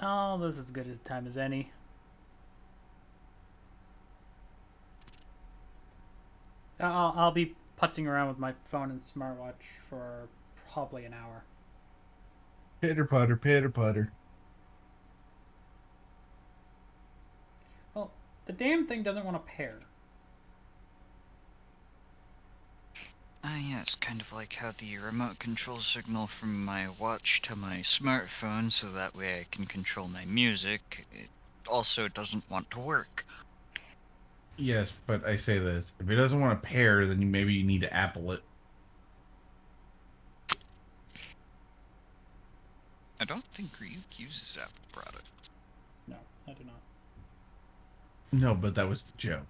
Oh, this is as good a time as any. I'll be putzing around with my phone and smartwatch for probably an hour. Pitter putter, pitter putter. Well, the damn thing doesn't want to pair. Yeah, it's kind of like how the remote control signal from my watch to my smartphone, so that way I can control my music. It also doesn't want to work. Yes, but I say this: if it doesn't want to pair, then maybe you need to Apple it. I don't think Ryuk uses Apple products. No, I do not. No, but that was the joke.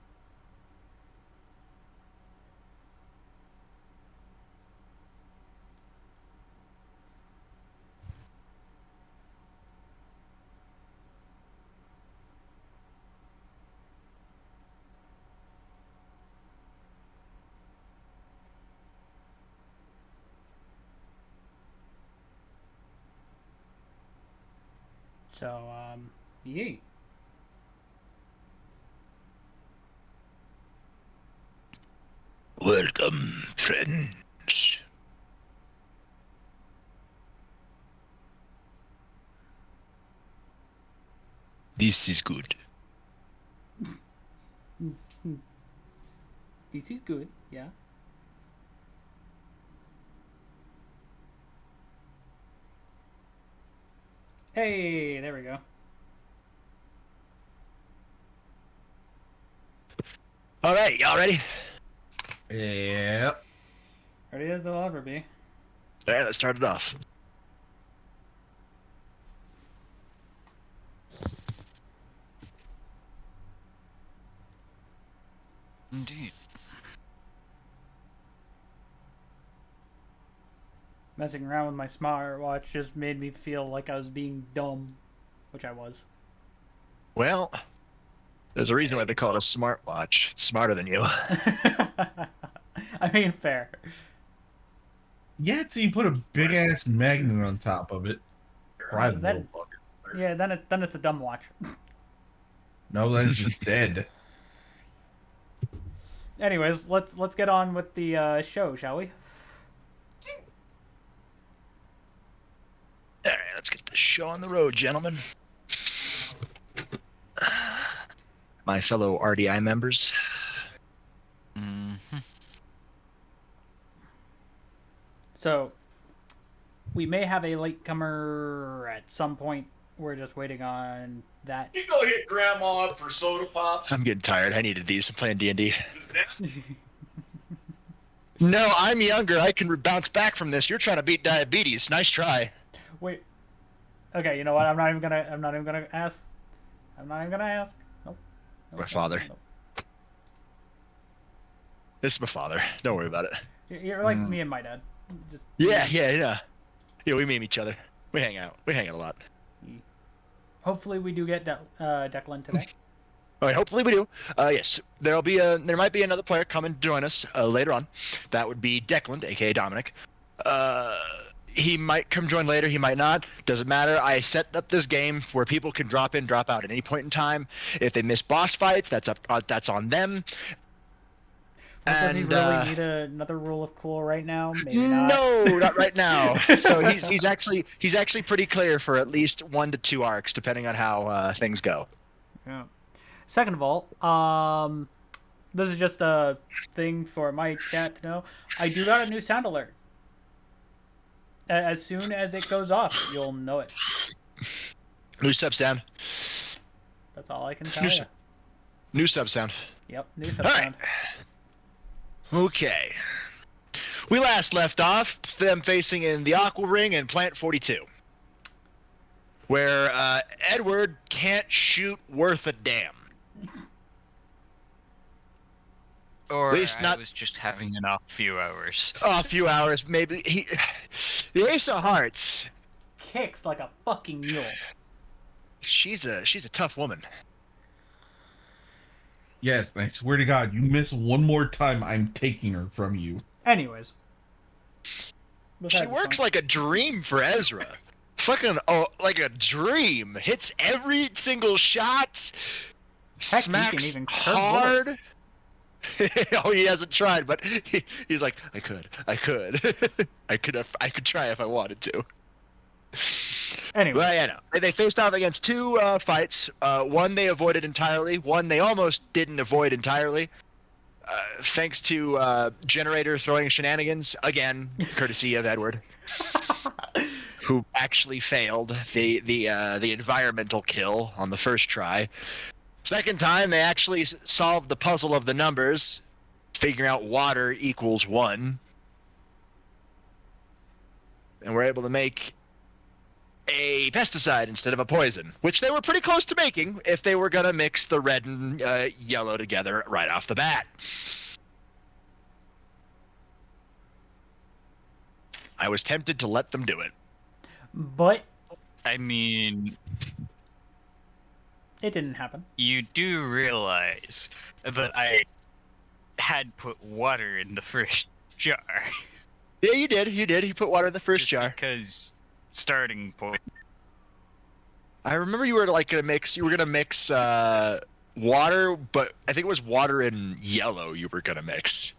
So, yay. Welcome, friends. This is good. This is good, yeah. Hey, there we go. All right, y'all ready? Yep. Ready as they'll ever be. All right, let's start it off. Indeed. Messing around with my smartwatch just made me feel like I was being dumb, which I was. Well, there's a reason why they call it a smartwatch. It's smarter than you. I mean, fair. Yeah, so you put a big ass magnet on top of it. Try the Then- little fucker. Yeah, then it's a dumb watch. No, then it's just dead. Anyways, let's get on with the show, shall we? All right, let's get the show on the road, gentlemen. My fellow R.D.I members. Mm-hmm. So, we may have a latecomer at some point. We're just waiting on that. You go hit grandma up for soda pop. I'm getting tired. I needed these. I'm playing D&D. No, I'm younger. I can bounce back from this. You're trying to beat diabetes. Nice try. Wait. Okay, you know what? I'm not even gonna ask. I'm not even gonna ask. Nope. My father. Nope. This is my father. Don't worry about it. You're like me and my dad. Just, Yeah. Yeah, we meme each other. We hang out. We hang out a lot. hopefully, we do get Declan today. All right, hopefully we do. Yes, there might be another player coming to join us later on. That would be Declan, aka Dominic. He might come join later. He might not. Doesn't matter. I set up this game where people can drop in, drop out at any point in time. If they miss boss fights, that's on them. Well, does he And, really need another rule of cool right now? Maybe not. No, not right now. So he's actually pretty clear for at least 1 to 2 arcs, depending on how things go. Yeah. Second of all, this is just a thing for my chat to know. I do got a new sound alert. As soon as it goes off, you'll know it. New sub sound. That's all I can tell you. New sub sound. Yep, new sub All sound. right. Okay. We last left off them facing in the Aqua Ring and Plant 42, where Edward can't shoot worth a damn. Or At least not- I was just having an off few hours. Oh, a few hours, maybe. The Ace of Hearts. Kicks like a fucking mule. She's a tough woman. Yes, and I swear to God, you miss one more time, I'm taking her from you. Anyways. She works like a dream for Ezra. fucking like a dream. Hits every single shot. Heck, he can Smacks even curve bullets. hard. Oh, he hasn't tried, but he's like, I could, I could try if I wanted to. Anyway. Well, yeah, no. They faced off against two fights. One they avoided entirely. One they almost didn't avoid entirely. Thanks to generator throwing shenanigans again, courtesy of Edward, who actually failed the environmental kill on the first try. Second time, they actually solved the puzzle of the numbers, figuring out water equals 1. And we're able to make a pesticide instead of a poison, which they were pretty close to making if they were going to mix the red and yellow together right off the bat. I was tempted to let them do it. But I mean, it didn't happen. you do realize that I had put water in the first jar. Yeah, you did. You did. He put water in the first Just jar. Because starting point. I remember you were like gonna mix. You were gonna mix water, but I think it was water and yellow. You were gonna mix.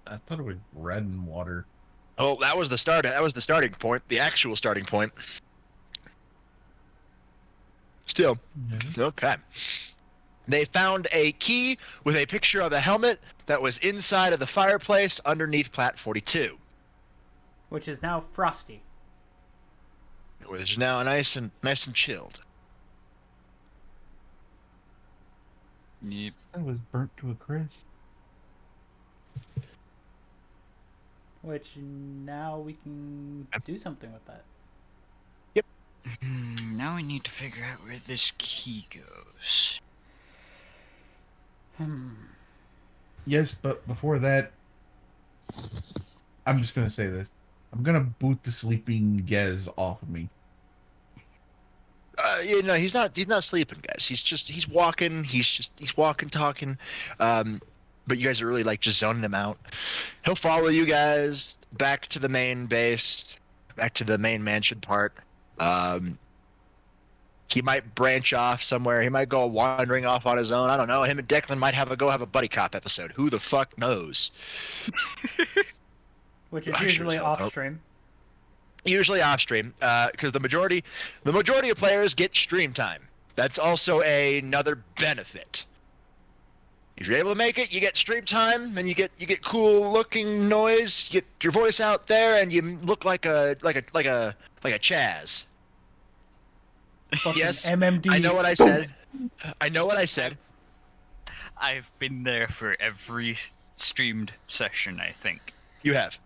I thought it was red and water. Oh, that was the start. That was the starting point. The actual starting point. Still, okay. They found a key with a picture of a helmet that was inside of the fireplace underneath Plat 42. Which is now frosty. Which is now nice and chilled. Yep. It was burnt to a crisp. Which now we can do something with that. Now we need to figure out where this key goes. Yes, but before that, I'm just gonna say this. I'm gonna boot the sleeping Gez off of me. You know, he's not sleeping, guys. He's walking. He's walking, talking. But you guys are really like just zoning him out. He'll follow you guys back to the main base, back to the main mansion part. He might branch off somewhere. He might go wandering off on his own. I don't know. Him and Declan might have a buddy cop episode. Who the fuck knows? Which is I sure usually as hell off don't. stream. Usually off stream, because the majority of players get stream time. That's also another benefit. If you're able to make it, you get stream time, and you get cool looking noise. You get your voice out there, and you look like a Chaz. Fucking Yes, MMD. I know what I said. I know what I said. I've been there for every streamed session, I think. You have.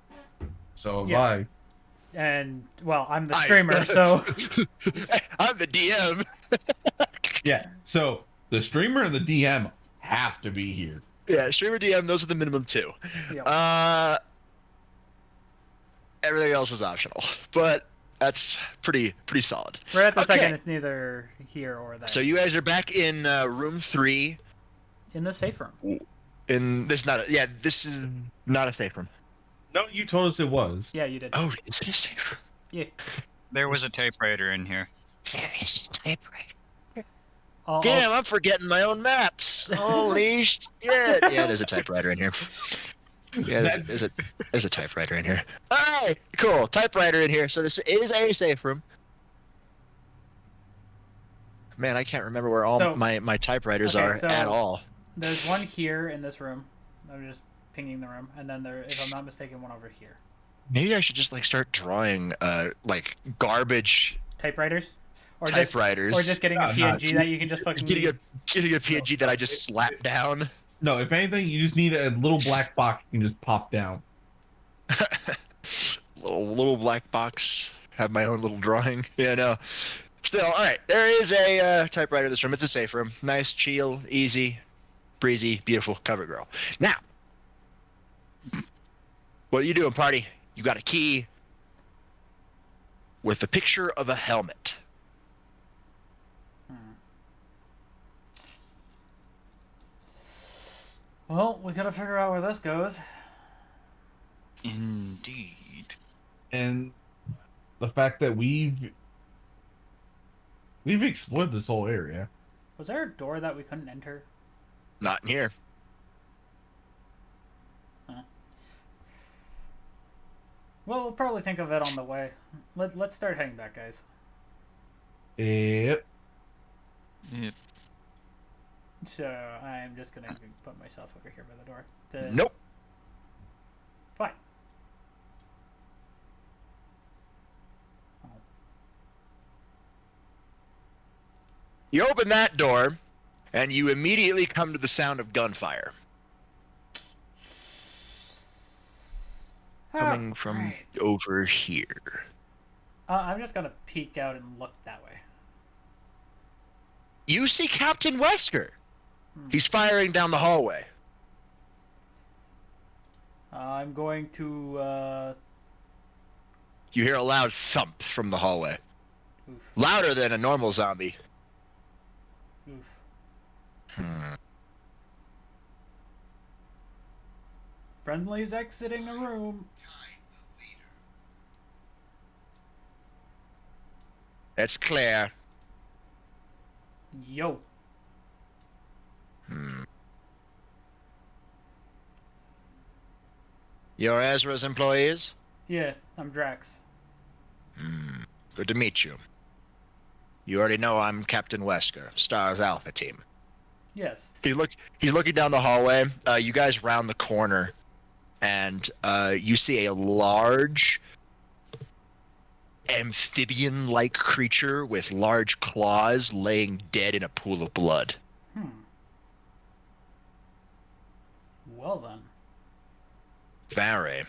So have Yeah. I. And, well, I'm the streamer, so... I'm the DM. Yeah. So the streamer and the DM have to be here. Yeah, streamer DM. Those are the minimum two. Yep. Everything else is optional, but that's pretty solid. Right at the Okay. second, it's neither here or there. So you guys are back in room 3. In the safe room. This is not a safe room. No, you told us it was. Yeah, you did. Oh, is it a safe room? Yeah. There was a typewriter in here. There is a typewriter. I'll- Damn, I'm forgetting my own maps. Holy shit! Yeah, there's a typewriter in here. Yeah, there's a typewriter in here. All right, cool. Typewriter in here. So this is a safe room. Man, I can't remember where all So- my typewriters okay, are so- at all. There's one here in this room. I'm just pinging the room. And then there, if I'm not mistaken, one over here. Maybe I should just like start drawing like garbage Typewriters? Or typewriters. Just, or just getting a No, PNG that you can just fucking... getting a PNG that I just slapped down. No, if anything, you just need a little black box you can just pop down. little black box. Have my own little drawing. Yeah, no. Still, all right. There is a typewriter in this room. It's a safe room. Nice, chill, easy, breezy, beautiful cover girl. Now, what are you doing, party? You got a key with a picture of a helmet. Well, we gotta figure out where this goes. Indeed. And the fact that we've explored this whole area. Was there a door that we couldn't enter? Not in here. Well, we'll probably think of it on the way. Let's start heading back, guys. Yep. Yep. So I'm just gonna put myself over here by the door. Nope. Fine. You open that door, and you immediately come to the sound of gunfire. Coming from Right. over here. I'm just gonna peek out and look that way. You see Captain Wesker. He's firing down the hallway. I'm going to. You hear a loud thump from the hallway. Oof. Louder than a normal zombie. Oof. Friendly's exiting a room. It's clear. Yo. You're Ezra's employees? Yeah, I'm Drax. Good to meet you. You already know I'm Captain Wesker, Star's Alpha Team. Yes. He's looking down the hallway. You guys round the corner, and you see a large amphibian-like creature with large claws laying dead in a pool of blood. Well then. Barry.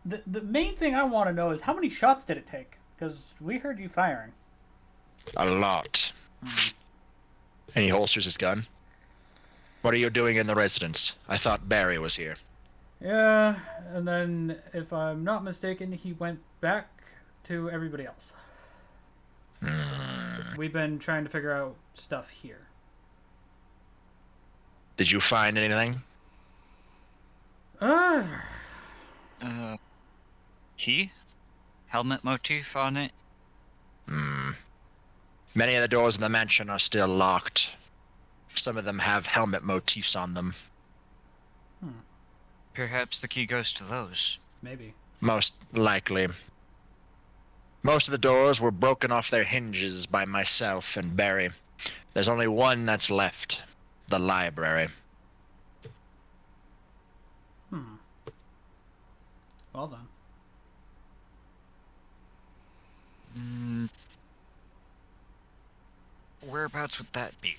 The main thing I want to know is how many shots did it take? Because we heard you firing. A lot. And he holsters his gun. What are you doing in the residence? I thought Barry was here. Yeah, and then if I'm not mistaken, he went back to everybody else. We've been trying to figure out stuff here. Did you find anything? Key? Helmet motif on it? Many of the doors in the mansion are still locked. Some of them have helmet motifs on them. Perhaps the key goes to those. Maybe. Most likely. Most of the doors were broken off their hinges by myself and Barry. There's only one that's left. The library. Well then. Whereabouts would that be?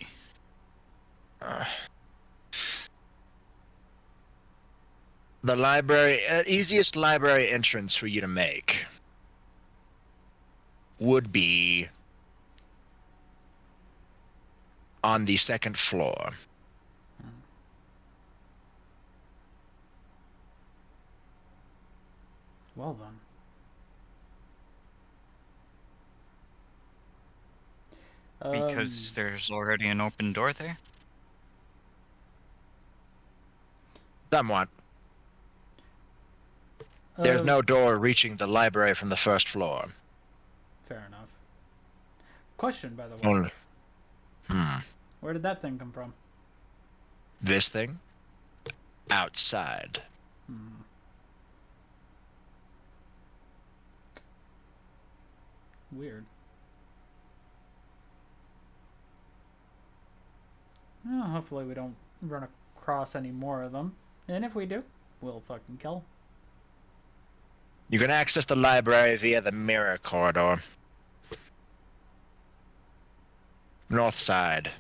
The library, easiest library entrance for you to make would be on the second floor. Well then. Because there's already an open door there? Somewhat. There's no door reaching the library from the first floor. Fair enough. Question, by the way. Only. Where did that thing come from? This thing? Outside. Weird. Well, hopefully we don't run across any more of them. And if we do, we'll fucking kill 'em. You can access the library via the mirror corridor. North side.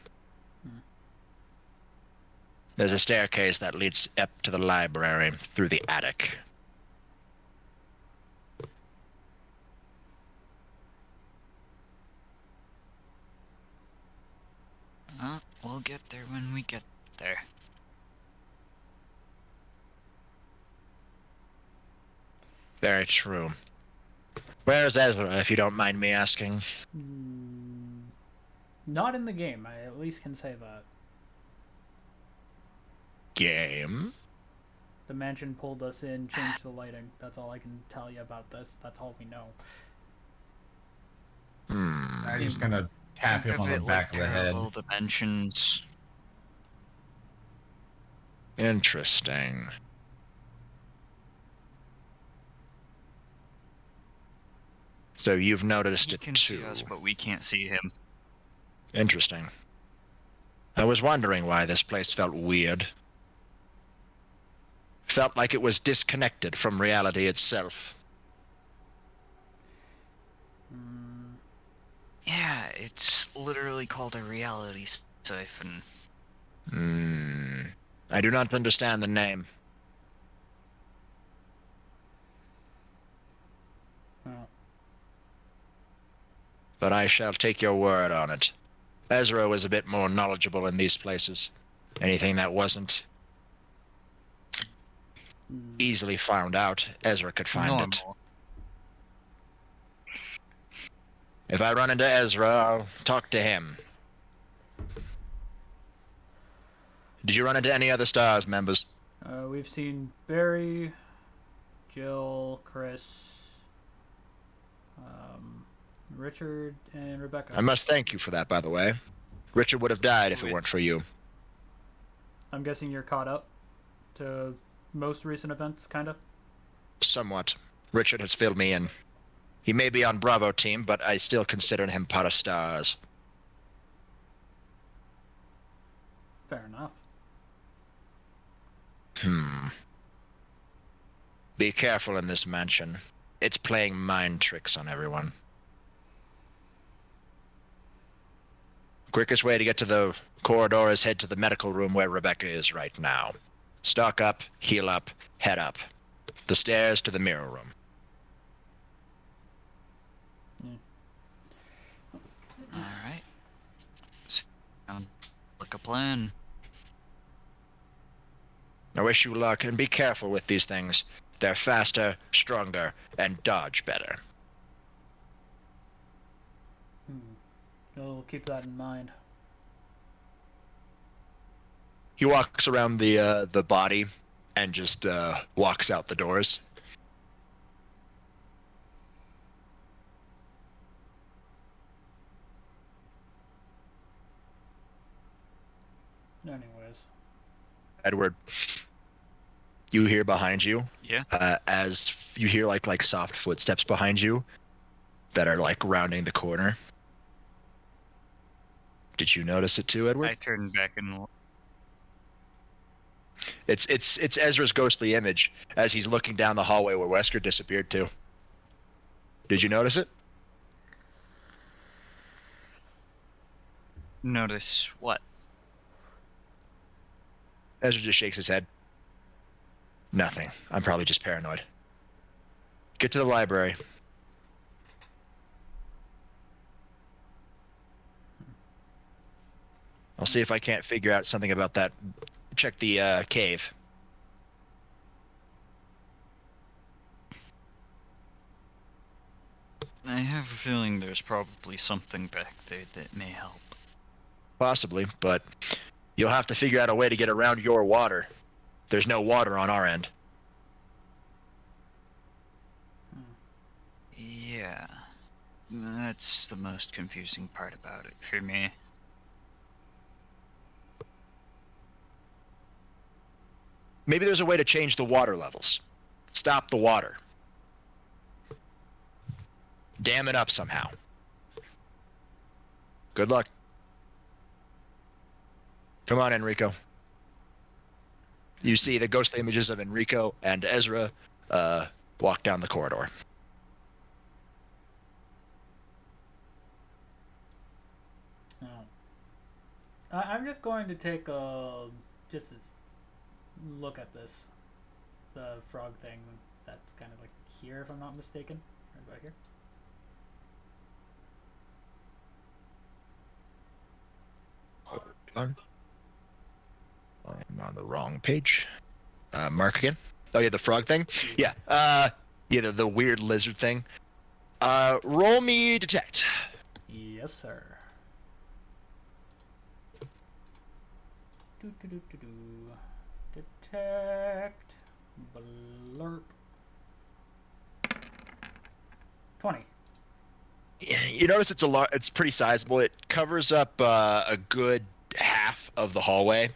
There's a staircase that leads up to the library through the attic. We'll get there when we get there. Very true. Where's Ezra, if you don't mind me asking? Not in the game, I at least can say that. Game? The mansion pulled us in, changed the lighting. That's all I can tell you about this. That's all we know. I just kind of tap Think him of on the it back like of the head. parallel dimensions. Interesting. So you've noticed He it can too. see us, but we can't see him. Interesting. I was wondering why this place felt weird. Felt like it was disconnected from reality itself. Mm, Yeah, it's literally called a reality siphon. I do not understand the name. well, But I shall take your word on it. Ezra was a bit more knowledgeable in these places. Anything that wasn't easily found out, Ezra could find it. Normal. If I run into Ezra, I'll talk to him. Did you run into any other STARS members? we've seen Barry, Jill, Chris, Richard, and Rebecca. I must thank you for that, by the way. Richard would have died if it Wait. weren't for you. I'm guessing you're caught up to most recent events, kind of? Somewhat. Richard has filled me in. He may be on Bravo team, but I still consider him part of STARS. Fair enough. Be careful in this mansion. It's playing mind tricks on everyone. Quickest way to get to the corridor is head to the medical room where Rebecca is right now. Stock up, heal up, head up. The stairs to the mirror room. Alright. Sounds like a plan. I wish you luck, and be careful with these things. They're faster, stronger, and dodge better. We'll keep that in mind. He walks around the body and just walks out the doors. Anyways. Edward, you hear behind you, Yeah. as you hear like soft footsteps behind you that are like rounding the corner. Did you notice it too, Edward? I turned back and It's Ezra's ghostly image as he's looking down the hallway where Wesker disappeared to. Did you notice it? notice what? Ezra just shakes his head. Nothing. I'm probably just paranoid. Get to the library. I'll see if I can't figure out something about that. Check the cave. I have a feeling there's probably something back there that may help. Possibly, but you'll have to figure out a way to get around your water. There's no water on our end. Yeah. That's the most confusing part about it for me. Maybe there's a way to change the water levels. Stop the water. Dam it up somehow. Good luck. Come on, Enrico. You see the ghostly images of Enrico and Ezra walk down the corridor. I'm just going to take just a look at this, the frog thing. That's kind of like here, if I'm not mistaken, right about here. I'm on the wrong page. Mark again. Oh yeah, the frog thing. Yeah. Yeah, the weird lizard thing. Roll me detect. Yes, sir. Do. Detect. Blurp. 20. Yeah, you notice it's pretty sizable. It covers up a good half of the hallway.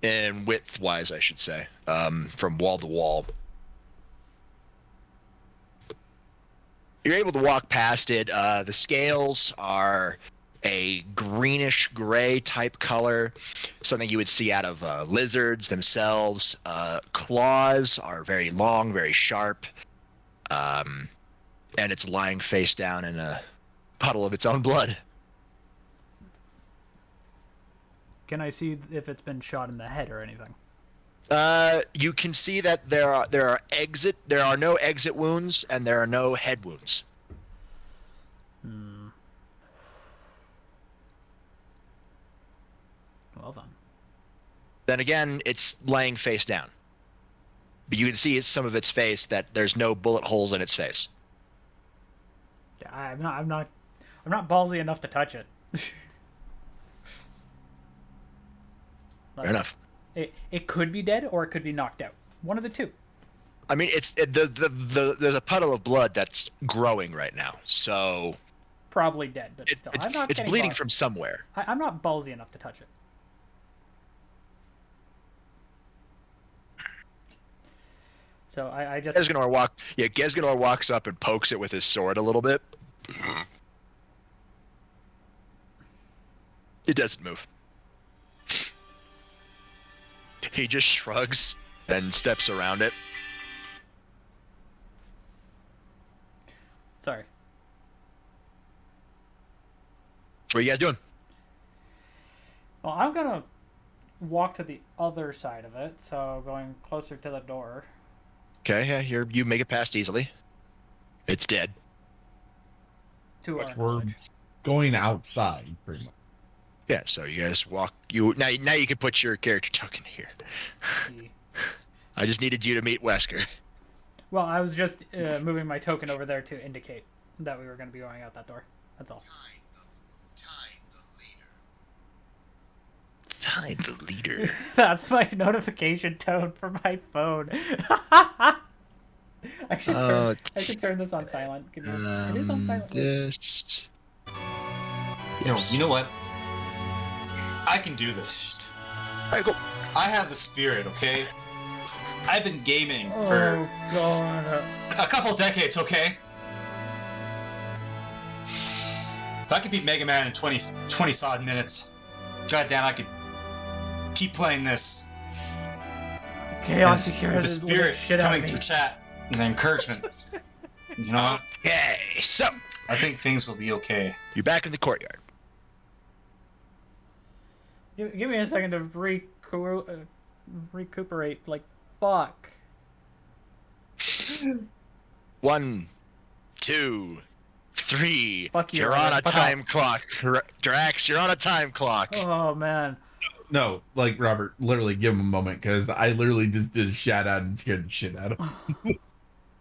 And width-wise, I should say, from wall to wall. You're able to walk past it. The scales are a greenish gray type color, something you would see out of lizards themselves. Claws are very long, very sharp, and it's lying face down in a puddle of its own blood. Can I see if it's been shot in the head or anything? You can see that there are no exit wounds and there are no head wounds. Well done. Then again, it's laying face down. But you can see some of its face that there's no bullet holes in its face. Yeah, I'm not ballsy enough to touch it. Fair enough. It could be dead or it could be knocked out. One of the two. I mean, there's a puddle of blood that's growing right now, so Probably dead, but still, I'm not. it's getting bleeding from somewhere. I'm not ballsy enough to touch it. So I just. Gesganor walks up and pokes it with his sword a little bit. It doesn't move. He just shrugs and steps around it. Sorry. What are you guys doing? Well, I'm gonna walk to the other side of it, so going closer to the door. Okay, yeah, you make it past easily. It's dead. To our We're knowledge. going outside, pretty much. Yeah, so you guys walk. Now you can put your character token here. I just needed you to meet Wesker. Well, I was just moving my token over there to indicate that we were going to be going out that door. That's all. Time the leader. That's my notification tone for my phone. I should turn this on silent. It is on silent. This. You know what? I can do this. Alright, go. I have the spirit, okay? I've been gaming for God. a couple decades, okay? If I could beat Mega Man in 20-odd minutes, goddamn, I could keep playing this. Chaos And security with the is spirit shit out coming of me. through chat and the encouragement. You know, Okay, so I think things will be okay. you're back in the courtyard. Give me a second to recuperate. Like, fuck. 1, 2, 3. Fuck you, You're on a Robert. Fuck time clock. Drax, you're on a time clock. Oh, man. No, like Robert, literally give him a moment because I literally just did a shout out and scared the shit out of him.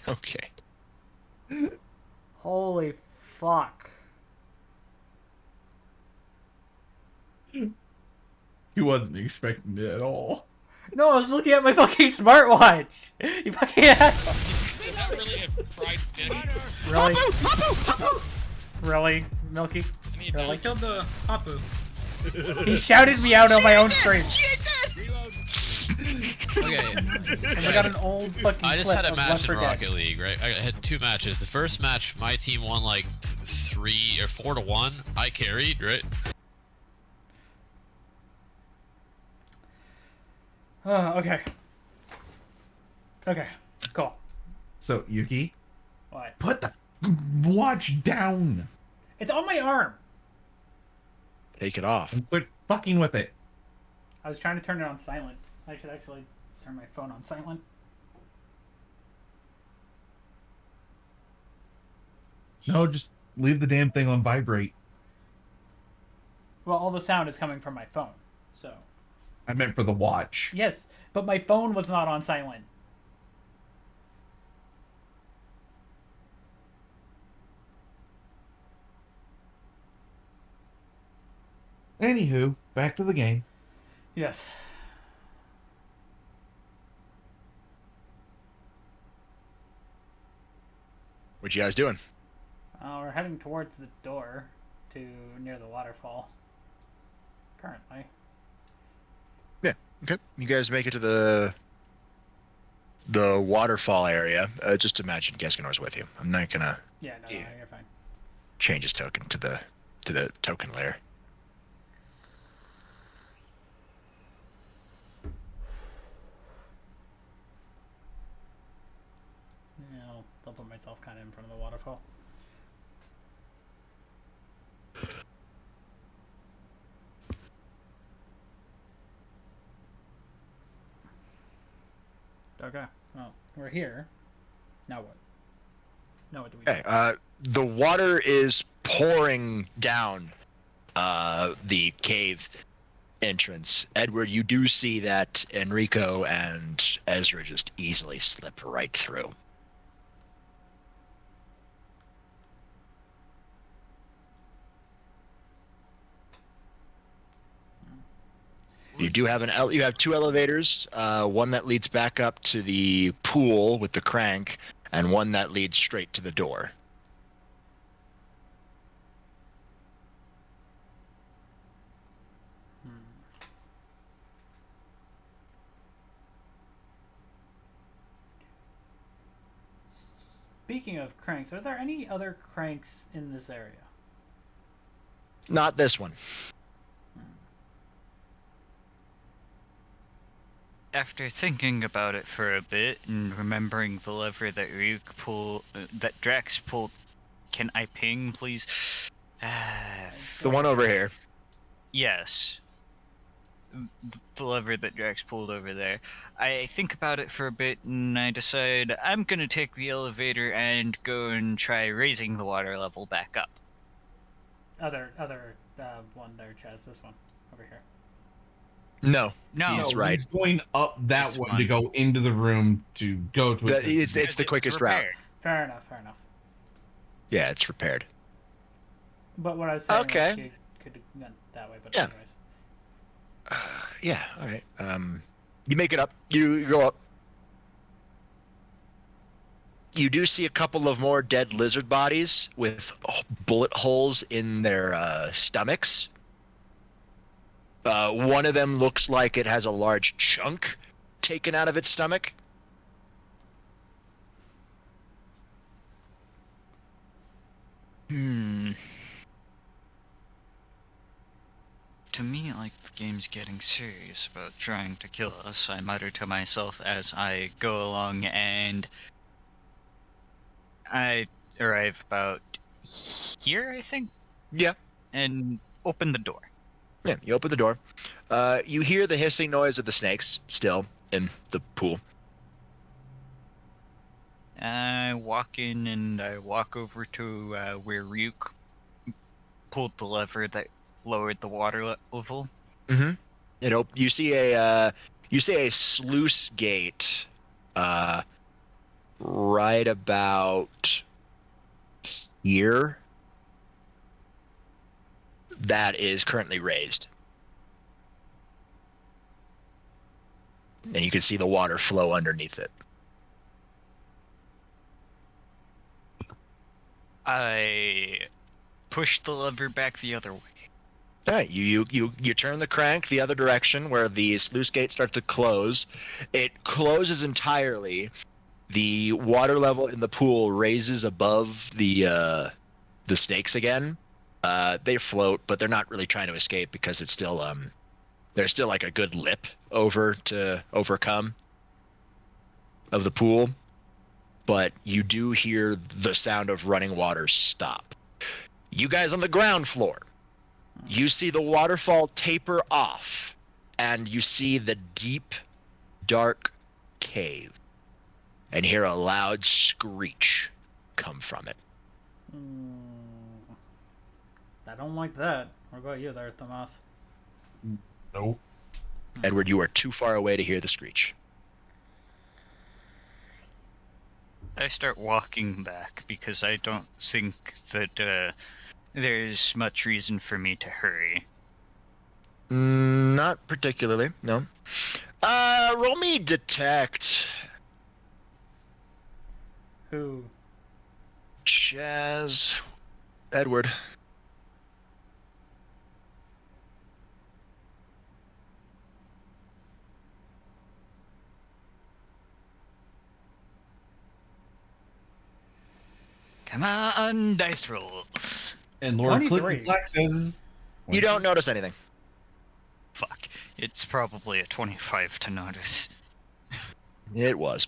Okay. Holy fuck. He wasn't expecting it at all. No, I was looking at my fucking smartwatch. You fucking asshole. Is that really a fried fish? Really? Really, Milky? I mean, Really? I killed the Hapu. He shouted me out on my own stream. Okay, And we got an old fucking I just clip had a of match Left in 4 Dead. Rocket League, right? I had 2 matches. The first match, my team won like 3 or 4-1. I carried, right? Okay. Okay, cool. So, Yuki, What? put the watch down It's on my arm. Take it off. and quit fucking with it. I was trying to turn it on silent. I should actually turn my phone on silent. No, just leave the damn thing on vibrate. Well, all the sound is coming from my phone, so. I meant for the watch. Yes, but my phone was not on silent. Anywho, back to the game. Yes. What you guys doing? We're heading towards the door to near the waterfall. Currently. Yeah. Okay. You guys make it to the waterfall area. Just imagine Geskenor's with you. I'm not gonna Yeah, no, Yeah. you're fine. change his token to the token layer. Yeah, I'll put myself kind of in front of the waterfall. Okay, well, we're here. Now what? Now what do we do? Okay. The water is pouring down the cave entrance. Edward, you do see that Enrico and Ezra just easily slip right through. You do have you have two elevators, one that leads back up to the pool with the crank, and one that leads straight to the door. Speaking of cranks, are there any other cranks in this area? Not this one. After thinking about it for a bit and remembering the lever that that Drax pulled, can I ping, please? The one over here. Yes. The lever that Drax pulled over there. I think about it for a bit and I decide I'm gonna take the elevator and go and try raising the water level back up. Other one there, Chaz. This one over here. No, No, he's right. He's going up that This one one. to go into the room to go to it. It's the quickest route. repaired. Fair enough. Fair enough. Yeah, it's repaired. But what I was saying Okay. was you could have gone that way, but Yeah. anyways. Yeah, all right. You make it up. You go up. You do see a couple of more dead lizard bodies with bullet holes in their stomachs. One of them looks like it has a large chunk taken out of its stomach. To me, like, the game's getting serious about trying to kill us. I mutter to myself as I go along, and I arrive about here, I think? Yeah. And open the door. Yeah, you open the door. You hear the hissing noise of the snakes still in the pool. I walk in and I walk over to where Ryuk pulled the lever that lowered the water level. Mm-hmm. You see a sluice gate right about here that is currently raised. And you can see the water flow underneath it. I push the lever back the other way. All right, you turn the crank the other direction where the sluice gate starts to close. It closes entirely. The water level in the pool raises above the snakes again. They float, but they're not really trying to escape because it's still there's still like a good lip over to overcome of the pool. But you do hear the sound of running water stop. You guys on the ground floor, you see the waterfall taper off, and you see the deep, dark cave, and hear a loud screech come from it. I don't like that. What about you there, Tomas? Nope. Edward, you are too far away to hear the screech. I start walking back because I don't think that there's much reason for me to hurry. Not particularly, no. Roll me detect. Who? Chaz. Edward. Come on, dice rolls. And Lord Clint 23. Black says, You don't notice anything. Fuck. It's probably a 25 to notice. It was.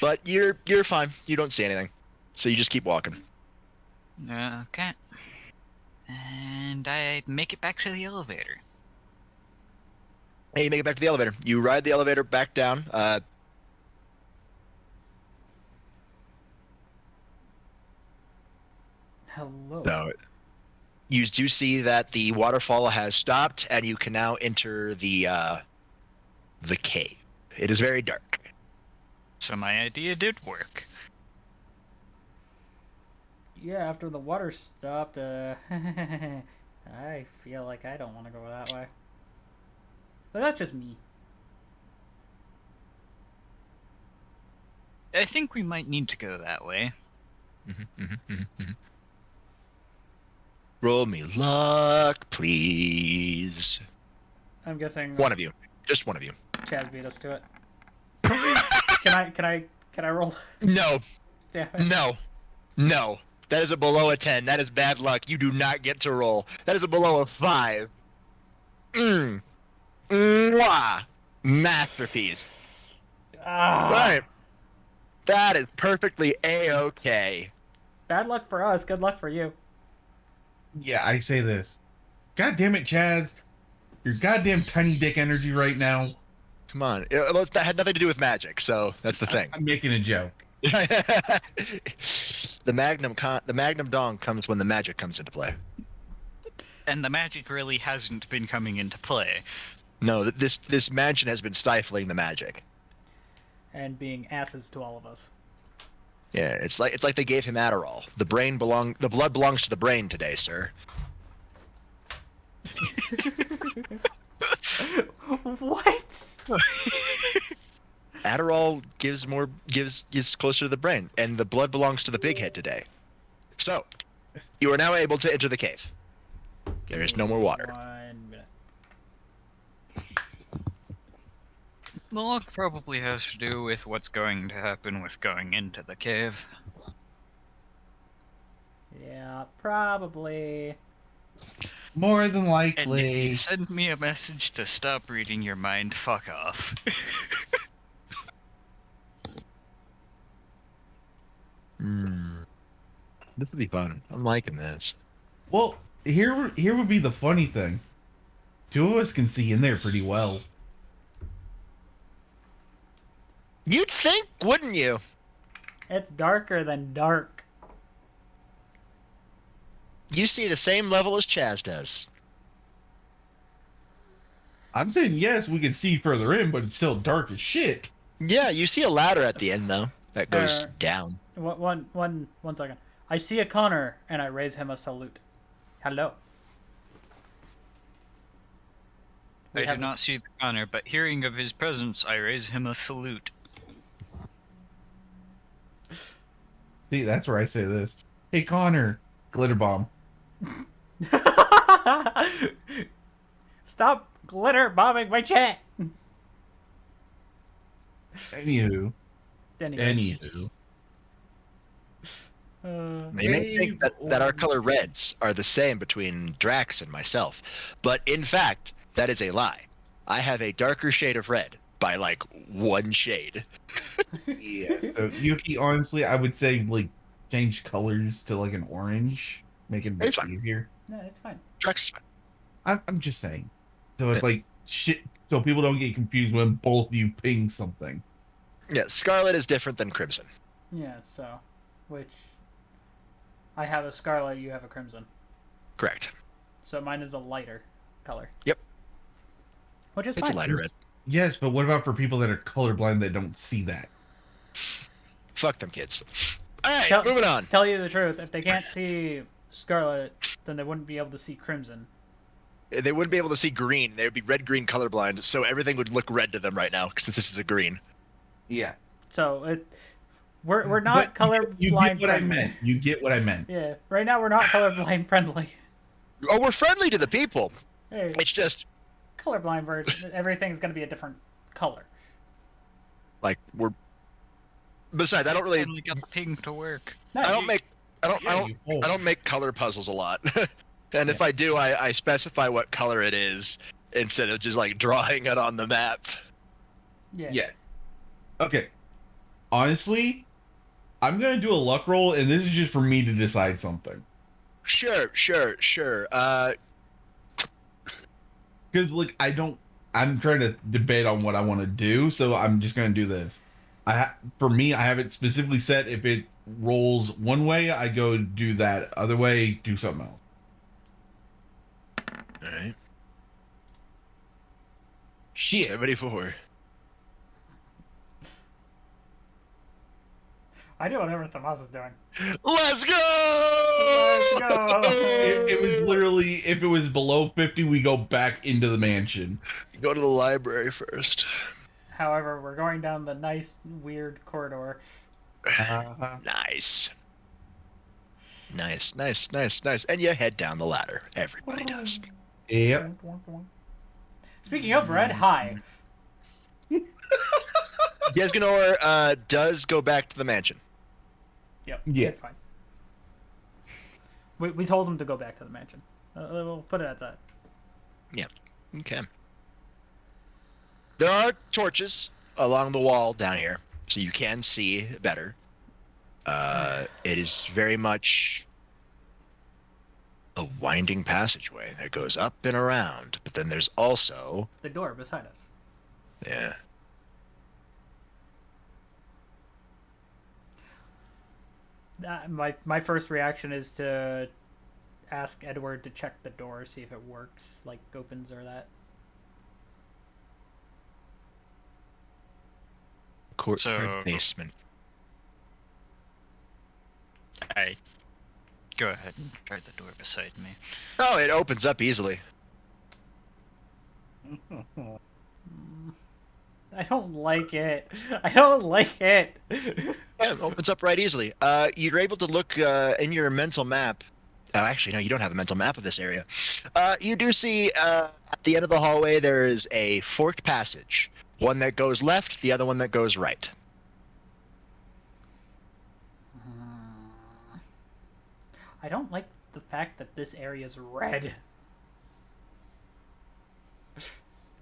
But you're fine. You don't see anything. So you just keep walking. Okay. And I make it back to the elevator. Hey, you make it back to the elevator. You ride the elevator back down. Hello. No. You do see that the waterfall has stopped, and you can now enter the cave. It is very dark. So my idea did work. Yeah, after the water stopped, I feel like I don't want to go that way. But that's just me. I think we might need to go that way. Roll me luck, please. I'm guessing One of you. Just one of you. Chaz beat us to it. Can I roll? No. Damn it. No. That is a below a 10. That is bad luck. You do not get to roll. That is a below a 5. Mwah. Masterpiece. Ah, Right. That is perfectly A-okay. bad luck for us. Good luck for you. yeah, I say this. God damn it, Chaz. Your goddamn tiny dick energy right now. Come on. That had nothing to do with magic, so that's the thing. I'm making a joke. The Magnum Dong comes when the magic comes into play. And the magic really hasn't been coming into play. No, this mansion has been stifling the magic. And being asses to all of us. Yeah, it's like they gave him Adderall. The blood belongs to the brain today, sir. What? Adderall gives closer to the brain, and the blood belongs to the big head today. So, you are now able to enter the cave. There is no more water. 1 minute. The lock probably has to do with what's going to happen with going into the cave. Yeah, probably. More than And if likely. you send me a message to stop reading your mind, fuck off. This would be fun. I'm liking this. Well, here would be the funny thing. Two of us can see in there pretty well. You'd think, wouldn't you? It's darker than dark. You see the same level as Chaz does. I'm saying yes, we can see further in, but it's still dark as shit. Yeah, you see a ladder at the end though that goes down. One second. I see a Connor, and I raise him a salute. Hello. I do not see the Connor, but hearing of his presence, I raise him a salute. See, that's where I say this. Hey, Connor, glitter bomb. Stop glitter bombing my chat. Anywho. Anyways. They may think that our color reds are the same between Drax and myself, but in fact, that is a lie. I have a darker shade of red by like one shade. Yeah. So Yuki, honestly, I would say like change colors to like an orange, make it a bit It's fine. easier. No, it's fine. Drax is fine. I'm just saying. So it's like shit. So people don't get confused when both of you ping something. Yeah, Scarlet is different than Crimson. Yeah, so, which I have a scarlet, you have a crimson. Correct. So mine is a lighter color. Yep. Which is It's fine. a lighter red. Yes, but what about for people that are colorblind that don't see that? Fuck them kids. All right, Tell- moving on. Tell you the truth, if they can't see scarlet, then they wouldn't be able to see crimson. They wouldn't be able to see green. They would be red-green colorblind, so everything would look red to them right now, since this is a green. Yeah. So We're not colorblind You get what I friendly. meant. You get what I meant. Yeah, right now we're not colorblind friendly. Oh, we're friendly to the people. Hey, It's just colorblind version, everything's gonna be a different color. like we're. Besides, I don't really. Finally got the ping to work. Nice. I don't make. Yeah, you hold. I don't make color puzzles a lot. And if I do, I specify what color it is instead of just like drawing it on the map. Yeah. Okay. Honestly, I'm gonna do a luck roll, and this is just for me to decide something. Sure. Because like I'm trying to debate on what I want to do, so I'm just gonna do this. For me, I have it specifically set. If it rolls one way, I go do that. Other way, do something else. All right. Shit. 74. I do whatever Tomas is doing. Let's go! Let's go! It was literally, if it was below 50, we go back into the mansion. Go to the library first. However, we're going down the nice, weird corridor. Nice. Nice. And you head down the ladder. Everybody does. Yep. Speaking of Red, hi. Yezganor does go back to the mansion. Yep. Yeah. It's fine. We told him to go back to the mansion. We'll put it at that. Yeah. Okay. There are torches along the wall down here, so you can see better. It is very much a winding passageway that goes up and around, but then there's also The door beside us. yeah. My first reaction is to ask Edward to check the door, see if it works, like opens or that. Courtyard basement. I go ahead and try the door beside me. Oh, it opens up easily. I don't like it. I don't like it. Yeah, it opens up right easily. You're able to look in your mental map. Oh, actually, no, you don't have a mental map of this area. You do see at the end of the hallway there is a forked passage. One that goes left, the other one that goes right. I don't like the fact that this area is red.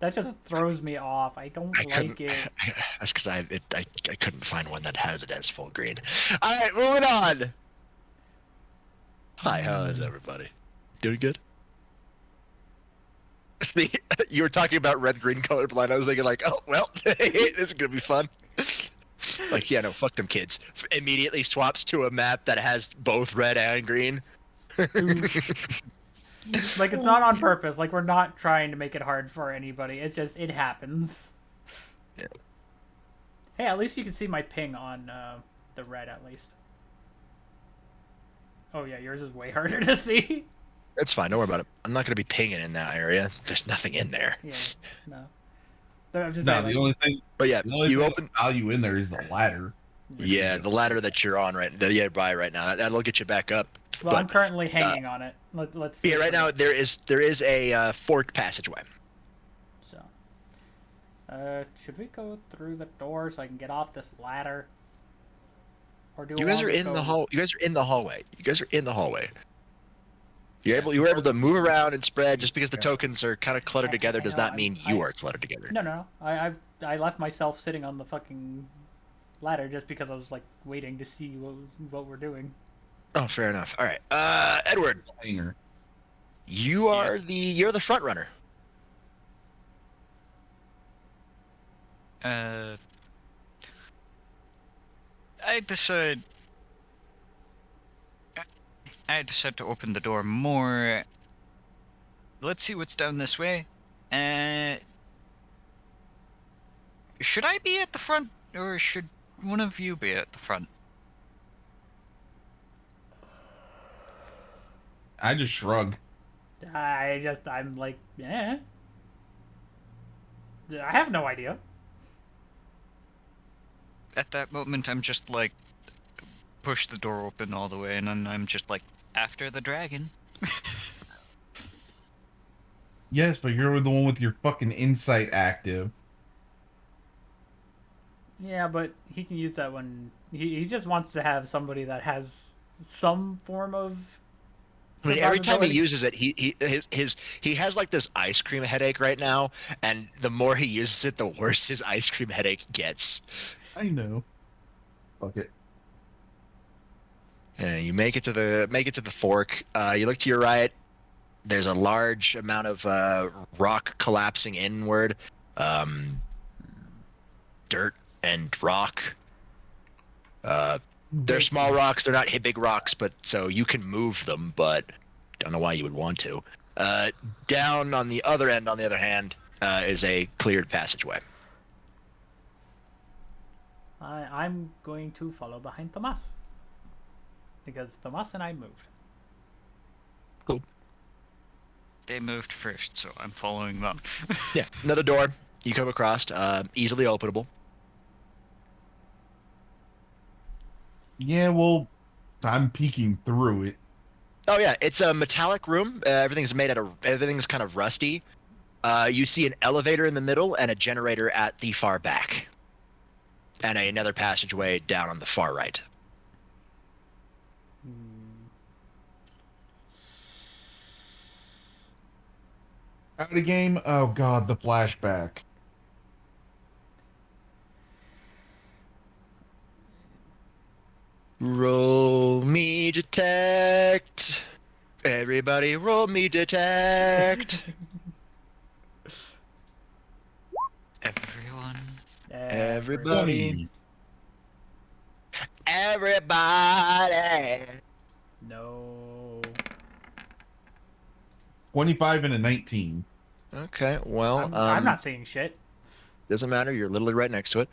That just throws me off. I don't like it. That's because I couldn't find one that had it as full green. All right, moving on. Hi, how is everybody? Doing good? See, you were talking about red-green colorblind. I was thinking like, oh well, this is gonna be fun. Like, yeah, no, fuck them kids. Immediately swaps to a map that has both red and green. Like, it's not on purpose. Like, we're not trying to make it hard for anybody. It's just, it happens. Yeah. Hey, at least you can see my ping on the red, at least. Oh yeah, yours is way harder to see. It's fine. Don't worry about it. I'm not gonna be pinging in that area. There's nothing in there. Yeah, no. I'm just No, saying, the like, only thing, But yeah, the only you thing open. of value in there is the ladder. Yeah, the ladder that you're on right, that you're by right now. That'll get you back up. well, but, I'm currently hanging on it. Let's. Yeah, right now there is a forked passageway. So, should we go through the door so I can get off this ladder? Or do You I guys are wanna in go- the hall. You guys are in the hallway. You were able to move around and spread. Just because the tokens are kind of cluttered together does not mean you are cluttered together. No. I left myself sitting on the fucking ladder just because I was like waiting to see what we're doing. Oh, fair enough. All right, Edward, Hanger. you're the front runner. I decide to open the door more. Let's see what's down this way. Should I be at the front, or should one of you be at the front? I just shrug. I'm like, yeah. I have no idea. At that moment, I'm just like push the door open all the way, and then I'm just like, after the dragon. Yes, but you're the one with your fucking insight active. Yeah, but he can use that when he just wants to have somebody that has some form of. I mean, every time he survivability. uses it, he has like this ice cream headache right now, and the more he uses it, the worse his ice cream headache gets. I know. Fuck it. Yeah, you make it to the fork. You look to your right. There's a large amount of rock collapsing inward, dirt and rock. They're small rocks. They're not big rocks, but so you can move them. But don't know why you would want to. Down on the other end, on the other hand, is a cleared passageway. I'm going to follow behind Thomas because Thomas and I moved. Cool. They moved first, so I'm following them. Yeah, another door you come across, easily openable. Yeah, well, I'm peeking through it. Oh yeah, it's a metallic room. Everything's kind of rusty. You see an elevator in the middle and a generator at the far back, and another passageway down on the far right. Out of game? Oh god, the flashback. Roll me detect. Everybody roll me detect. Everyone. Everybody. 20. Everybody. No. 25 and a 19. Okay, well, I'm not seeing shit. doesn't matter. You're literally right next to it.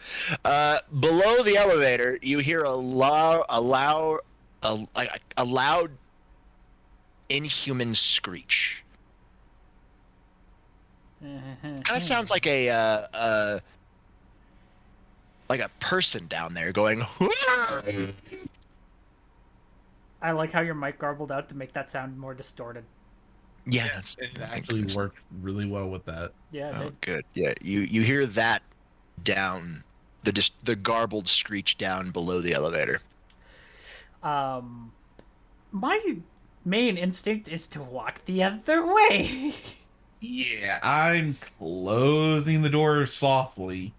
Below the elevator, you hear a loud, inhuman screech. Kind of sounds like a person down there going. I like how your mic garbled out to make that sound more distorted. Yeah, It actually worked really well with that. Yeah, it Oh, did. good. Yeah, you hear that down the garbled screech down below the elevator. My main instinct is to walk the other way. Yeah, I'm closing the door softly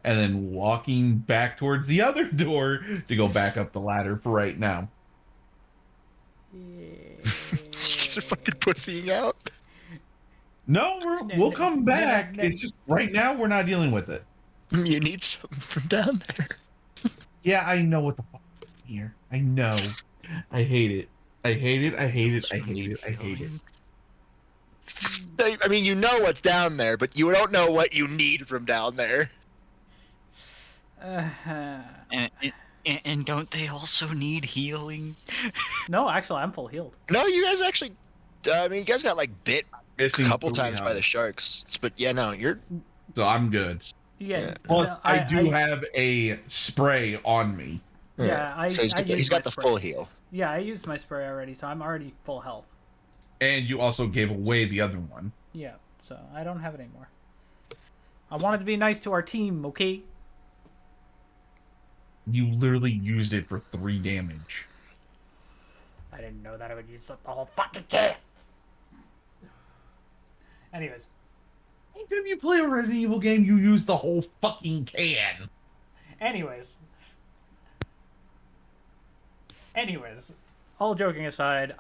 and then walking back towards the other door to go back up the ladder for right now. You guys are fucking pussying out. No, we'll come back. no. It's just right now we're not dealing with it. You need something from down there. Yeah, I know what the fuck is here. I know. I hate it. I hate it. I hate it. I hate it. I hate it. I mean, you know what's down there, but you don't know what you need from down there. And don't they also need healing? No, actually, I'm full healed. No, you guys actually. I mean, you guys got like bit a Missing couple 3 times by health. the sharks, but yeah, no, you're. So I'm good. Yeah. Plus, no, I do have a spray on me. Yeah, So he's got the full heal. Yeah, I used my spray already, so I'm already full health. And you also gave away the other one. Yeah, so I don't have it anymore. I wanted to be nice to our team, okay? You literally used it for 3 damage. I didn't know that I would use up the whole fucking can. Anyways. Anytime you play a Resident Evil game, you use the whole fucking can. Anyways, all joking aside,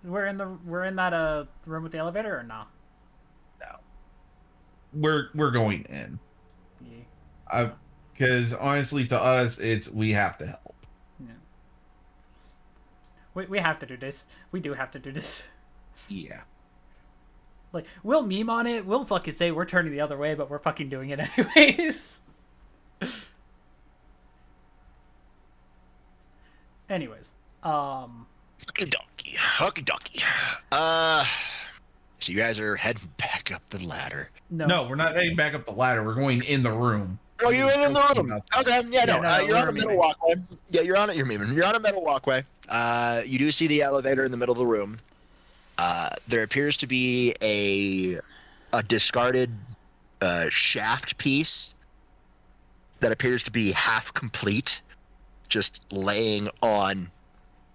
we're in that room with the elevator or nah? No. We're going in. Yeah. Because honestly, to us, we have to help. Yeah. We have to do this. We do have to do this. Yeah. Like, we'll meme on it. We'll fucking say we're turning the other way, but we're fucking doing it anyways. Anyways, Hucky donkey. So you guys are heading back up the ladder. no. No, we're not heading back up the ladder. We're going in the room. Oh, you in the room? Okay, yeah, no, no, you're on we're a metal memeing. walkway. Yeah, you're on it. You're memeing. You're on a metal walkway. You do see the elevator in the middle of the room. There appears to be a discarded shaft piece that appears to be half complete, just laying on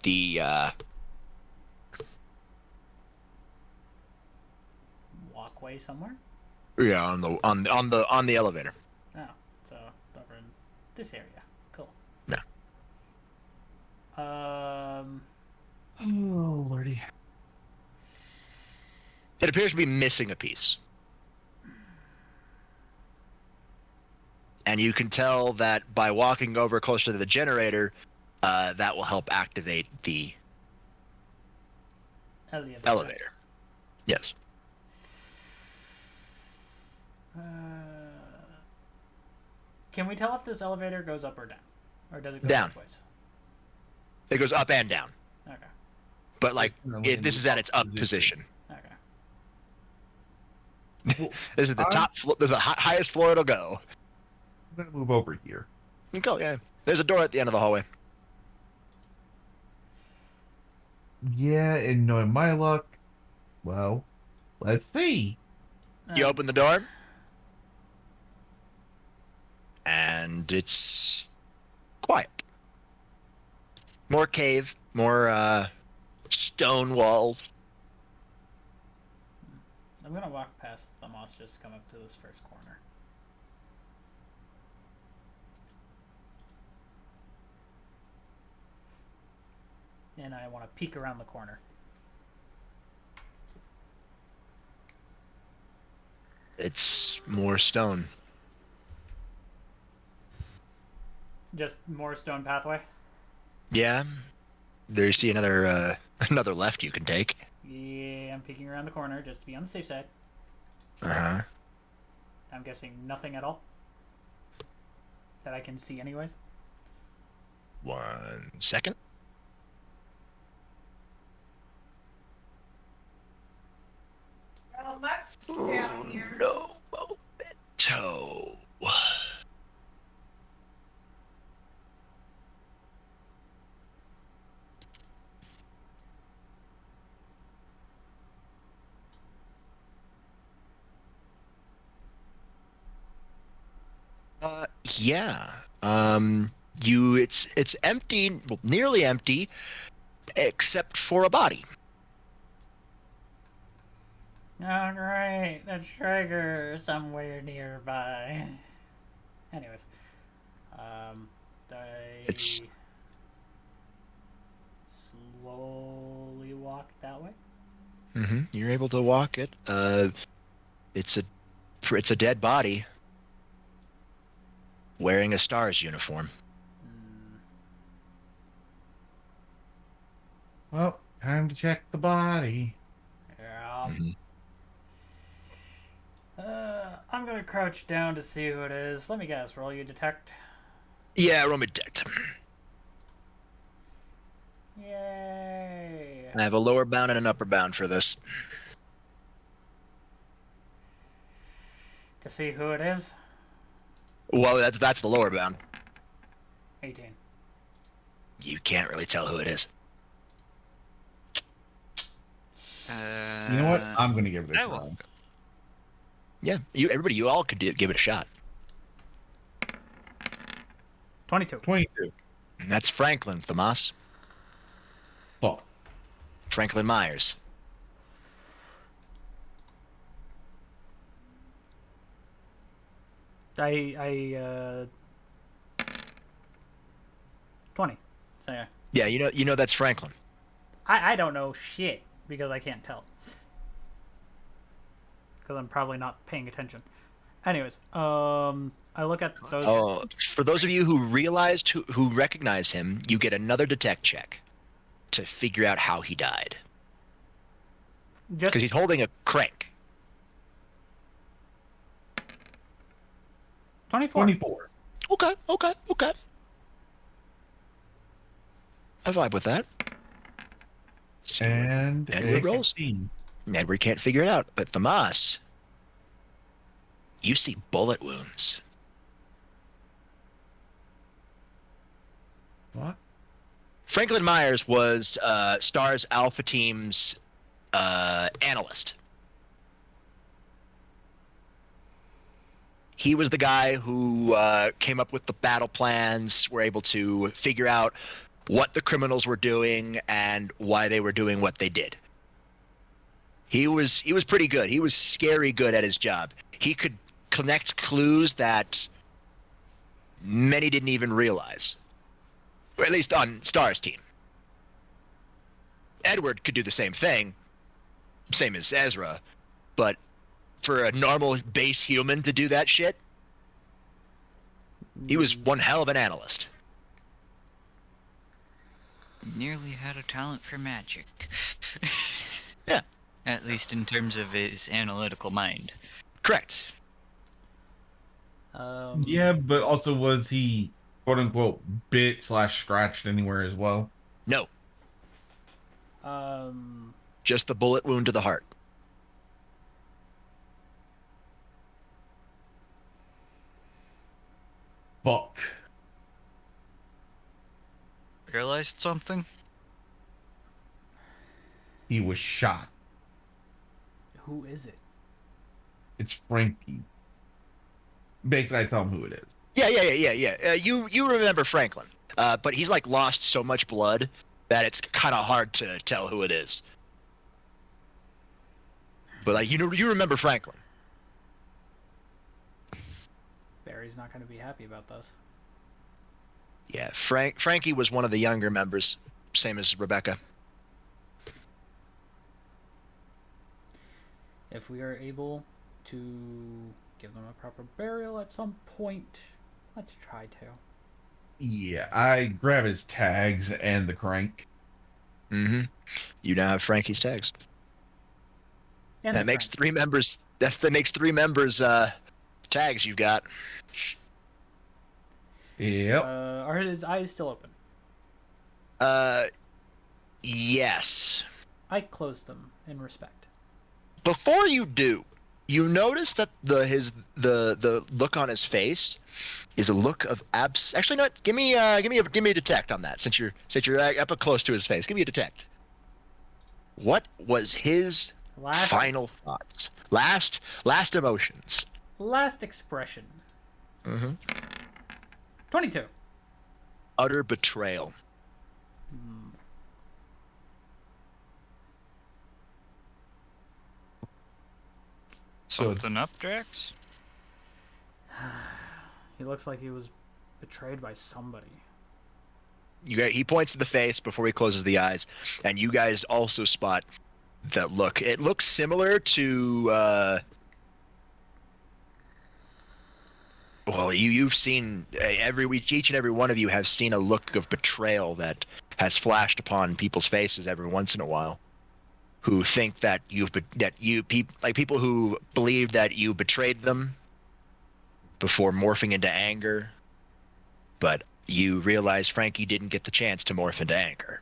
the Walkway somewhere. on the elevator. Oh, so over in this area. Cool. Yeah. Oh lordy. It appears to be missing a piece. And you can tell that by walking over closer to the generator, that will help activate the elevator. Yes. Can we tell if this elevator goes up or down? Or does it go Down. both ways? It goes up and down. Okay. But like this is at its up Position. position. Okay. This is the top floor. This is the highest floor it'll go. I'm gonna move over here. You can go, yeah. There's a door at the end of the hallway. Yeah, and knowing my luck, well, let's see. You open the door, and it's quiet. More cave, more stone walls. I'm gonna walk past the moss, just come up to this first corner. And I want to peek around the corner. It's more stone. Just more stone pathway? Yeah. There you see another another left you can take. Yeah, I'm peeking around the corner just to be on the safe side. Uh-huh. I'm guessing nothing at all? That I can see anyways? 1 second. Well, let's down here. No momento. Yeah. It's empty, well, nearly empty, except for a body. Oh, great. The trigger somewhere nearby. Anyways. It's- slowly walk that way. Mm-hmm. You're able to walk it. It's a dead body wearing a STARS uniform. Well, time to check the body. Yeah. Mhm. I'm gonna crouch down to see who it is. Let me guess. Roll you detect. Yeah, roll me detect. Yay! I have a lower bound and an upper bound for this. To see who it is. Well, that's the lower bound. 18. You can't really tell who it is. You know what? I'm gonna give it a I will. try. Yeah, you all can give it a shot. 22. 22. And that's Franklin Thomas. Fuck. Franklin Myers. I 20. So yeah. Yeah, you know that's Franklin. I don't know shit because I can't tell. Because I'm probably not paying attention. Anyways, I look at those. Oh, for those of you who realized who recognize him, you get another detect check to figure out how he died. Just Because he's holding a crank. 24. 24. Okay. I vibe with that. And Edward a rolls. 16. Edward can't figure it out, but Thomas, you see bullet wounds. What? Franklin Myers was Star's Alpha Team's analyst. He was the guy who came up with the battle plans, were able to figure out what the criminals were doing and why they were doing what they did. He was pretty good. He was scary good at his job. He could connect clues that many didn't even realize. Or at least on Star's team. Edward could do the same thing, same as Ezra, but for a normal base human to do that shit, he was one hell of an analyst. Nearly had a talent for magic. Yeah. At least in terms of his analytical mind. Correct. Yeah, but also was he quote unquote bit/scratched anywhere as well? No, Um, just the bullet wound to the heart. Fuck. Realized something? He was shot. who is it? It's Frankie. Basically, I tell him who it is. Yeah. You remember Franklin, but he's like lost so much blood that it's kind of hard to tell who it is. But like you remember Franklin. Barry's not going to be happy about this. Yeah, Frankie was one of the younger members, same as Rebecca. If we are able to give them a proper burial at some point, let's try to. Yeah, I grab his tags and the crank. Mm-hmm. You now have Frankie's tags. And That the makes crank. 3 members. That makes 3 members tags you've got. Yep. Are his eyes still open? Yes. I closed them in respect. Before you do, you notice that the look on his face is a look of Actually, no. Give me a detect on that since you're up close to his face. Give me a detect. What was his final thoughts? Last emotions. Last expression. Mm-hmm. 22. Utter betrayal. So it's- Something up, Drax? He looks like he was betrayed by somebody. He points to the face before he closes the eyes, and you guys also spot that look. It looks similar to. Well, you've seen each and every one of you have seen a look of betrayal that has flashed upon people's faces every once in a while, who think that people who believe that you betrayed them before morphing into anger, but you realize Frankie didn't get the chance to morph into anger.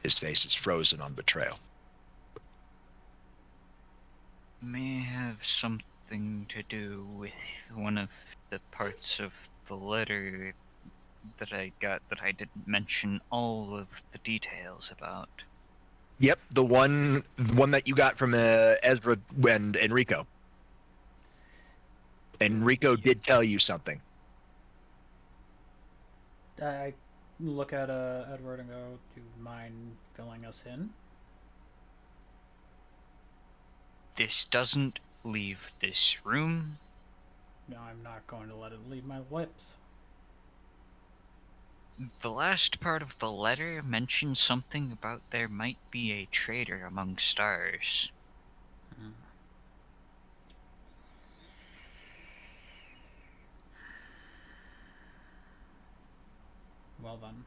His face is frozen on betrayal. May have something to do with one of the parts of the letter that I got that I didn't mention all of the details about. Yep, the one that you got from Ezra and Enrico. Enrico did tell you something. I look at Edward and go, do you mind filling us in? This doesn't leave this room. No, I'm not going to let it leave my lips. The last part of the letter mentioned something about there might be a traitor among stars. Well then.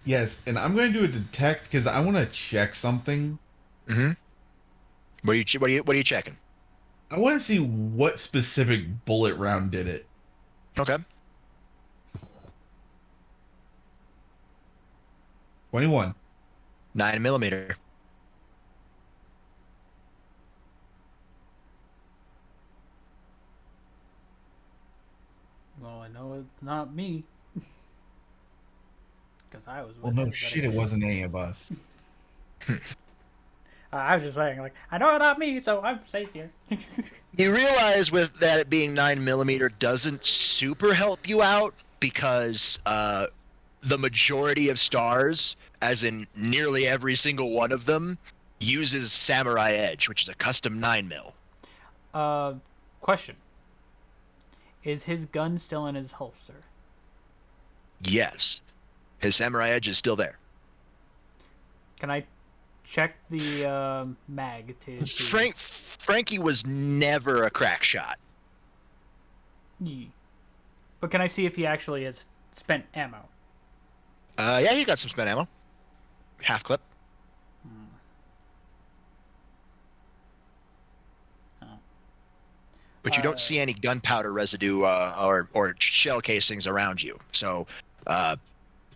Yes, and I'm going to do a detect because I want to check something. Mm-hmm. What are you checking? I want to see what specific bullet round did it. Okay. 21. 9mm. not me. Because I was with Well, no everybody. shit, it wasn't any of us. I was just saying, like, I know not me, so I'm safe here. You realize with that it being 9mm doesn't super help you out because the majority of stars, as in nearly every single one of them, uses Samurai Edge, which is a custom 9mm. Question. Is his gun still in his holster? Yes, his Samurai Edge is still there. Can I check the mag to see? Frankie was never a crack shot. But can I see if he actually has spent ammo? Yeah, he got some spent ammo. Half clip. But you don't see any gunpowder residue or shell casings around you. So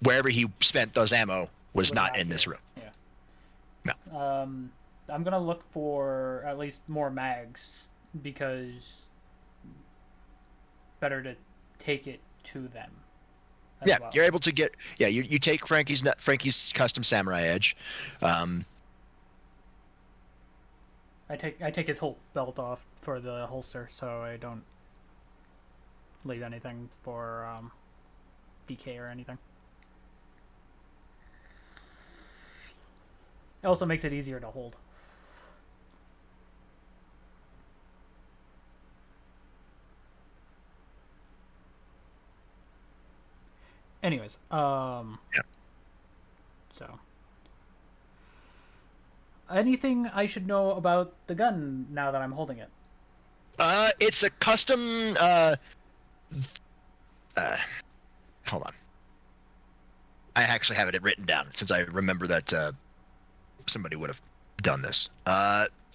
wherever he spent those ammo was not in this room. Yeah. No. I'm gonna look for at least more mags because better to take it to them. Yeah, well. you're able to get. Yeah, you take Frankie's custom Samurai Edge. I take his whole belt off for the holster, so I don't leave anything for DK or anything. It also makes it easier to hold. Anyways, Yeah. So, anything I should know about the gun now that I'm holding it? It's a custom. Hold on. I actually have it written down since I remember that somebody would have done this.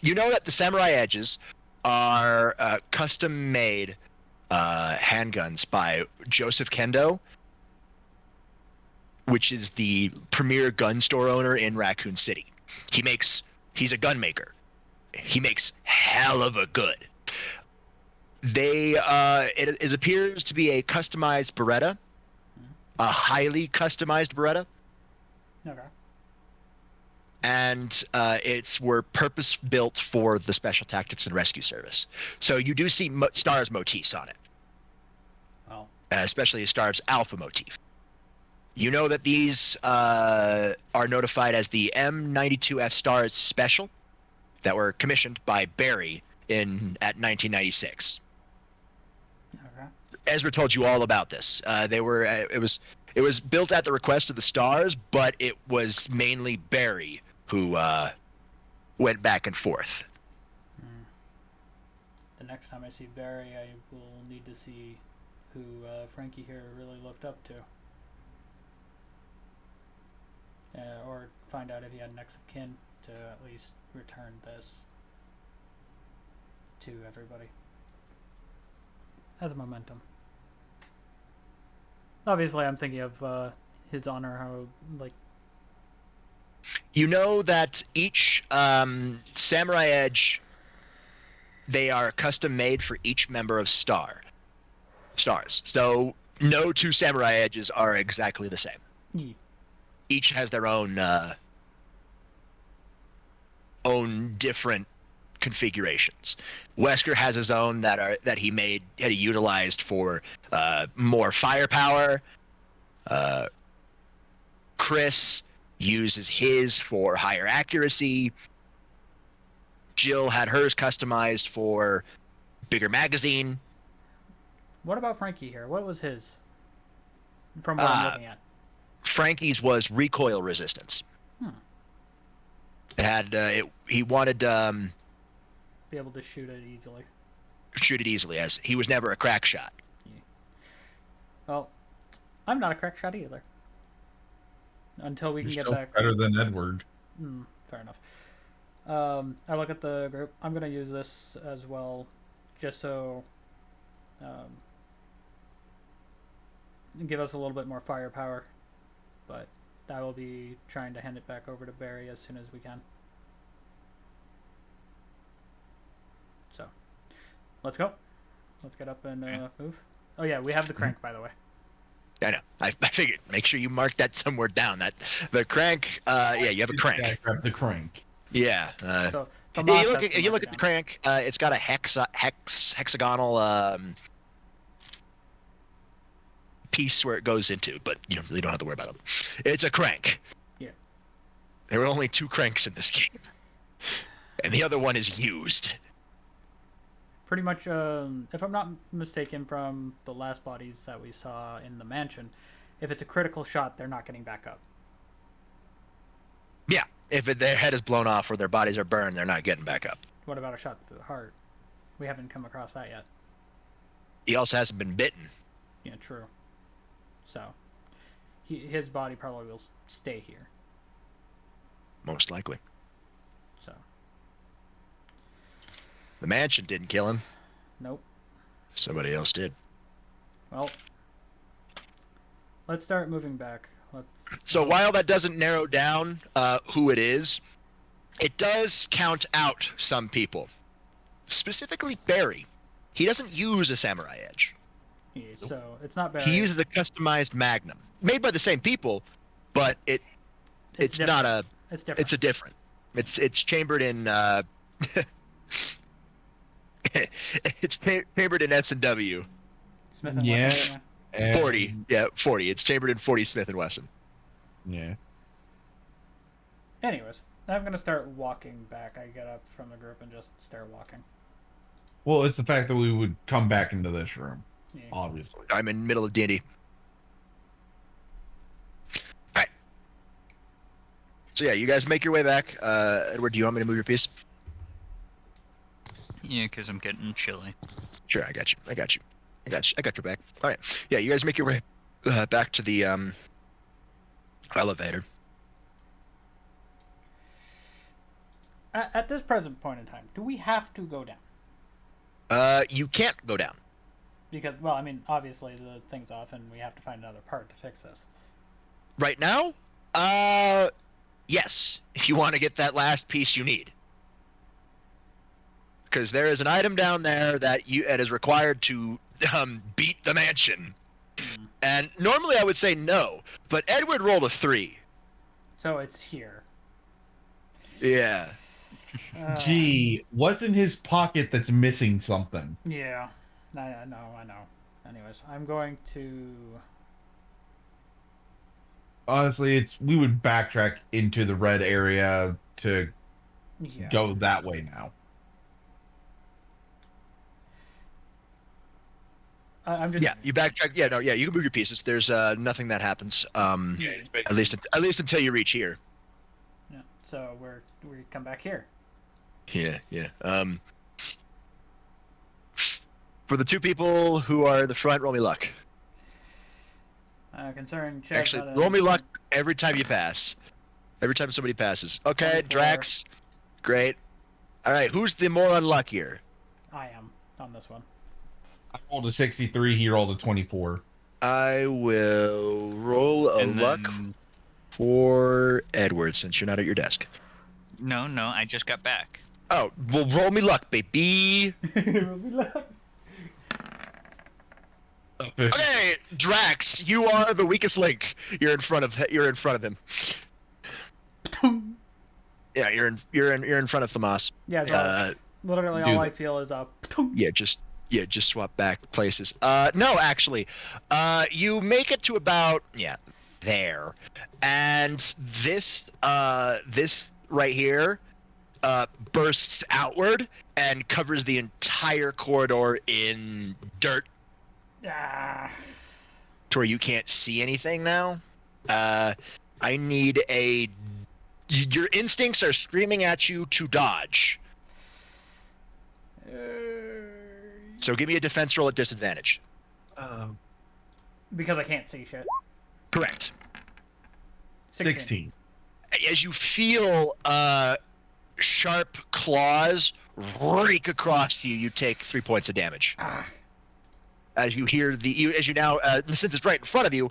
You know that the Samurai Edges are custom-made handguns by Joseph Kendo, which is the premier gun store owner in Raccoon City. He's a gun maker. He makes hell of a good. It appears to be a customized Beretta, a highly customized Beretta, Okay. and were purpose built for the Special Tactics and Rescue Service. So you do see Stars motifs on it, Oh. especially Stars Alpha motif. You know that these are notified as the M92F Stars Special that were commissioned by Barry at 1996. Okay. Ezra told you all about this. It was built at the request of the Stars, but it was mainly Barry who went back and forth. The next time I see Barry, I will need to see who Frankie here really looked up to. Or find out if he had next of kin to at least return this to everybody. As a momentum. Obviously, I'm thinking of his honor, how, like... You know that each Samurai Edge, they are custom made for each member of Stars. So no two Samurai Edges are exactly the same. Yeah. Each has their own different configurations. Wesker has his own that he utilized for more firepower. Chris uses his for higher accuracy. Jill had hers customized for bigger magazine. What about Frankie here? What was his? From what I'm looking at. Frankie's was recoil resistance. It had he wanted Be able to shoot it easily. As he was never a crack shot. Yeah. Well, I'm not a crack shot either. Until we You're can get still back. better than Edward. Fair enough. I look at the group. I'm gonna use this as well, just so give us a little bit more firepower. But I will be trying to hand it back over to Barry as soon as we can. So, let's go. Let's get up and move. Oh yeah, we have the crank, by the way. I know. I figured. Make sure you mark that somewhere down. That the crank. You have a crank. Grab the crank. Yeah. So Yeah, Tomas you has look to at you mark look it at the down. crank. It's got a hexagonal piece where it goes into, but you really don't have to worry about it. It's a crank. Yeah. There are only 2 cranks in this game, and the other one is used. Pretty much, if I'm not mistaken from the last bodies that we saw in the mansion, if it's a critical shot, they're not getting back up. Yeah, if their head is blown off or their bodies are burned, they're not getting back up. What about a shot to the heart? We haven't come across that yet. He also hasn't been bitten. Yeah, true. So, his body probably will stay here. Most likely. So, The mansion didn't kill him. nope. Somebody else did. Well, let's start moving back. So while that doesn't narrow down who it is, it does count out some people. Specifically Barry. He doesn't use a samurai edge. Yeah, so it's not bad. He uses a customized magnum. Made by the same people, but it's not a It's different. it's a different. It's chambered in it's chambered in S&W. Smith and Yeah. Wesson, And- 40. Yeah, 40. It's chambered in 40 Smith & Wesson. Yeah. Anyways, I'm gonna start walking back. I get up from the group and just start walking. Well, it's the fact that we would come back into this room, Yeah. obviously. I'm in the middle of D&D. Alright. So yeah, you guys make your way back. Edward, do you want me to move your piece? Yeah, because I'm getting chilly. Sure, I got you. I got your back. Alright. Yeah, you guys make your way back to the elevator. At this present point in time, do we have to go down? You can't go down. Because, well, I mean, obviously the thing's off and we have to find another part to fix this. Right now? Yes. If you want to get that last piece you need. Because there is an item down there that it is required to beat the mansion. Mm. And normally I would say no, but Edward rolled a 3. So it's here. Yeah. Gee, what's in his pocket that's missing something? Yeah. I know. Anyways, I'm going to... Honestly, we would backtrack into the red area to Yeah. go that way now. I'm just... Yeah, you backtrack. Yeah, no, yeah, you can move your pieces. There's nothing that happens. It's At least until you reach here. Yeah. So we come back here. Yeah. For the 2 people who are the front, roll me luck. Concern check. Actually, roll me luck every time you pass. Every time somebody passes. Okay, 24. Drax. Great. All right, who's the more unluckier? I am on this one. I rolled a 63, he rolled a 24. I will roll a And luck then- for Edward since you're not at your desk. No, I just got back. Oh, well, roll me luck, baby. Okay, Drax, you are the weakest link. You're in front of him. Yeah, you're in front of Thomas. Yeah, so literally all do I feel is a... Just swap back places. No, actually, you make it to about there, and this right here bursts outward and covers the entire corridor in dirt Ah. to where you can't see anything now. I need your instincts are screaming at you to dodge. So give me a defense roll at disadvantage. Because I can't see shit. Correct. 16. As you feel sharp claws rake across you, you take 3 points of damage. Ah. As you hear since it's right in front of you,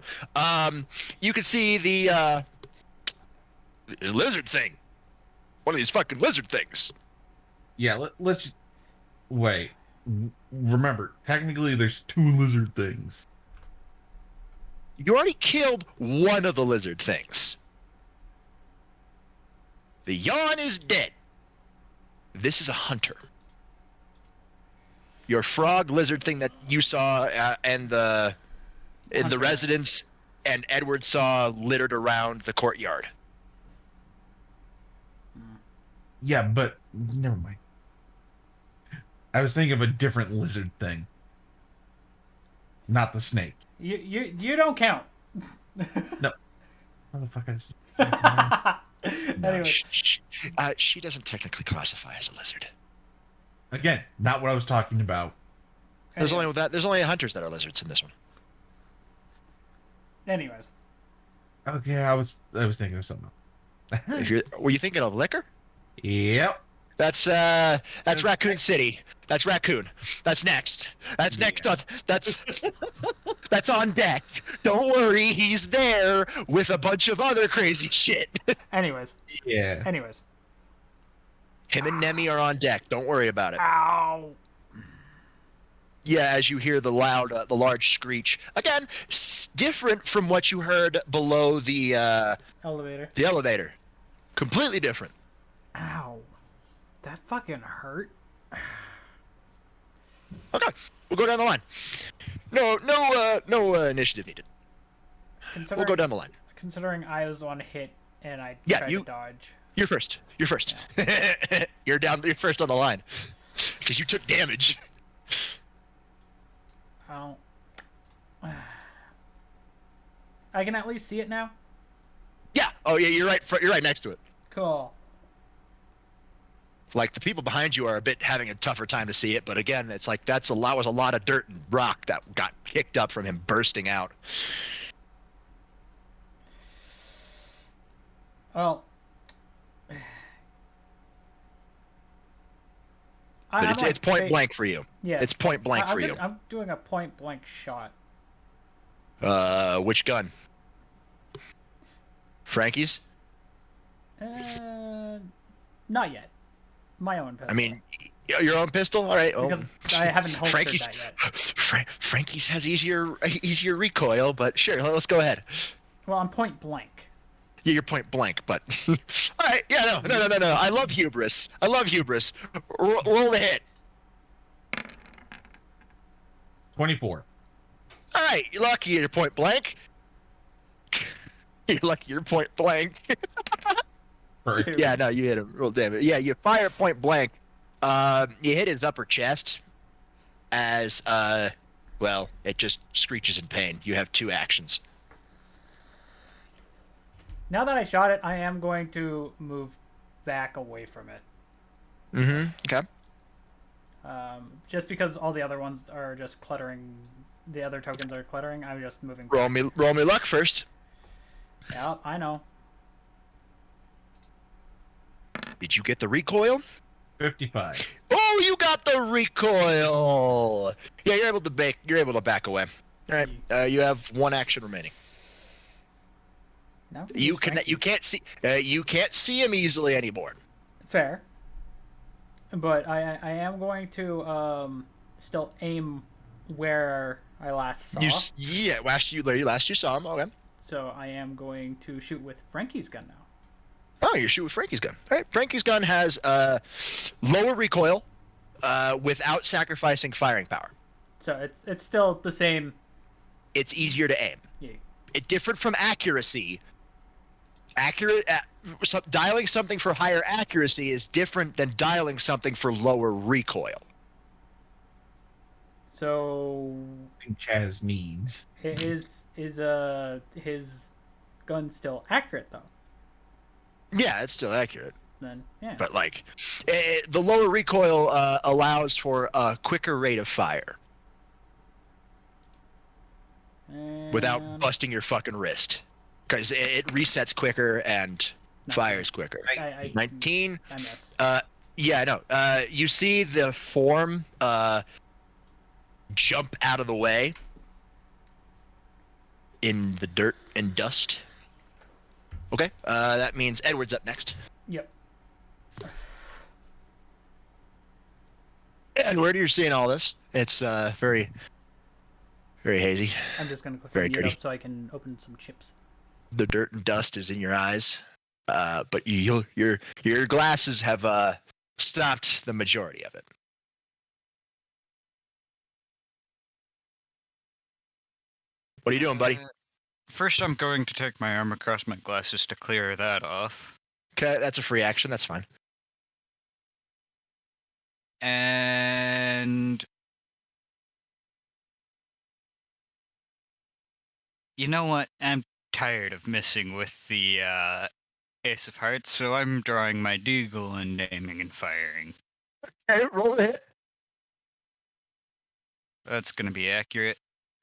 you can see the lizard thing. One of these fucking lizard things. Yeah, let's wait. Remember, technically there's 2 lizard things. You already killed one of the lizard things. The yawn is dead. This is a hunter. Your frog lizard thing that you saw in the Hunter. residence and Edward saw littered around the courtyard. Yeah, but never mind. I was thinking of a different lizard thing. Not the snake. You don't count. No. Motherfuckers. Anyway, She doesn't technically classify as a lizard. Again, not what I was talking about. There's anyways, only hunters that are lizards in this one. anyways, Okay, I was thinking of something else. Were you thinking of liquor? Yep. That's Raccoon City. That's Raccoon. That's next. That's next on. That's on deck. Don't worry, he's there with a bunch of other crazy shit. anyways, Yeah. Him and Nemi are on deck. Don't worry about it. ow. Yeah, as you hear the large screech again, different from what you heard below the Elevator. elevator. Completely different. Ow. That fucking hurt. Okay, we'll go down the line. No initiative needed. We'll go down the line. Considering I was the one hit and I Yeah, tried you- to dodge. You're first. You're first. You're first on the line because you took damage. Ow. I can at least see it now. Yeah. Oh yeah, you're right. You're right next to it. Cool. Like the people behind you are a bit having a tougher time to see it, but again, it's like was a lot of dirt and rock that got kicked up from him bursting out. Well. But it's point blank for you. Yeah. It's point blank for you. I'm doing a point blank shot. Which gun? Frankie's? Not yet. My own pistol. I mean, your own pistol? All right. because I haven't holstered that yet. Frankie's has easier recoil, but sure, let's go ahead. Well, I'm point blank. Yeah, you're point blank, but all right. Yeah, no. I love hubris. Roll the hit. 24. All right, you're lucky you're point blank. You're lucky you're point blank. Perfect. Two. Yeah, no, you hit him. Roll damage. Yeah, you fire point blank. You hit his upper chest. As well, it just screeches in pain. You have 2 actions. Now that I shot it, I am going to move back away from it. Okay. Just because all the other ones are just cluttering. The other tokens are cluttering. I'm just moving. Roll me luck first. Yeah, I know. Did you get the recoil? 55. Oh, you got the recoil. Yeah, you're able to back away. All right. You have 1 action remaining. No. You Frankie's. can't see him easily anymore. Fair. But I am going to still aim where I last saw. Last you saw him. Okay. So I am going to shoot with Frankie's gun now. Oh, you shoot with Frankie's gun. All right. Frankie's gun has lower recoil without sacrificing firing power. So it's still the same. It's easier to aim. Yeah. It different from accuracy. Dialing something for higher accuracy is different than dialing something for lower recoil. So I think Chaz needs. is his gun still accurate though? Yeah, it's still accurate. Then yeah. But like, the lower recoil allows for a quicker rate of fire without And busting your fucking wrist, because it resets quicker and fires quicker. I 19. I miss. Yeah, no. You see the form jump out of the way in the dirt and dust. Okay, that means Edward's up next. Yep. Edward, you're seeing all this. It's very, Very hazy. I'm just gonna quickly Very mute dirty. up so I can open some chips. The dirt and dust is in your eyes, but your glasses have stopped the majority of it. What are you doing, buddy? First, I'm going to take my arm across my glasses to clear that off. Okay, that's a free action. That's fine. And you know what? I'm tired of messing with the Ace of Hearts, so I'm drawing my deagle and aiming and firing. Okay, roll a hit. That's gonna be accurate.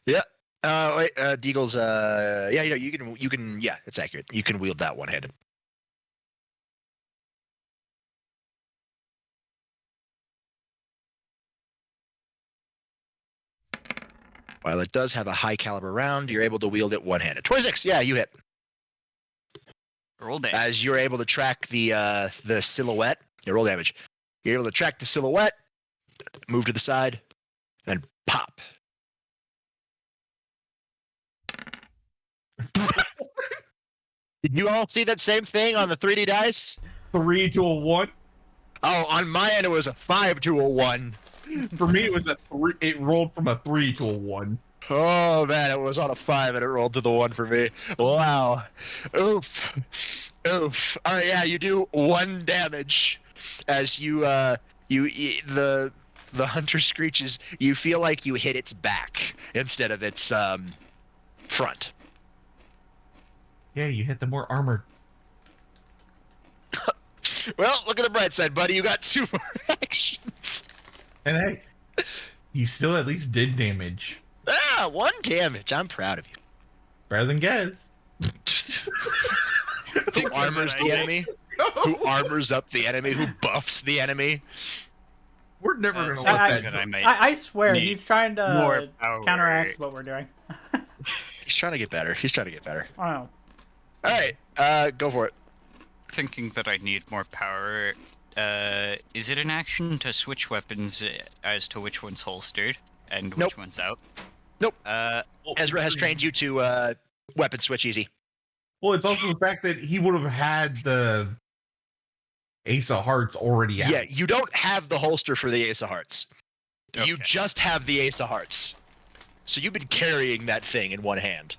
Yeah. Wait. Deagle's. Yeah. You can. Yeah, it's accurate. You can wield that one-handed. While it does have a high caliber round, you're able to wield it one-handed. 26. Yeah, you hit. Roll damage. As you're able to track the silhouette, you roll damage. You're able to track the silhouette, move to the side, and pop. Did you all see that same thing on the 3D dice? 3 to a 1. Oh, on my end it was a 5 to a 1. For me, it was a 3. It rolled from a 3 to a 1. Oh man, it was on a 5 and it rolled to the 1 for me. Wow. Oof. Oof. All right, yeah, you do 1 damage as the hunter screeches. You feel like you hit its back instead of its front. Yeah, you hit the more armored. Well, look at the bright side, buddy. You got 2 more actions. And hey, he still at least did damage. 1 damage. I'm proud of you. Better than Gez. Who armors the enemy? Who armors up the enemy? Who buffs the enemy? We're never gonna let I- that. I swear Need he's trying more to power. counteract what we're doing. He's trying to get better. He's trying to get better. I don't know. All right, go for it. Thinking that I need more power. Is it an action to switch weapons as to which one's holstered and which Nope. one's out? Nope. Uh, Ezra has trained you to weapon switch easy. Well, it's also the fact that he would have had the Ace of Hearts already out. Yeah, you don't have the holster for the Ace of Hearts. You Okay. just have the Ace of Hearts. So you've been carrying that thing in one hand.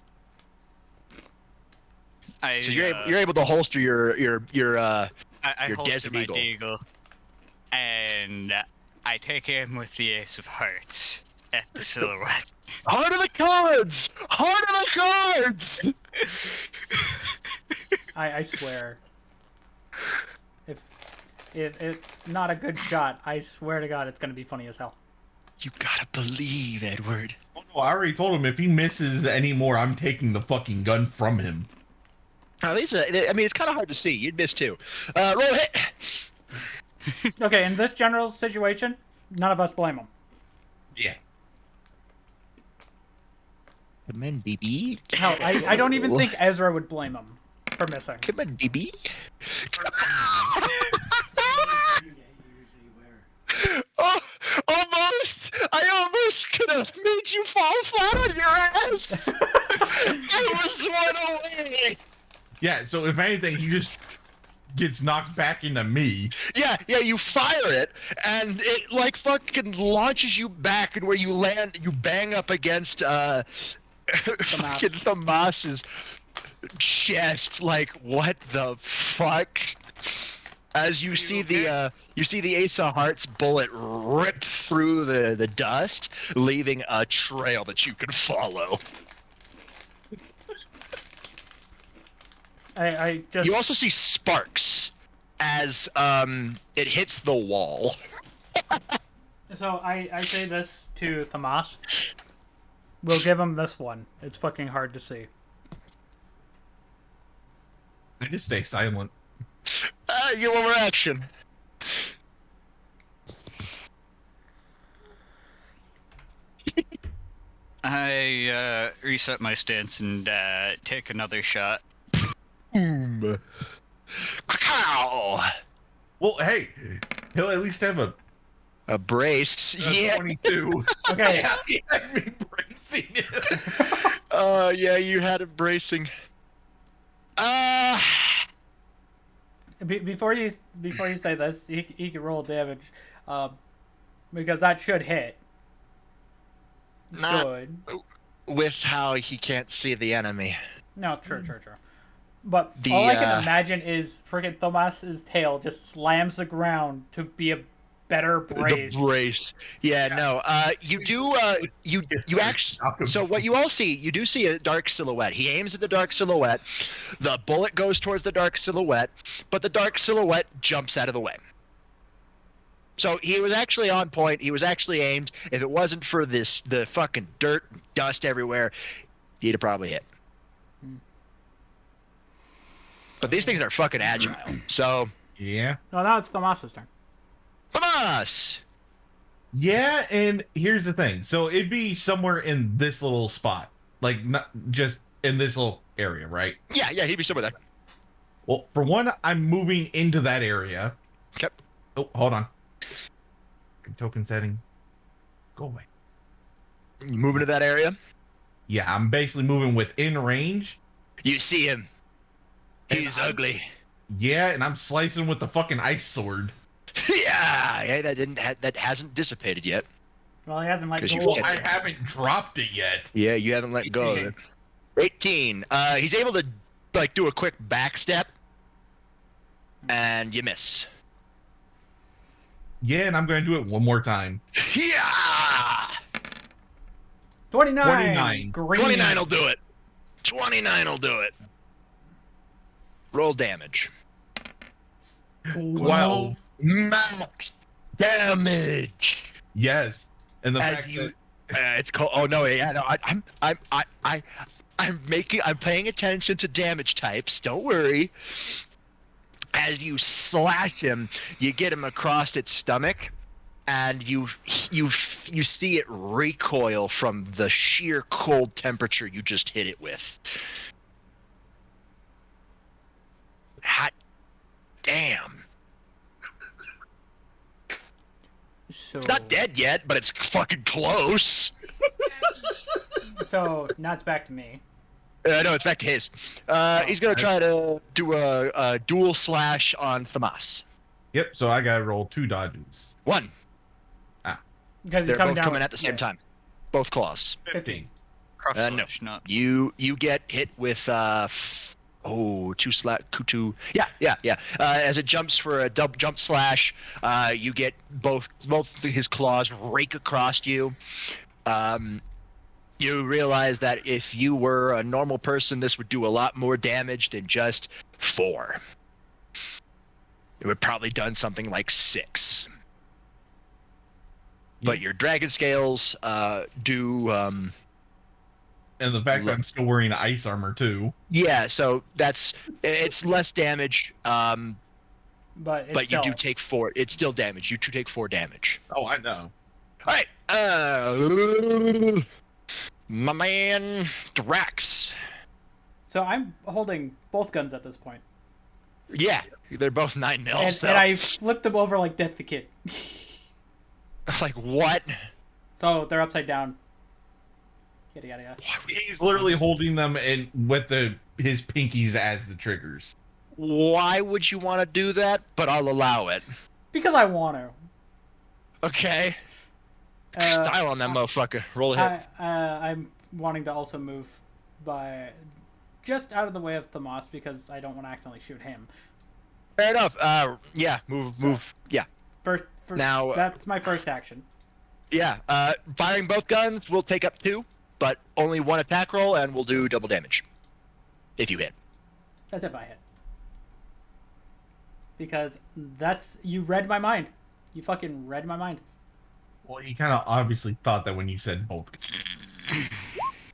So you're able to holster your I your holster Desert my Eagle. deagle, and I take aim with the Ace of Hearts at the silhouette. Heart of the cards! Heart of the cards! I swear. If it's not a good shot, I swear to God it's gonna be funny as hell. You gotta believe, Edward. Oh, no, I already told him if he misses anymore, I'm taking the fucking gun from him. At least, I mean, it's kind of hard to see. You'd miss too. Roll a hit. Okay, in this general situation, none of us blame him. Yeah. Come on, BB. Hell, I don't even think Ezra would blame him for missing. Come on, BB. Oh, almost! I almost could have made you fall flat on your ass! I was one away! Yeah, so if anything, he just gets knocked back into me. Yeah, you fire it, and it, like, fucking launches you back, and where you land, you bang up against, fucking Thamas's chest, like, what the fuck? As you see the Ace of Hearts bullet rip through the dust, leaving a trail that you can follow. I just You also see sparks as it hits the wall. so I say this to Thamas. We'll give him this one. It's fucking hard to see. I just stay silent. You overaction. I reset my stance and take another shot. Boom. Pow! Well, hey, he'll at least have a A brace. Yeah. 22. Okay, He had me brace seen it. Yeah, you had him bracing. Before you say this, he can roll damage, because that should hit. Not- Should. With how he can't see the enemy. No, true. But The, all I can imagine is freaking Thomas's tail just slams the ground to be a better brace. The brace. Yeah, no. You do. You actually. So what you all see, you do see a dark silhouette. He aims at the dark silhouette. The bullet goes towards the dark silhouette, but the dark silhouette jumps out of the way. So he was actually on point. He was actually aimed. If it wasn't for the fucking dirt, and dust everywhere, he'd have probably hit. But these things are fucking agile. So. Yeah. No, now it's Thomas's turn. Thomas! Yeah, and here's the thing. So it'd be somewhere in this little spot. Like, not just in this little area, right? Yeah, he'd be somewhere there. Well, for one, I'm moving into that area. Okay. Oh, hold on. Token setting. Go away. You moving to that area? Yeah, I'm basically moving within range. You see him. And He's I'm- ugly. Yeah, and I'm slicing with the fucking ice sword. Yeah, that hasn't dissipated yet. Well, he hasn't let 'Cause you go. forget- I haven't dropped it yet. Yeah, you haven't let go of it. 18. He's able to like do a quick back step, and you miss. Yeah, and I'm going to do it one more time. Yeah. 29. 29. Green. 29 will do it. 29 will do it. Roll damage. 12. Max damage. Yes. And the As fact you- that It's cold. Oh no, yeah, no. I'm paying attention to damage types. Don't worry. As you slash him, you get him across its stomach, and you see it recoil from the sheer cold temperature you just hit it with. Hot damn! So, It's not dead yet, but it's fucking close. so now it's back to me. No, it's back to his. He's gonna try to do a dual slash on Thomas. Yep, so I gotta roll 2 dodges. 1. Because he's They're coming both down coming with- at the same yeah, time. Both claws. 15. No. Not You get hit with two. Yeah. As it jumps for a double jump slash, you get both his claws rake across you. You realize that if you were a normal person, this would do a lot more damage than just 4. It would probably done something like 6. But your dragon scales do. And the fact that I'm still wearing ice armor too. Yeah, so it's less damage. But it's But still, you do take 4. It's still damage. You do take 4 damage. Oh, I know. All right. My man Drax. So I'm holding both guns at this point. Yeah, they're both 9 mil. And, so. and I flipped them over like Death the Kid. Like what? So they're upside down. Yada. He's literally holding them in with his pinkies as the triggers. Why would you want to do that? But I'll allow it. Because I want to. Okay. Uh, Style on that motherfucker. Roll a hit. I'm wanting to also move by just out of the way of Thomas because I don't want to accidentally shoot him. Fair enough. Yeah. Move. Yeah. First Now- that's my first action. Yeah. Firing both guns will take up 2, but only 1 attack roll, and we'll do double damage if you hit. That's if I hit. Because you read my mind. You fucking read my mind. Well, he kind of obviously thought that when you said both.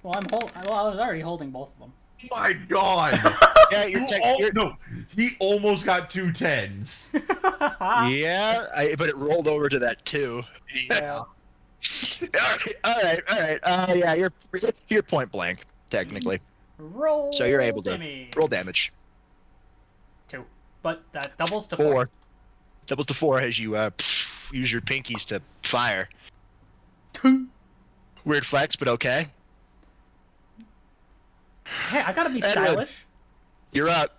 Well, I was already holding both of them. Oh my god! Yeah, No, he almost got 2 10s. Yeah, but it rolled over to that 2. Yeah. All right. Yeah, you're point blank technically. Roll. So you're able to damage. roll damage. 2, but that doubles to 4. Doubles to 4 as you use your pinkies to fire. 2. Weird flex, but okay. Hey, I gotta be Edwin. stylish. You're up.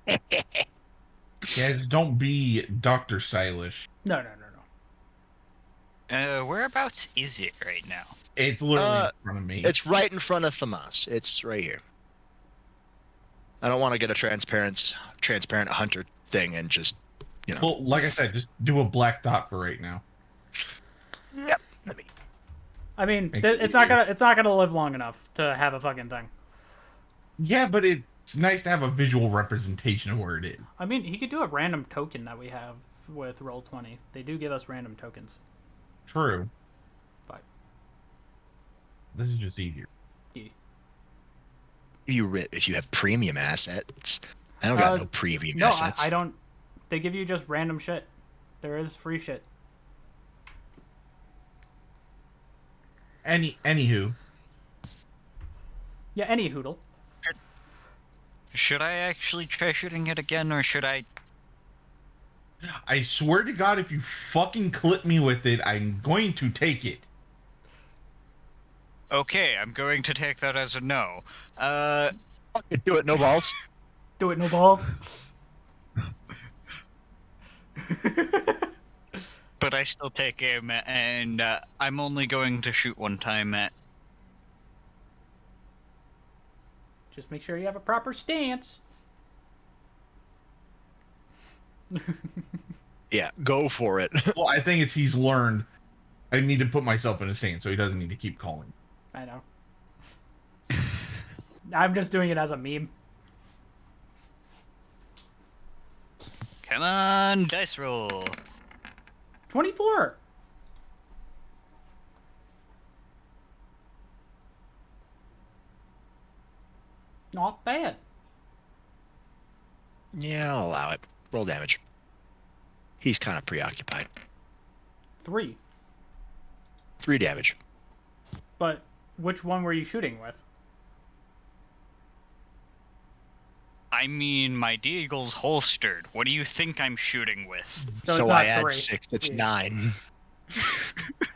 Yeah, just don't be Dr. Stylish. No. Whereabouts is it right now? It's literally in front of me. It's right in front of Thamas. It's right here. I don't want to get a transparent hunter thing and just, Well, like I said, just do a black dot for right now. Yep. Let me. I mean, Makes it it's not easier. gonna live long enough to have a fucking thing. Yeah, but it's nice to have a visual representation of where it is. I mean, he could do a random token that we have with Roll20. They do give us random tokens. True. But This is just easier. yeah. If you have premium assets. I don't got no premium assets. I don't. They give you just random shit. There is free shit. Anywho. Yeah, any hoodle. Should I actually try shooting it again, or should I? I swear to God, if you fucking clip me with it, I'm going to take it. Okay, I'm going to take that as a no. Do it, no balls. Do it, no balls. But I still take aim, and I'm only going to shoot one time at. Just make sure you have a proper stance. Yeah, go for it. Well, I think he's learned. I need to put myself in a stance so he doesn't need to keep calling. I know. I'm just doing it as a meme. Come on, dice roll. 24. Not bad. Yeah, I'll allow it. Roll damage. He's kind of preoccupied. 3. 3 damage. But which one were you shooting with? I mean, my deagle's holstered. What do you think I'm shooting with? So it's So not I add 3. 6. It's Yeah. 9.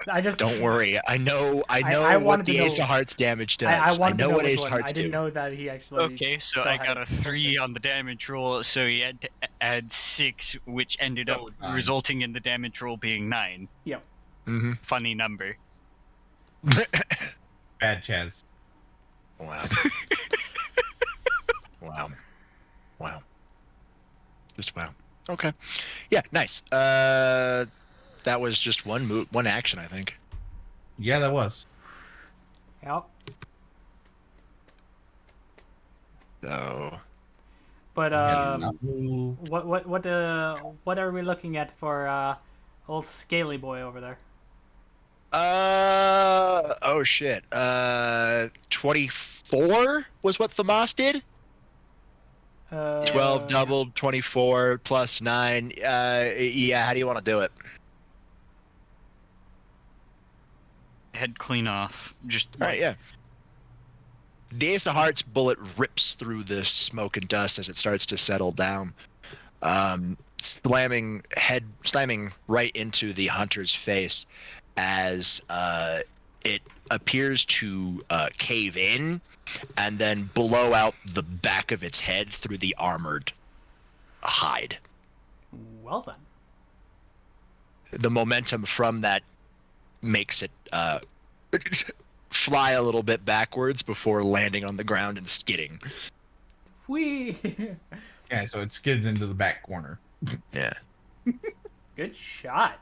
I just Don't worry. I know I what wanted the to Ace know- of Hearts damage does. I wanted to know know what which Ace of one. Hearts I didn't do. know that he actually. Okay, so still I had got it a 3 posted. on the damage roll, so he had to add 6, which ended up So 9. resulting in the damage roll being 9. Yep. Mm-hmm. Funny number. Bad Chaz. Wow. Wow. Wow. Just wow. Okay. Yeah, nice. That was just one action, I think. Yeah, that was. Yep. So But Yeah, what are we looking at for old Scaly boy over there? oh shit. 24 was what Thamas did? 12 doubled, 24 plus 9. Yeah, how do you want to do it? Head clean off. Just All right, yeah. The Ace of Hearts bullet rips through the smoke and dust as it starts to settle down, slamming right into the hunter's face as it appears to cave in and then blow out the back of its head through the armored hide. Well then. The momentum from that makes it fly a little bit backwards before landing on the ground and skidding. Whee! Yeah, so it skids into the back corner. Yeah. Good shot.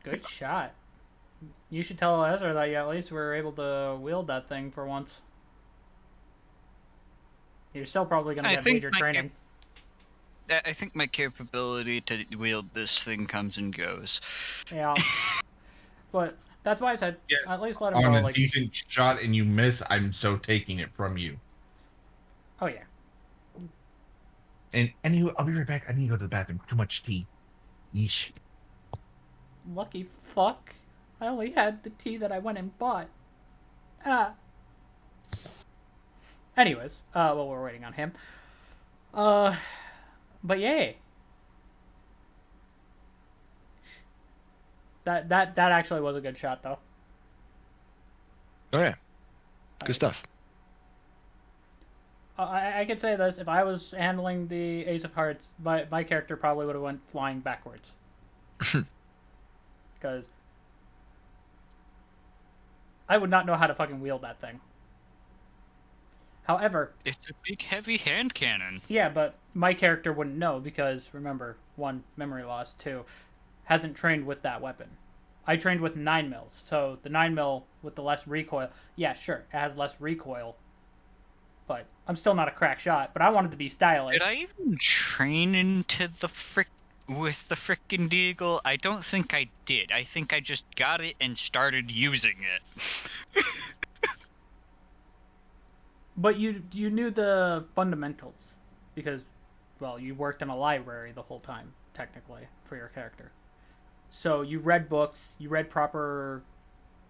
Good shot. You should tell Ezra that you at least were able to wield that thing for once. You're still probably going to I get think major my training. I think my capability to wield this thing comes and goes. Yeah. But that's why I said Yes, at least let him On go. a Like, decent shot and you miss, I'm so taking it from you. oh yeah. And anyway, I'll be right back. I need to go to the bathroom. Too much tea. Yeesh. Lucky fuck. I only had the tea that I went and bought. Anyways, well, we're waiting on him. But yay. That actually was a good shot, though. Oh yeah, good stuff. I could say this: if I was handling the Ace of Hearts, my character probably would have went flying backwards. Because I would not know how to fucking wield that thing. However, It's a big, heavy hand cannon. yeah, but my character wouldn't know because, remember, 1, memory loss, 2, hasn't trained with that weapon. I trained with 9mm, so the 9mm with the less recoil, yeah, sure, it has less recoil, but I'm still not a crack shot, but I wanted to be stylish. Did I even train into the with the frickin' deagle? I don't think I did. I think I just got it and started using it. But you knew the fundamentals because, well, you worked in a library the whole time, technically, for your character. So you read books, you read proper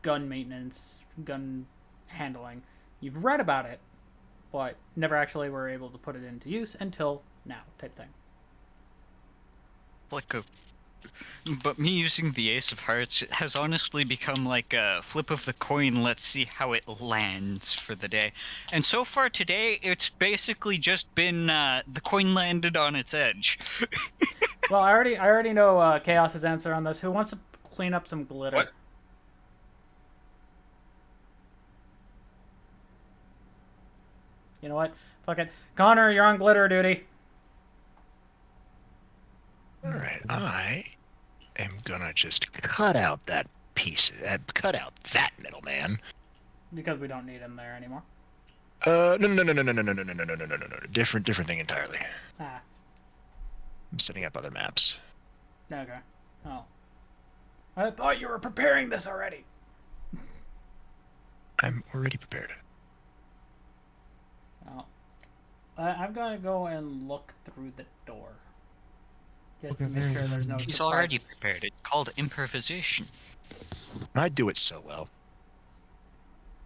gun maintenance, gun handling. You've read about it, but never actually were able to put it into use until now, type thing. But me using the Ace of Hearts has honestly become like a flip of the coin, let's see how it lands for the day. And so far today, it's basically just been the coin landed on its edge. Well, I already know Chaos's answer on this. Who wants to clean up some glitter? What? You know what? Fuck it. Connor, you're on glitter duty. All right, I am gonna just cut out that piece. Cut out that middleman. Because we don't need him there anymore. No. Different thing entirely. Ah, I'm setting up other maps. okay. Oh. I thought you were preparing this already. I'm already prepared. Oh. I'm gonna go and look through the door. Just to make sure there's no He's surprises. already prepared. It's called improvisation. I do it so well.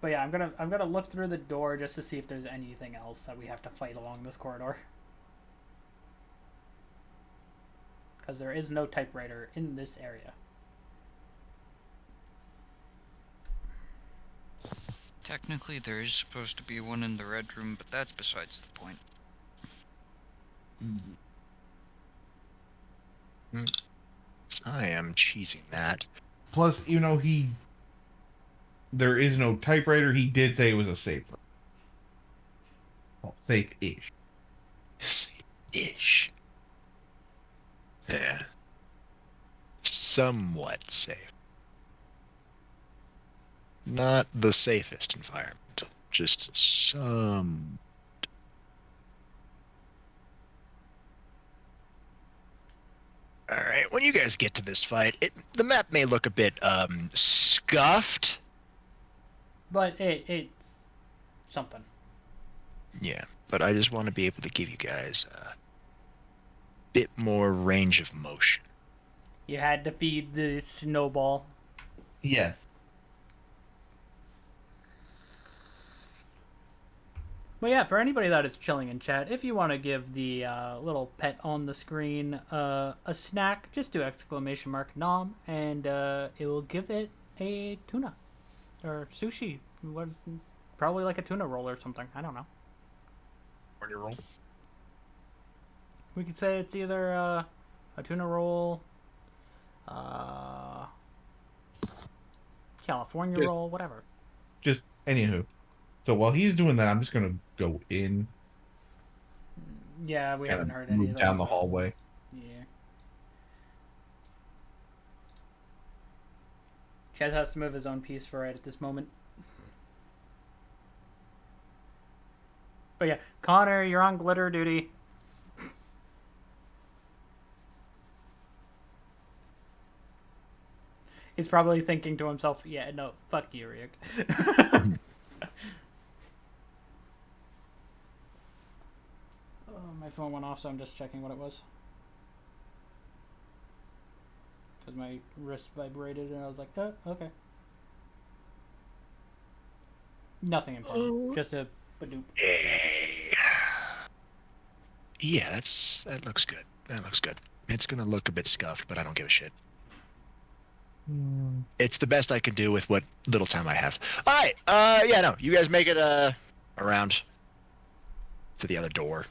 But yeah, I'm gonna look through the door just to see if there's anything else that we have to fight along this corridor. Because there is no typewriter in this area. Technically, there is supposed to be one in the red room, but that's besides the point. I am cheesing that. Plus, there is no typewriter. He did say it was a safe room. Well, safe-ish. Ish. Yeah. Somewhat safe. Not the safest environment. Just some. Alright, when you guys get to this fight, the map may look a bit, scuffed. But it's something. Yeah, but I just want to be able to give you guys a bit more range of motion. You had to feed the snowball. Yes. But yeah, for anybody that is chilling in chat, if you want to give the little pet on the screen a snack, just do !nom, and it will give it a tuna. Or sushi. Probably like a tuna roll or something. I don't know. What do you roll? We could say it's either a tuna roll, California roll, whatever. Just anywho. So while he's doing that, I'm just gonna go in. Yeah, we haven't heard any move of them. down the hallway. Yeah. Chaz has to move his own piece for right at this moment. But yeah, Connor, you're on glitter duty. He's probably thinking to himself, yeah, no, fuck you, Ryuk. Oh, my phone went off, so I'm just checking what it was. Because my wrist vibrated, and I was like, oh, okay. Nothing important. Just a badoop. Yeah, that looks good. That looks good. It's gonna look a bit scuffed, but I don't give a shit. It's the best I can do with what little time I have. All right. Yeah, no. You guys make it around to the other door.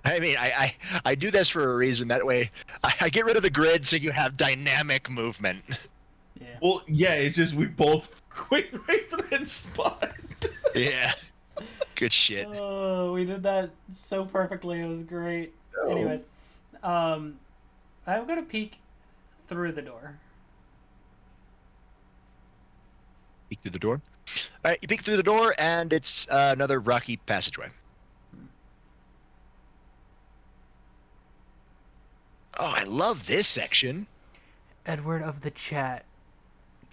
I mean, I do this for a reason. That way, I get rid of the grid so you have dynamic movement. Yeah. Well, yeah, it's just we both wait right for that spot. Yeah. Good shit. Oh, we did that so perfectly. It was great. No. Anyways, I'm gonna peek through the door. Peek through the door. All right, you peek through the door, and it's another rocky passageway. Oh, I love this section. Edward of the chat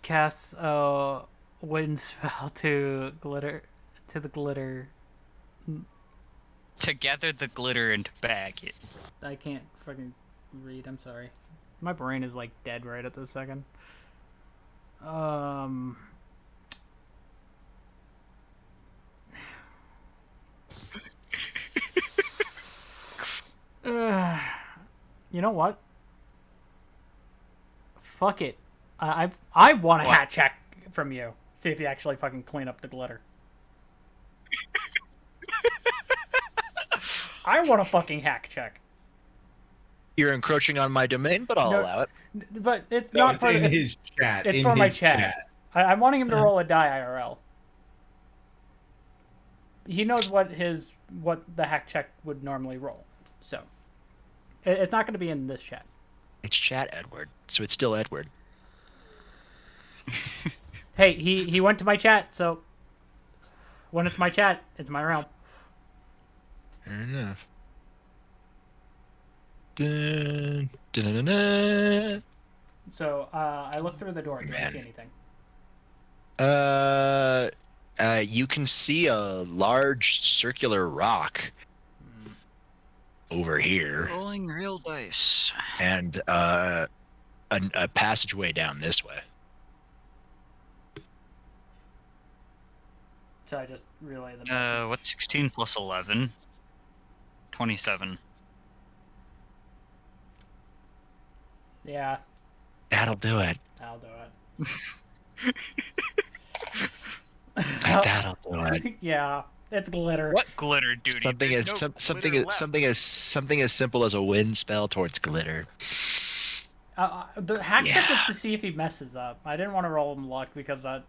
casts wind spell to the glitter. To gather the glitter and bag it. I can't fucking read. I'm sorry. My brain is like dead right at this second. You know what? Fuck it. I want a What? hat check from you. See if you actually fucking clean up the glitter. I want a fucking hack check. You're encroaching on my domain, but I'll No. allow it. But it's No, not it's for in it's, his chat. it's in for my his chat. I'm wanting him to roll a die IRL. He knows what the hack check would normally roll, so it's not going to be in this chat. It's chat Edward, so it's still Edward. Hey, he went to my chat, so when it's my chat, it's my realm. Fair enough. Dun, dun, dun, dun, So I look through the door. Do I Man. see anything? dun. You can see a large circular rock over here, Rolling real dice. and a passageway down this way. So I just relay the message. What's 16 plus 11? 27. Yeah, That'll do it. I'll do it. That'll do it. Yeah, it's glitter. What glitter, dude? Something There's as no something glitter as something as simple as a wind spell towards glitter. The hack check was Yeah. to see if he messes up. I didn't want to roll him luck because that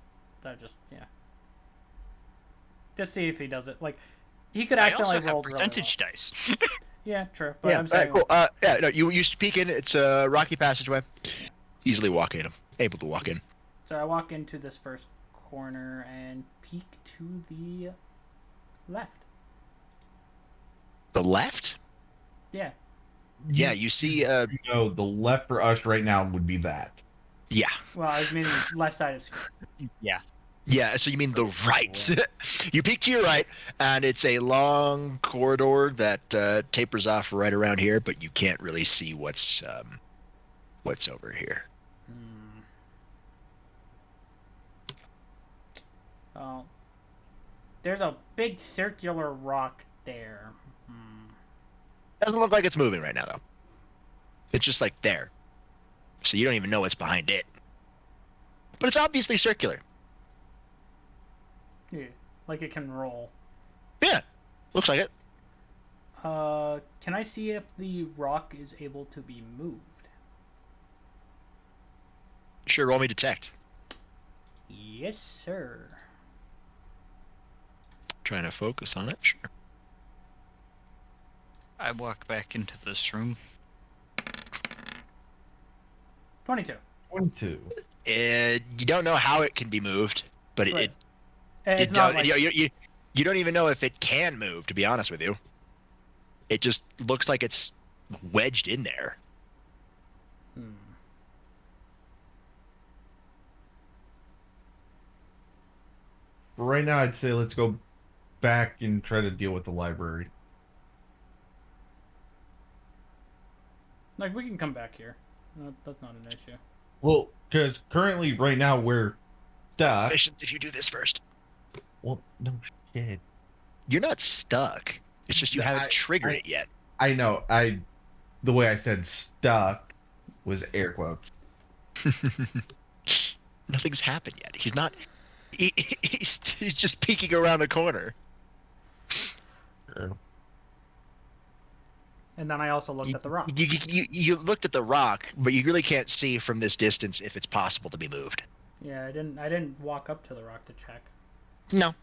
just just see if he does it. Like he could I accidentally also have roll really percentage dice. well. Yeah, true. But I'm Alright, saying cool. Yeah, no, you peek in. It's a rocky passageway. Easily walk in. Able to walk in. so I walk into this first corner and peek to the left. The left? Yeah. Yeah, you see. No, the left for us right now would be that. Yeah. Well, I was meaning left side of screen. Yeah. Yeah, so you mean the right. You peek to your right, and it's a long corridor that tapers off right around here, but you can't really see what's over here. Oh, there's a big circular rock there. Doesn't look like it's moving right now, though. It's just like there. So you don't even know what's behind it. But it's obviously circular. Yeah, like it can roll. Yeah, looks like it. Can I see if the rock is able to be moved? Sure, roll me detect. Yes, sir. Trying to focus on it, sure. I walk back into this room. 22. 22. You don't know how it can be moved, but Right. it It's not like you don't even know if it can move, to be honest with you. It just looks like it's wedged in there. For right now, I'd say let's go back and try to deal with the library. Like we can come back here. No, that's not an issue. Well, because currently, right now, we're stuck. Efficient if you do this first. Well, no shit. You're not stuck. It's just you haven't triggered it yet. I know. The way I said stuck was air quotes. Nothing's happened yet. He's not. He's just peeking around a corner. And then I also looked at the rock. You looked at the rock, but you really can't see from this distance if it's possible to be moved. Yeah, I didn't walk up to the rock to check. No,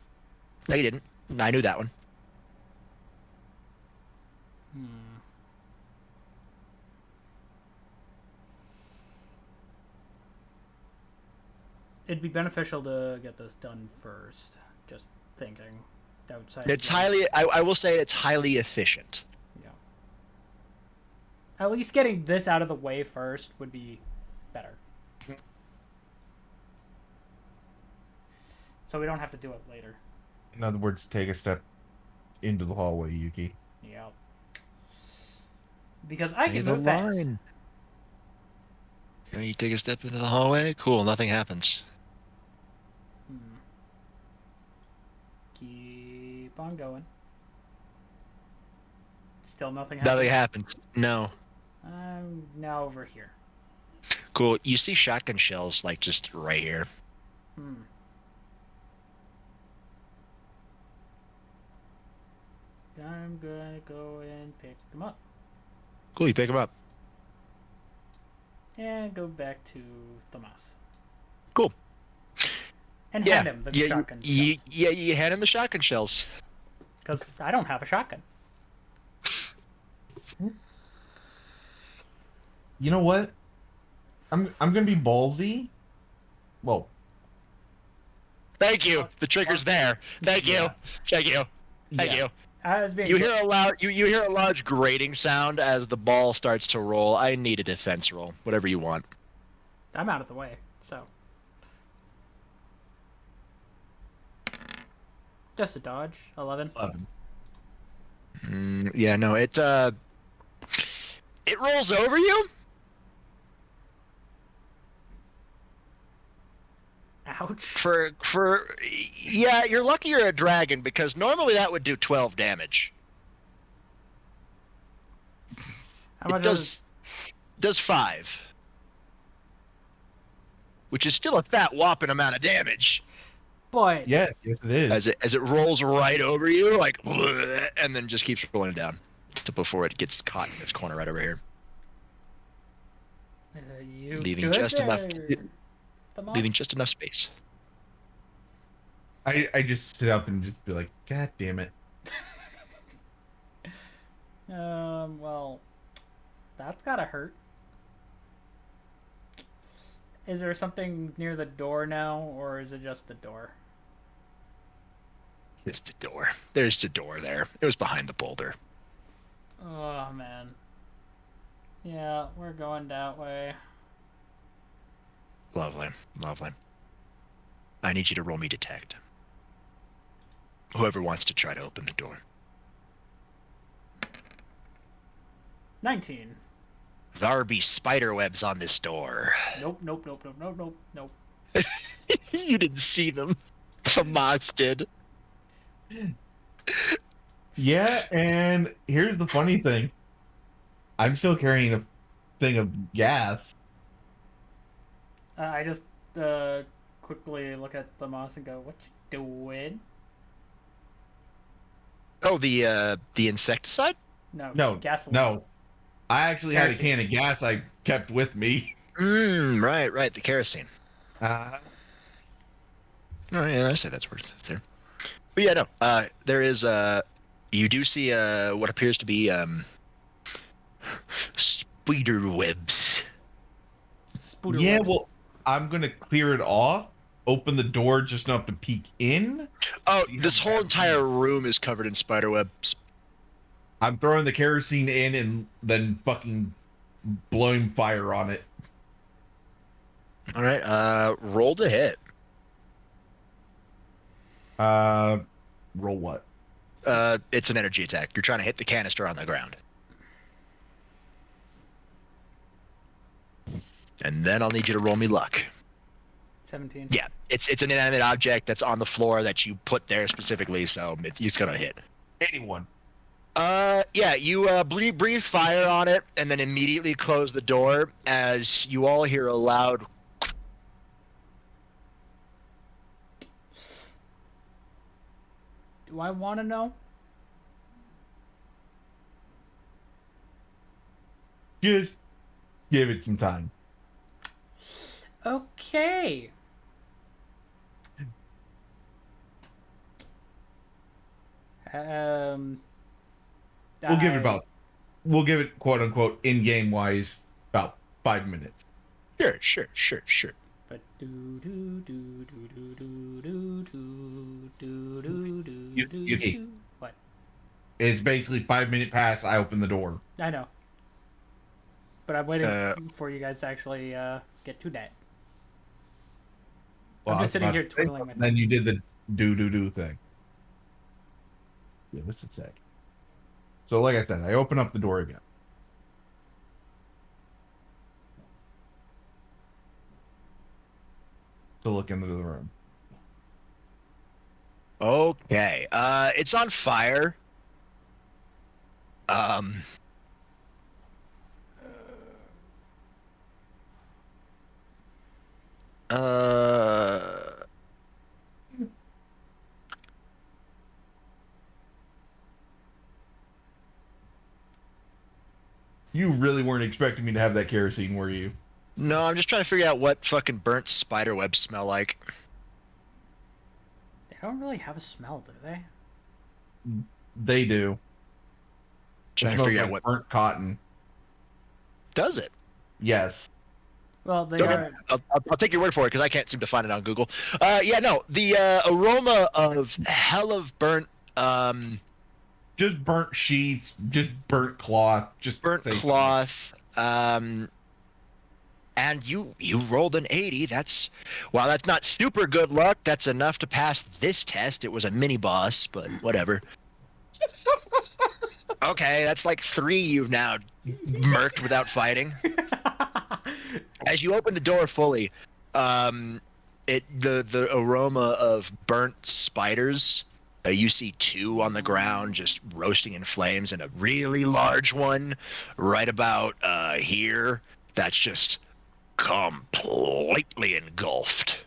you didn't. I knew that one. It'd be beneficial to get this done first. Just thinking outside. It's highly. I will say it's highly efficient. Yeah. At least getting this out of the way first would be better. So we don't have to do it later. In other words, take a step into the hallway, Yuki. Yeah. Because I can move fast. You take a step into the hallway. Cool. Nothing happens. Keep on going. Still nothing happens. Nothing happens. No. I'm now over here. Cool. You see shotgun shells like just right here. I'm gonna go and pick them up. Cool. You pick them up. And go back to Tomas. Cool. And hand him the shotgun shells. Yeah, you hand him the shotgun shells. Because I don't have a shotgun. You know what? I'm gonna be ballsy. Whoa. Thank you. The trigger's there. Thank you. Thank you. Thank you. I was being You hear a loud you hear a large grating sound as the ball starts to roll. I need a defense roll. Whatever you want. I'm out of the way, so. Just a dodge. 11. 11. Yeah, no, it rolls over you. Ouch. Yeah, you're lucky you're a dragon because normally that would do 12 damage. How much does 5. Which is still a fat whopping amount of damage. But yes, it is. As it rolls right over you, like, and then just keeps rolling down before it gets caught in this corner right over here, leaving just enough space. I just sit up and just be like, God damn it. Well, that's gotta hurt. Is there something near the door now, or is it just the door? It's the door. There's the door there. It was behind the boulder. Oh, man. Yeah, we're going that way. Lovely. Lovely. I need you to roll me detect. Whoever wants to try to open the door. 19. There be spider webs on this door. Nope. You didn't see them. Hamas did. Yeah, and here's the funny thing. I'm still carrying a thing of gas. I just quickly look at the moss and go, "What you doing?" Oh, the insecticide? No, gasoline. No. I actually had a Kerosene. can of gas I kept with me. Right, the kerosene. Uh, Oh, yeah, I say that's where it's at there. But yeah, no, there is, you do see, what appears to be, spider webs. yeah, well, I'm going to clear it off, open the door just enough to peek in. Oh, this whole entire room is covered in spider webs. I'm throwing the kerosene in and then fucking blowing fire on it. All right, roll to hit. Roll what? It's an energy attack. You're trying to hit the canister on the ground. And then I'll need you to roll me luck. 17. Yeah, it's an inanimate object that's on the floor that you put there specifically, so it's gonna hit. 81. Yeah, you breathe fire on it, and then immediately close the door as you all hear a loud. Do I want to know? Just give it some time. Okay. We'll give it quote unquote in game wise about 5 minutes. Sure. But do do do do do do do do do do do do You- do. What? It's basically 5 minute pass. I open the door. I know. But I'm waiting Uh, for you guys to actually get to that. Well, I'm I just was sitting about here to say twiddling my something, then thumbs. you did the do thing. Yeah, just a sec. So, like I said, I open up the door again. To look into the room. Okay. It's on fire. Uh. You really weren't expecting me to have that kerosene, were you? No, I'm just trying to figure out what fucking burnt spider webs smell like. They don't really have a smell, do they? They do. It Trying to smells figure like out what burnt cotton. does it. Yes. Well, they Okay, are. I'll take your word for it because I can't seem to find it on Google. Yeah, no, the aroma of hell of burnt, Just burnt sheets, just burnt cloth, just burnt say something. cloth, and you rolled an 80. While that's not super good luck, that's enough to pass this test. It was a mini boss, but whatever. Okay, that's like 3 you've now murked without fighting. As you open the door fully, the aroma of burnt spiders. You see 2 on the ground just roasting in flames, and a really large one right about here that's just completely engulfed.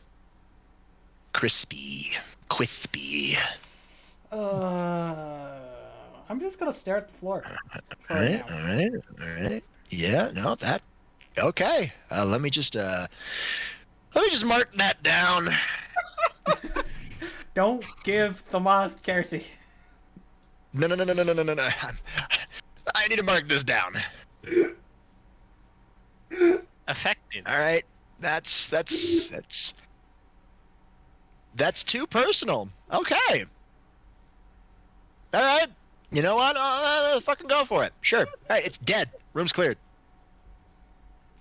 Crispy, quispy. I'm just gonna stare at the floor. For All right, now. all right. Yeah, no, that okay. Let me just mark that down. Don't give Thomas kerosene. No. I need to mark this down. Affected. All right, that's too personal. Okay. All right. You know what? Fucking go for it. Sure. Hey, it's dead. Room's cleared.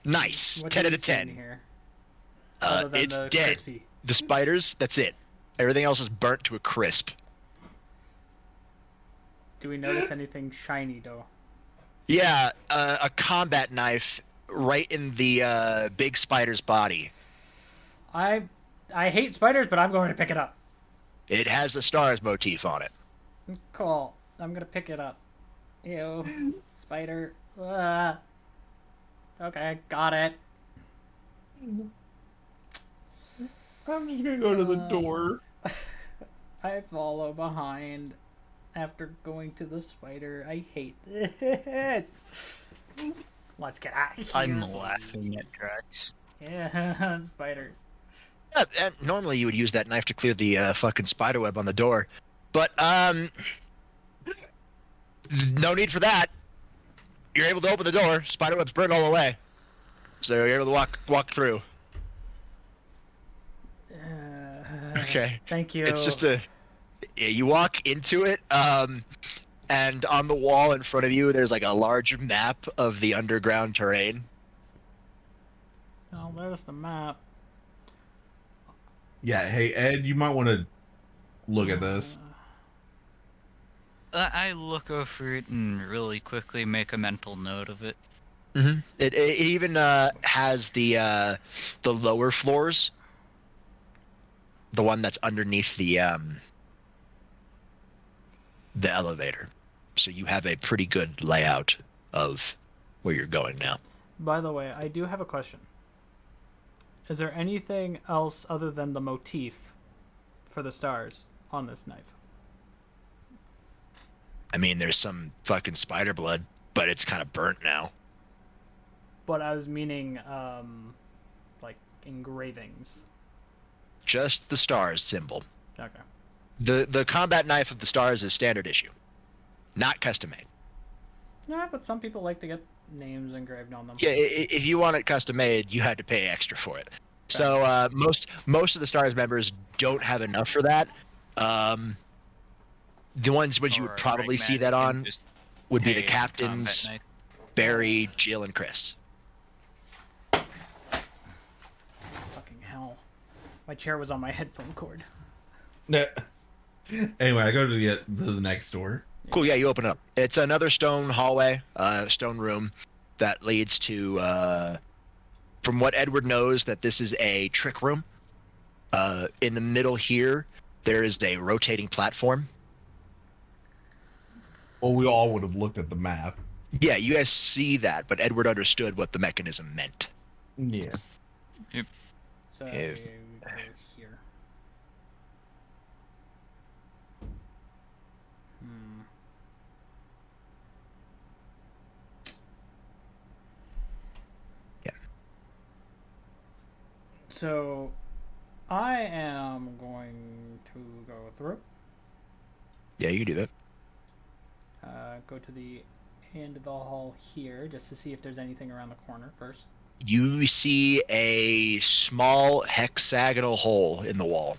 Nice. What 10 do out you of see in 10. here? Other than It's the dead. crispy. The spiders, that's it. Everything else is burnt to a crisp. Do we notice anything shiny though? Yeah, a combat knife right in the big spider's body. I hate spiders, but I'm going to pick it up. It has the stars motif on it. Cool. I'm gonna pick it up. Ew. Spider. Okay, got it. I'm just gonna go to the door. I follow behind after going to the spider. I hate this. Let's get out of here. I'm laughing at Drax. Yeah, spiders. Yeah, and normally you would use that knife to clear the fucking spiderweb on the door, but no need for that. You're able to open the door. Spiderweb's burned all the way, so you're able to walk through. Okay. Thank you. It's just you walk into it, and on the wall in front of you, there's like a large map of the underground terrain. Oh, there's the map. Yeah, hey Ed, you might want to look at this. I look over it and really quickly make a mental note of it. Mm-hmm. It even has the lower floors, the one that's underneath the elevator. so you have a pretty good layout of where you're going now. By the way, I do have a question. Is there anything else other than the motif for the stars on this knife? I mean, there's some fucking spider blood, but it's kind of burnt now. But I was meaning, like engravings. Just the stars symbol. Okay. The combat knife of the stars is standard issue, not custom made. Yeah, but some people like to get names engraved on them. Yeah, if you want it custom made, you had to pay extra for it. So most of the stars members don't have enough for that. The ones which you would probably see that on would be the captains, Barry, Jill, and Chris. Fucking hell. My chair was on my headphone cord. Anyway, I go to the next door. Cool, yeah, you open it up. It's another stone hallway, stone room that leads to, from what Edward knows, that this is a trick room. In the middle here, there is a rotating platform. Well, we all would have looked at the map. Yeah, you guys see that, but Edward understood what the mechanism meant. Yeah. So If- we go here. Yeah. So I am going to go through. Yeah, you can do that. Go to the end of the hall here just to see if there's anything around the corner first. You see a small hexagonal hole in the wall.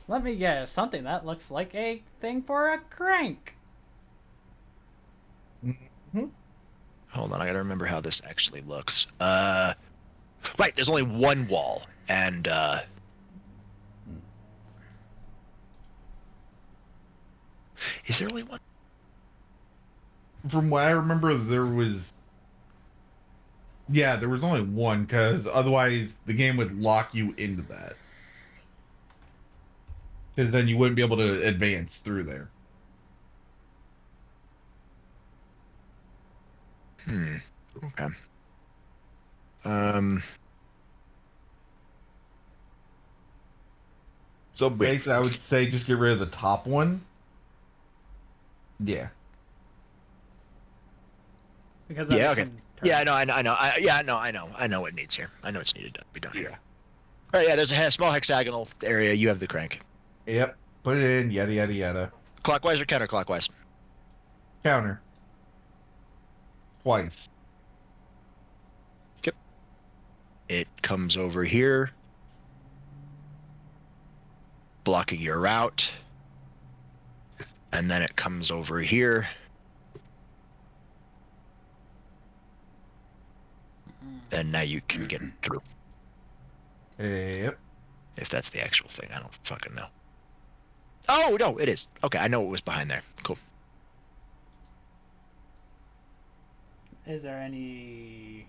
Let me guess, something that looks like a thing for a crank. Hold on, I gotta remember how this actually looks. Right, there's only one wall, and is there only one? From what I remember, there was. Yeah, there was only one, because otherwise the game would lock you into that. Because then you wouldn't be able to advance through there. Okay. So basically, I would say just get rid of the top one. Yeah. Because Yeah, okay. can turn. Yeah, I know. I know what needs here. I know what's needed to be done here. Yeah. All right, yeah, there's a small hexagonal area. You have the crank. Yep. Put it in. Yada yada yada. Clockwise or counterclockwise? Counter. Twice. It comes over here, blocking your route, and then it comes over here. And now you can get through. Yep. If that's the actual thing, I don't fucking know. Oh no, it is. Okay, I know what was behind there. Cool. Is there any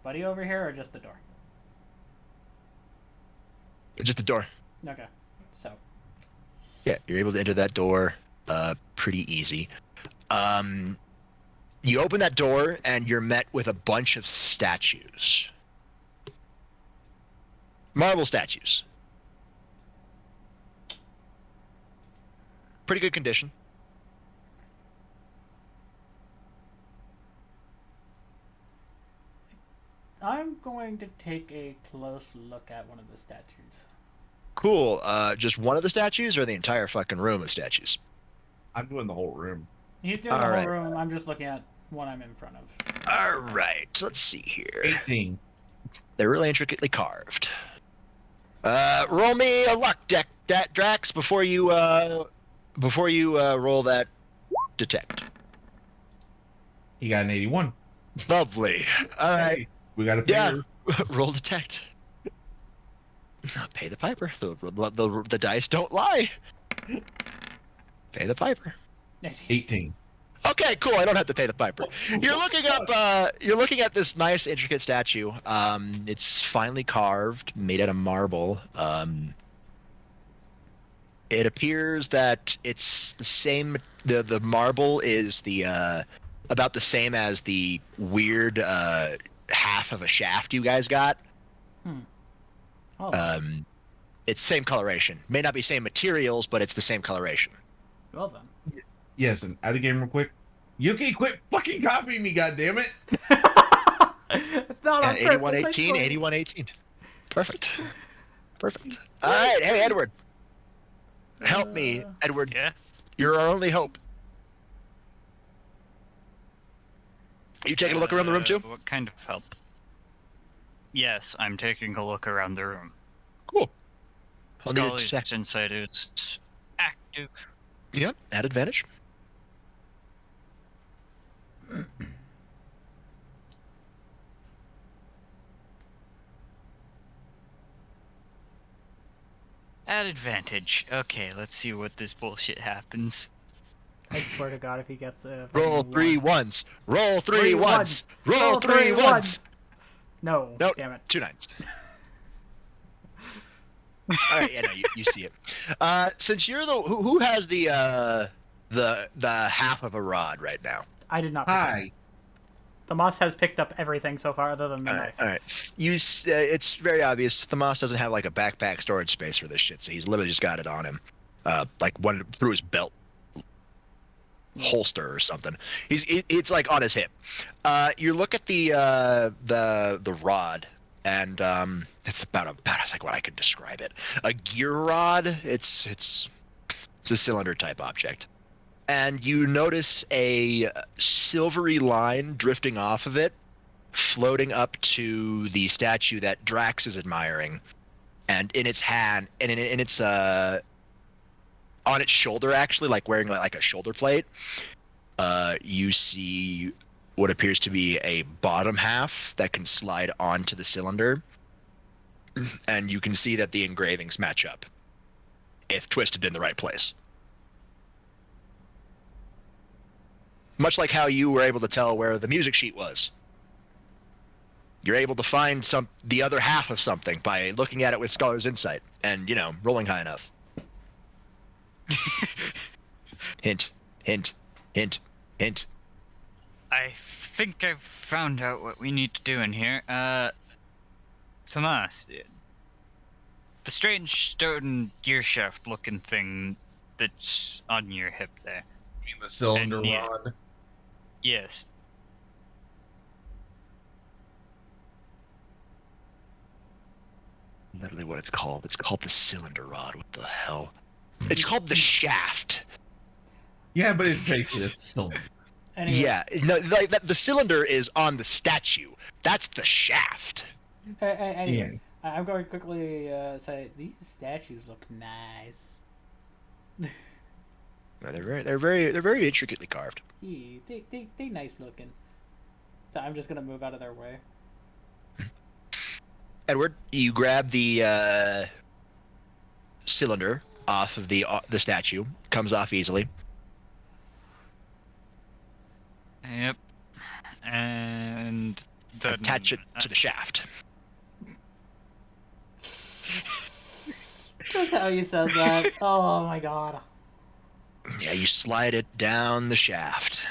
buddy over here or just the door? Just the door. Okay. So Yeah, you're able to enter that door pretty easy. You open that door and you're met with a bunch of statues. Marble statues. Pretty good condition. I'm going to take a close look at one of the statues. Cool. Just one of the statues or the entire fucking room of statues? I'm doing the whole room. He's doing the All whole right. room. I'm just looking at one I'm in front of. All right. Let's see here. 18. They're really intricately carved. Roll me a luck deck, Drax, before you roll that detect. He got an 81. Lovely. All right. Hey, we got to pay Yeah. her. Roll detect. Pay the piper. The dice don't lie. Pay the piper. 18. Okay, cool. I don't have to pay the piper. You're looking up. You're looking at this nice, intricate statue. It's finely carved, made out of marble. It appears that it's the same. The marble is the about the same as the weird half of a shaft you guys got. Oh, It's same coloration. May not be same materials, but it's the same coloration. well then. Yes, and out of game real quick. Yuki, quit fucking copying me, goddammit! It's not on And purpose. 8118, I swear. 8118. Perfect. Perfect. All right, hey Edward, help me, Edward. Yeah. You're our only hope. You taking a look around the room too? What kind of help? Yes, I'm taking a look around the room. Cool. I'll need a Scully's check. insight is active. Yep, at advantage. At advantage. Okay, let's see what this bullshit happens. I swear to God, if he gets a Roll fucking 3 one. ones. Roll 3 Three ones. Roll 3 ones. ones. No, Nope. damn it. 2 nines. All right, yeah, no, you see it. Since you're the who has the half of a rod right now. I did not pick it. Hi. Tomas has picked up everything so far other than the knife. All right. It's very obvious. Tomas doesn't have like a backpack storage space for this shit, so he's literally just got it on him, like one through his belt holster or something. It's like on his hip. You look at the rod, and it's about like what I could describe it. A gear rod. It's a cylinder type object. And you notice a silvery line drifting off of it, floating up to the statue that Drax is admiring, and in its hand, and in its on its shoulder, actually, like wearing like a shoulder plate, you see what appears to be a bottom half that can slide onto the cylinder, and you can see that the engravings match up if twisted in the right place. Much like how you were able to tell where the music sheet was. You're able to find the other half of something by looking at it with Scholar's Insight and, rolling high enough. Hint, hint, hint, hint. I think I've found out what we need to do in here. Tomas, the strange stone gear shaft looking thing that's on your hip there. You mean the cylinder And, yeah. rod? Yes. Literally what it's called. It's called the cylinder rod. What the hell? It's called the shaft. Yeah, but it's basically a cylinder. Anyway, Yeah, no, like the cylinder is on the statue. That's the shaft. anyways, Yeah. I'm going to quickly say these statues look nice. No, they're very intricately carved. Yeah, they nice looking. So I'm just gonna move out of their way. Edward, you grab the cylinder off of the statue. Comes off easily. Yep. And then Attach it to the shaft. Just how you said that. Oh my god. Yeah, you slide it down the shaft.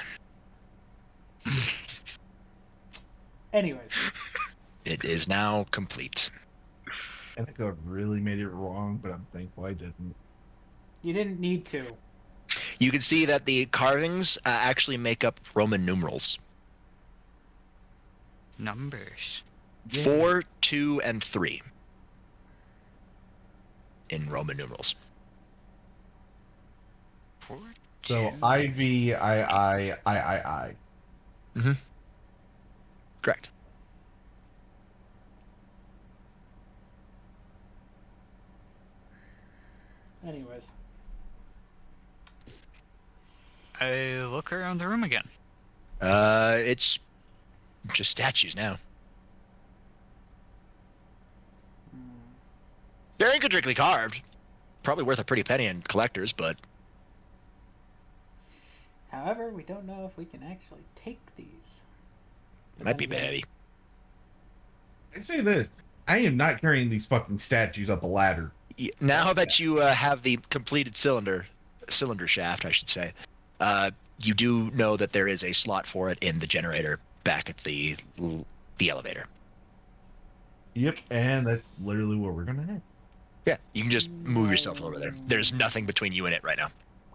Anyways, It is now complete. I think I really made it wrong, but I'm thankful I didn't. you didn't need to. You can see that the carvings actually make up Roman numerals. numbers. 4, 2, and 3. In Roman numerals. 4, So 2. I. Correct. Anyways, I look around the room again. It's just statues now. They're intricately carved. Probably worth a pretty penny in collectors, but however, we don't know if we can actually take these. it might be a bit heavy. I'd say this. I am not carrying these fucking statues up a ladder. now that you have the completed cylinder shaft, I should say, you do know that there is a slot for it in the generator back at the elevator. Yep, and that's literally where we're gonna head. Yeah, you can just move yourself over there. There's nothing between you and it right now.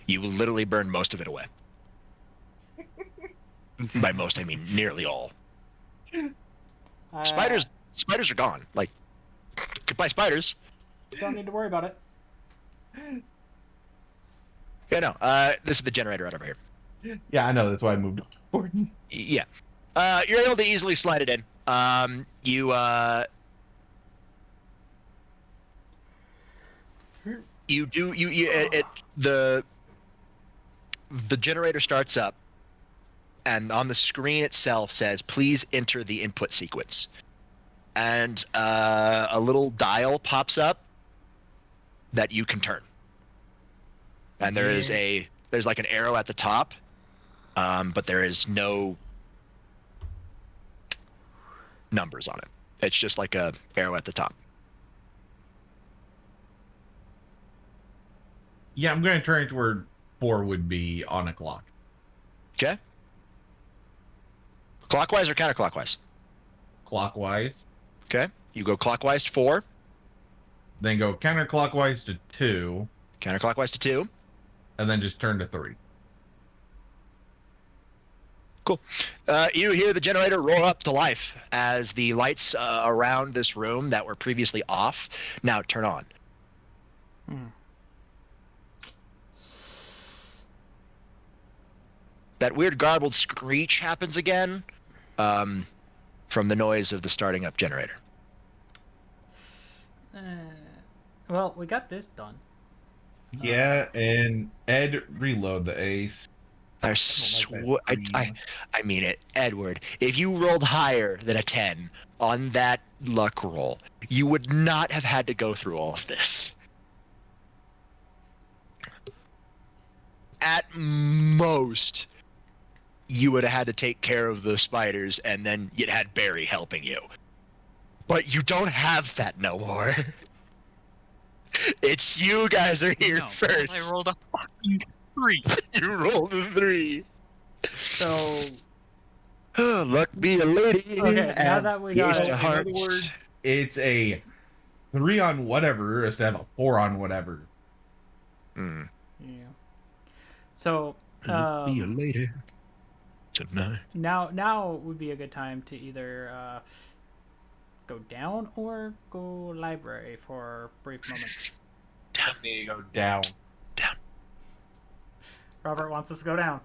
You will literally burn most of it away. By most, I mean nearly all. Spiders are gone. Like, goodbye, spiders. Don't need to worry about it. Yeah, no. This is the generator right over here. Yeah, I know. That's why I moved forwards. Yeah. You're able to easily slide it in. The generator starts up, and on the screen itself says, "Please enter the input sequence." And a little dial pops up that you can turn. And there's like an arrow at the top, but there is no numbers on it. It's just like a arrow at the top. Yeah, I'm going to turn it to where 4 would be on a clock. Okay. Clockwise or counterclockwise? Clockwise. Okay. You go clockwise to 4. Then go counterclockwise to 2. Counterclockwise to 2. And then just turn to 3. Cool. You hear the generator roar up to life as the lights around this room that were previously off now turn on. That weird garbled screech happens again from the noise of the starting up generator. Well, we got this done. Yeah, and Ed, reload the ace. I mean it, Edward. If you rolled higher than a 10 on that luck roll, you would not have had to go through all of this. At most, you would have had to take care of the spiders, and then you'd had Barry helping you. But you don't have that no more. It's you guys are here first. I rolled a fucking 3. You rolled a 3. So, Luck be a lady. okay, now that we got it, In other words, it's a 3 on whatever instead of a 4 on whatever. Mm. yeah. So, Be a lady tonight. now would be a good time to either go down or go library for a brief moment. Let me go down. Robert wants us to go down.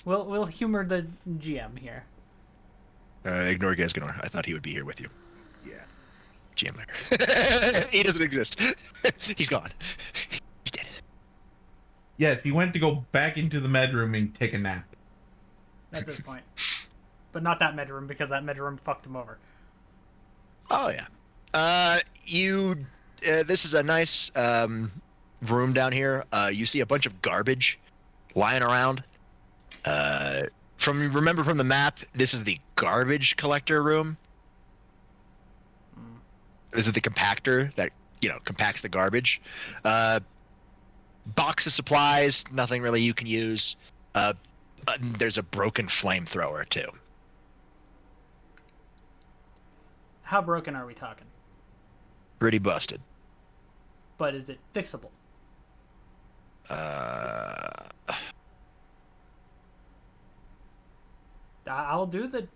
We'll humor the GM here. Ignore Gesganor. I thought he would be here with you. Yeah. GM there. He doesn't exist. He's gone. He's dead. Yes, he went to go back into the med room and take a nap. At this point. But not that med room, because that med room fucked him over. Oh yeah. This is a nice room down here. You see a bunch of garbage lying around. Remember from the map, this is the garbage collector room. This is the compactor that compacts the garbage. Box of supplies, nothing really you can use. There's a broken flamethrower too. How broken are we talking? Pretty busted. But is it fixable? I'll do the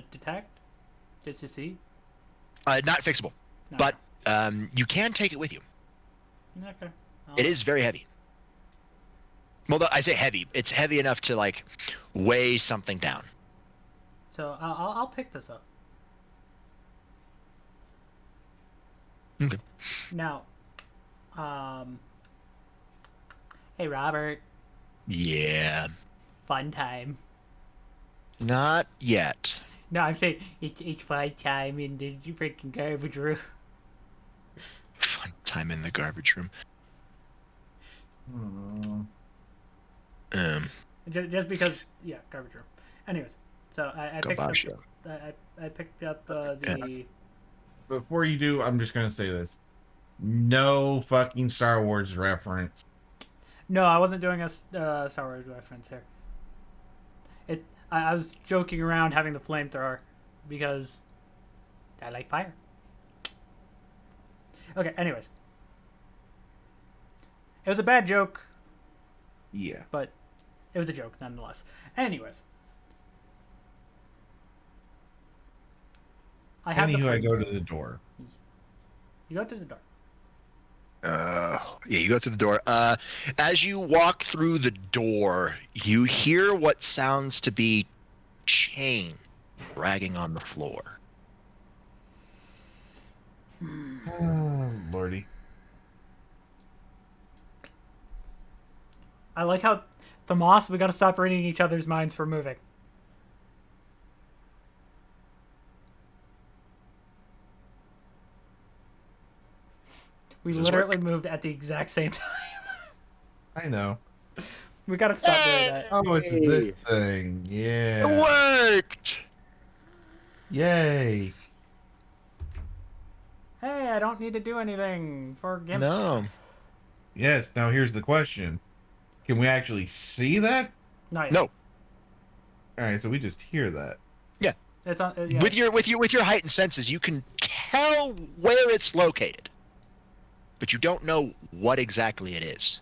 detect, just to see. Not fixable, No. but you can take it with you. Okay. It is very heavy. Well, I say heavy. It's heavy enough to weigh something down. So I'll pick this up. Okay. Now, hey Robert, Yeah. fun time. Not yet. No, I'm saying it's fun time in the freaking garbage room. Fun time in the garbage room. Just because, yeah, garbage room. Anyways, so I picked up. Garbage. I picked up the. Before you do, I'm just going to say this. No fucking Star Wars reference. No, I wasn't doing a Star Wars reference here. I was joking around having the flamethrower because I like fire. Okay, anyways. It was a bad joke, Yeah. but it was a joke nonetheless. Anyways. I have the Anywho, I go to flamethrower. the door. You go to the door. Yeah, you go through the door. As you walk through the door, you hear what sounds to be chain dragging on the floor. Oh, Lordy. I like how Thomas, we gotta stop reading each other's minds for moving. We Does this literally work? moved at the exact same time. I know. We gotta stop doing that. Oh, it's this thing. It Yeah. worked! Yay. Hey, I don't need to do anything for Gimp. No. Yes. Now here's the question: can we actually see that? Not yet. No. All right. So we just hear that. It's on. Yeah. With your heightened senses, you can tell where it's located, but you don't know what exactly it is.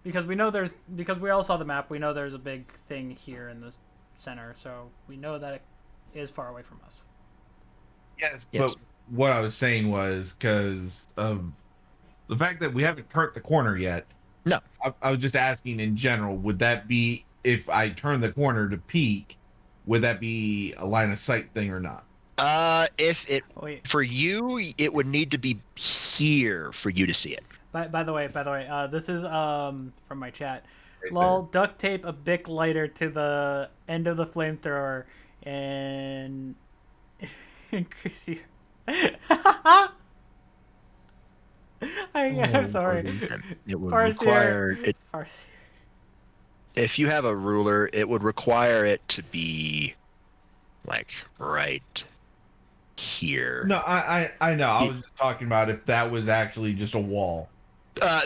Because we all saw the map. We know there's a big thing here in the center, so we know that it is far away from us. Yes. Yes. But what I was saying was because of the fact that we haven't turned the corner yet. No. I was just asking in general. Would that be if I turn the corner to peek? Would that be a line of sight thing or not? If it Oh, wait. for you, it would need to be here for you to see it. By the way, this is from my chat. Right Lol, duct tape a Bic lighter to the end of the flamethrower and increase you. I'm sorry. It would Farseer. require it. Farseer. If you have a ruler, it would require it to be like right here. No, I know. I was just talking about if that was actually just a wall.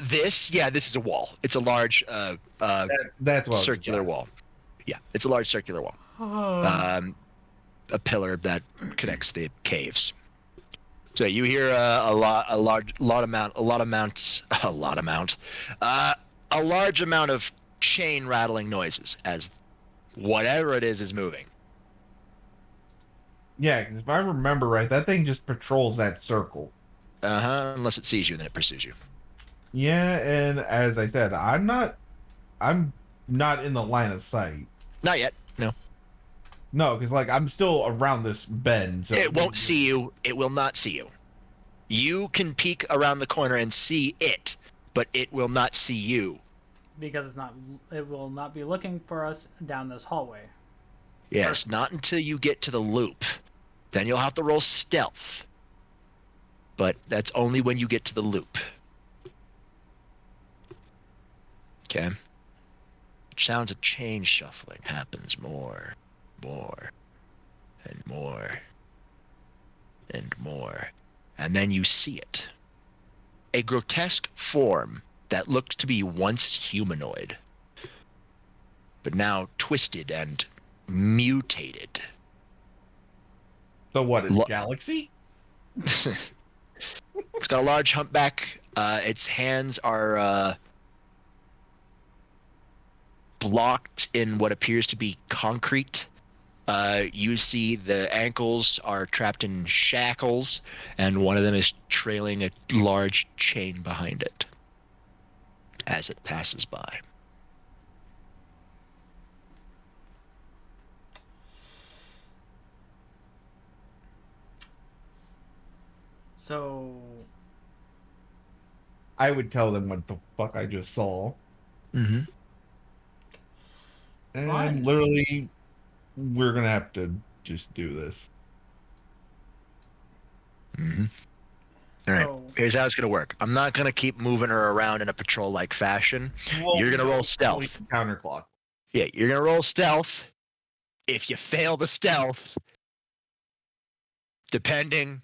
This is a wall. It's a large That's what I was circular asking. wall. Yeah, it's a large circular wall. A pillar that connects the caves. So you hear a large amount of chain rattling noises as whatever it is moving. Yeah, because if I remember right, that thing just patrols that circle. Unless it sees you, then it pursues you. Yeah, and as I said, I'm not in the line of sight. Not yet. No. No, because like I'm still around this bend, so It won't see you. It will not see you. You can peek around the corner and see it, but it will not see you. Because it will not be looking for us down this hallway. Yes, Perfect. not until you get to the loop. Then you'll have to roll stealth. But that's only when you get to the loop. Okay. Sounds of chain shuffling happens more, and more, and more. And then you see it. A grotesque form that looked to be once humanoid, but now twisted and mutated. So what? It's Lo- Galaxy? It's got a large humpback. Its hands are blocked in what appears to be concrete. You see the ankles are trapped in shackles, and one of them is trailing a large chain behind it as it passes by. So I would tell them what the fuck I just saw. Mm-hmm. And Fine. literally, we're gonna have to just do this. Mm-hmm. All right. So- Here's how it's gonna work. I'm not gonna keep moving her around in a patrol-like fashion. Well, You're gonna no, roll it's stealth. only Counterclock. Yeah, you're gonna roll stealth. If you fail the stealth, depending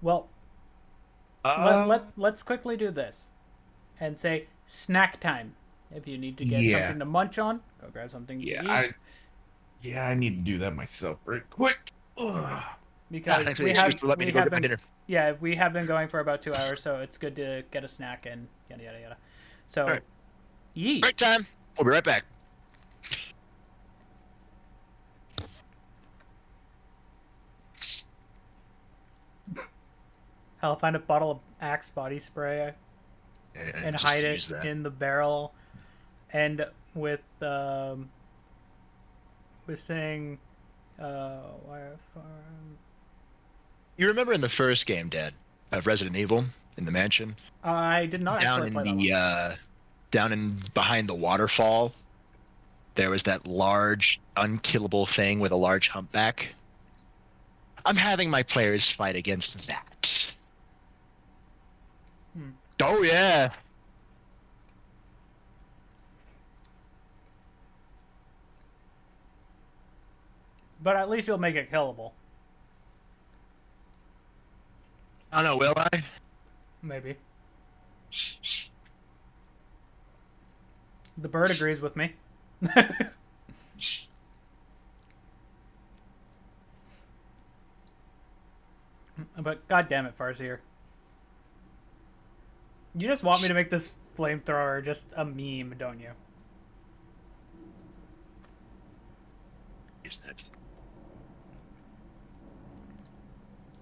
Well, let's quickly do this and say snack time. If you need to get Yeah. something to munch on, go grab something to eat. I need to do that myself right quick. Ugh. Because Thanks for we the excuse have for letting me we go have get my been dinner. yeah we have been going for about 2 hours, so it's good to get a snack and yada yada yada. So, Alright. yeet. Break time. We'll be right back. I'll find a bottle of Axe body spray and just hide use it that. in the barrel, and with saying, wire farm. You remember in the first game, Dad, of Resident Evil in the mansion, I did not down actually in play that the one. down in behind the waterfall, there was that large unkillable thing with a large humpback. I'm having my players fight against that. Hmm. Oh yeah. But at least you'll make it killable. I don't know, will I? Maybe. The bird agrees with me. But god damn it, Farseer. You just want me to make this flamethrower just a meme, don't you? Use that.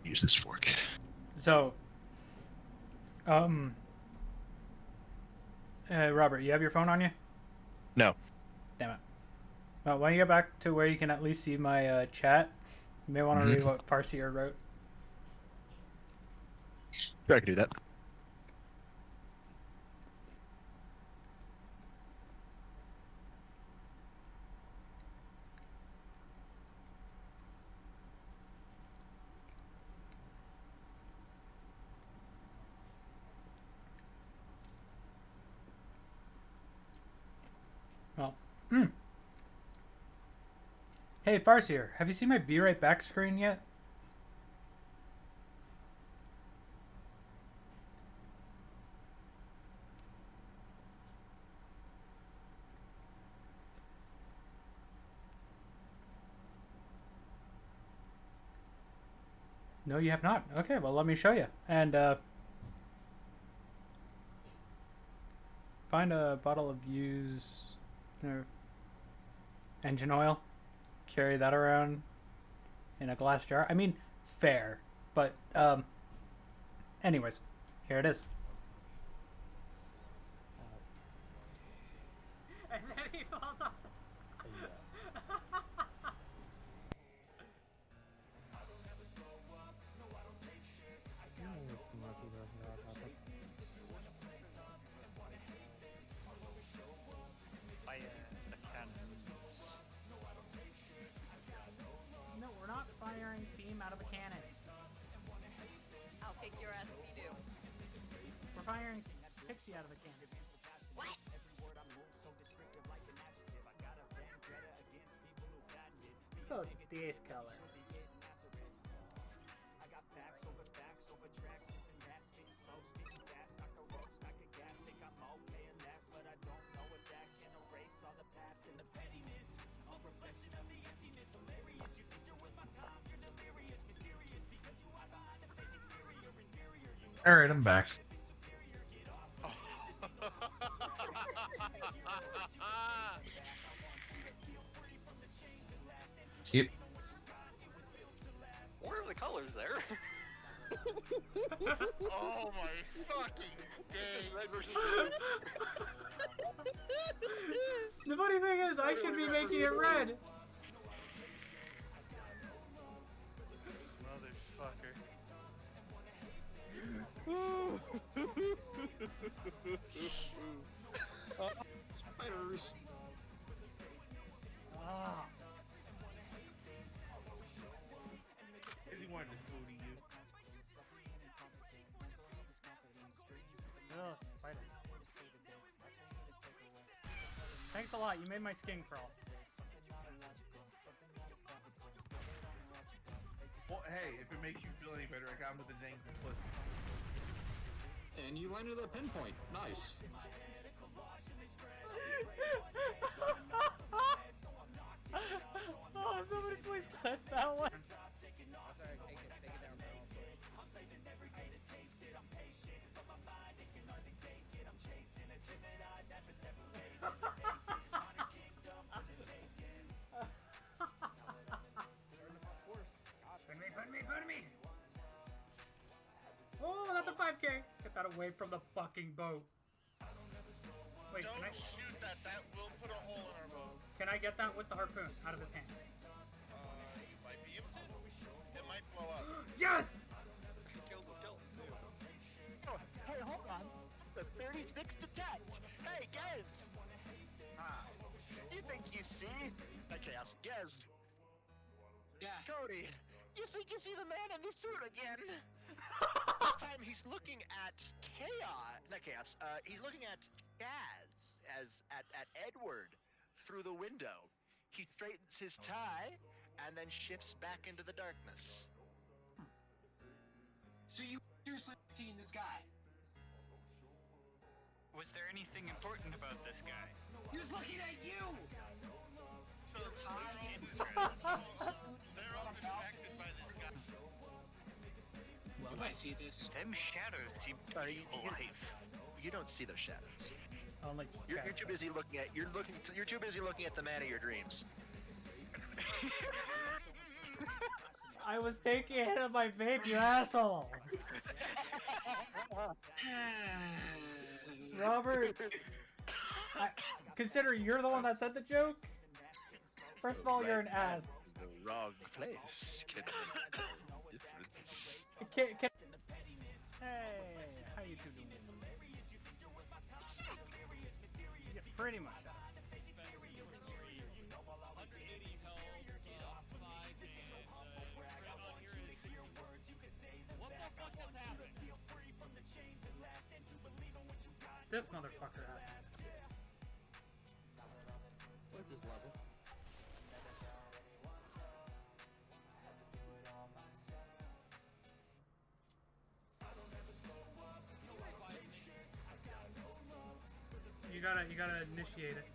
Use this fork. So, Robert, you have your phone on you? No. Damn it. Well, when you get back to where you can at least see my chat, you may want to read what Farseer wrote. Sure, I can do that. Well, Hey, Farseer, have you seen my Be Right Back screen yet? No, you have not. Okay, well, let me show you. And, find a bottle of used engine oil. Carry that around in a glass jar. I mean, fair. But, anyways, here it is. And then he falls off. No, we're not firing beam out of a cannon. I'll kick your ass if you do. We're firing pixie out of a cannon. What? Let's go this color. All right, I'm back. Yep. What are the colors there? Oh my fucking days! Red versus blue. The funny thing is, I should be making it red. Motherfucker. Spiders. Ah. Ugh, spider. Thanks a lot. You made my skin crawl. Well, hey, hey, if it makes you feel any better, I got him with his ankle plus. And you landed a pinpoint. Nice. Oh, somebody please clip that one. Sorry, take it down, bro. Put me. Oh, that's a 5K. Get that away from the fucking boat. Wait, Don't can I shoot that. That will put a hole in our boat. can I get that with the harpoon out of his hand? You might be able to. It might blow up. Yes! Kill the skeleton. Oh, hey, hold on. The 36 detect. Hey, Gez. You think you see? Okay, I'll see Gez. Yeah. Cody, you think you see the man in the suit again? This time he's looking at Chaos. Not Chaos. He's looking at Chaz at Edward through the window. He straightens his tie and then shifts back into the darkness. So you seriously seen this guy? Was there anything important about this guy? He was looking at you! So they're all distracted by this guy. Well, I see this. Them shadows seem to Sorry, be alive. You don't see those shadows. Only You're too busy looking at you're too busy looking at the man of your dreams. I was taking a hit of my vape, you asshole. Robert, consider you're the one that said the joke. First of all, you're an ass. The wrong place can make a difference. Hey, how you two doing? Yeah, pretty much. This motherfucker happened. What's his level? You gotta initiate it.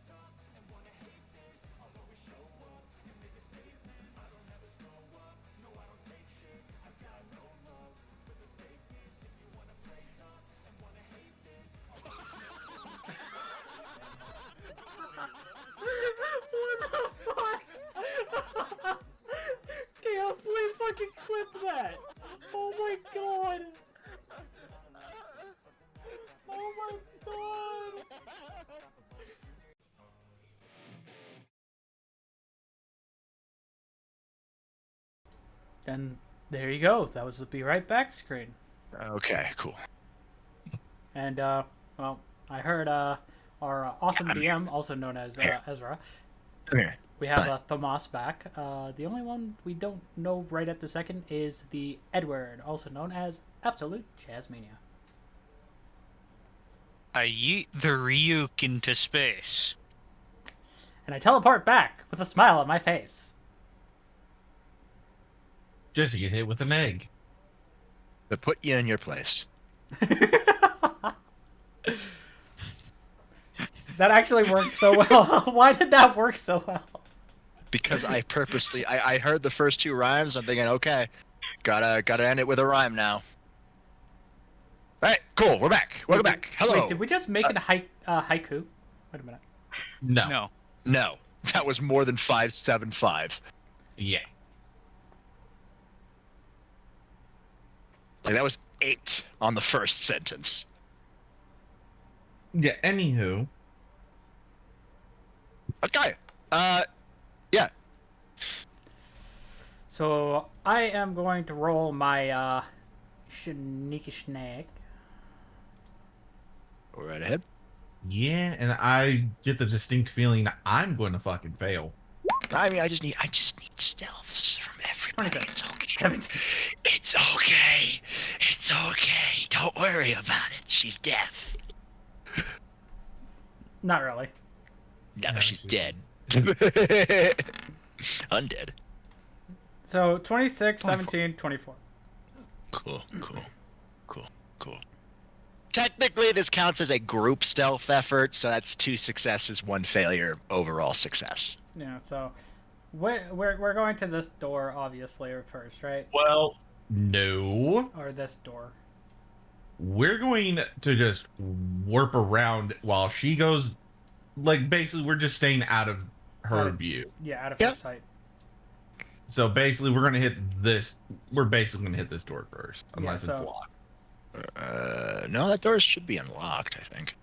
What the fuck? Chaos, please fucking clip that! Oh my god! Oh my god! Then there you go. That was the Be Right Back screen. Okay, cool. And well, I heard our awesome DM, also known as Ezra. Come here. We have Thomas back. The only one we don't know right at the second is the Edward, also known as Absolute Jazzmania. I yeet the Ryuk into space. And I teleport back with a smile on my face. Just to get hit with an egg. To put you in your place. That actually worked so well. Why did that work so well? Because I purposely, I heard the first two rhymes. I'm thinking, okay, gotta end it with a rhyme now. All right, cool. We're back. Welcome back. Hello. Wait, did we just make it haiku? Wait a minute. No. No, that was more than 575. Yeah. Like that was 8 on the first sentence. Yeah. Anywho. Okay. Yeah. So I am going to roll my sneaky snake. Go right ahead. Yeah, and I get the distinct feeling that I'm going to fucking fail. I mean, I just need stealths from everybody. 26. It's okay. 17. It's okay. It's okay. Don't worry about it. She's deaf. Not really. No, she's dead. Undead. So 26, 17, 24. Cool. Technically, this counts as a group stealth effort, so that's 2 successes, 1 failure, overall success. Yeah, so we're going to this door, obviously, first, right? Well, no. Or this door. We're going to just warp around while she goes. Like, basically, we're just staying out of her view. Yeah, out of her sight. So basically, we're going to hit this. We're basically going to hit this door first, unless it's locked. No, that door should be unlocked, I think.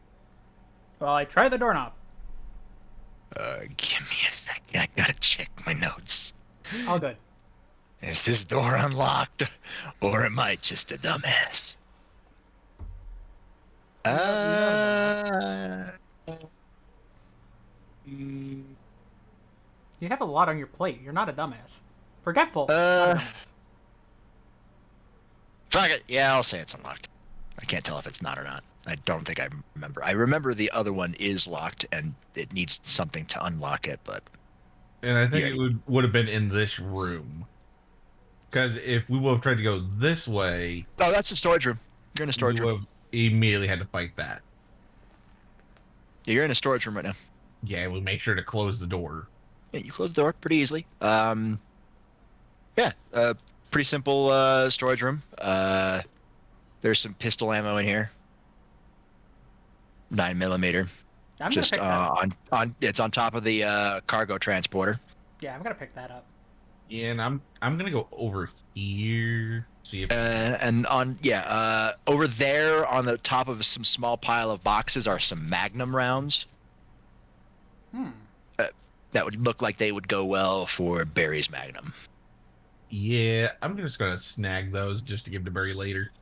Well, I tried the doorknob. Give me a second. I gotta check my notes. All good. Is this door unlocked, or am I just a dumbass? You have a lot on your plate. You're not a dumbass. Forgetful. Not a dumbass. Fuck it. Yeah, I'll say it's unlocked. I can't tell if it's not or not. I don't think I remember. I remember the other one is locked and it needs something to unlock it, but... And I think it would have been in this room. Because if we would have tried to go this way... Oh, that's the storage room. You're in a storage room. We immediately had to fight that. Yeah, you're in a storage room right now. Yeah, we make sure to close the door. Yeah, you close the door pretty easily. Pretty simple storage room. There's some pistol ammo in here. 9mm. I'm Just gonna pick that up. It's on top of the cargo transporter. Yeah, I'm gonna pick that up. Yeah, and I'm gonna go over here. See if Over there on the top of some small pile of boxes are some Magnum rounds. That would look like they would go well for Barry's Magnum. Yeah, I'm just gonna snag those just to give to Barry later.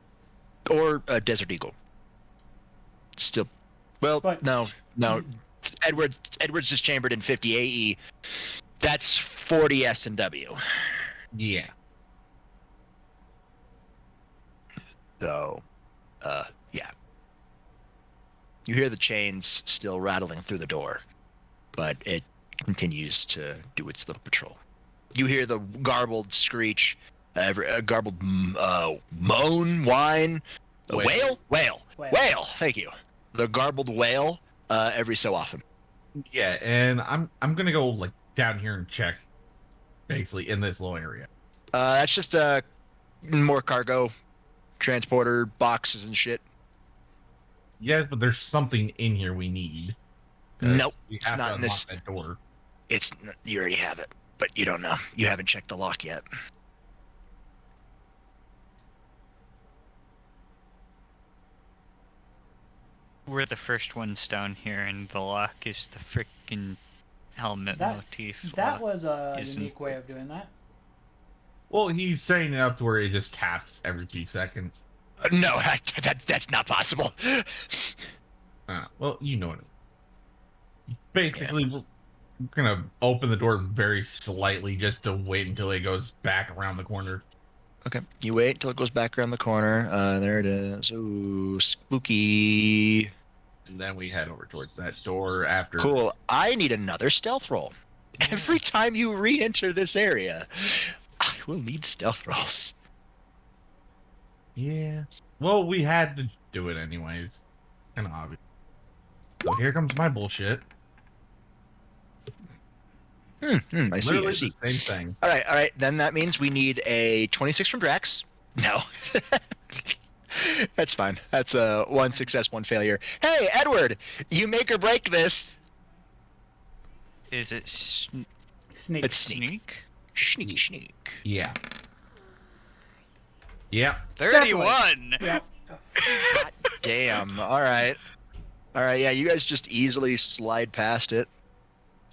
Or a Desert Eagle. Still, well, no. Edwards is chambered in 50 AE. That's 40 S&W. Yeah. So, yeah. You hear the chains still rattling through the door, but it continues to do its little patrol. You hear the garbled screech, garbled moan, whine, wail. Thank you. The garbled wail every so often. Yeah, and I'm gonna go like down here and check, basically in this little area. That's just more cargo, transporter boxes and shit. Yes, but there's something in here we need. Nope, we it's have not to in this. unlock that door. You already have it, but you don't know. You haven't checked the lock yet. We're the first ones down here, and the lock is the frickin' helmet motif. That was a unique way of doing that. Well, he's saying it up to where it just taps every few seconds. No, that's not possible. Well, you know it. Basically, we're gonna open the door very slightly just to wait until it goes back around the corner. Okay, you wait until it goes back around the corner. There it is. Ooh, spooky. And then we head over towards that door after. Cool. I need another stealth roll. Every time you re-enter this area, I will need stealth rolls. Yeah. Well, we had to do it anyways. Kind of obvious. So here comes my bullshit. I see. Literally I see. the same thing. All right. Then that means we need a 26 from Drax. No. That's fine. That's one success, one failure. Hey, Edward, you make or break this. Is it Sneak? It's sneak. Sneak. Yeah. Yeah. 31. Yeah. God damn. All right. Yeah, you guys just easily slide past it.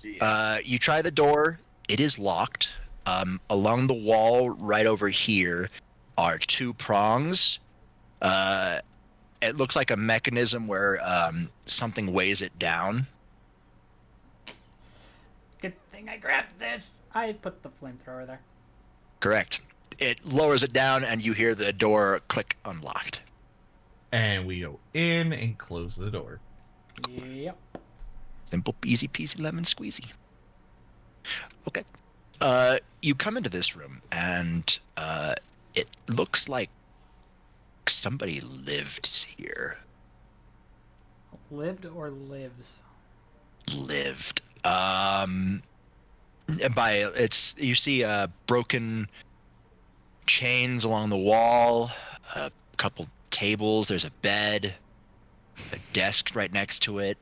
You try the door. It is locked. Along the wall right over here are 2 prongs. It looks like a mechanism where something weighs it down. Good thing I grabbed this. I put the flamethrower there. Correct. It lowers it down, and you hear the door click unlocked. And we go in and close the door. Yep. Simple, easy peasy, lemon squeezy. Okay. You come into this room, and it looks like somebody lived here. Lived or lives? Lived. You see broken chains along the wall, a couple tables. There's a bed, a desk right next to it.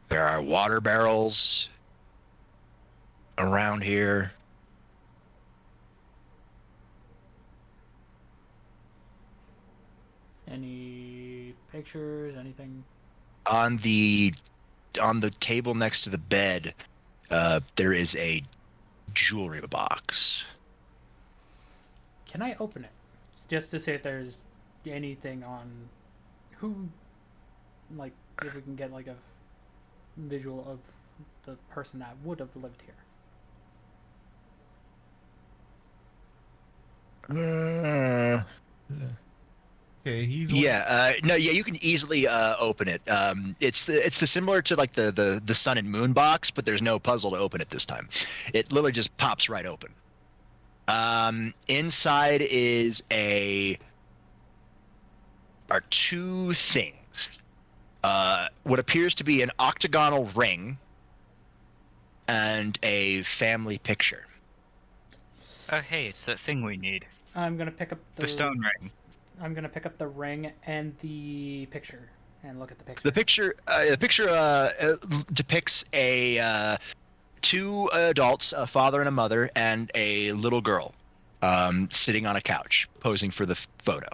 There are water barrels around here. Any pictures? Anything? On the table next to the bed, there is a jewelry box. Can I open it? Just to see if there's anything on who, like, if we can get like a visual of the person that would have lived here. Okay, he's No, you can easily open it. It's the similar to like the sun and moon box, but there's no puzzle to open it this time. It literally just pops right open. Inside are two things. What appears to be an octagonal ring and a family picture. Oh, hey, it's that thing we need. I'm gonna pick up The stone ring. I'm gonna pick up the ring and the picture and look at the picture. The picture depicts two adults, a father and a mother, and a little girl, sitting on a couch, posing for the photo.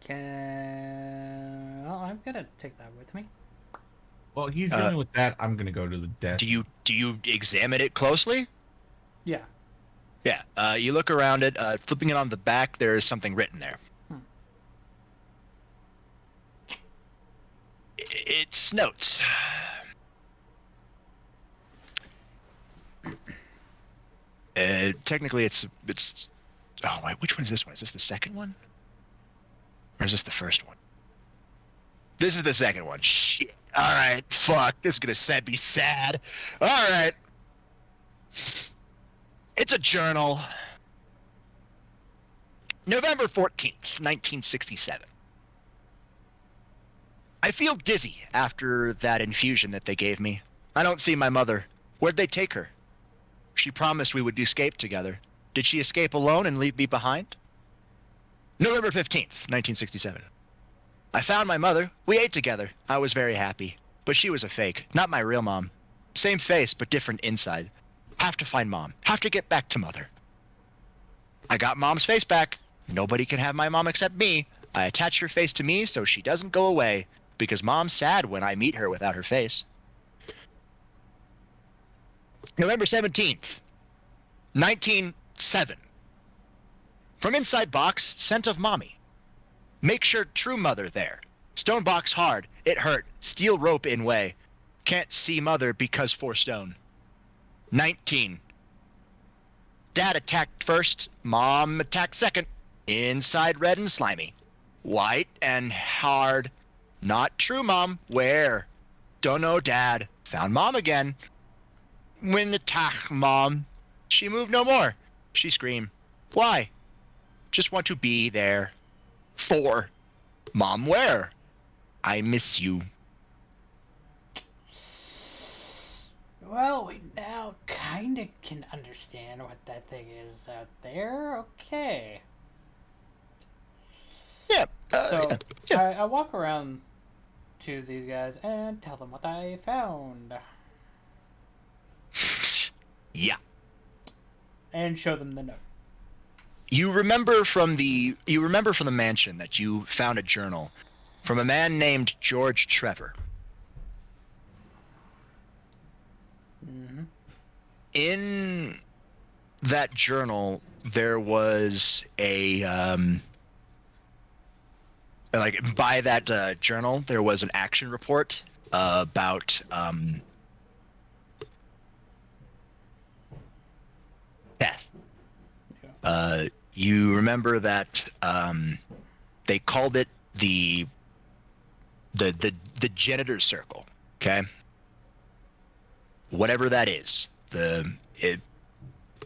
I'm gonna take that with me. Well, he's going with that. I'm gonna go to the desk. Do you examine it closely? Yeah. Yeah. You look around it. Flipping it on the back, there is something written there. It's notes. Technically, it's. Oh wait, which one is this one? Is this the second one? Or is this the first one? This is the second one. Shit. All right. Fuck. This is gonna be sad. All right. It's a journal. November 14th, 1967. I feel dizzy after that infusion that they gave me. I don't see my mother. Where'd they take her? She promised we would escape together. Did she escape alone and leave me behind? November 15th, 1967. I found my mother. We ate together. I was very happy. But she was a fake, not my real mom. Same face, but different inside. Have to find mom. Have to get back to mother. I got mom's face back. Nobody can have my mom except me. I attach her face to me so she doesn't go away, because mom's sad when I meet her without her face. November 17th, 1907. From inside box, scent of mommy. Make sure true mother there. Stone box hard. It hurt. Steel rope in way. Can't see mother because 4 stone. 19. Dad attacked first. Mom attacked second. Inside red and slimy. White and hard. Not true mom. Where? Don't know dad. Found mom again. When attack mom. She moved no more. She screamed. Why? Just want to be there. 4. Mom where? I miss you. Well, we now kind of can understand what that thing is out there. Okay. Yeah. So I walk around to these guys and tell them what I found. Yeah. And show them the note. You remember from the mansion that you found a journal from a man named George Trevor. Mm-hmm. In that journal, there was a by that journal, there was an action report about death. You remember that they called it the the janitor's circle. Okay. Whatever that is,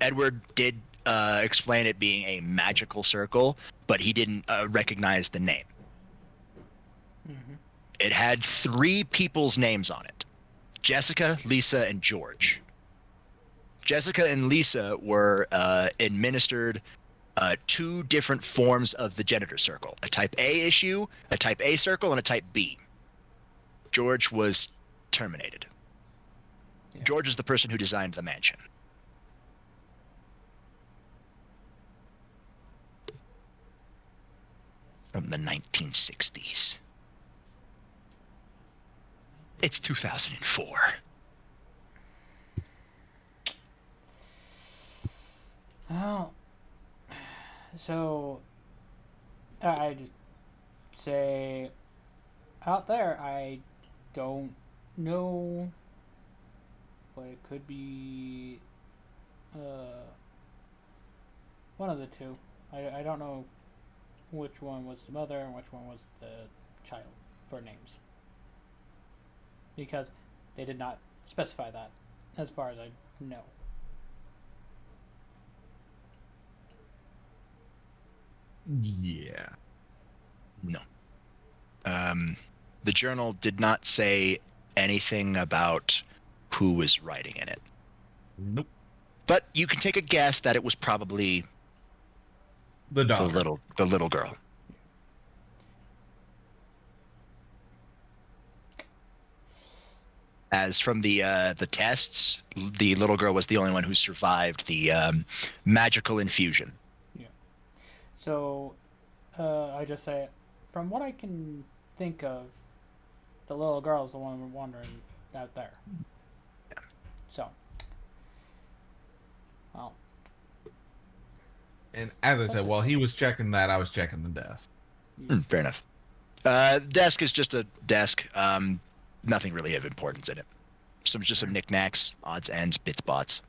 Edward did explain it being a magical circle, but he didn't recognize the name. Mm-hmm. It had 3 people's names on it: Jessica, Lisa, and George. Jessica and Lisa were administered 2 different forms of the janitor circle: a type A issue, a type A circle, and a type B. George was terminated. Yeah. George is the person who designed the mansion. From the 1960s. It's 2004. Well, so I'd say out there, I don't know, but it could be one of the two. I don't know which one was the mother and which one was the child for names, because they did not specify that as far as I know. Yeah. No. The journal did not say anything about who was writing in it. Nope. But you can take a guess that it was probably The dog. the little girl. As from the tests, the little girl was the only one who survived the magical infusion. Yeah. So, I just say, from what I can think of, the little girl is the one wandering out there. Yeah. So, well. And as I said, while he was checking that, I was checking the desk. Fair enough. Desk is just a desk. Nothing really of importance in it. Just some knickknacks, odds, ends, bits, bots.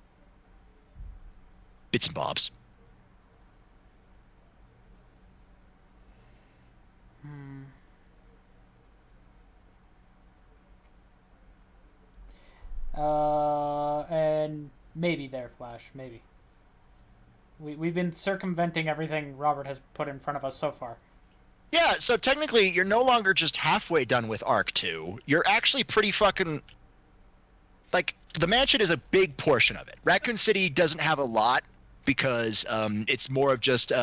Bits and bobs. And maybe there, Flash, maybe. We've been circumventing everything Robert has put in front of us so far. Yeah, so technically, you're no longer just halfway done with Arc 2. You're actually pretty fucking... Like, the mansion is a big portion of it. Raccoon City doesn't have a lot, because it's more of just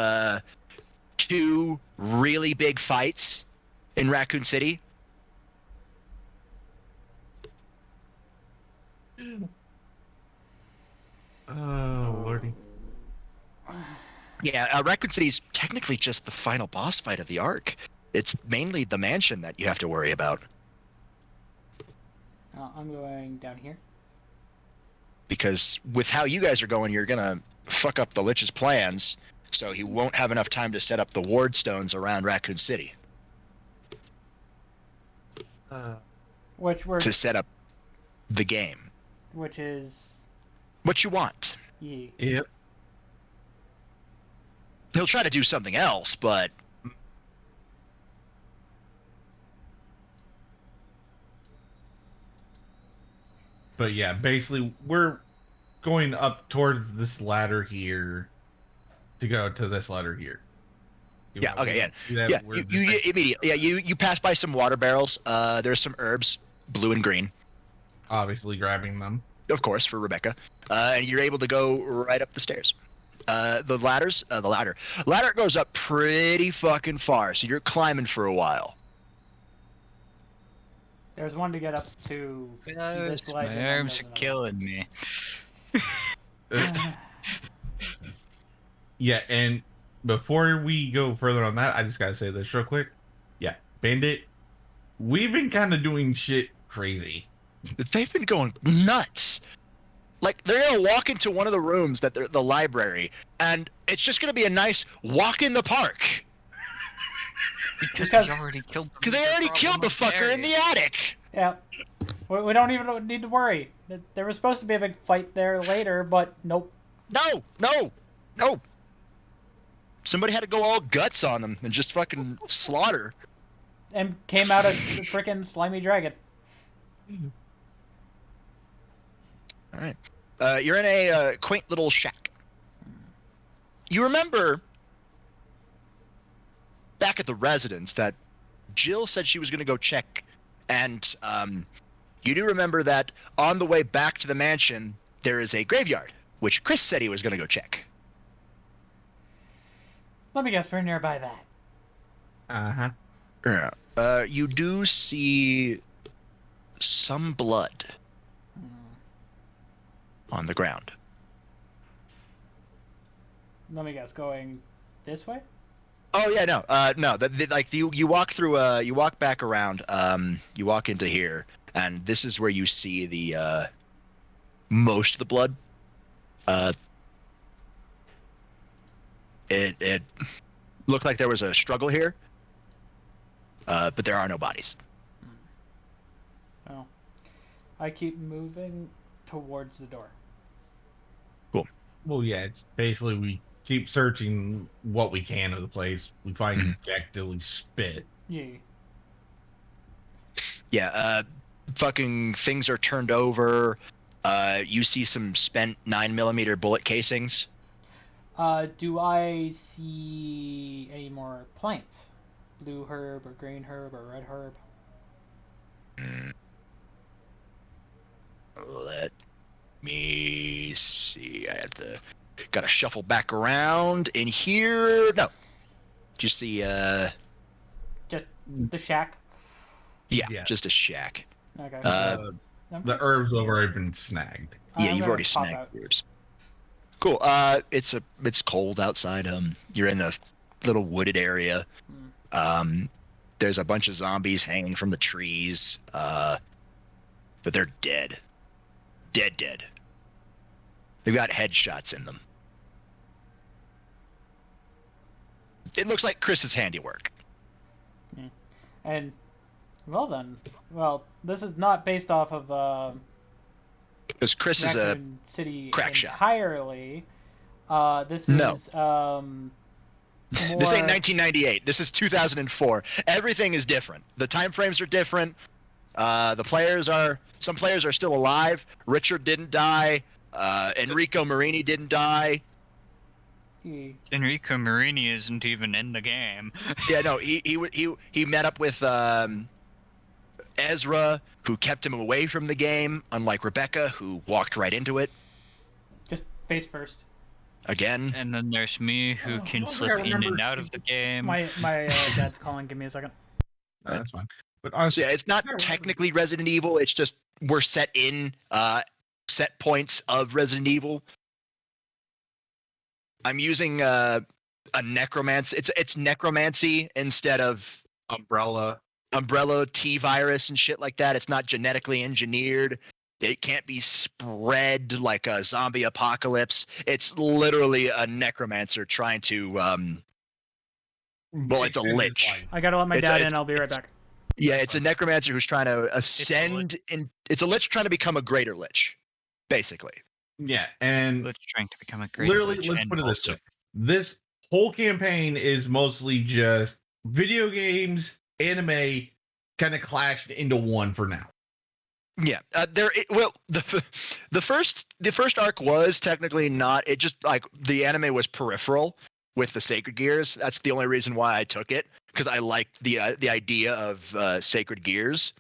2 really big fights in Raccoon City. Oh, lordy. Yeah, Raccoon City's technically just the final boss fight of the arc. It's mainly the mansion that you have to worry about. I'm going down here. Because with how you guys are going, you're gonna fuck up the Lich's plans, so he won't have enough time to set up the ward stones around Raccoon City. Which we're... To set up the game. Which is... What you want. Yeah. Yep. He'll try to do something else, but... But yeah, basically, we're going up towards this ladder here to go to this ladder here. Yeah, okay, yeah. Yeah, you immediately... Yeah, you pass by some water barrels. There's some herbs, blue and green. Obviously grabbing them. Of course, for Rebecca. And you're able to go right up the stairs. The ladder goes up pretty fucking far, so you're climbing for a while. There's one to get up to this ledge. My arms are killing me. Yeah, and before we go further on that, I just gotta say this real quick. Yeah, Bandit, we've been kind of doing shit crazy. They've been going nuts. Like, they're gonna walk into one of the rooms that the library, and it's just gonna be a nice walk in the park. Because they already killed the fucker in the attic. Yeah. We don't even need to worry. There was supposed to be a big fight there later, but nope. No. Somebody had to go all guts on them and just fucking slaughter. and came out as the freaking slimy dragon. All right. You're in a quaint little shack. You remember back at the residence that Jill said she was going to go check, and you do remember that on the way back to the mansion there is a graveyard, which Chris said he was going to go check. Let me guess, we're nearby that. Uh-huh. Yeah. You do see some blood on the ground. Let me guess, going this way? Oh yeah, no, no. Like you walk through, you walk back around, you walk into here, and this is where you see the most of the blood. It looked like there was a struggle here, but there are no bodies. Oh. I keep moving towards the door. Well, yeah, it's basically we keep searching what we can of the place. We find Jack Dilly's spit. Yeah. Yeah, fucking things are turned over. You see some spent 9mm bullet casings. Do I see any more plants? Blue herb or green herb or red herb? Let me see. Gotta shuffle back around in here. No. Just the Just the shack? yeah, just a shack. Okay. The herbs have already been snagged. Yeah, I'm you've gonna already pop snagged out. herbs. Cool. It's cold outside. You're in a little wooded area. There's a bunch of zombies hanging from the trees. But they're dead. Dead. They've got headshots in them. It looks like Chris's handiwork. And, well, this is not based off of Because Chris is a Raccoon City crack shop. entirely. This No. is more... This ain't 1998. This is 2004. Everything is different. The time frames are different. Some players are still alive. Richard didn't die. Enrico Marini didn't die. Enrico Marini isn't even in the game. Yeah, no, he met up with Ezra, who kept him away from the game, unlike Rebecca, who walked right into it. Just face first. Again. And then there's me, who can slip in and out of the game. My dad's calling. Give me a second. That's fine. But So yeah, it's not technically Resident Evil. It's just we're set in set points of Resident Evil. I'm using a necromancy. It's necromancy instead of Umbrella T virus and shit like that. It's not genetically engineered. It can't be spread like a zombie apocalypse. It's literally a necromancer trying to well, it's a lich. I gotta let my dad in. I'll be right back. Yeah, it's a necromancer who's trying to ascend it's a lich trying to become a greater lich, basically. Yeah, and Lich trying to become a great literally, lich, let's and put it this also- way: this whole campaign is mostly just video games, anime, kind of clashed into one for now. Yeah, the first arc was technically not. It just like the anime was peripheral with the Sacred Gears. That's the only reason why I took it, because I liked the idea of Sacred Gears.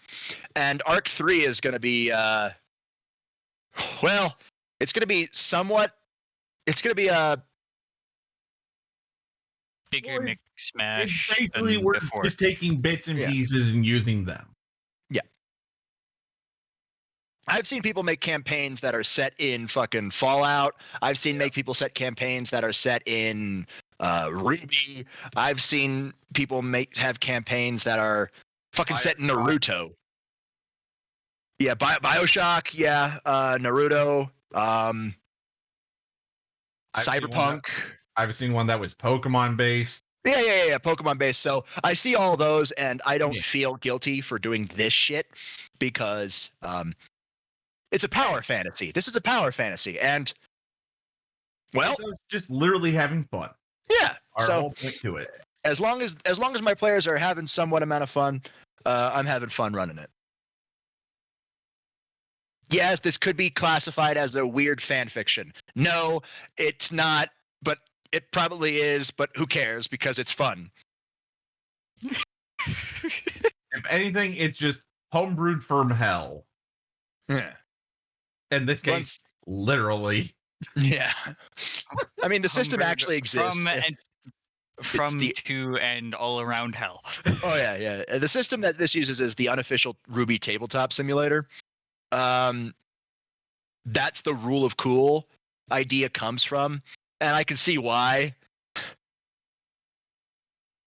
And arc 3 is going to be well, it's going to be somewhat. It's going to be a bigger mix smash. Basically, than we're before. just taking bits and pieces and using them. Yeah. I've seen people make campaigns that are set in fucking Fallout. I've seen make people set campaigns that are set in Ruby. I've seen people have campaigns that are fucking set in Naruto. Yeah, BioShock. Yeah, Naruto. Cyberpunk. I've seen one that was Pokemon based. Yeah, Pokemon based. So I see all those, and I don't feel guilty for doing this shit because it's a power fantasy. This is a power fantasy, and well, just literally having fun. Yeah. Our so whole point to it. As long as my players are having somewhat amount of fun, I'm having fun running it. Yes, this could be classified as a weird fan fiction. No, it's not, but it probably is, but who cares because it's fun. If anything, it's just homebrewed from hell. Yeah. In this case, Once- literally. Yeah. I mean, the system actually exists. From the- to and all around hell. Oh yeah. The system that this uses is the unofficial Ruby tabletop simulator. That's the rule of cool idea comes from, and I can see why.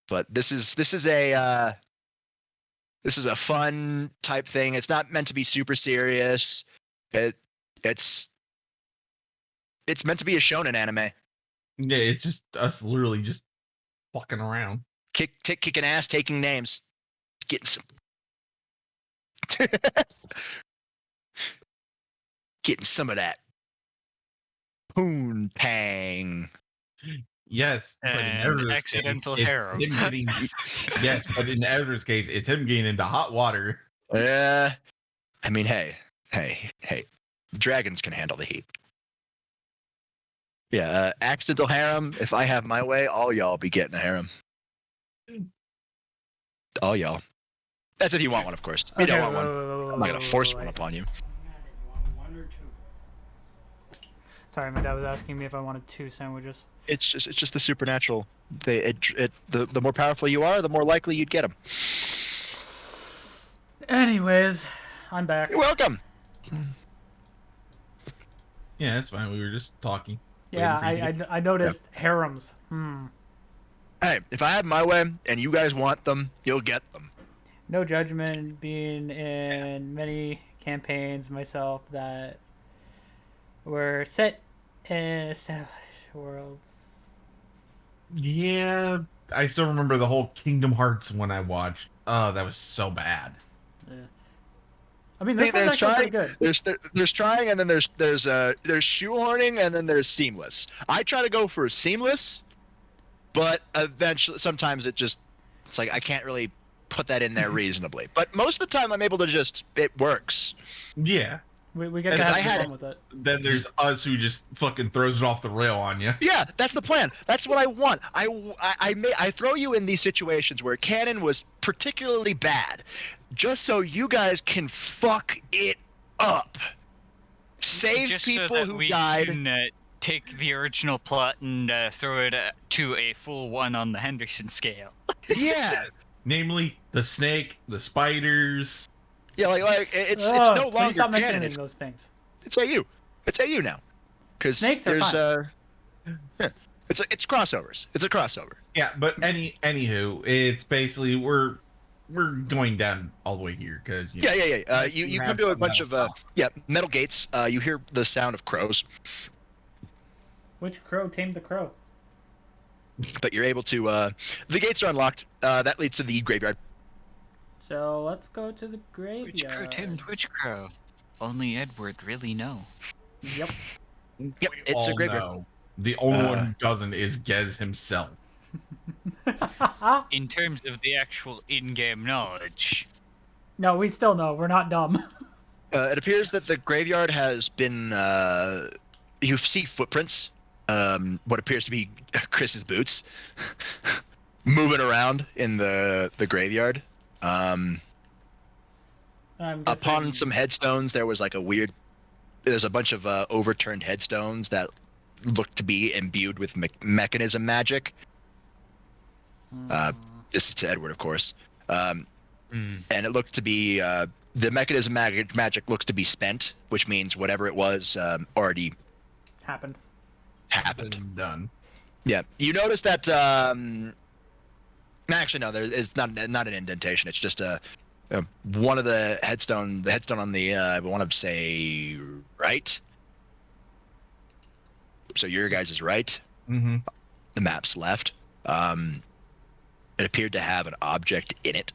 But this is a fun type thing. It's not meant to be super serious. It's meant to be a shonen anime. Yeah, it's just us literally just fucking around. Kicking ass, taking names, getting some, getting some of that poon pang. Yes, but in And Ezra's accidental case, harem. it's him getting, yes, but in Ezra's case, it's him getting into hot water. I mean, hey, dragons can handle the heat. Yeah, accidental harem. If I have my way, all y'all be getting a harem. All y'all. That's if you want one, of course. You don't want one. I'm not gonna force one upon you. Sorry, my dad was asking me if I wanted 2 sandwiches. It's just the supernatural. The more powerful you are, the more likely you'd get them. Anyways, I'm back. You're welcome. Yeah, that's fine. We were just talking. Yeah, Waiting for you to- I noticed harems. Hey, if I had my way and you guys want them, you'll get them. No judgment, being in many campaigns myself that were set in established worlds. Yeah, I still remember the whole Kingdom Hearts one I watched. Oh, that was so bad. Yeah. I mean, this one's actually pretty good. There's trying, and then there's shoehorning, and then there's seamless. I try to go for seamless, but eventually, sometimes it's like I can't really put that in there reasonably. But most of the time, I'm able to it works. Yeah. We get to have some fun with it. Then there's us who just fucking throws it off the rail on you. Yeah, that's the plan. That's what I want. I throw you in these situations where canon was particularly bad, just so you guys can fuck it up. Save Just people so that who we died. Can, take the original plot and throw it to a full 1 on the Henderson scale. Yeah. Namely, the snake, the spiders. Yeah, like it's no Please longer stop canon. mentioning those things. It's AU. It's AU now. Because Snakes are there's fine. it's crossovers. It's a crossover. Yeah, but anywho, it's basically we're going down all the way here because Yeah. You come to a bunch of metal gates. You hear the sound of crows. Which crow tamed the crow? But you're able to. The gates are unlocked. That leads to the graveyard. So let's go to the Which crow graveyard. tamed which crow? Only Edward really know. Yep. Yep, it's a graveyard. know. The only one who doesn't is Gez himself. In terms of the actual in-game knowledge. No, we still know. We're not dumb. It appears that the graveyard has been. You see footprints. What appears to be Chris's boots, moving around in the graveyard. Upon some headstones, there was like there's a bunch of overturned headstones that look to be imbued with mechanism magic. This is to Edward, of course. And it looked to be the mechanism magic looks to be spent, which means whatever it was already happened. Done. Yeah, you notice that. Actually, no, it's not an indentation. It's just one of the headstone on the I want to say right. So your guys is right. Mm-hmm. The map's left. It appeared to have an object in it.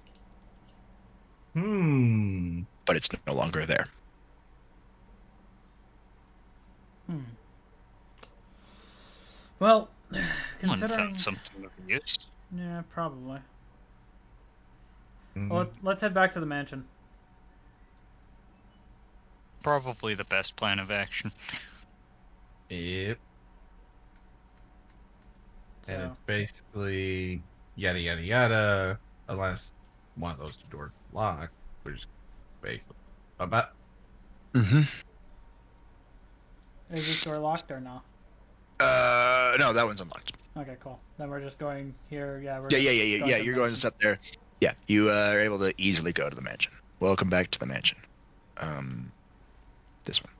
But it's no longer there. Well, One considering found something of use. Yeah, probably. Mhm. Well, let's head back to the mansion. Probably the best plan of action. Yep. And So, it's basically yada yada yada, unless one of those doors lock, which is basically about. Mm-hmm. is this door locked or no? No, that one's unlocked. Okay, cool. Then we're just going here. Yeah, we're Yeah, just yeah, yeah, yeah, going yeah. to the You're going mansion. up there. Yeah, you are able to easily go to the mansion. Welcome back to the mansion. This one.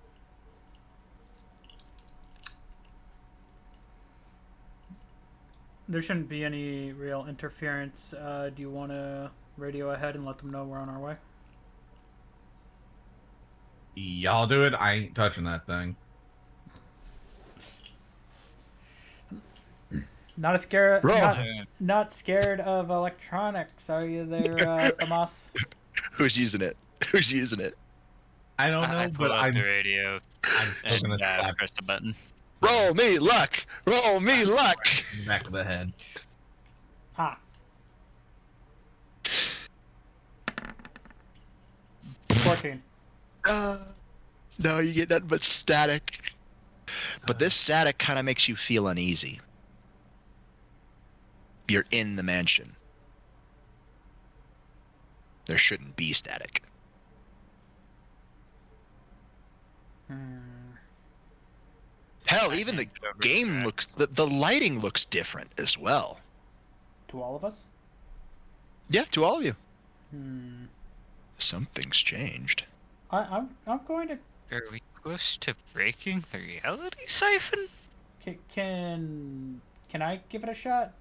There shouldn't be any real interference. Do you want to radio ahead and let them know we're on our way? Y'all do it. I ain't touching that thing. Not a scare. Roll. Not scared of electronics, are you there, Thomas? Who's using it? Who's using it? I don't know, I but pull out I'm the radio still gonna and slap press the button. Roll me luck. Roll me luck. in the back of the head. Ha. 14. No, you get nothing but static. But this static kind of makes you feel uneasy. You're in the mansion. There shouldn't be static. Hell, even the game looks, the lighting looks different as well. To all of us? Yeah, to all of you. Hmm. Something's changed. I'm going to. Are we close to breaking the reality siphon? Can I give it a shot?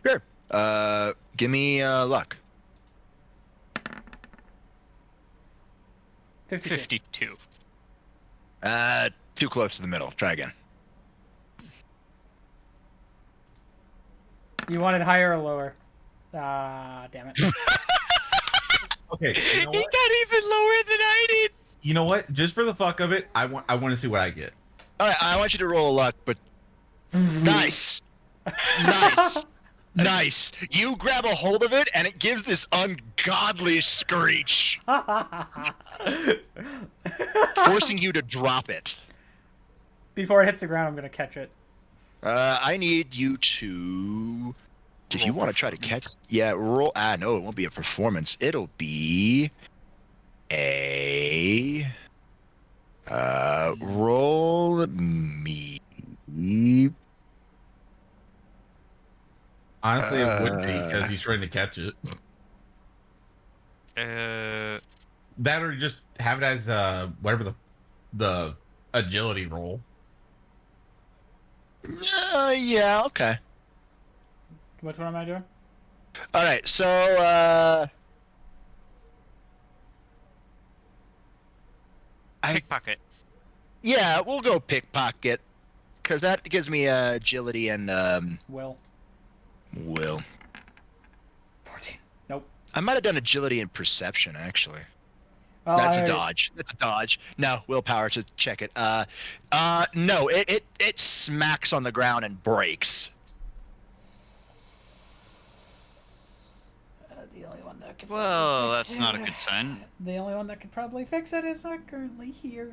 Sure. Give me luck. 52. 52. Too close to the middle. Try again. You wanted higher or lower? Ah, damn it. Okay, you know He what? got even lower than I did. You know what? Just for the fuck of it, I want to see what I get. All right, I want you to roll a luck, but nice, nice, nice. You grab a hold of it, and it gives this ungodly screech, forcing you to drop it. Before it hits the ground, I'm gonna catch it. I need you to. If you want to try to catch, yeah, roll. No, it won't be a performance. It'll be a. Roll me. Honestly, it would be because he's trying to catch it. That or just have it as whatever the agility roll. Yeah, okay. Which one am I doing? All right, so Pickpocket. yeah, we'll go pickpocket, because that gives me agility and Will. 14. Nope. I might have done agility and perception actually. Well, That's a dodge. That's a dodge. No, willpower to check it. No, it smacks on the ground and breaks. The only one that could. Well, probably fix that's not a it- good sign. The only one that could probably fix it is not currently here.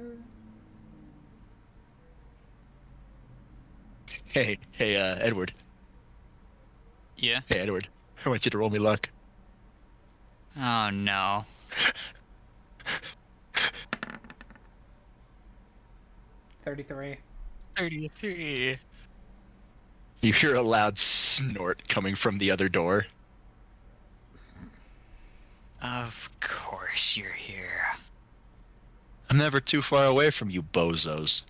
Hey, Edward. Yeah. Hey, Edward. I want you to roll me luck. Oh no. 33. 33. You hear a loud snort coming from the other door. Of course you're here. I'm never too far away from you bozos.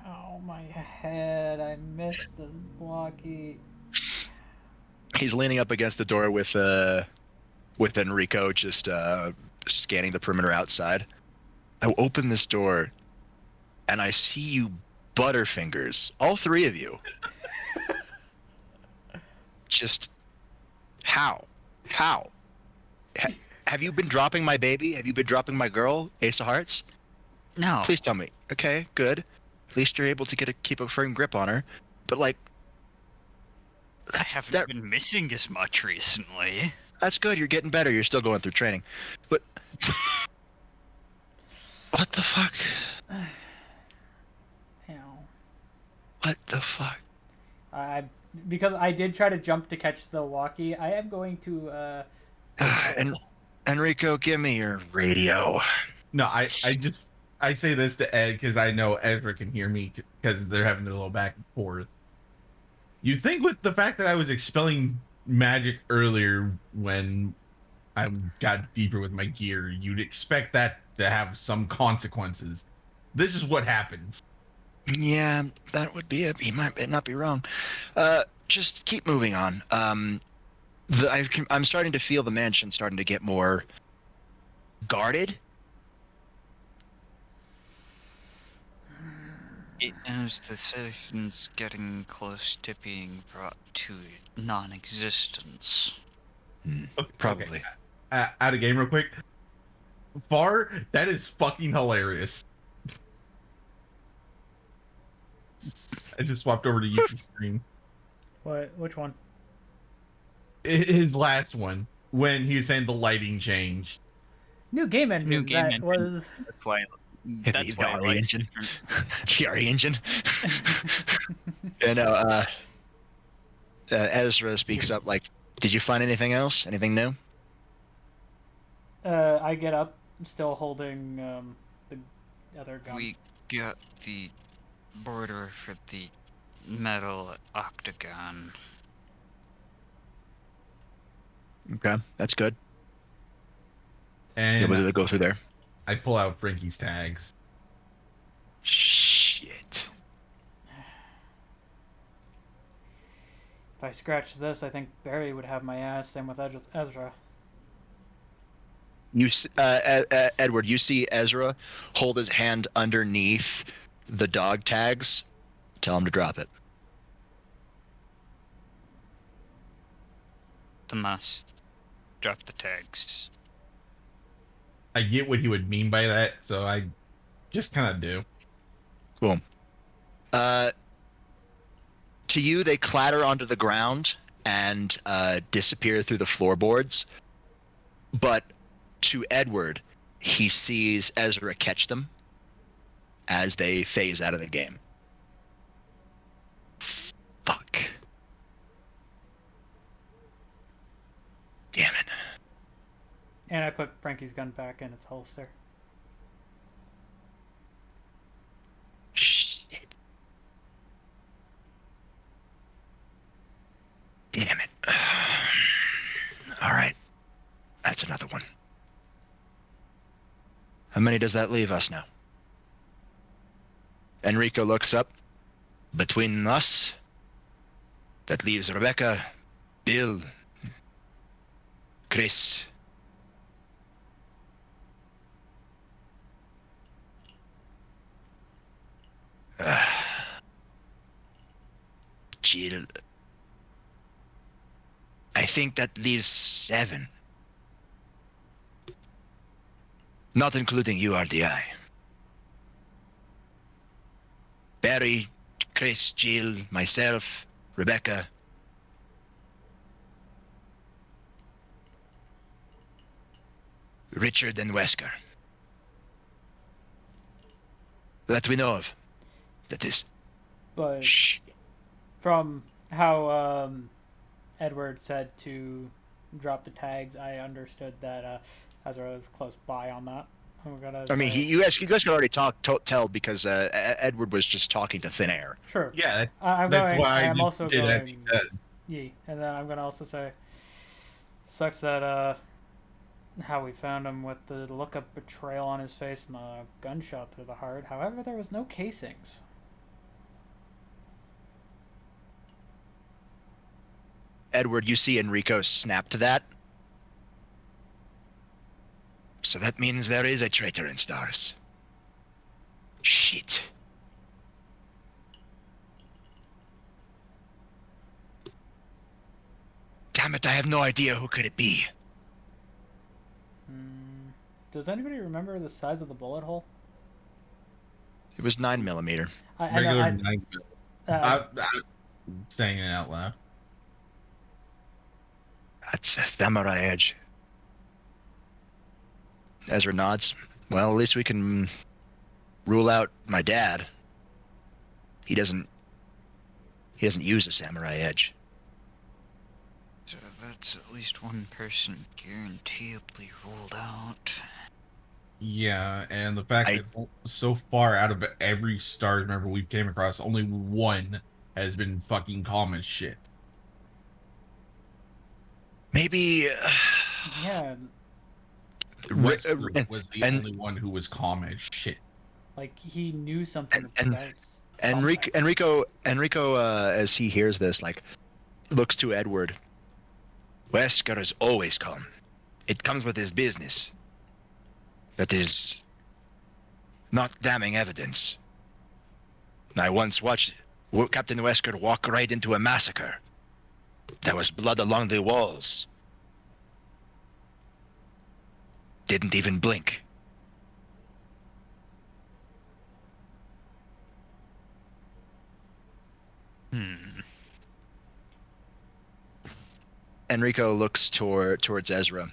Oh, my head. I missed the blocky. He's leaning up against the door with Enrico, just scanning the perimeter outside. I open this door, and I see you butterfingers, all three of you. Just how? Have you been dropping my baby? Have you been dropping my girl, Ace of Hearts? No. Please tell me. Okay, good. At least you're able to keep a firm grip on her. but like, I haven't that, been missing as much recently. that's good. You're getting better. You're still going through training, but what the fuck? Ow. What the fuck? Because I did try to jump to catch the walkie, I am going to And Enrico, give me your radio. No, I say this to Ed because I know Ezra can hear me because they're having their little back and forth. You think with the fact that I was expelling magic earlier when I got deeper with my gear, you'd expect that to have some consequences. This is what happens. Yeah, that would be it. He might not be wrong. Just keep moving on. I'm starting to feel the mansion starting to get more guarded. It knows the citizens getting close to being brought to non-existence. Probably. Okay. Out of game real quick. Far, that is fucking hilarious. I just swapped over to Yuki's screen. What? Which one? His last one, when he was saying the lighting change. New game engine. New game that engine. was. That's why. That's The why I RE like engine. different. The RE engine. Ezra speaks up like, "Did you find anything else? Anything new?" I get up, still holding the other gun. We got the border for the metal octagon. Okay, that's good. And Able to go through there. I pull out Frankie's tags. Shit. If I scratch this, I think Barry would have my ass. Same with Ezra. Edward, you see Ezra hold his hand underneath the dog tags. Tell him to drop it. Tomas, drop the tags. I get what he would mean by that, so I just kind of do. Boom. To you, they clatter onto the ground and disappear through the floorboards. But to Edward, he sees Ezra catch them as they phase out of the game. Fuck. Damn it. And I put Frankie's gun back in its holster. Shit. Damn it. All right. That's another one. How many does that leave us now? Enrico looks up. Between us, that leaves Rebecca, Bill, Chris. Jill. I think that leaves 7. Not including you, R.D.I. Barry, Chris, Jill, myself, Rebecca. Richard and Wesker. That we know of. That is. But Shh. from how Edward said to drop the tags, I understood that Ezra was close by on that. I mean, you guys could already tell because Edward was just talking to thin air. True. Yeah, I'm that's going, why I am just also did as going. he said. Yee. And then I'm gonna also say, sucks that how we found him with the look of betrayal on his face and the gunshot through the heart. However, there was no casings. Edward, you see Enrico snap to that. So that means there is a traitor in Stars. Shit. Damn it, I have no idea who could it be. Does anybody remember the size of the bullet hole? It was 9mm. I Regular know. 9. saying it out loud. That's a samurai edge. Ezra nods. Well, at least we can rule out my dad. He doesn't use a samurai edge. So that's at least one person guaranteeably ruled out. Yeah, and the fact that so far out of every Stars member we came across, only one has been fucking calm as shit. Maybe. Yeah, Wesker was the only one who was calm as shit. like he knew something and about something. Enrico, as he hears this, like, looks to Edward. Wesker is always calm. It comes with his business. That is not damning evidence. I once watched Captain Wesker walk right into a massacre. There was blood along the walls. Didn't even blink. Enrico looks towards Ezra,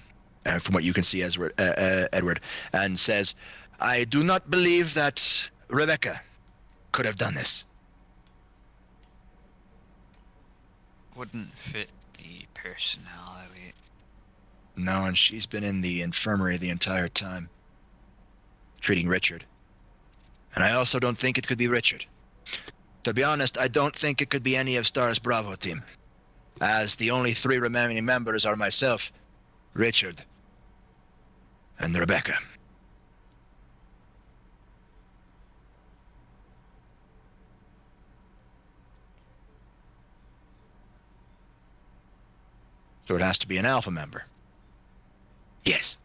from what you can see, Edward, and says, I do not believe that Rebecca could have done this. Wouldn't fit the personality. No, and she's been in the infirmary the entire time, treating Richard. And I also don't think it could be Richard. To be honest, I don't think it could be any of Star's Bravo team, as the only 3 remaining members are myself, Richard, and Rebecca. So it has to be an Alpha member. Yes.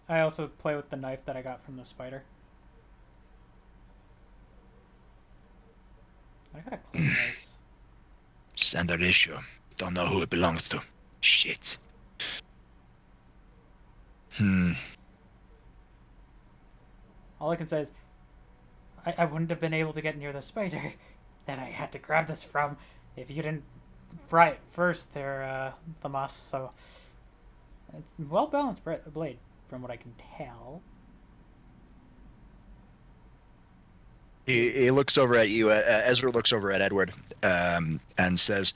I also play with the knife that I got from the spider. I gotta clean this. Standard issue. Don't know who it belongs to. Shit. All I can say is, I wouldn't have been able to get near the spider that I had to grab this from if you didn't fry it first there, the moss. So, well balanced blade, from what I can tell. He looks over at you. Ezra looks over at Edward, and says,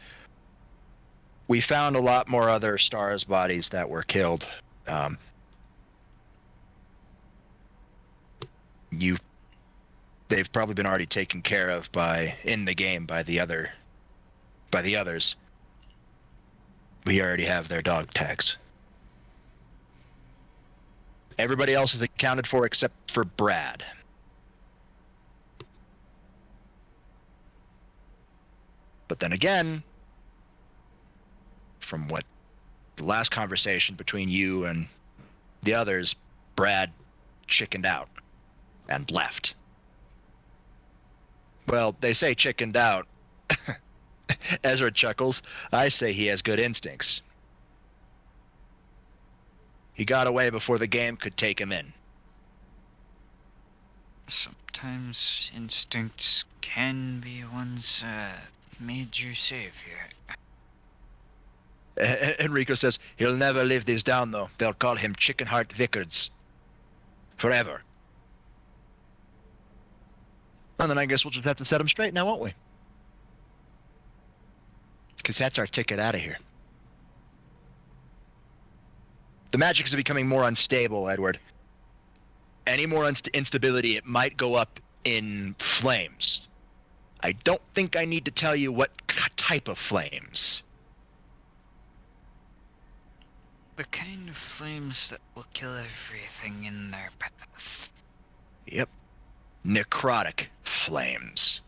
"We found a lot more other stars' bodies that were killed. They've probably been already taken care of in the game by the others. We already have their dog tags. Everybody else is accounted for except for Brad." But then again, from what the last conversation between you and the others, Brad chickened out and left. Well, they say chickened out. Ezra chuckles. I say he has good instincts. He got away before the game could take him in. Sometimes instincts can be one's major savior. Enrico says he'll never live this down, though. They'll call him Chicken Heart Vickers. Forever. And then I guess we'll just have to set him straight now, won't we? Because that's our ticket out of here. The magic is becoming more unstable, Edward. Any more instability, it might go up in flames. I don't think I need to tell you what type of flames. The kind of flames that will kill everything in their path. Yep. Necrotic flames.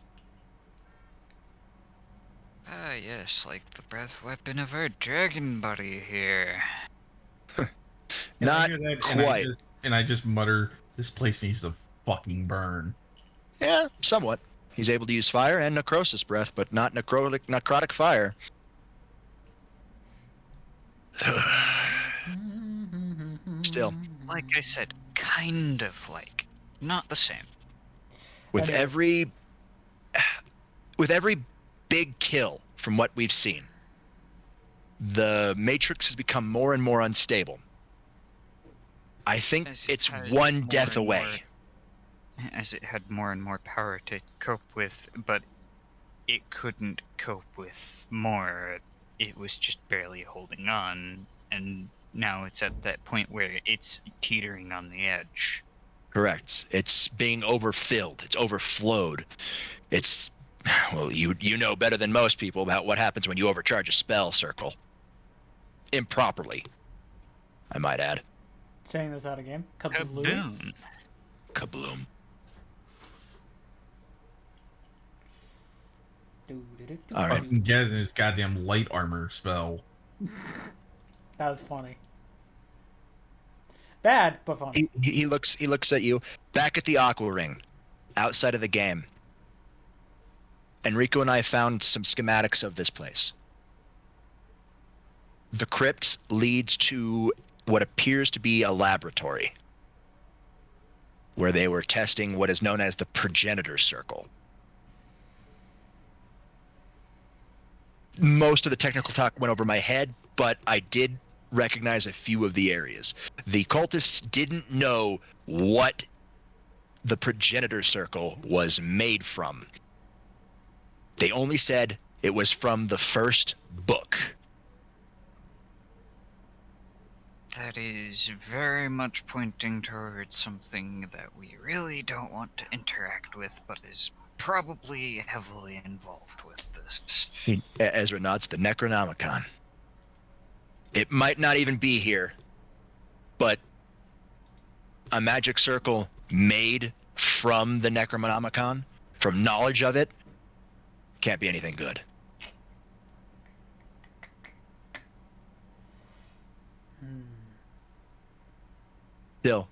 Ah, yes, like the breath weapon of our dragon buddy here. Not quite. And I just mutter, this place needs to fucking burn. Yeah, somewhat. He's able to use fire and necrosis breath, but not necrotic fire. Still. Like I said, kind of like. Not the same. With Anyways. every big kill from what we've seen, the Matrix has become more and more unstable. I think As it it's has one more death and more- away. as it had more and more power to cope with, but it couldn't cope with more. It was just barely holding on, and now it's at that point where it's teetering on the edge. Correct. It's being overfilled. It's overflowed. It's, well, you know better than most people about what happens when you overcharge a spell, Circle. Improperly, I might add. Saying this out of game. Kablooey. Kaboom! Kabloom. Doo-doo-doo-doo. All right. Fucking Gez and his goddamn light armor spell. That was funny. Bad, but funny. He looks at you back at the Aqua Ring, outside of the game. Enrico and I found some schematics of this place. The crypt leads to what appears to be a laboratory, where they were testing what is known as the progenitor circle. Most of the technical talk went over my head, but I did recognize a few of the areas. The cultists didn't know what the progenitor circle was made from. They only said it was from the first book. That is very much pointing towards something that we really don't want to interact with, but is probably heavily involved with this. Ezra nods, the Necronomicon. It might not even be here, but a magic circle made from the Necronomicon, from knowledge of it, can't be anything good. Still,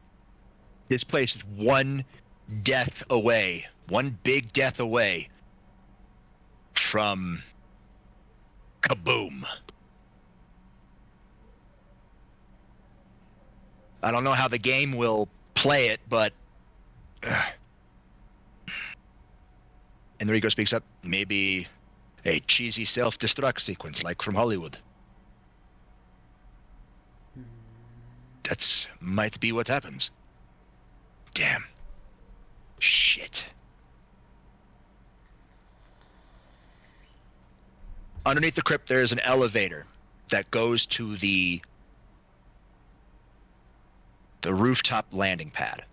this place is one death away, one big death away from kaboom. I don't know how the game will play it, but Enrico speaks up. Maybe a cheesy self-destruct sequence like from Hollywood. That's might be what happens. Damn. Shit. Underneath the crypt, there is an elevator that goes to the rooftop landing pad.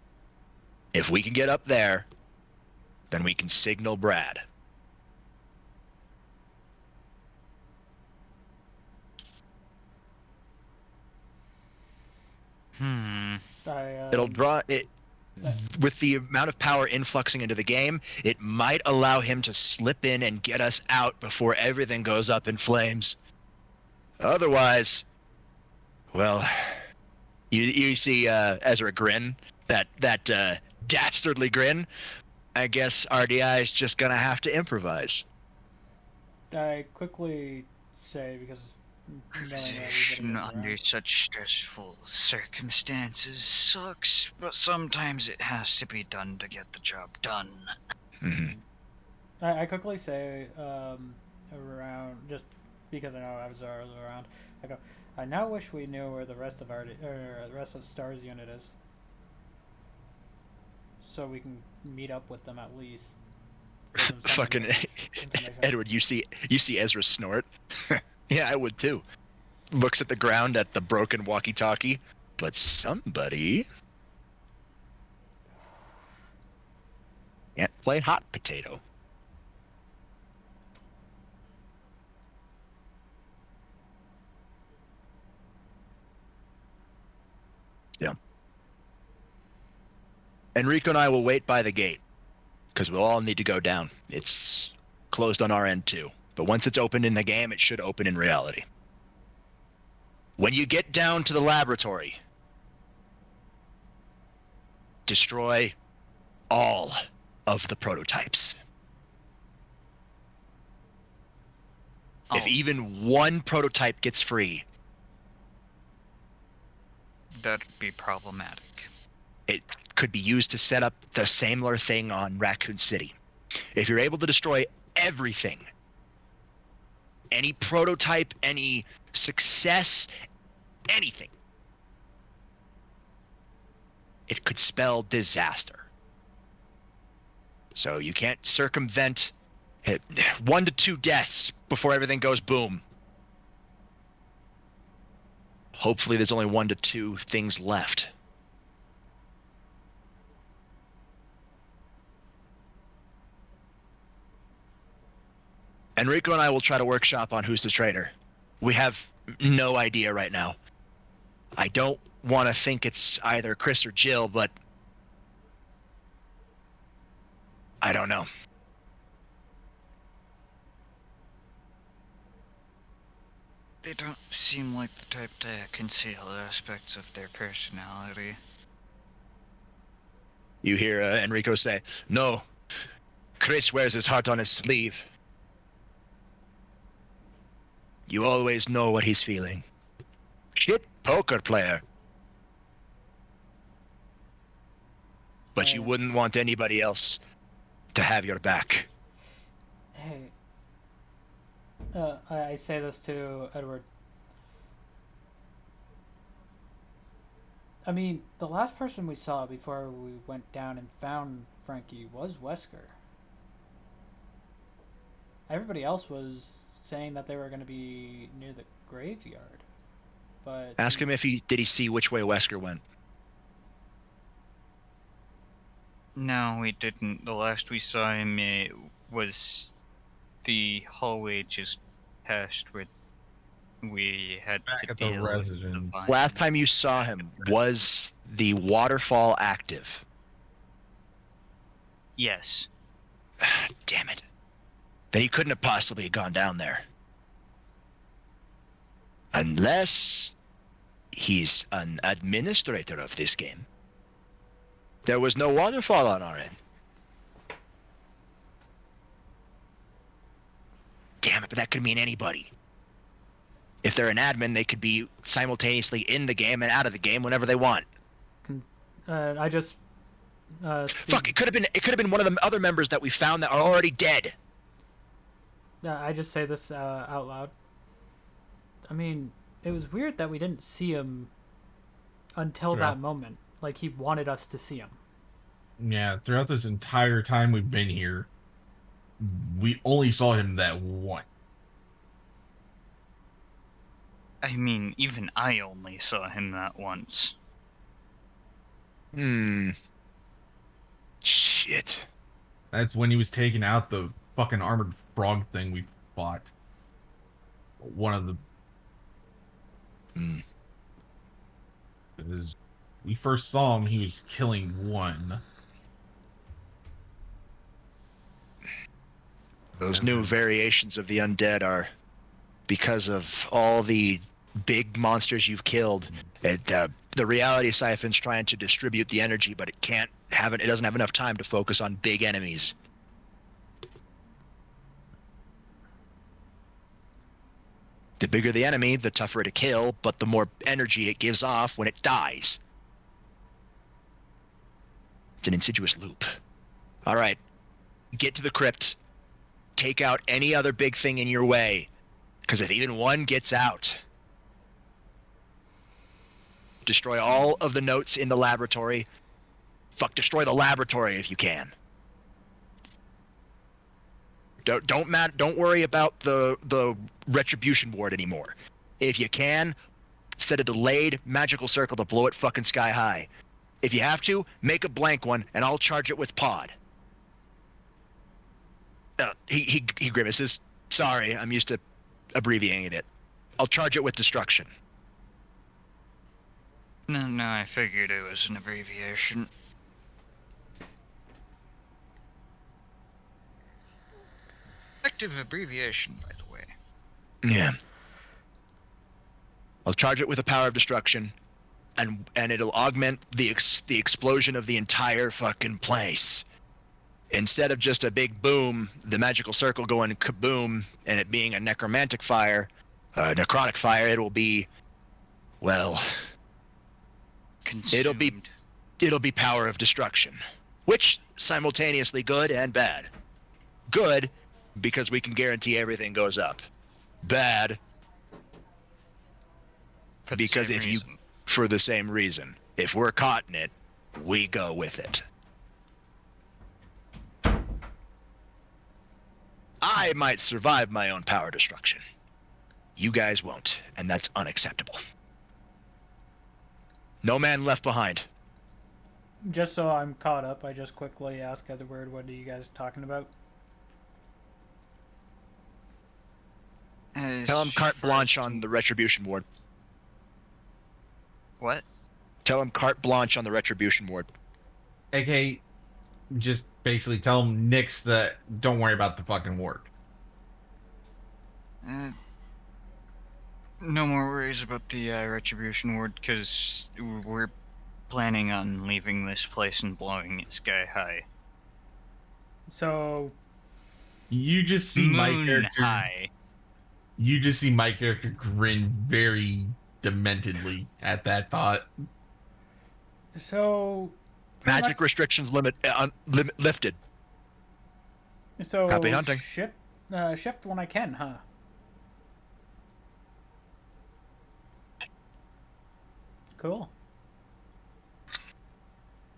If we can get up there, then we can signal Brad. It'll draw it with the amount of power influxing into the game. It might allow him to slip in and get us out before everything goes up in flames. Otherwise, well, you see Ezra grin, that dastardly grin. I guess R.D.I. is just gonna have to improvise. I quickly say, because knowing that everybody Position is under around, such stressful circumstances sucks, but sometimes it has to be done to get the job done. Mm-hmm. I quickly say around, just because I know I was around. I go, I now wish we knew where the rest of the rest of Star's unit is, so we can meet up with them at least. Give them some Fucking information. Edward, you see Ezra snort. Yeah, I would too. Looks at the ground at the broken walkie-talkie, but somebody can't play hot potato. Yeah. Enrico and I will wait by the gate, because we'll all need to go down. It's closed on our end too. But once it's opened in the game, it should open in reality. When you get down to the laboratory, destroy all of the prototypes. If even one prototype gets free, That'd be problematic. it could be used to set up the similar thing on Raccoon City. If you're able to destroy everything, any prototype, any success, anything, it could spell disaster. So you can't circumvent 1 to 2 deaths before everything goes boom. Hopefully there's only 1 to 2 things left. Enrico and I will try to workshop on who's the traitor. We have no idea right now. I don't want to think it's either Chris or Jill, but I don't know. They don't seem like the type to conceal aspects of their personality. You hear Enrico say, "No, Chris wears his heart on his sleeve. You always know what he's feeling. Shit poker player. But you wouldn't want anybody else to have your back." Hey, I say this to Edward. I mean, the last person we saw before we went down and found Frankie was Wesker. Everybody else was saying that they were going to be near the graveyard, but Ask him if did he see which way Wesker went. No, we didn't. The last we saw him was the hallway just past where we had Back to at the deal with residence. vine. Last time you saw him, was the waterfall active? Yes. Damn it. Then he couldn't have possibly gone down there. Unless he's an administrator of this game. There was no waterfall on our end. Damn it, but that could mean anybody. If they're an admin, they could be simultaneously in the game and out of the game whenever they want. I just Fuck! It could have been one of the other members that we found that are already dead. I just say this out loud. I mean, it was weird that we didn't see him until that moment. Like, he wanted us to see him. Yeah, throughout this entire time we've been here, we only saw him that one. I mean, even I only saw him that once. Shit. That's when he was taking out the fucking armored frog thing we fought. One of the... We first saw him, he was killing one. Those new variations of the undead are because of all the big monsters you've killed. The reality siphon's trying to distribute the energy, but it doesn't have enough time to focus on big enemies. The bigger the enemy, the tougher to kill, but the more energy it gives off when it dies. It's an insidious loop. All right, get to the crypt. Take out any other big thing in your way, because if even one gets out, destroy all of the notes in the laboratory. Destroy the laboratory if you can. Don't worry about the retribution ward anymore. If you can, set a delayed magical circle to blow it fucking sky high. If you have to, make a blank one, and I'll charge it with pod. He grimaces. Sorry, I'm used to abbreviating it. I'll charge it with destruction. No, I figured it was an abbreviation. Effective abbreviation, by the way. Yeah. I'll charge it with the power of destruction, and it'll augment the explosion of the entire fucking place. Instead of just a big boom, the magical circle going kaboom, and it being a necromantic fire, necrotic fire, it will be, well, Consumed. it'll be it'll be power of destruction, which simultaneously good and bad. Good, because we can guarantee everything goes up. Bad, For the because same if reason. you, for the same reason, if we're caught in it, we go with it. I might survive my own power destruction. You guys won't, and that's unacceptable. No man left behind. Just so I'm caught up, I just quickly ask Edward, what are you guys talking about? Tell him carte blanche on the retribution ward. What? Tell him carte blanche on the retribution ward. AK, just basically tell him nix the. Don't worry about the fucking ward. No more worries about the retribution ward, because we're planning on leaving this place and blowing it sky high. So You just see my Moon character. high. You just see my character grin very dementedly at that thought. So Magic restrictions lifted. So Happy hunting. Shift when I can, huh? Cool.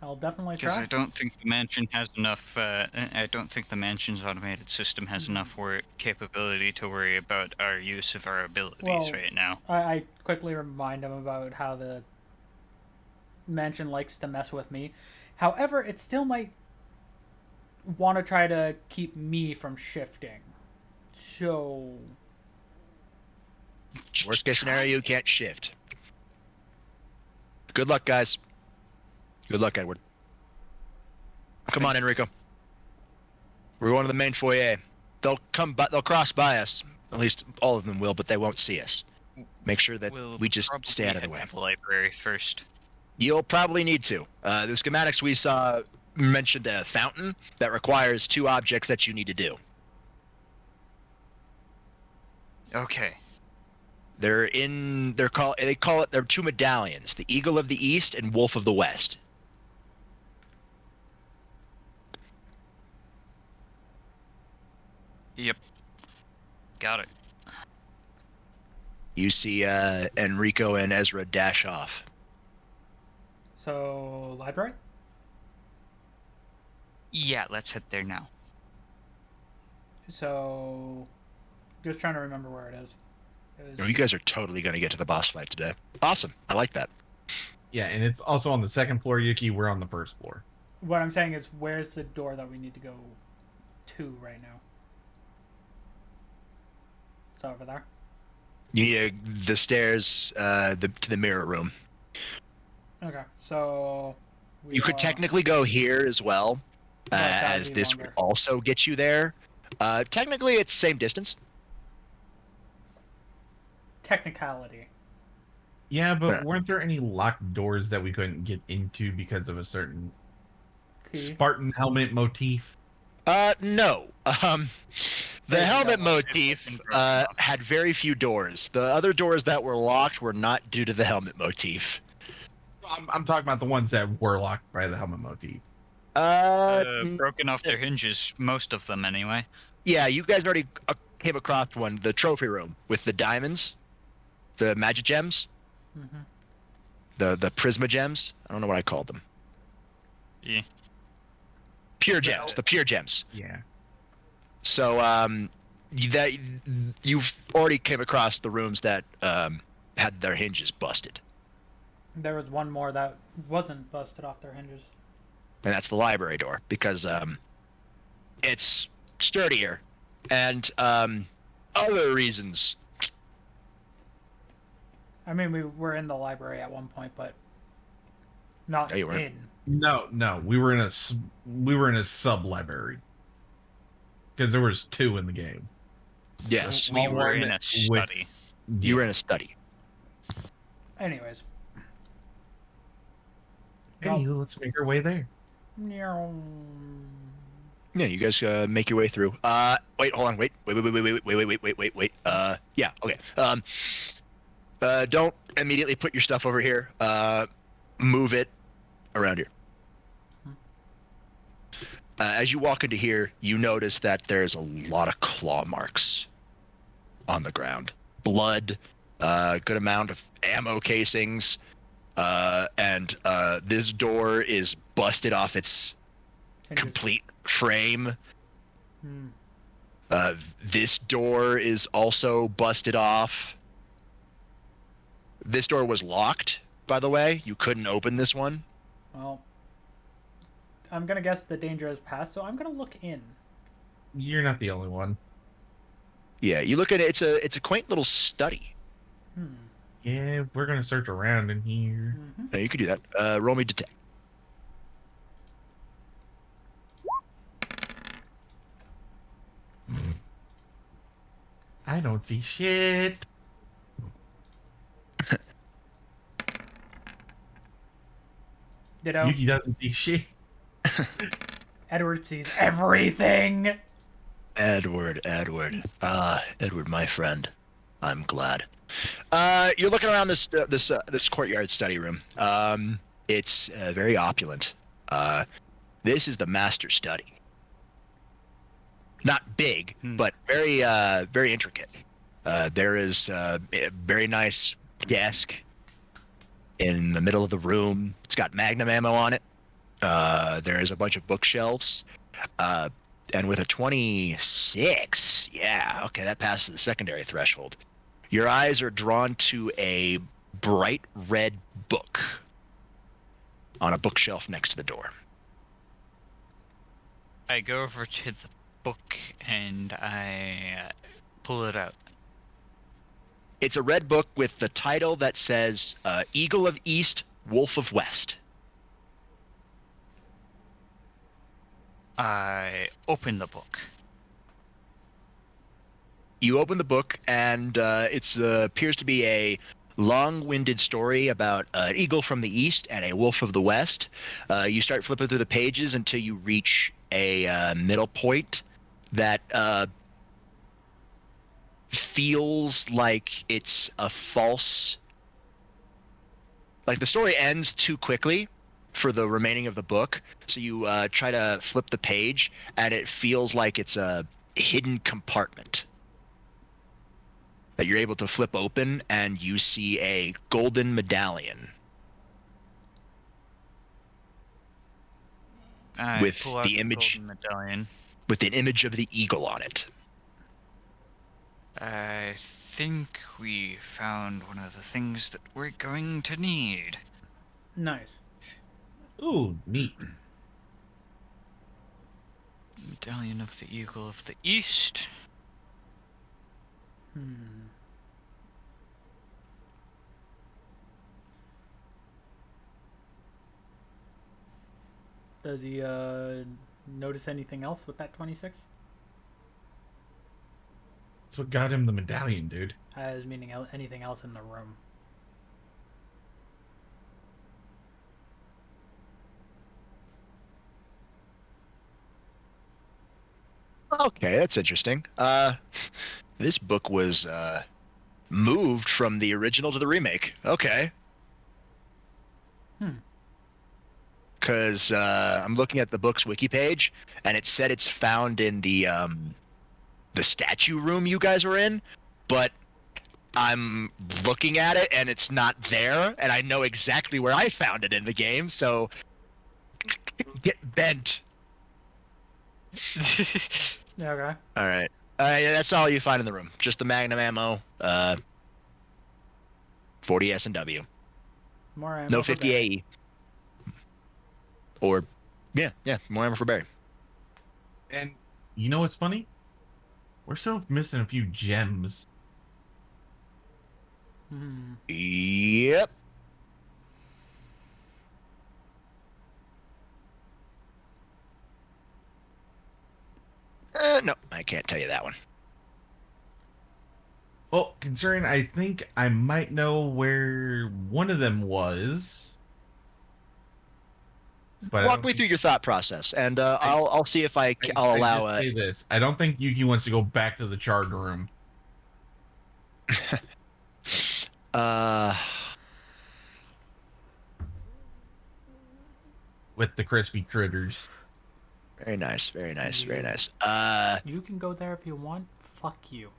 I'll definitely Because try. I don't think the mansion has enough. I don't think the mansion's automated system has enough capability to worry about our use of our abilities right now. I quickly remind him about how the mansion likes to mess with me. However, it still might want to try to keep me from shifting. So Worst case scenario, you can't shift. Good luck, guys. Good luck, Edward. Come on, Enrico. We're going to the main foyer. They'll cross by us. At least all of them will, but they won't see us. Make sure that we just stay out of the way. Head to the library first. You'll probably need to. The schematics we saw mentioned a fountain that requires 2 objects that you need to do. Okay. They're 2 medallions: the Eagle of the East and Wolf of the West. Yep. Got it. You see Enrico and Ezra dash off. So library? Yeah, let's head there now. So just trying to remember where it is. Oh, you guys are totally going to get to the boss fight today. Awesome. I like that. Yeah, and it's also on the 2nd floor, Yuki. We're on the 1st floor. What I'm saying is, where's the door that we need to go to right now? It's over there. You need the stairs to the mirror room. Okay, so You could technically go here as well, as this would also get you there. Technically, it's same distance. Technicality. Yeah, but weren't there any locked doors that we couldn't get into because of a certain Spartan helmet motif? No. The helmet motif had very few doors. The other doors that were locked were not due to the helmet motif. I'm talking about the ones that were locked by the helmet motif. Broken off their hinges, most of them anyway. Yeah, you guys already came across one, the trophy room with the diamonds, the magic gems, the prisma gems. I don't know what I called them. Yeah. Pure gems, the pure gems. Yeah. So that you've already came across the rooms that had their hinges busted. There was one more that wasn't busted off their hinges. And that's the library door, because it's sturdier, and other reasons. I mean, we were in the library at one point, but not No, you weren't. in. No, we were in a sub library because there was 2 in the game. Yes, We were in a study. You were in a study. Anyways. Anywho, let's make our way there. Yeah, you guys make your way through. Wait, hold on, wait. Yeah, okay. Don't immediately put your stuff over here. Move it around here. As you walk into here, you notice that there's a lot of claw marks on the ground. Blood, good amount of ammo casings, and this door is busted off its complete frame. This door is also busted off. This door was locked, by the way. You couldn't open this one. Well, I'm gonna guess the danger has passed, so I'm gonna look in. You're not the only one. Yeah, you look at it. It's a quaint little study. Yeah, we're gonna search around in here. Yeah, you could do that. Roll me detect. I don't see shit. Ditto. Yuki doesn't see shit. Edward sees everything. Edward, my friend. I'm glad. You're looking around this courtyard study room. It's very opulent. This is the master study. Not big, but very intricate. There is a very nice desk in the middle of the room. It's got magnum ammo on it. There is a bunch of bookshelves. And with a 26, yeah, okay, that passes the secondary threshold. Your eyes are drawn to a bright red book on a bookshelf next to the door. I go over to the book and I pull it out. It's a red book with the title that says Eagle of East, Wolf of West. I open the book. You open the book, and it appears to be a long-winded story about an eagle from the east and a wolf of the west. You start flipping through the pages until you reach a middle point that feels like it's a false... Like, the story ends too quickly for the remaining of the book, so you try to flip the page, and it feels like it's a hidden compartment that you're able to flip open, and you see a golden medallion with pull out the image golden medallion. with an image of the eagle on it. I think we found one of the things that we're going to need. Nice. Ooh, neat. Medallion of the Eagle of the East. Does he notice anything else with that 26? That's what got him the medallion, dude. As meaning anything else in the room. Okay, that's interesting. This book was moved from the original to the remake. Okay. Because I'm looking at the book's wiki page, and it said it's found in the statue room you guys were in, but I'm looking at it and it's not there, and I know exactly where I found it in the game, so get bent. Yeah, okay. All right. Yeah, that's all you find in the room. Just the magnum ammo, 40 S&W. More ammo. No for 50 Barry. AE. Or, yeah, more ammo for Barry. And you know what's funny? We're still missing a few gems. Yep. No, I can't tell you that one. Well, considering I think I might know where one of them was. But Walk me through your thought process, and I'll see if I'll allow. Just say this: I don't think Yuki wants to go back to the charred room. with the crispy critters. Very nice, very nice, very nice. You can go there if you want. Fuck you.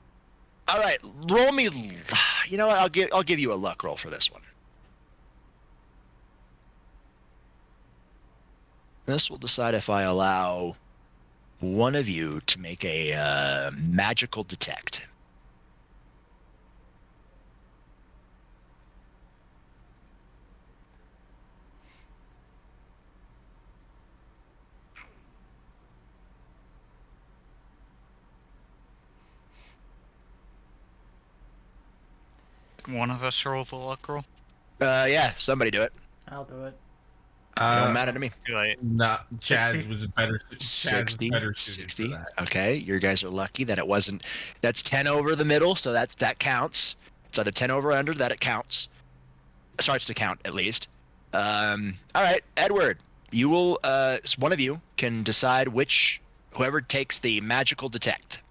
All right, roll me. You know what? I'll give you a luck roll for this one. This will decide if I allow one of you to make a magical detect. One of us roll the luck roll. Yeah, somebody do it. I'll do it. It don't matter to me. Nah, Chaz 60? was a better. Chaz was 60, better suited 60. for that. Okay, you guys are lucky that it wasn't. That's 10 over the middle, so that counts. It's either 10 over or under that it counts. Starts to count at least. All right, Edward, you will. One of you can decide whoever takes the magical detect.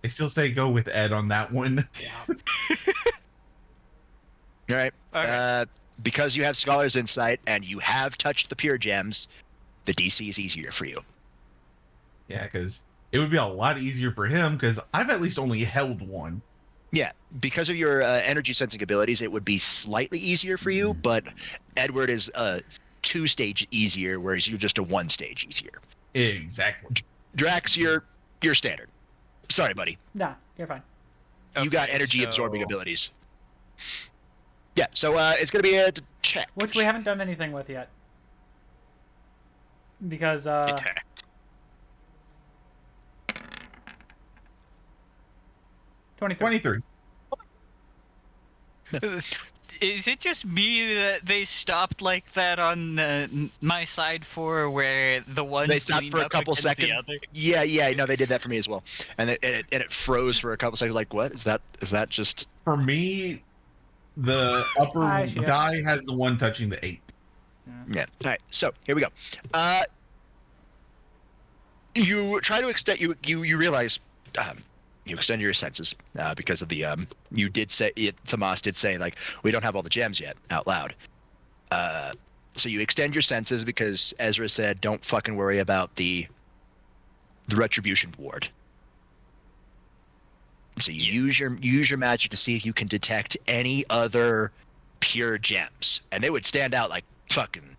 I still say go with Ed on that one. All right. Okay. Because you have Scholar's Insight and you have touched the pure gems, the DC is easier for you. Yeah, because it would be a lot easier for him because I've at least only held one. Yeah, because of your energy sensing abilities, it would be slightly easier for you, but Edward is 2-stage easier, whereas you're just a 1-stage easier. Exactly. Drax, you're standard. Sorry, buddy. Nah, you're fine. You got Okay, energy so- absorbing abilities. Yeah, so it's gonna be a check. Which we haven't done anything with yet. Because, Detect. 23. 23. Is it just me that they stopped like that on my side for where the one They stopped for a couple seconds. The other? Yeah, no, they did that for me as well, and it froze for a couple seconds. Like, what is that? Is that just? For me, the upper I see it. die has the one touching the 8. Yeah. All right. So here we go. You try to extend. You realize. You extend your senses because of the you did say it. Tomas did say like we don't have all the gems yet out loud. So you extend your senses because Ezra said don't fucking worry about the retribution ward. So you use your magic to see if you can detect any other pure gems, and they would stand out like fucking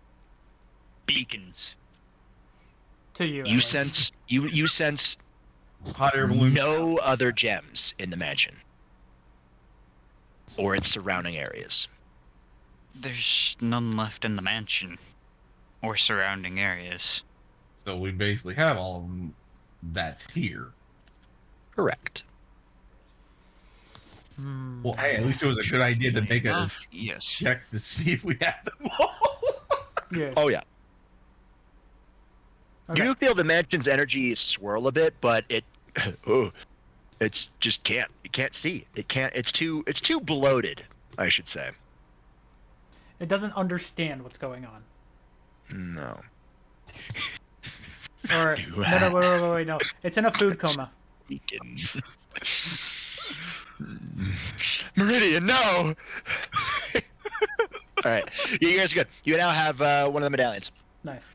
Beacons. To you. You sense you sense Hot air balloon. no other gems in the mansion or its surrounding areas. There's none left in the mansion or surrounding areas. So we basically have all of them that's here. Correct. Well, hey, at least it was a good idea to make a Enough, yes. check to see if we have them all. Yeah. Oh yeah. Okay. You feel the mansion's energy swirl a bit, but it's just can't see. It can't. It's too bloated, I should say. It doesn't understand what's going on. No. Or wait, no. It's in a food coma. Beacon. Meridian, no. All right, you guys are good. You now have one of the medallions. Nice.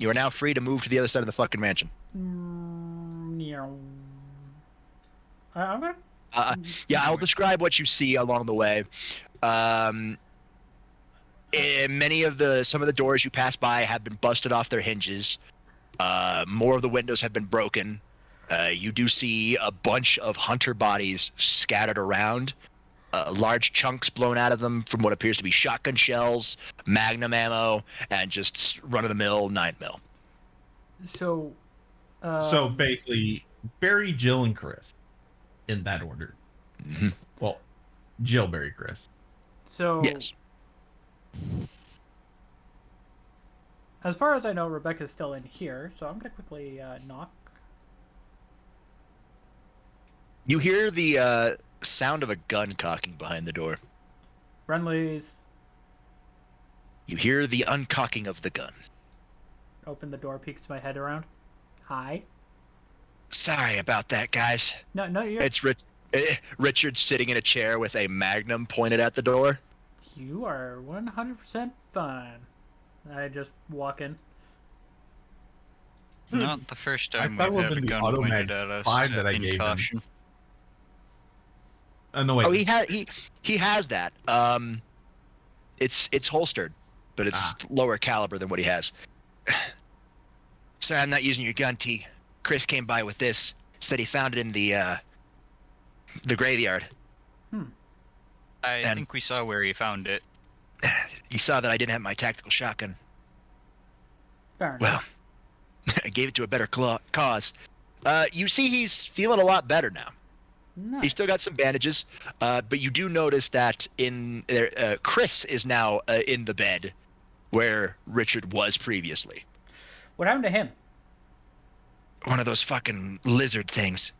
You are now free to move to the other side of the fucking mansion. Yeah. I'm gonna. Yeah, I'll describe what you see along the way. Some of the doors you pass by have been busted off their hinges. More of the windows have been broken. You do see a bunch of hunter bodies scattered around. Large chunks blown out of them from what appears to be shotgun shells, magnum ammo, and just run-of-the-mill 9mm. So. So basically, Barry, Jill, and Chris, in that order. Mm-hmm. Well, Jill, Barry, Chris. So. Yes. As far as I know, Rebecca's still in here, so I'm gonna quickly knock. You hear the sound of a gun cocking behind the door. Friendlies. You hear the uncocking of the gun. Open the door, peeks my head around. Hi. Sorry about that, guys. No, you're It's Richard's sitting in a chair with a magnum pointed at the door. You are 100% fine. I just walk in. Not the first I time thought it we've would had a have been the gun Automag pointed at us 5 that I in gave him. caution. No, wait. Oh, he has that. It's holstered, but it's lower caliber than what he has. Sorry, I'm not using your gun, T. Chris came by with this. Said he found it in the graveyard. I think we saw where he found it. He saw that I didn't have my tactical shotgun. Fair enough. Well, I gave it to a better cause. You see, he's feeling a lot better now. Nice. He's still got some bandages, but you do notice that Chris is now in the bed where Richard was previously. What happened to him? One of those fucking lizard things.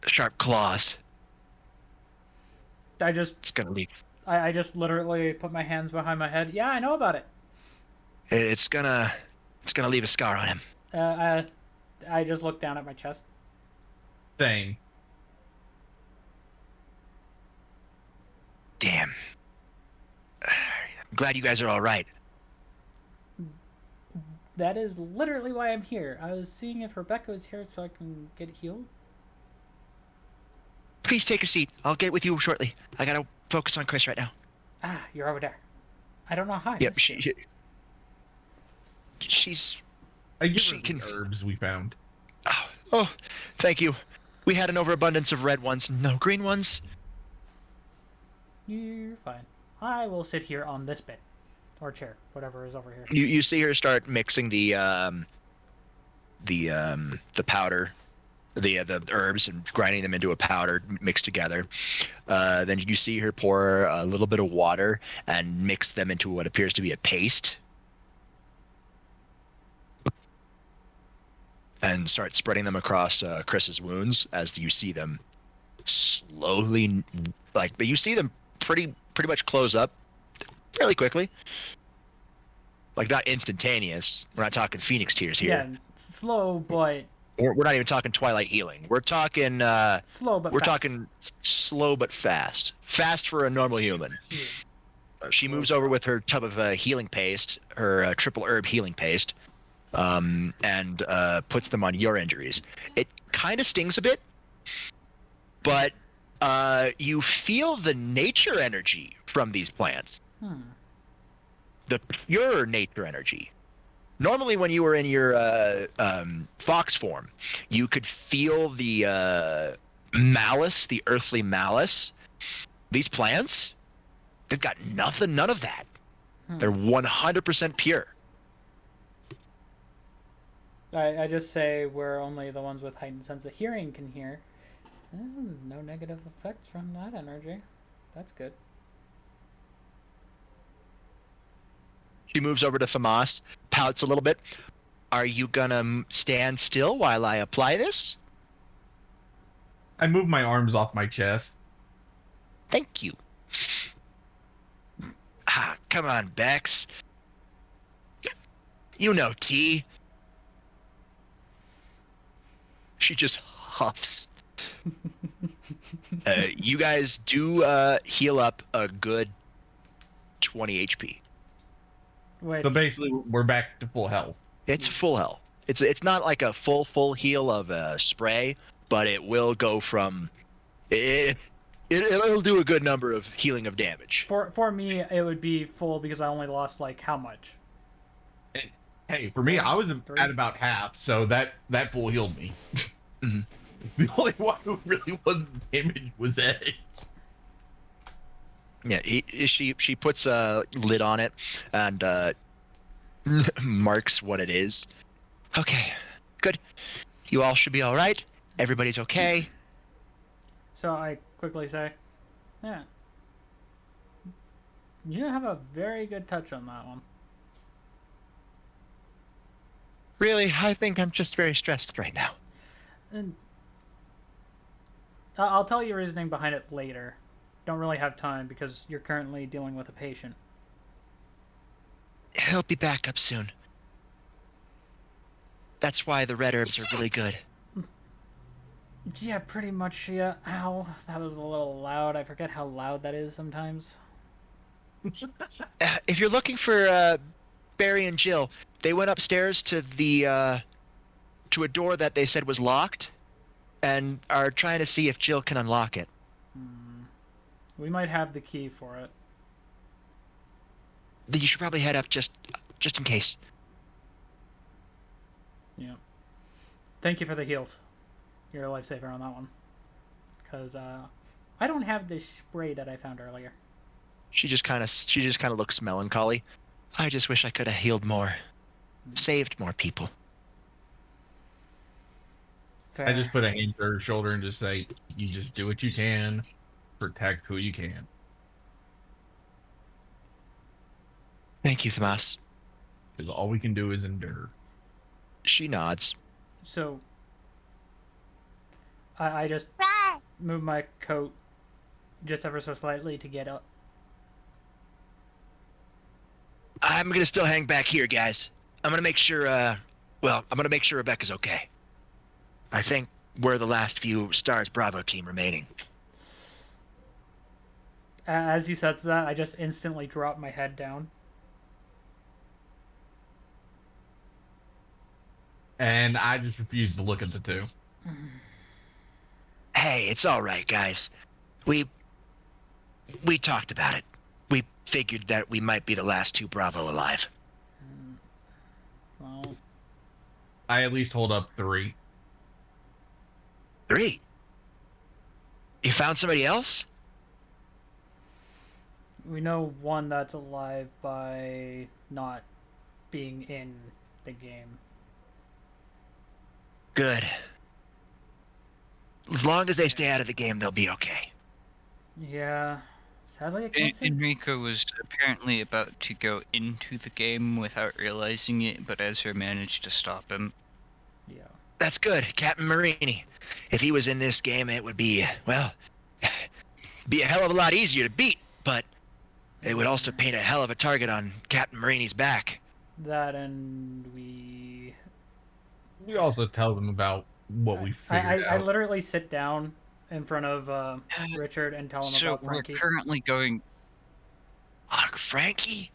Sharp claws. It's gonna leave. I just literally put my hands behind my head. Yeah, I know about it. It's gonna leave a scar on him. I just look down at my chest. Same. Damn. I'm glad you guys are all right. That is literally why I'm here. I was seeing if Rebecca was here so I can get healed. Please take a seat. I'll get with you shortly. I gotta focus on Chris right now. Ah, you're over there. I don't know how. Yep, she's. I give She her can- the herbs we found. Oh, thank you. We had an overabundance of red ones, no green ones. You're fine. I will sit here on this bed. Or chair, whatever is over here. You see her start mixing the powder, the herbs, and grinding them into a powder mixed together. Then you see her pour a little bit of water and mix them into what appears to be a paste, and start spreading them across Chris's wounds as you see them slowly, you see them pretty much close up fairly quickly. Like, not instantaneous. We're not talking Phoenix tears here. Yeah, slow but We're not even talking Twilight healing. We're talking slow but we're fast. talking slow but fast. Fast for a normal human. She moves over with her tub of healing paste, her triple herb healing paste, and puts them on your injuries. It kind of stings a bit, but you feel the nature energy from these plants. The pure nature energy. Normally, when you were in your fox form, you could feel the malice, the earthly malice. These plants, they've got none of that. They're 100% pure. I just say we're only the ones with heightened sense of hearing can hear. No negative effects from that energy. That's good. She moves over to Thamas, pouts a little bit. Are you gonna stand still while I apply this? I move my arms off my chest. Thank you. Come on, Bex. You know T. She just huffs. You guys do heal up a good 20 HP. Which, So basically, we're back to full health. It's full health. It's not like a full heal of spray, but it will go from it'll do a good number of healing of damage. for me, it would be full because I only lost like how much? Hey, for me, I was at about half, so that full healed me. Mm-hmm. The only one who really wasn't damaged was Ed. Yeah, she puts a lid on it and marks what it is. Okay, good. You all should be all right. Everybody's okay. So I quickly say, yeah. You have a very good touch on that one. Really, I think I'm just very stressed right now. And I'll tell you reasoning behind it later. Don't really have time because you're currently dealing with a patient. He'll be back up soon. That's why the red herbs are really good. Yeah, pretty much. Yeah. Ow, that was a little loud. I forget how loud that is sometimes. If you're looking for Barry and Jill, they went upstairs to the to a door that they said was locked, and are trying to see if Jill can unlock it. We might have the key for it. Then you should probably head up just in case. Yeah. Thank you for the heals. You're a lifesaver on that one. Because I don't have the spray that I found earlier. She just kind of looks melancholy. I just wish I could have healed more, saved more people. Fair. I just put a hand to her shoulder and just say, "You just do what you can, protect who you can." Thank you, Thomas. Because all we can do is endure. She nods. So I just move my coat just ever so slightly to get up. I'm gonna still hang back here, guys. I'm gonna make sure. I'm gonna make sure Rebecca's okay. I think we're the last few Stars Bravo team remaining. As he says that, I just instantly drop my head down. And I just refuse to look at the two. Hey, it's all right, guys. We talked about it. We figured that we might be the last two Bravo alive. Well, I at least hold up 3. 3? You found somebody else? we know one that's alive by not being in the game. Good. As long as they stay out of the game, they'll be okay. Yeah. Sadly, I can't see. Enrico was apparently about to go into the game without realizing it, but Ezra managed to stop him. Yeah. That's good, Captain Marini. If he was in this game, it would be, well, be a hell of a lot easier to beat, but it would also paint a hell of a target on Captain Marini's back. That and we also tell them about what we figured I out. literally sit down in front of Richard and tell him So about Frankie. we're currently going. Frankie?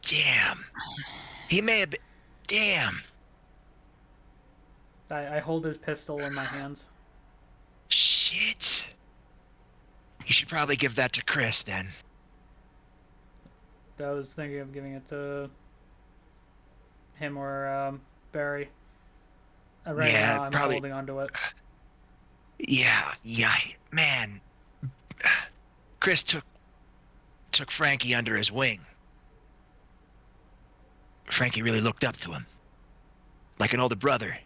Damn. He may have been. Damn. I hold his pistol in my hands. Shit. You should probably give that to Chris then. I was thinking of giving it to him or Barry. Right Yeah, now, I'm probably. holding on to it. Yeah, man. Chris took Frankie under his wing. Frankie really looked up to him. Like an older brother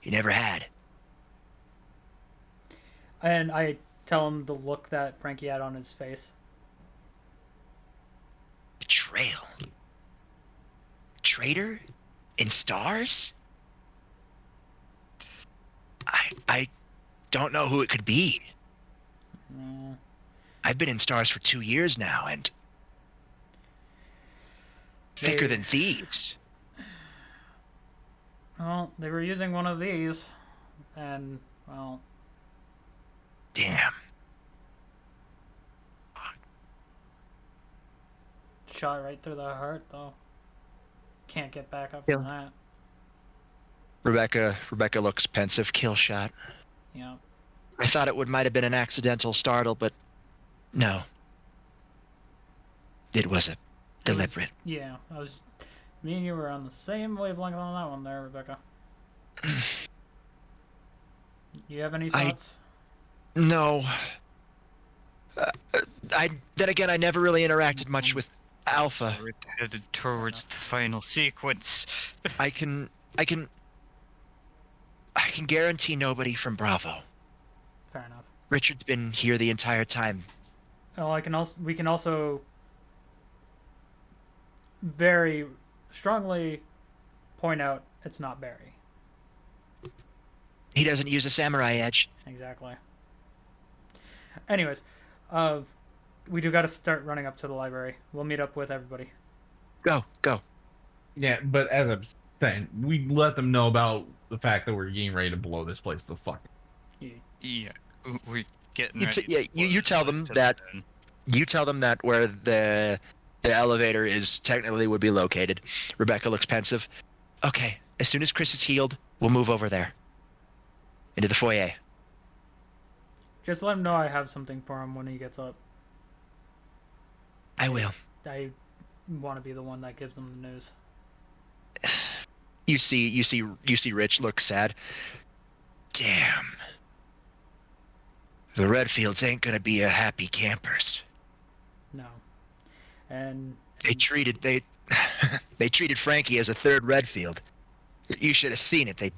he never had. And I tell him the look that Frankie had on his face. Betrayal. Traitor? In Stars? I don't know who it could be. I've been in Stars for 2 years now, and thicker than thieves. Well, they were using one of these, and, well... Damn. Shot right through the heart, though. Can't get back up from that. Rebecca looks pensive. Kill shot. Yeah. I thought it might have been an accidental startle, but no. It was a deliberate. Me and you were on the same wavelength on that one there, Rebecca. Do you have any thoughts? No. Then again, I never really interacted much with Alpha. We're headed towards the final sequence. I can guarantee nobody from Bravo. Fair enough. Richard's been here the entire time. Oh, we can also very strongly point out it's not Barry. He doesn't use a samurai edge. Exactly. Anyways, we do got to start running up to the library. We'll meet up with everybody. Go. Yeah, but as I'm Then we let them know about the fact that we're getting ready to blow this place the fuck. Yeah, we're getting You ready. t- yeah, to blow you this tell place them to the that- moon. You tell them that where the elevator is technically would be located. Rebecca looks pensive. Okay, as soon as Chris is healed, we'll move over there. Into the foyer. Just let him know I have something for him when he gets up. I will. I want to be the one that gives them the news. You see Rich look sad. Damn. The Redfields ain't gonna be a happy campers. No. And They treated Frankie as a third Redfield. You should have seen it.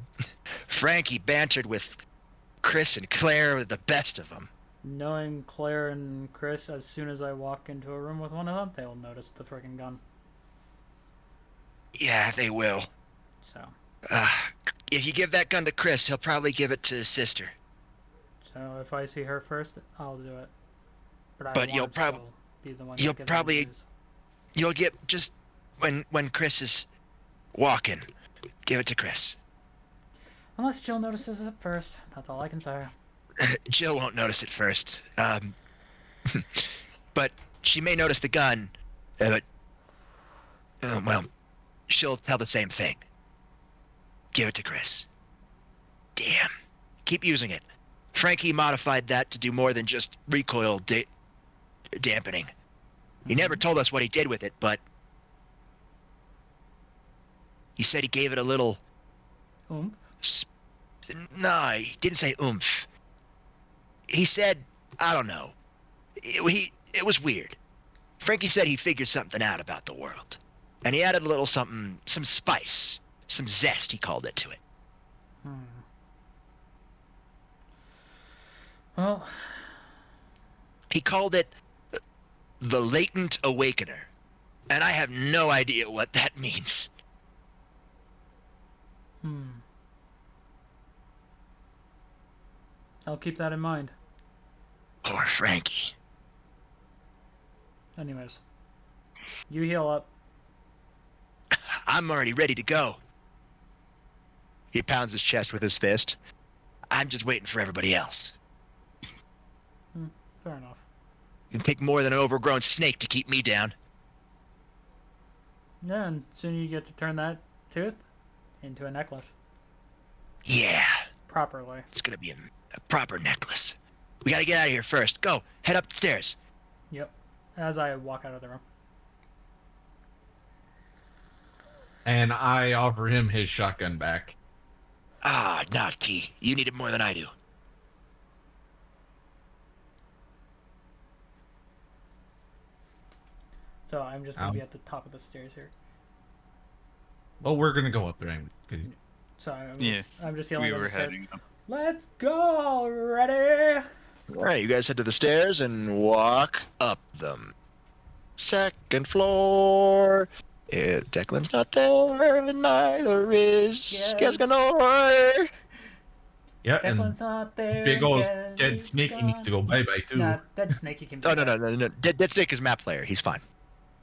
Frankie bantered with Chris and Claire, the best of them. knowing Claire and Chris, as soon as I walk into a room with one of them, they'll notice the friggin' gun. Yeah, they will. So, If you give that gun to Chris, he'll probably give it to his sister. so if I see her first, I'll do it. But you'll still be the one that you'll gives them probably- the news. You'll get just when Chris is walking, give it to Chris. Unless Jill notices it first. That's all I can say. Jill won't notice it first. But she may notice the gun. But well, she'll tell the same thing. Give it to Chris. Damn. Keep using it. Frankie modified that to do more than just recoil dampening. He never told us what he did with it, but he said he gave it a little. Oomph. No, he didn't say oomph. He said, I don't know. It was weird. Frankie said he figured something out about the world. And he added a little something, some spice, some zest, he called it to it. Well, He called it the Latent Awakener. And I have no idea what that means. I'll keep that in mind. Poor Frankie. Anyways, you heal up. I'm already ready to go. He pounds his chest with his fist. I'm just waiting for everybody else. Fair enough. It'd take more than an overgrown snake to keep me down. Yeah, and soon you get to turn that tooth into a necklace. Yeah, Properly. it's gonna be a proper necklace. We gotta get out of here first. Go, head upstairs. Yep. As I walk out of the room. And I offer him his shotgun back. Ah, naughty. You need it more than I do. So I'm just going to be at the top of the stairs here. Well, we're gonna go up there anyway. 'Cause So I'm just yelling We down were the stairs. heading up. Let's go already! Alright, you guys head to the stairs and walk up them. Second floor. If Declan's not there, neither is Yes. Gasganor. Yeah, and Declan's not there. big old again, dead he's snake needs to go gone. bye-bye too. Nah, that snake he can be Oh, no. back. Dead Snake is map player. He's fine.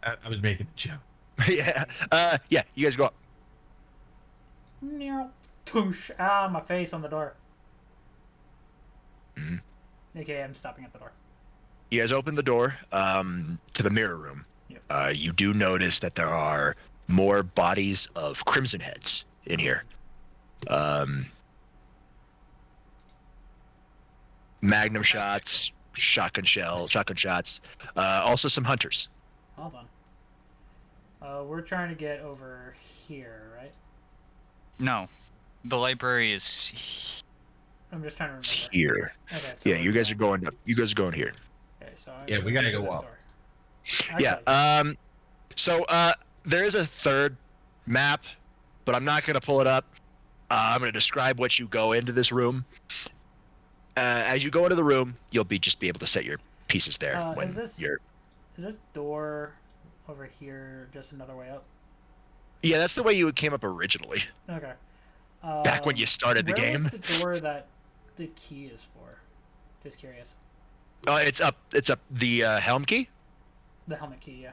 I was making a joke. Yeah. Yeah, you guys go up. Toosh. Ah, my face on the door. Mhm. Okay, I'm stopping at the door. You guys open the door to the mirror room. Yep. You do notice that there are more bodies of Crimson Heads in here. Magnum shots, shotgun shots. Also some hunters. Hold on. We're trying to get over here, right? No, the library is. I'm just trying to It's remember. here. Okay, so Yeah, we're you guys are going up. You guys are going here. Okay, so Yeah, we gotta go this up. door. Yeah. Actually, So there is a third map, but I'm not gonna pull it up. I'm gonna describe what you go into this room. As you go into the room, you'll just be able to set your pieces there when is this- you're. is this door over here just another way up? Yeah, that's the way you came up originally. Okay. Back when you started the where game. was the door that the key is for? Just curious. It's up. It's up. The helm key. The helmet key, yeah.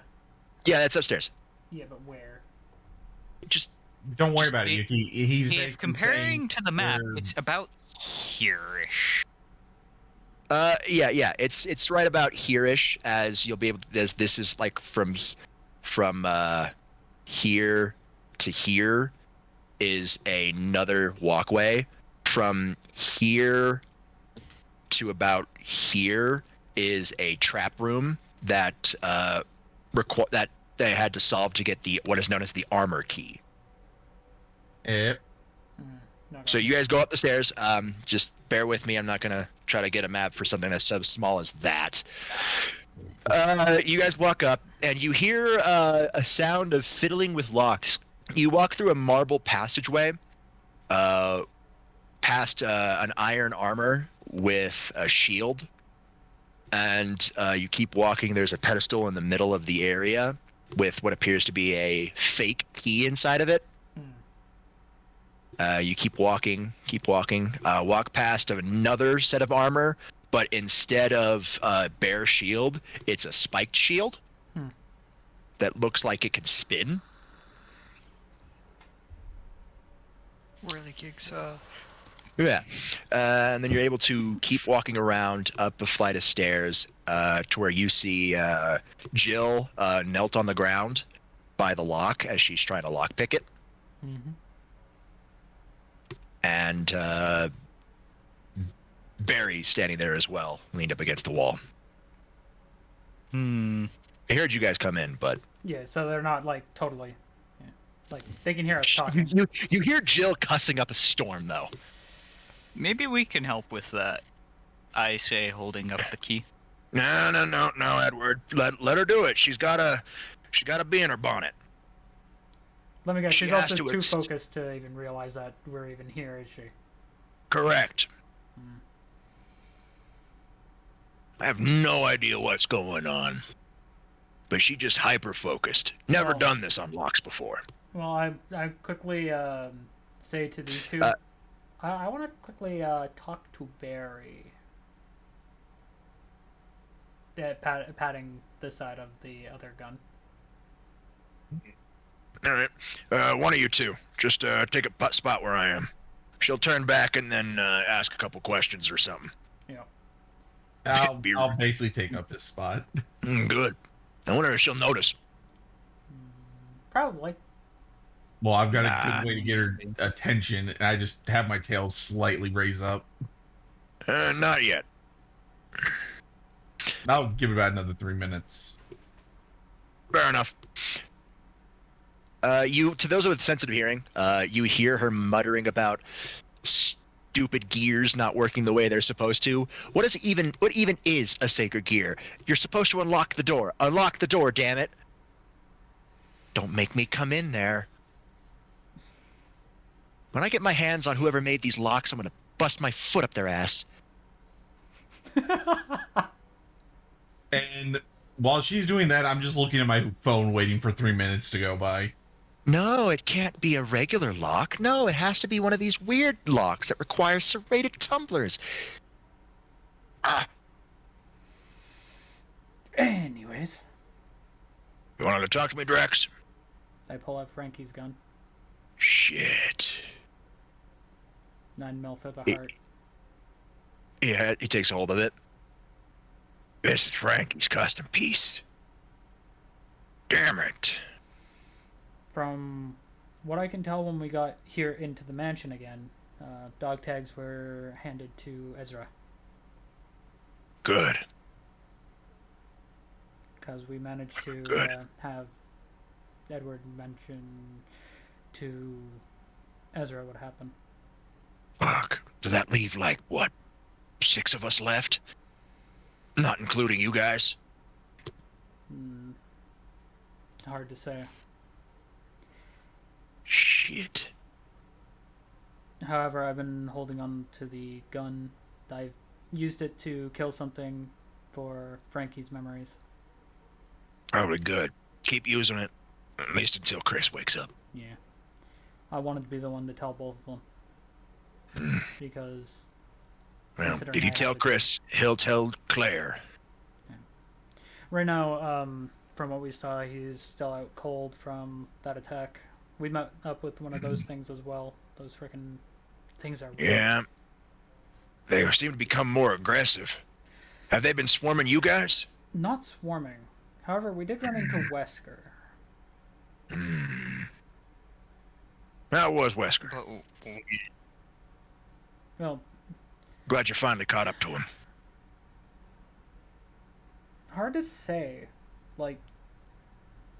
Yeah, that's upstairs. Yeah, but where? Just Don't worry about it, Yuki. He's If basically comparing saying to the map, we're- it's about here-ish. Yeah. It's right about here-ish, as you'll be able to. This is like from here to here is another walkway. From here to about here is a trap room that that they had to solve to get the what is known as the armor key. Yep. So you guys go up the stairs. Just bear with me. I'm not gonna try to get a map for something that's so small as that. You guys walk up, and you hear a sound of fiddling with locks. You walk through a marble passageway, past an iron armor with a shield, and you keep walking. There's a pedestal in the middle of the area with what appears to be a fake key inside of it. You keep walking, walk past another set of armor, but instead of bare shield, it's a spiked shield that looks like it can spin. Really gigs Yeah. And then you're able to keep walking around up a flight of stairs to where you see Jill knelt on the ground by the lock as she's trying to lockpick it. Mm-hmm. And Barry standing there as well, leaned up against the wall. I heard you guys come in, but Yeah, so they're not like totally, like they can hear us talking. you hear Jill cussing up a storm though. Maybe we can help with that. I say, holding up the key. No, Edward. Let her do it. She's gotta be in her bonnet. Let me guess, She she's has also to too ex- focused to even realize that we're even here, is she? Correct. I have no idea what's going on, but she just hyper focused. Never Oh. done this on locks before. Well, I quickly say to these two, I want to quickly talk to Barry. Patting the side of the other gun. All right. One of you two, just take a spot where I am. She'll turn back and then ask a couple questions or something. Yeah. I'll basically take up this spot. Good. I wonder if she'll notice. Probably. Well, I've got a good way to get her attention, and I just have my tail slightly raised up. Not yet. I'll give it about another 3 minutes. Fair enough. To those with sensitive hearing, you hear her muttering about stupid gears not working the way they're supposed to. What even is a sacred gear? You're supposed to unlock the door. Unlock the door, damn it. Don't make me come in there. When I get my hands on whoever made these locks, I'm gonna bust my foot up their ass. And while she's doing that, I'm just looking at my phone waiting for 3 minutes to go by. No, it can't be a regular lock. No, it has to be one of these weird locks that require serrated tumblers. Anyways. You wanted to talk to me, Drex? I pull out Frankie's gun. Shit. 9mm for the heart. Yeah, he takes a hold of it. This is Frankie's custom piece. Damn it. From what I can tell when we got here into the mansion again, dog tags were handed to Ezra. Good. Because we managed to have Edward mention to Ezra what happened. Fuck. Does that leave, like, what, 6 of us left? Not including you guys? Hard to say. Shit. However, I've been holding on to the gun. I've used it to kill something for Frankie's memories. Probably good. Keep using it, at least until Chris wakes up. Yeah. I wanted to be the one to tell both of them. Because... Well, if you tell Chris, he'll tell Claire. Yeah. Right now, from what we saw, he's still out cold from that attack We met up with one of those things as well. Those freaking things are. Yeah. They seem to become more aggressive. Have they been swarming you guys? Not swarming. However, we did run into Wesker. That was Wesker. But Well, Glad you finally caught up to him. hard to say. Like,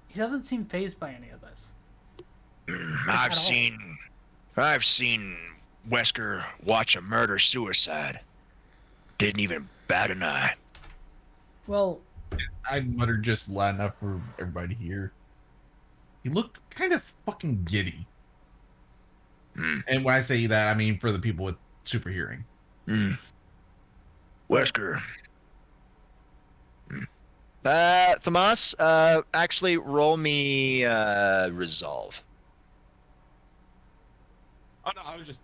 he doesn't seem phased by any of this. I've seen Wesker watch a murder-suicide. Didn't even bat an eye. Well, I muttered just loud enough for everybody to hear. He looked kind of fucking giddy. And when I say that, I mean for the people with super hearing. Wesker. Tomas, actually roll me resolve. Oh no, I was just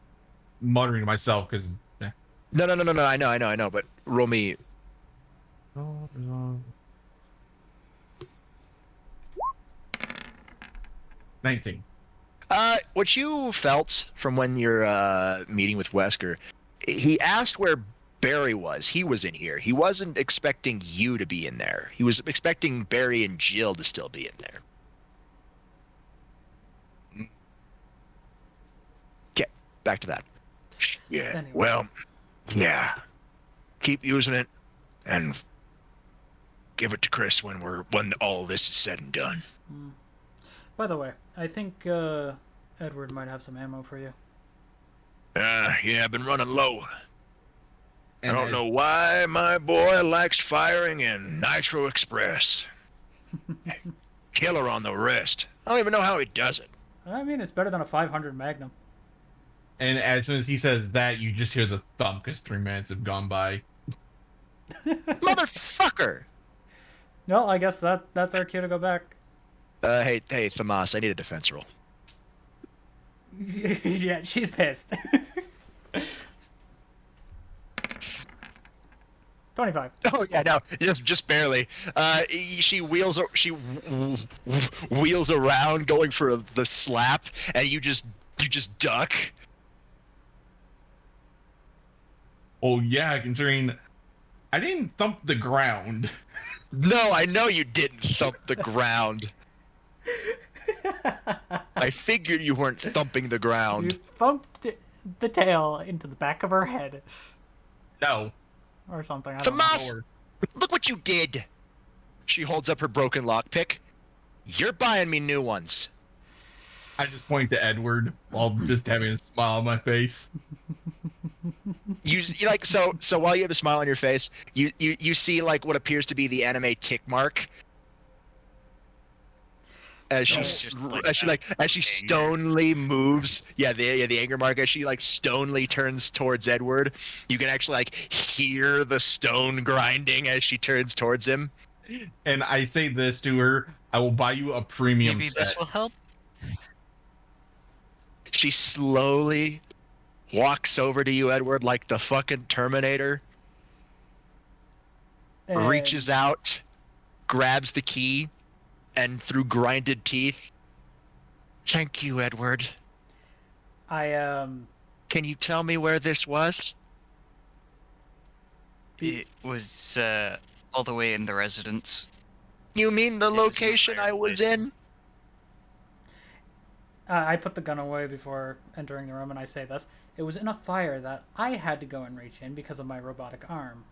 muttering to myself because. No, I know, but roll me. 19. What you felt from when you're meeting with Wesker, he asked where Barry was. He was in here. He wasn't expecting you to be in there. He was expecting Barry and Jill to still be in there. Okay, back to that. Yeah. Anyway. Well, yeah. Keep using it, and give it to Chris when all this is said and done. By the way, I think Edward might have some ammo for you. Yeah, I've been running low. And I don't know why my boy likes firing in Nitro Express. Killer on the wrist. I don't even know how he does it. I mean, it's better than a 500 Magnum. And as soon as he says that, you just hear the thump because 3 minutes have gone by. Motherfucker! No, I guess that's our cue to go back. Hey, Tomas, I need a defense roll. Yeah, she's pissed. 25. Oh yeah, no, just barely. She wheels around, going for the slap, and you just duck. Oh yeah, considering I didn't thump the ground. No, I know you didn't thump the ground. I figured you weren't thumping the ground. You thumped the tail into the back of her head. No. Or something. I don't Tomas, know. look what you did. She holds up her broken lockpick. You're buying me new ones. I just point to Edward while just having a smile on my face. You like so while you have a smile on your face, you see like what appears to be the anime tick mark as she stonily moves. Yeah, the anger mark as she like stonily turns towards Edward. You can actually like hear the stone grinding as she turns towards him. And I say this to her: I will buy you a premium maybe set. this will help. She slowly walks over to you, Edward, like the fucking Terminator. And Reaches out, grabs the key, and through grinded teeth, thank you, Edward. Can you tell me where this was? It was all the way in the residence. You mean the location I was in? I put the gun away before entering the room, and I say this. It was in a fire that I had to go and reach in because of my robotic arm.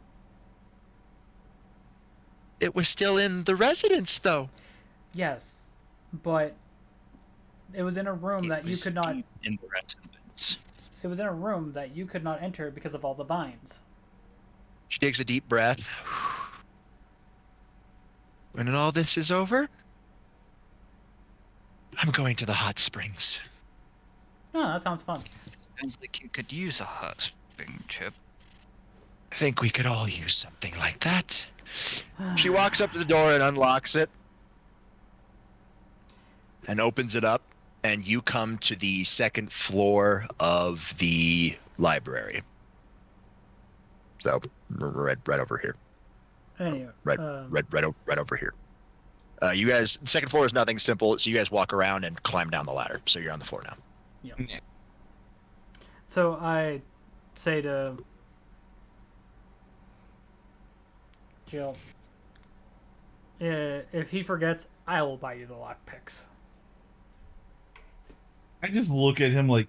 It was still in the residence, though. Yes, but it was in a room that you could not... In the residence. It was in a room that you could not enter because of all the vines. She takes a deep breath. When all this is over, I'm going to the hot springs. Oh, that sounds fun. Sounds like you could use a hot spring, Chip. I think we could all use something like that. She walks up to the door and unlocks it. And opens it up. And you come to the second floor of the library. So, right over here. Anyway, Right over here. You guys, the second floor is nothing simple, so you guys walk around and climb down the ladder. So you're on the floor now. Yeah. So I say to Jill, if he forgets, I will buy you the lockpicks. I just look at him like,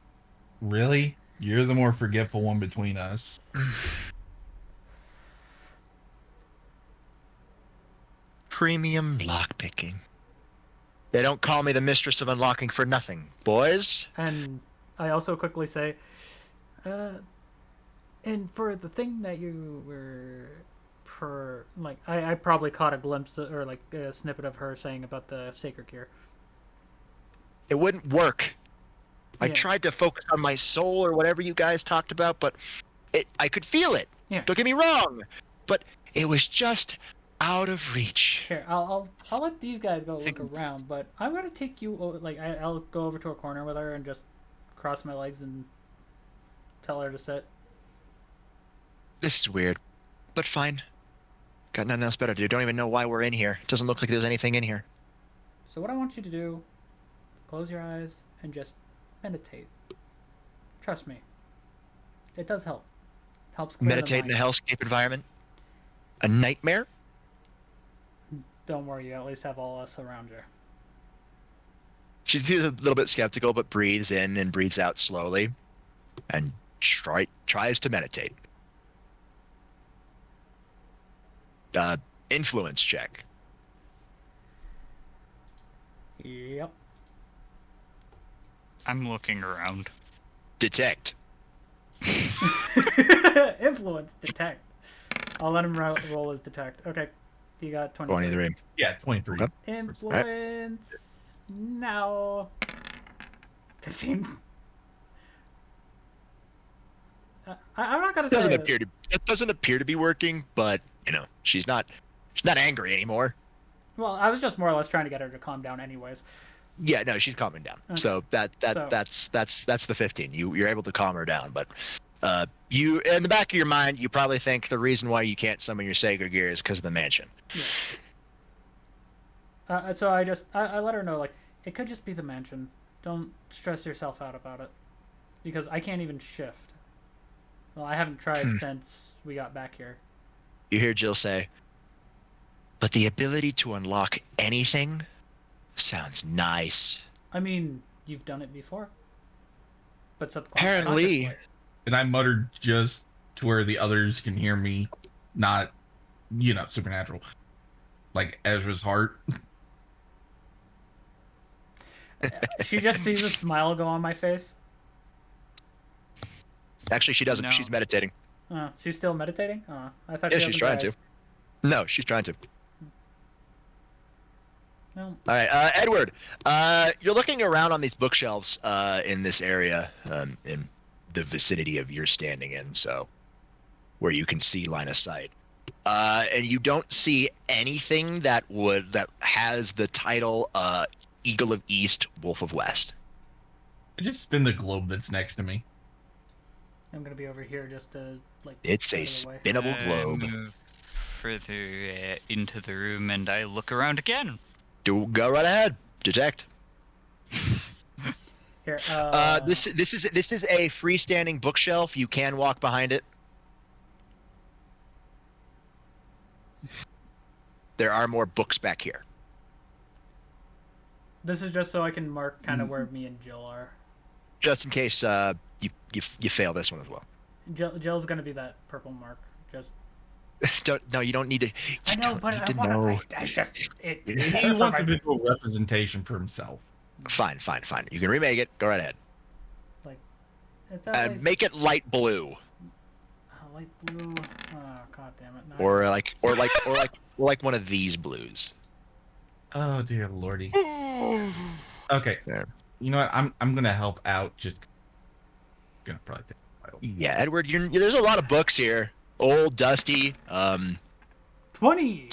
really? You're the more forgetful one between us. Premium lockpicking. They don't call me the mistress of unlocking for nothing, boys. And I also quickly say, and for the thing that you were, I probably caught a glimpse or like a snippet of her saying about the sacred gear. It wouldn't work. I Yeah. tried to focus on my soul or whatever you guys talked about, but I could feel it. Yeah. Don't get me wrong, but it was just out of reach. Here, I'll let these guys go look around, but I'm gonna take you like I'll go over to a corner with her and just cross my legs and tell her to sit. This is weird, but fine. Got nothing else better to do. Don't even know why we're in here. It doesn't look like there's anything in here. So what I want you to do, close your eyes and just meditate. Trust me, it does help. Helps clear Meditate in the a mind. hellscape environment? A nightmare? Don't worry, you at least have all us around you. She feels a little bit skeptical, but breathes in and breathes out slowly, and tries to meditate. Influence check. Yep. I'm looking around. Detect. Influence detect. I'll let him roll his detect. Okay, you got 23. 23. Yeah, 23. Okay. Influence now. 15. I'm not gonna say It doesn't appear to be working, but she's not angry anymore. Well, I was just more or less trying to get her to calm down, anyways. Yeah, no, she's calming down. Okay. So that's the 15. You're able to calm her down, but you in the back of your mind, you probably think the reason why you can't summon your sacred gear is because of the mansion. Yeah. So I let her know, like, it could just be the mansion. Don't stress yourself out about it, because I can't even shift. Well, I haven't tried since we got back here. You hear Jill say, "But the ability to unlock anything sounds nice." I mean, you've done it before, but Apparently. And I muttered just to where the others can hear me, not, supernatural. Like Ezra's heart. She just sees a smile go on my face. Actually, she doesn't. No. She's meditating. She's still meditating? I thought Yeah, she she's trying died. to. No, she's trying to. No. All right, Edward. You're looking around on these bookshelves in this area, in the vicinity of you're standing in, so where you can see line of sight, and you don't see anything that has the title Eagle of East, Wolf of West. I just spin the globe that's next to me. I'm gonna be over here just to, like... It's a get away. spinnable globe. Move further into the room, and I look around again. Go right ahead. Detect. Here, This is a freestanding bookshelf. You can walk behind it. There are more books back here. This is just so I can mark kind of where me and Jill are. Just in case you fail this one as well. Jill's gonna be that purple mark. Just... You don't need to. I know, but I want to... I just... He wants a visual representation for himself. Fine. You can remake it. Go right ahead. Like, it's at least... Make it light blue. Light blue. Oh, god damn it! No. Or like one of these blues. Oh dear lordy. Okay. There. You know what? I'm gonna help out. Just gonna probably take the title. Yeah, Edward. There's a lot of books here. Old, dusty. 20.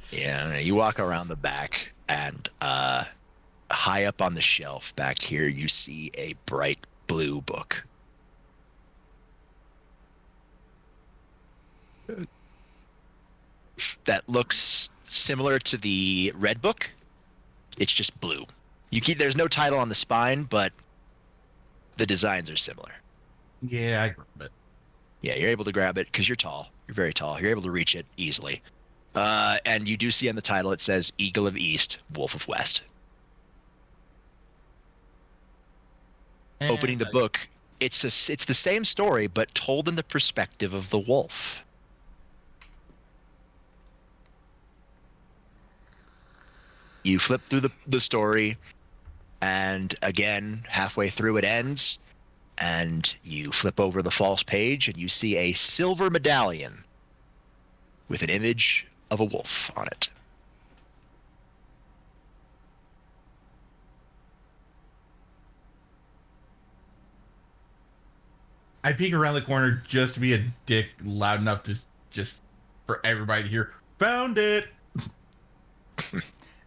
Yeah. You walk around the back, and high up on the shelf back here, you see a bright blue book. That looks similar to the red book. It's just blue. There's no title on the spine, but the designs are similar. Yeah, I grab it. Yeah, you're able to grab it because you're tall. You're very tall. You're able to reach it easily. And you do see on the title it says Eagle of East, Wolf of West. Opening the book, it's the same story but told in the perspective of the wolf. You flip through the story, and again, halfway through it ends, and you flip over the false page, and you see a silver medallion with an image of a wolf on it. I peek around the corner just to be a dick loud enough to just for everybody to hear. Found it.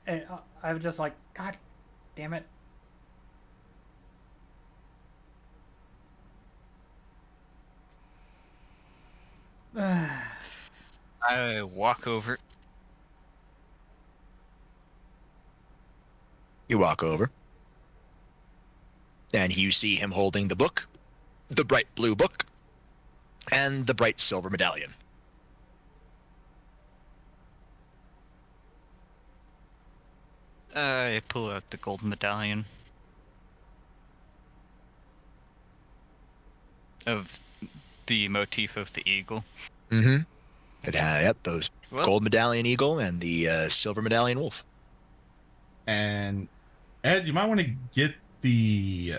And I was just like, God damn it. I walk over. You walk over, and you see him holding the book, the bright blue book, and the bright silver medallion. I pull out the gold medallion of the motif of the eagle. Mm-hmm. Yep, those Well, gold medallion eagle and the silver medallion wolf. And Ed, you might want to get the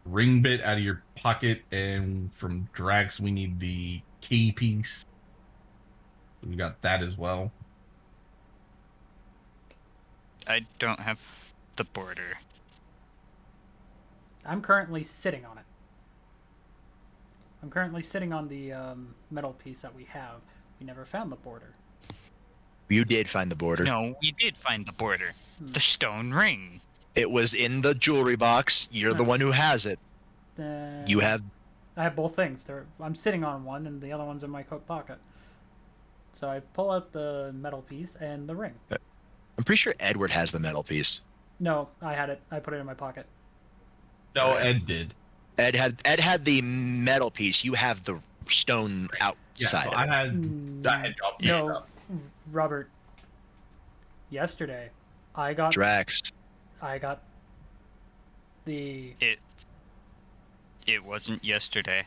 ring bit out of your pocket, and from Drax we need the key piece. We got that as well. I don't have the border. I'm currently sitting on it. I'm currently sitting on the metal piece that we have. We never found the border. You did find the border. No, we did find the border. The stone ring. It was in the jewelry box. You're the one who has it. You have... I have both things. I'm sitting on one, and the other one's in my coat pocket. So I pull out the metal piece and the ring. I'm pretty sure Edward has the metal piece. No, I had it. I put it in my pocket. No, Ed did. Ed had the metal piece. You have the stone outside. Yeah, so I had no, Robert. Yesterday, I got Drax. I got the. It wasn't yesterday.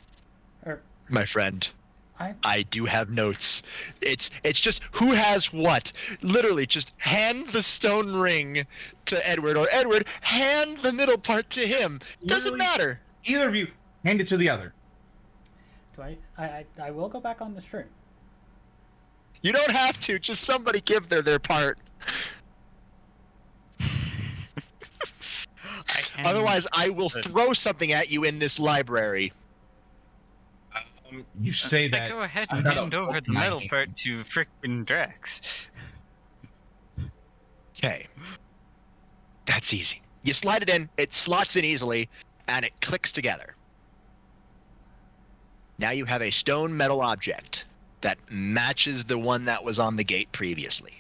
My friend. I do have notes. It's just who has what. Literally, just hand the stone ring to Edward, or Edward, hand the middle part to him. Doesn't matter. Either of you, hand it to the other. Do I will go back on the stream. You don't have to. Just somebody give their part. Otherwise, I will throw something at you in this library. You say that. Go ahead and hand over the metal part to frickin' Drax. Okay. That's easy. You slide it in, it slots in easily, and it clicks together. Now you have a stone metal object that matches the one that was on the gate previously.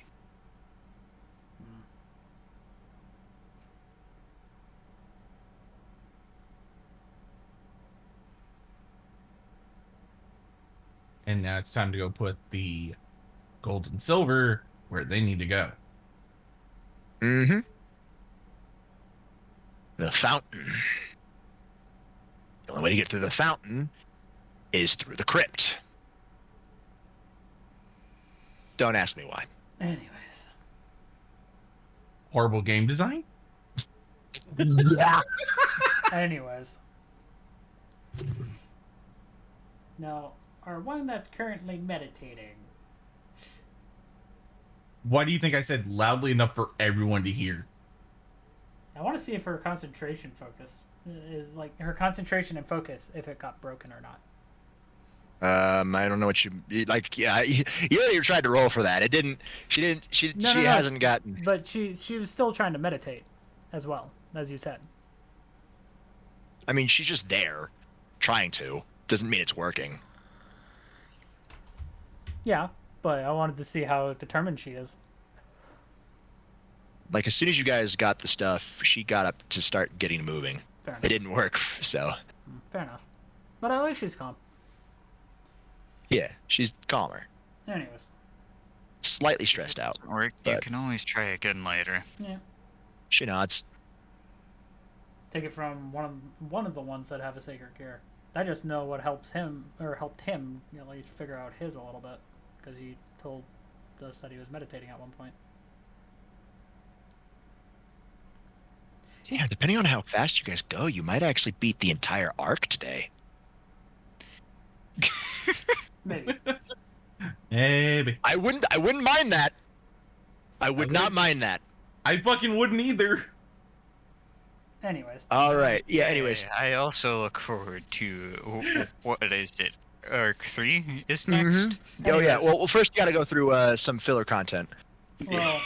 And now it's time to go put the gold and silver where they need to go. Mm-hmm. The fountain. The only way to get through the fountain is through the crypt. Don't ask me why. Anyways. Horrible game design? Yeah. Anyways. Now, our one that's currently meditating. Why do you think I said loudly enough for everyone to hear? I want to see if her concentration focus is like her concentration and focus, if it got broken or not. I don't know what you like. Yeah, you already tried to roll for that. It didn't. She didn't. She hasn't gotten. But she was still trying to meditate, as well as you said. I mean, she's just there, trying to. Doesn't mean it's working. Yeah, but I wanted to see how determined she is. like as soon as you guys got the stuff, she got up to start getting moving. Fair It enough. didn't work, so Fair enough. But at least she's calm. yeah, she's calmer, Anyways. slightly stressed out. Or you But- can always try again later. Yeah. She nods. Take it from one of the ones that have a sacred gear. I just know what helps him, or helped him, at least figure out his a little bit, because he told us that he was meditating at one point. Yeah, depending on how fast you guys go, you might actually beat the entire arc today. Maybe. Maybe. I wouldn't mind that. I would not mind that. I fucking wouldn't either. Anyways. All right. Yeah. Anyways, Hey, I also look forward to what is it? Arc 3 is Mhm. next. Oh yeah. Anyways. Well, first you got to go through some filler content. Well,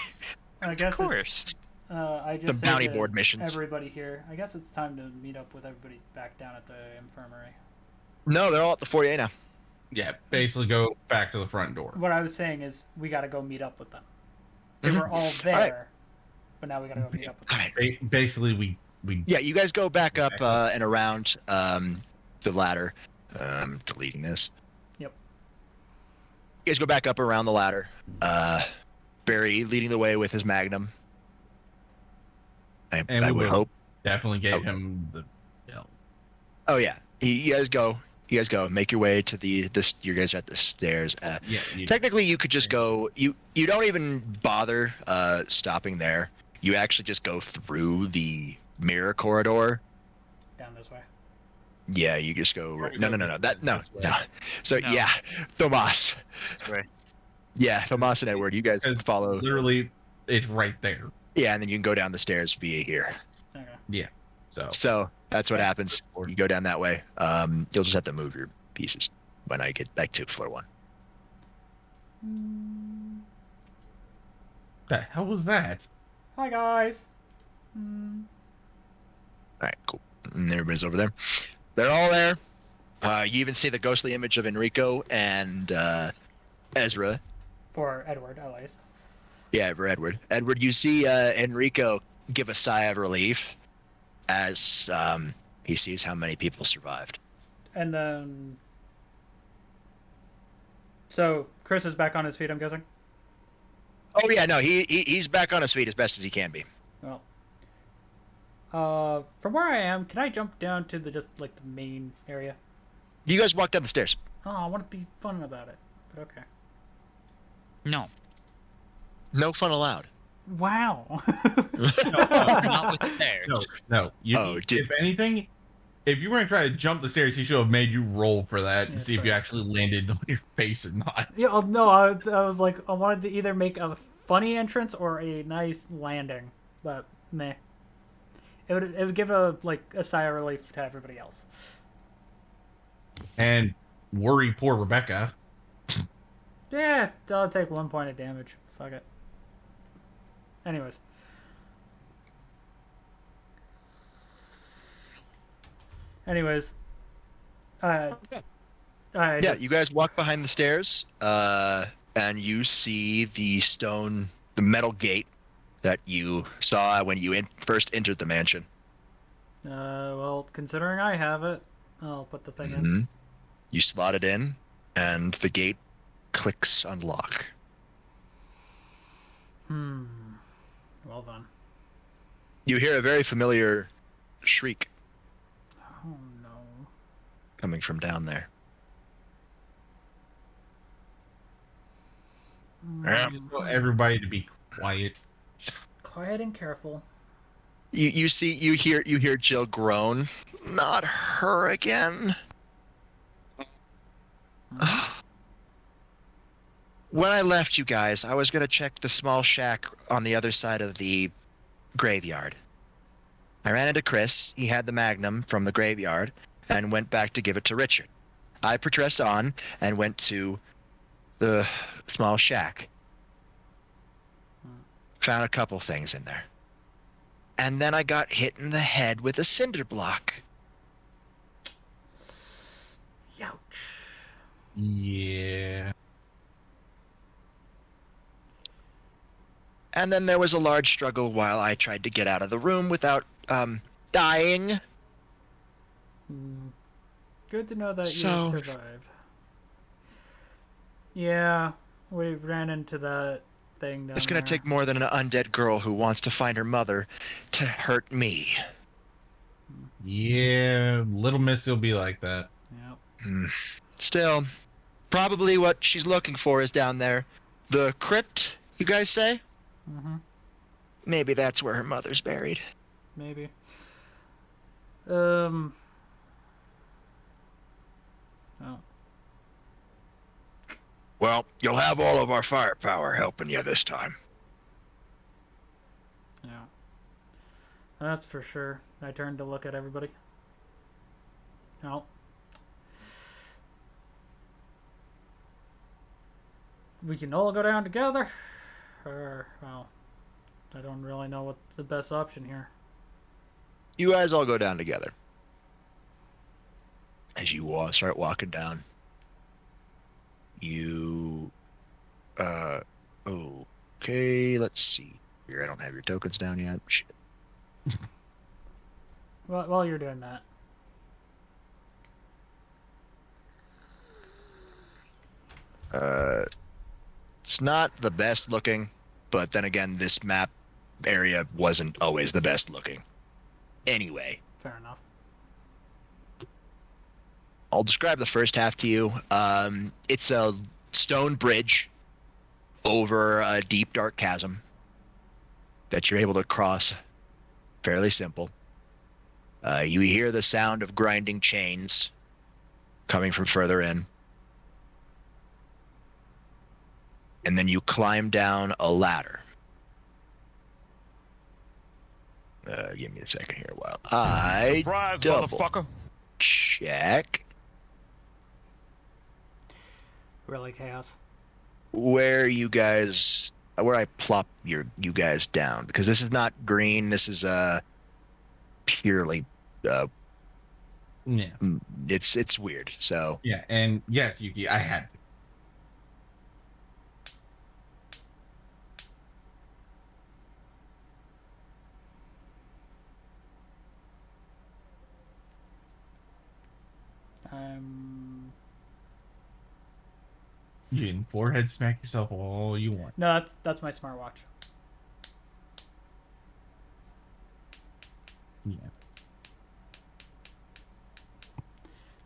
I guess Of course. it's, I just Some say bounty to board missions. everybody here, I guess it's time to meet up with everybody back down at the infirmary. No, they're all at the 48 now. Yeah, basically go back to the front door. What I was saying is we got to go meet up with them. They Mhm. were all there, right. but now we got to go meet up with All them. right. Basically, we Yeah, you guys go back up and around the ladder. Deleting this. Yep. You guys go back up around the ladder. Barry leading the way with his magnum. I And we would will. hope. definitely gave Okay. him the. Oh yeah, you guys go. You guys go. Make your way to this. You guys are at the stairs. Yeah. Technically, you could just go. You don't even bother stopping there. You actually just go through the mirror corridor. Down this way. Yeah, you just go. No. That no. This way. No. So No. yeah, Tomas. Right. Yeah, Tomas and Edward. You guys Because follow. Literally, it's right there. Yeah, and then you can go down the stairs via here. Okay. So So that's what happens. You go down that way. You'll just have to move your pieces when I get back to floor 1. the hell was that? Hi guys. All right, cool. And everybody's over there. They're all there. You even see the ghostly image of Enrico and Ezra. For Edward, at least. Yeah, for Edward. Edward, you see Enrico give a sigh of relief as he sees how many people survived. And then. So Chris is back on his feet, I'm guessing. Oh yeah, no, he's back on his feet as best as he can be. Well. From where I am, can I jump down to the the main area? You guys walk down the stairs. Oh, I want to be fun about it, but okay. No. No fun allowed. Wow. Not with stairs. No. You, Oh, if anything, if you were gonna try to jump the stairs, he should have made you roll for that and Yeah, see if you fair. actually landed on your face or not. Yeah, no, I was like, I wanted to either make a funny entrance or a nice landing, but meh. It would give a sigh of relief to everybody else. And worry poor Rebecca. Yeah, I'll take 1 point of damage. Fuck it. Anyways. Yeah, you guys walk behind the stairs, and you see the metal gate that you saw when you first entered the mansion. Well, considering I have it, I'll put the thing in. Mhm. You slot it in, and the gate clicks unlock. Well done. You hear a very familiar shriek Oh no. coming from down there. Yeah. Just want everybody to be quiet. Quiet and careful. You hear Jill groan. Not her again. When I left you guys, I was gonna check the small shack on the other side of the graveyard. I ran into Chris. He had the Magnum from the graveyard and went back to give it to Richard. I progressed on and went to the small shack. Found a couple things in there. And then I got hit in the head with a cinder block. Youch. Yeah. And then there was a large struggle while I tried to get out of the room without dying. Good to know that So- you survived. Yeah, we ran into that thing down It's gonna there. take more than an undead girl who wants to find her mother to hurt me. Yeah, Little Miss will be like that. Yep. Still, probably what she's looking for is down there. The crypt, you guys say? Mm-hmm. Maybe that's where her mother's buried. Maybe. Oh. Well, you'll have all of our firepower helping you this time. Yeah. That's for sure. I turned to look at everybody. Oh. We can all go down together. Or, well, I don't really know what the best option here. You guys all go down together. As you start walking down, you, okay, let's see. Here, I don't have your tokens down yet. Shit. Well, while you're doing that. It's not the best looking, but then again, this map area wasn't always the best looking. Anyway, Fair enough. I'll describe the first half to you. It's a stone bridge over a deep, dark chasm that you're able to cross. Fairly simple. You hear the sound of grinding chains coming from further in. And then you climb down a ladder. Give me a second here while I Surprise, double motherfucker. check Really chaos. where I plop you guys down, because this is not green. This is purely Yeah. it's weird. So Yeah, and yes, Yuki, I had to. You can forehead smack yourself all you want. No, that's my smartwatch. Yeah.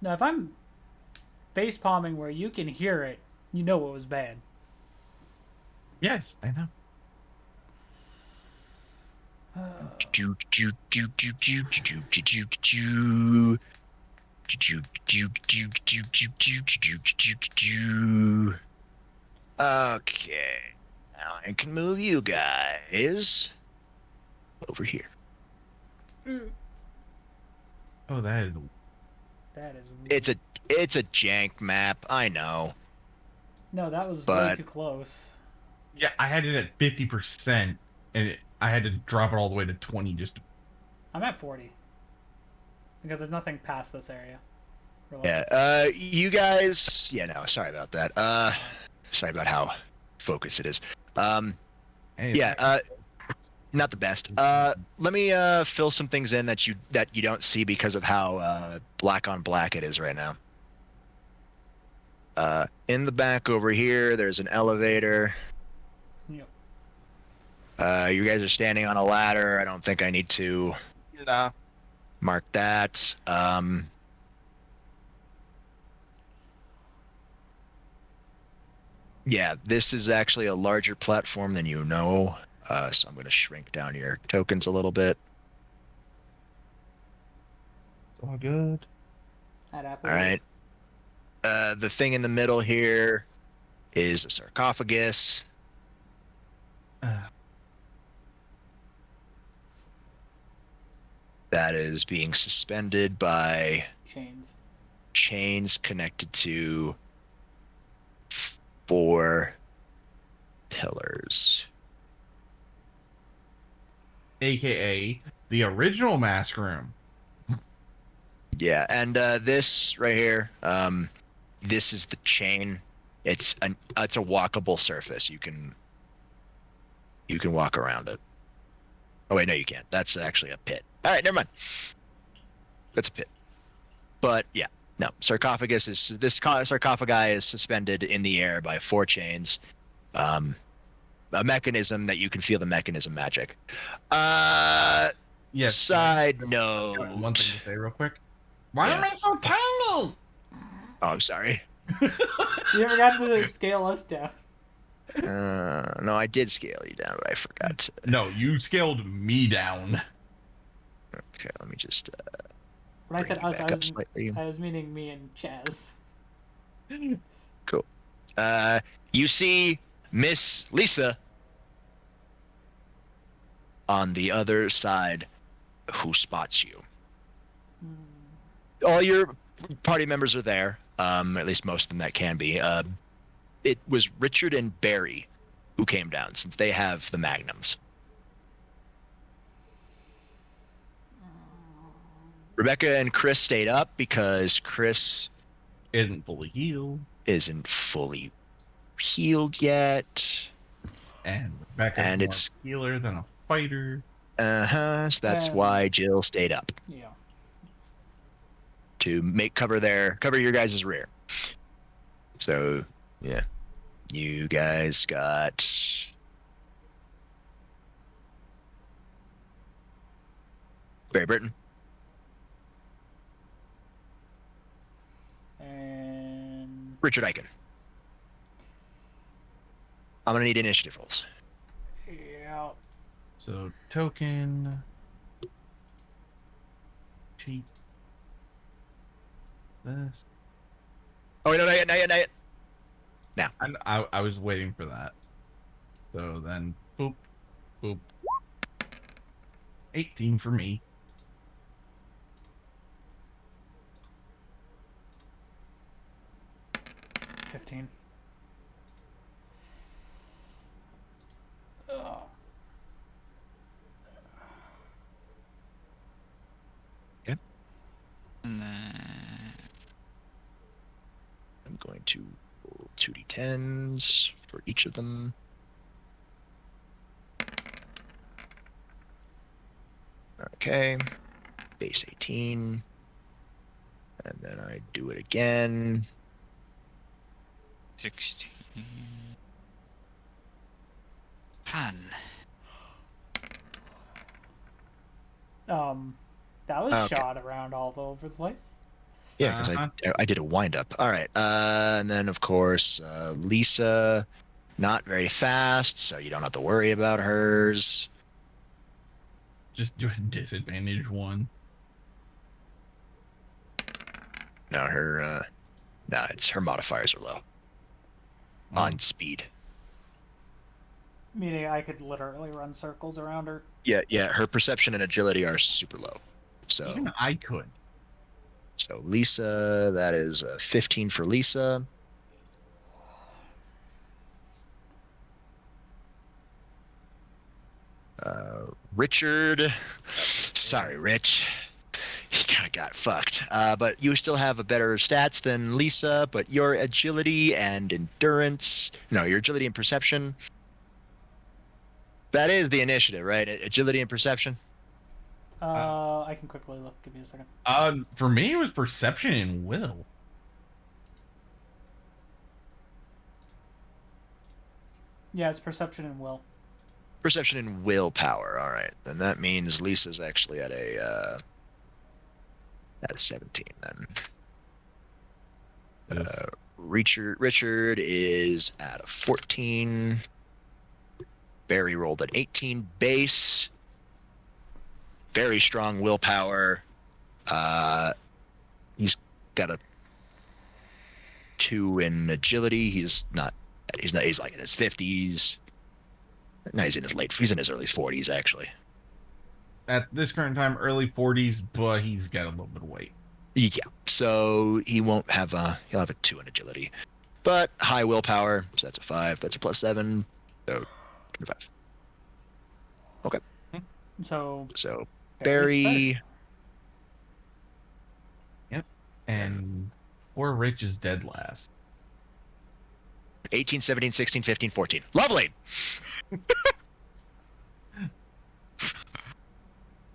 Now, if I'm face palming where you can hear it, you know it was bad. Yes, I know. Okay, now I can move you guys over here. Oh, that is. It's a jank map, I know. No, that was way But- too close. Yeah, I had it at 50%, and I had to drop it all the way to 20 just to. I'm at 40. Because there's nothing past this area. Really. Yeah, you guys, yeah, no, sorry about that. Sorry about how focused it is. Hey, Yeah, not the best. Let me fill some things in that you don't see because of how black on black it is right now. In the back over here, there's an elevator. Yep. You guys are standing on a ladder. I don't think I need to Nah. mark that. Yeah, this is actually a larger platform than you know. So I'm going to shrink down your tokens a little bit. It's all good. At Apple. All right. The thing in the middle here is a sarcophagus. That is being suspended by chains connected to 4 pillars. AKA the original mask room. Yeah, and this right here, this is the chain. It's a walkable surface. You can You can walk around it. Oh wait, no, you can't. That's actually a pit. All right, never mind. That's a pit. But yeah, no. Sarcophagi is suspended in the air by 4 chains. A mechanism that you can feel the mechanism magic. Yes. Side Got note. one thing to say real quick. Why Yeah. am I so tiny? Oh, I'm sorry. You forgot to scale us down. No, I did scale you down, but I forgot to. No, you scaled me down. Okay, let me just When I bring said you us, back up slightly. I was meaning me and Chaz. Cool. You see Miss Lisa on the other side, who spots you. All your party members are there, at least most of them that can be. It was Richard and Barry who came down, since they have the magnums. Rebecca and Chris stayed up because Chris Isn't fully healed. isn't fully healed yet. And Rebecca's And more it's- a healer than a fighter. So that's why Jill stayed up. Yeah. To cover your guys' rear. So yeah, you guys got Barry Burton And Richard Eichen. I'm gonna need initiative rolls. yeah. So token. Cheat. This. Oh wait, no, not yet. Now. And I was waiting for that. So then, boop, boop. 18 for me. 15. And then I'm going to roll 2d10s for each of them. Okay, base 18. And then I do it again. 16. Fun. That was Okay. shot around all over the place. Yeah, because I did a wind up. All right, and then of course Lisa, not very fast, so you don't have to worry about hers. Just do a disadvantage one. No, it's her modifiers are low on speed. Meaning I could literally run circles around her. Yeah, her perception and agility are super low. So Even I could. So Lisa, that is 15 for Lisa. Richard, sorry, Rich. He kind of got fucked. But you still have a better stats than Lisa, but your agility and endurance, no, your agility and perception. That is the initiative, right? Agility and perception. I can quickly look. Give me a second. For me, it was perception and will. Yeah, it's perception and will. Perception and willpower. All right, then that means Lisa's actually at a 17 then. Richard is at a 14. Barry rolled an 18 base. Very strong willpower. He's got a 2 in agility. He's like in his 50s. No, he's in his early 40s actually. At this current time, early 40s, but he's got a little bit of weight. Yeah, so he'll have a 2 in agility, but high willpower. So that's a 5. That's a +7. So 25. Okay. So Barry. Yep. And poor Rich is dead last. 18, 17, 16, 15, 14. Lovely.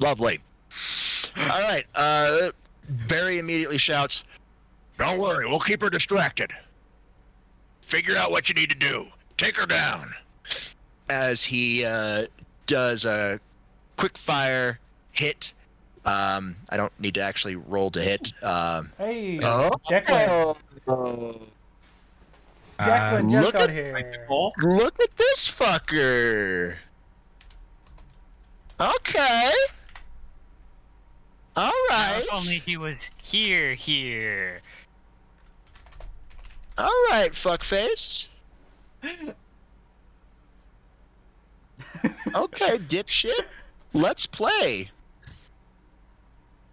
Lovely. All right. Barry immediately shouts, "Don't worry, we'll keep her distracted. Figure out what you need to do. Take her down." As he does a quick fire hit. I don't need to actually roll to hit. Hey, Oh. Declan. Declan just look got at- here. Look at this fucker. Okay. All right. If only he was here. All right, fuckface. Okay, dipshit. Let's play.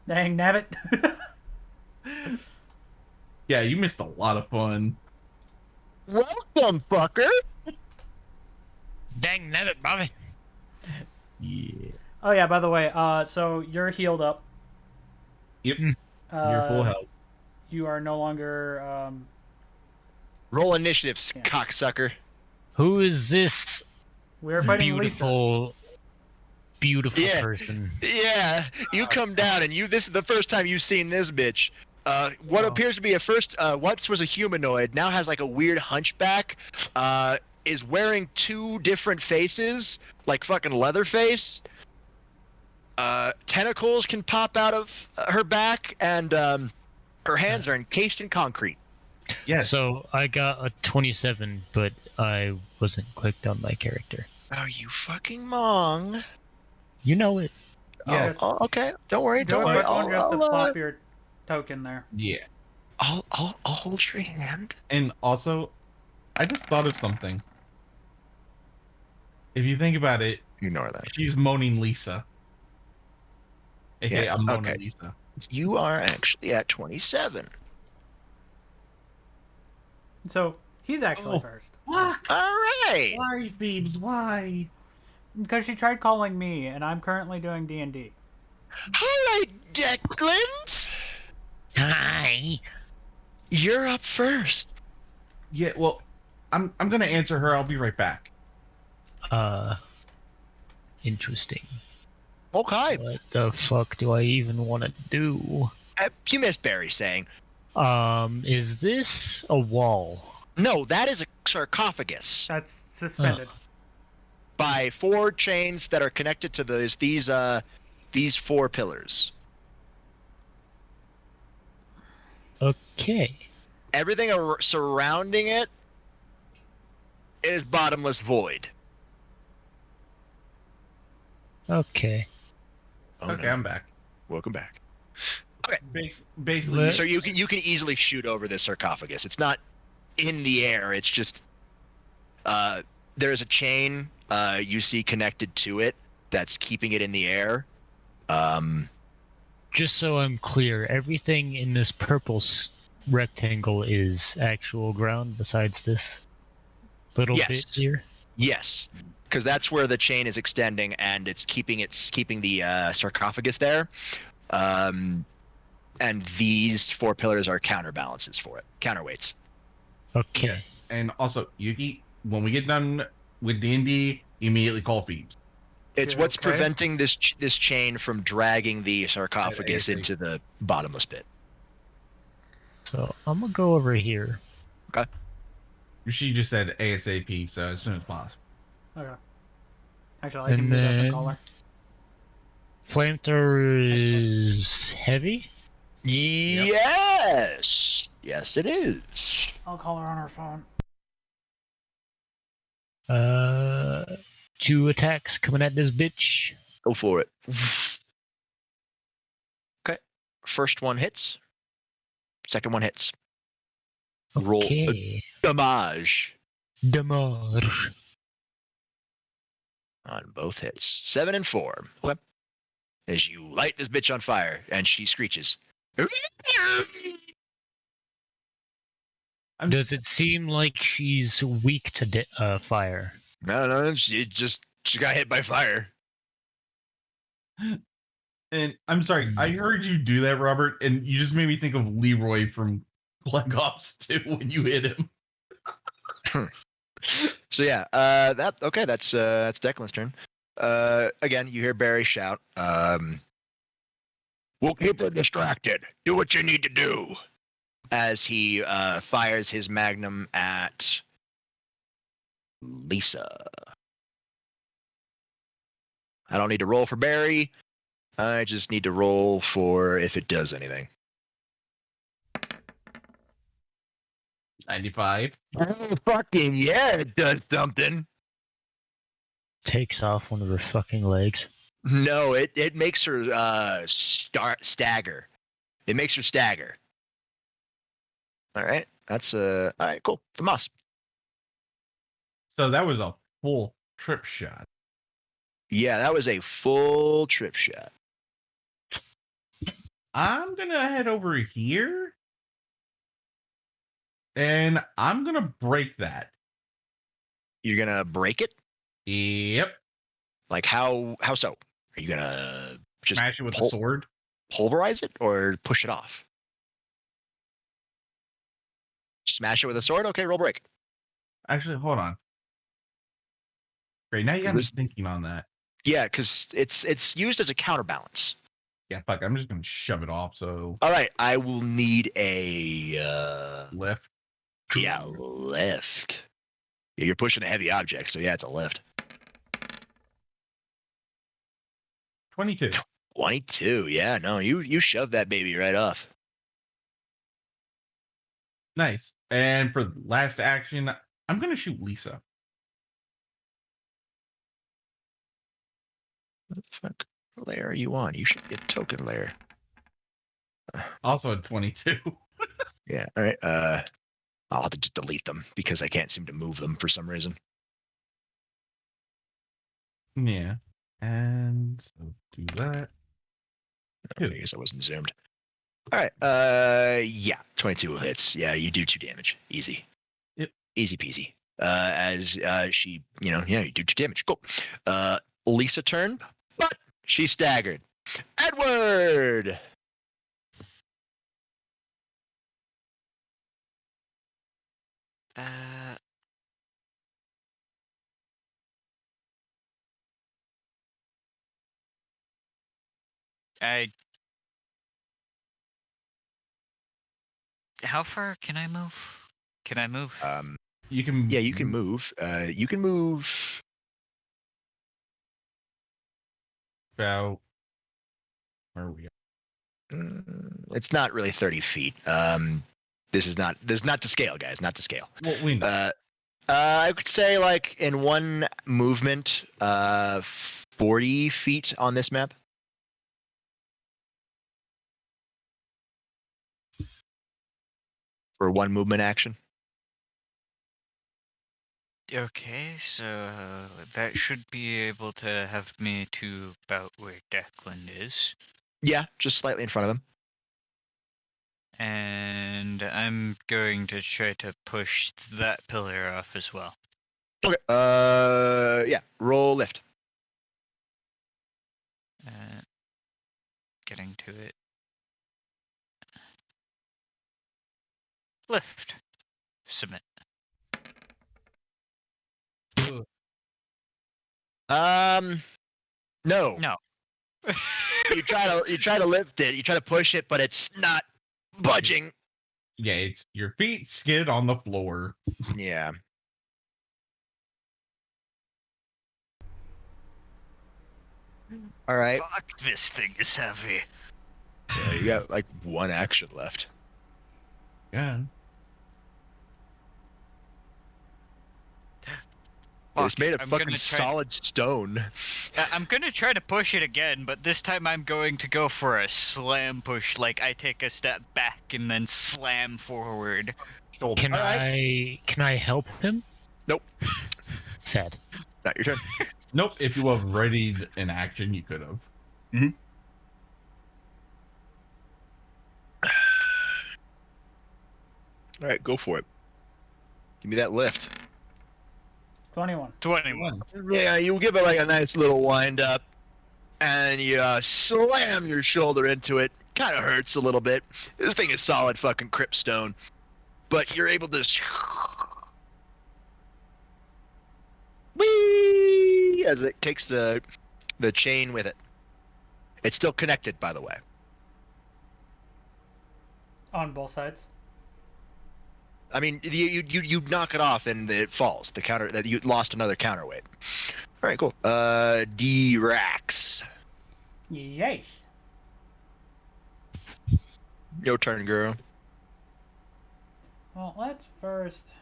Dang, nabbit. Yeah, you missed a lot of fun. Welcome, fucker. Dang nabbit, Bobby. Yeah. Oh yeah, by the way, so you're healed up. Yep. You're full health. You are no longer Roll initiatives, Yeah. cocksucker. Who is this we're fighting Lisa. beautiful Yeah. person? Yeah, you come down and this is the first time you've seen this bitch. What Oh. appears to be once was a humanoid, now has like a weird hunchback, is wearing two different faces, like fucking Leatherface. Tentacles can pop out of her back, and her hands are encased in concrete. Yes. So I got a 27, but I wasn't clicked on my character. Oh, you fucking mong. You know it. Yes. Oh, okay. Don't worry. Do Don't it worry. quick one just to I'll, plop your token there. Yeah. I'll hold your hand. And also, I just thought of something. If you think about it, Ignore that. she's moaning Lisa. AKA, Yeah, I'm Mona okay. Lisa. You are actually at 27. So he's actually Oh. first. All right. Why, Phoebes? Why? Because she tried calling me, and I'm currently doing D&D. All right, Declan. Hi. You're up first. Yeah, well, I'm gonna answer her. I'll be right back. Interesting. Okay. What the fuck do I even want to do? You missed Barry saying. Is this a wall? No, that is a sarcophagus That's suspended. by 4 chains that are connected to these 4 pillars. Okay. Everything surrounding it is bottomless void. Okay. Oh, Okay, no. I'm back. Welcome back. Basically, Let- So you can easily shoot over this sarcophagus. It's not in the air. It's just there's a chain you see connected to it that's keeping it in the air. Just so I'm clear, everything in this purple rectangle is actual ground besides this little Yes. bit here? Yes, because that's where the chain is extending, and it's keeping the sarcophagus there. And these 4 pillars are counterbalances for it, counterweights. Okay. Yeah. And also, Yuki, when we get done with D&D, immediately call Phoebes. It's Okay. what's preventing this chain from dragging the sarcophagus I see. into the bottomless pit. So I'm gonna go over here. She just said ASAP, so as soon as possible. Okay. Actually, I can And move up the then- collar. Flamethrower is heavy? Yes, yes, it is. I'll call her on her phone. 2 attacks coming at this bitch. Go for it. Okay, first one hits. Second one hits. Roll Okay. damage Damar. on both hits. 7 and 4. Okay. As you light this bitch on fire, and she screeches. Does it seem like she's weak to fire? No, she got hit by fire. And I'm sorry, I heard you do that, Robert, and you just made me think of Leroy from Black Ops 2 when you hit him. So yeah, that's Declan's turn. Again, you hear Barry shout, "We'll keep her distracted. Do what you need to do." As he fires his magnum at Lisa. I don't need to roll for Barry. I just need to roll for if it does anything. 95. Oh, fucking yeah, it does something. Takes off one of her fucking legs. No, it makes her stagger. It makes her stagger. All right, that's all right, cool. Famas. So that was a full trip shot. Yeah, that was a full trip shot. I'm gonna head over here, and I'm gonna break that. You're gonna break it? Yep. Like how so? Are you gonna just Smash it with the sword. pulverize it or push it off? Smash it with a sword? Okay, roll break. Actually, hold on. Great. Now you got me This- thinking on that. Yeah, because it's used as a counterbalance. Yeah, fuck. I'm just gonna shove it off. So All right, I will need a lift. yeah, lift. Yeah, you're pushing a heavy object, so yeah, it's a lift. 22. 22. Yeah, no, you shoved that baby right off. Nice. And for the last action, I'm gonna shoot Lisa. What the fuck layer are you on? You should be a token layer. Also at 22. Yeah. All right. I'll have to just delete them because I can't seem to move them for some reason. Yeah. And so do that. I guess I wasn't zoomed. All right. Yeah. 22 hits. Yeah, you do 2 damage. Easy. Yep. Easy peasy. As she, yeah, you do 2 damage. Cool. Lisa turn, but she staggered. Edward. How far can I move? Can I move? You can. Yeah, you can move. You can move. About. Where are we? It's not really 30 feet. This is not to scale, guys. Not to scale. Well, we know. I could say like in one movement, 40 feet on this map. For one movement action. Okay, so that should be able to have me to about where Declan is. Yeah, just slightly in front of him. And I'm going to try to push that pillar off as well. Okay. Yeah. Roll lift. Getting to it. Lift. Submit. No. No. you try to lift it. You try to push it, but it's not budging. Yeah, it's your feet skid on the floor. Yeah. All right. Fuck, this thing is heavy. Yeah, you got like one action left. Yeah. It's made of I'm fucking gonna try- solid stone. I'm gonna try to push it again, but this time I'm going to go for a slam push. Like I take a step back and then slam forward. Can I help him? Nope. Sad. Not your turn. Nope. If you have readied an action, you could have. Mm-hmm. All right, go for it. Give me that lift. 21. 21. Yeah, you give it like a nice little wind up, and you slam your shoulder into it. Kind of hurts a little bit. This thing is solid fucking cryptstone, but you're able to. Whee! as it takes the chain with it. It's still connected, by the way. On both sides. I mean, you knock it off and it falls. The counter that you lost another counterweight. All right, cool. D-Rax. Yes. Your turn, girl. Well, let's first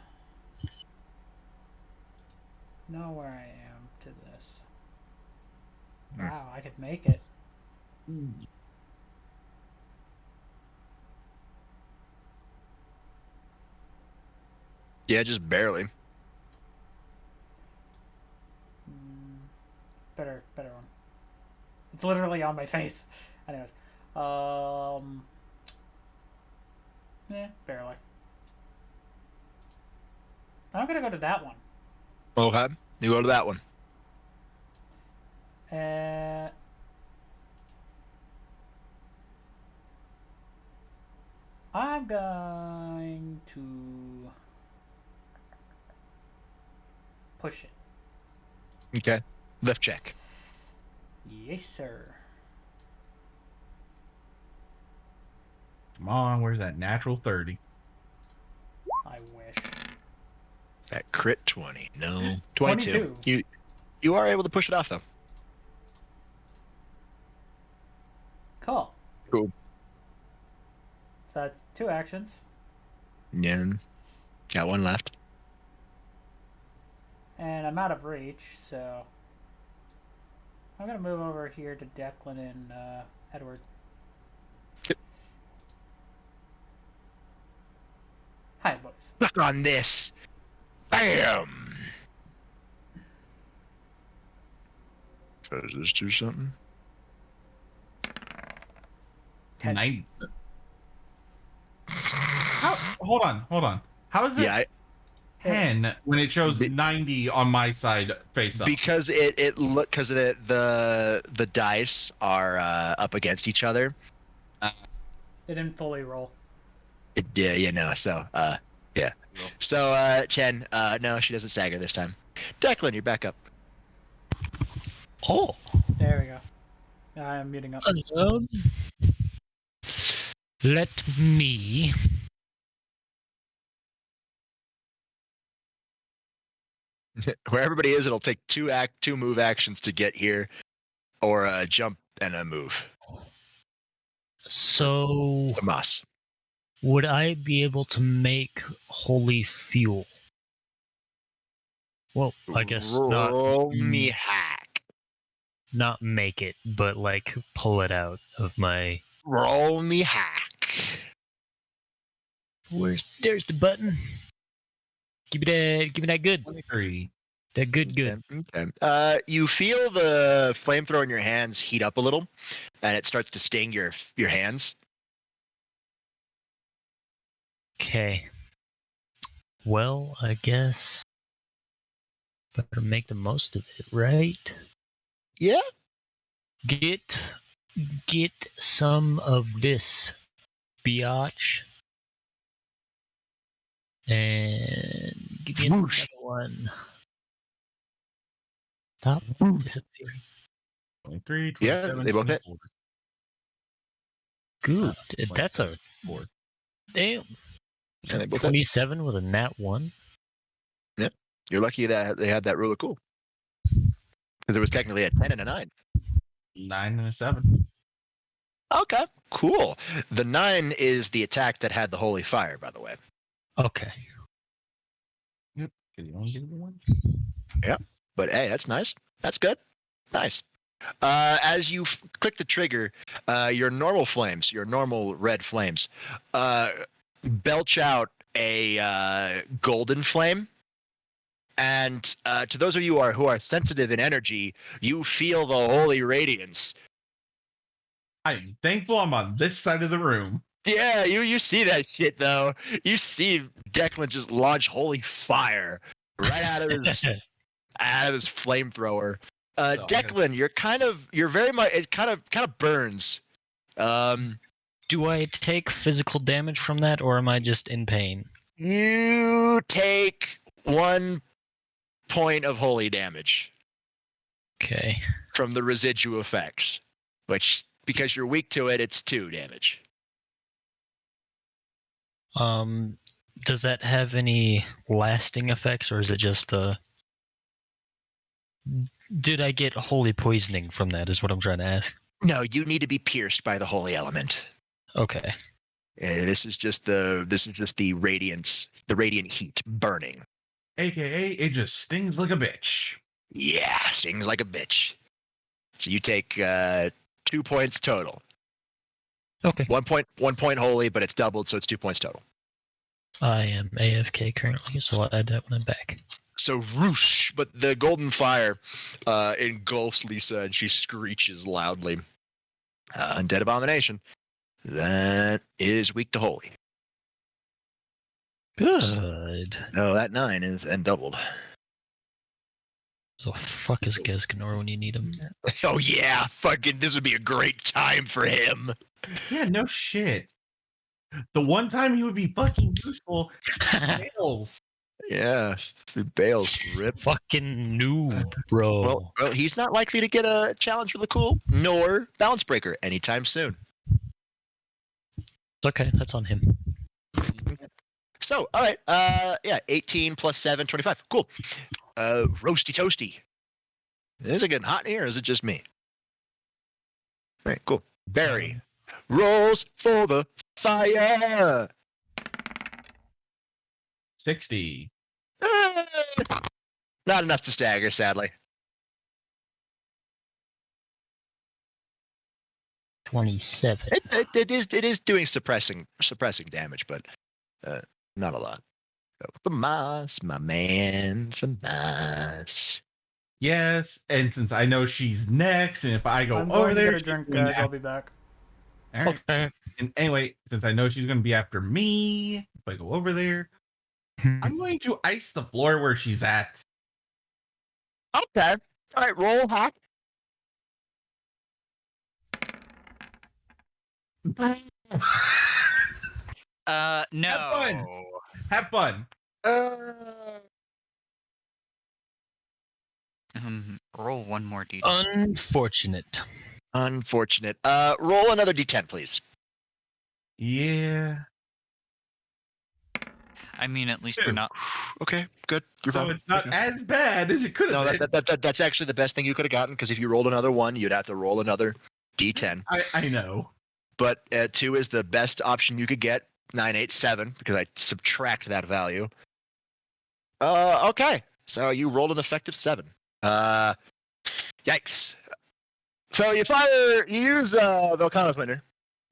know where I am to this. Wow, I could make it. Yeah, just barely. Better one. It's literally on my face. Anyways, barely. I'm gonna go to that one. Okay, you go to that one. I'm going to push it. Okay, lift check. Yes, sir. Come on, where's that natural 30? I wish. That crit 20. No, 22. 22. You are able to push it off though. Cool. Cool. So that's 2 actions. Yeah, got one left. And I'm out of reach, so I'm gonna move over here to Declan and Edward. Yep. Hi, boys. Look on this. Bam. So does this do something? 90. Hold on. How is it? Yeah, 10 when it shows 90 on my side face up? because it look because the dice are up against each other. It didn't fully roll. Yeah, you know. So yeah. So Chen, no, she doesn't stagger this time. Declan, you're back up. Oh. There we go. I'm muting up. Let me. Where everybody is, it'll take two move actions to get here, or a jump and a move. So, Tomas. would I be able to make holy fuel? Well, I guess Roll me hack. not make it, but like pull it out of my. Roll me hack. There's the button. Give me that good. 23. That good. Okay. You feel the flamethrower in your hands heat up a little, and it starts to sting your hands. Okay. Well, I guess better make the most of it, right? Yeah. Get some of this, biatch, and give me another one. Stop disappearing. 23, Yeah, 27, they both hit. 24. Good. That's a 4. damn. And they both hit. 27 with a nat 1. Yep. You're lucky that they had that rule of cool. Because there was technically a 10 and a 9. 9 and a 7. Okay, cool. The 9 is the attack that had the holy fire, by the way. Okay. Yep. Could you only give me 1? Yep. But hey, that's nice. That's good. Nice. As you click the trigger, your normal flames, your normal red flames, belch out a golden flame. And to those of you who are sensitive in energy, you feel the holy radiance. I'm thankful I'm on this side of the room. Yeah, you see that shit though. You see Declan just launch holy fire right out of his flamethrower. Declan, you're very much, it kind of burns. Do I take physical damage from that, or am I just in pain? You take 1 point of holy damage. Okay. from the residual effects, which, because you're weak to it, it's 2 damage. Does that have any lasting effects, or is it just the? Did I get holy poisoning from that? Is what I'm trying to ask. No, you need to be pierced by the holy element. Okay. This is just the radiant heat burning. AKA, it just stings like a bitch. Yeah, stings like a bitch. So you take 2 points total. Okay. 1 point holy, but it's doubled, so it's 2 points total. I am AFK currently, so I'll add that when I'm back. So whoosh, but the golden fire engulfs Lisa, and she screeches loudly. Undead abomination. That is weak to holy. Good. No, that 9 is and doubled. So fuck is Geskanor when you need him? Oh yeah, fucking this would be a great time for him. Yeah, no shit. The one time he would be fucking useful, fails. Yeah, Bales rip. Fucking noob, bro. Well, he's not likely to get a challenge for the cool nor balance breaker anytime soon. Okay, that's on him. So, all right, yeah, 18 plus 7, 25. Cool. Roasty toasty. Is it getting hot in here, or is it just me? All right, cool. Barry rolls for the fire. 60. Not enough to stagger, sadly. 27. It is doing suppressing damage, but not a lot. So, Famas, my man, Famas. Yes, and since I know she's next, and if I go I'm over going to there, get a she's drink, going guys. to I'll be back. All right. Okay. And anyway, since I know she's going to be after me, if I go over there, I'm going to ice the floor where she's at. Okay. All right, roll hack. No. Have fun. Have fun. Roll one more d. Unfortunate. Unfortunate. Roll another d10, please. Yeah. I mean, at least we're not. Okay, good. You're So fine. it's not Okay. as bad as it could have No, been. that's actually the best thing you could have gotten, because if you rolled another 1, you'd have to roll another d10. I know. But 2 is the best option you could get. 9, 8, 7, because I subtract that value. Okay. So you rolled an effective 7. Yikes. So you use Volcano's Winter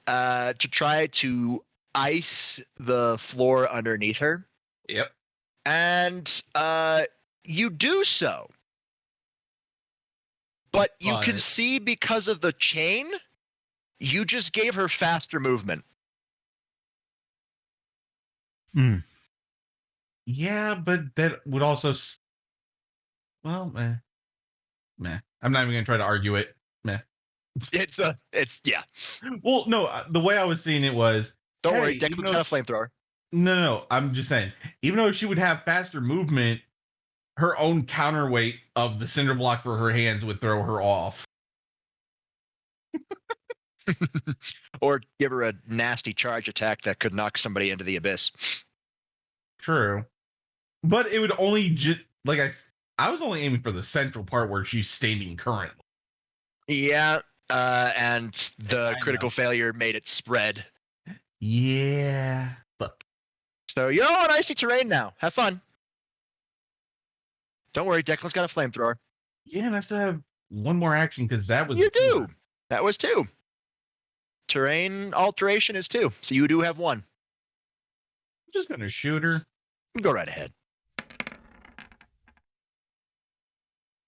to try to ice the floor underneath her. Yep. And you do so. But you can see, because of the chain, you just gave her faster movement. Yeah, but that would also. Well, meh. I'm not even going to try to argue it. Meh. It's yeah. Well, no, the way I was seeing it was. Don't hey, worry, Declan's got a flamethrower. No, I'm just saying. Even though she would have faster movement, her own counterweight of the cinder block for her hands would throw her off. Or give her a nasty charge attack that could knock somebody into the abyss. True. But it would only just like I was only aiming for the central part where she's standing currently. Yeah, and the I critical know. failure made it spread. Yeah. Fuck. So you're on icy terrain now. Have fun. Don't worry, Declan's got a flamethrower. Yeah, and I still have one more action because that was You do. That was 2. Terrain alteration is 2, so you do have 1. I'm just gonna shoot her. Go right ahead.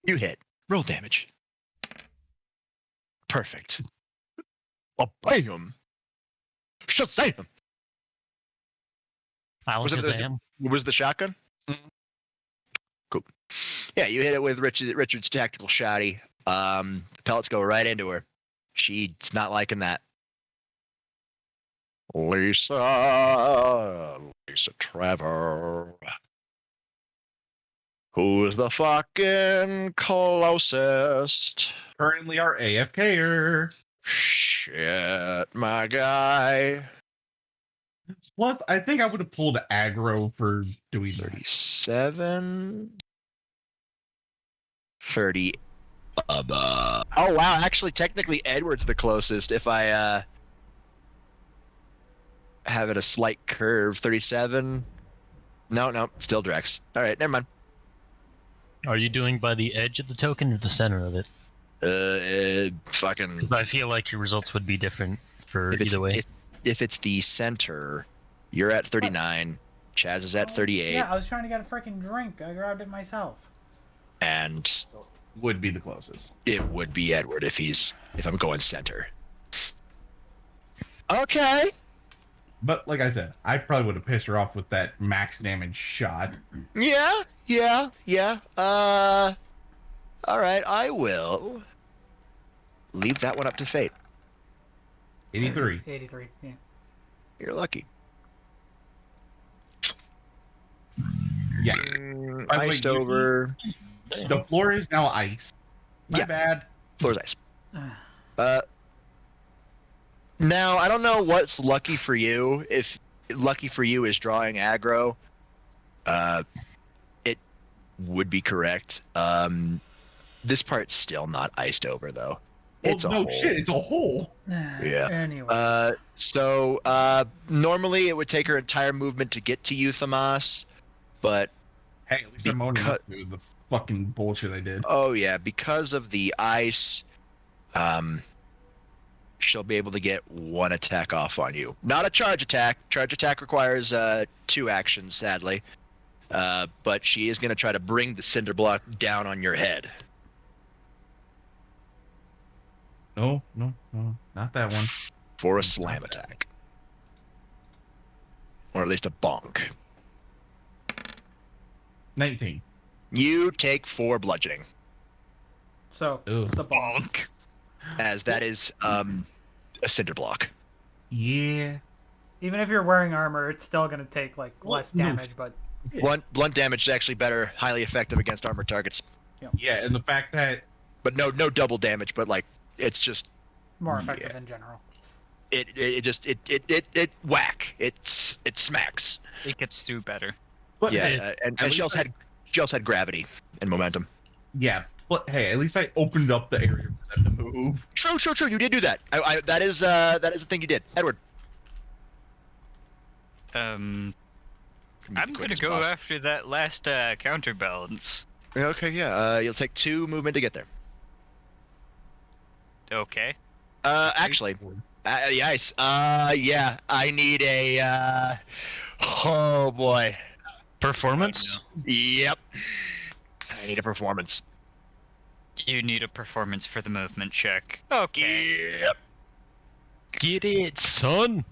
You hit. Roll damage. Perfect. Oh, bam! Shazam! Was the shotgun? Mhm. Cool. Yeah, you hit it with Richard's tactical shotty. The pellets go right into her. She's not liking that. Lisa Trevor. Who's the fucking closest? Currently our AFKer. Shit, my guy. Plus, I think I would have pulled aggro for doing that. 37. 30. Oh wow, actually technically Edward's the closest if I have it a slight curve. 37. No, still Drex. Alright, never mind. Are you doing by the edge of the token or the center of it? Fucking. Because I feel like your results would be different for either way. If it's the center, you're at 39. Chaz is at 38. Yeah, I was trying to get a freaking drink. I grabbed it myself. And Would be the closest. it would be Edward if I'm going center. Okay. But like I said, I probably would have pissed her off with that max damage shot. Yeah. All right, I will leave that one up to fate. 83. 83, yeah. You're lucky. Yeah. By the way, Iced you- over. The floor is now ice. My Yeah. bad. Floor's ice. Now I don't know what's lucky for you. If lucky for you is drawing aggro, it would be correct. This part's still not iced over though. Well, It's a no hole. shit, it's a hole. Yeah. Anyway. So normally it would take her entire movement to get to you, Thamas, but Hey, at least I'm owning up to the fucking bullshit I did. oh yeah, because of the ice, she'll be able to get one attack off on you. Not a charge attack. Charge attack requires 2 actions, sadly. But she is going to try to bring the cinder block down on your head. No, not that one. For a slam attack. Or at least a bonk. 19. You take 4 bludgeoning. So, Ugh. the bonk. As that is a cinder block. Yeah. Even if you're wearing armor, it's still going to take, like, Well, less no. damage, but... Blunt damage is actually better, highly effective against armored targets. Yeah, and the fact that But no double damage, but like it's just More effective in general. it whack. It smacks. It gets through better. but Yeah, and at she least also had gravity and momentum. yeah, but hey, at least I opened up the area for them to move. True. You did do that. That is the thing you did, Edward. I'm gonna quickest go boss. after that last counterbalance. Okay, yeah. You'll take 2 movement to get there. Okay. Actually, the ice. Yeah. I need a. Oh boy. Performance? Yep. I need a performance. You need a performance for the movement check. Okay. Yep. Get it, son!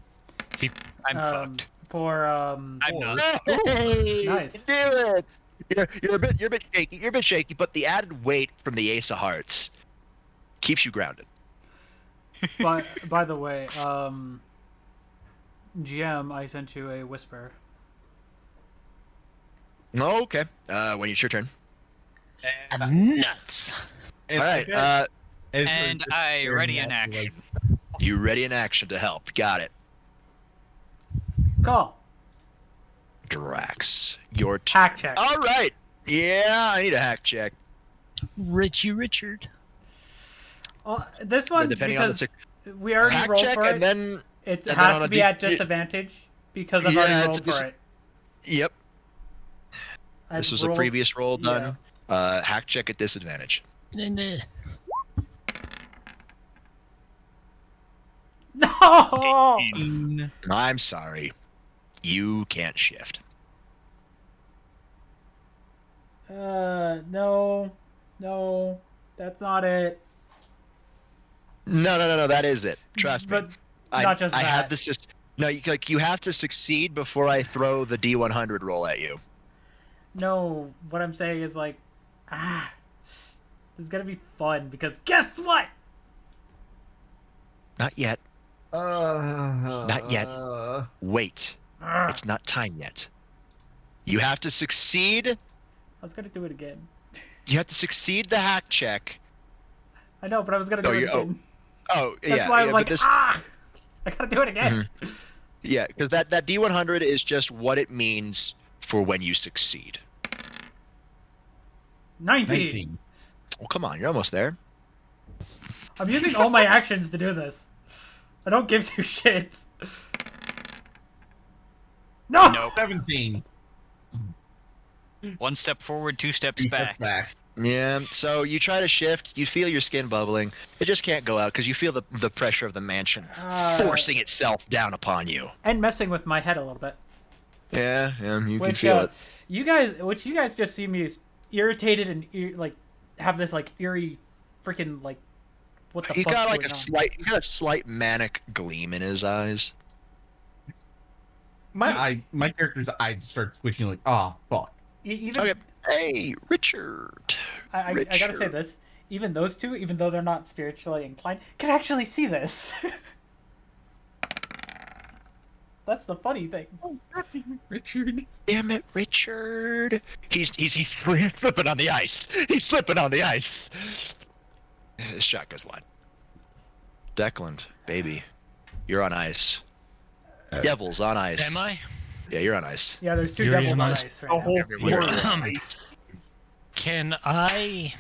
I'm fucked. For, I'm not. Nice. Do it. You're a bit shaky. You're a bit shaky, but the added weight from the Ace of Hearts keeps you grounded. by the way, GM, I sent you a whisper. Oh, okay. When it's your turn. Nuts! And All right. And I ready in action. You ready in action to help? Got it. Call. Drax, your Hack check. All right. Yeah, I need a hack check. Richie Richard. This one, Depending on the because we already hack rolled check, for it, and then it and then has on to a be at disadvantage because I've Yeah, already it's rolled for it. Yep. This I've was rolled- a previous roll yeah. done. Hack check at disadvantage. No! I'm sorry. You can't shift. No, that's not it. No. That is it. Trust But me. not just I that. have the system. No, you have to succeed before I throw the D100 roll at you. No, what I'm saying is like, this is gonna be fun because guess what? Not yet. Not yet. Wait. Ugh. It's not time yet. You have to succeed was gonna do it again. You have to succeed the hack check. I know, but I was gonna do it again. Oh, That's yeah. why I yeah, was but like, this, I gotta do it again. Yeah, because that D100 is just what it means for when you succeed. 19. Well, come on, you're almost there. I'm using all my actions to do this. I don't give two shits. No! Nope. 17. One step forward, two steps 2 back. steps back. Yeah, so you try to shift, you feel your skin bubbling. It just can't go out because you feel the pressure of the mansion forcing itself down upon you. And messing with my head a little bit. Yeah, you can Which, feel it. you guys just see me irritated and like have this like eerie, freaking like, what the He fuck? got like he got a slight manic gleam in his eyes. My character's eye starts twitching like, oh fuck. Even Okay, hey Richard. I gotta say this. Even those two, even though they're not spiritually inclined, can actually see this. That's the funny thing. Oh, God damn it, Richard. Damn it, Richard. He's slipping on the ice. He's slipping on the ice. His shot goes wide. Declan, baby, you're on ice. Devil's on ice. Am I? Yeah, you're on ice. Yeah, there's two You're devils in on ice. ice right now. You're on ice. Can I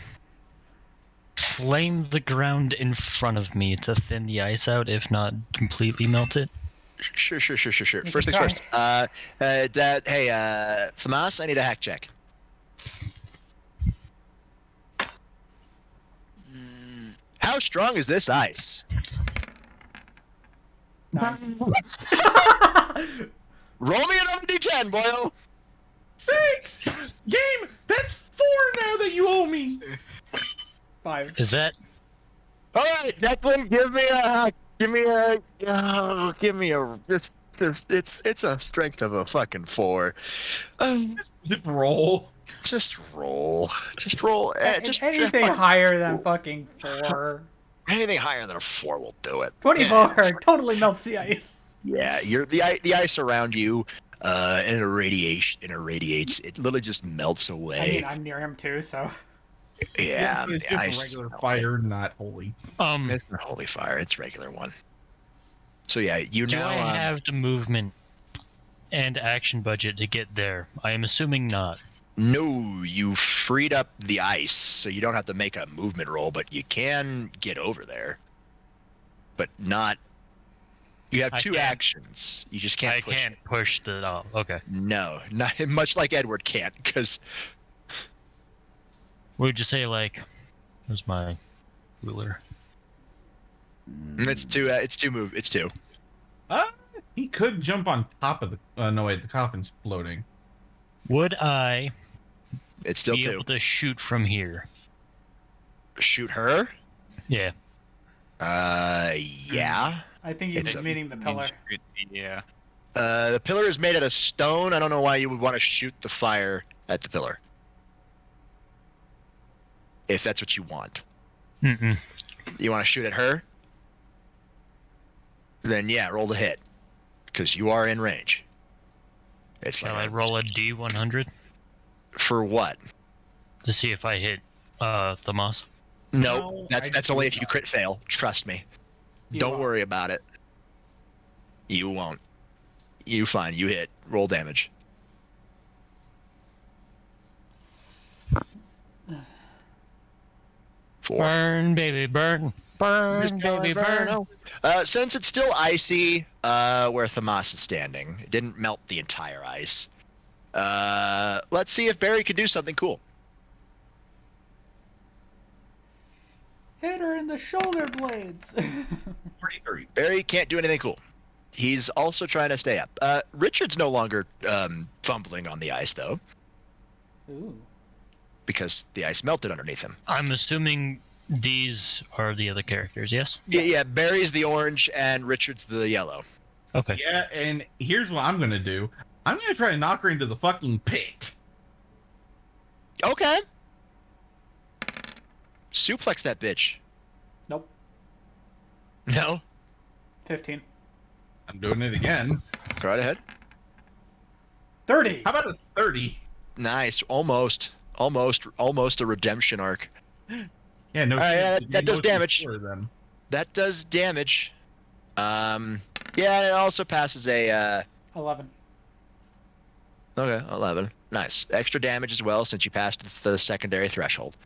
flame the ground in front of me to thin the ice out, if not completely melt it? Sure. You First can things first. Famas, I need a hack check. How strong is this ice? 9. Roll me another d10, boyo. 6! Game! That's 4 now that you owe me! 5. Is that? All right, Declan, give me a. It's a strength of a fucking 4. Just roll. Just roll. Just roll. Anything higher than fucking 4. Anything higher than a 4 will do it. 24 totally melts the ice. Yeah, the ice around you, and irradiates. It literally just melts away. I mean, I'm near him too, so. Yeah, It's the just ice. regular fire, not holy. It's not holy fire. It's regular one. So yeah, you Do now I have the movement and action budget to get there? I am assuming not. No, you freed up the ice, so you don't have to make a movement roll, but you can get over there. But not. You have I 2 can't- actions. You just can't. I push can't it. push the. Oh, okay. No, not much like Edward can't, because Would you say like? Where's my ruler? it's 2. It's 2 move. It's 2. He could jump on top of the. No wait, the coffin's floating. Would I It's still be 2. able to shoot from here? Shoot her. Yeah. Yeah. I think It's he's a- meaning the pillar. Yeah. The pillar is made out of stone. I don't know why you would want to shoot the fire at the pillar. If that's what you want. Mm-mm. You want to shoot at her? Then yeah, roll the hit. Because you are in range. It's Shall like I roll a D100 for what? to see if I hit Thamas? No, I that's do only if you not. crit fail. Trust me. You Don't won't. worry about it. You won't. You fine. You hit. Roll damage. Four. Burn, baby, burn. Burn, baby, burn. Since it's still icy, where Thamas is standing, it didn't melt the entire ice. Let's see if Barry can do something cool. Hit her in the shoulder blades. 43. Barry can't do anything cool. He's also trying to stay up. Richard's no longer fumbling on the ice, though, Ooh. because the ice melted underneath him. I'm assuming these are the other characters, yes? Yeah, Barry's the orange and Richard's the yellow. Okay. Yeah, and here's what I'm gonna do. I'm gonna try to knock her into the fucking pit. Okay. Suplex that bitch. Nope. No? 15. I'm doing it again. Go right ahead. 30. How about a 30? Nice. Almost. Almost a redemption arc. Yeah, no. All right, shit. that does Mostly damage. for them. That does damage. Yeah, it also passes a 11. Okay, 11. Nice. Extra damage as well since you passed the secondary threshold.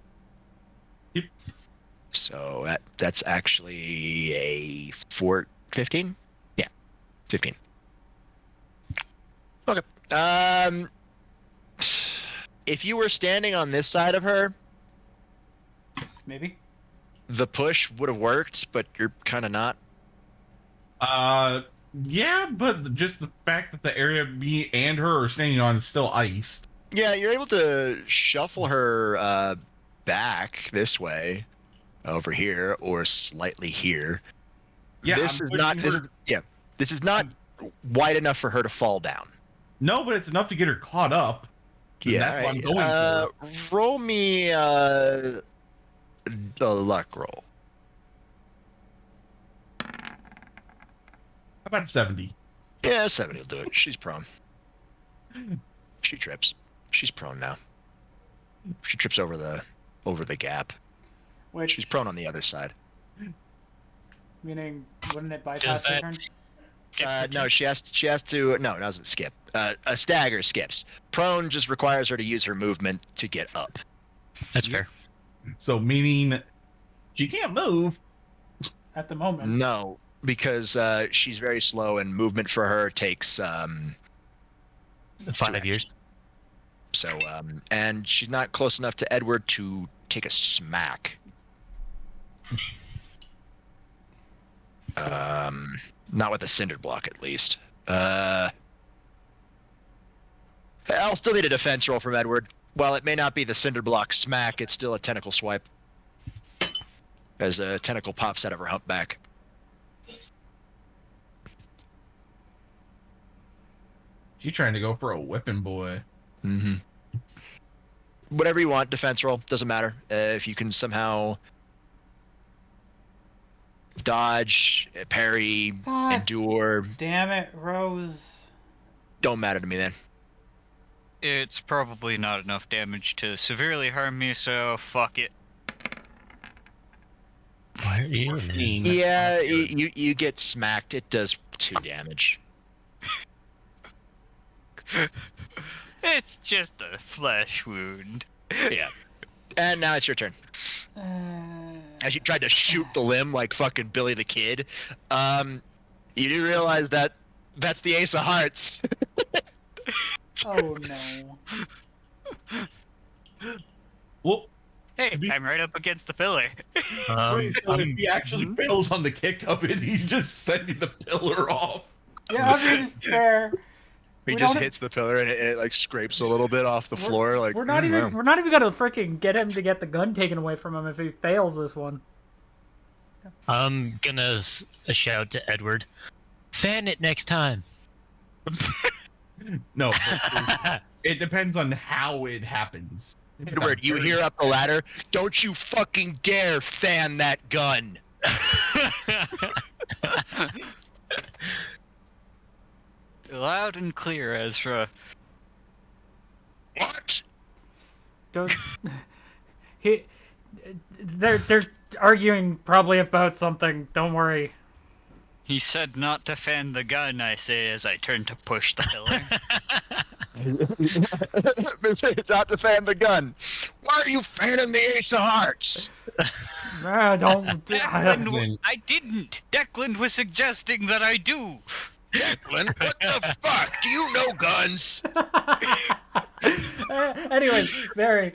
Yep. So that's actually a 15? Yeah, 15. Okay. If you were standing on this side of her, Maybe. the push would have worked, but you're kind of not. Yeah, but just the fact that the area me and her are standing on is still iced. Yeah, you're able to shuffle her back this way, over here, or slightly here. Yeah, This I'm is not. pushing her- This is not wide enough for her to fall down. No, but it's enough to get her caught up. And Yeah, that's what I'm going for. roll me a luck roll. How about 70? Yeah, 70 will do it. She's prone. She trips. She's prone now. She trips over the gap. Which, She's prone on the other side. meaning, wouldn't it bypass her turn? No, she has to. No, it doesn't skip. A stagger skips. Prone just requires her to use her movement to get up. That's fair. So meaning she can't move. At the moment. No, because she's very slow, and movement for her takes 5 direction. years. So, and she's not close enough to Edward to take a smack. Not with a cinder block, at least. I'll still need a defense roll from Edward. While it may not be the cinder block smack, it's still a tentacle swipe. As a tentacle pops out of her humpback. She's trying to go for a whipping boy. Mm-hmm. Whatever you want, defense roll, doesn't matter. If you can somehow dodge, parry, God. endure, Damn it, Rose. don't matter to me then. It's probably not enough damage to severely harm me, so fuck it. Why are you? 14. Yeah, you get smacked. It does 2 damage. It's just a flesh wound. Yeah. And now it's your turn. As you tried to shoot the limb like fucking Billy the Kid, you do realize that that's the Ace of Hearts. Oh no. Well, Hey, I'm right up against the pillar. so if he actually fails on the kick of it, he's just sending the pillar off. Yeah, I mean, it's fair. He We just don't- hits the pillar and it like scrapes a little bit off the floor. Like we're not even gonna freaking get him to get the gun taken away from him if he fails this one. I'm gonna shout to Edward, fan it next time. No, but it depends on how it happens. Edward, you hear up the ladder. Don't you fucking dare fan that gun. Loud and clear, Ezra. What? Don't. They're arguing probably about something. Don't worry. He said not to fan the gun, I say as I turn to push the pillar. Not to fan the gun. Why are you fanning the Ace of Hearts? Don't. Declan, I didn't. Declan was suggesting that I do. Declan, what the fuck? Do you know guns? Anyways, Barry,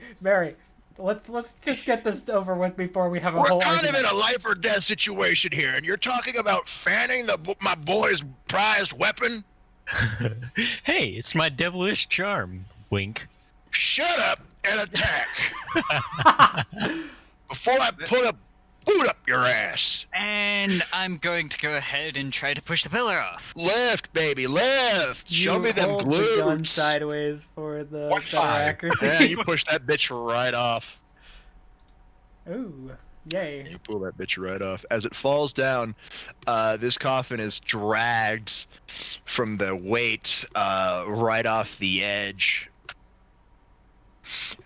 let's just get this over with before we have a We're whole kind of argument. in a life or death situation here, and you're talking about fanning my boy's prized weapon? Hey, it's my devilish charm. Wink. Shut up and attack before I put a boot up your ass. And I'm going to go ahead and try to push the pillar off. Lift, baby, lift. Show You me them hold the gun glutes. sideways for the What better five? accuracy. Yeah, you push that bitch right off. Ooh, yay. You pull that bitch right off. As it falls down, this coffin is dragged from the weight right off the edge.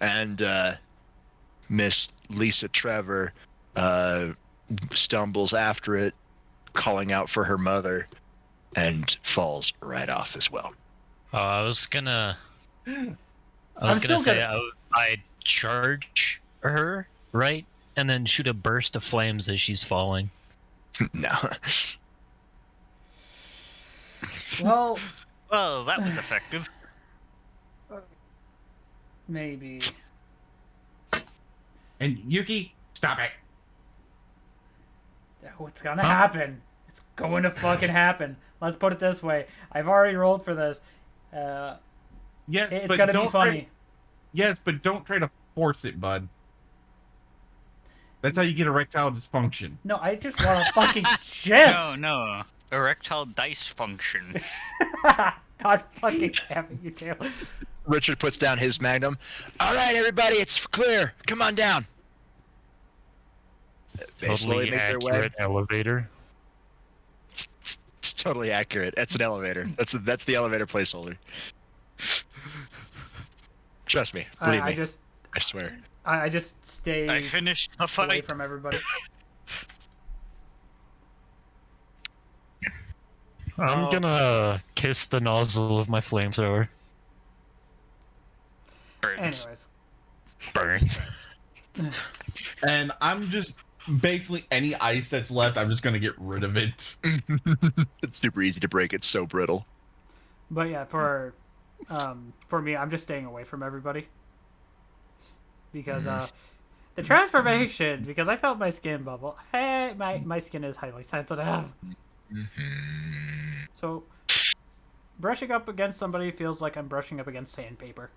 And Miss Lisa Trevor stumbles after it, calling out for her mother, and falls right off as well. I was gonna I'm still say gonna- I'd charge her, right? And then shoot a burst of flames as she's falling. No. Well, Well, that was effective. maybe. And Yuki, stop it. Oh, it's gonna happen. It's going to fucking happen. Let's put it this way. I've already rolled for this. Yes, It's but gonna be don't funny. Yes, but don't try to force it, bud. That's how you get erectile dysfunction. No, I just want to fucking shift. No. Erectile dice function. God fucking damn it, you two. Richard puts down his magnum. All right, everybody, it's clear. Come on down. They slowly Totally make their way. accurate elevator. It's totally accurate. That's an elevator. That's the elevator placeholder. Trust me. Believe me. I swear. I just stay I finished the away fight. from everybody. I'm gonna kiss the nozzle of my flamethrower. Burns. Anyways, Burns. And I'm just basically any ice that's left, I'm just gonna get rid of it. It's super easy to break. It's so brittle. but yeah, for me, I'm just staying away from everybody because the transformation. Because I felt my skin bubble. Hey, my skin is highly sensitive. So brushing up against somebody feels like I'm brushing up against sandpaper.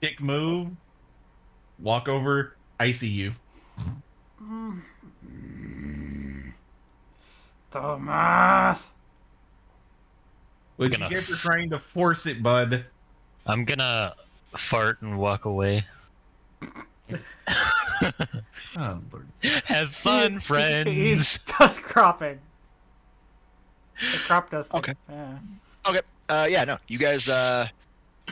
Dick move. Walk over. I see you. Thomas. What you get for trying to force it, bud? I'm gonna fart and walk away. Oh, Lord. Have fun, He's friends. dust cropping. The crop dust. Okay. Yeah. Okay. Yeah, no. You guys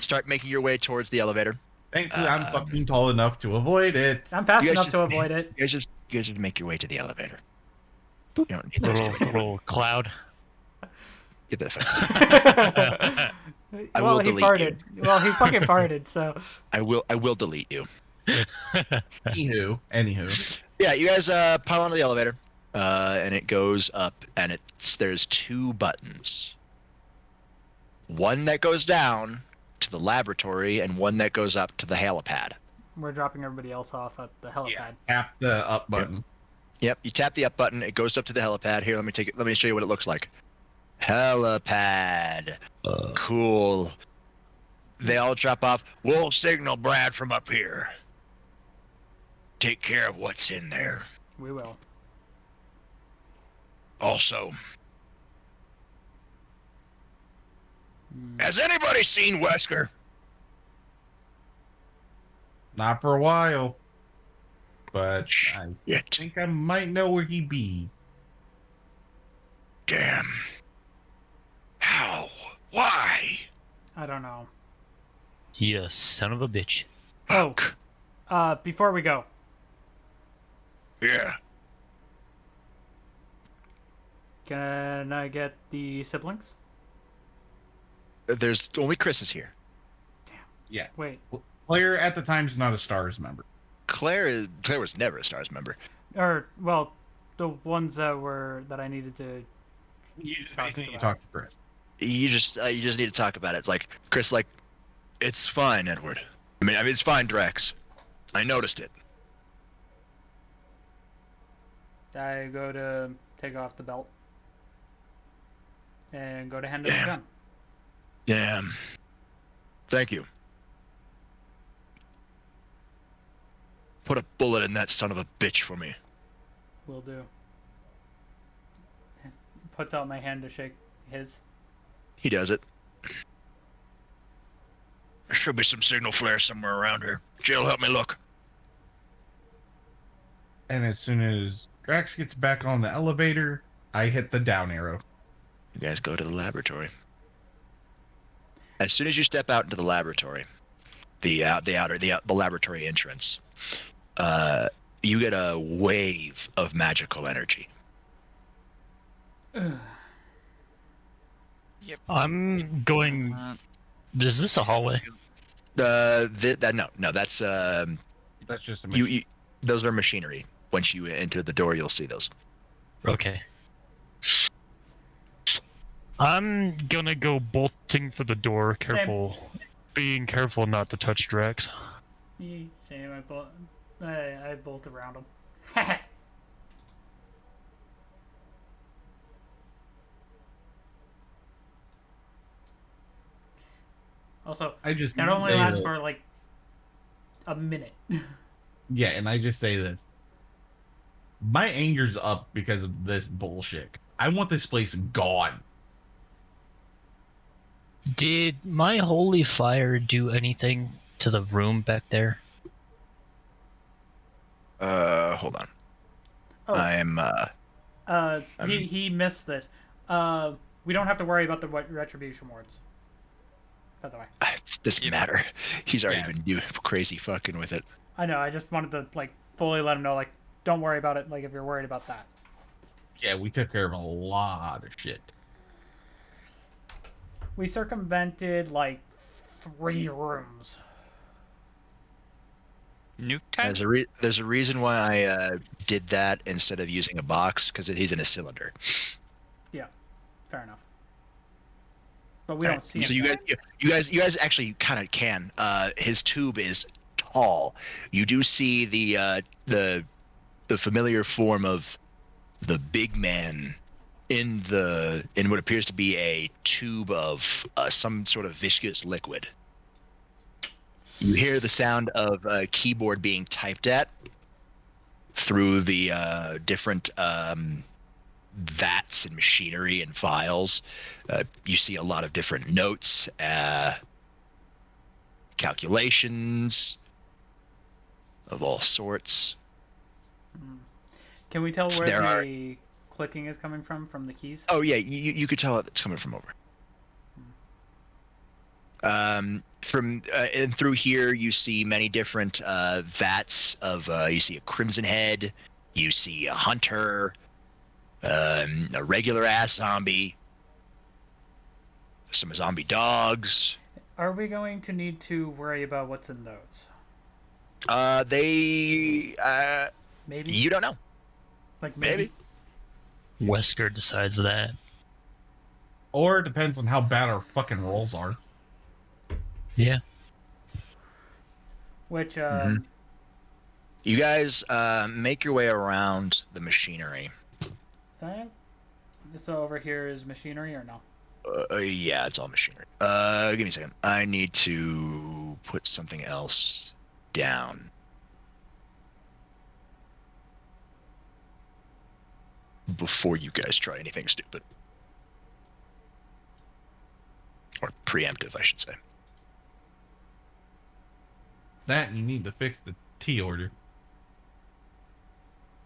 start making your way towards the elevator. Thankfully, I'm fucking tall enough to avoid it. I'm fast You guys enough just- to avoid it. You guys just make your way to the elevator. You don't need to little cloud. get that fucking- I well, will he delete farted. Well, he fucking farted. So I will delete you. Anywho. Yeah, you guys pile onto the elevator, and it goes up, and there's two buttons. One that goes down to the laboratory, and one that goes up to the helipad. we're dropping everybody else off at the helipad. Yeah. Tap the up button. Yep, you tap the up button, it goes up to the helipad. Here, let me show you what it looks like. Helipad. Cool. They all drop off. We'll signal Brad from up here. Take care of what's in there. We will. Also, has anybody seen Wesker? Not for a while. But I Yet. think I might know where he be. Damn. How? Why? I don't know. You son of a bitch. Oh, before we go, Yeah. can I get the siblings? There's only Chris is here. Yeah. Wait, Player at the time is not a STARS member. Claire was never a STARS member. or well, the ones that I needed to. You just Talk basically to need to that. talk to Chris. You just need to talk about it. It's like Chris, like, it's fine, Edward. I mean, it's fine, Drex. I noticed it. I go to take off the belt and go to hand him Yeah. the gun. Yeah. Thank you. Put a bullet in that son of a bitch for me. Will do. Puts out my hand to shake his. He does it. There should be some signal flare somewhere around here. Jill, help me look. And as soon as Drax gets back on the elevator, I hit the down arrow. You guys go to the laboratory. As soon as you step out into the laboratory, the laboratory entrance, you get a wave of magical energy. Yep. I'm going. Is this a hallway? No, that's That's just a you. Those are machinery. Once you enter the door, you'll see those. Okay. I'm gonna go bolting for the door. Careful. Being careful not to touch Drax. Same. I bolt around him. Also, I just that only say lasts this. for like a minute. Yeah, and I just say this. My anger's up because of this bullshit. I want this place gone. Did my holy fire do anything to the room back there? Hold on. Oh, I'm he missed this. We don't have to worry about the retribution wards. By the way, it doesn't matter. He's already been doing crazy fucking with it. I know. I just wanted to like fully let him know, like, don't worry about it. Like, if you're worried about that. Yeah, we took care of a lot of shit. We circumvented like 3 rooms. Nuke time? There's a reason why I did that instead of using a box, because he's in a cylinder. Yeah, fair enough. But we don't see him. So you guys actually kind of can. His tube is tall. You do see the familiar form of the big man in what appears to be a tube of some sort of viscous liquid. You hear the sound of a keyboard being typed at through the different vats and machinery and files. You see a lot of different notes, calculations of all sorts. Can we tell where There the clicking is coming from the keys? Oh yeah, you could tell it's coming from over. From and through here, you see many different vats of. You see a crimson head. You see a hunter. A regular ass zombie. Some zombie dogs. Are we going to need to worry about what's in those? Maybe. You don't know. Like maybe. Wesker decides that. Or it depends on how bad our fucking rolls are. Yeah. Which You guys make your way around the machinery. Okay. So over here is machinery or no? Yeah, it's all machinery. Give me a second. I need to put something else down. Before you guys try anything stupid. Or preemptive, I should say. That you need to fix the T order.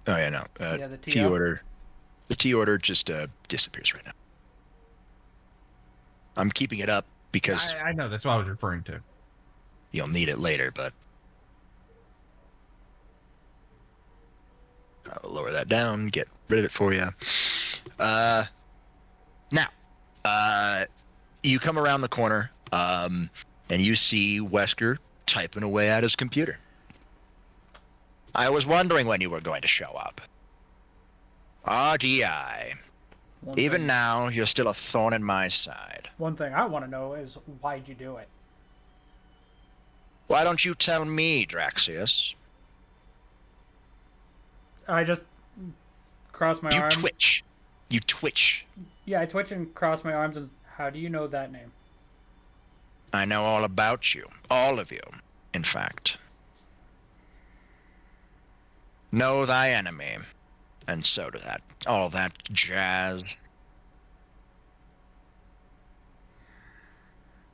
Oh yeah, no. Yeah, the T order. The T order just disappears right now. I'm keeping it up because I know that's what I was referring to. You'll need it later, but I'll lower that down, get rid of it for you. Now, you come around the corner, and you see Wesker typing away at his computer. I was wondering when you were going to show up. R.D.I. Even now, you're still a thorn in my side. One thing I want to know is why'd you do it? Why don't you tell me, Draxius? I just cross my arms. You twitch. Yeah, I twitch and cross my arms and how do you know that name? I know all about you. All of you, in fact. Know thy enemy. And so do that. All that jazz.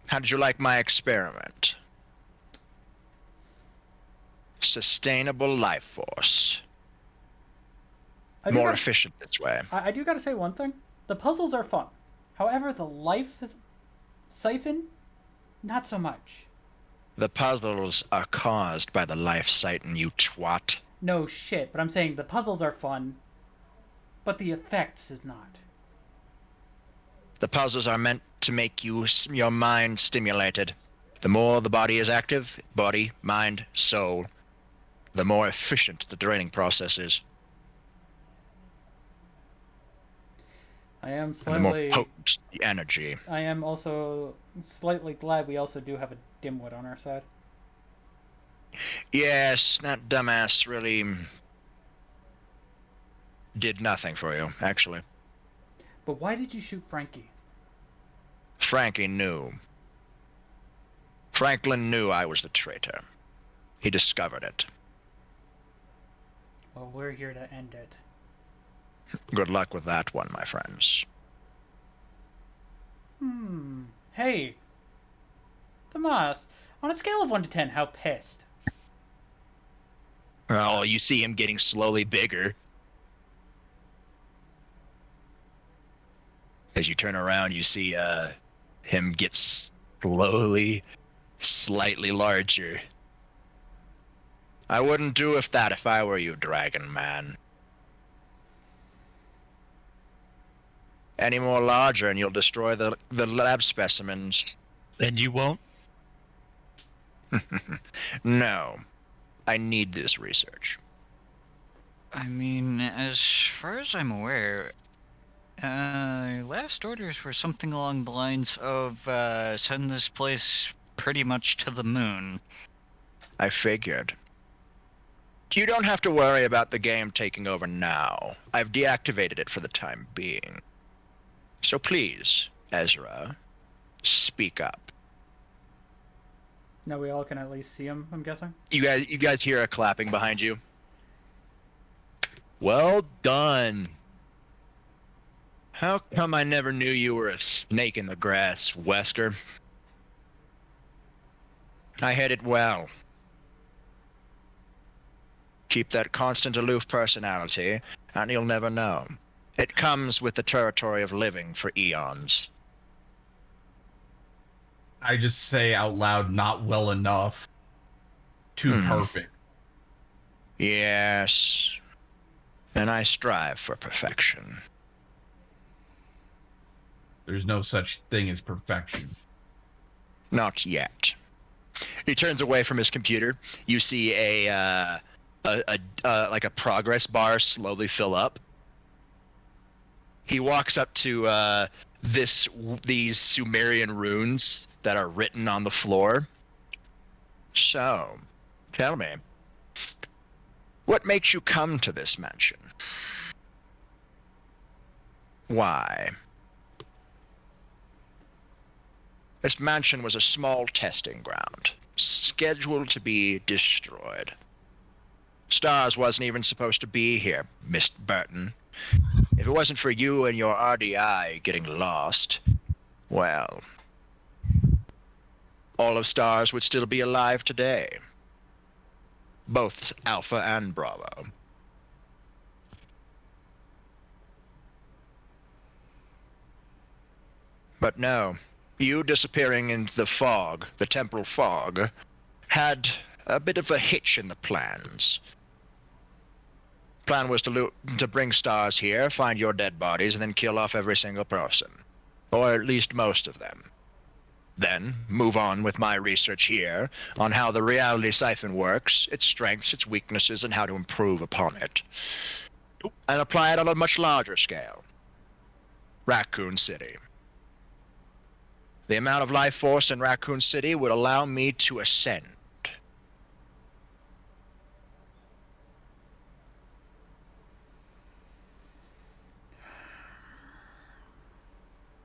How did you like my experiment? Sustainable life force. More efficient this way. I do gotta say one thing. The puzzles are fun. However, the life is siphon Not so much. The puzzles are caused by the life sighting, you twat. No shit, but I'm saying the puzzles are fun, but the effects is not. The puzzles are meant to make your mind stimulated. The more the body is active, body, mind, soul, the more efficient the draining process is, I am and the more slightly. potent the energy. I am also slightly glad we also do have a dimwit on our side. Yes, that dumbass really did nothing for you, actually. But why did you shoot Frankie? Frankie knew. Franklin knew I was the traitor. He discovered it. Well, we're here to end it. Good luck with that one, my friends. Hey, Tomas, on a scale of 1 to 10, how pissed? Oh, you see him getting slowly bigger. As you turn around, you see him get slowly, slightly larger. I wouldn't do if I were you, Dragon Man. Any more larger and you'll destroy the lab specimens. And you won't? No. I need this research. I mean, as far as I'm aware, last orders were something along the lines of send this place pretty much to the moon. I figured. You don't have to worry about the game taking over now. I've deactivated it for the time being. So please, Ezra, speak up. Now we all can at least see him, I'm guessing? You guys hear a clapping behind you? Well done. How come I never knew you were a snake in the grass, Wesker? I hit it well. Keep that constant aloof personality, and you'll never know. It comes with the territory of living for eons. I just say out loud, not well enough. Too perfect. Yes. And I strive for perfection. There's no such thing as perfection. Not yet. He turns away from his computer. You see a like a progress bar slowly fill up. He walks up to these Sumerian runes that are written on the floor. So, tell me, what makes you come to this mansion? Why? This mansion was a small testing ground, scheduled to be destroyed. Stars wasn't even supposed to be here, Miss Burton. If it wasn't for you and your R.D.I. getting lost, well, all of Stars would still be alive today. Both Alpha and Bravo. But no, you disappearing into the fog, the temporal fog, had a bit of a hitch in the plans. Plan was to bring Stars here, find your dead bodies, and then kill off every single person. Or at least most of them. Then, move on with my research here on how the reality siphon works, its strengths, its weaknesses, and how to improve upon it. And apply it on a much larger scale. Raccoon City. The amount of life force in Raccoon City would allow me to ascend.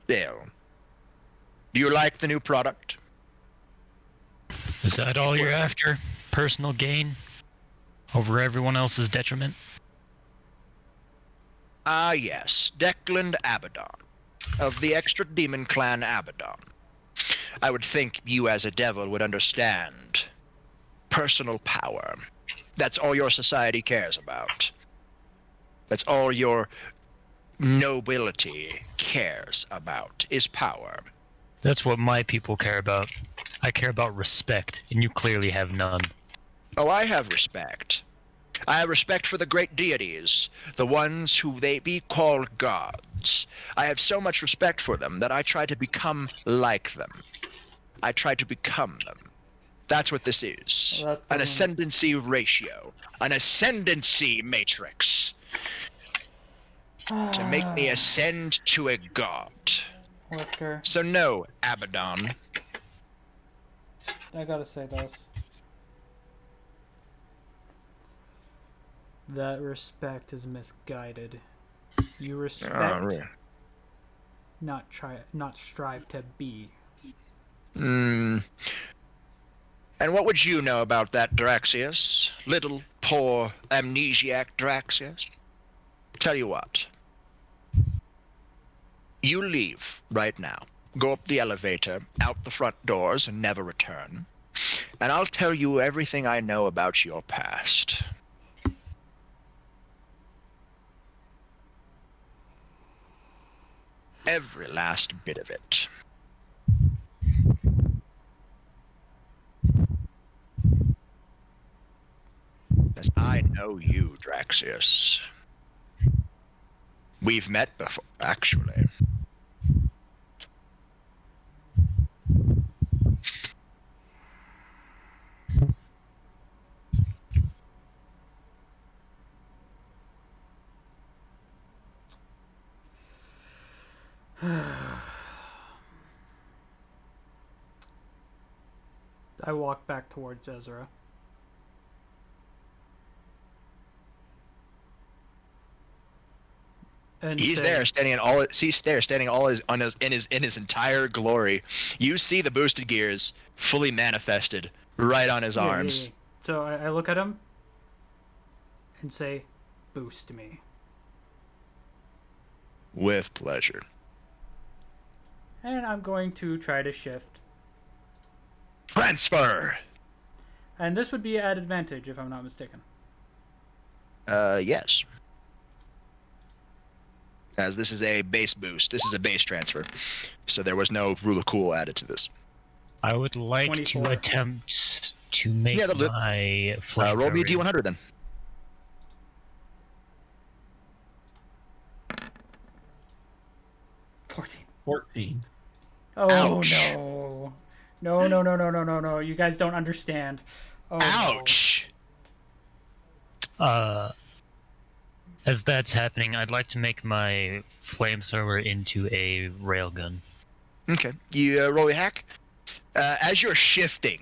Still, do you like the new product? Is that all you're after? Personal gain? Over everyone else's detriment? Ah, yes, Declan Abaddon, of the Extra Demon Clan Abaddon. I would think you as a devil would understand. Personal power. That's all your society cares about. That's all your nobility cares about, is power. That's what my people care about. I care about respect, and you clearly have none. Oh, I have respect. I have respect for the great deities, the ones who they be called gods. I have so much respect for them that I try to become like them. I try to become them. That's what this is. Well, that An doesn't- ascendancy ratio. An ascendancy matrix. To make me ascend to a god. Wesker, So no, Abaddon. I gotta say this. That respect is misguided. You respect, really? not strive to be. Hmm. And what would you know about that, Draxius? Little, poor, amnesiac Draxius? Tell you what. You leave right now. Go up the elevator, out the front doors, and never return. And I'll tell you everything I know about your past. Every last bit of it. As I know you, Draxius. We've met before, actually. I walk back towards Ezra. And He's say, there, standing in all. He's there, standing all his in his entire glory. You see the boosted gears fully manifested right on his arms. Yeah. So I look at him and say, "Boost me." With pleasure. And I'm going to try to shift. Transfer. And this would be at advantage if I'm not mistaken. Yes. As this is a base boost. This is a base transfer. So there was no rule of cool added to this. I would like 24. to attempt to make Yeah, that'll do. my flame Roll me a turret- D100 then. 14. Oh Ouch. No. You guys don't understand. Oh, Ouch. As that's happening, I'd like to make my flamethrower into a railgun. Okay. You roll your hack. As you're shifting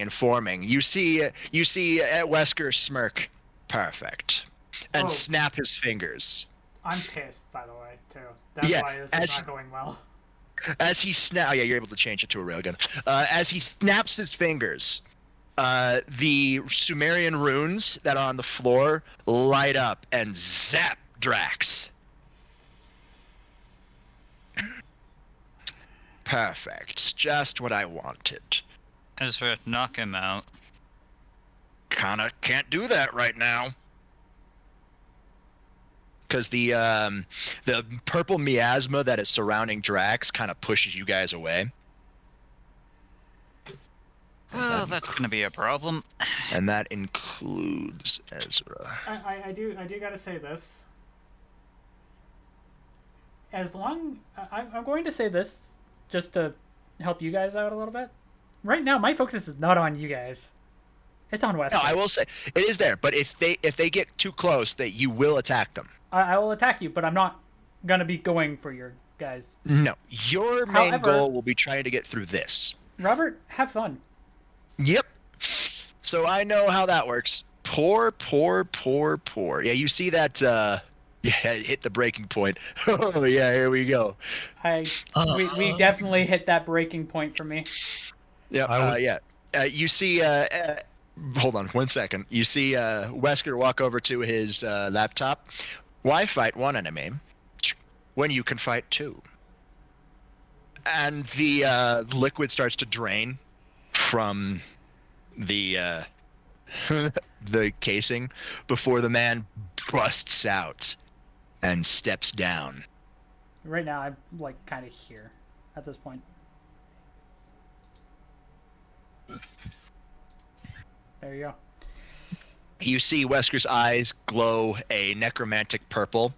and forming. You see Wesker smirk. Perfect. And Oh. snap his fingers. I'm pissed, by the way, too. That's Yeah, why this as- is not going well. As he snap, yeah, you're able to change it to a railgun. As he snaps his fingers, the Sumerian runes that are on the floor light up and zap Drax. Perfect, just what I wanted. Ezra, knock him out. Kinda can't do that right now. Because the purple miasma that is surrounding Drax kind of pushes you guys away. Well, that's gonna be a problem. And that includes Ezra. I do gotta say this. I'm going to say this just to help you guys out a little bit. Right now, my focus is not on you guys. It's on Wesker. No, I will say it is there, but if they get too close, that you will attack them. I will attack you, but I'm not gonna be going for your guys. No, your main However- goal will be trying to get through this. Robert, have fun. Yep. So I know how that works. Poor. Yeah, you see that? Yeah, it hit the breaking point. Oh yeah, here we go. We definitely hit that breaking point for me. Yeah. Yeah. You see. Hold on 1 second. You see Wesker walk over to his laptop. Why fight one enemy when you can fight two? And the liquid starts to drain from the the casing before the man busts out and steps down. Right now, I'm like kind of here. at this point. There you go. You see Wesker's eyes glow a necromantic purple.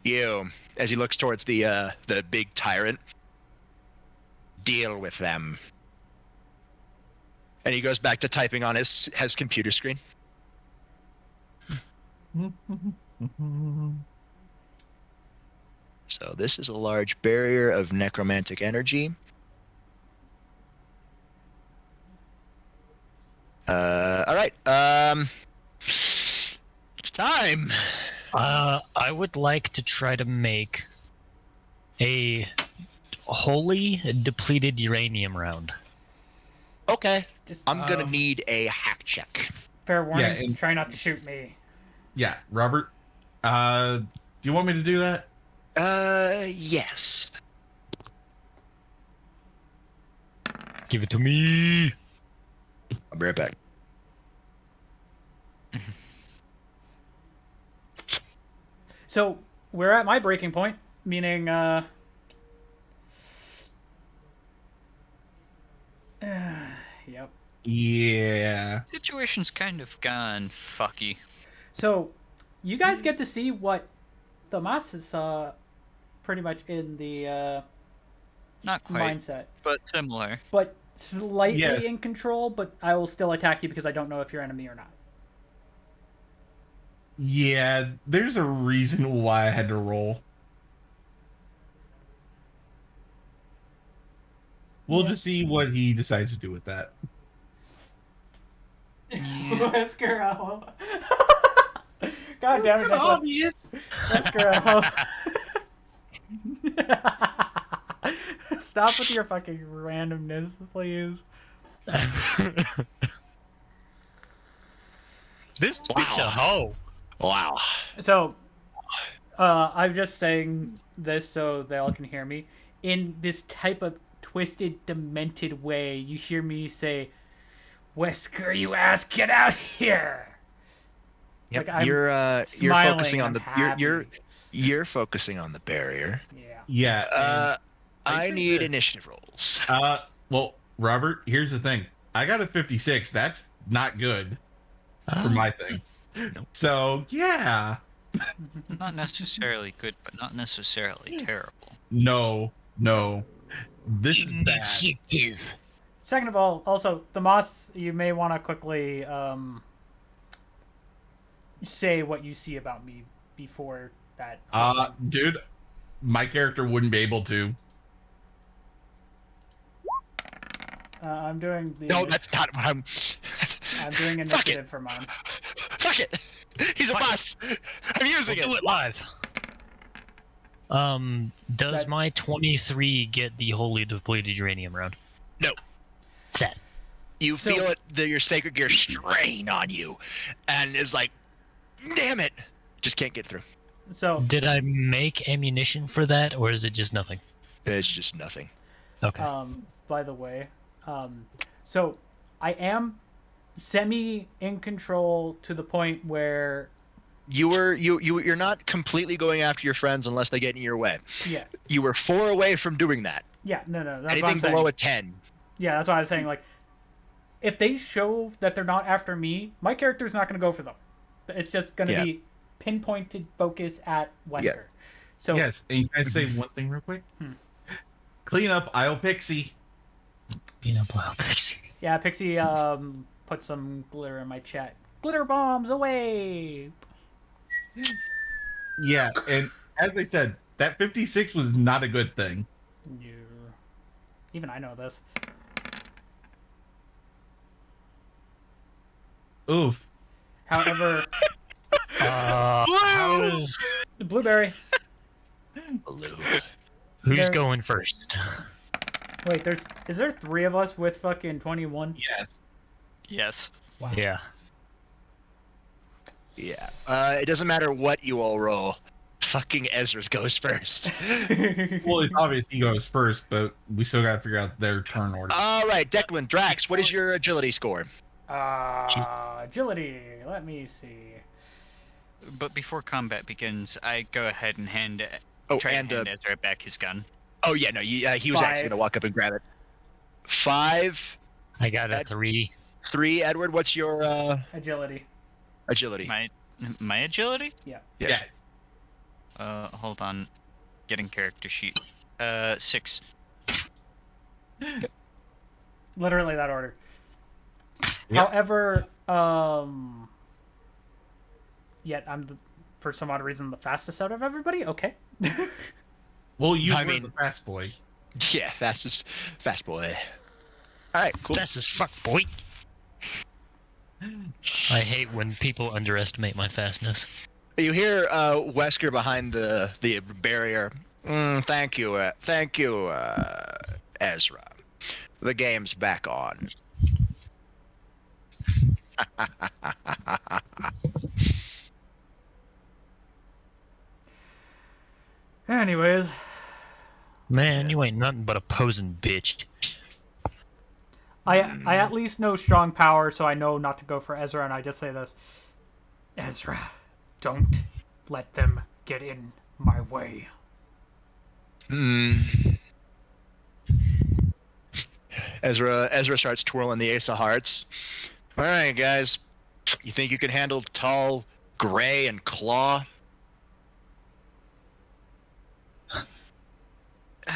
As he looks towards the big tyrant, deal with them. And he goes back to typing on his computer screen. So this is a large barrier of necromantic energy. All right. It's time. I would like to try to make a wholly depleted uranium round. Okay. Just I'm gonna need a hack check. fair warning. Yeah, and- Try not to shoot me. Yeah, Robert. Do you want me to do that? Yes. Give it to me. I'll be right back. So we're at my breaking point, meaning yep. Yeah. Situation's kind of gone fucky. So you guys get to see what Tomas saw pretty much in the Not quite, mindset, but similar. but slightly Yes. in control, but I will still attack you because I don't know if you're enemy or not. Yeah, there's a reason why I had to roll. We'll Yeah. just see what he decides to do with that. Wesker Owl. God damn it, Declan. Obvious. Wesker Owl. Stop with your fucking randomness, please. This bitch a hoe. Wow. So, I'm just saying this so they all can hear me. In this type of twisted, demented way, you hear me say, Wesker, you ass, get out here! Yep. Like, I'm you're smiling focusing on and the I'm you're focusing on the barrier. Yeah. Yeah. and I say need this. initiative rolls. Well, Robert, here's the thing. I got a 56. That's not good for my thing. So, yeah. Not necessarily good, but not necessarily terrible. No. This is bad. Initiative. Second of all, also, Tomas, you may want to quickly say what you see about me before that. Dude, my character wouldn't be able to. I'm doing the. No, that's not what I'm. I'm doing Fuck initiative it. for mine. Fuck it. He's a boss. I'm using We'll do it. it live. Does That- my 23 get the wholly depleted uranium round? No. Sad. You So- feel it, your sacred gear strain on you, and is like, damn it, just can't get through. So, Did I make ammunition for that, or is it just nothing? It's just nothing. Okay. by the way, so I am semi in control to the point where You're not completely going after your friends unless they get in your way. yeah, You were 4 away from doing that. no, that's what I'm Anything saying. below a 10. Yeah, that's what I was saying. Like, if they show that they're not after me, my character's not going to go for them. It's just going to Yeah. be pinpointed focus at Wesker. Yeah. So Yes, and can I say one thing real quick? Clean up Isle Pixie. yeah, Pixie put some glitter in my chat. Glitter bombs away. Yeah, and as I said, that 56 was not a good thing. Yeah. Even I know this. Oof. However, How's... Blueberry. Blue. Who's There- going first? Wait, is there 3 of us with fucking 21? Yes. Yes. Yeah. Yeah. It doesn't matter what you all roll. Fucking Ezra's goes first. Well, it's obvious he goes first, but we still got to figure out their turn order. All right, Declan, Drax, what is your agility score? Agility. Let me see. But before combat begins, I go ahead and Oh, try and to hand Ezra back his gun. Oh yeah, no, he was actually 5. gonna walk up and grab it. 5, I got a Ed- 3. 3. Edward, what's your Agility. agility? My agility? Yeah. Yes. Hold on. Getting character sheet. 6. Literally that order. Yep. However, yet I'm for some odd reason the fastest out of everybody. Okay. Well, you I were mean- the fast boy. Yeah, fast boy. All right, cool. That's as fuck, boy. I hate when people underestimate my fastness. You hear Wesker behind the barrier. Thank you, Ezra. The game's back on. Anyways, Man, you ain't nothing but a posing bitch. I at least know strong power, so I know not to go for Ezra, and I just say this: Ezra, don't let them get in my way. Ezra starts twirling the ace of hearts. All right, guys. You think you can handle tall, gray, and claw?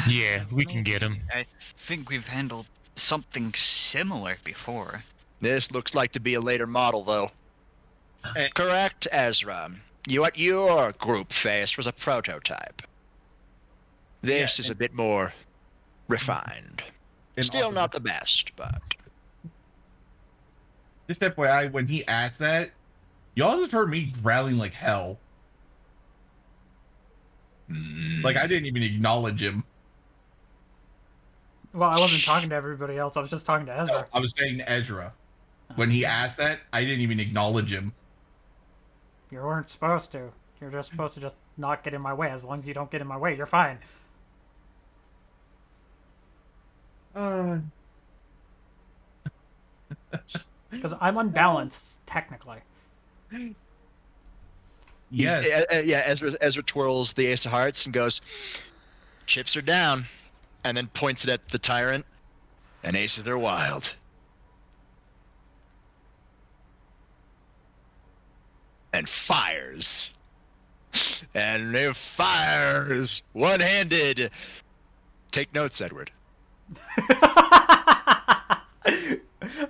Yeah, we can get him. I think we've handled something similar before. This looks like to be a later model, though. Correct, Ezra. What your group faced was a prototype. This is a bit more refined. And Still also- not the best, but... Just FYI, when he asked that, y'all just heard me growling like hell. Like I didn't even acknowledge him. Well, I wasn't talking to everybody else. I was just talking to Ezra. I was saying Ezra. When he asked that, I didn't even acknowledge him. You weren't supposed to. You're just supposed to just not get in my way. As long as you don't get in my way, you're fine. Because I'm unbalanced, technically. Yes. Ezra twirls the ace of hearts and goes, chips are down, and then points it at the tyrant, and aces are wild. And fires. And it fires one-handed. Take notes, Edward.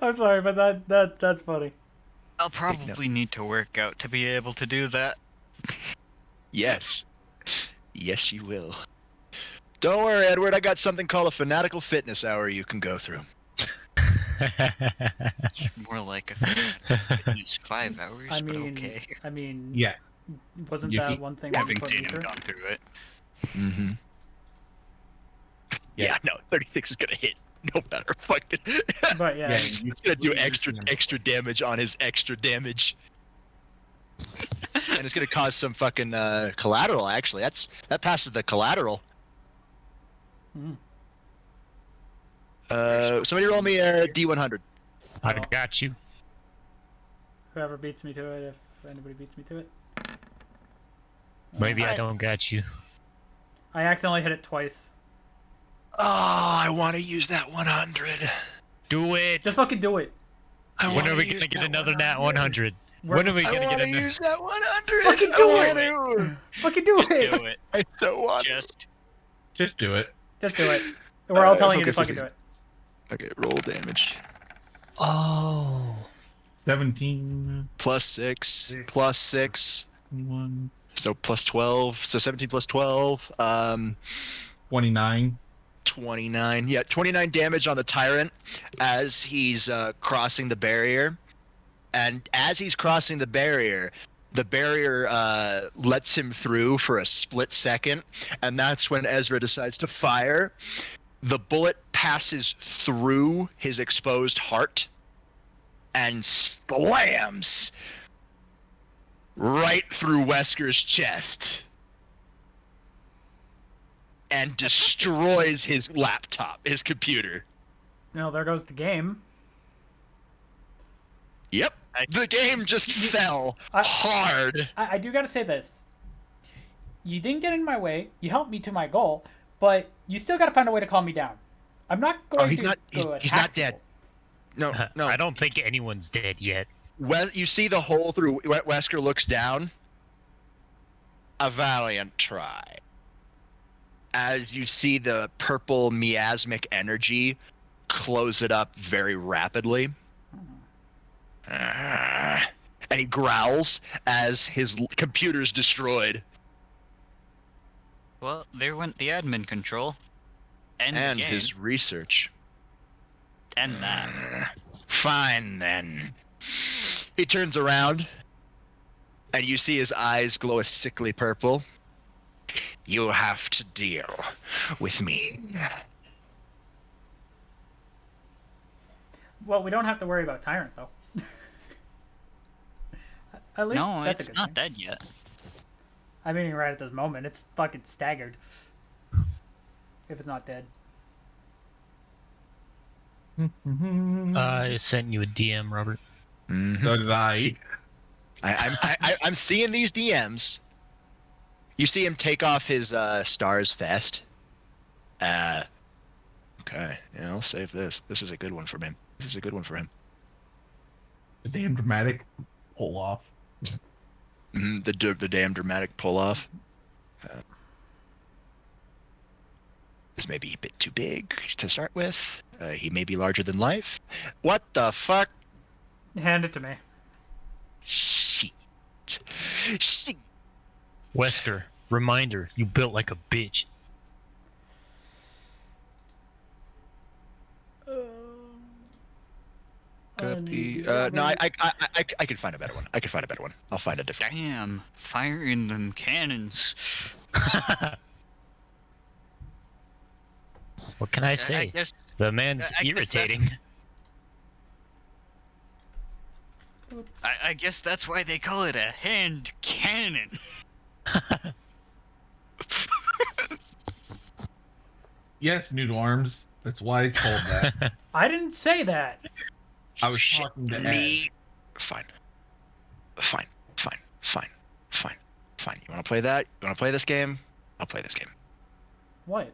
I'm sorry, but that's funny. I'll probably need to work out to be able to do that. Yes. Yes, you will. Don't worry, Edward. I got something called a fanatical fitness hour you can go through. More like a fitness 5 hours, I but mean, okay. Yeah. Wasn't You that keep one thing that you Having put me seen him through? gone through it. Mm-hmm. Yeah, no, 36 is gonna hit. No matter fucking. But yeah, It's gonna do extra damage on his extra damage. And it's gonna cause some fucking collateral. Actually, that passes the collateral. Mm. Somebody roll me a D100. I got you. whoever beats me to it, if anybody beats me to it. Maybe I don't got you. I accidentally hit it twice. Oh, I want to use that 100. Do it. Just fucking do it. When are we gonna get another nat 100? When are we I gonna want get to another? use that 100. Fucking do I it. wanna- Fucking do Just it. do it. I so want to. Just do it. Just do it. We're all telling you to focus fucking do with it. Okay, roll damage. Oh. 17, Plus 6. Plus 6. 21, So plus 12. So 17 plus 12. 29. 29. Yeah, 29 damage on the tyrant as he's crossing the barrier. And as he's crossing the barrier lets him through for a split second. And that's when Ezra decides to fire. The bullet passes through his exposed heart and slams right through Wesker's chest. And destroys his laptop, his computer. No, there goes the game. Yep. The game just fell I- hard. I do gotta say this. You didn't get in my way. You helped me to my goal, but you still got to find a way to calm me down. I'm not going he's to not- go he's attack not dead. people. No. I don't think anyone's dead yet. You see the hole through Wesker looks down. A valiant try. As you see the purple miasmic energy close it up very rapidly. And he growls as his computer's destroyed. Well, there went the admin control. And the game. His research. And that. Fine then. He turns around, and you see his eyes glow a sickly purple. You have to deal with me. Well, we don't have to worry about Tyrant, though. At least No, that's a it's good not thing. dead yet. I mean, right at this moment, it's fucking staggered. If it's not dead. I sent you a DM, Robert. So did I. I'm seeing these DMs. You see him take off his Stars vest. Okay, yeah, I'll save this. This is a good one for him. The damn dramatic pull off. The damn dramatic pull off. This may be a bit too big to start with. He may be larger than life. What the fuck? Hand it to me. Shit. Wesker, reminder, you built like a bitch. Copy. No, I can find a better one. I'll find a different. Damn, firing them cannons. What can I say? I guess The man's I guess irritating. I guess that's why they call it a hand cannon. Yes, Noodle Arms. That's why it's called that. I didn't say that. I was talking to Ed. Me. Fine. You want to play that? You want to play this game? I'll play this game. What?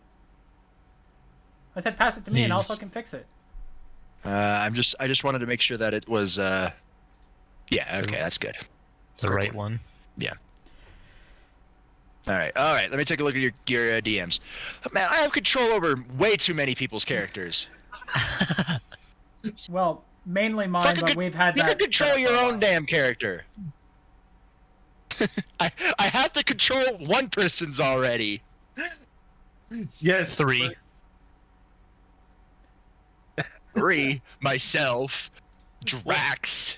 I said pass it to me and I'll He's- fucking fix it. I just wanted to make sure that it was. Yeah. Okay, that's good. The right one. All right. Let me take a look at your DMs. Man, I have control over way too many people's characters. Well, mainly mine, Fucking but we've had You that. can control set up your for a own while. damn character. I have to control one person's already. Yes, 3. 3, myself, Drax.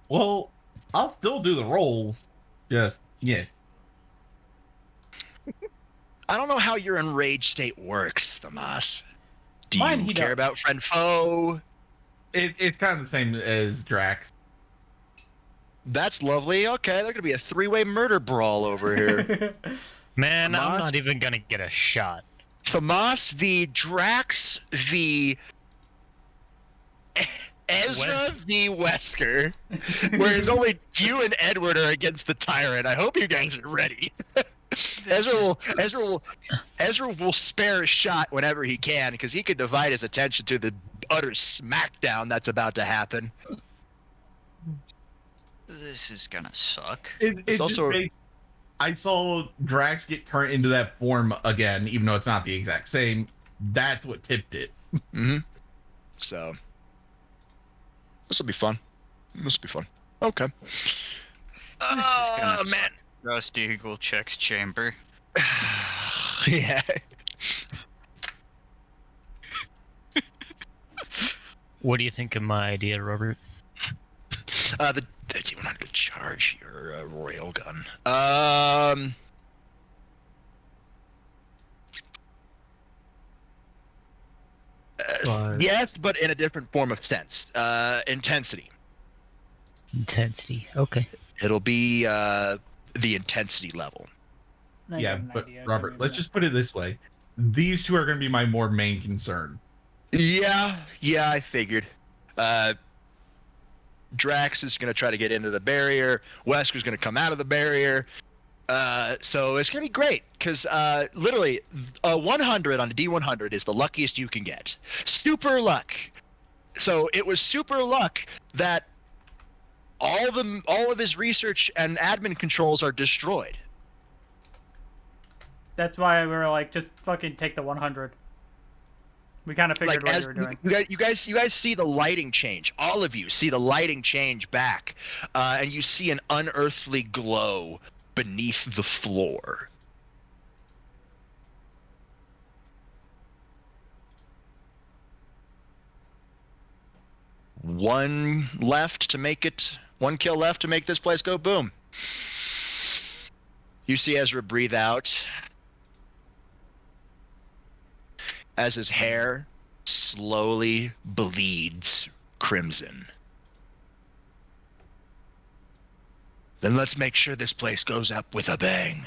Well, I'll still do the rolls. Just yeah. I don't know how your enraged state works, Thomas. Do Mine, you he care does. about friend foe? It's kind of the same as Drax. That's lovely. Okay, there's gonna be a 3-way murder brawl over here. Man, I'm Tomas? not even gonna get a shot. Thomas v Drax v Ezra v Wesker, whereas only you and Edward are against the tyrant. I hope you guys are ready. Ezra will spare a shot whenever he can because he could divide his attention to the utter smackdown that's about to happen. This is gonna suck. It's also- also. I saw Drax get turned into that form again, even though it's not the exact same. That's what tipped it. Mm-hmm. So this will be fun. Okay. gonna Oh suck. man. Rust Eagle checks chamber. Yeah. What do you think of my idea, Robert? The 100 charge your royal gun. Yes, but in a different form of sense. Intensity. Intensity. Okay. It'll be the intensity level. I Yeah, got an but idea. Robert, let's just put it this way: these two are going to be my more main concern. Yeah, I figured. Drax is going to try to get into the barrier. Wesker's going to come out of the barrier. So it's gonna be great because literally a 100 on a D100 is the luckiest you can get. Super luck. So it was super luck that all of his research and admin controls are destroyed. That's why we were like, just fucking take the 100. We kind of figured what you were doing. You guys see the lighting change. All of you see the lighting change back, and you see an unearthly glow beneath the floor. One kill left to make this place go boom. You see Ezra breathe out as his hair slowly bleeds crimson. Then let's make sure this place goes up with a bang.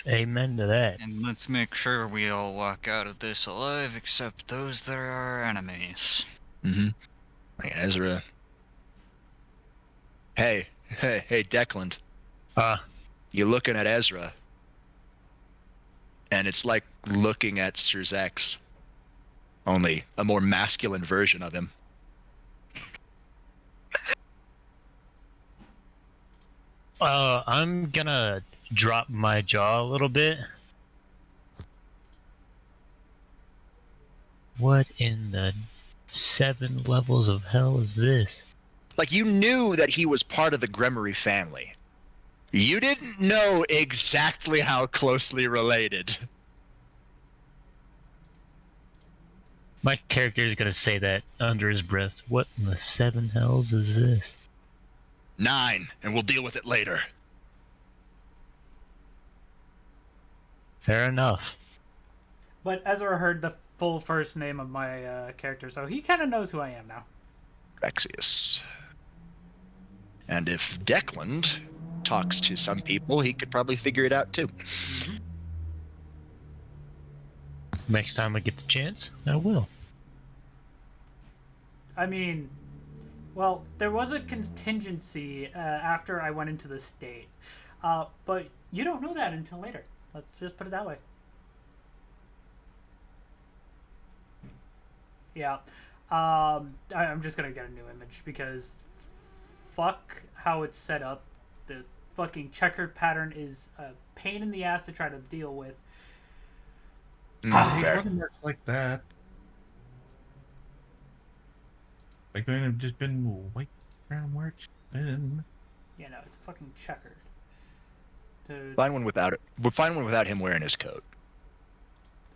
Amen to that. And let's make sure we all walk out of this alive, except those that are our enemies. Like Ezra. Hey, Declan. You looking at Ezra, and it's like looking at Sirzex, only a more masculine version of him. I'm gonna drop my jaw a little bit. What in the 7 levels of hell is this? Like, you knew that he was part of the Gremory family. You didn't know exactly how closely related. My character is gonna say that under his breath. What in the 7 hells is this? 9, and we'll deal with it later. Fair enough. But Ezra heard the full first name of my character, so he kind of knows who I am now. Rexius. And if Declan talks to some people, he could probably figure it out too. Next time I get the chance, I will. I mean, well, there was a contingency after I went into the state. But you don't know that until later. Let's just put it that way. Yeah. I'm just going to get a new image because fuck how it's set up. The fucking checkered pattern is a pain in the ass to try to deal with. It wouldn't work like that. Like, it would have just been white brown march in. You know, it's fucking checkered. Dude, Find one without it. We'll find one without him wearing his coat.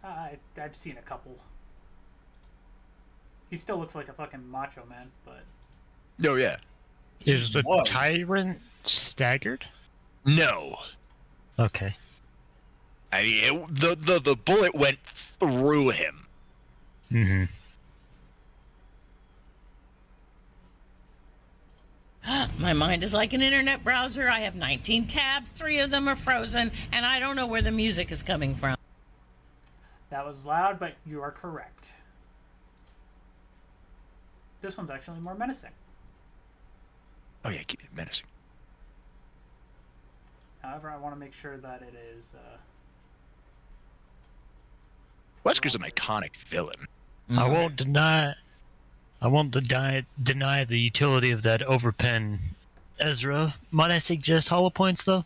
I've seen a couple. He still looks like a fucking macho man, but... Oh, yeah. Is the tyrant staggered? No. Okay. I mean, the bullet went through him. Mm-hmm. My mind is like an internet browser. I have 19 tabs, 3 of them are frozen, and I don't know where the music is coming from. That was loud, but you are correct. This one's actually more menacing. Oh yeah, keep it menacing. However, I want to make sure that it is... Wesker's an iconic villain. I won't deny the utility of that overpen. Ezra, might I suggest hollow points though?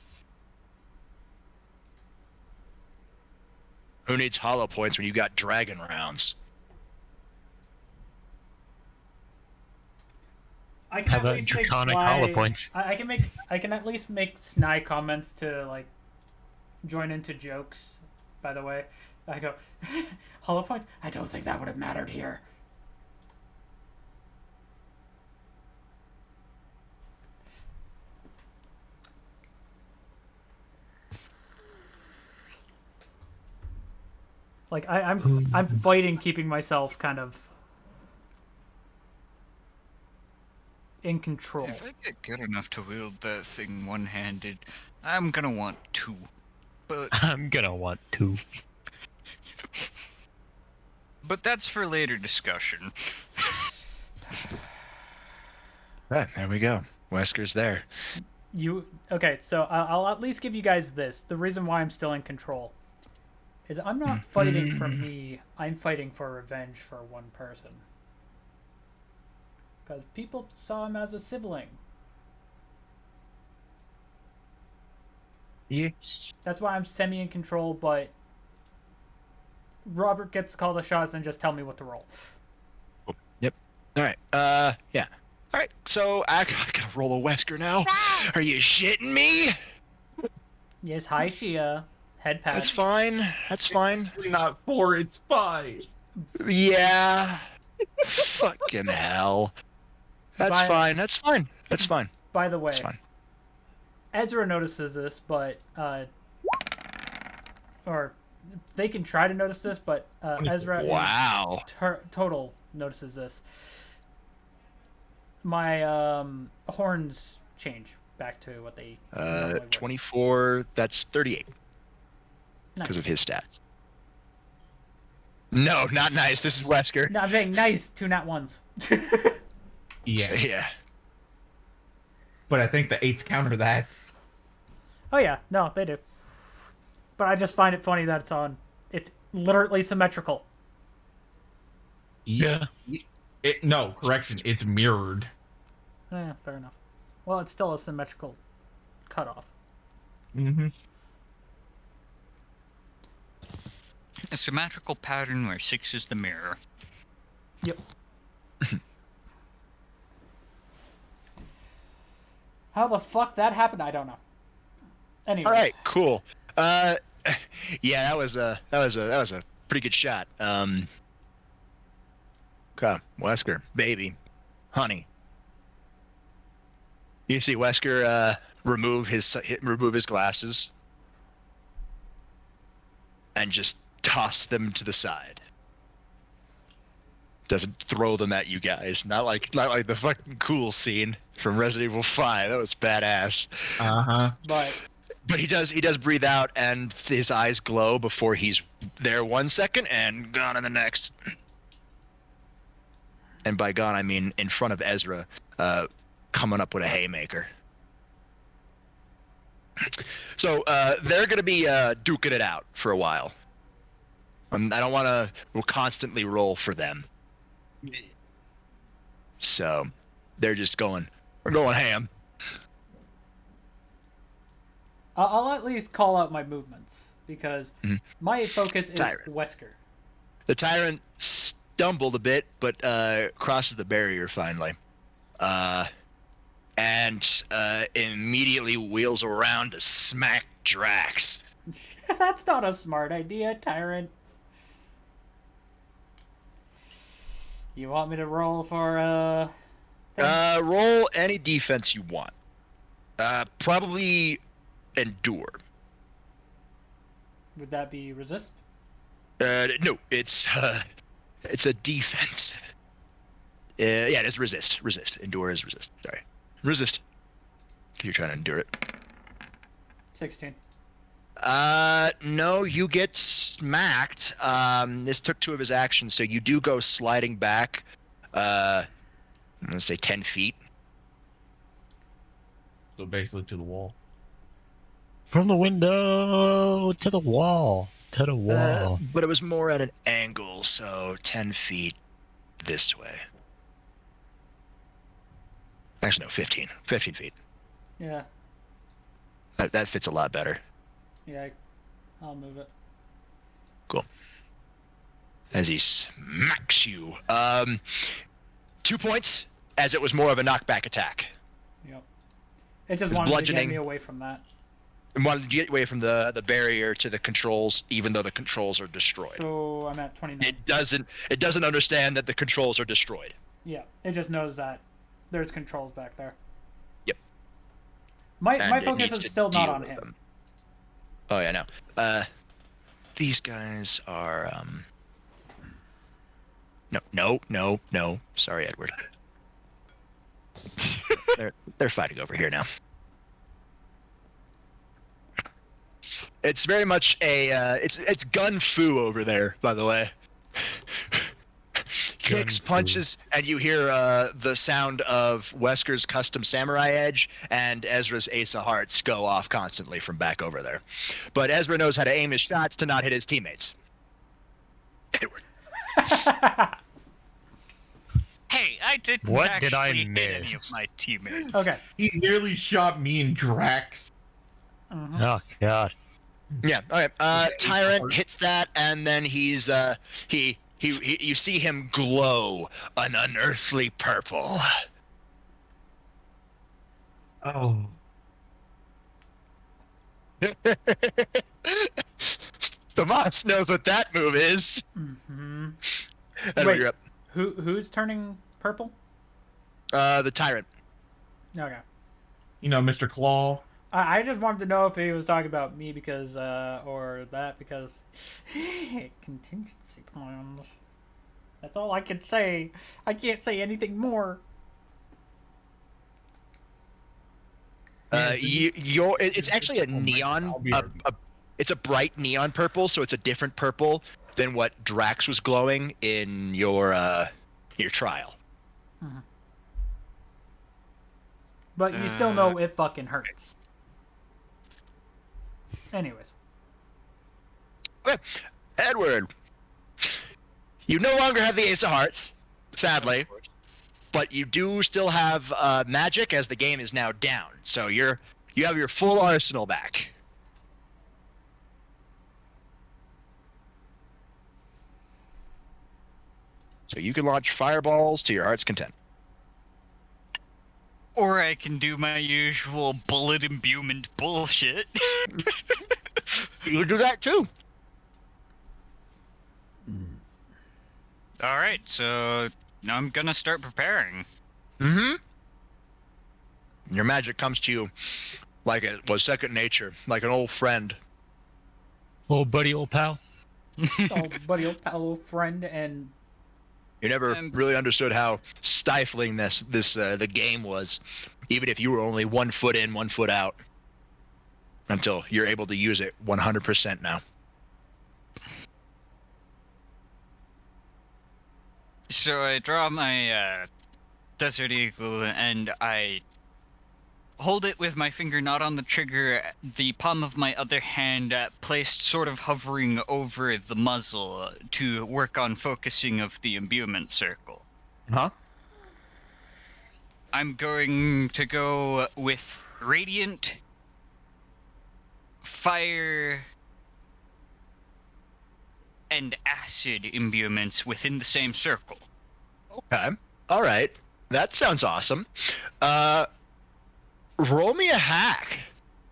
Who needs hollow points when you got dragon rounds? I can How at about least make draconic sly, hollow points? I can at least make snide comments to like join into jokes. By the way, I go hollow points. I don't think that would have mattered here. Like I'm fighting keeping myself kind of in control. If I get good enough to wield that thing one-handed, I'm gonna want 2. But I'm gonna want to. But that's for later discussion. Ah, there we go. Wesker's there. Okay, so I'll at least give you guys this. The reason why I'm still in control is I'm not fighting for me. I'm fighting for revenge for one person. Because people saw him as a sibling. Yeah. That's why I'm semi in control, but Robert gets to call the shots and just tell me what to roll. Yep. All right. Yeah. All right. So I gotta roll a Wesker now. Are you shitting me? Yes, hi Shia. Head pat. That's fine. That's fine. It's not 4, it's 5. Yeah. Fucking hell. That's fine. That's fine. That's fine. By the way, That's fine. Ezra notices this, but or they can try to notice this, but Ezra Wow. total notices this. My horns change back to what they normally were. 24. That's 38 because Nice. of his stats. No, not nice. This is Wesker. No, I'm saying nice, 2 nat ones. Yeah. Yeah. But I think the 8s counter that. Oh yeah, no, they do. But I just find it funny that it's literally symmetrical. Yeah. No, correction. It's mirrored. Yeah, fair enough. Well, it's still a symmetrical cutoff. Mm-hmm. A symmetrical pattern where 6 is the mirror. Yep. How the fuck that happened, I don't know. Anyway. All right. Cool. Yeah, that was a pretty good shot. Okay, Wesker, baby, honey. You see Wesker remove his glasses and just toss them to the side. Doesn't throw them at you guys. Not like the fucking cool scene from Resident Evil 5. That was badass. Uh-huh. But he does breathe out, and his eyes glow before he's there 1 second and gone in the next. And by gone, I mean in front of Ezra, coming up with a haymaker. So they're going to be duking it out for a while. I don't want to constantly roll for them. So they're just we're going ham. I'll at least call out my movements, because my focus is Tyrant. Wesker. The tyrant stumbled a bit, but crosses the barrier finally. And immediately wheels around to smack Drax. That's not a smart idea, Tyrant. You want me to roll for roll any defense you want. Probably endure. Would that be resist? No, it's a defense. Yeah, it is resist. Resist. Endure is resist. Sorry. Resist. You're trying to endure it. 16. No, you get smacked. This took 2 of his actions, so you do go sliding back. I'm gonna say 10 feet. So basically to the wall. From the window to the wall. To the wall. But it was more at an angle, so 10 feet this way. Actually, no, 15. 15 feet. Yeah. That fits a lot better. Yeah, I'll move it. Cool. As he smacks you. 2 points, as it was more of a knockback attack. Yep. It just It's wanted to get bludgeoning. me away from that. And wanted to get away from the barrier to the controls, even though the controls are destroyed. So I'm at 29. It doesn't understand that the controls are destroyed. Yeah, it just knows that there's controls back there. Yep. My And it focus needs is to still not deal on with him. them. Oh yeah, no. These guys are No. Sorry, Edward. they're fighting over here now. It's very much a it's gun fu over there, by the way. kicks, punches, and you hear the sound of Wesker's custom samurai edge and Ezra's ace of hearts go off constantly from back over there. But Ezra knows how to aim his shots to not hit his teammates. Edward. Hey, I didn't What actually did I hit any of miss? my teammates. Okay. He nearly shot me and Drax. Mhm. Oh god. Yeah. Okay. Tyrant hits that, and then he's he you see him glow an unearthly purple. Oh. Tomas knows what that move is. Mm-hmm. Edward, Wait. you're up. Who's turning purple? The Tyrant. Okay. You know, Mr. Claw. I just wanted to know if he was talking about me because, or that because contingency plans. That's all I can say. I can't say anything more. It's actually a neon. It's a bright neon purple, so it's a different purple than what Drax was glowing in your trial. Mhm. But you still know it fucking hurts. Anyways. Okay. Edward, you no longer have the Ace of Hearts, sadly, but you do still have magic as the game is now down. So you have your full arsenal back. So you can launch fireballs to your heart's content. Or I can do my usual bullet imbuement bullshit. You can do that too. Alright, so now I'm gonna start preparing. Mm-hmm. Your magic comes to you like it was second nature, like an old friend. Old buddy, old pal. Oh, buddy, old pal, old friend, and You never really understood how stifling the game was, even if you were only 1 foot in, 1 foot out, until you're able to use it 100% now. So I draw my Desert Eagle and I hold it with my finger not on the trigger, the palm of my other hand placed sort of hovering over the muzzle to work on focusing of the imbuement circle. Huh? I'm going to go with Radiant, Fire, and Acid imbuements within the same circle. Okay. All right. That sounds awesome. Roll me a hack.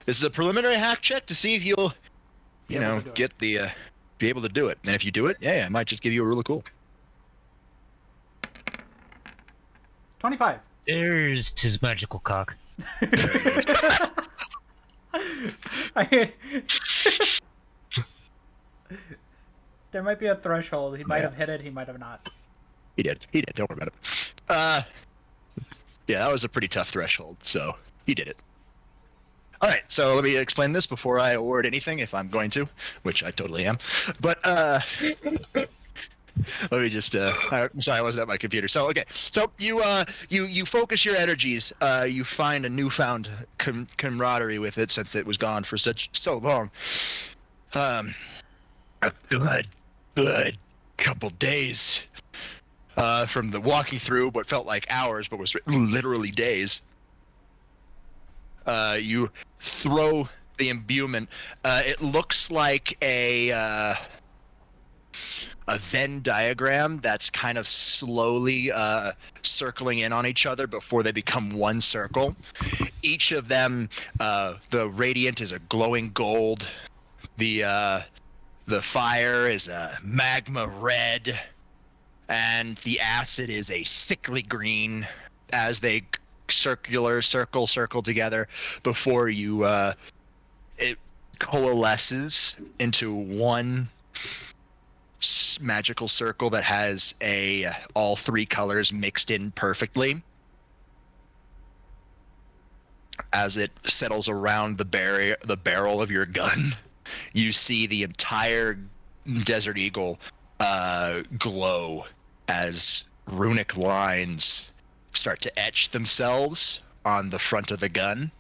This is a preliminary hack check to see if you'll, get the, be able to do it. And if you do it, yeah, I might just give you a really cool. 25. There's his magical cock. There might be a threshold. He might have hit it. He might have not. He did. Don't worry about it. Yeah, that was a pretty tough threshold, so he did it. All right, so let me explain this before I award anything, if I'm going to, which I totally am. But let me just. I'm sorry, I wasn't at my computer. So okay, so you focus your energies. You find a newfound camaraderie with it since it was gone for so long. A good couple days. From the walking through what felt like hours but was literally days. You throw the imbuement. It looks like a Venn diagram that's kind of slowly circling in on each other before they become one circle. Each of them, the radiant is a glowing gold. The fire is a magma red. And the acid is a sickly green as they circle together before you it coalesces into one magical circle that has all three colors mixed in perfectly. As it settles around the barrel of your gun, you see the entire Desert Eagle glow as runic lines start to etch themselves on the front of the gun.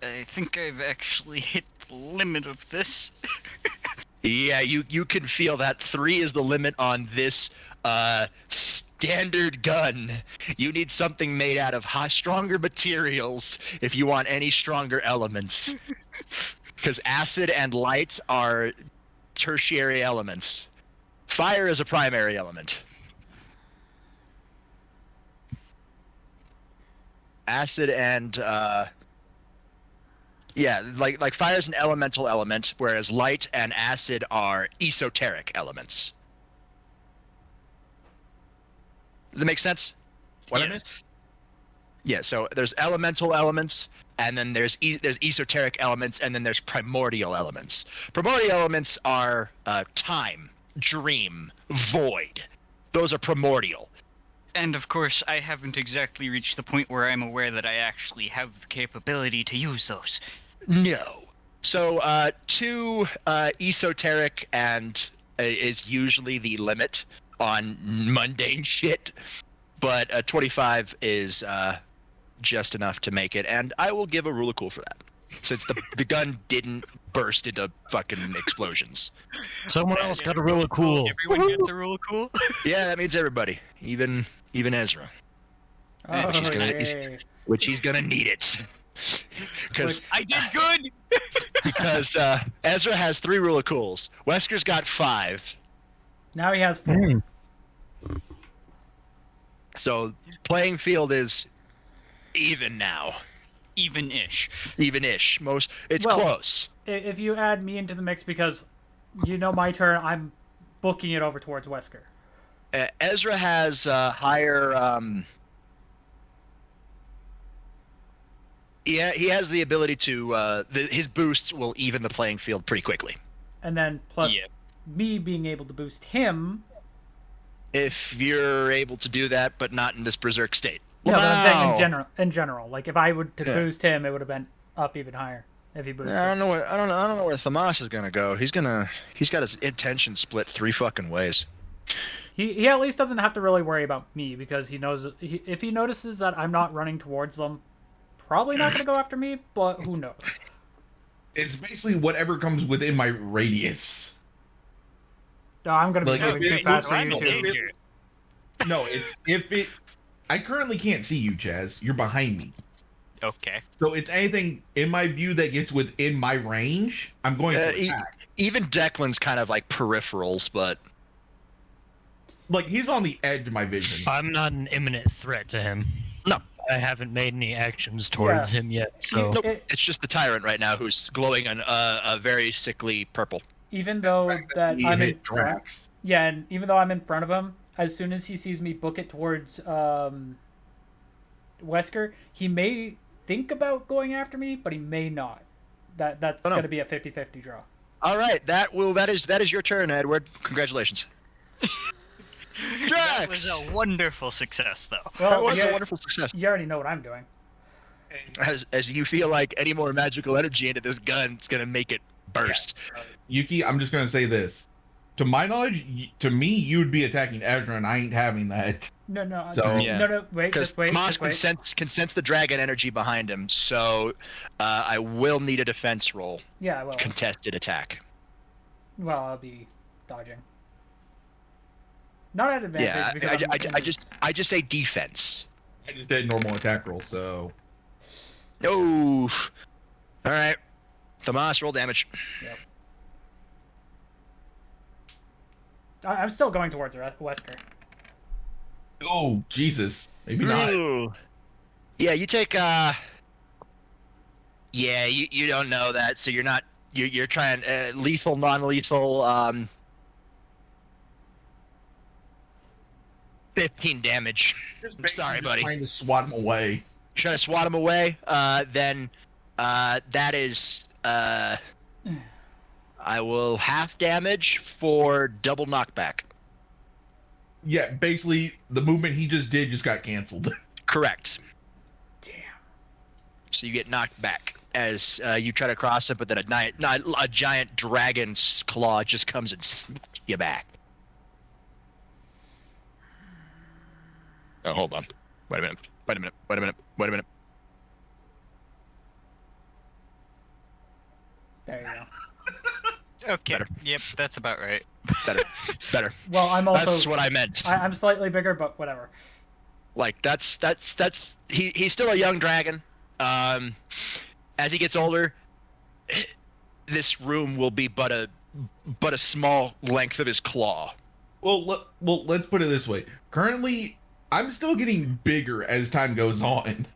I think I've actually hit the limit of this. Yeah, you can feel that 3 is the limit on this standard gun. You need something made out of stronger materials if you want any stronger elements. Because acid and light are tertiary elements. Fire is a primary element. Acid and like fire is an elemental element, whereas light and acid are esoteric elements. Does it make sense? What I Yes. mean? Yeah. So there's elemental elements, and then there's esoteric elements, and then there's primordial elements. Primordial elements are time, dream, void. Those are primordial. And of course, I haven't exactly reached the point where I'm aware that I actually have the capability to use those. No. So 2 esoteric and is usually the limit on mundane shit, but 25 is just enough to make it, and I will give a rule of cool for that, since the gun didn't burst into fucking explosions. Someone else got a rule of cool. Everyone gets a rule of cool. Yeah, that means everybody, even Ezra, Oh, which he's gonna need it. Because I did good. because Ezra has 3 rule of cools. Wesker's got 5. now he has 4. Mm. So playing field is even now. Even-ish. Even-ish. It's Well, close. If you add me into the mix, because my turn, I'm booking it over towards Wesker. Ezra has higher. Yeah, he has the ability to. His boosts will even the playing field pretty quickly. And then plus Yeah. me being able to boost him. If you're able to do that, but not in this berserk state. No, but I'm saying Wow. in general. Like if I would to Yeah. boost him, it would have been up even higher if he boosted. I don't know where Thamas is gonna go. He's got his attention split 3 fucking ways. He at least doesn't have to really worry about me because he knows if he notices that I'm not running towards them, probably not going to go after me. But who knows? It's basically whatever comes within my radius. No, I'm going to be Like, moving if too it- fast for I'm you in too. danger. No, it's if it. I currently can't see you, Chaz. You're behind me. Okay. So it's anything in my view that gets within my range, I'm going to attack. Even Declan's kind of like peripherals, but Like he's on the edge of my vision. I'm not an imminent threat to him. No. I haven't made any actions towards him yet, so... nope. It's just the tyrant right now who's glowing a very sickly purple. Even though that He I'm in hit Drax. yeah, and even though I'm in front of him, as soon as he sees me book it towards Wesker, he may think about going after me, but he may not. That's going to be a 50-50 draw. All right, that is your turn, Edward. Congratulations. That Drax! was a wonderful success, though. That was yeah, a wonderful success. You already know what I'm doing. As you feel like any more magical energy into this gun, it's gonna make it burst. Yuki, I'm just gonna say this. To my knowledge, to me, you'd be attacking Ezra, and I ain't having that. No, So- Yeah. no, wait, Because just wait, Tomas just wait. can sense the dragon energy behind him, so I will need a defense roll. Yeah, well, Contested attack. I'll be dodging. Not at advantage. Yeah, because I just say defense. I just did normal attack roll, so Oh, all right. Tomas, roll damage. I'm still going towards Wesker. oh Jesus, maybe not. Ooh. Yeah, you take Yeah, you don't know that, so you're not you're trying lethal, non-lethal 15 damage. I'm sorry, buddy. Trying to swat him away. Trying to swat him away. Then that is I will half damage for double knockback. Yeah, basically the movement he just did just got canceled. Correct. Damn. So you get knocked back as you try to cross it, but then a giant dragon's claw just comes and smacks you back. Oh, hold on. Wait a minute. Wait a minute. Wait a minute. Wait a minute. There you go. Okay. Better. Yep, that's about right. Better. Better. Well, I'm also. That's what I meant. I'm slightly bigger, but whatever. Like that's he's still a young dragon. As he gets older, this room will be but a small length of his claw. Well, let's put it this way. Currently, I'm still getting bigger as time goes on.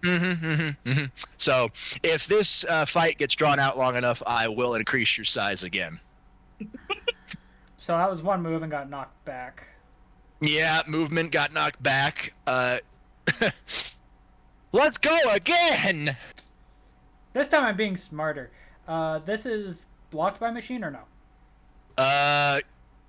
So, if this fight gets drawn out long enough, I will increase your size again. So that was one move and got knocked back. Yeah, movement got knocked back. Let's go again! This time I'm being smarter. This is blocked by machine or no?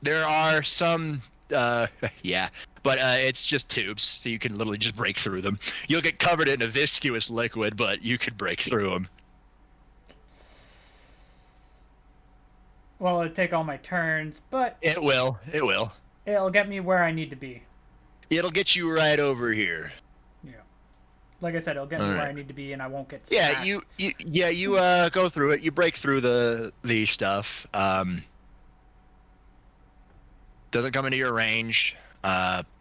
There are some, yeah, but it's just tubes, so you can literally just break through them. You'll get covered in a viscous liquid, but you could break through them. Well, it'd take all my turns, but It will. It will. it'll get me where I need to be. It'll get you right over here. Yeah. Like I said, it'll get me All where right. I need to be, and I won't get Yeah, smacked. you go through it. You break through the stuff. Doesn't come into your range.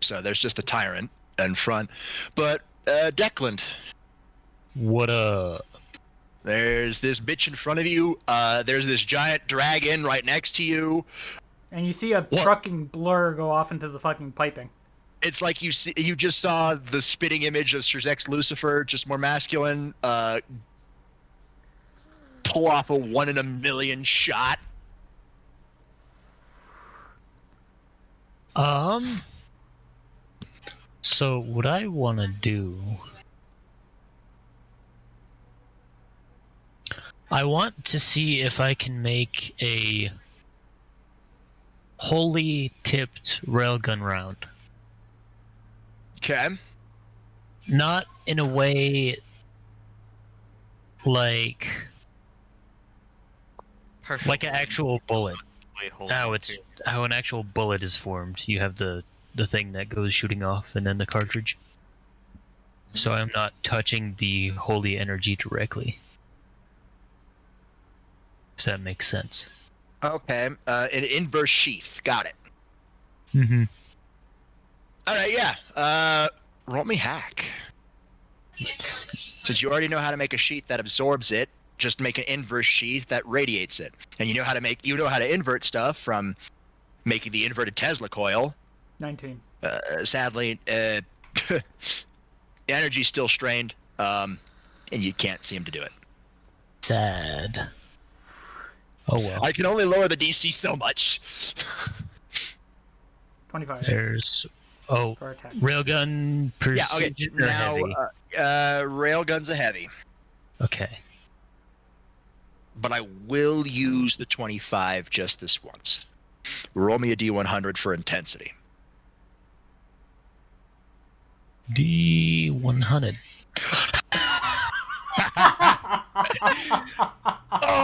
So there's just a tyrant in front. But Declan, What up? there's this bitch in front of you. There's this giant dragon right next to you. And you see a What? trucking blur go off into the fucking piping. It's like you just saw the spitting image of Sirzex Lucifer, just more masculine. Pull off a 1 in a million shot. So what I want to do, I want to see if I can make a wholly tipped railgun round. Okay. Not in a way like an actual bullet. How an actual bullet is formed. You have the thing that goes shooting off and then the cartridge. So I'm not touching the holy energy directly. If that makes sense. Okay. An inverse sheath. Got it. Mm-hmm. All right. Yeah. Roll me hack. Since you already know how to make a sheath that absorbs it, just make an inverse sheath that radiates it. And you know how to invert stuff from making the inverted Tesla coil. 19. Sadly, energy's still strained, and you can't seem to do it. Sad. Oh well. I can only lower the DC so much. 25. There's For attack. railgun Yeah. Okay. precision or Now, heavy. railgun's a heavy, Okay. but I will use the 25 just this once. Roll me a D100 for intensity. D100.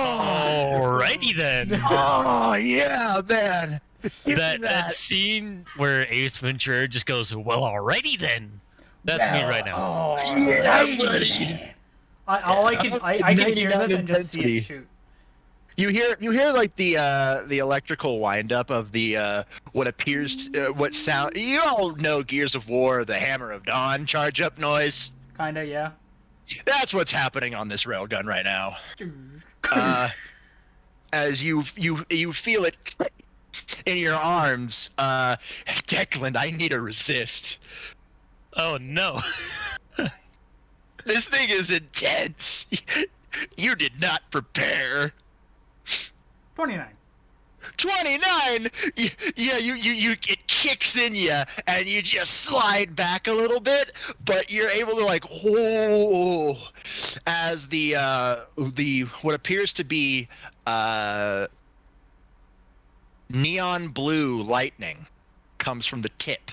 Alrighty then. Oh yeah, man. That scene where Ace Ventura just goes, "Well, alrighty then." That's me right now. Oh, Yeah, buddy. I can hear this and just see it shoot. You hear like the electrical windup of the what appears to, what sound. You all know Gears of War, the Hammer of Dawn charge up noise. Kinda, yeah. That's what's happening on this railgun right now. As you feel it in your arms, Declan, I need a resist. Oh no. This thing is intense. You did not prepare. 29. 29. Yeah, you it kicks in you, and you just slide back a little bit, but you're able to like as the what appears to be neon blue lightning comes from the tip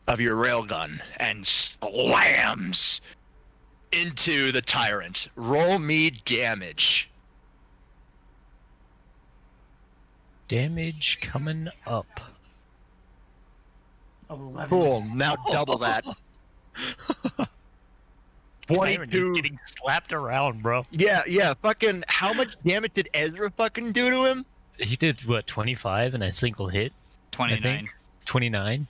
of your railgun and slams into the tyrant. Roll me damage. Damage coming up. 11. Cool. Now double that. Tyrant is 22. getting slapped around, bro. Yeah. Fucking. How much damage did Ezra fucking do to him? He did what, 25 in a single hit? 29. 29.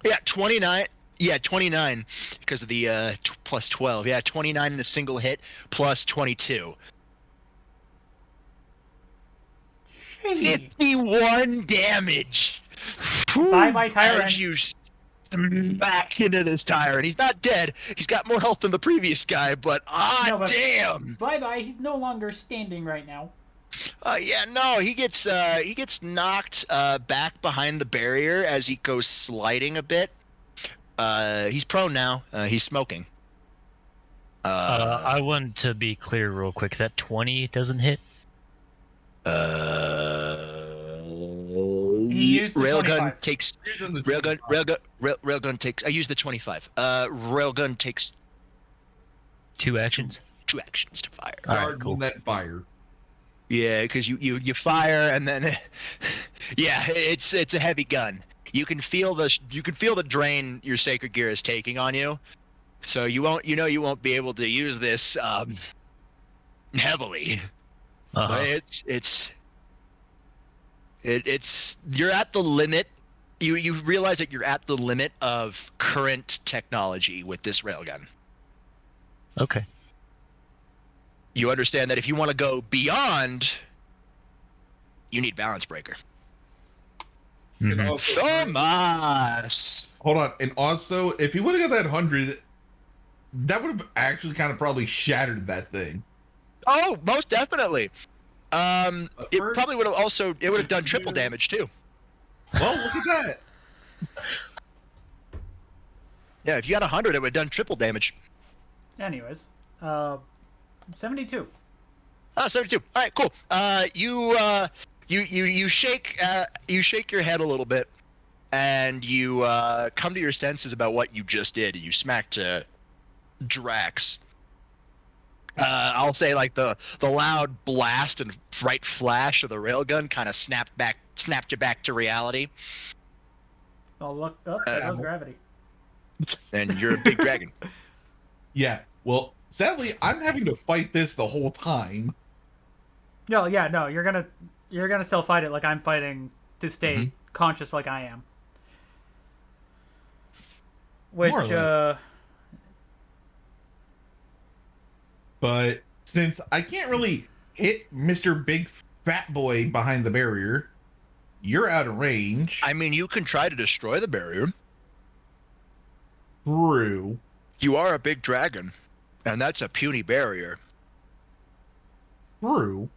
Yeah, 29. Yeah, 29 because of the plus 12. Yeah, 29 in a single hit plus 22. Gee. 51 damage. Bye-bye, Tyrant. As you smack into this Tyrant. He's not dead. He's got more health than the previous guy, but No, but- damn. Bye-bye. He's no longer standing right now. Yeah, no, he gets knocked back behind the barrier as he goes sliding a bit. He's prone now. He's smoking. I want to be clear real quick. That 20 doesn't hit. He used the Railgun 25. takes Using the railgun takes. I used the 25. Railgun takes 2 actions. 2 actions to fire. All right, Charge cool. and then fire. Yeah, because you fire and then yeah, it's a heavy gun. You can feel the drain your sacred gear is taking on you. So you won't be able to use this heavily. Uh-huh. But it's you're at the limit. You realize that you're at the limit of current technology with this railgun. Okay. You understand that if you want to go beyond, you need balance breaker. And Mhm. also, Thomas. hold on. And also, if he would have got that 100, that would have actually kind of probably shattered that thing. Oh, most definitely. It first, probably would have also done triple damage too. Well, look at that. Yeah, if you got 100, it would have done triple damage. Anyways, 72. Oh, 72. All right, cool. You shake your head a little bit, and you come to your senses about what you just did. You smacked Drax. I'll say like the loud blast and bright flash of the railgun kind of snapped you back to reality, Oh, look up. There goes gravity. and you're a big dragon. Yeah. Well, sadly, I'm having to fight this the whole time. No, yeah, no. You're gonna still fight it like I'm fighting to stay conscious like I am. Which, More or less. But since I can't really hit Mr. Big Fat Boy behind the barrier, you're out of range. I mean, you can try to destroy the barrier. True. You are a big dragon, and that's a puny barrier. True.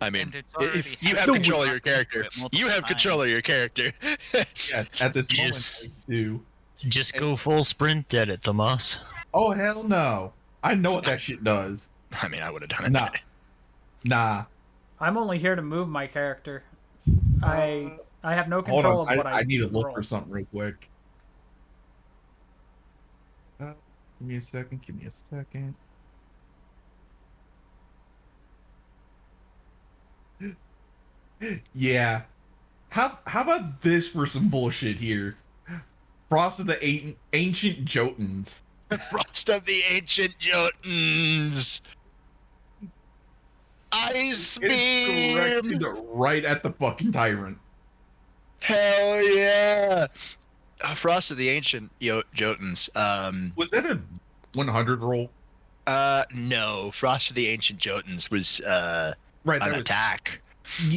I mean, And it's already if you have happened control of your multiple character. You have times. control of your character. Yes, at this Yes. moment, I do. Just go full sprint at it, Tomas. Oh, hell no. I know what that shit does. I mean, I would have done it. Nah. Nah. I'm only here to move my character. I have no Hold control on. of what I need to look roll. for something real quick. Give me a second. Give me a second. Yeah. How about this for some bullshit here? Frost of the Ancient Jotuns. Frost of the Ancient Jotuns. Ice It's beam. directed right at the fucking tyrant. Hell yeah. Frost of the Ancient Jotuns. Was that a 100 roll? No. Frost of the Ancient Jotuns was Right, an that was attack.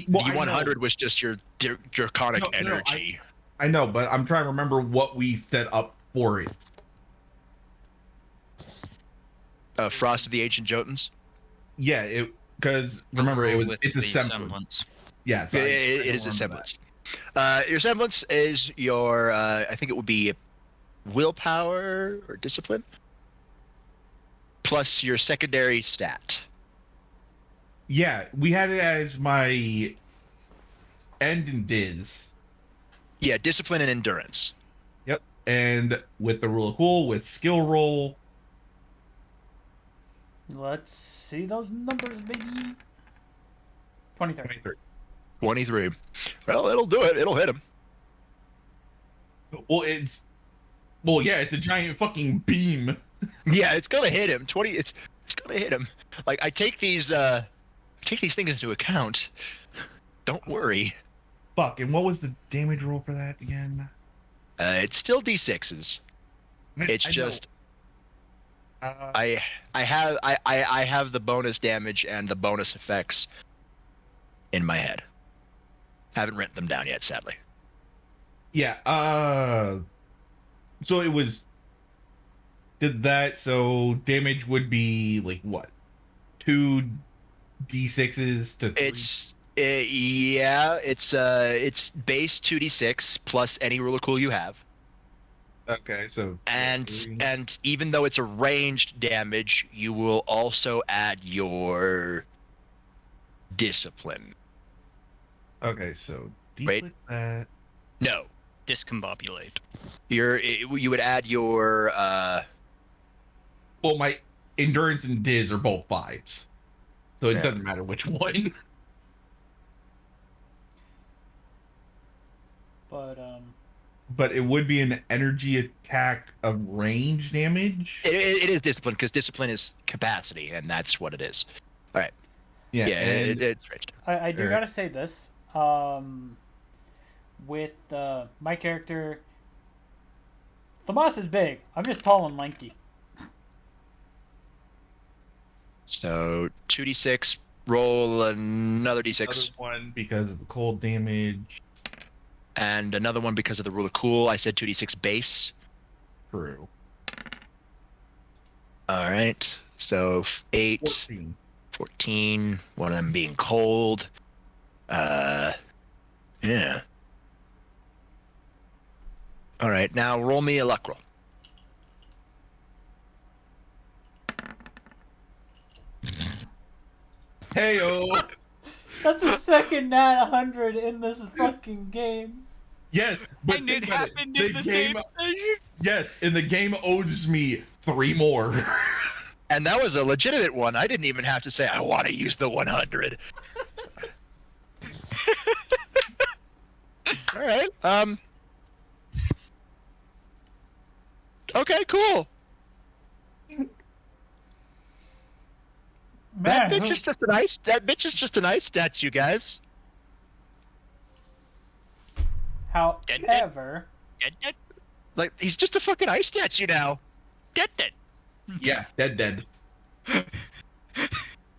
well, The I know. 100 was just your draconic No, energy. I know, but I'm trying to remember what we set up for it. Frost of the Ancient Jotuns. Yeah, because remember it's a semblance. Yeah, so It is a semblance. Your semblance is your I think it would be willpower or discipline plus your secondary stat. Yeah, we had it as my end and diz. Yeah, discipline and endurance. Yep, and with the rule of cool, with skill roll. Let's see those numbers, baby. 23. 23. Well, it'll do it. It'll hit him. Well, yeah, it's a giant fucking beam. Yeah, it's gonna hit him. 20. It's gonna hit him. Like I take these things into account. Don't worry. Fuck. And what was the damage roll for that again? It's still d6s. Man, It's I know. just Uh, I have the bonus damage and the bonus effects in my head. Haven't written them down yet, sadly. yeah. So it was. Did that? So damage would be like what? 2d6s to 3? It's base 2d6 plus any rule of cool you have. Okay, so And even though it's a ranged damage, you will also add your discipline. okay, so Wait. deflect that. No, Discombobulate. you would add your Well, my endurance and diz are both 5s, so it Yeah. doesn't matter which one. But But it would be an energy attack of range damage. it is discipline because discipline is capacity, and that's what it is. All right. Yeah, Yeah, and it's ranged. I do Sure. gotta say this. With my character, the boss is big. I'm just tall and lanky. So 2d6, roll another another d6, one because of the cold damage. and another one because of the rule of cool. I said 2d6 base. True. All right. So 8, 14. 14, one of them being cold. Yeah. All right, now roll me a luck roll. Heyo. That's the second nat 100 in this fucking game. Yes, but And think it about happened it. in The the game. same session. Yes, and the game owes me 3 more. And that was a legitimate one. I didn't even have to say I want to use the 100. All right. Okay, cool. That Man, bitch is just an ice. That bitch is just an ice statue, guys. however, Dead. Like he's just a fucking ice statue now. Dead. Yeah, dead.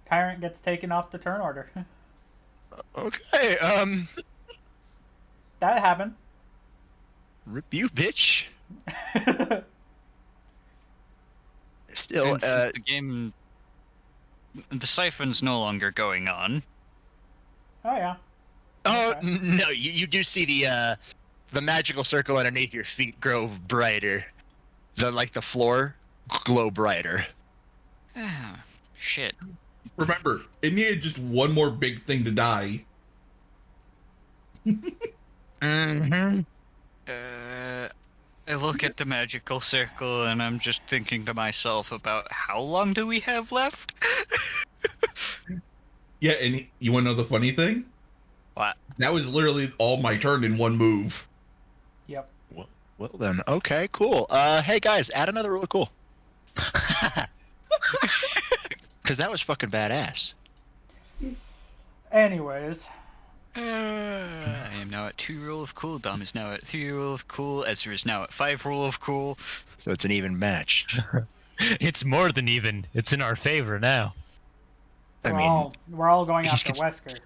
Tyrant gets taken off the turn order. Okay. That happened. Rip you, bitch. Still, And since the game, the siphon's no longer going on. Oh yeah. Oh Okay. no, you do see the magical circle underneath your feet grow brighter. The floor glow brighter. Ah, shit. Remember, it needed just one more big thing to die. Mm-hmm. I look at the magical circle and I'm just thinking to myself about how long do we have left? Yeah, and you want to know the funny thing? What? That was literally all my turn in one move. Yep. Well then, okay, cool. Hey guys, add another rule of cool. Because that was fucking badass. Anyways, I am now at 2 roll of cool, Dom is now at 3 roll of cool, Ezra is now at 5 roll of cool. So it's an even match. It's more than even. It's in our favor now. I mean, we're all going he's after cons- Wesker.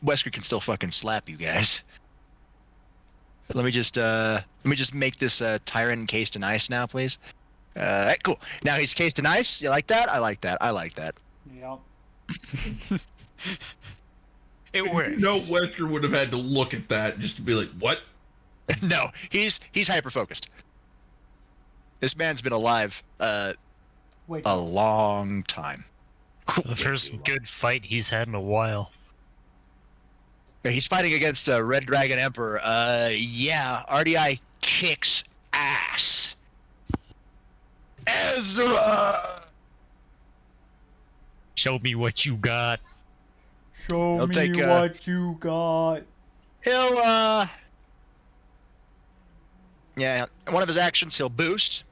Wesker can still fucking slap you guys. Let me just make this tyrant encased in ice now, please. Alright, cool. Now he's cased in ice. You like that? I like that. Yep. It works. No, Wesker would have had to look at that just to be like, what? No, he's hyper focused. This man's been alive Wait. a long time. The first good fight he's had in a while. He's fighting against Red Dragon Emperor. Yeah, R.D.I. kicks ass. Ezra! Show me what you got. Show I'll me take, what you got. He'll Yeah, one of his actions, he'll boost.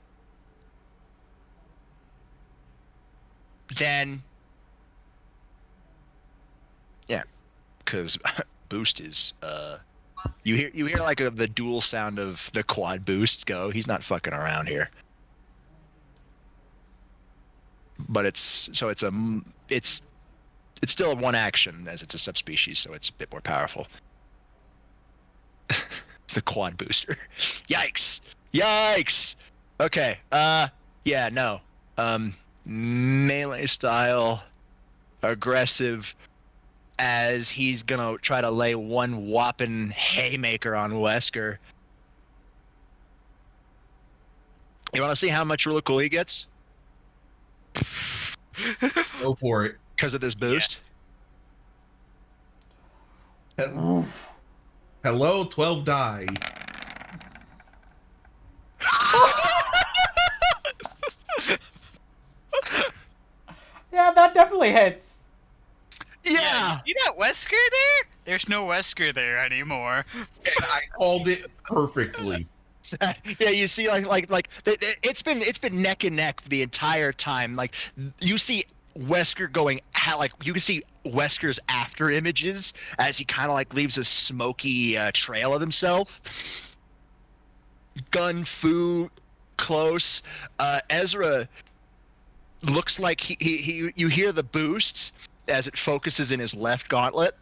Then, yeah, because boost is you hear like the dual sound of the quad boosts go. He's not fucking around here. But it's still a one action as it's a subspecies, so it's a bit more powerful. The quad booster. Yikes! Yikes! Okay. Yeah, no. Melee style, aggressive, as he's gonna try to lay one whopping haymaker on Wesker. You want to see how much really cool he gets? Go for it. Because of this boost? Hello, 12 die. Yeah, that definitely hits. Yeah. You see that Wesker there? There's no Wesker there anymore. And I called it perfectly. Yeah, you see, it's been neck and neck the entire time. Like, you see Wesker going, like, you can see Wesker's after images as he kind of like leaves a smoky trail of himself. Gun Fu close. Ezra looks like he you hear the boost as it focuses in his left gauntlet,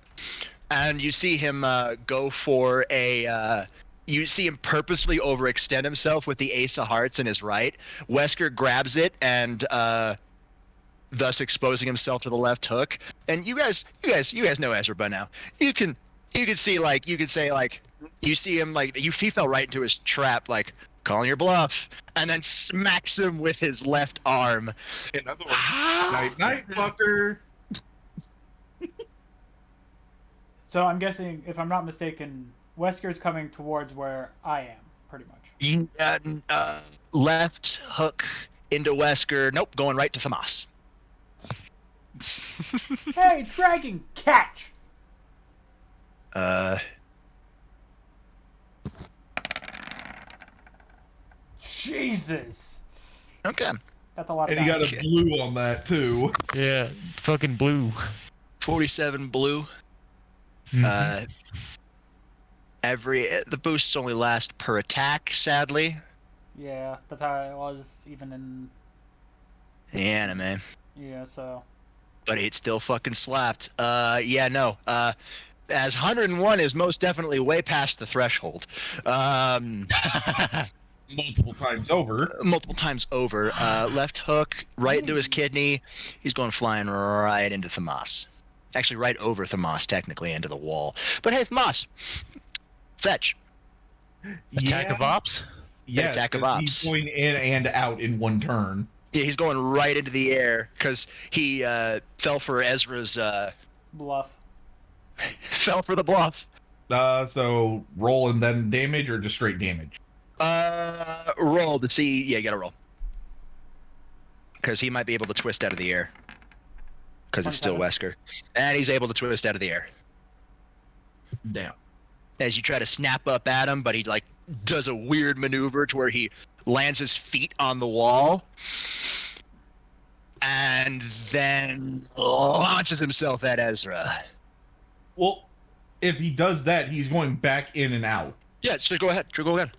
and you see him go for a. You see him purposely overextend himself with the Ace of Hearts in his right. Wesker grabs it and thus exposing himself to the left hook. And you guys know Ezra by now. You can see you see him he fell right into his trap, like calling your bluff, and then smacks him with his left arm. In other words, night, fucker. So I'm guessing, if I'm not mistaken, Wesker's coming towards where I am, pretty much. Left hook into Wesker. Nope, going right to Thamas. Hey, dragon, catch! Jesus. Okay. That's a lot of And he got damage. a blue on that, too. Yeah, fucking blue. 47 blue. Mhm. The boosts only last per attack, sadly. Yeah, that's how it was even in... The anime. Yeah, so... But it still fucking slapped. Yeah, no. As 101 is most definitely way past the threshold. Multiple times over. Multiple times over. Left hook, right into his kidney. He's going flying right into Thamas. Actually, right over Thamas, technically, into the wall. But hey, Thamas, fetch. Attack of Ops? Yeah, Attack of Ops. He's going in and out in one turn. Yeah, he's going right into the air because he fell for Ezra's Bluff. fell for the bluff. So roll and then damage, or just straight damage? Roll to see. Yeah, you gotta roll because he might be able to twist out of the air because it's still 27. Wesker, and he's able to twist out of the air. Damn. As you try to snap up at him, but he like does a weird maneuver to where he lands his feet on the wall and then launches himself at Ezra. Well, if he does that, he's going back in and out. Yeah, so go ahead. Sure, go ahead.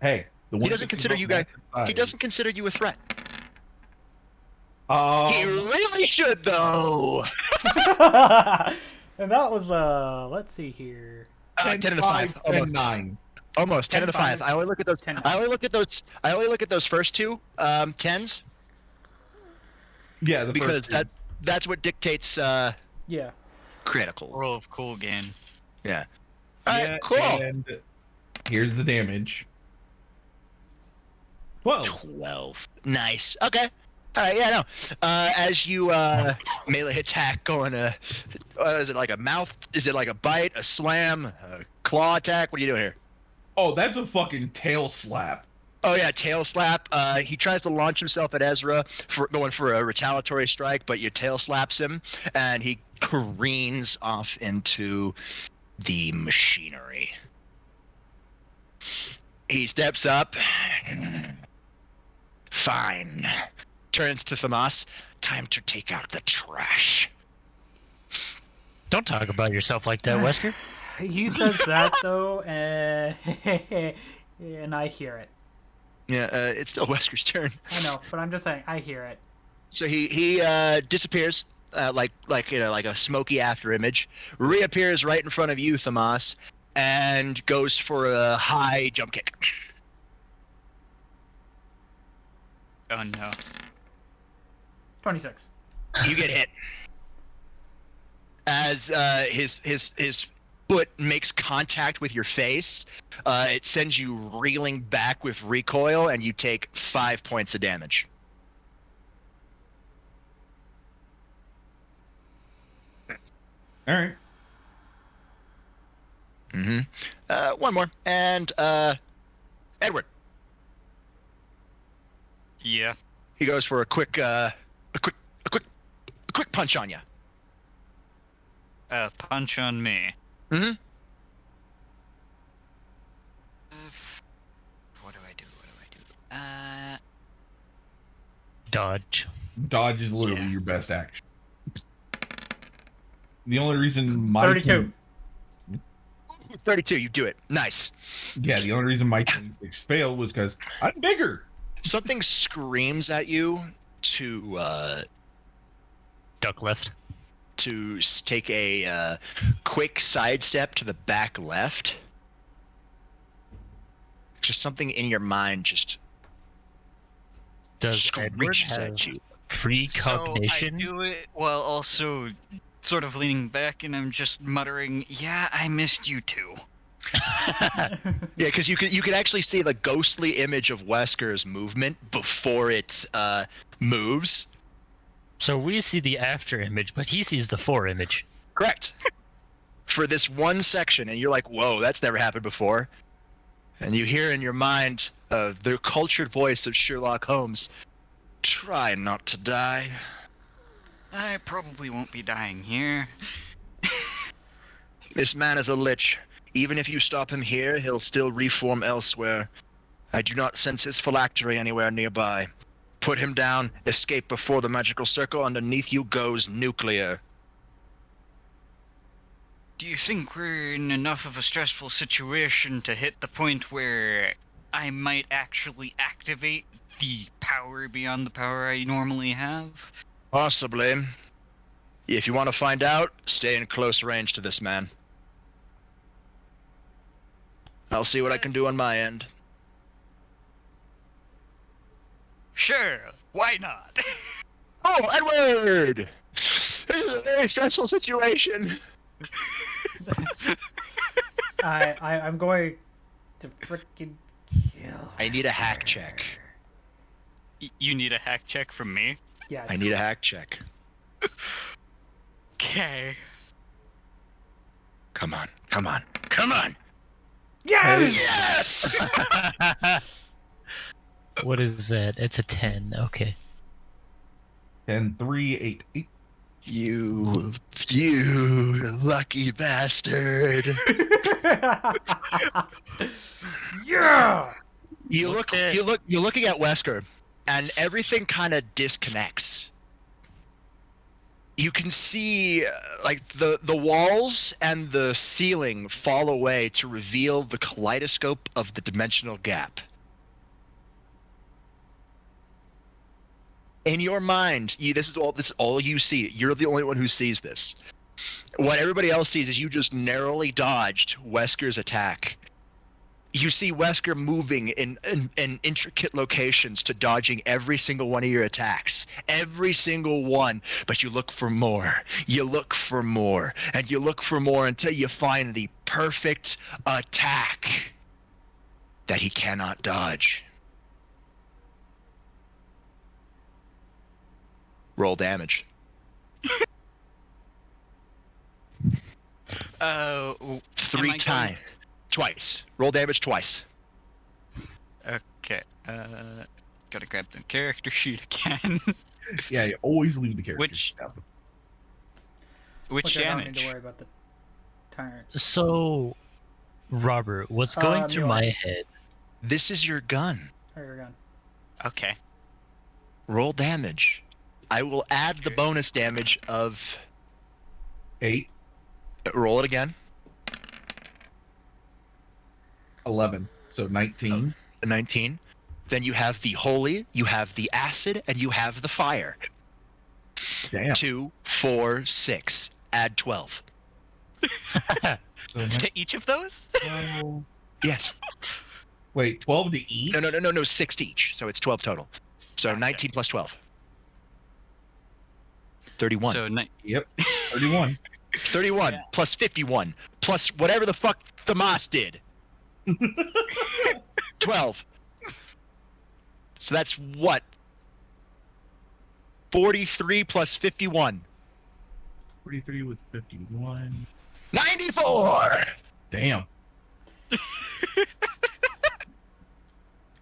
Hey, He doesn't consider you guys. He doesn't consider you a threat. He really should, though. And that was, let's see here. 10 to the 5. 10 9. Almost 10 to the 5. 5. I only look at those. 10. I only look at those first two 10s Yeah, the because first two. that's what dictates Yeah. critical. Roll of cool gain. Yeah. All right, Yeah, cool. And here's the damage. 12. 12. Nice. Okay. All right. Yeah. No. As you melee attack, going is it like a mouth? Is it like a bite, a slam, a claw attack? What are you doing here? Oh, that's a fucking tail slap. Oh yeah, tail slap. He tries to launch himself at Ezra for going for a retaliatory strike, but you tail slaps him, and he careens off into the machinery. He steps up. Fine. Turns to Thamas. Time to take out the trash. Don't talk about yourself like that, Wesker. He says that though, and I hear it. Yeah, it's still Wesker's turn. I know, but I'm just saying, I hear it. So he disappears, like a smoky after image, reappears right in front of you, Thamas, and goes for a high jump kick. Oh no. 26. You get hit. As his foot makes contact with your face, it sends you reeling back with recoil, and you take 5 points of damage. All right. One more, and Edward. Yeah. He goes for a quick punch on you. Punch on me. Mm-hmm. What do I do? Dodge. Dodge is literally your best action. The only reason my 32. 32, you do it. Nice. Yeah, the only reason my 26 failed was because I'm bigger. Something screams at you to Duck left. to take a quick sidestep to the back left. Just something in your mind just Does Edward screeches have at you. precognition? So I do it while also sort of leaning back, and I'm just muttering, "Yeah, I missed you too." Yeah, because you could actually see the ghostly image of Wesker's movement before it moves. So we see the after image, but he sees the fore image. Correct. For this one section, and you're like, "Whoa, that's never happened before." And you hear in your mind the cultured voice of Sherlock Holmes, "Try not to die." I probably won't be dying here. This man is a lich. Even if you stop him here, he'll still reform elsewhere. I do not sense his phylactery anywhere nearby. Put him down, escape before the magical circle underneath you goes nuclear. Do you think we're in enough of a stressful situation to hit the point where I might actually activate the power beyond the power I normally have? Possibly. If you want to find out, stay in close range to this man. I'll see what I can do on my end. Sure, why not? Oh, Edward! This is a very stressful situation. I'm going to freaking kill. I need a hack check. You need a hack check from me? Yes. I need a hack check. Okay. Come on, come on, come on! Yes! Yes! What is that? It's a 10. Okay. 10, 3, 8, 8. You lucky bastard. Yeah! You're looking at Wesker, and everything kind of disconnects. You can see like the walls and the ceiling fall away to reveal the kaleidoscope of the dimensional gap. In your mind, this is all you see. You're the only one who sees this. What everybody else sees is you just narrowly dodged Wesker's attack. You see Wesker moving in intricate locations to dodging every single one of your attacks. Every single one. But you look for more. You look for more. And you look for more until you find the perfect attack that he cannot dodge. Roll damage. Three times. Twice. Roll damage twice. Okay. Gotta grab the character sheet again. Yeah, you always leave the character. Which Okay, I don't need damage? to worry about the tyrant. So, Robert, what's going through Muir. my head? This is your gun. Or your gun. Okay. Roll damage. I will add the Okay. bonus damage of 8, roll it again. 11, so 19. 19. Then you have the holy, you have the acid, and you have the fire. Damn. 2, 4, 6. Add 12. So To each of those? 12. Yes. Wait, 12 to each? No. 6 each. So it's 12 total. So Gotcha. 19 plus 12. 31. So Yep, 31. 31 Yeah. plus 51 plus whatever the fuck Thamas did. 12. So that's what? 43 plus 51. 43 with 51. 94! Damn.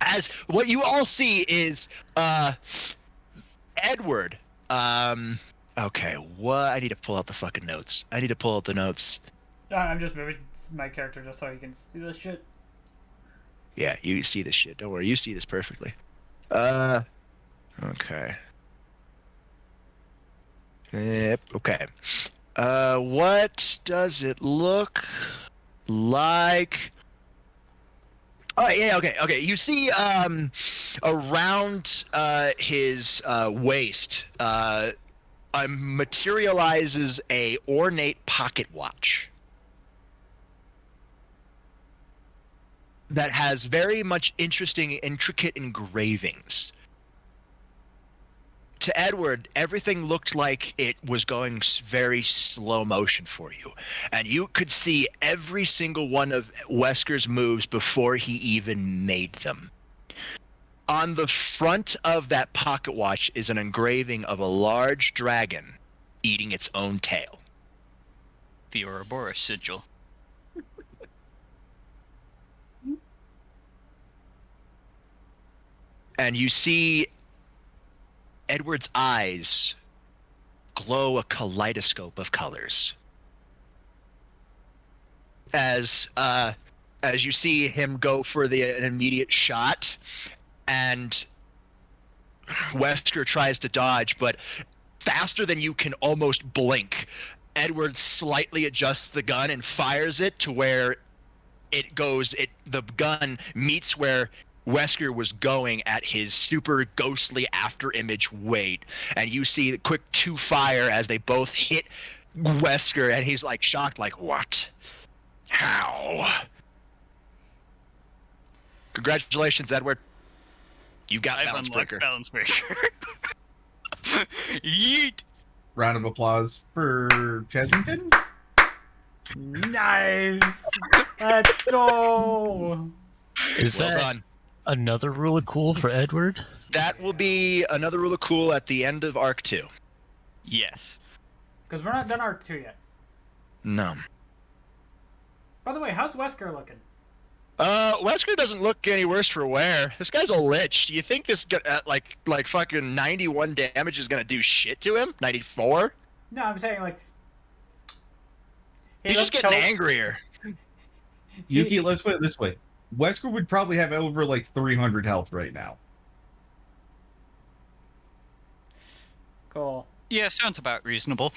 As what you all see is Edward. Okay, what? I need to pull out the fucking notes. I need to pull out the notes. I'm just moving my character just so you can see this shit. Yeah, you see this shit. Don't worry, you see this perfectly. Okay. Yep, okay. What does it look like? Oh, yeah, okay. You see, around his waist, materializes a ornate pocket watch that has very much interesting, intricate engravings. To Edward, everything looked like it was going very slow motion for you. And you could see every single one of Wesker's moves before he even made them. On the front of that pocket watch is an engraving of a large dragon eating its own tail. the Ouroboros sigil. And you see Edward's eyes glow a kaleidoscope of colors. As you see him go for an immediate shot, and Wesker tries to dodge, but faster than you can almost blink, Edward slightly adjusts the gun and fires it to where the gun meets where Wesker was going at his super ghostly after image weight, and you see the quick two fire as they both hit Wesker, and he's like shocked, like, what? How? Congratulations, Edward. You got balance breaker. Balance breaker. Yeet. Round of applause for Chesington. Nice. Let's go. Is Well that done. another rule of cool for Edward? That will be another rule of cool at the end of Arc 2. Yes. Because we're not done Arc 2 yet. No. By the way, how's Wesker looking? Wesker doesn't look any worse for wear. This guy's a lich. Do you think this like fucking 91 damage is gonna do shit to him? 94? No, I'm saying like He's just getting angrier. Yuki, let's put it this way. Wesker would probably have over like 300 health right now. Cool. Yeah, sounds about reasonable.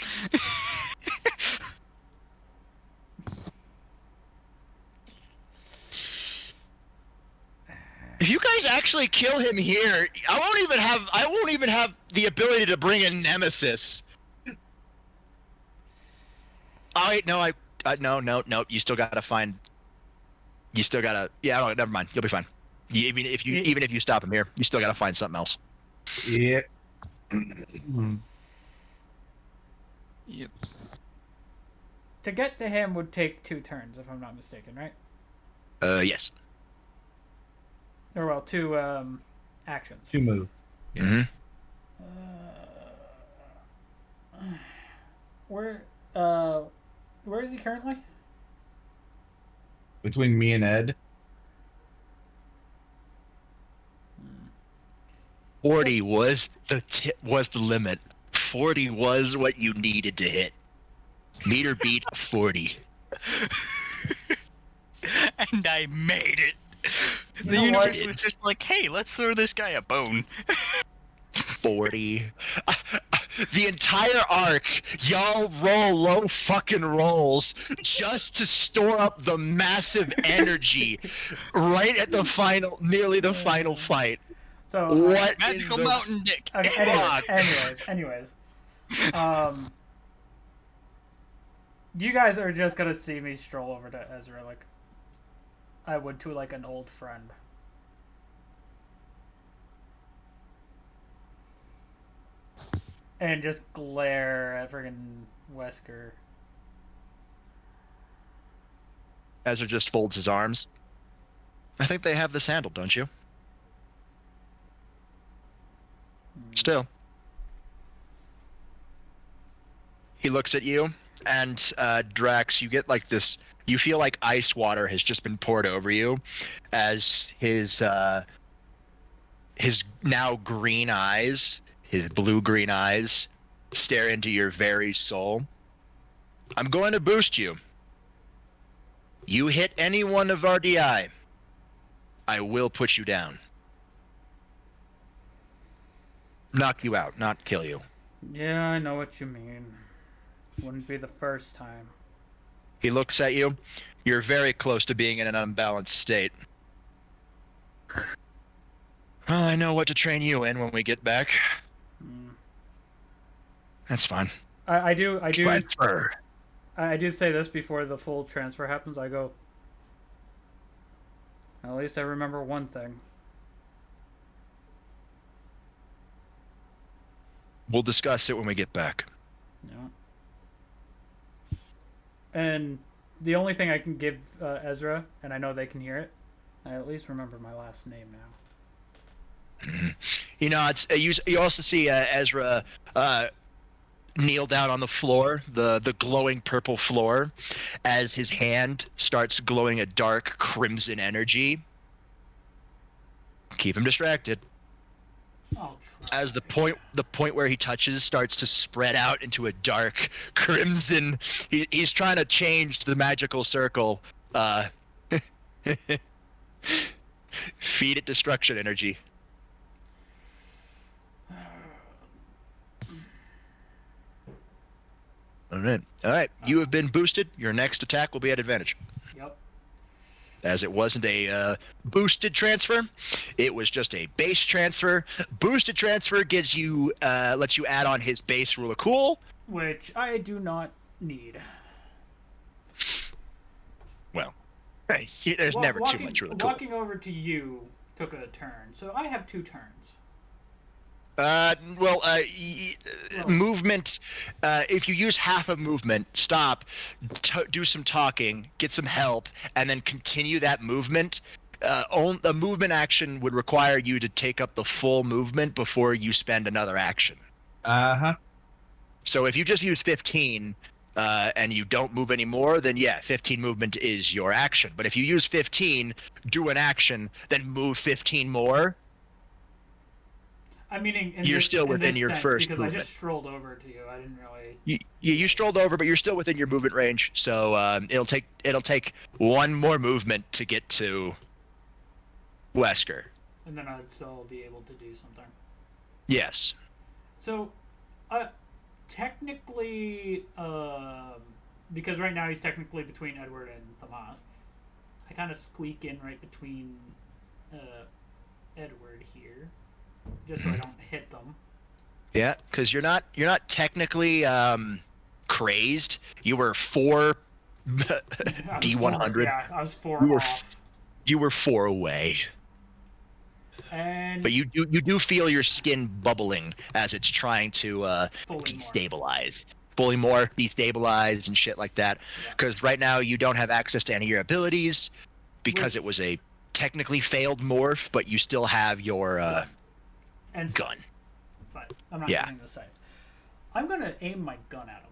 If you guys actually kill him here, I won't even have the ability to bring in Nemesis. Oh wait, no, no. You still gotta find. You still gotta. Yeah, no, never mind. You'll be fine. Even if you stop him here, you still gotta find something else. Yeah. Yep. To get to him would take 2 turns, if I'm not mistaken, right? Yes. Or well, 2 actions. 2 move. Mm-hmm. Where is he currently? Between me and Ed. 40 was the limit. 40 was what you needed to hit. Meter beat 40. And I made it. You The know what? universe was just like, hey, let's throw this guy a bone. 40. The entire arc, y'all roll low fucking rolls just to store up the massive energy right at the final, nearly the final fight. So What Magical in the mountain dick. okay, fuck? anyways. You guys are just gonna see me stroll over to Ezra like I would to like an old friend. And just glare at friggin' Wesker. Ezra just folds his arms. I think they have this handled, don't you? Still. He looks at you, and Drax, you get like this. You feel like ice water has just been poured over you, as his now green eyes, his blue-green eyes, stare into your very soul. I'm going to boost you. You hit any one of R.D.I, I will put you down. Knock you out, not kill you. Yeah, I know what you mean. Wouldn't be the first time. He looks at you. You're very close to being in an unbalanced state. Well, I know what to train you in when we get back. That's fine. I do Transfer. I do say this before the full transfer happens. I go, at least I remember one thing. We'll discuss it when we get back. Yeah. And the only thing I can give Ezra, and I know they can hear it, I at least remember my last name now. You know, it's you also see Ezra kneel down on the floor, the glowing purple floor, as his hand starts glowing a dark crimson energy. Keep him distracted. Oh, As the point where he touches starts to spread out into a dark crimson. He's trying to change the magical circle. Feed it destruction energy. All right. You have been boosted. Your next attack will be at advantage. Yep. As it wasn't a boosted transfer, it was just a base transfer. Boosted transfer gives you lets you add on his base rule of cool, which I do not need. Well, there's never too much rule of cool. Walking over to you took a turn, so I have 2 turns. Movement. If you use half of movement, stop, do some talking, get some help, and then continue that movement. The movement action would require you to take up the full movement before you spend another action. So if you just use 15 and you don't move anymore, then yeah, 15 movement is your action. But if you use 15, do an action, then move 15 more. I mean, you're still within your first because movement. I just strolled over to you. I didn't really. You strolled over, but you're still within your movement range. So it'll take one more movement to get to Wesker. And then I'd still be able to do something. Yes. So, technically, because right now he's technically between Edward and Tomas, I kind of squeak in right between Edward here. Just so I don't hit them. Yeah, because you're not technically crazed. You were 4 D100. Yeah, I was 4 off. You were 4 away. And but you do feel your skin bubbling as it's trying to destabilize. Fully morph, destabilize, and shit like that. Because right now you don't have access to any of your abilities because it was a technically failed morph, but you still have your gun. But I'm not using the scythe. I'm going to aim my gun at them.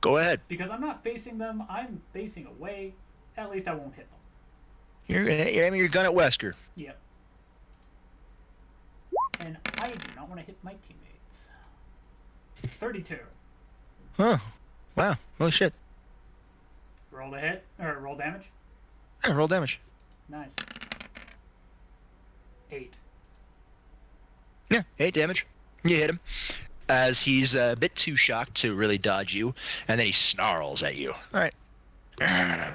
Go ahead. Because I'm not facing them. I'm facing away. At least I won't hit them. You're aiming your gun at Wesker. Yep. And I do not want to hit my teammates. 32. Huh. Wow. Holy shit. Roll to hit. Or roll damage. Yeah, roll damage. Nice. 8. Yeah, 8 damage. You hit him as he's a bit too shocked to really dodge you, and then he snarls at you. All right. Hi,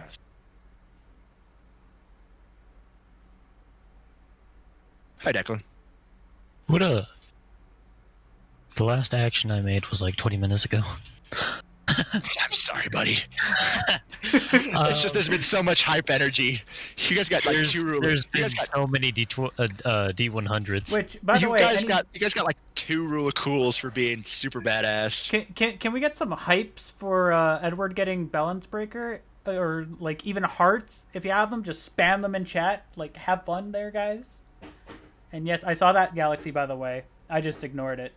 Declan. The last action I made was like 20 minutes ago. I'm sorry, buddy. It's just there's been so much hype energy. You guys got like 2 rulers. There's been so many D100s. Which, by the You way, guys got like 2 rule of cools for being super badass. Can we get some hypes for Edward getting Balance Breaker? Or, like, even hearts? If you have them, just spam them in chat. Like, have fun there, guys. And yes, I saw that Galaxy, by the way. I just ignored it.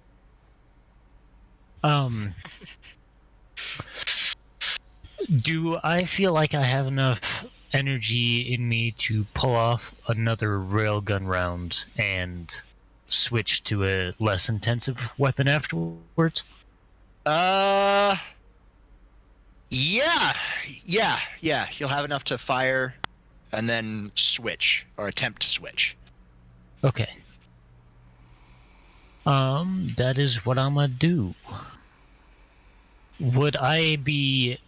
Do I feel like I have enough energy in me to pull off another railgun round and switch to a less intensive weapon afterwards? Yeah. You'll have enough to fire and then switch, or attempt to switch. Okay. That is what I'm gonna do. Would I be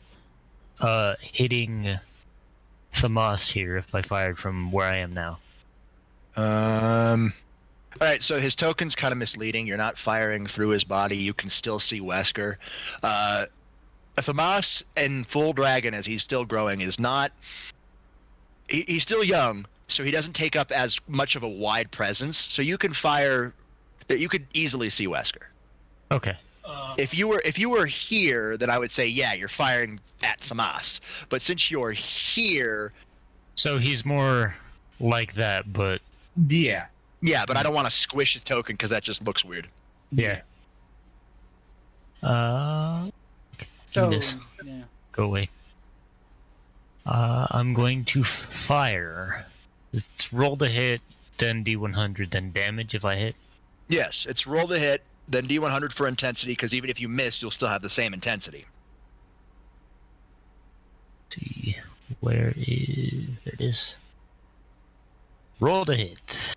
hitting Thamas here if I fired from where I am now? Alright, so his token's kind of misleading. You're not firing through his body. You can still see Wesker. Thamas in full dragon, as he's still growing, is not... He's still young, so he doesn't take up as much of a wide presence. So you can fire... You could easily see Wesker. Okay. If you were here, then I would say, yeah, you're firing at Thamas. But since you're here... So he's more like that, but... Yeah. Yeah, but I don't want to squish his token because that just looks weird. Yeah. So, this. yeah. Go away. I'm going to fire. It's roll to hit, then D100, then damage if I hit. Yes, it's roll the hit, then D100 for intensity, because even if you miss, you'll still have the same intensity. Let's see, where is... There it is. Roll to hit.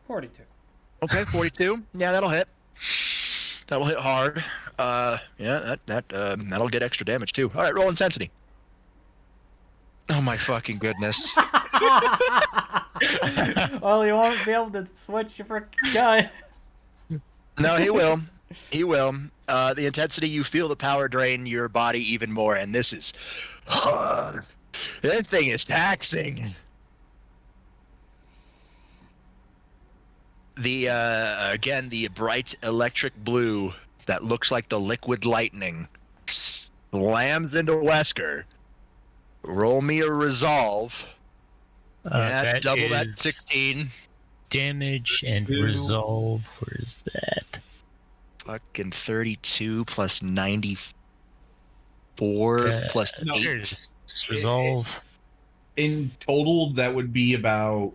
42. Okay, 42. Yeah, that'll hit. That'll hit hard. Yeah, that'll get extra damage too. All right, roll intensity. Oh my fucking goodness. Well, you won't be able to switch your frickin' gun. No, he will. He will. The intensity, you feel the power drain your body even more, and this is hard. That thing is taxing. The again, the bright electric blue that looks like the liquid lightning slams into Wesker. Roll me a resolve. Yeah, double that 16. Damage and resolve. Where is that? Fucking 32 plus 94 plus 8. Resolve. In total, that would be about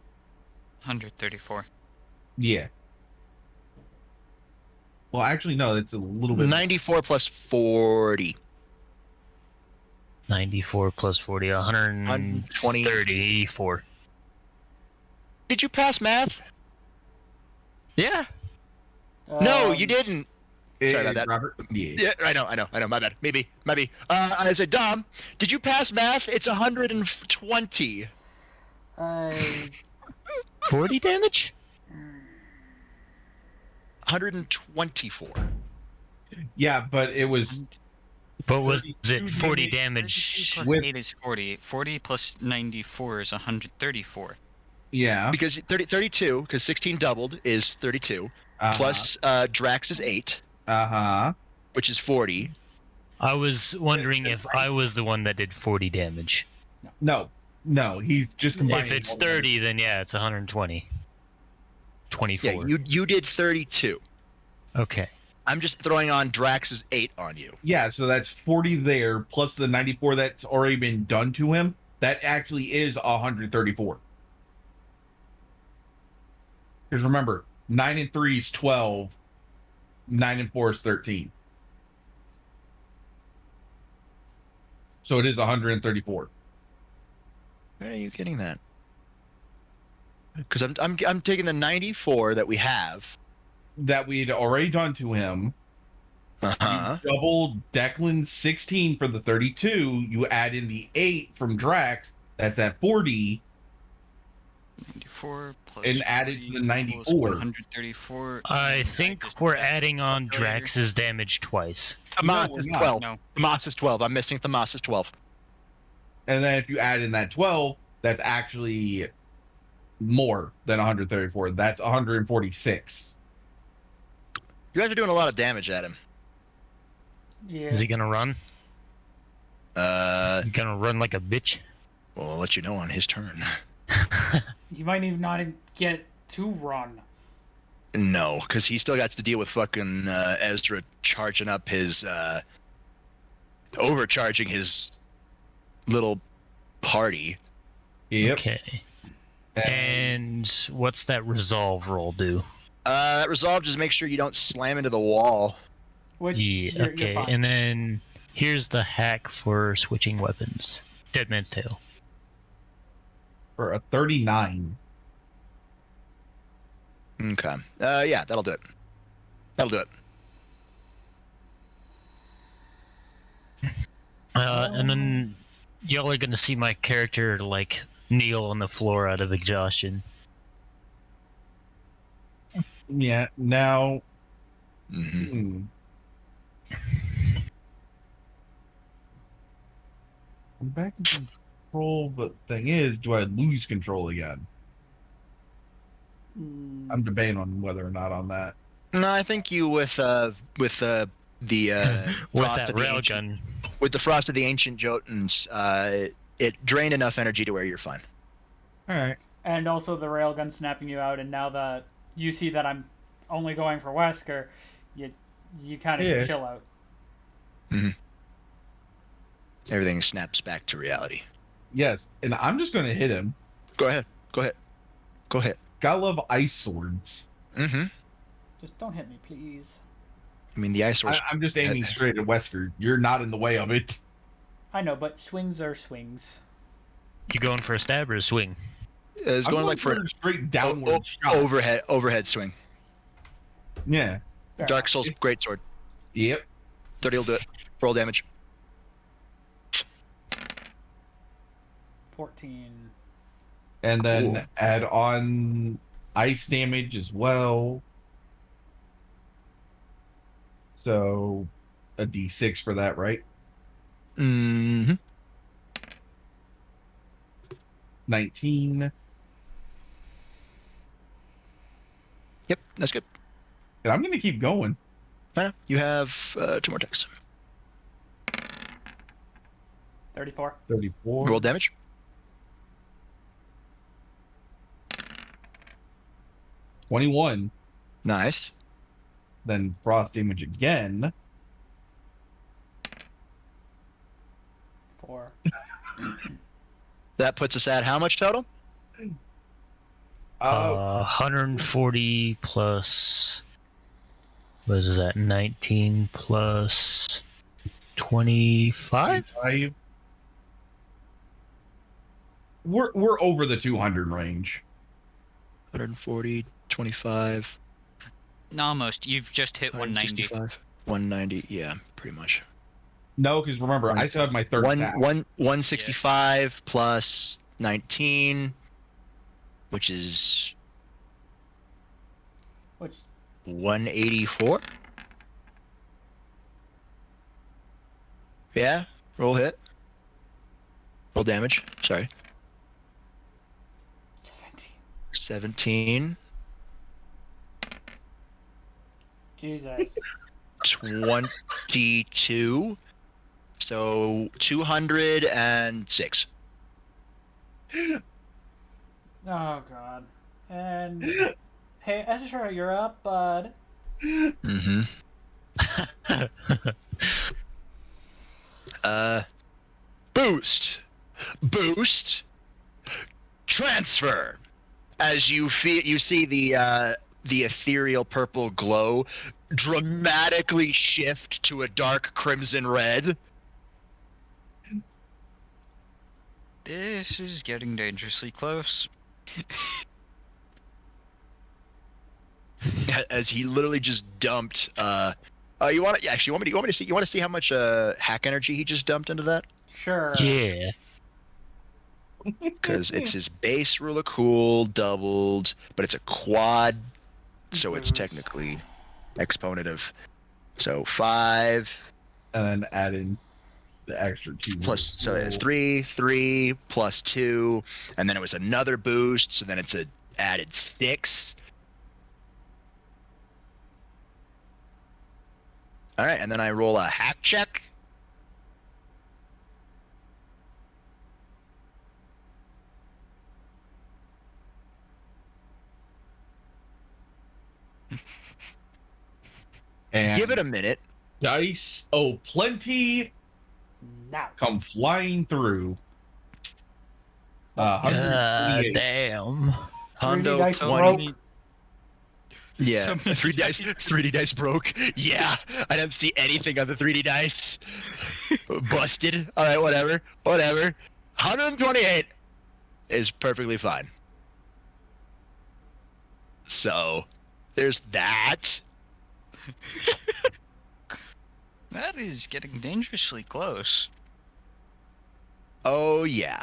134. Yeah. Well, actually, no. That's a little bit. 94 plus 40. 94 plus 40. 120. 34. Did you pass math? Yeah. No, you didn't. Sorry about that. Robert. Yeah, I know. My bad. Maybe. I said, Dom, did you pass math? It's 120. 40 damage? 124. Yeah, but it was. But was it 40 damage? Plus 8 is 40. 40 plus 94 is 134. Yeah. Because 32, because 16 doubled is 32. Plus Drax is 8. Which is 40. I was wondering if I was the one that did 40 damage. No, he's just combining. If it's 30, then yeah, it's 120. 24. Yeah, you did 32. Okay. I'm just throwing on Drax's 8 on you. Yeah, so that's 40 there, plus the 94 that's already been done to him. That actually is 134. Because remember, 9 and 3 is 12. 9 and 4 is 13. So it is 134. Where are you getting that? Because I'm taking the 94 that we have. That we'd already done to him. Uh-huh. You double Declan's 16 for the 32. You add in the 8 from Drax. That's at 40. 94 plus And add it to the 40 94. equals 134. I and think just we're add adding on calculator. Drax's damage twice. Tomas we're is not. 12. No. Tomas is 12. I'm missing Tomas is 12. And then if you add in that 12, that's actually more than 134. That's 146. You guys are doing a lot of damage at him. Yeah. Is he gonna run? Uh, He's gonna run like a bitch. well, I'll let you know on his turn. You might even not get to run. No, because he still got to deal with fucking Ezra charging up his, overcharging his little party. Yep. Okay. And what's that resolve roll do? That resolve just make sure you don't slam into the wall. Which Yeah, you're okay. fine. And then here's the hack for switching weapons. Dead Man's Tale. For a 39. Okay. Yeah, that'll do it. That'll do it. And then y'all are gonna see my character like kneel on the floor out of exhaustion. Yeah. Now. Mm-hmm. I'm back in control, but the thing is, do I lose control again? I'm debating on whether or not on that. No, I think you with the With Frost that of the railgun. with the Frost of the Ancient Jotuns, it drained enough energy to where you're fine. All right. And also the railgun snapping you out, and now that you see that I'm only going for Wesker, you kind of chill out. Mm-hmm. Everything snaps back to reality. Yes, and I'm just going to hit him. Go ahead. Go ahead. Go ahead. Gotta love ice swords. Mm-hmm. Just don't hit me, please. I mean, the ice swords. I'm just aiming straight at Wesker. You're not in the way of it. I know, but swings are swings. You going for a stab or a swing? It's I'm going like for a straight downward shot. overhead swing. Yeah. Fair Dark enough. Souls greatsword. Yep. 30 will do it. Roll damage. 14. And then Ooh. add on ice damage as well. So a d6 for that, right? Mm-hmm. 19. Yep, that's good. And I'm going to keep going. You have 2 more attacks. 34. 34. Roll damage. 21. Nice. Then frost damage again. 4. That puts us at how much total? 140 plus. What is that? 19 plus 25? 25. We're over the 200 range. 140, 25. No, almost. You've just hit 190. 190, yeah, pretty much. No, because remember, I still have my third attack. 165 plus 19, which is Which 184. Yeah, roll hit. Roll damage. Sorry. 17. Jesus. 22. So 206. Oh god. And hey Ezra, you're up, bud. Mm-hmm. Boost. Transfer. As you see the ethereal purple glow dramatically shift to a dark crimson red. This is getting dangerously close. As he literally just dumped. You want to actually? You want me to see? You want to see how much hack energy he just dumped into that? Sure. Yeah. Because it's his base rule of cool doubled, but it's a quad, so it's Boost. technically exponent of. So 5 And then add in the extra 2 plus, so it's 3 plus 2, and then it was another boost, so then it's a added 6. All right, and then I roll a hack check. And Give it a minute. dice. Oh, plenty Now. come flying through. 128. Damn. 3D dice 20. broke. Yeah, So many 3D dice broke. Yeah, I didn't see anything on the 3D dice. Busted. All right, whatever. 128 is perfectly fine. So, there's that. That is getting dangerously close. Oh yeah.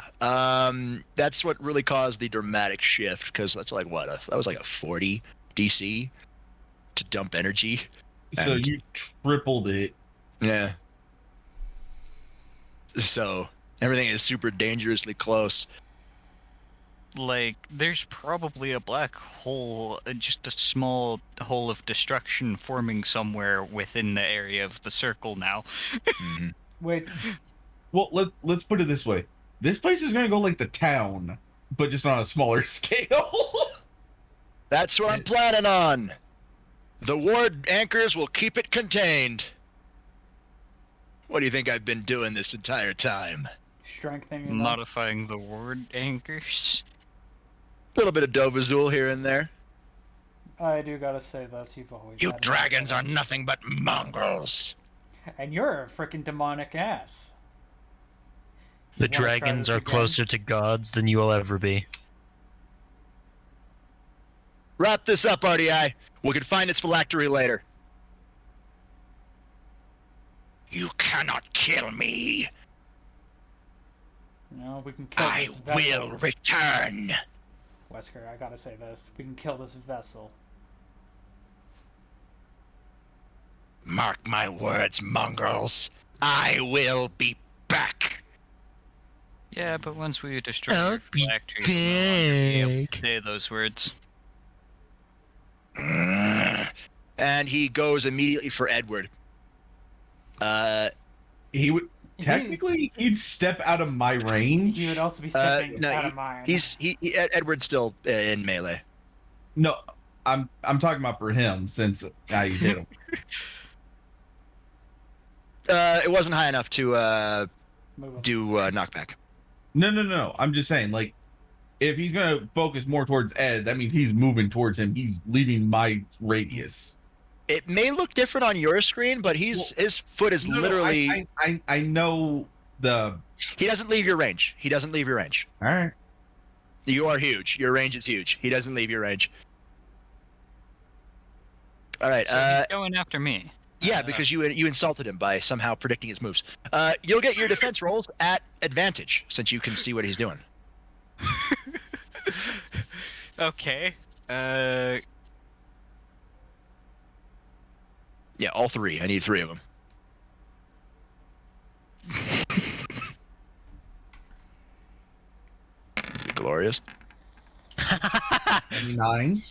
That's what really caused the dramatic shift, because that's like that was like a 40 DC to dump energy. So And- you tripled it. Yeah. So everything is super dangerously close. Like, there's probably a black hole, just a small hole of destruction forming somewhere within the area of the circle now. Mhm. Which, Well, let's put it this way. This place is gonna go like the town, but just on a smaller scale. That's what I'm planning on. The ward anchors will keep it contained. What do you think I've been doing this entire time? strengthening them. Modifying the ward anchors. A little bit of Dovazul here and there. I do gotta say this, you've always You had dragons are nothing. nothing but mongrels. And you're a freaking demonic ass. The You wanna try dragons this are again? closer to gods than you will ever be. Wrap this up, R.D.I. We can find its phylactery later. You cannot kill me. No, we can kill I this vessel. will return. Wesker, I gotta say this. We can kill this vessel. Mark my words, mongrels. I will be back. Yeah, but once we destroy I'll your be phylactery, we'll no longer be able to back. say those words. And he goes immediately for Edward. He would technically he'd step out of my range. He would also be stepping no, out of mine. Edward's still in melee. No, I'm talking about for him since now you hit him. It wasn't high enough to Move him. do knockback. No. I'm just saying, like, if he's gonna focus more towards Ed, that means he's moving towards him. He's leaving my radius. It may look different on your screen, but his foot is No, literally. I know the. He doesn't leave your range. He doesn't leave your range. All right. You are huge. Your range is huge. He doesn't leave your range. All right. So he's going after me. Yeah, because you insulted him by somehow predicting his moves. You'll get your defense rolls at advantage since you can see what he's doing. Okay. Yeah, all 3. I need 3 of them. Glorious. 9.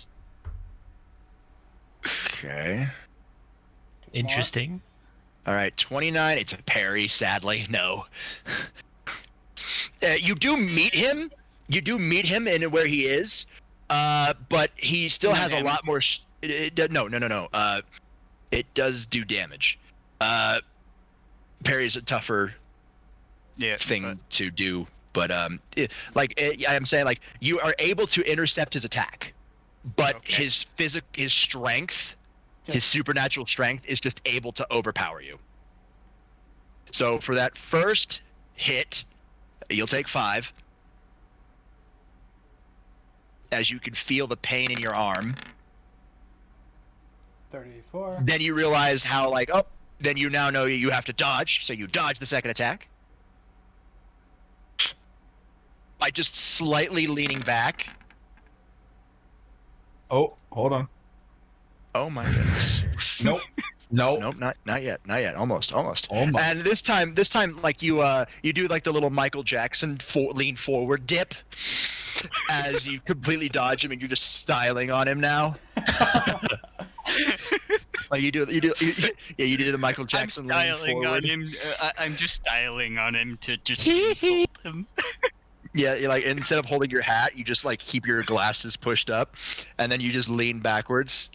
Okay. Interesting. All right, 29. It's a parry, sadly. No. You do meet him. You do meet him in where he is, but he still No has a damage. lot more. No. It does do damage. Parry is a tougher thing to do, but I'm saying, like, you are able to intercept his attack, but his strength, his supernatural strength, is just able to overpower you. So for that first hit, You'll take 5. As you can feel the pain in your arm. 34. Then you realize how, like, oh, then you now know you have to dodge, so you dodge the second attack. By just slightly leaning back. Oh, hold on. Oh my goodness. Nope. Nope. Nope, not yet. Almost. Almost. And this time, like you do like the little Michael Jackson lean forward dip, as you completely dodge him and you're just styling on him now. Like you do the Michael Jackson lean forward. I'm just styling on him to just insult him. Yeah, like instead of holding your hat, you just like keep your glasses pushed up, and then you just lean backwards.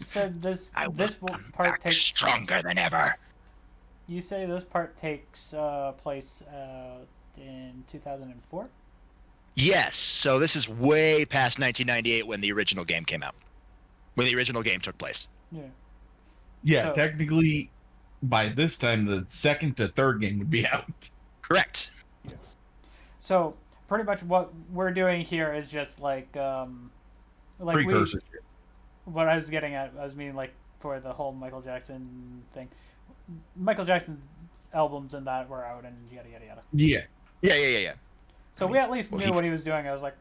So this part back takes stronger than ever. You say this part takes place in 2004? Yes. So this is way past 1998 when the original game came out. When the original game took place. Yeah. Yeah, So- technically, by this time, the second to third game would be out. Correct. So pretty much what we're doing here is just like Precursor. what I was getting at, I was meaning like for the whole Michael Jackson thing. Michael Jackson's albums and that were out and yada yada yada. Yeah. So we at least well, knew what he was doing. I was like,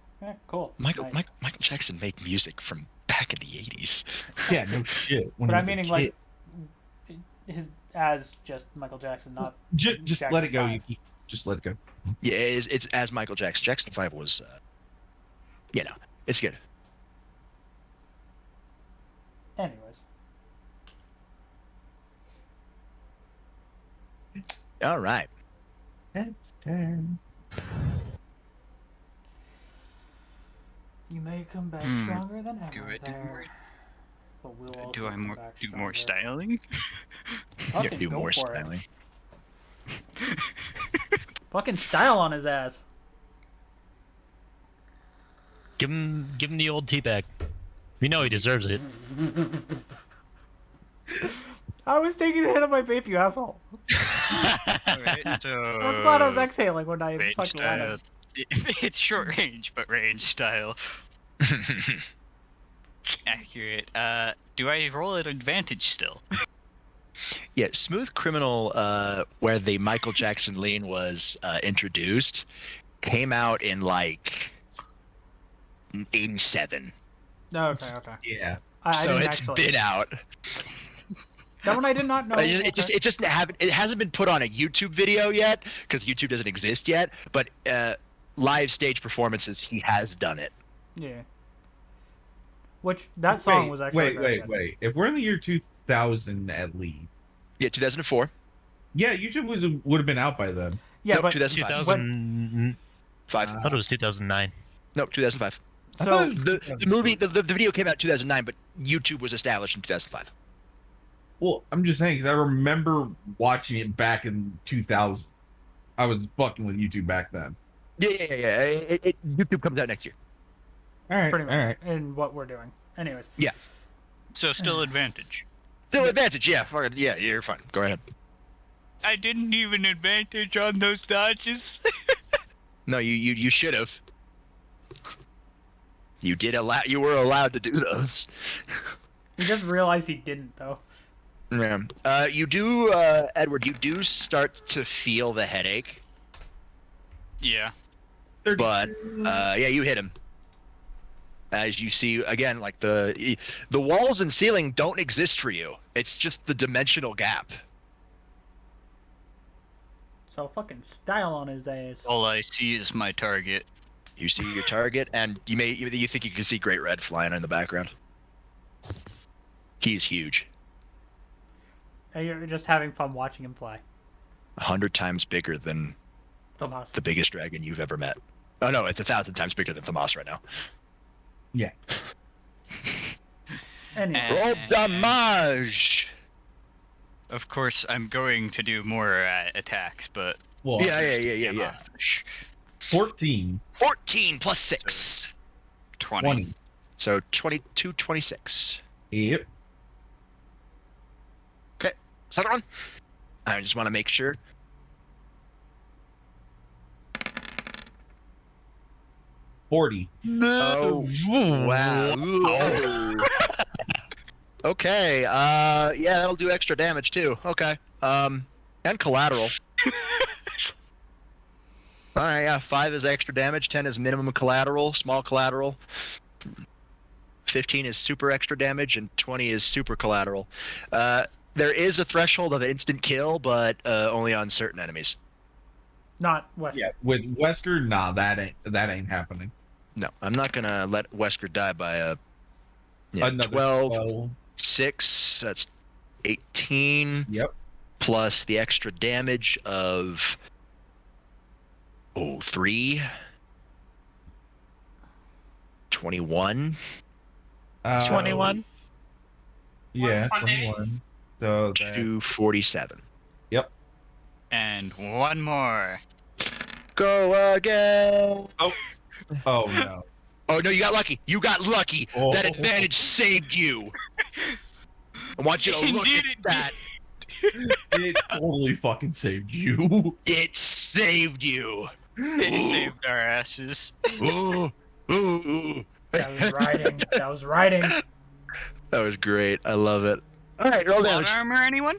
cool. Michael nice. Michael Jackson made music from back in the 80s. Yeah, no shit. When But he I'm was a meaning kid. like his as just Michael Jackson, not Just Jackson let it go. 5. Yuki. Just let it go. Yeah, it's as Michael Jackson. Jackson 5 was, it's good. Anyways. All right. It's turn. You may come back stronger than ever. Do I do there. more? But we'll also Do I come more back do more stronger. styling? Fucking do go more for it. styling. Fucking style on his ass. Give him the old teabag. We know he deserves it. I was taking a hit of my vape, you asshole. Alright, so I was glad I was exhaling when I range fucking style. landed. It's short range, but range style. Accurate. Do I roll at advantage still? Yeah, Smooth Criminal, where the Michael Jackson lean was introduced, came out in like 87. Okay. Yeah. I So didn't it's actually. been out. That one I did not know. It hasn't been put on a YouTube video yet because YouTube doesn't exist yet. But live stage performances, he has done it. Yeah. Which that song was actually very good. Wait. If we're in the year 2000 at least. Yeah, 2004. Yeah, YouTube would have been out by then. Yeah, Nope, but 2005. 2005. I thought it was 2009. Nope, 2005. I so thought it was The 2004. movie, the video came out in 2009, but YouTube was established in 2005. Well, I'm just saying because I remember watching it back in 2000. I was fucking with YouTube back then. Yeah. YouTube comes out next year. All right. pretty much All right. in what we're doing. Anyways. So still advantage. Still advantage, yeah. Fucking, yeah, you're fine. Go ahead. I didn't even advantage on those dodges. No, you should have. You were allowed to do those. He just realized he didn't though. Yeah. You do, Edward. You do start to feel the headache, Yeah. but yeah, you hit him. As you see again, like the walls and ceiling don't exist for you. It's just the dimensional gap. So fucking style on his ass. All I see is my target. You see your target, and you think you can see Great Red flying in the background. He's huge. And you're just having fun watching him fly. 100 times bigger than Tomas. the biggest dragon you've ever met. Oh no, it's 1,000 times bigger than Tomas right now. Yeah. Anyway. Roll damage. Of course, I'm going to do more attacks, but Well, Yeah. 14. 14 plus 6. 20. So 22, 26. Yep. Okay. Second one. I just want to make sure. 40. Oh, wow. Ooh. Okay. Yeah, that'll do extra damage too. Okay. And collateral. All right. Yeah. 5 is extra damage. 10 is minimum collateral. Small collateral. 15 is super extra damage, and 20 is super collateral. There is a threshold of instant kill, but only on certain enemies. Not Wesker. Yeah, with Wesker, nah, that ain't happening. No, I'm not gonna let Wesker die by a Another 12, 6. That's 18. Yep. Plus the extra damage of 3. 21. 21. Yeah, One day. 21. So that, 247. Yep. And one more. Go again. Oh no. Oh no, you got lucky. You got lucky. Oh. That advantage saved you. I want you to look at that. It totally fucking saved you. It saved you. It saved our asses. Ooh. Ooh. That was riding. That was riding. That was great. I love it. All right, roll Plot damage. armor, anyone?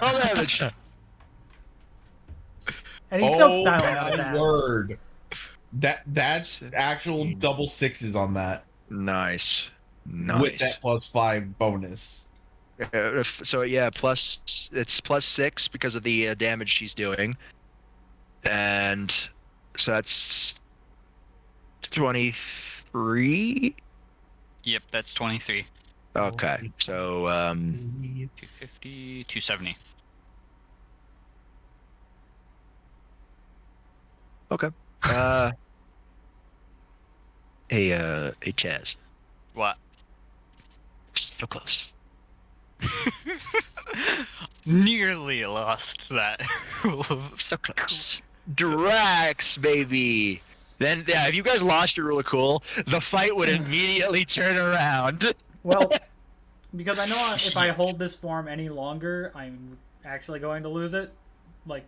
Roll damage. And he's still styling on his my ass. word. That's actual double 6s on that. Nice. Nice. With that +5 bonus. So yeah, it's +6 because of the damage she's doing, and so that's 23. Yep, that's 23. Okay, so 250, 270. okay. Hey Chaz. What? So close. Nearly lost that. So close. Drax, baby. Then, yeah, if you guys lost your rule of cool, the fight would immediately turn around. Well, because I know if I hold this form any longer, I'm actually going to lose it. Like,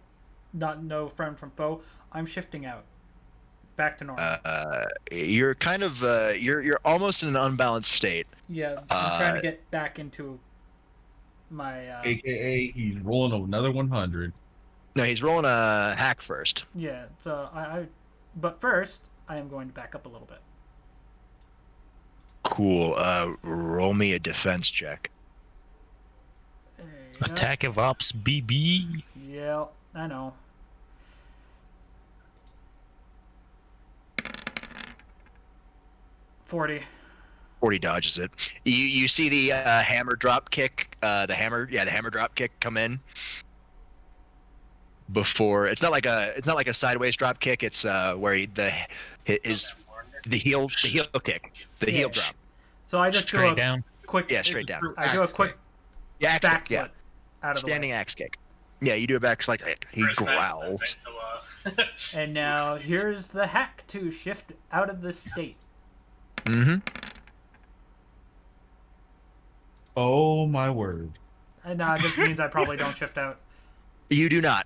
no friend from foe. I'm shifting out. Back to normal. You're kind of, you're almost in an unbalanced state. Yeah, I'm trying to get back into my... AKA, he's rolling another 100. No, he's rolling a hack first. Yeah, so but first, I am going to back up a little bit. Cool. Roll me a defense check. Attack of Ops BB. Yeah, I know. $40. 40 dodges it. You see the hammer drop kick, the hammer drop kick come in. Before it's not like a sideways drop kick. It's where the heel kick, the heel drop. So I just Straight do a down. quick. Yeah, straight down. I do a quick Axe back kick, yeah. flip out of Standing the way. axe kick. Yeah, you do a back like he growls. And now here's the hack to shift out of this state. Mm-hmm. Oh my word. And now it just means I probably don't shift out. You do not.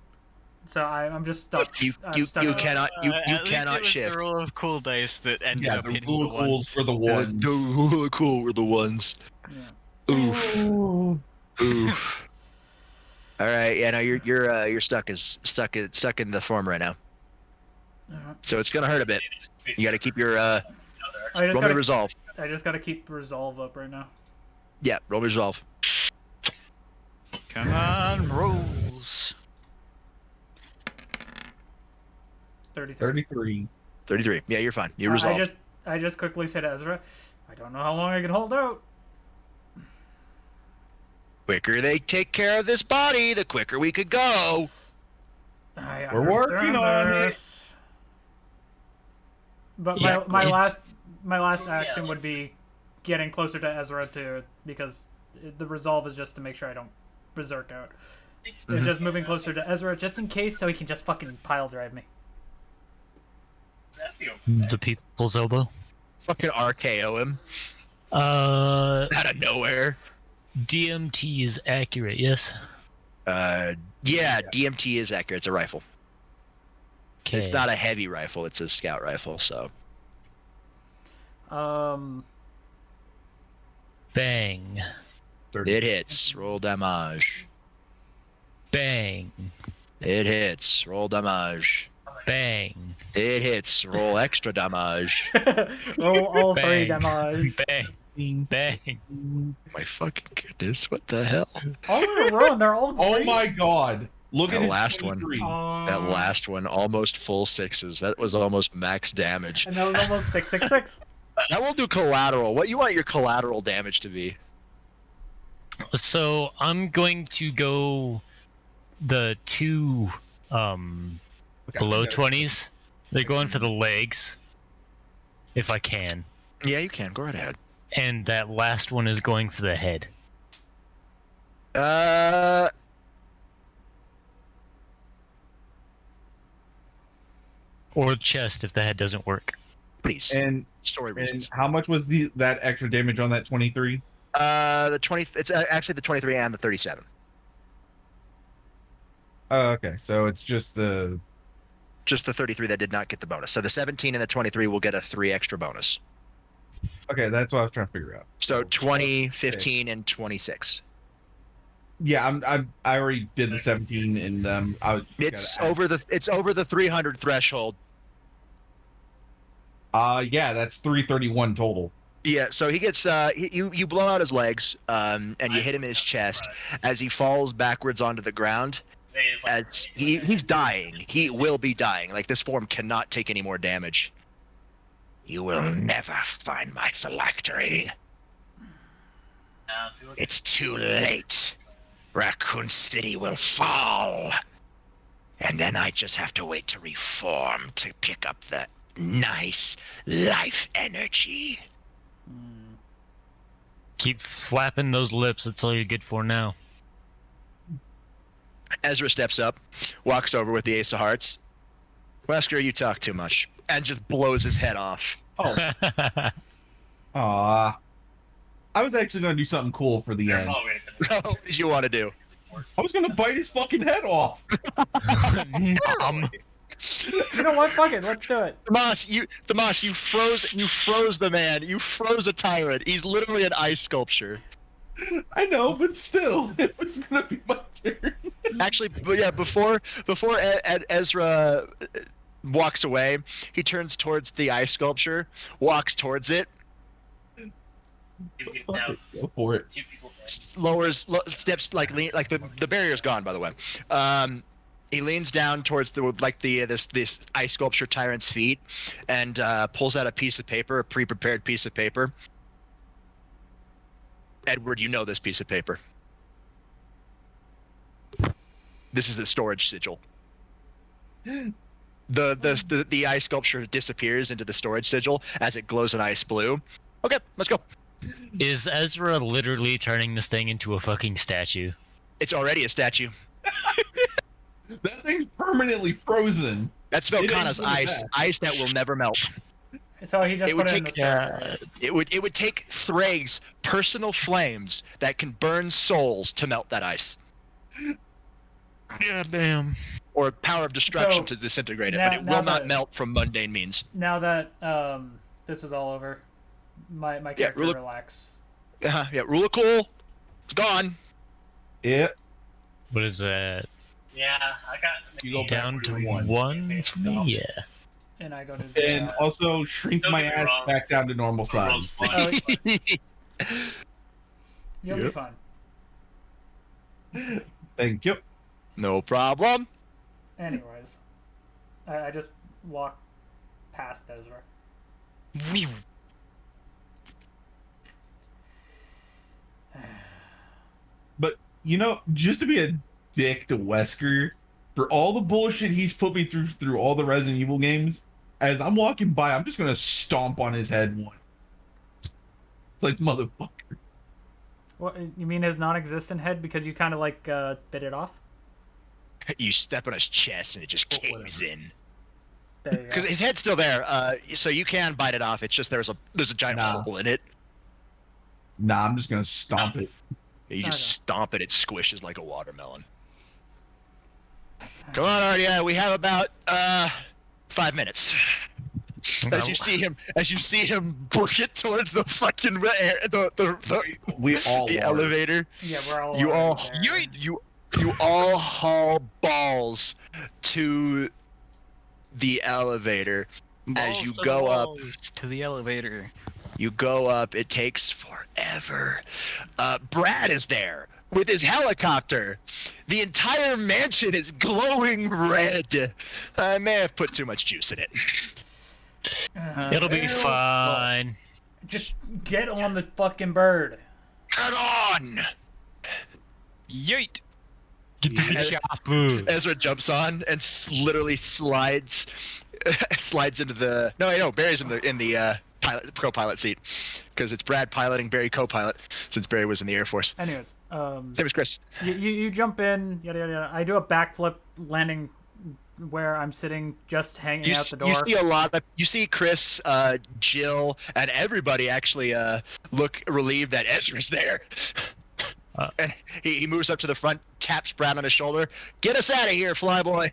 So I'm just stuck. You cannot It was shift. the roll of cool dice that ended Yeah, up the hitting rule the of cools ones. for the ones. The cool were the ones. Yeah. Oof. Oof. All right. Yeah. No, you're stuck in the form right now. So it's gonna hurt a bit. You got to keep your roll me resolve. I just gotta keep resolve up right now. Yeah, roll me resolve. Come on, rolls. 33. 33. Yeah, you're fine. You resolve. I just quickly said to Ezra, I don't know how long I can hold out. Quicker they take care of this body, the quicker we could go. We're working on it. But Yeah, my last action would be getting closer to Ezra because the resolve is just to make sure I don't berserk out. It's just moving closer to Ezra just in case so he can just fucking pile drive me. The people's elbow. Fucking RKO him Uh, out of nowhere. DMT is accurate, yes. Yeah, DMT is accurate. It's a rifle. Okay. It's not a heavy rifle. It's a scout rifle. So Bang. it hits. Roll damage. Bang. It hits. Roll damage. Bang. It hits. Roll extra damage. Roll all three Bang. damage. Bang. Bang. My fucking goodness! What the hell? All in a row, and they're all Oh great. my god! Look That at his last one. 23. That last one, almost full sixes. That was almost max damage. And that was almost 666. Now we'll do collateral. What you want your collateral damage to be? So I'm going to go the two below 20s. They're going for the legs, if I can. Yeah, you can. Go right ahead. And that last one is going for the head. Or chest if the head doesn't work. Please. And story reasons. how much was that extra damage on that 23? The 20. It's actually the 23 and the 37. Oh, okay. So it's just the 33 that did not get the bonus. So the 17 and the 23 will get a 3 extra bonus. Okay, that's what I was trying to figure out. So 20, 15, and 26. Yeah, I already did the 17 and It's over the 300 threshold. Yeah, that's 331 total. Yeah, so he gets you blow out his legs, and you hit him in his chest as he falls backwards onto the ground. As he's dying. He will be dying. Like, this form cannot take any more damage. You will never find my phylactery. It's too late. Raccoon City will fall. And then I just have to wait to reform to pick up the nice life energy. Keep flapping those lips. That's all you're good for now. Ezra steps up, walks over with the Ace of Hearts. Wesker, you talk too much. And just blows his head off. Oh. Aw. I was actually going to do something cool for the end. What did you want to do? I was going to bite his fucking head off. You know what? Fuck it. Let's do it. Tomas, you froze the man. You froze a tyrant. He's literally an ice sculpture. I know, but still, it was going to be my turn. Actually, but yeah, before Ezra walks away, he turns towards the ice sculpture, walks towards it, Go for it. steps like the barrier's gone, by the way. He leans down towards this ice sculpture tyrant's feet and pulls out a piece of paper, a pre-prepared piece of paper. Edward, you know this piece of paper. This is the storage sigil. The ice sculpture disappears into the storage sigil as it glows an ice blue. Okay, let's go. Is Ezra literally turning this thing into a fucking statue? It's already a statue. That thing's permanently frozen. That's Velkana's ice that will never melt. So he just put it in the store. It would take Thrag's personal flames that can burn souls to melt that ice. God damn. Or power of destruction to disintegrate it, but it will not melt from mundane means. Now that this is all over, my character relax. Yeah, rule of cool. It's gone. Yep. What is that? Yeah, I got. You go Down to one for me? Yeah. And I go to and also shrink my ass back down to normal size. You'll be fine. Thank you. No problem. Anyways, I just walked past Ezra. But, you know, just to be a dick to Wesker, for all the bullshit he's put me through all the Resident Evil games, as I'm walking by, I'm just going to stomp on his head one. It's like, motherfucker. What, you mean his non-existent head because you kind of like bit it off? You step on his chest and it just caves in. There you go. Because his head's still there, so you can bite it off. It's just there's a giant hole in it. Nah, I'm just gonna stomp it. You just stomp it. It squishes like a watermelon. Come on, R.D.I. We have about 5 minutes. As you see him book it towards the fucking We all the are. elevator. Yeah, we're all You all there. you all haul balls to the elevator. As you go up to the elevator. You go up. It takes forever. Brad is there with his helicopter. The entire mansion is glowing red. I may have put too much juice in it. It'll be fine. Just get on the fucking bird. Get on! Yeet! Ezra jumps on and literally slides into the. No, I know Barry's in the co-pilot seat because it's Brad piloting, Barry co-pilot, since Barry was in the Air Force. Anyways, Same as Chris. You jump in, yada yada yada. I do a backflip landing where I'm sitting, just hanging out the door. You see Chris, Jill, and everybody actually look relieved that Ezra's there. And he moves up to the front, taps Brad on his shoulder. Get us out of here, flyboy.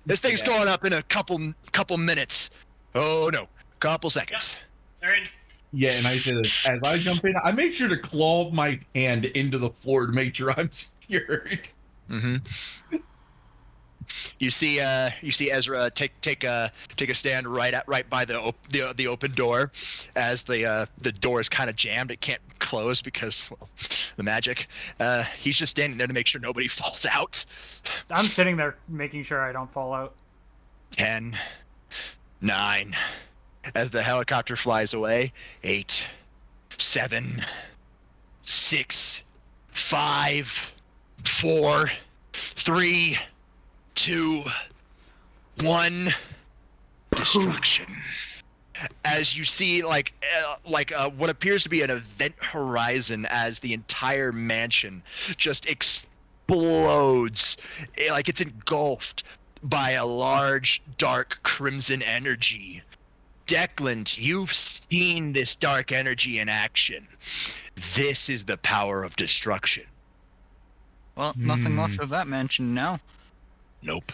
This thing's going up in a couple minutes. Oh no, couple seconds. Yeah, and I say this as I jump in. I make sure to claw my hand into the floor to make sure I'm secured. Mm-hmm. You see Ezra take a stand right by the open door, as the door is kind of jammed. It can't close because, well, the magic. He's just standing there to make sure nobody falls out. I'm sitting there making sure I don't fall out. 10, 9, as the helicopter flies away. 8, 7, 6, 5, 4, 3, 2, 1. Destruction. As you see, what appears to be an event horizon, as the entire mansion just explodes, like it's engulfed by a large, dark, crimson energy. Declan, you've seen this dark energy in action. This is the power of destruction. Well, nothing left of that mansion now. Nope.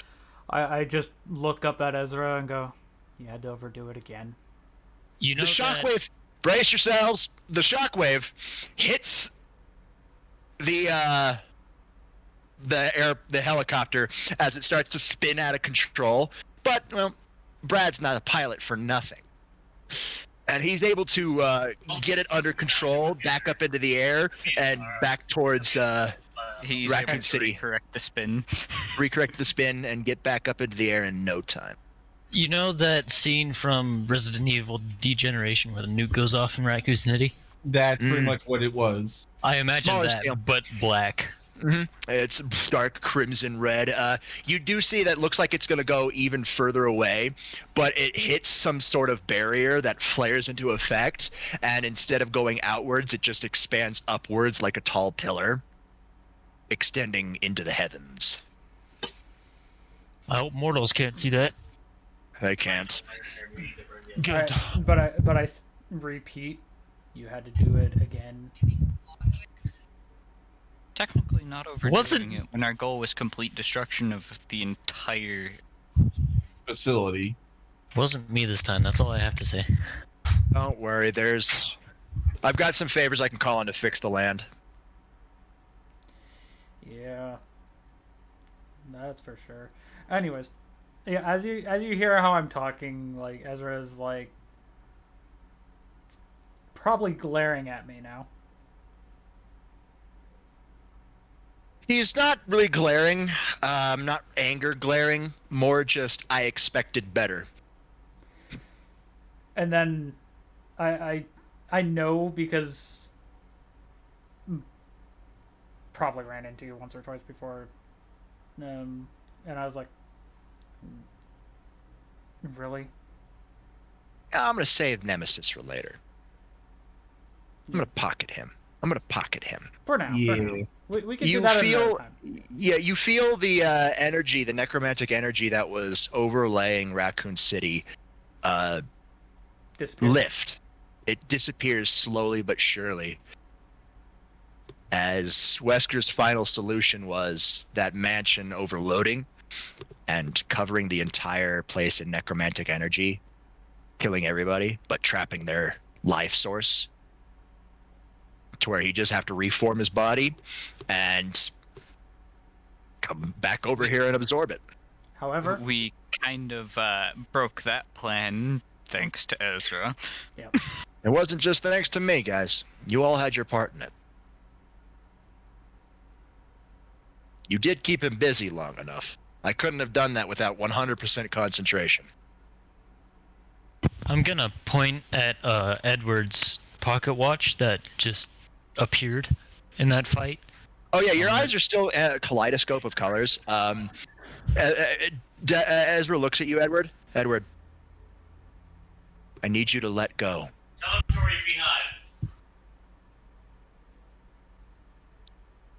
I just look up at Ezra and go, you had to overdo it again. You know the shockwave. Brace yourselves. The shockwave hits the helicopter as it starts to spin out of control. But well, Brad's not a pilot for nothing, and he's able to get it under control, back up into the air, and back towards He's Raccoon able to City. Recorrect the spin, and get back up into the air in no time. You know that scene from Resident Evil Degeneration where the nuke goes off in Raccoon City? That's pretty much what it was. I imagine Smaller that, scale. but black. Mm-hmm. It's dark crimson red. You do see that looks like it's going to go even further away, but it hits some sort of barrier that flares into effect, and instead of going outwards, it just expands upwards like a tall pillar, extending into the heavens. I hope mortals can't see that. They can't. Good. But I repeat, you had to do it again. Technically not overdoing it when our goal was complete destruction of the entire facility. Wasn't me this time, that's all I have to say. Don't worry, I've got some favors I can call on to fix the land. Yeah. That's for sure. Anyways, yeah, as you hear how I'm talking, like Ezra's like probably glaring at me now. He's not really glaring, not anger glaring, more just I expected better. And then I know because probably ran into you once or twice before, and I was like, really? I'm gonna save Nemesis for later. I'm gonna pocket him. For now. Yeah. For now. We can do that another time. Yeah, you feel the energy, the necromantic energy that was overlaying Raccoon City lift. It disappears slowly but surely. As Wesker's final solution was that mansion overloading, and covering the entire place in necromantic energy, killing everybody, but trapping their life source to where he just have to reform his body and come back over here and absorb it. However, we kind of broke that plan thanks to Ezra. Yep. It wasn't just thanks to me, guys. You all had your part in it. You did keep him busy long enough. I couldn't have done that without 100% concentration. I'm gonna point at Edward's pocket watch that just appeared in that fight. Oh yeah, your eyes are still a kaleidoscope of colors. Ezra looks at you, Edward. Edward, I need you to let go.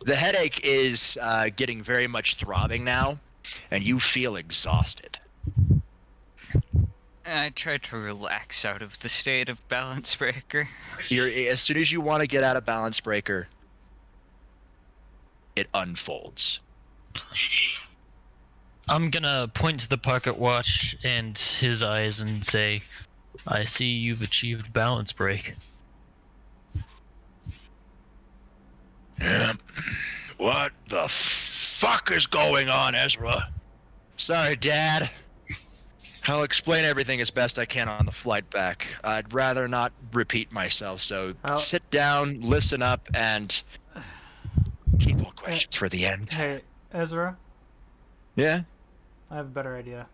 The headache is getting very much throbbing now, and you feel exhausted. I try to relax out of the state of balance breaker. As soon as you want to get out of balance breaker, it unfolds. I'm gonna point to the pocket watch and his eyes and say, I see you've achieved balance break. What the fuck is going on, Ezra? Sorry, Dad. I'll explain everything as best I can on the flight back. I'd rather not repeat myself, so sit down, listen up, and keep all questions for the end. Hey, Ezra? Yeah? I have a better idea.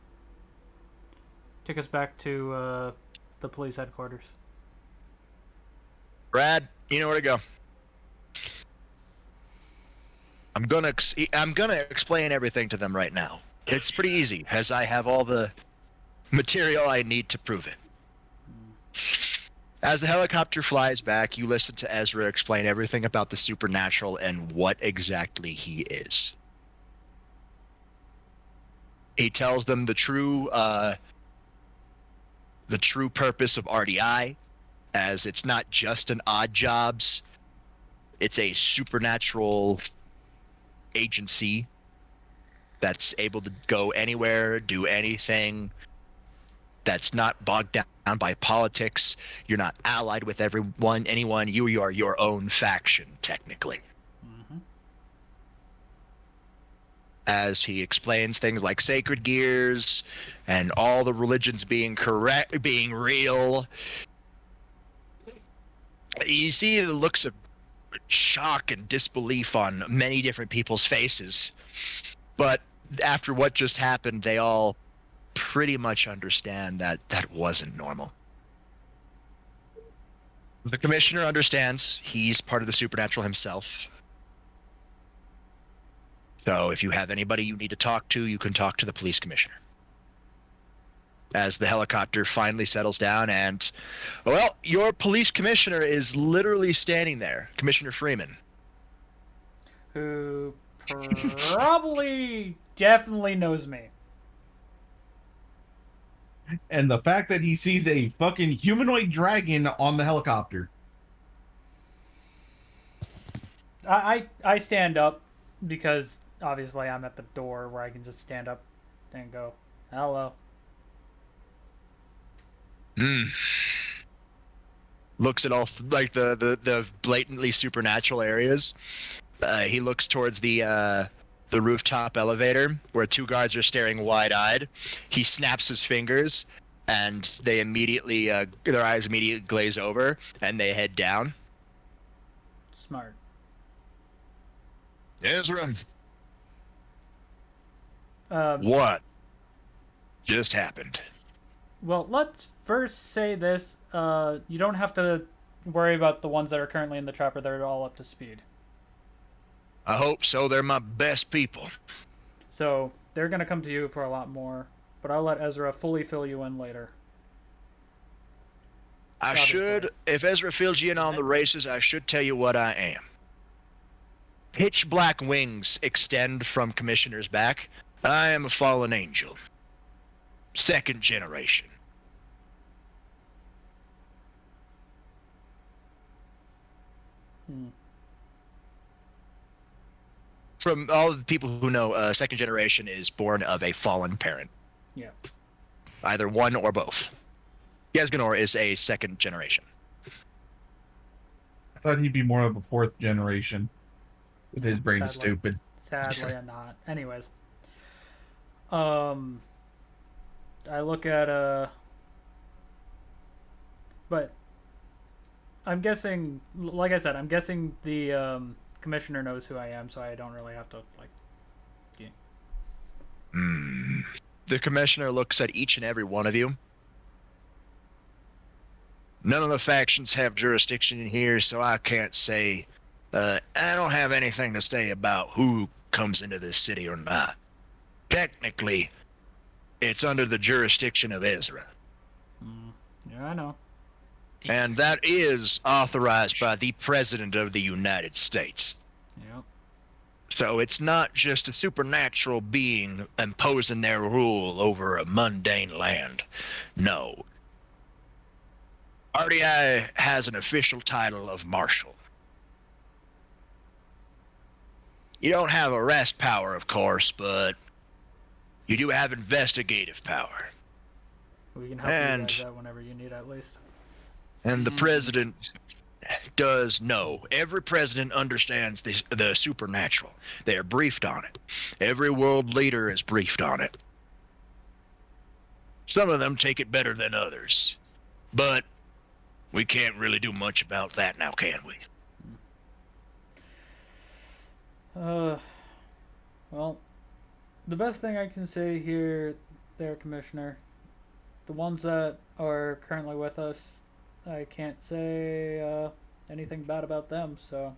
Take us back to the police headquarters. Brad, you know where to go. I'm gonna explain everything to them right now. It's pretty easy, as I have all the material I need to prove it. As the helicopter flies back, you listen to Ezra explain everything about the supernatural and what exactly he is. He tells them the true purpose of R.D.I, as it's not just an odd jobs, it's a supernatural agency that's able to go anywhere, do anything, that's not bogged down by politics. You're not allied with anyone. You are your own faction, technically. Mm-hmm. As he explains things like sacred gears and all the religions being real, you see the looks of shock and disbelief on many different people's faces. But after what just happened, they all pretty much understand that that wasn't normal. The commissioner understands. He's part of the supernatural himself. So if you have anybody you need to talk to, you can talk to the police commissioner. As the helicopter finally settles down and, well, your police commissioner is literally standing there, Commissioner Freeman. Who probably definitely knows me. And the fact that he sees a fucking humanoid dragon on the helicopter. I stand up because obviously I'm at the door where I can just stand up and go, hello. Looks at all like the blatantly supernatural areas. He looks towards the rooftop elevator where two guards are staring wide-eyed. He snaps his fingers, and they immediately their eyes immediately glaze over, and they head down. Smart. Ezra. What just happened? Well, let's first say this. You don't have to worry about the ones that are currently in the trapper. They're all up to speed. I hope so. They're my best people. So they're going to come to you for a lot more, but I'll let Ezra fully fill you in later. If Ezra fills you in on the races, I should tell you what I am. Pitch black wings extend from Commissioner's back. I am a fallen angel. Second generation. From all of the people who know, second generation is born of a fallen parent. Yeah. Either one or both. Yasganor is a second generation. I thought he'd be more of a fourth generation. With his brain is Sadly. stupid. Sadly, I'm not. Anyways, I look at but I'm guessing, like I said, I'm guessing the commissioner knows who I am, so I don't really have to like. Yeah. The commissioner looks at each and every one of you. None of the factions have jurisdiction in here, so I can't say. I don't have anything to say about who comes into this city or not. Technically, it's under the jurisdiction of Ezra. Yeah, I know. And that is authorized by the President of the United States. Yep. So it's not just a supernatural being imposing their rule over a mundane land. No. R.D.I. has an official title of Marshal. You don't have arrest power, of course, but you do have investigative power. We can help you guys out whenever you need, at least. And the president does know. Every president understands the supernatural. They are briefed on it. Every world leader is briefed on it. Some of them take it better than others. But we can't really do much about that now, can we? Well, the best thing I can say here, there, Commissioner, the ones that are currently with us, I can't say anything bad about them, so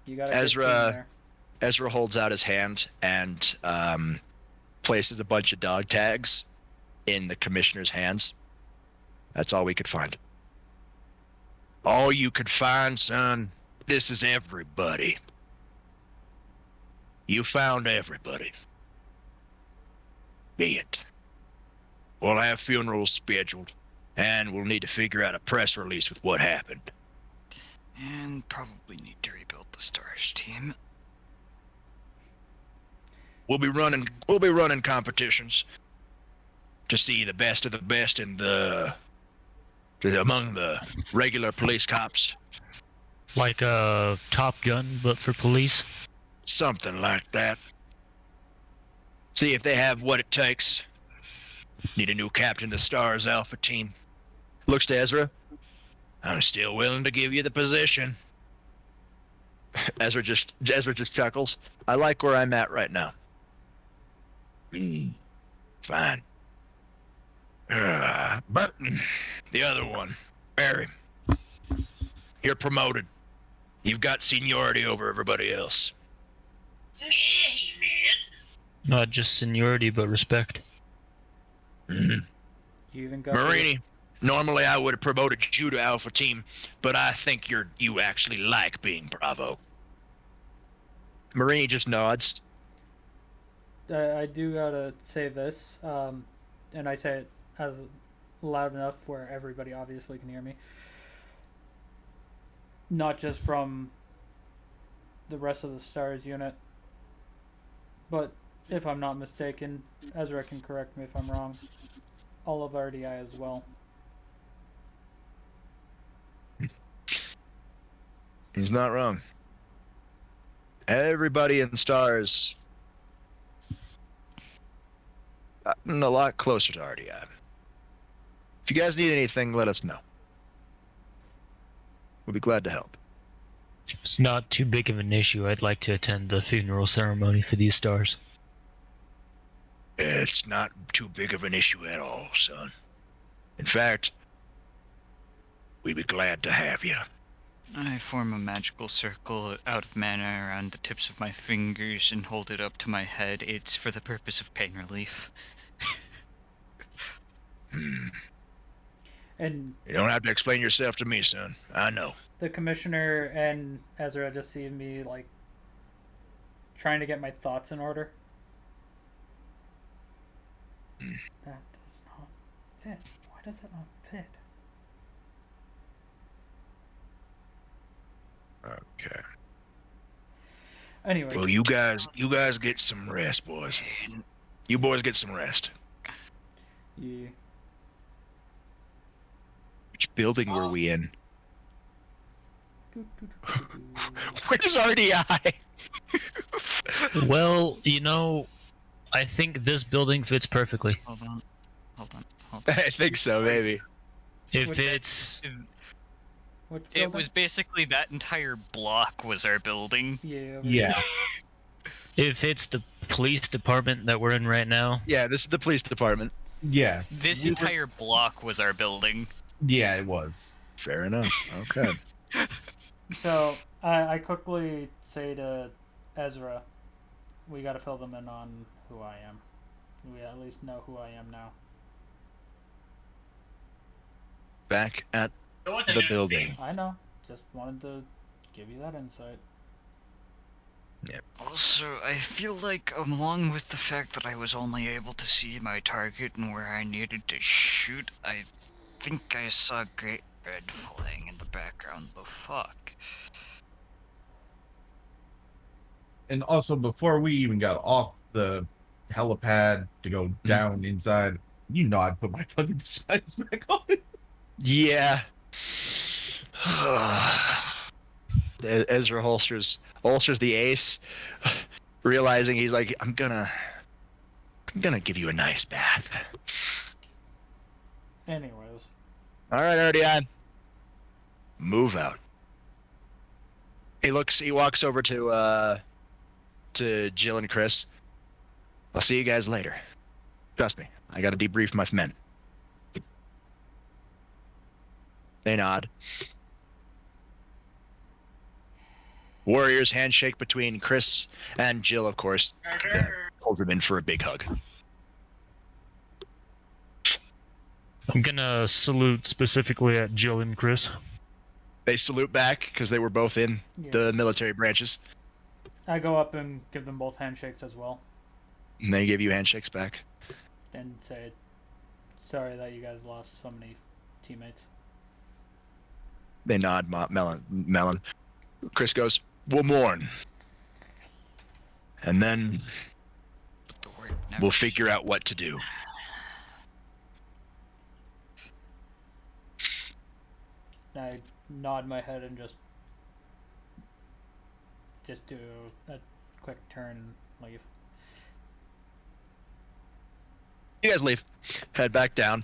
you got Ezra holds out his hand and places a bunch of dog tags in the commissioner's hands. That's all we could find. All you could find, son. This is everybody. You found everybody. Be it. We'll have funerals scheduled, and we'll need to figure out a press release with what happened. And probably need to rebuild the Stars team. We'll be running competitions to see the best of the best in among the regular police cops. Like a Top Gun, but for police? Something like that. See if they have what it takes. Need a new captain to the Stars Alpha team. Looks to Ezra. I'm still willing to give you the position. Ezra just chuckles. I like where I'm at right now. Fine. Burton, the other one, Barry. You're promoted. You've got seniority over everybody else. Not just seniority, but respect. You even got Marini, normally I would have promoted you to Alpha Team, but I think you actually like being Bravo. Marini just nods. I do gotta say this, and I say it as loud enough where everybody obviously can hear me. Not just from the rest of the Stars unit, but if I'm not mistaken, Ezra can correct me if I'm wrong, all of R.D.I. as well. He's not wrong. Everybody in Stars gotten a lot closer to R.D.I. If you guys need anything, let us know. We'll be glad to help. If it's not too big of an issue, I'd like to attend the funeral ceremony for these Stars. It's not too big of an issue at all, son. In fact, we'd be glad to have you. I form a magical circle out of mana around the tips of my fingers and hold it up to my head. It's for the purpose of pain relief. And you don't have to explain yourself to me, son. I know. The Commissioner and Ezra just see me, like, trying to get my thoughts in order. That does not fit. Why does that not fit? Okay. Anyways. Well, you guys get some rest, boys. You boys get some rest. Yeah. Which building were we in? Where's R.D.I? Well, I think this building fits perfectly. Hold on. I think so, maybe. If it's... It was basically that entire block was our building. Yeah. If it's the police department that we're in right now... Yeah, this is the police department. Yeah. This entire block was our building. Yeah, it was. Fair enough. Okay. So, I quickly say to Ezra, we gotta fill them in on who I am. We at least know who I am now. Back at the building. I know. Just wanted to give you that insight. Yep. Also, I feel like along with the fact that I was only able to see my target and where I needed to shoot, I think I saw Great Red flying in the background. The fuck? And also, before we even got off the helipad to go down inside, I'd put my fucking sights back on. Yeah. Ezra holsters the ace, realizing he's like, I'm gonna give you a nice bath. Anyways. All right, R.D.I. Move out. He walks over to Jill and Chris. I'll see you guys later. Trust me, I gotta debrief my men. They nod. Warriors handshake between Chris and Jill, of course. Holds them in for a big hug. I'm gonna salute specifically at Jill and Chris. They salute back because they were both in the military branches. I go up and give them both handshakes as well. And they give you handshakes back. And say, sorry that you guys lost so many teammates. They nod, Melon. Chris goes, we'll mourn. And then we'll figure out what to do. I nod my head and just do a quick turn and leave. You guys leave. Head back down.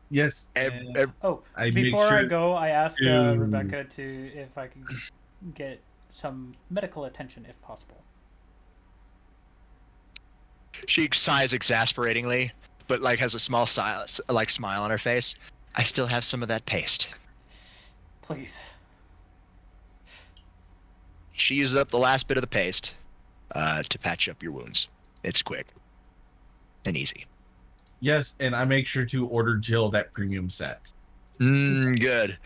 Yes. Before I go, I ask Rebecca if I can get some medical attention if possible. She sighs exasperatingly, but has a small smile on her face. I still have some of that paste. Please. She uses up the last bit of the paste to patch up your wounds. It's quick and easy. Yes, and I make sure to order Jill that premium set. Good.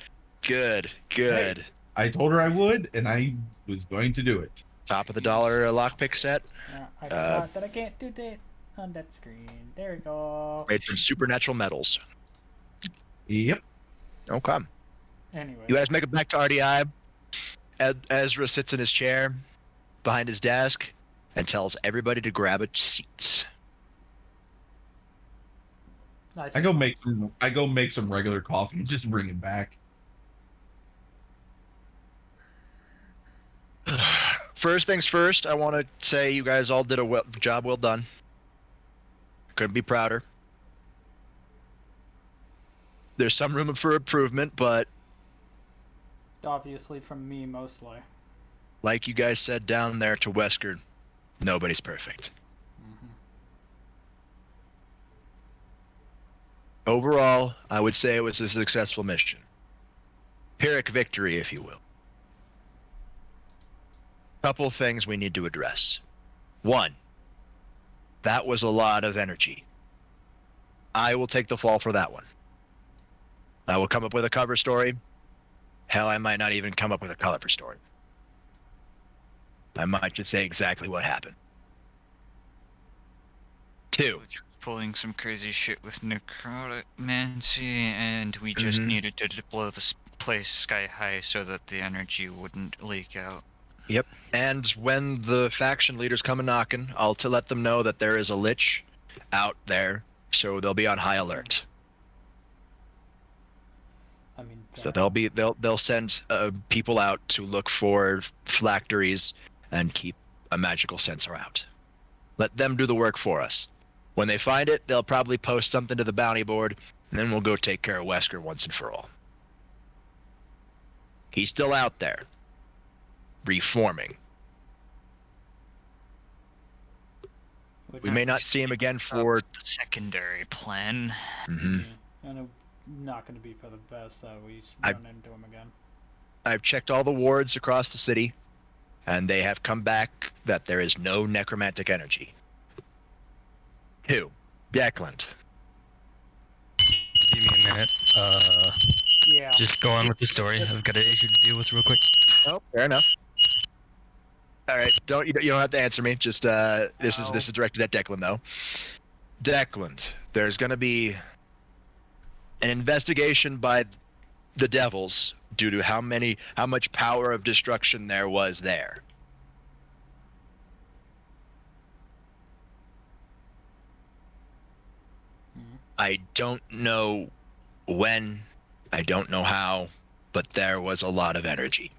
Hey, I told her I would, and I was going to do it. Top of the dollar lockpick set. I forgot that I can't do that on that screen. There we go. Made from supernatural metals. Yep. Okay. Anyway. You guys make it back to R.D.I. Ezra sits in his chair behind his desk and tells everybody to grab a seat. I go make some regular coffee and just bring it back. First things first, I want to say you guys all did a job well done. Couldn't be prouder. There's some room for improvement, but obviously from me mostly. Like you guys said down there to Wesker, nobody's perfect. Overall, I would say it was a successful mission. Pyrrhic victory, if you will. Couple things we need to address. One, that was a lot of energy. I will take the fall for that one. I will come up with a cover story. Hell, I might not even come up with a cover story. I might just say exactly what happened. Two. pulling some crazy shit with necromancy, and we just needed to blow the place sky high so that the energy wouldn't leak out. Yep. And when the faction leaders come a knocking, I'll to let them know that there is a lich out there, so they'll be on high alert. I mean, So they'll send people out to look for phylacteries and keep a magical sensor out. Let them do the work for us. When they find it, they'll probably post something to the bounty board, and then we'll go take care of Wesker once and for all. He's still out there, reforming. We may not see him again for the secondary plan. And it's not going to be for the best that we run into him again. I've checked all the wards across the city, and they have come back that there is no necromantic energy. 2. Declan. Give me a minute. Yeah. Just go on with the story. I've got an issue to deal with real quick. Oh, fair enough. All right, you don't have to answer me. Just this is directed at Declan though. Declan, there's going to be an investigation by the devils due to how much power of destruction there was there. I don't know when, I don't know how, but there was a lot of energy.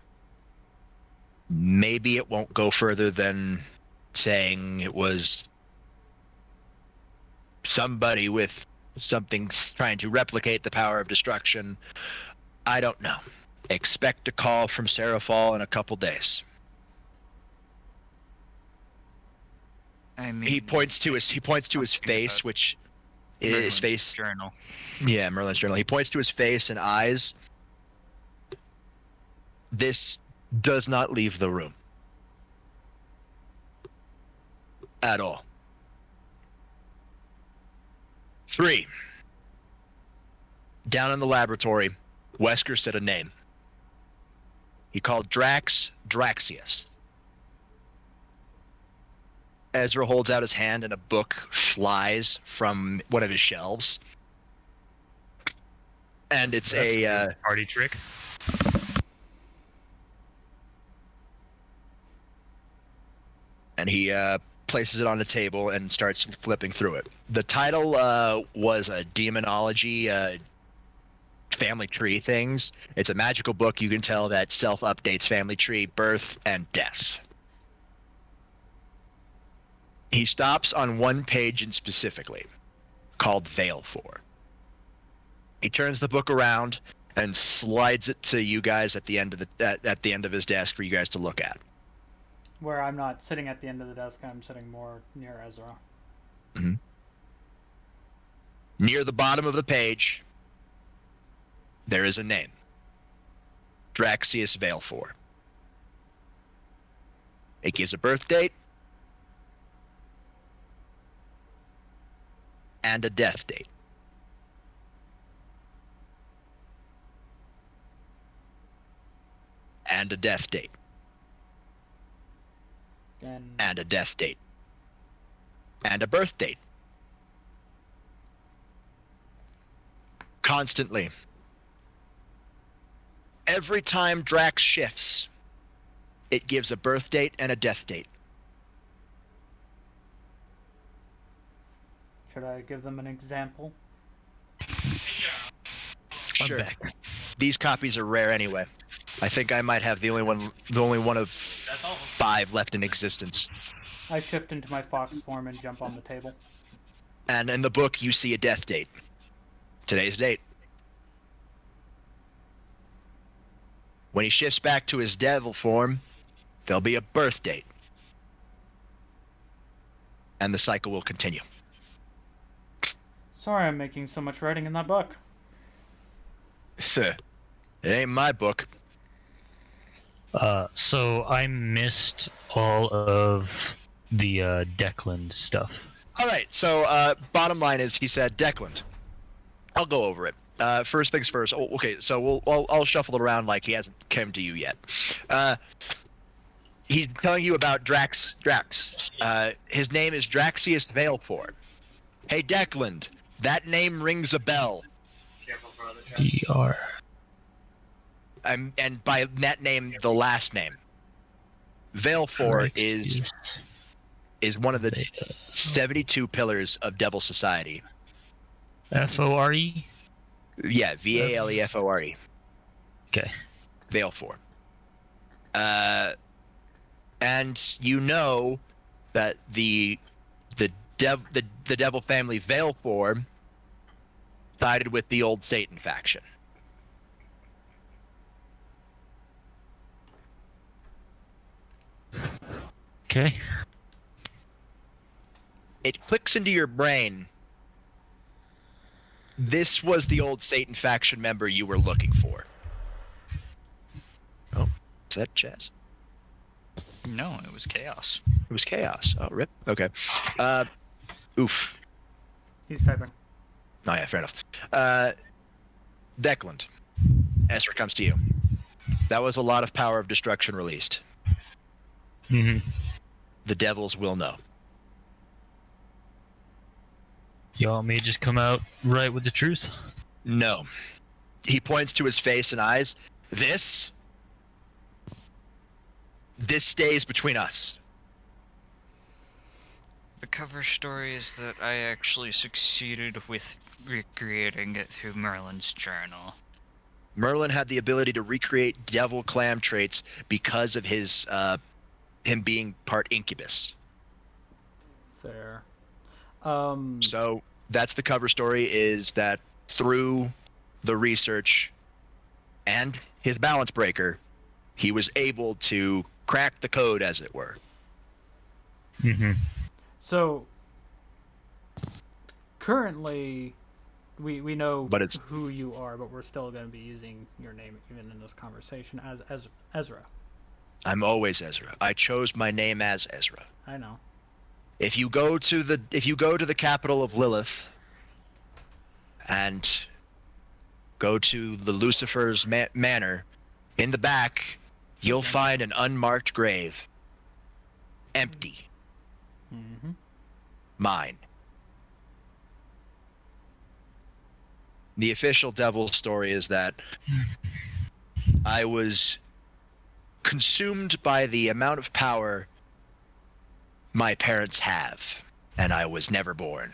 Maybe it won't go further than saying it was somebody with something trying to replicate the power of destruction. I don't know. Expect a call from Seraphal in a couple days. I mean, he points to his face, which is his face. Journal. Yeah, Merlin's journal. He points to his face and eyes. This does not leave the room at all. 3. Down in the laboratory, Wesker said a name. He called Drax Draxius. Ezra holds out his hand and a book flies from one of his shelves. And it's a party trick. And he places it on the table and starts flipping through it. The title was a demonology family tree things. It's a magical book. You can tell that self-updates family tree, birth, and death. He stops on one page in specifically, called Veil 4. He turns the book around and slides it to you guys at the end of at the end of his desk for you guys to look at. Where I'm not sitting at the end of the desk, I'm sitting more near Ezra. Mm-hmm. Near the bottom of the page, there is a name. Draxius Veil 4. It gives a birth date and a death date. And a death date. And a death date. And a birth date. Constantly. Every time Drax shifts, it gives a birth date and a death date. Should I give them an example? Sure. These copies are rare anyway. I think I might have the only one of 5 left in existence. I shift into my fox form and jump on the table. And in the book, you see a death date. Today's date. When he shifts back to his devil form, there'll be a birth date. And the cycle will continue. Sorry I'm making so much writing in that book. It ain't my book. So I missed all of the Declan stuff. All right, so bottom line is he said, Declan, I'll go over it. First things first. Oh, okay, so I'll shuffle it around like he hasn't come to you yet. He's telling you about Drax. His name is Draxius Veilfor. Hey, Declan, that name rings a bell. DR. And by that name, the last name. Valefor is one of the 72 pillars of Devil Society. Fore? Yeah, Valefore. Okay. Valefor. And you know that the Devil family Valefor sided with the old Satan faction. Okay. It clicks into your brain. This was the old Satan faction member you were looking for. Oh, is that Chaz? No, it was Chaos. It was Chaos. Oh, rip. Okay. Oof. He's typing. Oh, yeah, fair enough. Declan, Ezra comes to you. That was a lot of power of destruction released. Mm-hmm. The devils will know. You want me to just come out right with the truth? No. He points to his face and eyes. This stays between us. The cover story is that I actually succeeded with recreating it through Merlin's journal. Merlin had the ability to recreate devil clam traits because of his him being part incubus. Fair. So that's the cover story, is that through the research and his balance breaker, he was able to crack the code, as it were. Mm-hmm. So currently, we know who you are, but we're still going to be using your name even in this conversation as Ezra. I'm always Ezra. I chose my name as Ezra. I know. If you go to the capital of Lilith and go to the Lucifer's manor, in the back you'll find an unmarked grave. Empty. Mm-hmm. Mine. The official devil story is that I was consumed by the amount of power my parents have, and I was never born.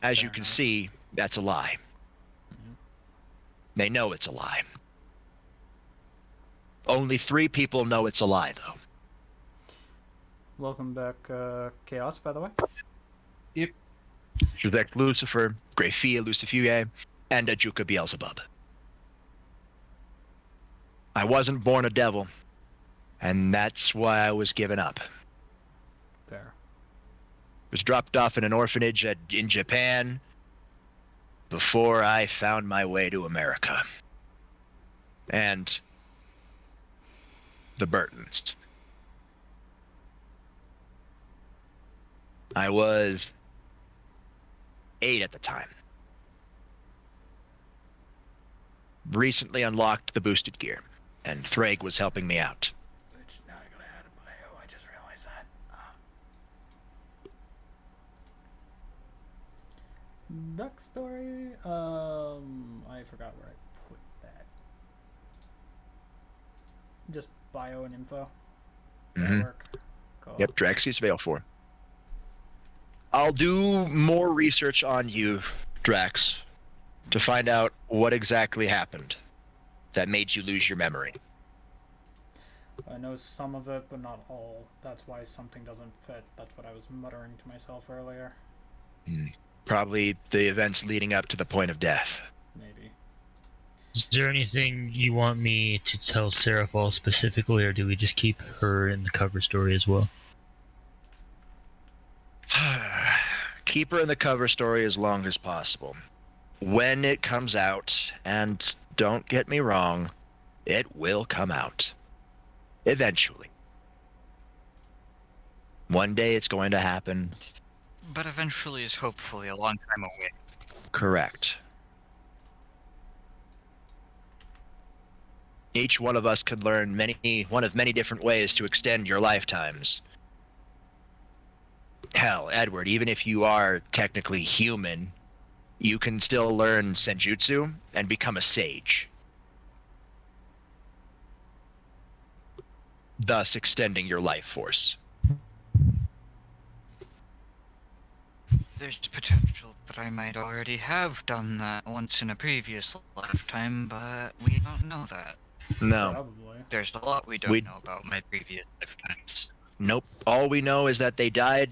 As you can see, that's a lie. They know it's a lie. Only 3 people know it's a lie, though. Welcome back, Chaos, by the way. Yep. Juzek Lucifer, Grafia Lucifuge, and Ajuka Beelzebub. I wasn't born a devil, and that's why I was given up. Fair. Was dropped off in an orphanage in Japan before I found my way to America. And the Burtons. I was 8 at the time. Recently unlocked the boosted gear, and Thrag was helping me out. Which, now I gotta add a bio, I just realized that. Backstory, I forgot where I put that. Just bio and info. Mm-hmm. Work. Cool. Yep, Draxi's Valefor. I'll do more research on you, Drax, to find out what exactly happened that made you lose your memory. I know some of it, but not all. That's why something doesn't fit. That's what I was muttering to myself earlier. Probably the events leading up to the point of death. Maybe. Is there anything you want me to tell Seraphol specifically, or do we just keep her in the cover story as well? Keep her in the cover story as long as possible. When it comes out, and don't get me wrong, it will come out. Eventually. One day it's going to happen. But eventually is hopefully a long time away. Correct. Each one of us could learn one of many different ways to extend your lifetimes. Hell, Edward, even if you are technically human, you can still learn senjutsu and become a sage, thus extending your life force. There's potential that I might already have done that once in a previous lifetime, but we don't know that. No. Probably. There's a lot we don't know about my previous lifetimes. Nope. All we know is that they died.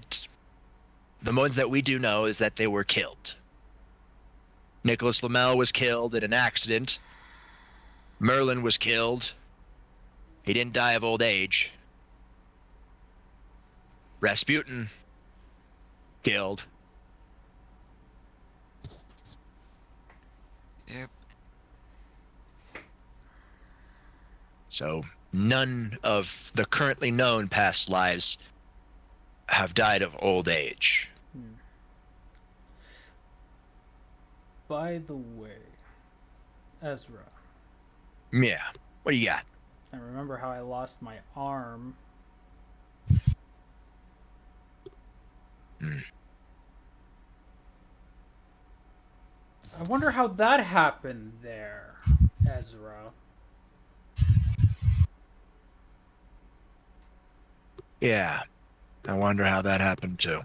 The ones that we do know is that they were killed. Nicholas Flamel was killed in an accident. Merlin was killed. He didn't die of old age. Rasputin killed. Yep. So none of the currently known past lives have died of old age. By the way, Ezra. Yeah. What do you got? I remember how I lost my arm. I wonder how that happened there, Ezra. Yeah. I wonder how that happened too.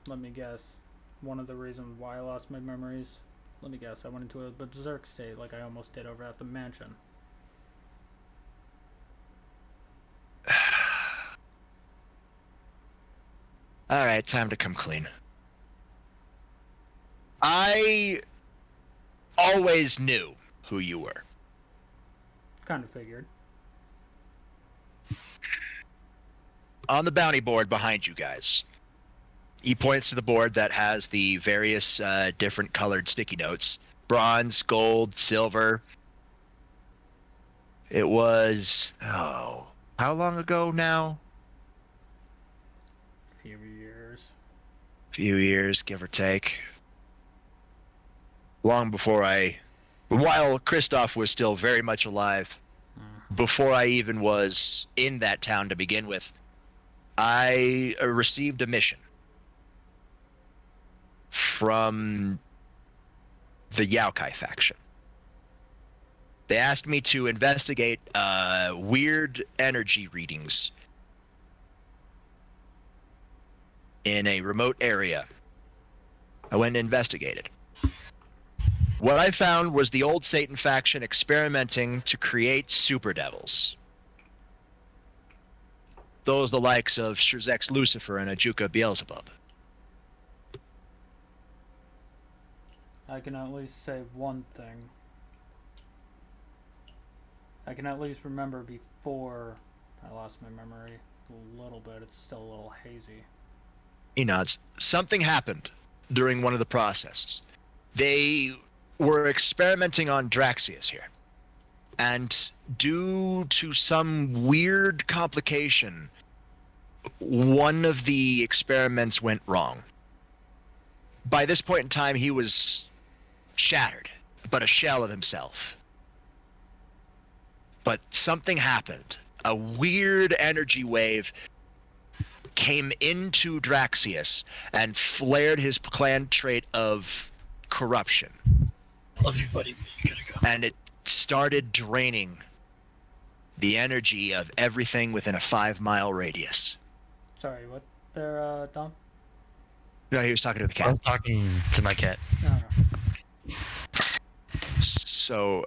Let me guess. One of the reasons why I lost my memories. Let me guess. I went into a berserk state like I almost did over at the mansion. Alright, time to come clean. I always knew who you were. Kind of figured. On the bounty board behind you guys, he points to the board that has the various different colored sticky notes. Bronze, gold, silver. It was, how long ago now? Few years. Few years, give or take. Long before while Christoph was still very much alive, before I even was in that town to begin with, I received a mission from the Yaokai faction. They asked me to investigate weird energy readings in a remote area. I went and investigated. What I found was the old Satan faction experimenting to create super devils. Those the likes of Shrzek's Lucifer and Ajuka Beelzebub. I can at least say one thing. I can at least remember before I lost my memory a little bit. It's still a little hazy. He nods. Something happened during one of the processes. They were experimenting on Draxius here. And due to some weird complication, one of the experiments went wrong. By this point in time, he was shattered, but a shell of himself. But something happened. A weird energy wave came into Draxius and flared his clan trait of corruption. Love you, buddy. You gotta go. And it started draining the energy of everything within a 5-mile radius. Sorry, what there, Dom? No, he was talking to the cat. I was talking to my cat. No. So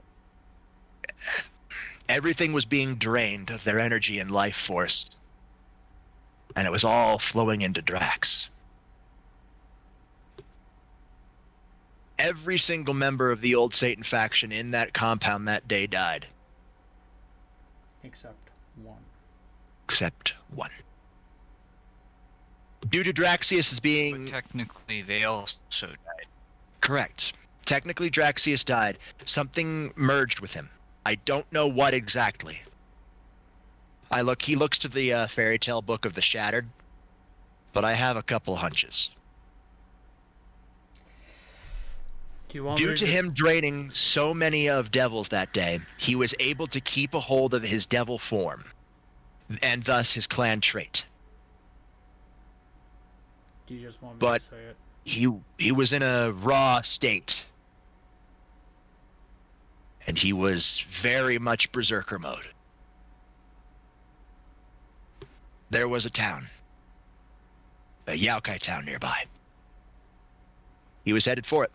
everything was being drained of their energy and life force. And it was all flowing into Drax. Every single member of the old Satan faction in that compound that day died. Except one. Except one. Due to Draxius being... But technically, they also died. Correct. Technically, Draxius died. Something merged with him. I don't know what exactly. He looks to the fairy tale book of the Shattered, but I have a couple hunches. Due to him draining so many of devils that day, he was able to keep a hold of his devil form, and thus his clan trait. Do you just want me But to say it? he was in a raw state. And he was very much berserker mode. There was a town. A Yaokai town nearby. He was headed for it.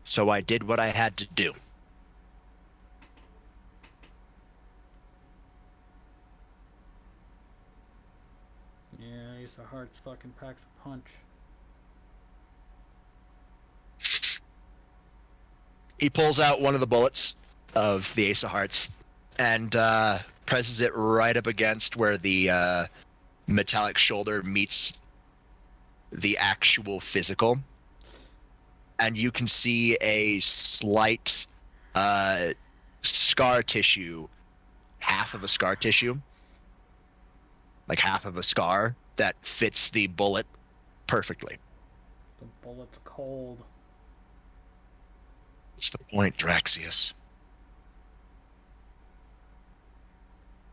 So I did what I had to do. Yeah, Ace of Hearts fucking packs a punch. He pulls out one of the bullets of the Ace of Hearts and presses it right up against where the metallic shoulder meets the actual physical. And you can see a slight scar tissue, half of a scar tissue, like half of a scar that fits the bullet perfectly. The bullet's cold. What's the point, Draxius?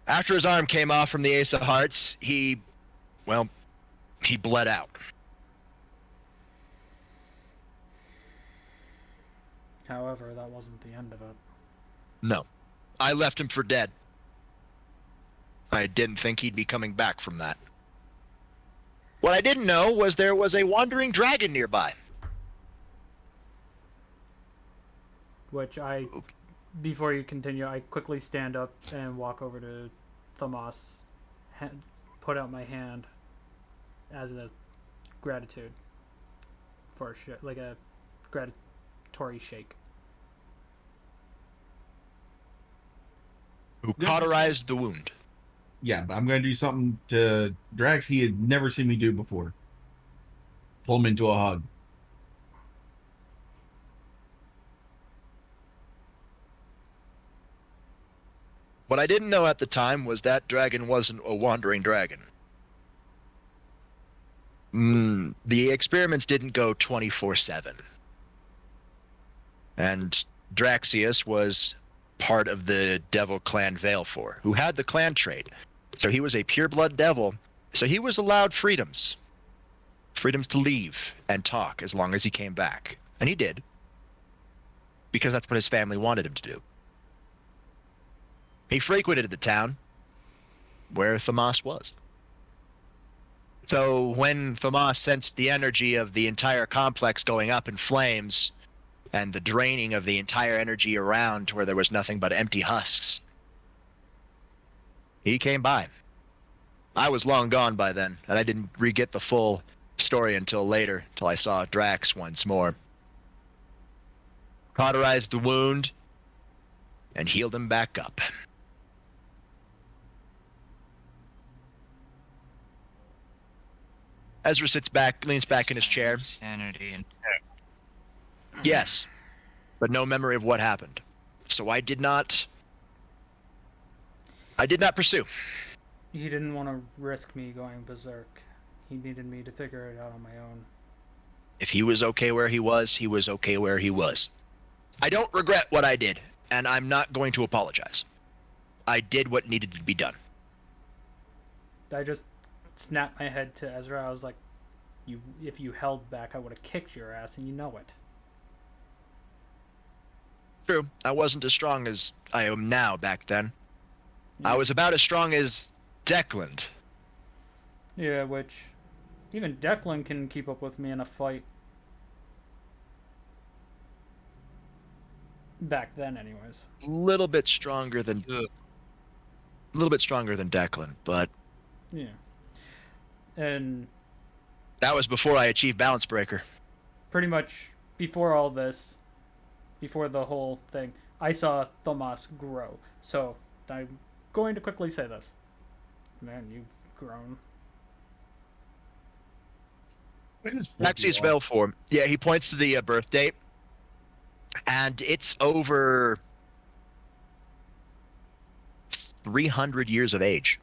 After his arm came off from the Ace of Hearts, he bled out. However, that wasn't the end of it. No. I left him for dead. I didn't think he'd be coming back from that. What I didn't know was there was a wandering dragon nearby. Which before you continue, I quickly stand up and walk over to Thomas, put out my hand as a gratitude for like a gratitory shake. Who cauterized the wound. Yeah, but I'm going to do something to Drax he had never seen me do before. Pull him into a hug. What I didn't know at the time was that dragon wasn't a wandering dragon. The experiments didn't go 24/7. And Draxius was part of the devil clan Valefor, who had the clan trait. So he was a pure-blood devil, so he was allowed freedoms. Freedoms to leave and talk as long as he came back. And he did. Because that's what his family wanted him to do. He frequented the town where Thomas was. So when Thomas sensed the energy of the entire complex going up in flames and the draining of the entire energy around where there was nothing but empty husks, he came by. I was long gone by then, and I didn't re-get the full story until later, till I saw Drax once more. Cauterized the wound and healed him back up. Ezra leans back in his chair. Sanity and Yes, but no memory of what happened. So I did not pursue. He didn't want to risk me going berserk. He needed me to figure it out on my own. If he was okay where he was okay where he was. I don't regret what I did, and I'm not going to apologize. I did what needed to be done. I just snapped my head to Ezra. I was like, if you held back, I would have kicked your ass, and you know it. True, I wasn't as strong as I am now back then. Yeah. I was about as strong as Declan. Yeah, which even Declan can keep up with me in a fight. Back then, anyways. A little bit stronger than Declan, but yeah. And that was before I achieved Balance Breaker. Pretty much before all this, before the whole thing, I saw Thomas grow. So I'm going to quickly say this. Man, you've grown. Actually, it's Valefor. Yeah, he points to the birth date. And it's over 300 years of age.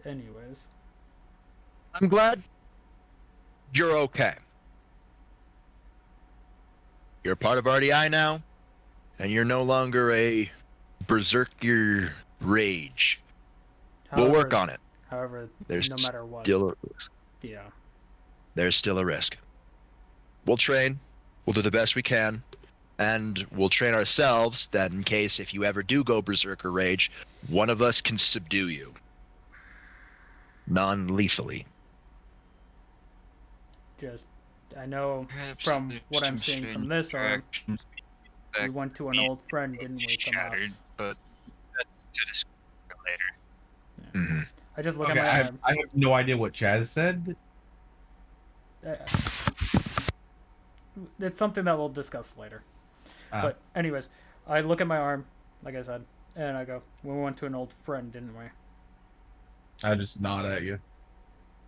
Anyways. I'm glad you're okay. You're part of R.D.I. now, and you're no longer a berserker rage. We'll work on it. However, There's no matter what. Yeah. There's still a risk. We'll train. We'll do the best we can. And we'll train ourselves that in case if you ever do go berserker rage, one of us can subdue you. Non-lethally. Just, I know Perhaps from there's what I'm some seeing from strange this arm, interactions we back went to an old friend, didn't we, shattered, Tomas? but that's to discuss later. Mm-hmm. I just look Okay, at my arm. I have no idea what Chaz said. It's something that we'll discuss later. Ah. But anyways, I look at my arm, like I said, and I go, we went to an old friend, didn't we? I just nod at you.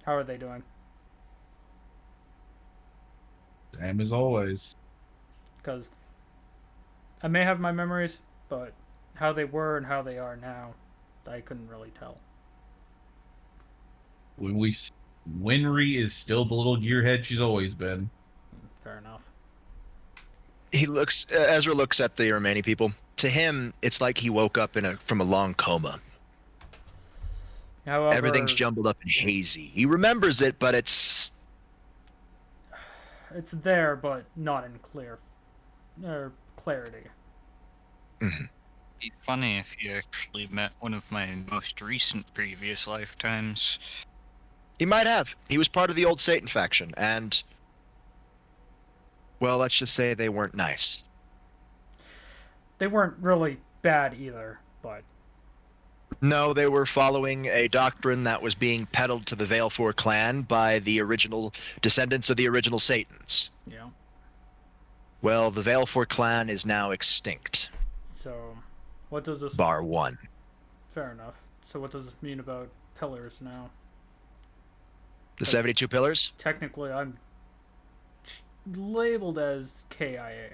How are they doing? Same as always. Because I may have my memories, but how they were and how they are now, I couldn't really tell. Winry is still the little gearhead she's always been. Fair enough. Ezra looks at the remaining people. To him, it's like he woke up from a long coma. However, everything's jumbled up and hazy. He remembers it, but it's there, but not in clarity. It'd be funny if you actually met one of my most recent previous lifetimes. He might have. He was part of the old Satan faction, and well, let's just say they weren't nice. They weren't really bad either, but no, they were following a doctrine that was being peddled to the Valefor clan by the original descendants of the original Satans. Yeah. Well, the Valefor clan is now extinct. So, what does this... Bar one. Fair enough. So what does this mean about pillars now? The 72 pillars? Technically, I'm labeled as KIA.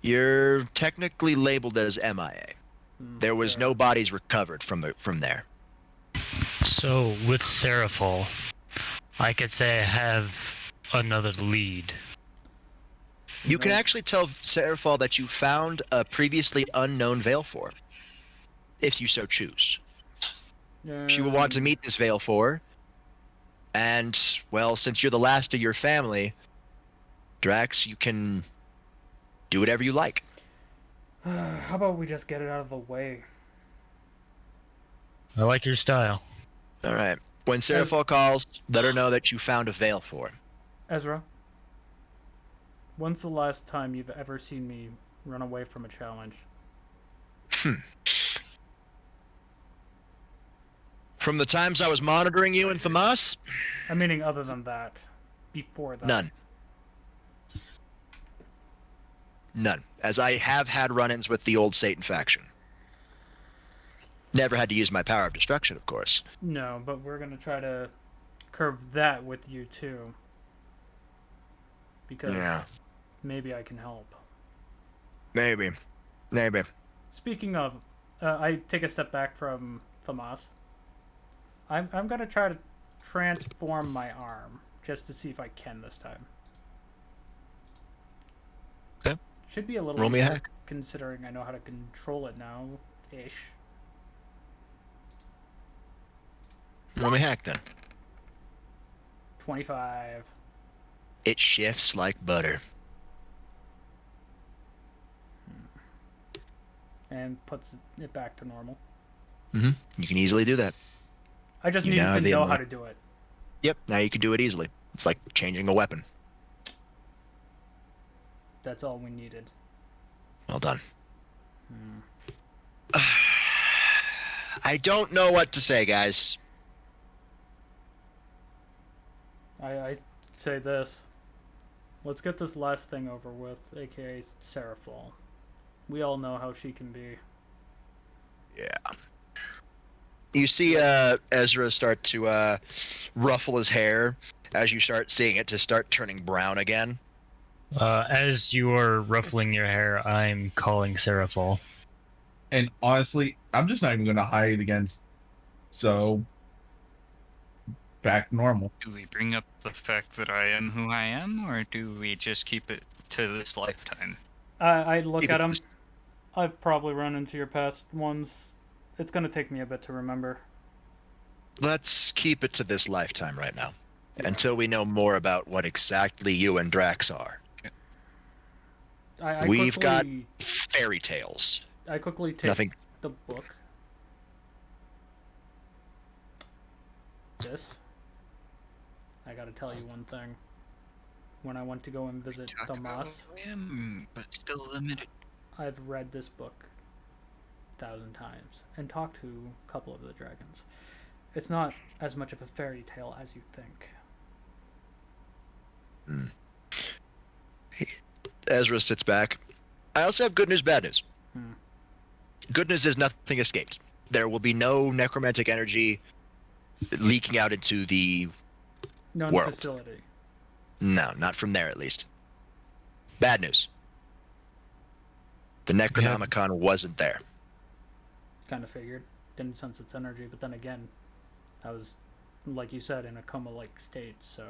You're technically labeled as MIA. There was fair. no bodies recovered from there. So with Seraphol, I could say I have another lead. You can actually tell Seraphol that you found a previously unknown Valefor, if you so choose. She will want to meet this Valefor, and, well, since you're the last of your family, Drax, you can do whatever you like. How about we just get it out of the way? I like your style. Alright. When Seraphol calls, let her know that you found a Valefor. Ezra, when's the last time you've ever seen me run away from a challenge? From the times I was monitoring you in Thamas? I'm meaning other than that. Before that. None. As I have had run-ins with the old Satan faction. Never had to use my power of destruction, of course. No, but we're going to try to curve that with you too. Because maybe I can help. Maybe. Speaking of, I take a step back from Thamas. I'm going to try to transform my arm, just to see if I can this time. Okay. Should be a little Roll me a easier, hack. considering I know how to control it now, ish. Roll me hack then. 25. It shifts like butter. And puts it back to normal. Mm-hmm. You can easily do that. I just needed to know how to do it. Yep, now you can do it easily. It's like changing a weapon. That's all we needed. Well done. I don't know what to say, guys. I say this. Let's get this last thing over with, aka Seraphol. We all know how she can be. Yeah. You see Ezra start to ruffle his hair as you start seeing it to start turning brown again. As you are ruffling your hair, I'm calling Seraphol. And honestly, I'm just not even going to hide against. So, back normal. Do we bring up the fact that I am who I am, or do we just keep it to this lifetime? I look Keep at it- him. I've probably run into your past ones. It's gonna take me a bit to remember. Let's keep it to this lifetime right now, until we know more about what exactly you and Drax are. We've got fairy tales. I quickly take Nothing. the book. This. I gotta tell you one thing. When I went to go and visit Tomas, But still limited. I've read this book 1,000 times and talked to a couple of the dragons. It's not as much of a fairy tale as you think. Ezra sits back. I also have good news, bad news. Good news is nothing escaped. There will be no necromantic energy leaking out into the None world. facility. No, not from there at least. Bad news. The Necronomicon wasn't there. Kind of figured. Didn't sense its energy, but then again, I was, like you said, in a coma-like state, so...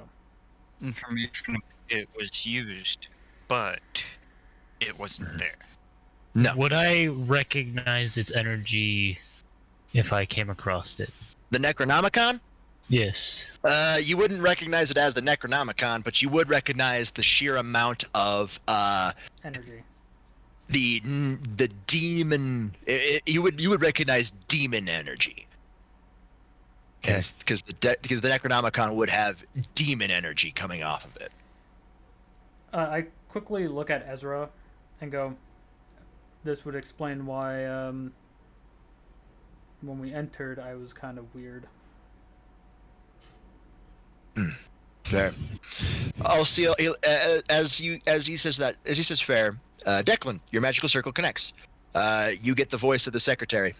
Information, it was used, but it wasn't there. No. Would I recognize its energy if I came across it? The Necronomicon? Yes. You wouldn't recognize it as the Necronomicon, but you would recognize the sheer amount of energy. The demon. You would recognize demon energy. Because the Necronomicon would have demon energy coming off of it. I quickly look at Ezra and go, this would explain why when we entered I was kind of weird. Fair. I'll see. As he says fair. Declan, your magical circle connects. You get the voice of the secretary.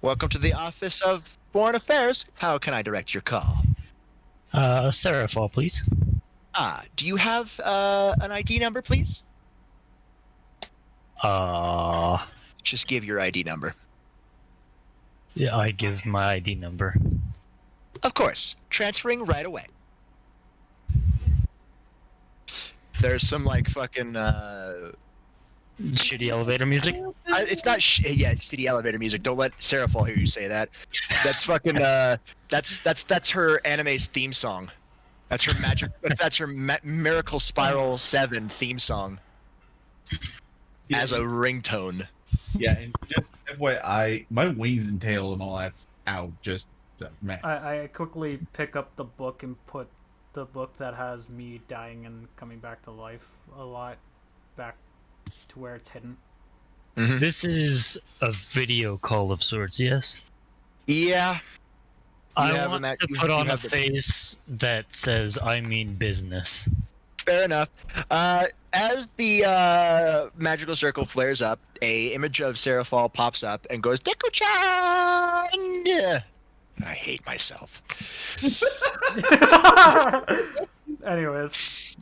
Welcome to the Office of Foreign Affairs. How can I direct your call? Seraphol, please. Do you have an ID number, please? Just give your ID number. Yeah, I give my ID number. Of course. Transferring right away. There's some like fucking shitty elevator music. It's not shitty elevator music. Don't let Seraphol hear you say that. That's fucking that's her anime's theme song. That's her magic. That's her Miracle Spiral 7 theme song. As a ringtone. Yeah, and just FYI, my wings and tail and all that's out. Just man. I quickly pick up the book and put the book that has me dying and coming back to life a lot back to where it's hidden. Mm-hmm. This is a video call of sorts, yes? Yeah. I want to put on a face that says, I mean business. Fair enough. As the magical circle flares up, a image of Seraphol pops up and goes, Deku-chan! I hate myself. Anyways.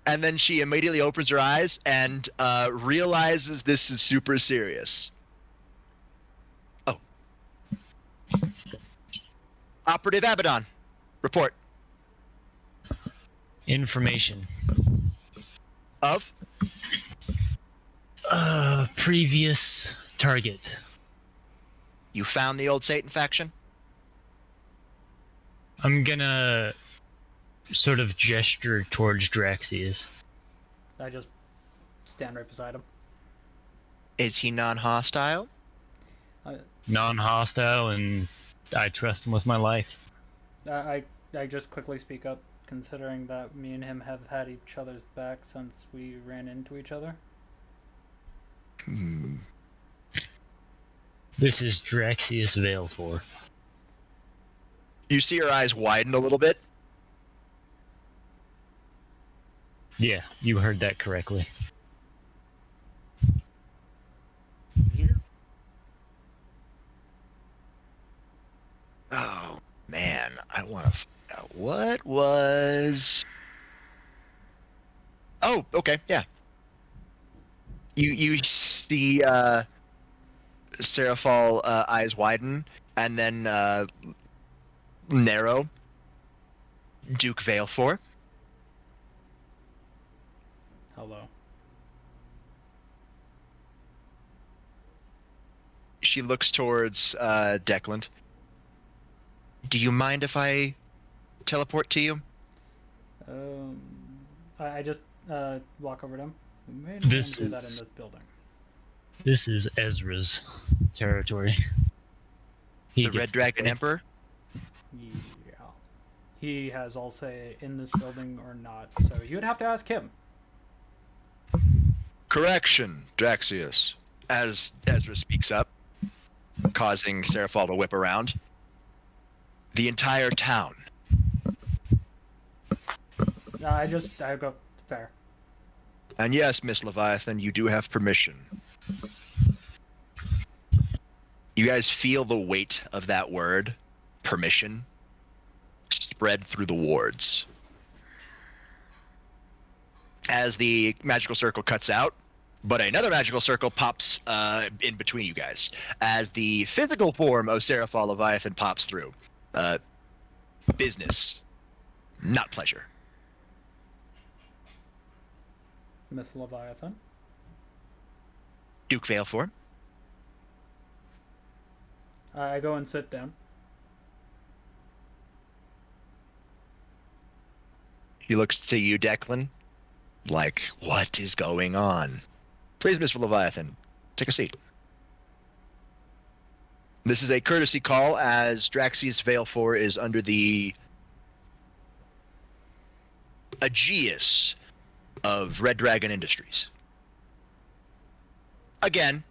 And then she immediately opens her eyes and realizes this is super serious. Oh. Operative Abaddon, report. Information. Of? Previous target. You found the old Satan faction? I'm gonna sort of gesture towards Draxius. I just stand right beside him. Is he non-hostile? Non-hostile, and I trust him with my life. I just quickly speak up, considering that me and him have had each other's back since we ran into each other. This is Draxius Veilfor. You see her eyes widen a little bit? Yeah, you heard that correctly. Oh, man. I want to find out what was... Oh, okay, yeah. You see Seraphol eyes widen, and then narrow Duke Valefor. Hello. She looks towards Declan. Do you mind if I teleport to you? I just walk over to him. We may not This do that in is- this building. This is Ezra's territory. He The gets Red to Dragon say. Emperor? Yeah. He has all say in this building or not, so you would have to ask him. Correction, Draxius. As Ezra speaks up, causing Seraphal to whip around. The entire town. I go, fair. And yes, Miss Leviathan, you do have permission. You guys feel the weight of that word, permission, spread through the wards. As the magical circle cuts out, but another magical circle pops in between you guys. As the physical form of Seraphal Leviathan pops through. Business, not pleasure. Miss Leviathan. Duke Valefor. I go and sit down. He looks to you, Declan, like, what is going on? Please, Miss Leviathan, take a seat. This is a courtesy call as Draxius Valefor is under the aegis of Red Dragon Industries. Again,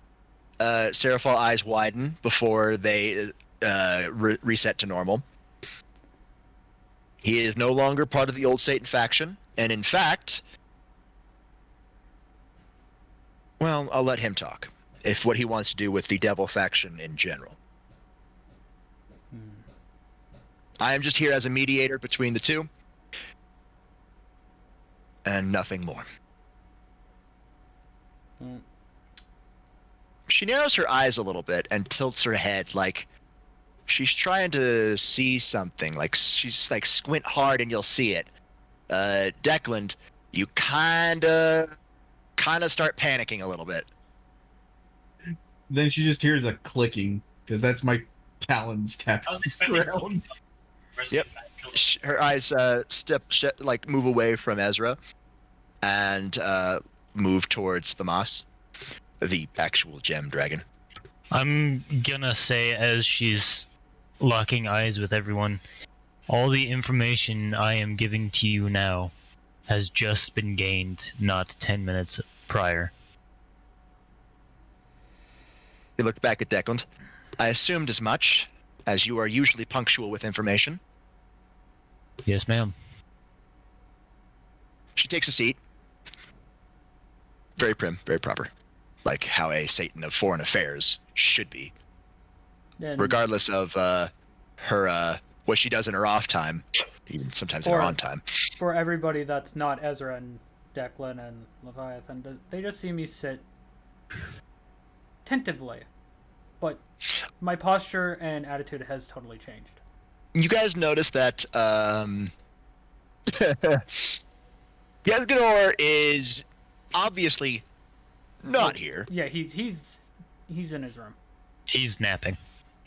Seraphal eyes widen before they reset to normal. He is no longer part of the old Satan faction, and in fact, well, I'll let him talk, if what he wants to do with the Devil faction in general. I am just here as a mediator between the two, and nothing more. She narrows her eyes a little bit and tilts her head like she's trying to see something. Like she's like squint hard and you'll see it. Declan, you kinda start panicking a little bit. Then she just hears a clicking because that's my talons tapping ground. Yep. Her eyes move away from Ezra and move towards the moss, the actual gem dragon. I'm gonna say, as she's locking eyes with everyone, all the information I am giving to you now has just been gained not 10 minutes prior. He looked back at Declan. I assumed as much, as you are usually punctual with information. Yes, ma'am. She takes a seat. Very prim, very proper. Like how a Satan of foreign affairs should be. And regardless of her what she does in her off time, even sometimes in her on time. For everybody that's not Ezra and Declan and Leviathan, they just see me sit tentatively. But my posture and attitude has totally changed. You guys notice that Yezgador is obviously not here. Yeah, he's in his room. He's napping.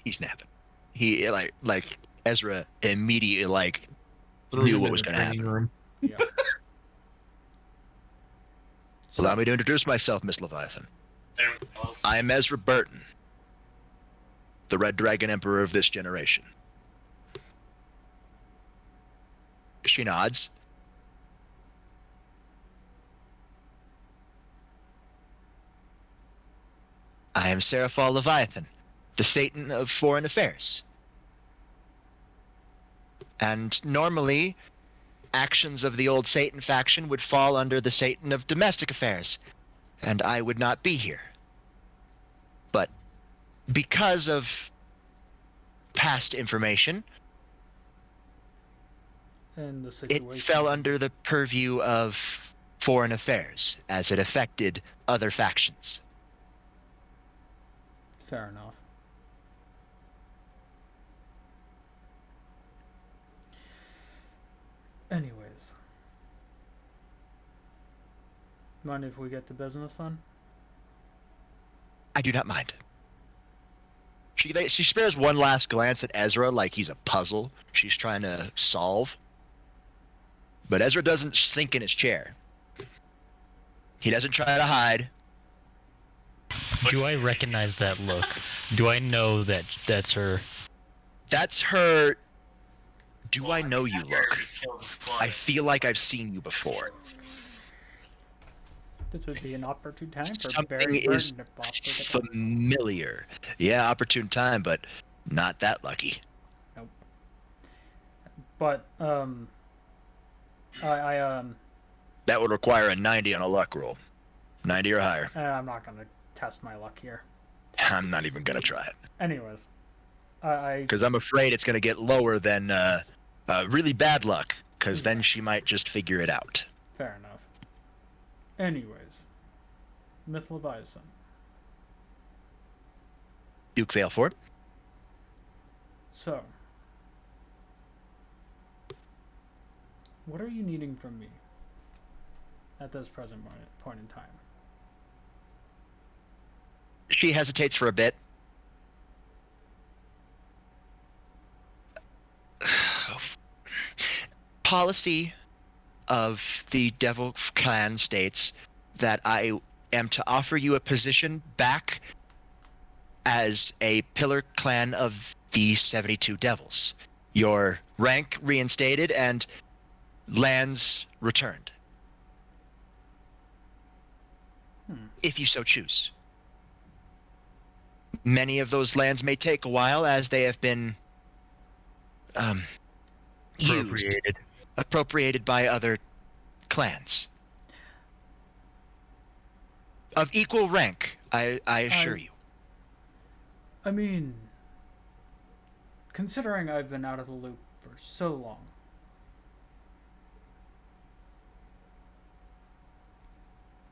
He's napping. He like Ezra immediately knew what was going to happen. Room. Yeah. Allow me to introduce myself, Miss Leviathan. I am Ezra Burton, the Red Dragon Emperor of this generation. She nods. I am Seraphal Leviathan, the Satan of foreign affairs. And normally, actions of the old Satan faction would fall under the Satan of domestic affairs, and I would not be here. But because of past information, And the situation. it fell under the purview of foreign affairs, as it affected other factions. Fair enough. Anyways. Mind if we get to business then? I do not mind. She spares one last glance at Ezra like he's a puzzle she's trying to solve. But Ezra doesn't sink in his chair. He doesn't try to hide. Do I recognize that look? Do I know that that's her? That's her. Do I know you look? I feel like I've seen you before. This would be an opportune time for Something Barry is Burton to pop with it. familiar. Yeah, opportune time, but not that lucky. Nope. But, I That would require a 90 on a luck roll. 90 or higher. I'm not gonna test my luck here. I'm not even gonna try it. Anyways, because I'm afraid it's gonna get lower than really bad luck. Because then she might just figure it out. Fair enough. Anyways, Myth Leviathan. Duke Valeford. So, what are you needing from me at this present point in time? She hesitates for a bit. Policy of the Devil Clan states that I am to offer you a position back as a pillar clan of the 72 Devils. Your rank reinstated and lands returned. If you so choose. Many of those lands may take a while as they have been appropriated by other clans. Of equal rank, I assure you. I mean, considering I've been out of the loop for so long,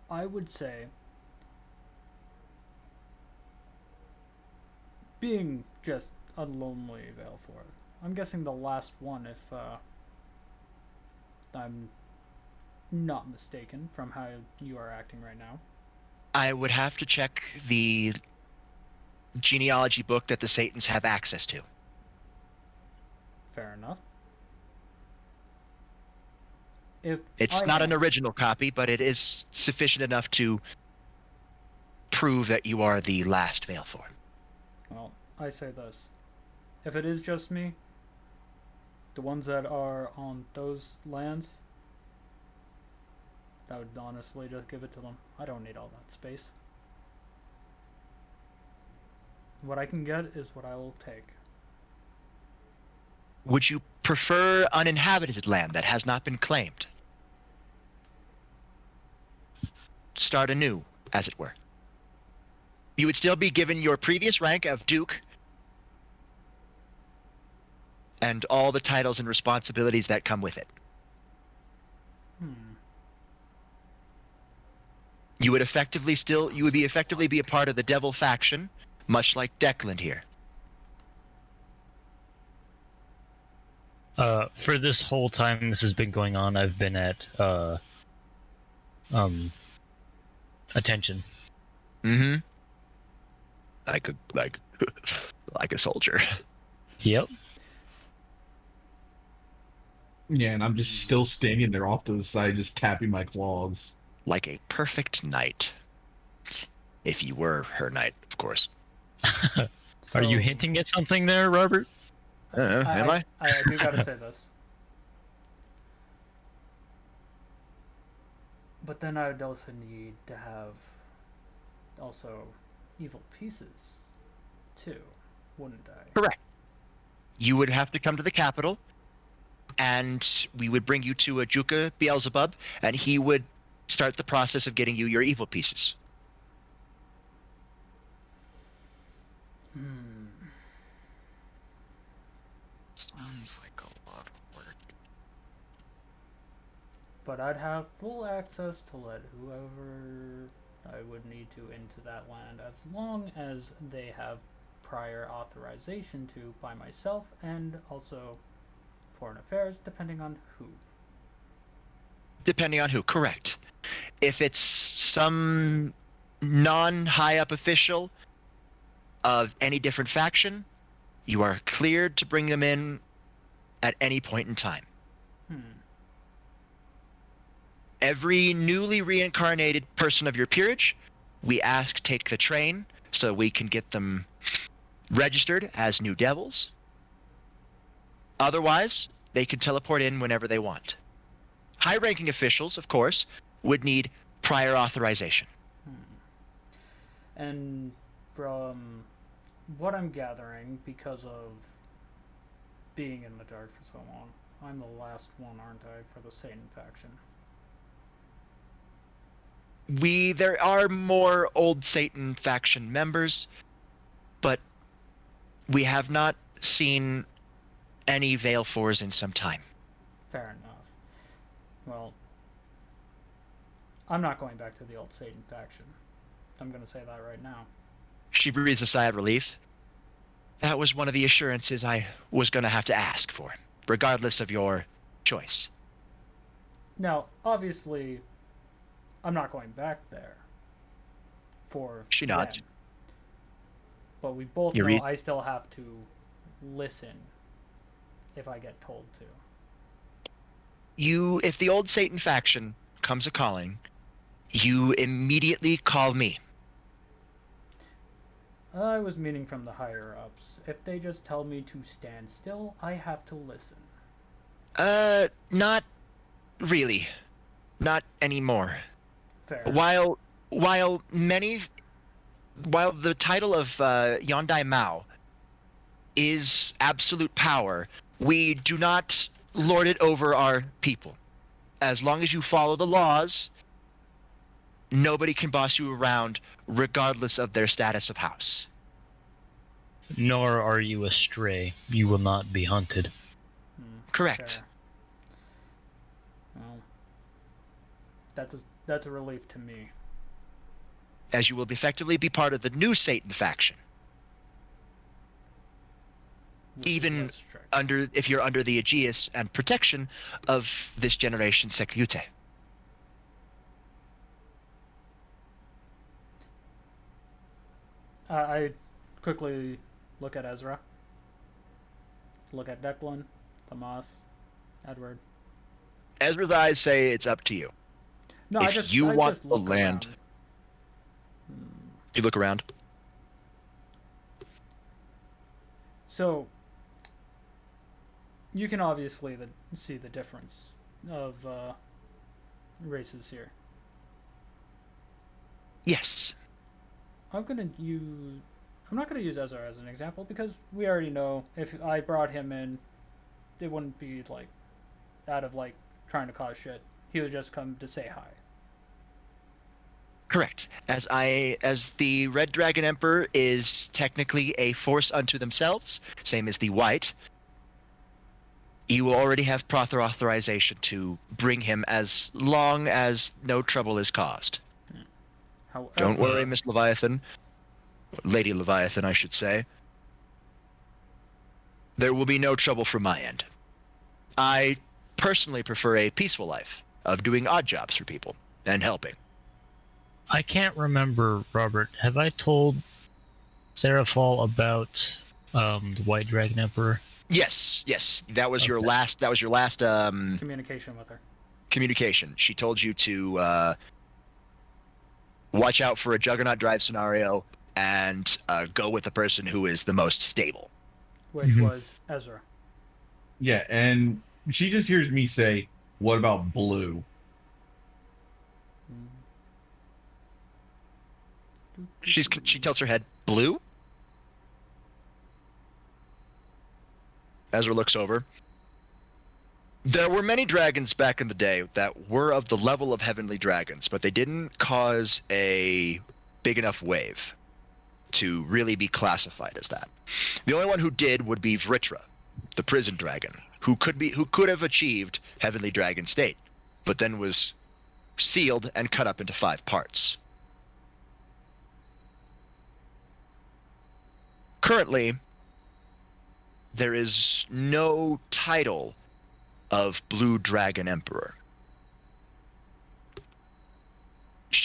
I would say, being just a lonely Valeford, I'm guessing the last one, if I'm not mistaken from how you are acting right now. I would have to check the genealogy book that the Satans have access to. Fair enough. If it's not an original copy, but it is sufficient enough to prove that you are the last Valeford. Well, I say this. If it is just me, the ones that are on those lands, I would honestly just give it to them. I don't need all that space. What I can get is what I will take. Would you prefer uninhabited land that has not been claimed? Start anew, as it were. You would still be given your previous rank of Duke and all the titles and responsibilities that come with it. You would effectively be a part of the Devil faction, much like Declan here. For this whole time this has been going on, I've been at attention. Mm-hmm. Like a soldier. Yep. Yeah, and I'm just still standing there off to the side, just tapping my claws. Like a perfect knight. If you were her knight, of course. Are you hinting at something there, Robert? Am I? I do gotta say this. But then I would also need to have also evil pieces too, wouldn't I? Correct. You would have to come to the capital, and we would bring you to a Juka Beelzebub, and he would start the process of getting you your evil pieces. Sounds like a lot of work. But I'd have full access to let whoever I would need to into that land, as long as they have prior authorization to by myself and also Foreign Affairs, depending on who. Depending on who, correct. If it's some non-high up official of any different faction, you are cleared to bring them in at any point in time. Every newly reincarnated person of your peerage, we ask take the train so we can get them registered as new devils. Otherwise, they can teleport in whenever they want. High-ranking officials, of course, would need prior authorization. And from what I'm gathering, because of being in the dark for so long, I'm the last one, aren't I, for the Satan faction? There are more old Satan faction members, but we have not seen any Veil 4s in some time. Fair enough. Well, I'm not going back to the old Satan faction. I'm going to say that right now. She breathes a sigh of relief. That was one of the assurances I was going to have to ask for, regardless of your choice. Now, obviously, I'm not going back there for She nods. them. But we both Your know reason? I still have to listen if I get told to. If the old Satan faction comes a-calling, you immediately call me. I was meaning from the higher-ups. If they just tell me to stand still, I have to listen. Not really. Not anymore. Fair. While the title of Yondai Mao is absolute power, we do not lord it over our people. As long as you follow the laws, nobody can boss you around regardless of their status of house. Nor are you a stray. You will not be hunted. Correct. Fair. Well, that's a relief to me. As you will effectively be part of the new Satan faction. Even if you're under the aegis and protection of this generation Sekuyute. I quickly look at Ezra. Look at Declan, Tomas, Edward. Ezra's eyes say it's up to you. No, if I just you I want just the look land, around. you look around. So you can obviously see the difference of races here. Yes. I'm not gonna use Ezra as an example because we already know if I brought him in, it wouldn't be like out of like trying to cause shit. He would just come to say hi. Correct. As the Red Dragon Emperor is technically a force unto themselves, same as the White, you will already have proper authorization to bring him as long as no trouble is caused. However, Don't worry, Miss Leviathan. Lady Leviathan, I should say. There will be no trouble from my end. I personally prefer a peaceful life of doing odd jobs for people and helping. I can't remember, Robert. Have I told Seraphal about the White Dragon Emperor? Yes. That was your last. That was your last communication with her. Communication. She told you to watch out for a Juggernaut drive scenario and go with the person who is the most stable. Which was Ezra. Yeah, and she just hears me say, "What about Blue?" She tilts her head. Blue? Ezra looks over. There were many dragons back in the day that were of the level of heavenly dragons, but they didn't cause a big enough wave to really be classified as that. The only one who did would be Vritra, the prison dragon, who could have achieved heavenly dragon state, but then was sealed and cut up into 5 parts. Currently, there is no title of Blue Dragon Emperor.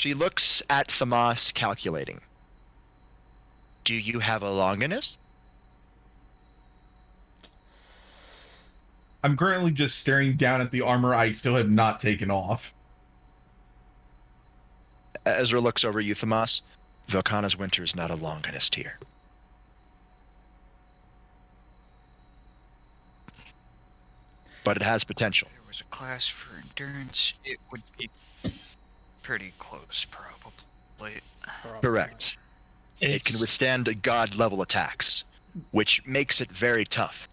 She looks at Thamas, calculating. Do you have a Longinus? I'm currently just staring down at the armor I still have not taken off. Ezra looks over you, Thamas. Velkhana's winter is not a Longinus tier. But it has potential. If there was a class for endurance, it would be pretty close, probably. Correct. It can withstand god-level attacks, which makes it very tough.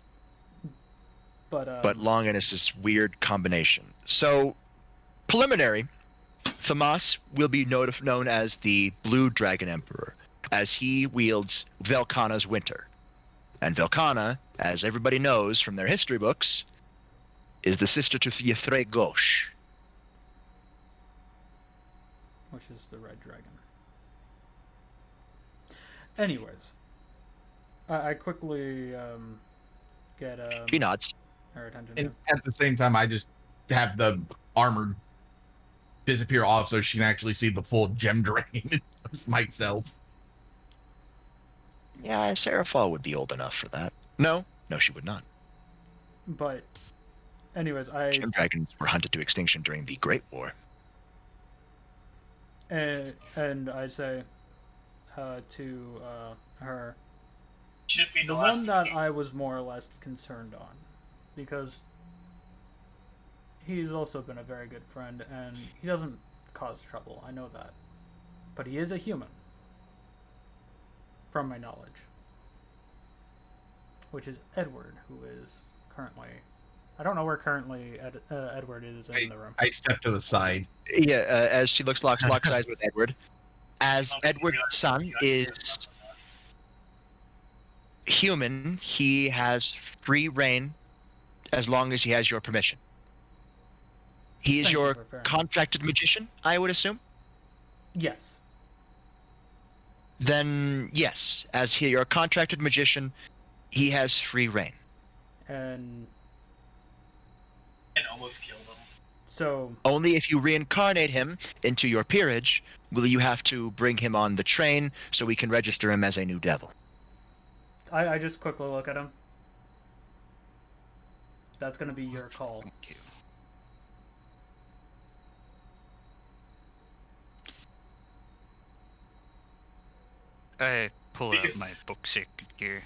But Longinus is weird combination. So, preliminary, Thamas will be known as the Blue Dragon Emperor, as he wields Velkhana's winter. And Velkhana, as everybody knows from their history books, is the sister to Ythre Ghosh. Which is the red dragon. Anyways, I quickly get She nods. her attention. And at the same time, I just have the armor disappear off so she can actually see the full gem drain myself. Yeah, Seraphal would be old enough for that. No, she would not. But, anyways, Gem dragons were hunted to extinction during the Great War. And I say to her, Should be the one that I was more or less concerned on, because he's also been a very good friend, and he doesn't cause trouble, I know that. But he is a human, from my knowledge. Which is Edward, who is currently... I don't know where currently Edward is in the room. I step to the side. Yeah, as she locks eyes with Edward. As Edward's son is human, he has free reign as long as he has your permission. He is Thank you your for fairness. contracted magician, I would assume? Yes. Then, yes. As your contracted magician, he has free reign. And almost killed him. so... Only if you reincarnate him into your peerage will you have to bring him on the train so we can register him as a new devil. I just quickly look at him. That's going to be your call. Thank you. I pull out my book sacred gear.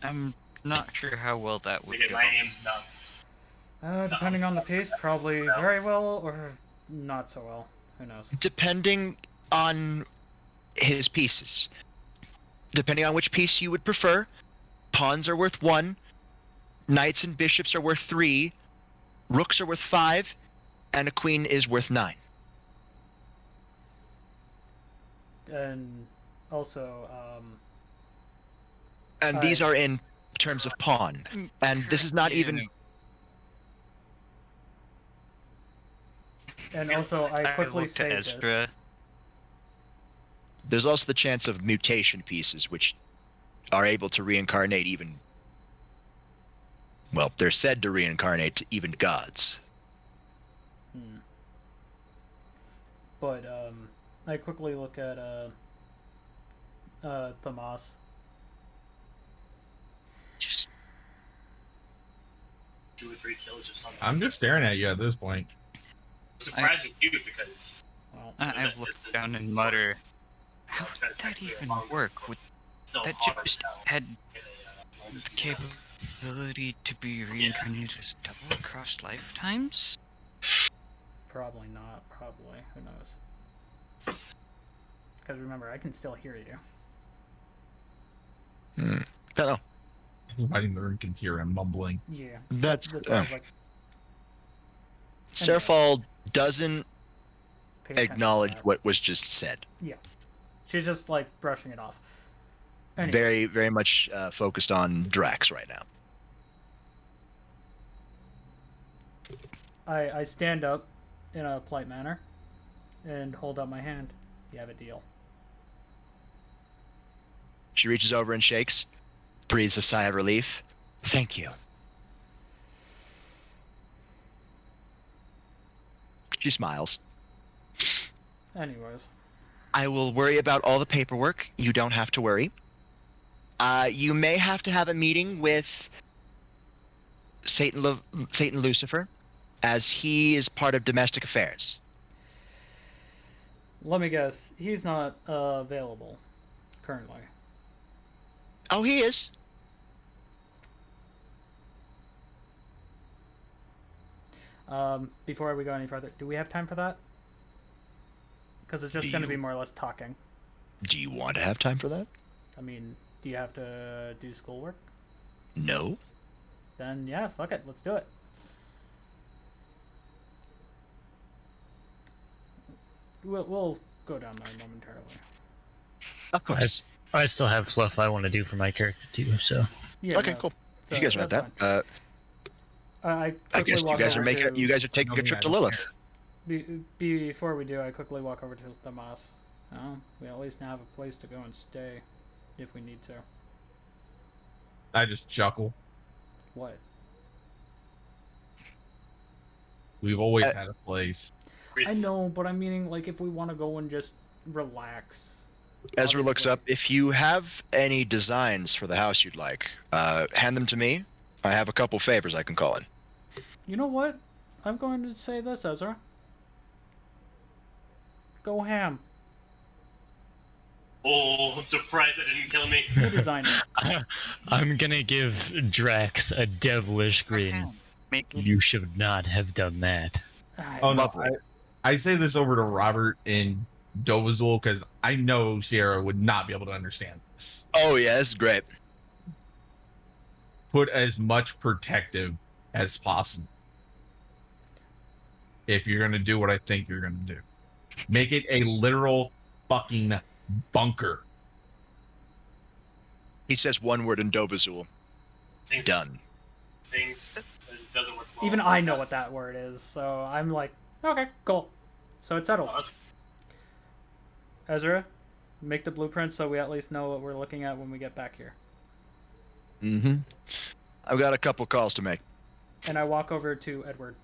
I'm not sure how well that would go. My aim's not. Depending on the piece, probably very well or not so well. Who knows? Depending on his pieces. Depending on which piece you would prefer, pawns are worth 1, knights and bishops are worth 3, rooks are worth 5, and a queen is worth 9. And also, And these are in terms of pawn. And this is not even... And also, I quickly looked say to this. Ezra. There's also the chance of mutation pieces, which are able to reincarnate even... Well, they're said to reincarnate even gods. But, I quickly look at, Thamas. Just 2 or 3 kills or something. I'm just staring at you at this point. Surprised with you because I look down and mutter, how did that even work? With that just had the capability to be reincarnated as double across lifetimes? Probably not. Probably. Who knows? Because remember, I can still hear you. Don't know. I can hear him mumbling. Yeah. That's what I was like. Seraphal doesn't Pay attention to acknowledge that. what was just said. Yeah. She's just, like, brushing it off. Anyway. Very, very much focused on Drax right now. I stand up in a polite manner and hold out my hand. You have a deal. She reaches over and shakes, breathes a sigh of relief. Thank you. She smiles. Anyways. I will worry about all the paperwork. You don't have to worry. You may have to have a meeting with Satan Lucifer, as he is part of domestic affairs. Let me guess. He's not available currently. Oh, he is. Before we go any further, do we have time for that? Because it's just going to be more or less talking. Do you want to have time for that? I mean, do you have to do schoolwork? No. Then yeah, fuck it, let's do it. We'll go down there momentarily. Of course. I still have fluff I want to do for my character too, so. Yeah, okay, no, cool. so You guys are at that. I guess walk you guys over are making. to- You guys are taking a trip to Lilith. Before we do, I quickly walk over to Tomas. Oh, we at least now have a place to go and stay, if we need to. I just chuckle. What? We've always had a place. I know, but I'm meaning like if we want to go and just relax. Ezra looks Obviously. up. If you have any designs for the house you'd like, hand them to me. I have a couple favors I can call in. You know what? I'm going to say this, Ezra. Go ham. Oh, I'm surprised that didn't kill me. You design it. I'm gonna give Drax a devilish grin. You should not have done that. Oh no, I say this over to Robert in Dovazul because I know Sierra would not be able to understand this. Oh yeah, this is great. Put as much protective as possible. If you're gonna do what I think you're gonna do, make it a literal fucking bunker. He says one word in Dovazul. Done. Things doesn't work well. Even I know what that word is, so I'm like, okay, cool. So it's settled. Ezra, make the blueprint so we at least know what we're looking at when we get back here. Mm-hmm. I've got a couple calls to make. And I walk over to Edward.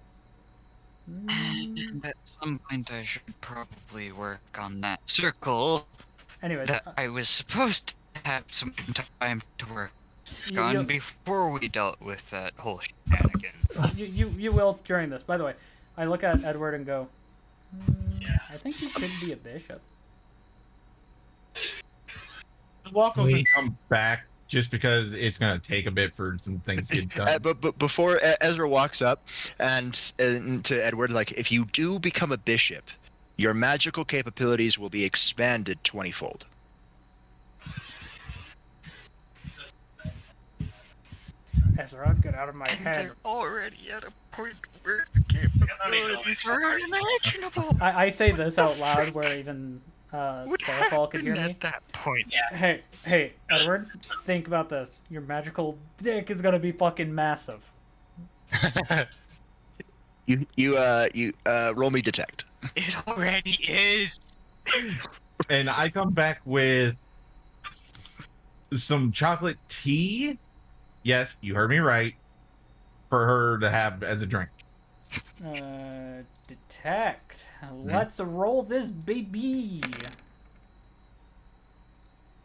At some point, I should probably work on that circle. Anyways, that I was supposed to have some time to work on you'll- before we dealt with that whole shenanigan. You will during this. By the way, I look at Edward and go, I think you could be a bishop. Walk over and come back just because it's gonna take a bit for some things to get done. But before Ezra walks up and to Edward, like, if you do become a bishop, your magical capabilities will be expanded 20-fold. Ezra, get out of my head. They're already at a point where the capabilities are unimaginable. I say this out loud where even Seraphal could hear me. At that point, Hey, Edward, think about this. Your magical dick is gonna be fucking massive. You roll me detect. It already is. And I come back with some chocolate tea. Yes, you heard me right. For her to have as a drink. Detect. Let's roll this baby.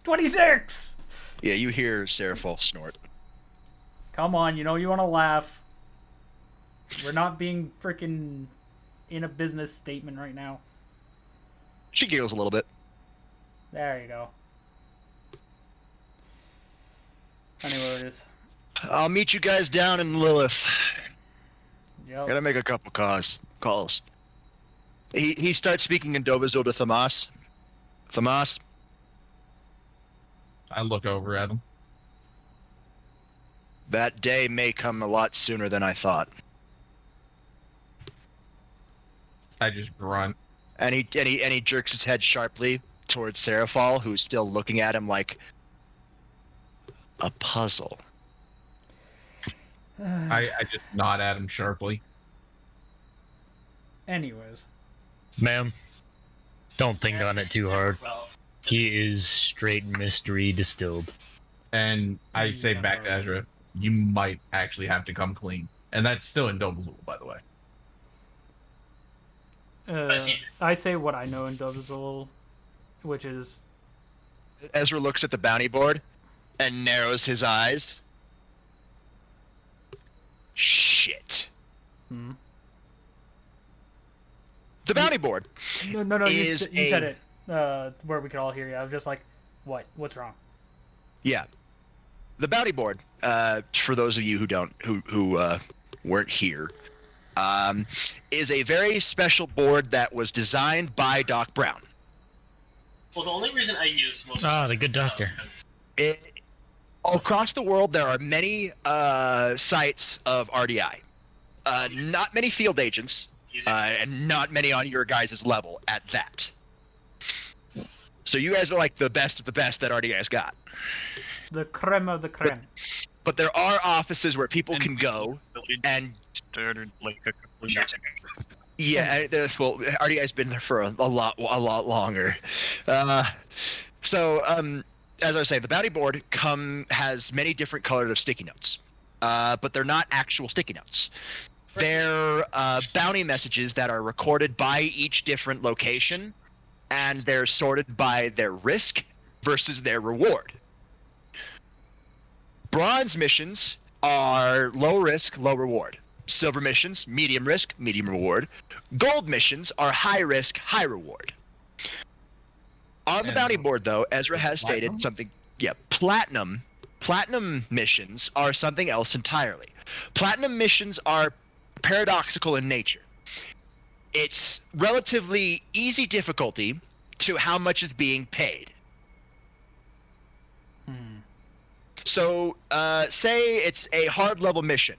26! Yeah, you hear Seraphal snort. Come on, you know you want to laugh. We're not being freaking in a business statement right now. She giggles a little bit. There you go. Anyways. I'll meet you guys down in Lilith. Yep. Gotta make a couple calls. He starts speaking in Dovazul to Thamas. Thamas. I look over at him. That day may come a lot sooner than I thought. I just grunt. And he jerks his head sharply towards Seraphal, who's still looking at him like a puzzle. I just nod at him sharply. Anyways. Ma'am, don't think on it too hard. He is straight mystery distilled. And I say back to Ezra, you might actually have to come clean. And that's still in Dovazul, by the way. I say what I know in Dovizul, which is Ezra looks at the bounty board and narrows his eyes. Shit. Hmm. The bounty board. No. You said it where we could all hear you. I was just like, what? What's wrong? Yeah. The bounty board. For those of you who weren't here, is a very special board that was designed by Doc Brown. Well, the only reason I use most the good doctor. Across the world, there are many sites of R.D.I. Not many field agents, and not many on your guys' level at that. So you guys are like the best of the best that R.D.I.'s got. The creme of the creme. But there are offices where people can go and started like a couple of years ago. Yeah, well, R.D.I.'s been there for a lot longer. So, as I was saying, the bounty board has many different colors of sticky notes, but they're not actual sticky notes. They're bounty messages that are recorded by each different location, and they're sorted by their risk versus their reward. Bronze missions are low risk, low reward. Silver missions, medium risk, medium reward. Gold missions are high risk, high reward. On the bounty board, though, Ezra has stated something. Yeah, platinum missions are something else entirely. Platinum missions are paradoxical in nature. It's relatively easy difficulty to how much is being paid. So, say it's a hard level mission,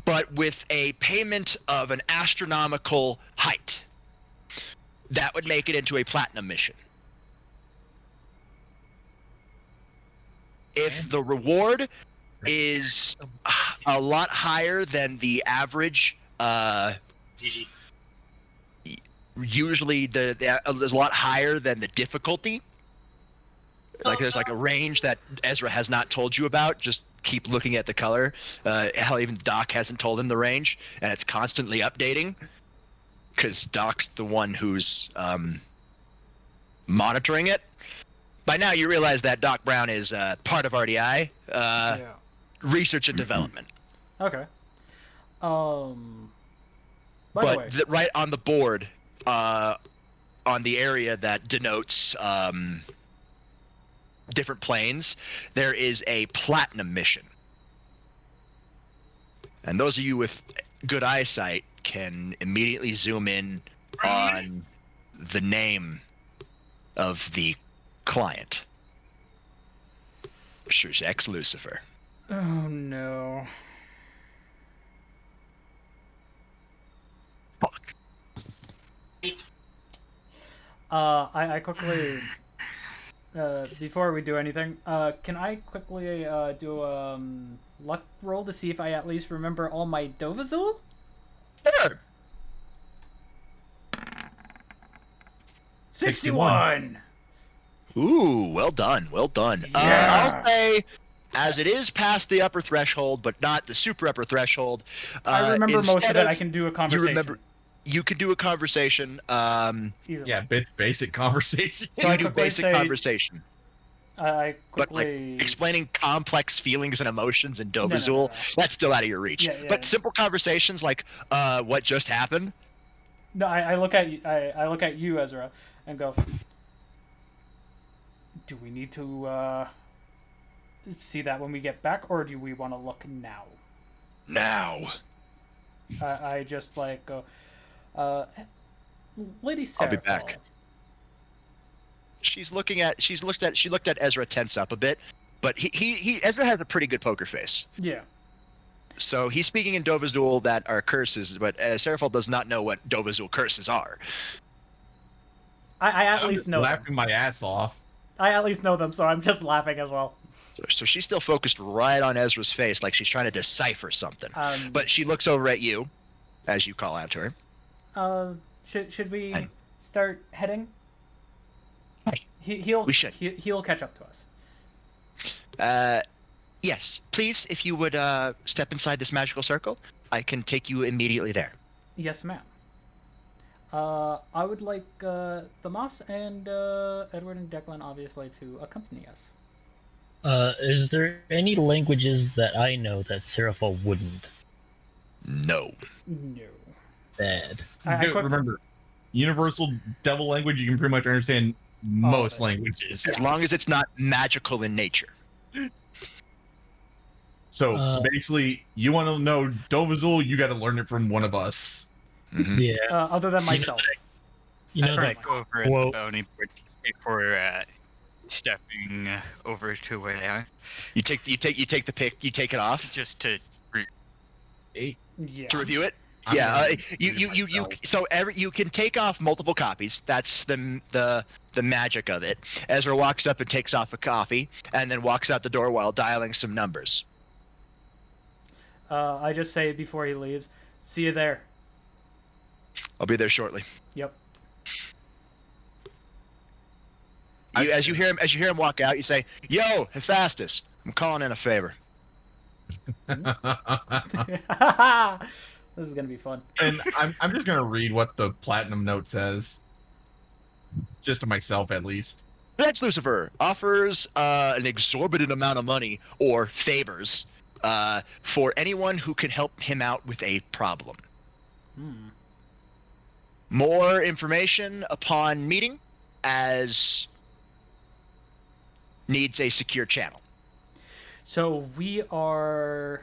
but with a payment of an astronomical height. That would make it into a platinum mission. If the reward is a lot higher than the average, usually there's a lot higher than the difficulty. Like there's like a range that Ezra has not told you about. Just keep looking at the color. Hell, even Doc hasn't told him the range, and it's constantly updating. Because Doc's the one who's monitoring it. By now, you realize that Doc Brown is part of R.D.I. Research and development. Okay. By the way, right on the board, on the area that denotes different planes, there is a platinum mission. And those of you with good eyesight can immediately zoom in on the name of the client. Ex Lucifer. Oh no. Fuck. I quickly before we do anything, can I quickly do a luck roll to see if I at least remember all my Dovizul? Sure. 61. Ooh, well done, well done. Yeah. I'll say, as it is past the upper threshold, but not the super upper threshold. I remember most of it. I can do a conversation. You can do a conversation. Yeah, basic conversation. So you do basic conversation. I quickly... But like explaining complex feelings and emotions in Dovizul, that's still out of your reach. Yeah. But simple conversations like, what just happened? No, I look at you, I look at you, Ezra, and go, do we need to see that when we get back, or do we want to look now? Now. I just like go, Lady Sarah. I'll be back. She looked at Ezra tense up a bit, but Ezra has a pretty good poker face. Yeah. So he's speaking in Dovizul that are curses, but Seraphil does not know what Dovizul curses are. I at least know laughing my ass off. I at least know them, so I'm just laughing as well. So she's still focused right on Ezra's face, like she's trying to decipher something. But she looks over at you, as you call out to her. Should we start heading? He'll catch up to us. Yes, please, if you would step inside this magical circle, I can take you immediately there. Yes, ma'am. I would like Thomas and Edward and Declan, obviously, to accompany us. Is there any languages that I know that Seraphol wouldn't? No. No. Bad. Remember, universal devil language, you can pretty much understand most languages. As long as it's not magical in nature. So basically, you want to know Dovazul, you got to learn it from one of us. Mm-hmm. Yeah. Other than myself. I look over at the bounty board before stepping over to where they are. You take the pick. You take it off just to Yeah. to review it. I'm gonna You so you can take off multiple copies. That's the magic of it. Ezra walks up and takes off a coffee, and then walks out the door while dialing some numbers. I just say before he leaves, see you there. I'll be there shortly. Yep. As you hear him walk out, you say, "Yo, Hephaestus, I'm calling in a favor." This is gonna be fun. And I'm just gonna read what the platinum note says, just to myself at least. Prince Lucifer offers an exorbitant amount of money or favors for anyone who can help him out with a problem. More information upon meeting, as needs a secure channel. So we are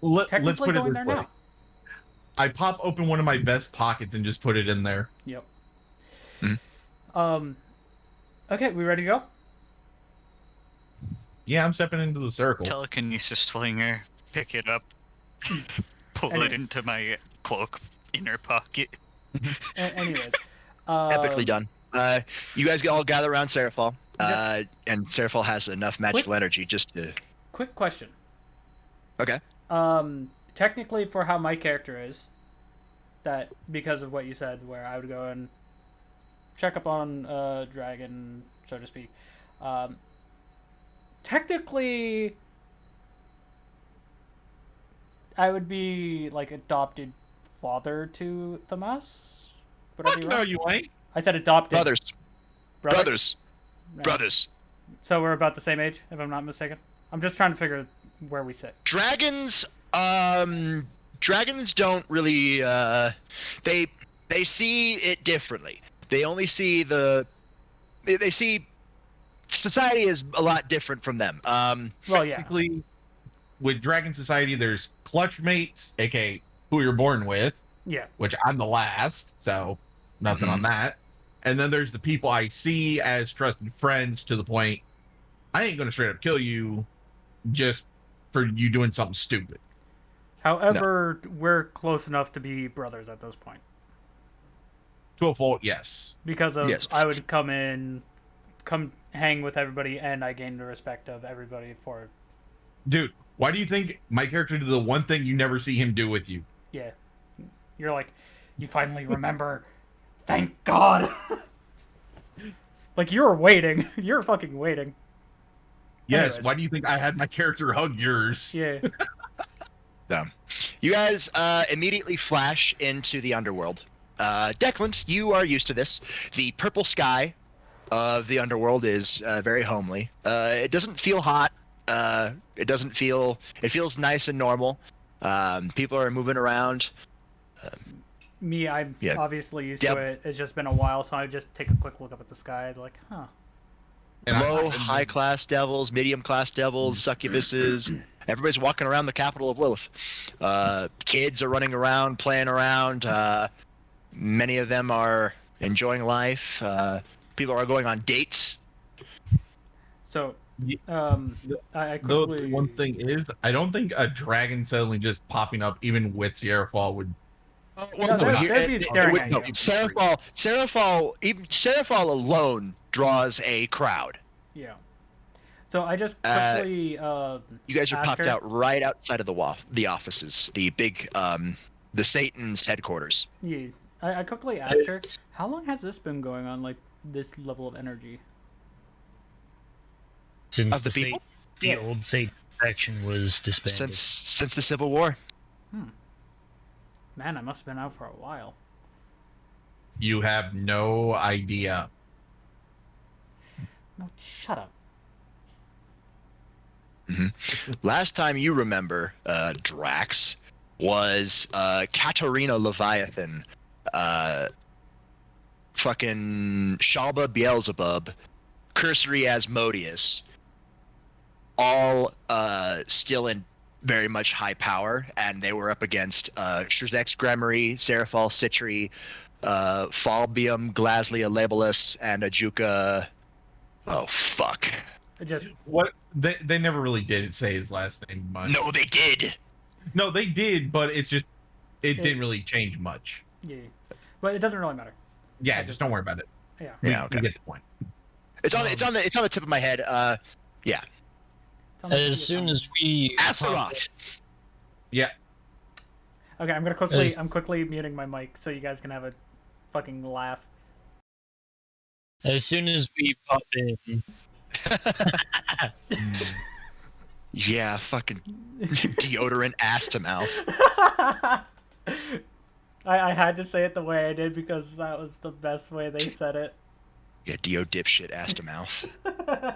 Let's technically put it going this there way. now. I pop open one of my vest pockets and just put it in there. Yep. Mm-hmm. Okay, we ready to go? Yeah, I'm stepping into the circle. Telekinesis slinger, pick it up, pull it into my cloak inner pocket. Anyways. Epically done. You guys all gather around Seraphol, and Seraphol has enough magical energy just to... Quick question. Okay. Technically, for how my character is, that because of what you said, where I would go and check up on dragon, so to speak. Technically, I would be like adopted father to Thomas. Would I be No, wrong? you ain't. I said adopted. Brothers. No. Brothers. So we're about the same age, if I'm not mistaken. I'm just trying to figure where we sit. Dragons don't really they see it differently. They only see they see society is a lot different from them. Basically, with Dragon Society, there's clutch mates, aka who you're born with. Yeah. Which I'm the last, so nothing on that. And then there's the people I see as trusted friends, to the point I ain't gonna straight up kill you just for you doing something stupid. However, we're close enough to be brothers at this point. To a fault, yes. Because of I would come hang with everybody, and I gain the respect of everybody for. Dude, why do you think my character did the one thing you never see him do with you? Yeah, you're like, you finally remember. Thank God. Like you were waiting. You're fucking waiting. Yes. Anyways. Why do you think I had my character hug yours? Yeah. You guys immediately flash into the underworld. Declan, you are used to this. The purple sky of the underworld is very homely. It doesn't feel hot. It feels nice and normal. People are moving around. Me, I'm obviously used to it. It's just been a while, so I just take a quick look up at the sky. Like, huh. Low, high-class devils, medium-class devils, succubuses. Everybody's walking around the capital of Lilith. Kids are running around, playing around. Many of them are enjoying life. People are going on dates. So, I quickly... The one thing is, I don't think a dragon suddenly just popping up, even with Sierra Fall, would... they'd be staring at you. Seraphol alone draws a crowd. Yeah. So I just quickly you guys are popped out right outside of the offices, the big the Satan's headquarters. Yeah. I quickly asked her, how long has this been going on, like this level of energy? Since the old Satan faction was disbanded. Since the Civil War. Man, I must have been out for a while. You have no idea. No, shut up. Last time you remember, Drax, was Katarina Leviathan, fucking Shalba Beelzebub, Cursory Asmodeus, all still in very much high power, and they were up against Shrezex Gremory, Seraphol Citri, Falbium, Glaslia Labelus, and Ajuka. Oh fuck! What they never really did say his last name much. No, they did. No, they did, but it didn't really change much. Yeah, but it doesn't really matter. Yeah, just don't worry about it. Yeah. We get the point. It's on the tip of my head. Yeah. As soon as we Azeroth. Yeah. Okay, I'm quickly muting my mic so you guys can have a fucking laugh. As soon as we pop in. Yeah, fucking deodorant ass to mouth. I had to say it the way I did because that was the best way they said it. Yeah, Dio dipshit ass to mouth.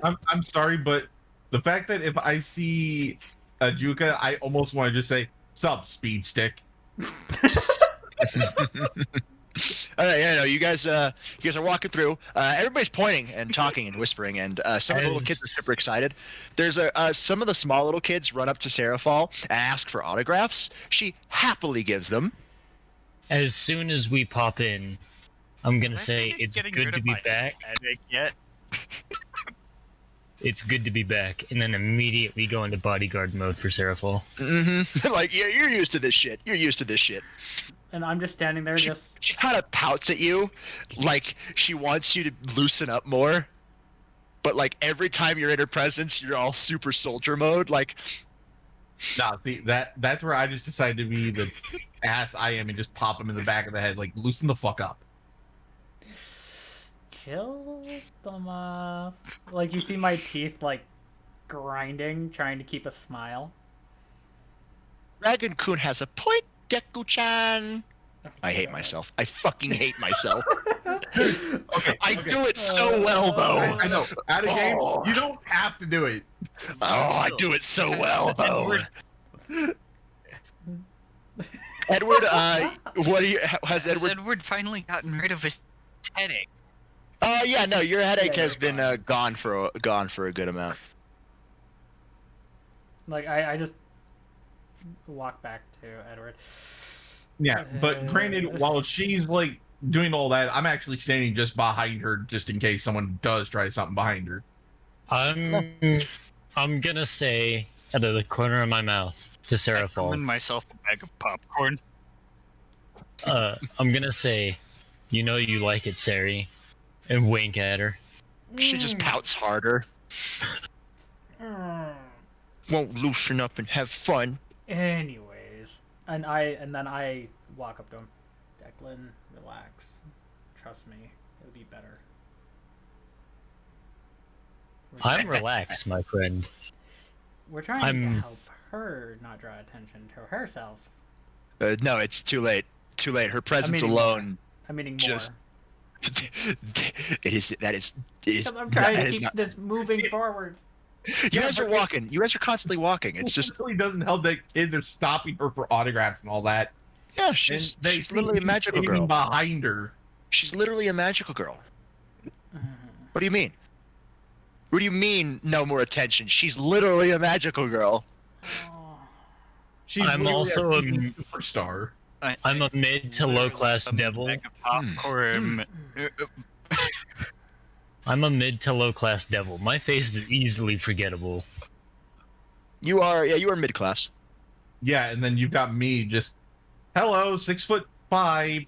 I'm sorry, but the fact that if I see a Juka, I almost want to just say, "Sup, speed stick." All right, yeah, no, you guys are walking through. Everybody's pointing and talking and whispering, and some of the little kids are super excited. There's some of the small little kids run up to Seraphol and ask for autographs. She happily gives them. As soon as we pop in, I'm gonna say it's good to be back. It's good to be back, and then immediately go into bodyguard mode for Seraphol. Mm-hmm. Like, yeah, you're used to this shit. You're used to this shit. And I'm just standing there, She kind of pouts at you, like she wants you to loosen up more. But like every time you're in her presence, you're all super soldier mode. Like, nah, see that's where I just decided to be the ass I am and just pop him in the back of the head, like loosen the fuck up. Kill them off. Like you see my teeth like grinding, trying to keep a smile. Dragon Kun has a point, Deku-chan. I hate myself. I fucking hate myself. Okay, I do it so well, though. I know. Out of game, you don't have to do it. Oh, I do it so well, though. Edward, what do you? Has Edward finally gotten rid of his headache? Yeah, no, your headache has been gone for a good amount. Like I just walk back to Edward. Yeah, but granted, while she's like doing all that, I'm actually standing just behind her, just in case someone does try something behind her. I'm gonna say out of the corner of my mouth to Seraphol. I'm myself a bag of popcorn. I'm gonna say, you know you like it, Sari, and wink at her. She just pouts harder. Won't loosen up and have fun. Anyways, and then I walk up to him. Declan, relax. Trust me, it'll be better. I'm relaxed, my friend. We're trying to help her not draw attention to herself. No, it's too late. Too late. Her presence alone. I'm meaning more. Just. That is. Because I'm trying to keep this moving forward. You guys are walking. You guys are constantly walking. It's just. It really doesn't help that kids are stopping her for autographs and all that. Yeah, she's literally a magical girl. Behind her. She's literally a magical girl. What do you mean? What do you mean, no more attention? She's literally a magical girl. I'm also a superstar. I'm a mid to low class devil. I'm a mid to low class devil. My face is easily forgettable. You are mid class. Yeah, and then you've got me just, hello, 6'5". 6'5"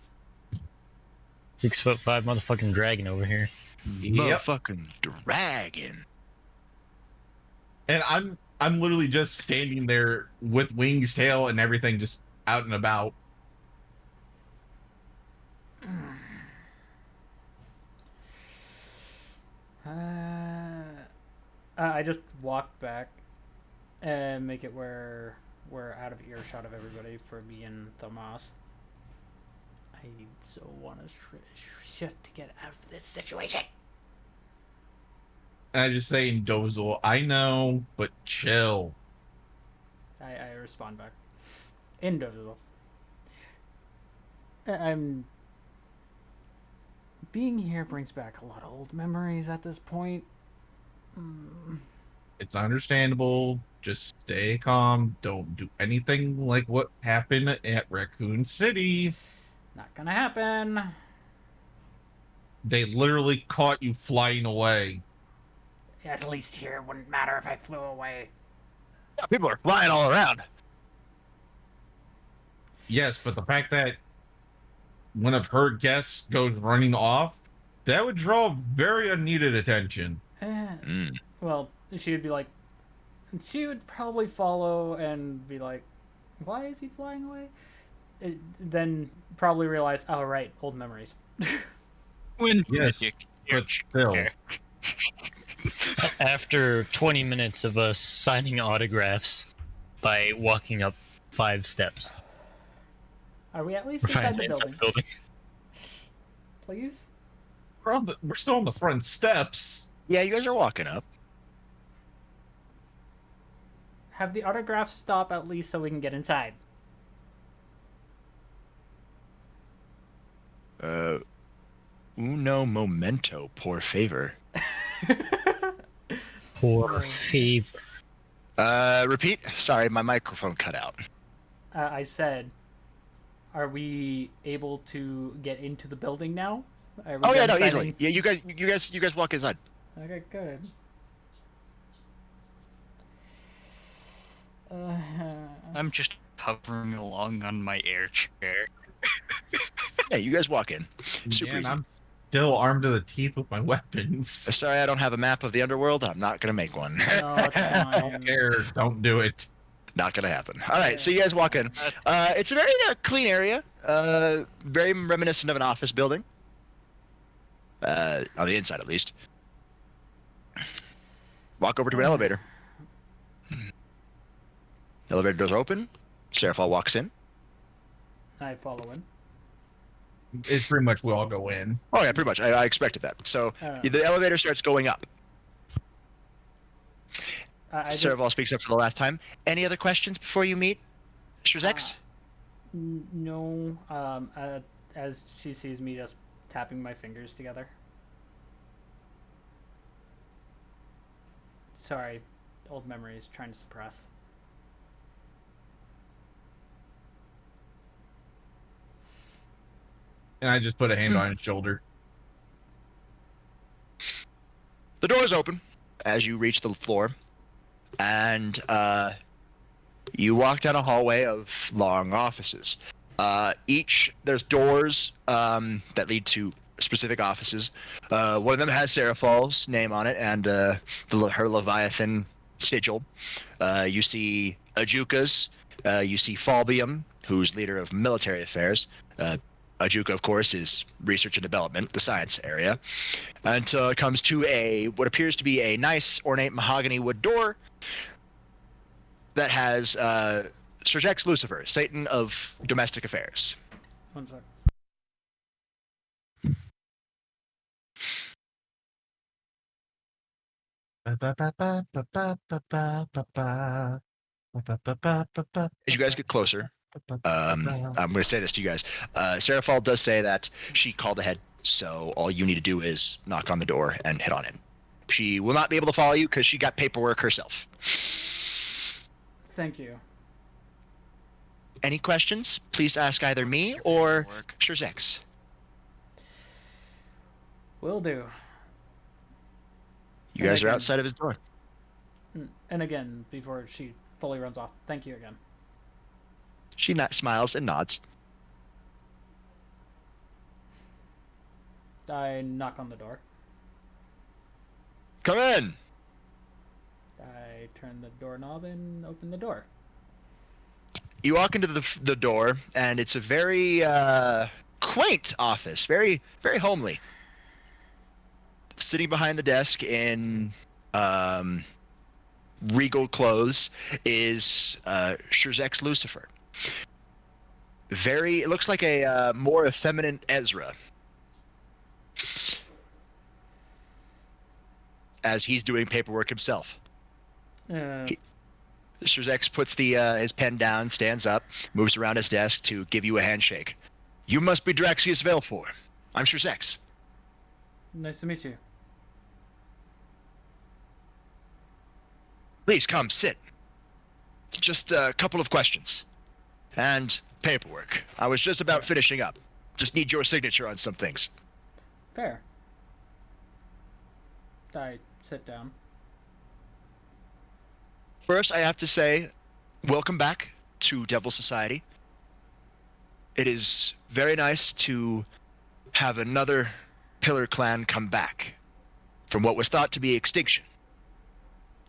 motherfucking dragon over here. Motherfucking dragon. And I'm literally just standing there with wings, tail, and everything, just out and about. I just walk back and make it where we're out of earshot of everybody for me and Tomas. I I so want to shift to get out of this situation. And I just say in Dozel, I know, but chill. I respond back. Indivisible. I'm... Being here brings back a lot of old memories at this point. It's understandable. Just stay calm. Don't do anything like what happened at Raccoon City. Not gonna happen. They literally caught you flying away. At least here it wouldn't matter if I flew away. Yeah, people are flying all around. Yes, but the fact that one of her guests goes running off, that would draw very unneeded attention. Well, she would be like... She would probably follow and be like, why is he flying away? Then probably realize, oh, right, old memories. Yes, but still. After 20 minutes of us signing autographs by walking up 5 steps. Are we at least We're inside the finally building? Please? We're still on the front steps. Yeah, you guys are walking up. Have the autographs stop at least so we can get inside. Uno momento, por favor. Por favor. Repeat? Sorry, my microphone cut out. I said, are we able to get into the building now? Oh yeah, no, easily. Yeah, you guys walk inside. Okay, good. I'm just hovering along on my air chair. Yeah, you guys walk in. Super Man, easy. I'm still armed to the teeth with my weapons. Sorry, I don't have a map of the underworld. I'm not gonna make one. No, it's fine. Don't do it. Not gonna happen. All right, so you guys walk in. It's a very clean area. Very reminiscent of an office building. On the inside, at least. Walk over to an elevator. Elevator doors open. Seraphal walks in. I follow in. It's pretty much we all go in. Oh yeah, pretty much. I expected that. So the elevator starts going up. Seraphal speaks up for the last time. Any other questions before you meet Shrezex? No. As she sees me just tapping my fingers together. Sorry, old memories trying to suppress. And I just put a hand on his shoulder. The doors open as you reach the floor, and you walk down a hallway of long offices. There's doors that lead to specific offices. One of them has Seraphal's name on it and her Leviathan sigil. You see Ajuka's. You see Falbium, who's leader of military affairs. Ajuka, of course, is research and development, the science area. Until it comes to what appears to be a nice, ornate mahogany wood door that has Sergex Lucifer, Satan of domestic affairs. One sec. As you guys get closer, I'm going to say this to you guys. Seraphal does say that she called ahead, so all you need to do is knock on the door and hit on it. She will not be able to follow you because she got paperwork herself. Thank you. Any questions? Please ask either me or Shrezex. Will do. You guys are outside of his door. And again, before she fully runs off, thank you again. She smiles and nods. I knock on the door. Come in! I turn the doorknob and open the door. You walk into the door, and it's a very quaint office. Very, very homely. Sitting behind the desk in regal clothes is Shrezex Lucifer. It looks like a more effeminate Ezra. As he's doing paperwork himself. Mr. Zex puts his pen down, stands up, moves around his desk to give you a handshake. You must be Draxius Valefor. I'm Sir Zex. Nice to meet you. Please come, sit. Just a couple of questions. And paperwork. I was just about finishing up. Just need your signature on some things. Fair. I sit down. First, I have to say, welcome back to Devil Society. It is very nice to have another Pillar clan come back from what was thought to be extinction.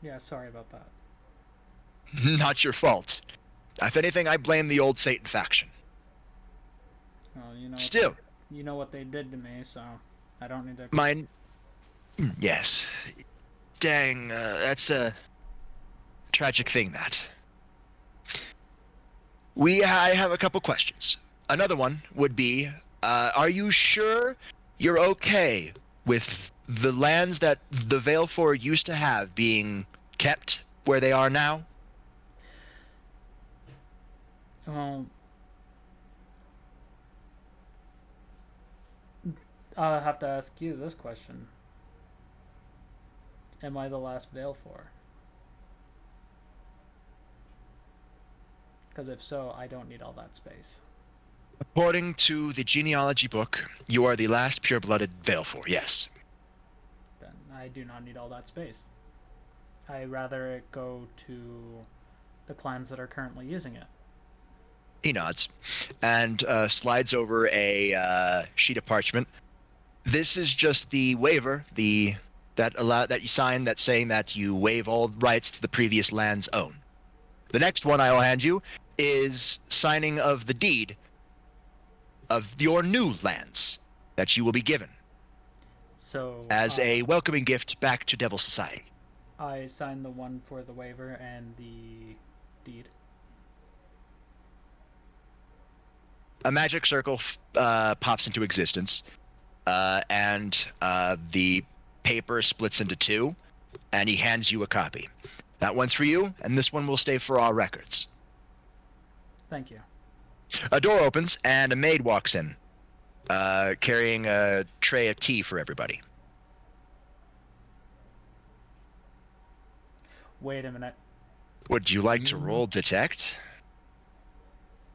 Yeah, sorry about that. Not your fault. If anything, I blame the old Satan faction. Well, you know. Still. You know what they did to me, so I don't need to. Mine. Yes. Dang, that's a tragic thing, that. I have a couple questions. Another one would be, are you sure you're okay with the lands that the Valefor used to have being kept where they are now? Well, I'll have to ask you this question. Am I the last Valefor? Because if so, I don't need all that space. According to the genealogy book, you are the last pure-blooded Valefor, yes. Then I do not need all that space. I'd rather it go to the clans that are currently using it. He nods and slides over a sheet of parchment. This is just the waiver, that you sign, that's saying that you waive all rights to the previous land's own. The next one I will hand you is signing of the deed of your new lands that you will be given. So as a welcoming gift back to Devil Society. I signed the one for the waiver and the deed. A magic circle pops into existence, and the paper splits into two, and he hands you a copy. That one's for you, and this one will stay for our records. Thank you. A door opens, and a maid walks in, carrying a tray of tea for everybody. Wait a minute. Would you like to roll detect?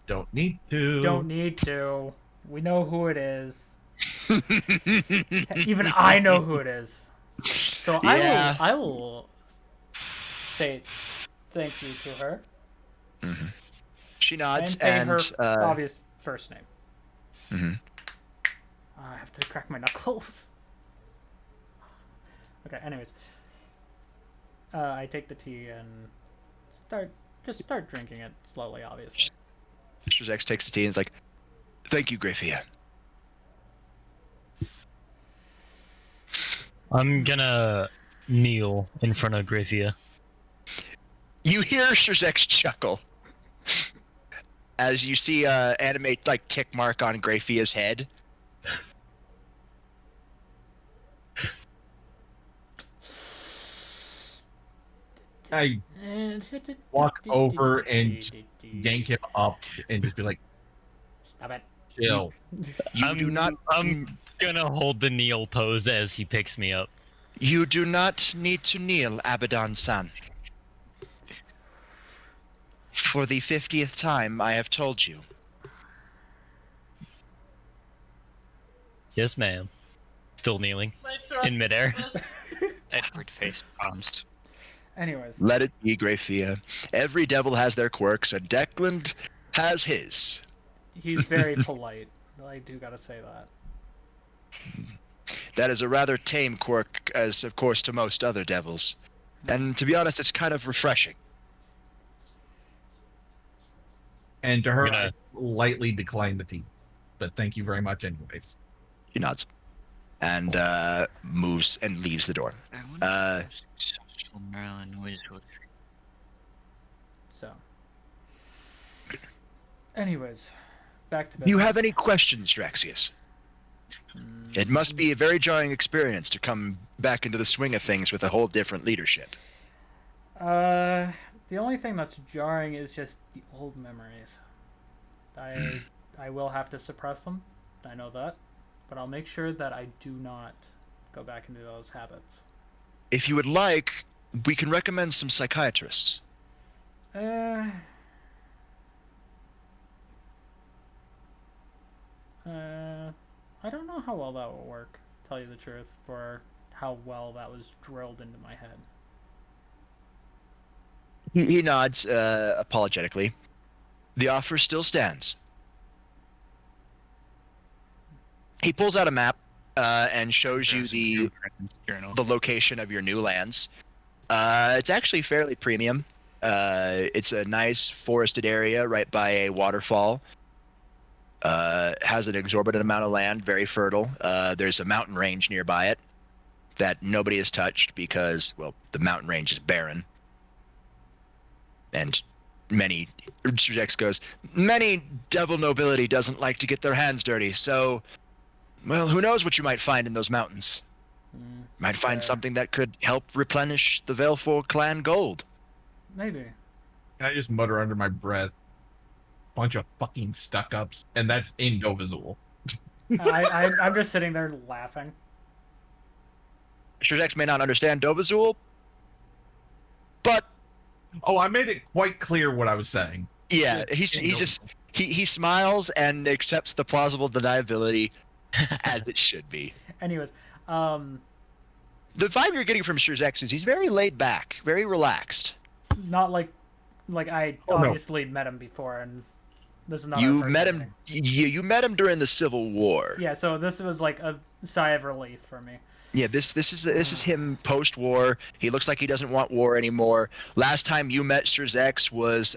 Don't need to. Don't need to. We know who it is. Even I know who it is. So Yeah. I will say thank you to her. Mm-hmm. She nods and say and her obvious first name. Mm-hmm. I have to crack my knuckles. Okay. Anyways, I take the tea and start drinking it slowly. Obviously. Mr. Zex takes the tea and is like, "Thank you, Grafia." I'm gonna kneel in front of Grafia. You hear Shrzek's chuckle as you see animate tick mark on Grafia's head. I walk over and yank him up and just be like, "Stop it! Chill." You do not. I'm gonna hold the kneel pose as he picks me up. You do not need to kneel, Abaddon-san. For the 50th time, I have told you. Yes, ma'am. Still kneeling in midair. Edward face palms. Anyways. Let it be, Grafia. Every devil has their quirks, and Declan has his. He's very polite. I do gotta say that. That is a rather tame quirk, as of course to most other devils. And to be honest, it's kind of refreshing. And to her, I lightly decline the tea. But thank you very much anyways. He nods. And moves and leaves the door. So. Anyways. back to business. Do you have any questions, Draxius? It must be a very jarring experience to come back into the swing of things with a whole different leadership. The only thing that's jarring is just the old memories. I will have to suppress them. I know that, but I'll make sure that I do not go back into those habits. If you would like, we can recommend some psychiatrists. I don't know how well that will work, to tell you the truth, for how well that was drilled into my head. He nods apologetically. The offer still stands. He pulls out a map and shows you the location of your new lands. It's actually fairly premium. It's a nice forested area right by a waterfall. Has an exorbitant amount of land, very fertile. There's a mountain range nearby it that nobody has touched because, well, the mountain range is barren. And many devil nobility doesn't like to get their hands dirty, so, well, who knows what you might find in those mountains. Might find something that could help replenish the Valefor clan gold. Maybe. I just mutter under my breath, bunch of fucking stuck-ups, and that's indivisible. I'm just sitting there laughing. Shurzex may not understand Dovazul, but... Oh, I made it quite clear what I was saying. Yeah, he smiles and accepts the plausible deniability as it should be. Anyways, the vibe you're getting from Shurzex is he's very laid back, very relaxed. Not like I obviously met him before, and this is not. You met him. You met him during the Civil War. Yeah, so this was like a sigh of relief for me. Yeah, this is him post-war. He looks like he doesn't want war anymore. Last time you met Shurzex was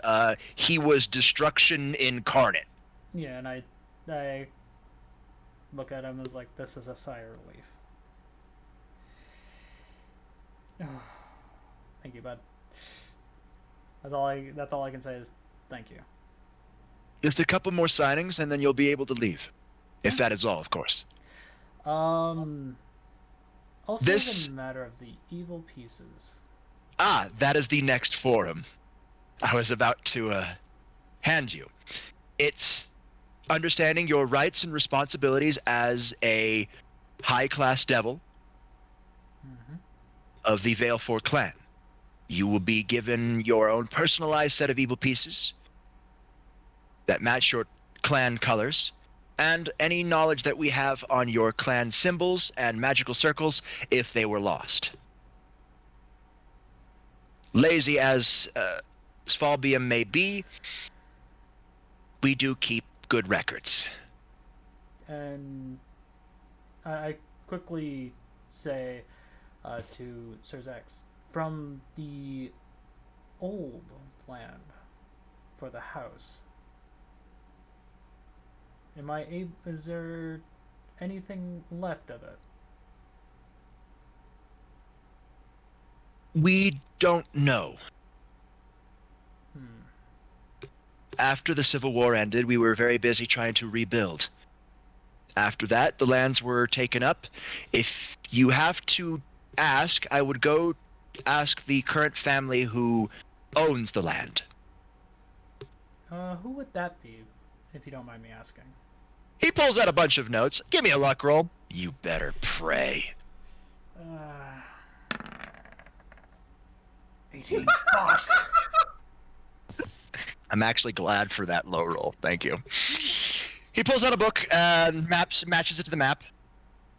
he was destruction incarnate. Yeah, and I look at him as like, this is a sigh of relief. Thank you, bud. That's all I can say is thank you. Just a couple more signings and then you'll be able to leave. If that is all, of course. Also, the matter of the evil pieces. Ah, that is the next forum I was about to hand you. It's understanding your rights and responsibilities as a high-class devil of the Valefor clan. You will be given your own personalized set of evil pieces that match your clan colors, and any knowledge that we have on your clan symbols and magical circles if they were lost. Lazy as Svalbium may be, we do keep good records. And I quickly say to Shurzex, from the old land for the house, is there anything left of it? We don't know. After the Civil War ended, we were very busy trying to rebuild. After that, the lands were taken up. If you have to ask, I would go ask the current family who owns the land. Who would that be, if you don't mind me asking? He pulls out a bunch of notes. Give me a luck roll. You better pray. 18. Fuck. I'm actually glad for that low roll. Thank you. He pulls out a book and matches it to the map.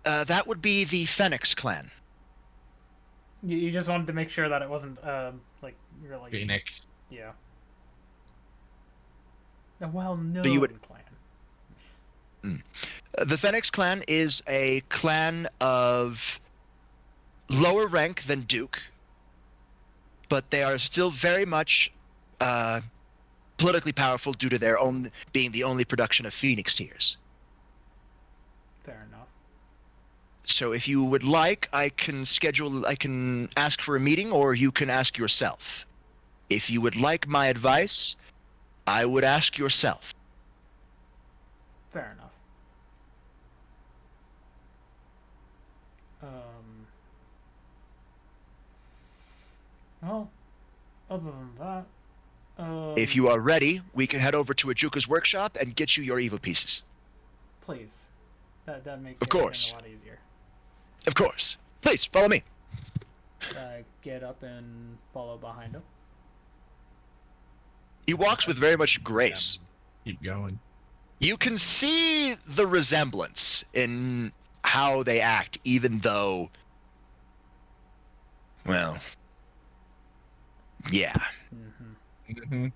That would be the Phoenix clan. You just wanted to make sure that it wasn't like really Phoenix. Yeah. A well-known clan. The Phoenix clan is a clan of lower rank than Duke, but they are still very much politically powerful due to their own being the only production of Phoenix tears. Fair enough. So if you would like, I can ask for a meeting, or you can ask yourself. If you would like my advice, I would ask yourself. Fair enough. Well, other than that, If you are ready, we can head over to Ajuka's workshop and get you your evil pieces. please, that makes Of course. everything a lot easier. Of course. Please follow me. I get up and follow behind him. He walks with very much grace. Keep going. You can see the resemblance in how they act, even though, well, yeah. Mm-hmm.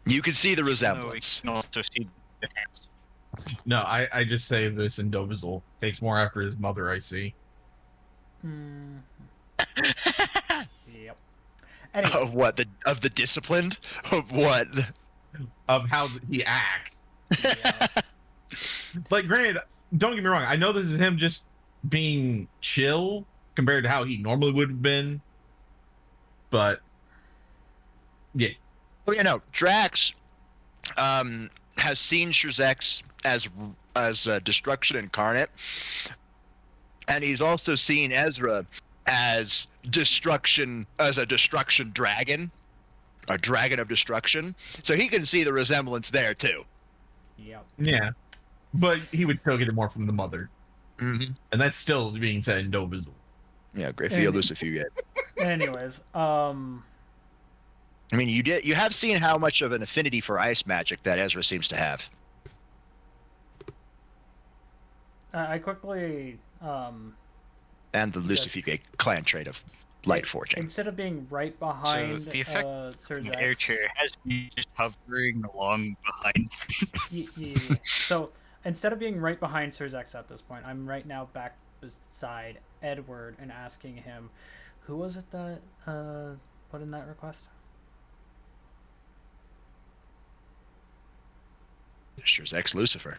You can see the No, we resemblance. can also see the hands. No, I just say this in Dovizil. Takes more after his mother, I see. Yep. Anyways, Of what? Of the disciplined? Of what? Of how he acts. yeah. Like, granted, don't get me wrong. I know this is him just being chill compared to how he normally would have been. But, yeah. Oh yeah, no. Drax has seen Shrezex as destruction incarnate, and he's also seen Ezra as a destruction dragon, a dragon of destruction. So he can see the resemblance there too. Yep. Yeah. But he would still get it more from the mother. Mm-hmm. And that's still being said in Dovizil. Yeah, great field if you get. Anyways, I mean, you have seen how much of an affinity for ice magic that Ezra seems to have. I quickly And the Lucifuge clan trait of light forging. instead of being right behind So the effect Sir of the Zax, air chair has me just hovering along behind. yeah. So instead of being right behind Sir Zax at this point, I'm right now back beside Edward and asking him, who was it that put in that request? Shrezex Lucifer.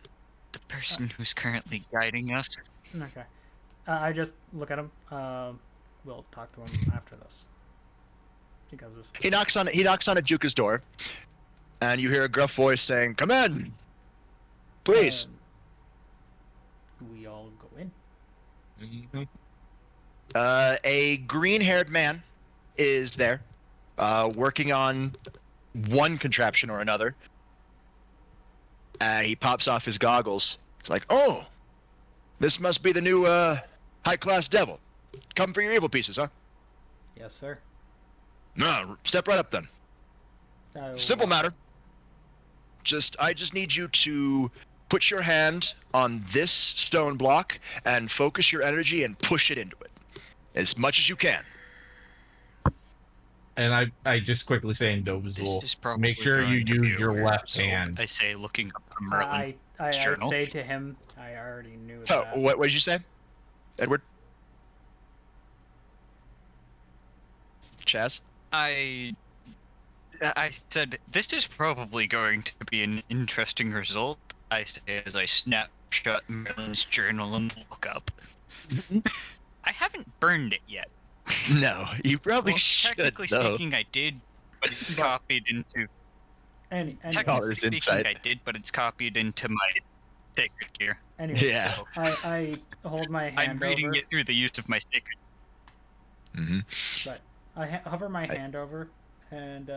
The person who's currently guiding us. Okay. I just look at him. We'll talk to him after this. Because this... He knocks on Ajuka's door, and you hear a gruff voice saying, "Come in, please." Do we all go in? Mm-hmm. A green-haired man is there, working on one contraption or another. He pops off his goggles. It's like, "Oh, this must be the new high-class devil. Come for your evil pieces, huh?" Yes, sir. No, step right up then. Simple matter. I just need you to put your hand on this stone block and focus your energy and push it into it as much as you can. And I just quickly say in Dovizil, make sure you use your left hand. I say, looking up from Merlin. I journal. say to him, I already knew Oh, that. what did you say, Edward? Chaz? I said, this is probably going to be an interesting result. I say as I snapshot Merlin's journal and look up. I haven't burned it yet. No, you probably Well, should, technically though. speaking, I did, but it's copied into... Technically speaking, inside. I did, but it's copied into my sacred gear. Anyway, Yeah. I hold my hand I'm reading over. it through the use of my sacred. Mm-hmm. But I hover my hand over and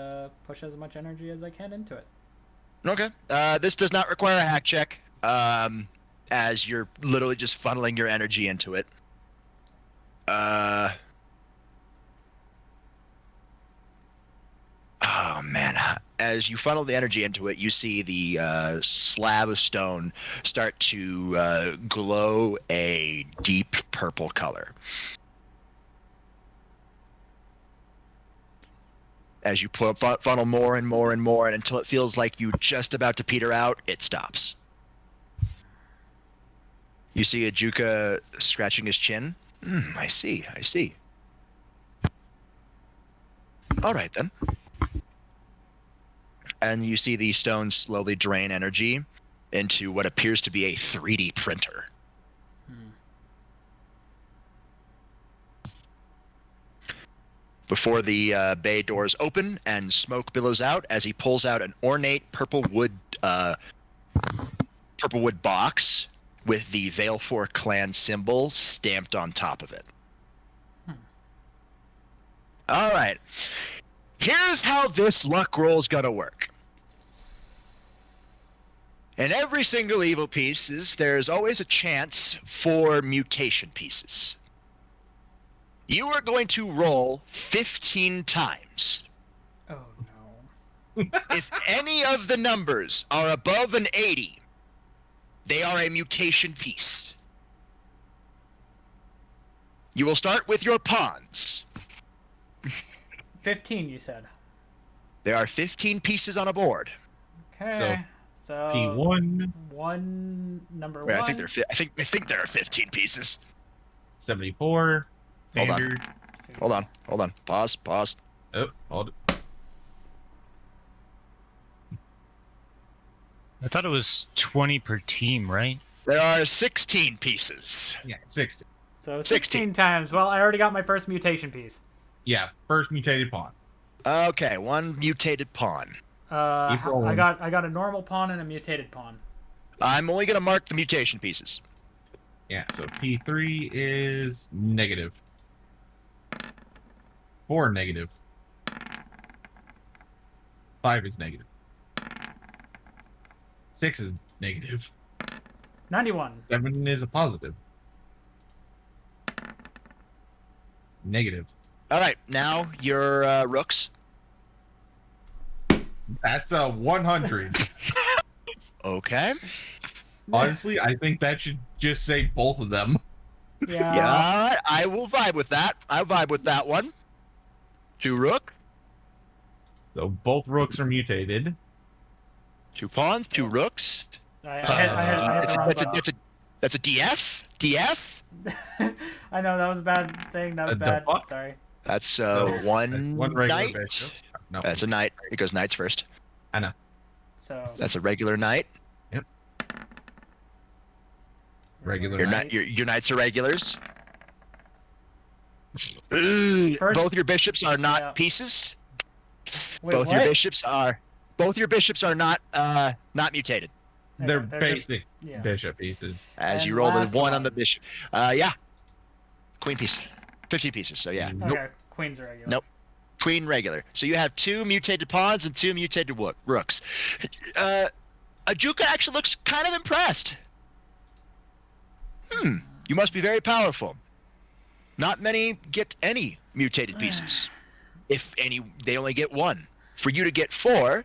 push as much energy as I can into it. Okay. This does not require a hack check, as you're literally just funneling your energy into it. Oh man! As you funnel the energy into it, you see the slab of stone start to glow a deep purple color. As you funnel more and more and more, and until it feels like you're just about to peter out, it stops. You see Ajuka scratching his chin. I see. All right, then. And you see the stones slowly drain energy into what appears to be a 3D printer. Before the bay doors open and smoke billows out as he pulls out an ornate purple wood purple wood box with the Valefor clan symbol stamped on top of it. All right. Here's how this luck roll is gonna work. In every single evil pieces, there's always a chance for mutation pieces. You are going to roll 15 times. Oh no. If any of the numbers are above an 80, they are a mutation piece. You will start with your pawns. 15, you said. There are 15 pieces on a board. Okay. So P1. Number Wait, one. I think there are 15 pieces. 74. Hold on. Standard. Hold on. Pause. Oh, hold it. I thought it was 20 per team, right? There are 16 pieces. Yeah, 60. So 16 times. Well, I already got my first mutation piece. Yeah, first mutated pawn. Okay, one mutated pawn. I got a normal pawn and a mutated pawn. I'm only gonna mark the mutation pieces. Yeah, so P3 is negative. 4 negative. 5 is negative. 6 is negative. 91. 7 is a positive. Negative. All right, now your rooks. That's a 100. Okay. Honestly, I think that should just say both of them. Yeah, I will vibe with that. I'll vibe with that one. 2 rook. So both rooks are mutated. 2 pawns, 2 rooks. I hit the wrong button. That's a DF? DF? I know, that was a bad thing. That was bad. fuck? Sorry. That's one regular knight. bishop. No. That's a knight. It goes knights first. I know. So That's a regular knight. Regular Your knight. your knights are regulars. First- Both your bishops are not Yeah. pieces. Wait, both what? your bishops are not mutated. They're they're basic yeah. bishop pieces. As And you roll the last one on one. the bishop. Yeah. Queen piece. 50 pieces, so yeah. Nope. Okay, queen's are regular. Nope. Queen regular. So you have 2 mutated pawns and 2 mutated rooks. Ajuka actually looks kind of impressed. You must be very powerful. Not many get any mutated pieces. If any, they only get 1. For you to get 4,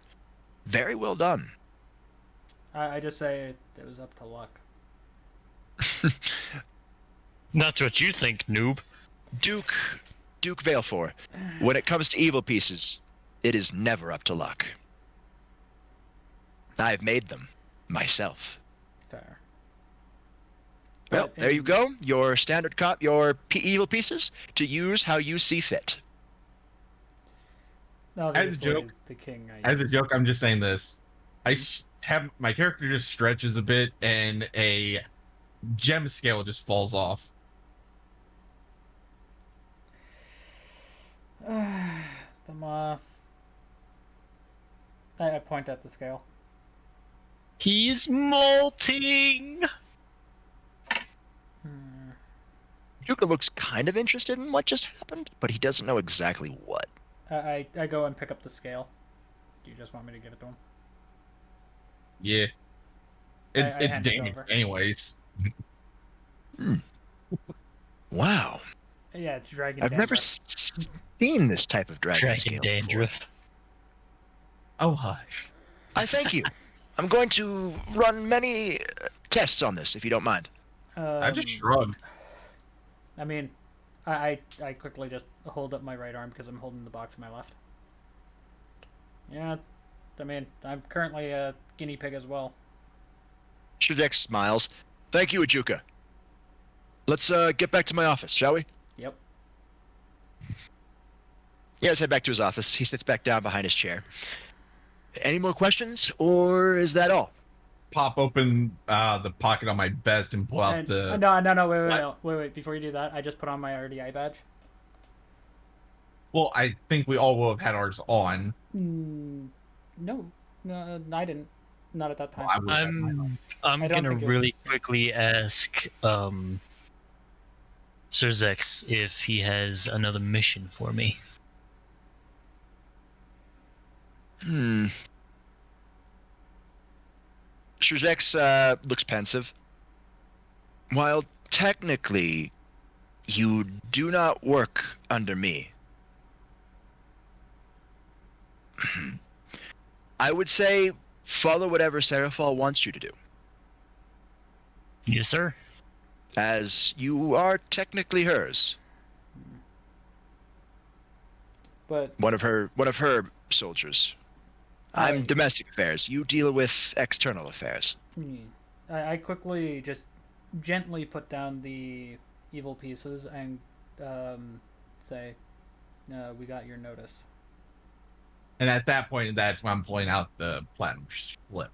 very well done. I just say it was up to luck. That's what you think, noob. Duke Valefor, when it comes to evil pieces, it is never up to luck. I've made them myself. Fair. Well, But there you go. Your standard your evil pieces to use how you see fit. Obviously, joke- the king. As a joke, I'm just saying this. Have my character just stretches a bit and a gem scale just falls off. The moss. I point at the scale. He's molting! Yuka looks kind of interested in what just happened, but he doesn't know exactly what. I go and pick up the scale. Do you just want me to give it to him? Yeah. It's I hand it dangerous over. anyways. Wow. Yeah, it's dragon. I've never dandruff. seen this type of dragon scale Dragon before. dandruff. Oh, hush. I thank you. I'm going to run many tests on this, if you don't mind. I just shrugged. I mean, I quickly just hold up my right arm because I'm holding the box in my left. Yeah, I mean, I'm currently a guinea pig as well. Shadek smiles. Thank you, Ajuka. Let's get back to my office, shall we? Yep. Yeah, let's head back to his office. He sits back down behind his chair. Any more questions, or is that all? Pop open the pocket on my vest and pull out And, the. no, wait, before you do that, I just put on my R.D.I badge. Well, I think we all will have had ours on. No, I didn't. Not at that time. Well, I'm I don't gonna think it really was- quickly ask Sir Zex if he has another mission for me. Shurzex looks pensive. While technically you do not work under me, I would say follow whatever Seraphal wants you to do, Yes, sir. as you are technically hers. But One of her soldiers. I'm domestic affairs. You deal with external affairs. I quickly just gently put down the evil pieces and say, "We got your notice." And at that point, that's when I'm pulling out the platinum slip.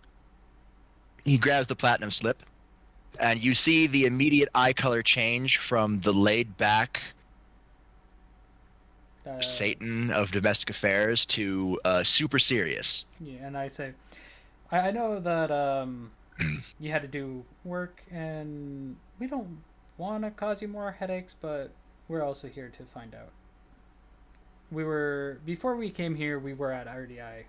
He grabs the platinum slip, and you see the immediate eye color change from the laid back Satan of domestic affairs to super serious. Yeah, and I say, I know that you had to do work, and we don't want to cause you more headaches, but we're also here to find out. Before we came here, we were at R.D.I.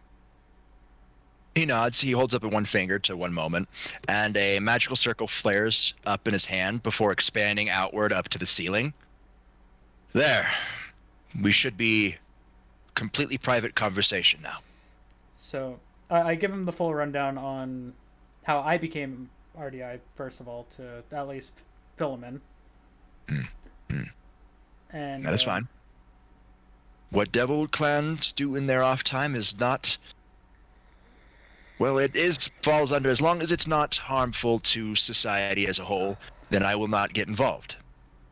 He nods. He holds up one finger to one moment, and a magical circle flares up in his hand before expanding outward up to the ceiling. There. We should be completely private conversation now. So I give him the full rundown on how I became R.D.I. first of all, to at least fill him in. And that is fine. What devil clans do in their off time is not. Well, it falls under, as long as it's not harmful to society as a whole, then I will not get involved.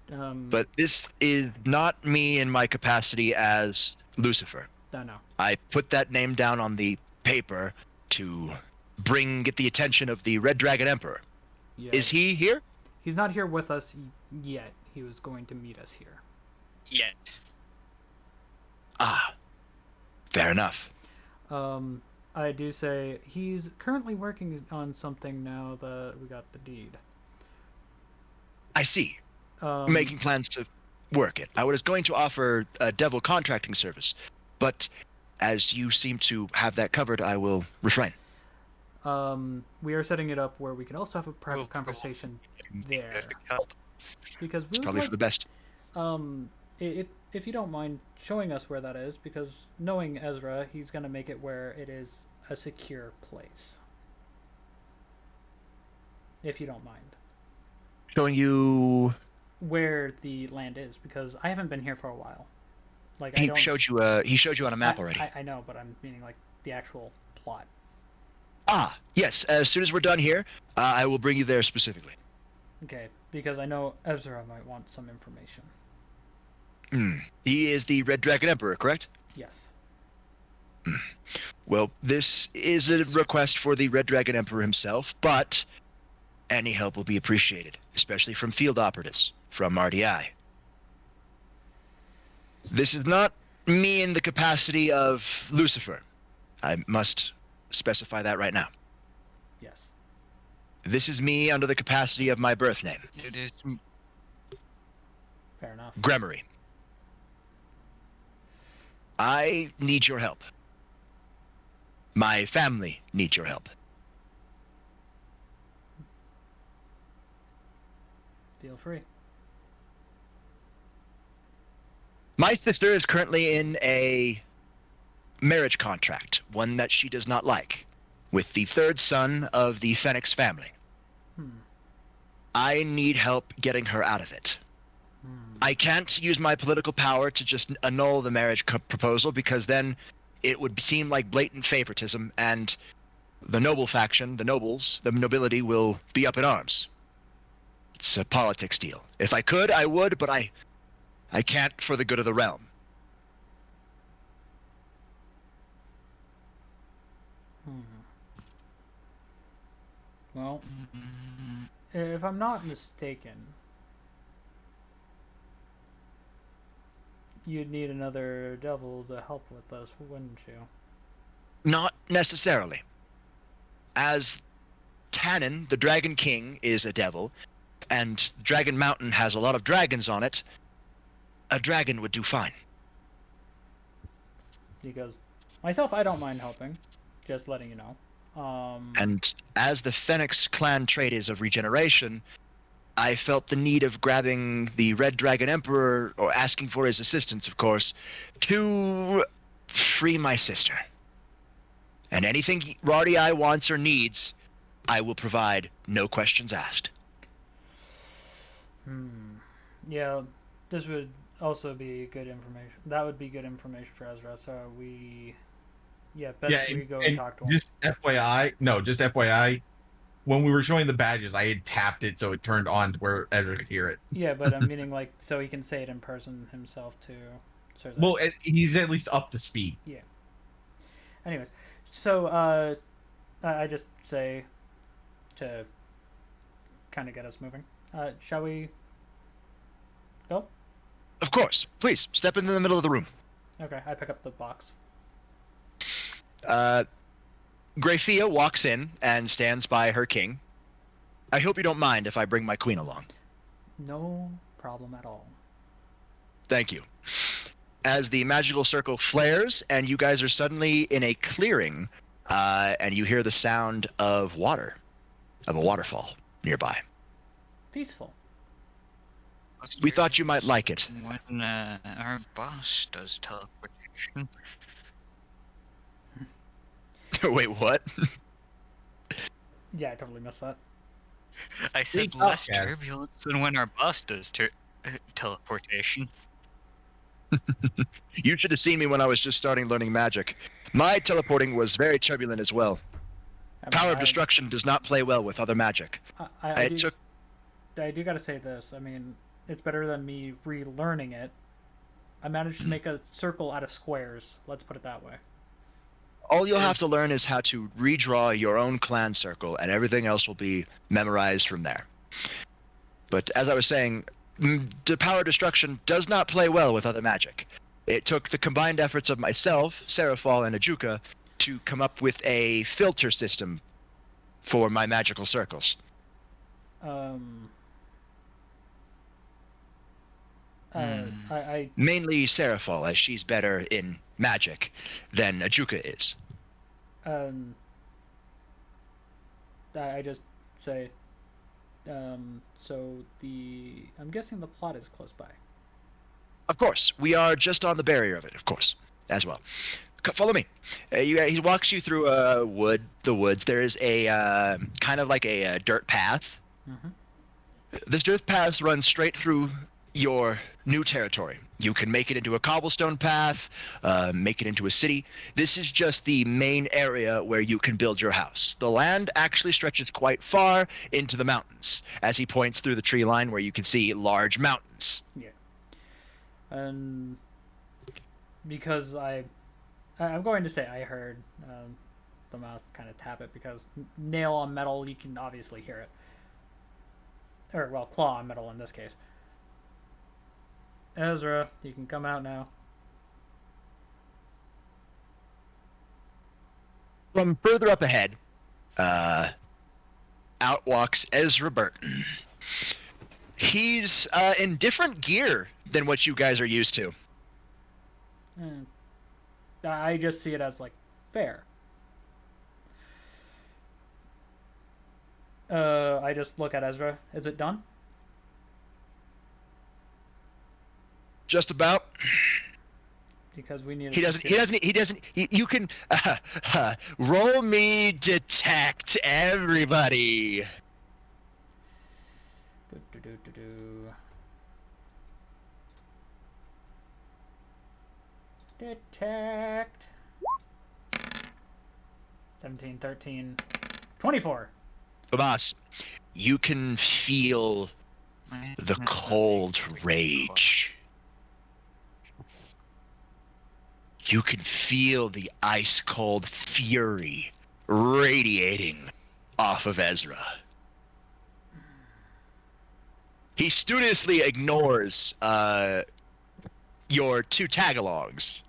But this is not me in my capacity as Lucifer. No. I put that name down on the paper to get the attention of the Red Dragon Emperor. Yeah. Is he here? He's not here with us yet. He was going to meet us here. Yet. Ah, fair enough. I do say he's currently working on something now that we got the deed. I see. Making plans to work it. I was going to offer a devil contracting service, but as you seem to have that covered, I will refrain. We are setting it up where we can also have a private conversation there. Because we it's probably for the best. If you don't mind showing us where that is, because knowing Ezra, he's going to make it where it is a secure place. If you don't mind. Showing you where the land is, because I haven't been here for a while. Like he showed you on a map already. I know, but I'm meaning like the actual plot. Ah, yes. As soon as we're done here, I will bring you there specifically. Okay, because I know Ezra might want some information. He is the Red Dragon Emperor, correct? Yes. Well, this is a request for the Red Dragon Emperor himself, but any help will be appreciated, especially from field operatives, from R.D.I. This is not me in the capacity of Lucifer. I must specify that right now. Yes. This is me under the capacity of my birth name. It is. Fair enough. Gremory. I need your help. My family needs your help. Feel free. My sister is currently in a marriage contract, one that she does not like, with the third son of the Phoenix family. I need help getting her out of it. I can't use my political power to just annul the marriage proposal, because then it would seem like blatant favoritism, and the noble faction, the nobility will be up in arms. It's a politics deal. If I could, I would, but I can't for the good of the realm. Well, if I'm not mistaken, you'd need another devil to help with us, wouldn't you? Not necessarily. as Tannen, the Dragon King, is a devil, and Dragon Mountain has a lot of dragons on it, a dragon would do fine. He goes, myself, I don't mind helping. Just letting you know. And as the Phoenix clan trait is of regeneration, I felt the need of grabbing the Red Dragon Emperor, or asking for his assistance, of course, to free my sister. And anything R.D.I wants or needs, I will provide, no questions asked. Yeah, this would also be good information. That would be good information for Ezra. So we, best we go and talk to him. Just FYI, when we were showing the badges, I had tapped it so it turned on to where Ezra could hear it. Yeah, but I'm meaning like so he can say it in person himself too. So well, he's at least up to speed. Yeah. Anyways, so I just say to kind of get us moving. Shall we go? Of course. Please, step into the middle of the room. Okay, I pick up the box. Grafia walks in and stands by her king. I hope you don't mind if I bring my queen along. No problem at all. Thank you. As the magical circle flares and you guys are suddenly in a clearing, and you hear the sound of water, of a waterfall nearby. Peaceful. We thought you might like it. When our boss does teleportation. Wait, what? Yeah, I totally missed that. I said less turbulence than when our boss does teleportation. You should have seen me when I was just starting learning magic. My teleporting was very turbulent as well. Power of Destruction does not play well with other magic. I do gotta say this. I mean, it's better than me relearning it. I managed to make a circle out of squares. Let's put it that way. All you'll have to learn is how to redraw your own clan circle, and everything else will be memorized from there. But as I was saying, the Power of Destruction does not play well with other magic. It took the combined efforts of myself, Seraphal, and Ajuka to come up with a filter system for my magical circles. Mainly Seraphal, as she's better in magic than Ajuka is. I just say, so I'm guessing the plot is close by. Of course, we are just on the barrier of it, of course, as well. Follow me. He walks you through the woods. There is a kind of like a dirt path. Mm-hmm. This dirt path runs straight through your new territory. You can make it into a cobblestone path, make it into a city. This is just the main area where you can build your house. The land actually stretches quite far into the mountains, as he points through the tree line where you can see large mountains. Yeah. And because I'm going to say I heard the mouse kind of tap it, because nail on metal, you can obviously hear it. Or, well, claw on metal in this case. Ezra, you can come out now. From further up ahead, out walks Ezra Burton. He's in different gear than what you guys are used to. I just see it as, like, fair. I just look at Ezra. Is it done? Just about. Because we need. You can roll me detect everybody. Detect. 17, 13, 24. Tomas, you can feel the cold rage. You can feel the ice-cold fury radiating off of Ezra. He studiously ignores your two tag-alongs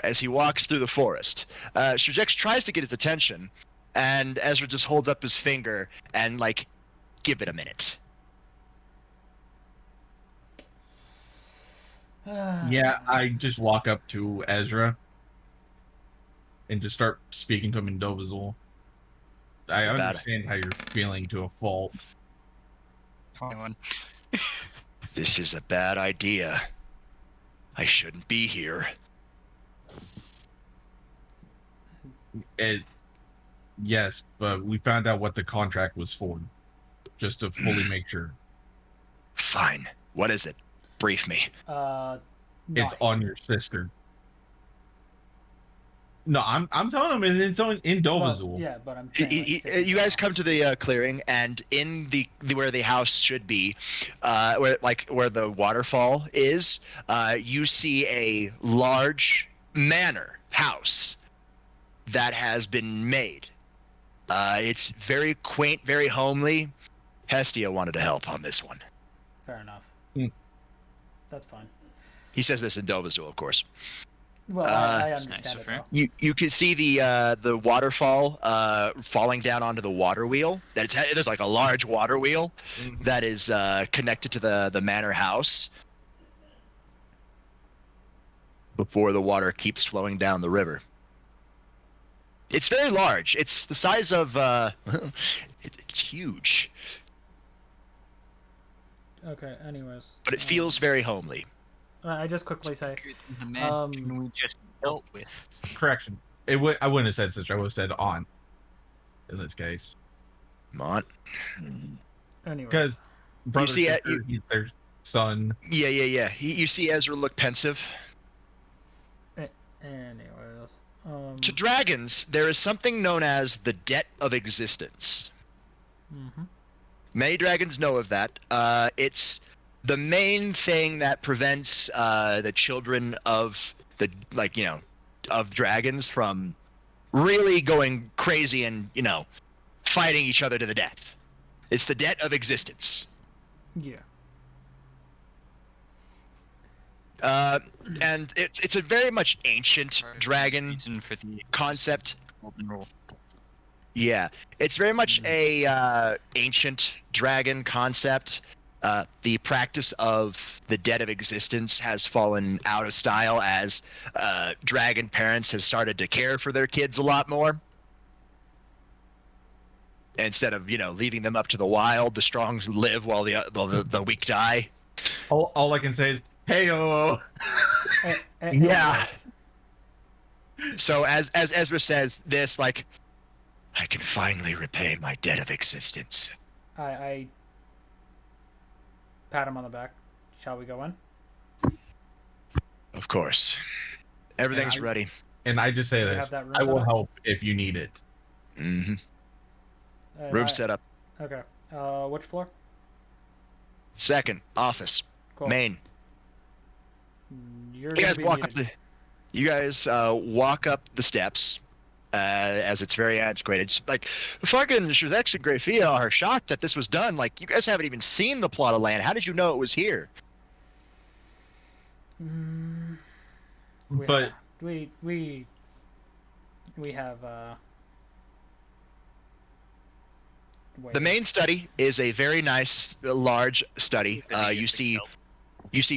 as he walks through the forest. Shajex tries to get his attention And Ezra just holds up his finger and like, give it a minute. Yeah, I just walk up to Ezra and just start speaking to him in Dovizul. I Too bad. understand how you're feeling to a fault. 21. This is a bad idea. I shouldn't be here. Yes, but we found out what the contract was for, just to fully make sure. Fine. What is it? Brief me. It's on your sister. No, I'm telling him it's in Dovizul. Well, yeah, but I'm saying, You guys come to the clearing, and in the where the house should be, where the waterfall is, you see a large manor house that has been made. It's very quaint, very homely. Hestia wanted to help on this one. Fair enough. That's fine. He says this in Dovizul, of course. Well, I understand it, though. You can see the waterfall falling down onto the water wheel. There's like a large water wheel that is connected to the manor house before the water keeps flowing down the river. It's very large. It's the size of it's huge. Okay. Anyways. But it feels very homely. I just quickly say, The man we just dealt with. Correction. I wouldn't have said sister. I would have said aunt. In this case, aunt. Anyways, because brother, you see, sister, he's their son. Yeah. You see Ezra look pensive. Anyways, to dragons, there is something known as the debt of existence. Mm-hmm. Many dragons know of that. It's the main thing that prevents the children of of dragons from really going crazy and fighting each other to the death. It's the debt of existence. Yeah. And it's a very much ancient dragon concept. Yeah, it's very much a ancient dragon concept. The practice of the debt of existence has fallen out of style as dragon parents have started to care for their kids a lot more. Instead of leaving them up to the wild, the strong live while the weak die. All I can say is, hey-oh. Yeah. So as Ezra says this, like, I can finally repay my debt of existence. I pat him on the back. Shall we go in? Of course. Everything's ready. And I just say You this: have that room I will set up? help if you need it. Mm-hmm. Room set up. Okay. Which floor? Second, office. Cool. Main. You guys walk up the steps, as it's very antiquated. It's like, fucking Shrevex and Grafia are shocked that this was done. Like, you guys haven't even seen the plot of land. How did you know it was here? But we have the main study is a very nice, large study. You see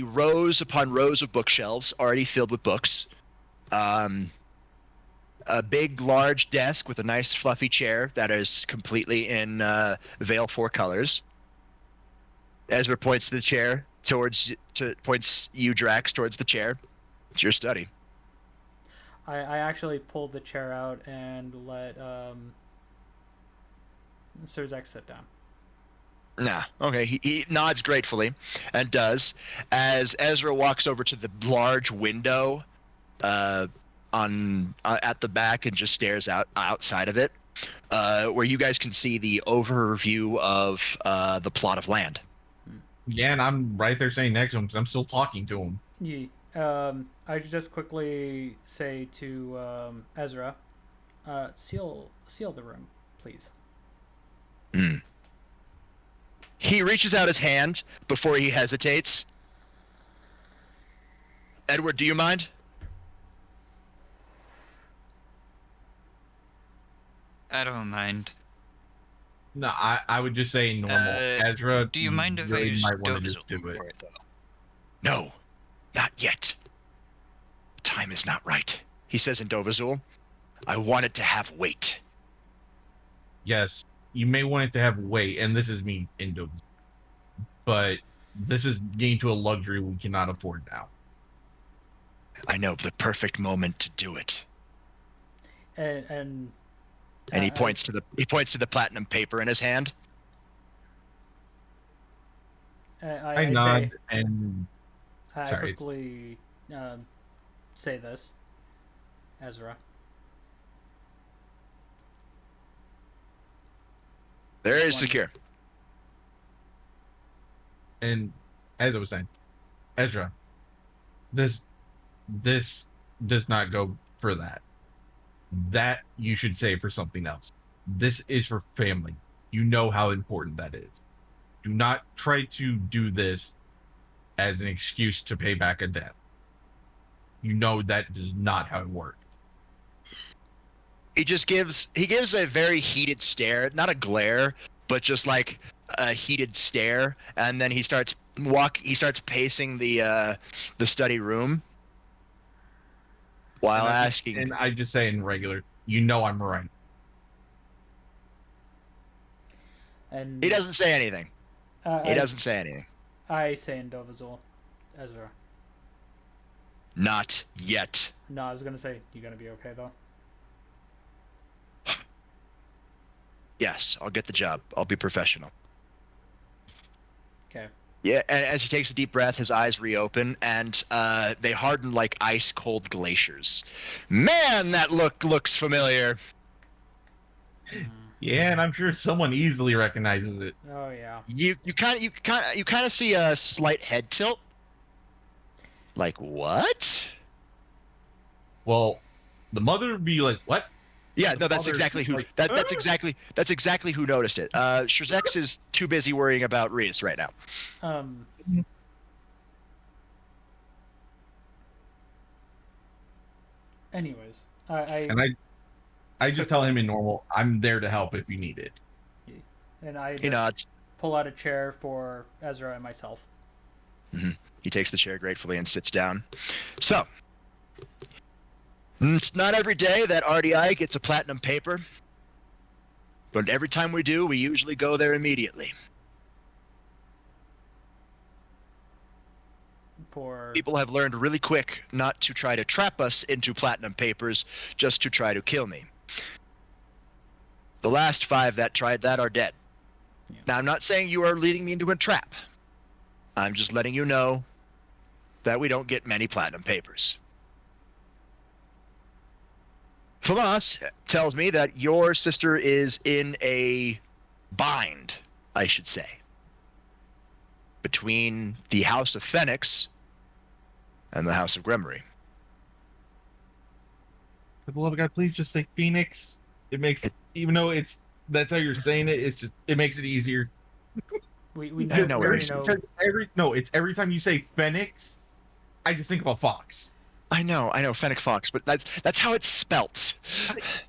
rows upon rows of bookshelves already filled with books. A big, large desk with a nice, fluffy chair that is completely in Veil 4 colors. Ezra points to the chair points you, Drax, towards the chair. It's your study. I actually pulled the chair out and let Surzek sit down. Nah. Okay. He nods gratefully and does as Ezra walks over to the large window at the back and just stares outside of it, where you guys can see the overview of the plot of land. Yeah, and I'm right there saying next to him because I'm still talking to him. Yeah. I should just quickly say to Ezra, seal the room, please. He reaches out his hand before he hesitates. Edward, do you mind? I don't mind. No, I would just say normal. Ezra, Do you mind if I really use might want to Dovizul just do it. for it, though? No, not yet. The time is not right. He says in Dovizul, I want it to have weight. Yes, you may want it to have weight, and this is me into, but this is getting to a luxury we cannot afford now. I know the perfect moment to do it. And he points to the platinum paper in his hand. I nod and I quickly say this, Ezra. There is secure. And as I was saying, Ezra, this does not go for that. That you should say for something else. This is for family. You know how important that is. Do not try to do this as an excuse to pay back a debt. You know that is not how it works. He gives a very heated stare, not a glare, but just like a heated stare, and then he starts pacing the study room while asking. And I just say in regular, you know I'm right. And he doesn't say anything. He doesn't say anything. I say in Dovizul, Ezra. Not yet. No, I was gonna say, you gonna be okay though? Yes, I'll get the job. I'll be professional. Okay. Yeah, and as he takes a deep breath, his eyes reopen, and they harden like ice-cold glaciers. Man, that looks familiar. Yeah, and I'm sure someone easily recognizes it. Oh yeah. You kind of see a slight head tilt. Like what? Well, the mother would be like, "What?" Yeah, no, that's exactly who. That's exactly who noticed it. Shrezex is too busy worrying about Reese right now. Anyways, I just tell him in normal, I'm there to help if you need it. And I nods. Pull out a chair for Ezra and myself. Mm-hmm. He takes the chair gratefully and sits down. So, it's not every day that R.D.I gets a platinum paper, but every time we do, we usually go there immediately. People have learned really quick not to try to trap us into platinum papers, just to try to kill me. The last 5 that tried that are dead. Yeah. Now, I'm not saying you are leading me into a trap. I'm just letting you know that we don't get many platinum papers. Famas tells me that your sister is in a bind, I should say, between the House of Phoenix and the House of Gremory. For the love of God, please just say Phoenix. It makes it, even though that's how you're saying it, it makes it easier. We know it's every time you say Phoenix, I just think of a fox. I know, Fennec Fox, but that's how it's spelt.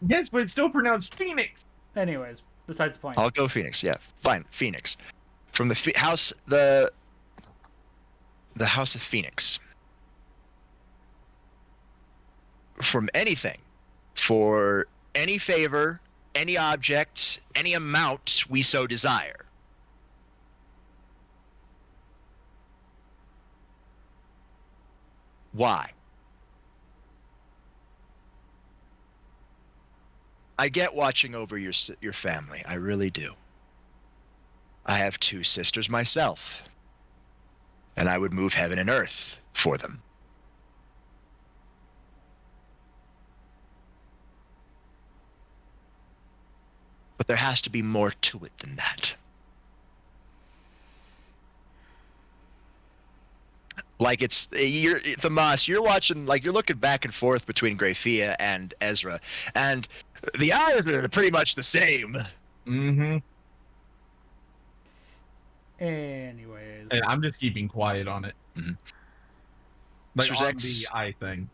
Yes, but it's still pronounced Phoenix. Anyways, besides the point. I'll go Phoenix. Yeah, fine, Phoenix. From the house, the House of Phoenix. From anything, for any favor, any object, any amount we so desire. Why? I get watching over your family. I really do. I have 2 sisters myself, and I would move heaven and earth for them. But there has to be more to it than that. Like Thamas, you're watching, like you're looking back and forth between Graphia and Ezra, and the eyes are pretty much the same. Mm-hmm. Anyways. And I'm just keeping quiet on it. Mm-hmm. Like on the eye thing.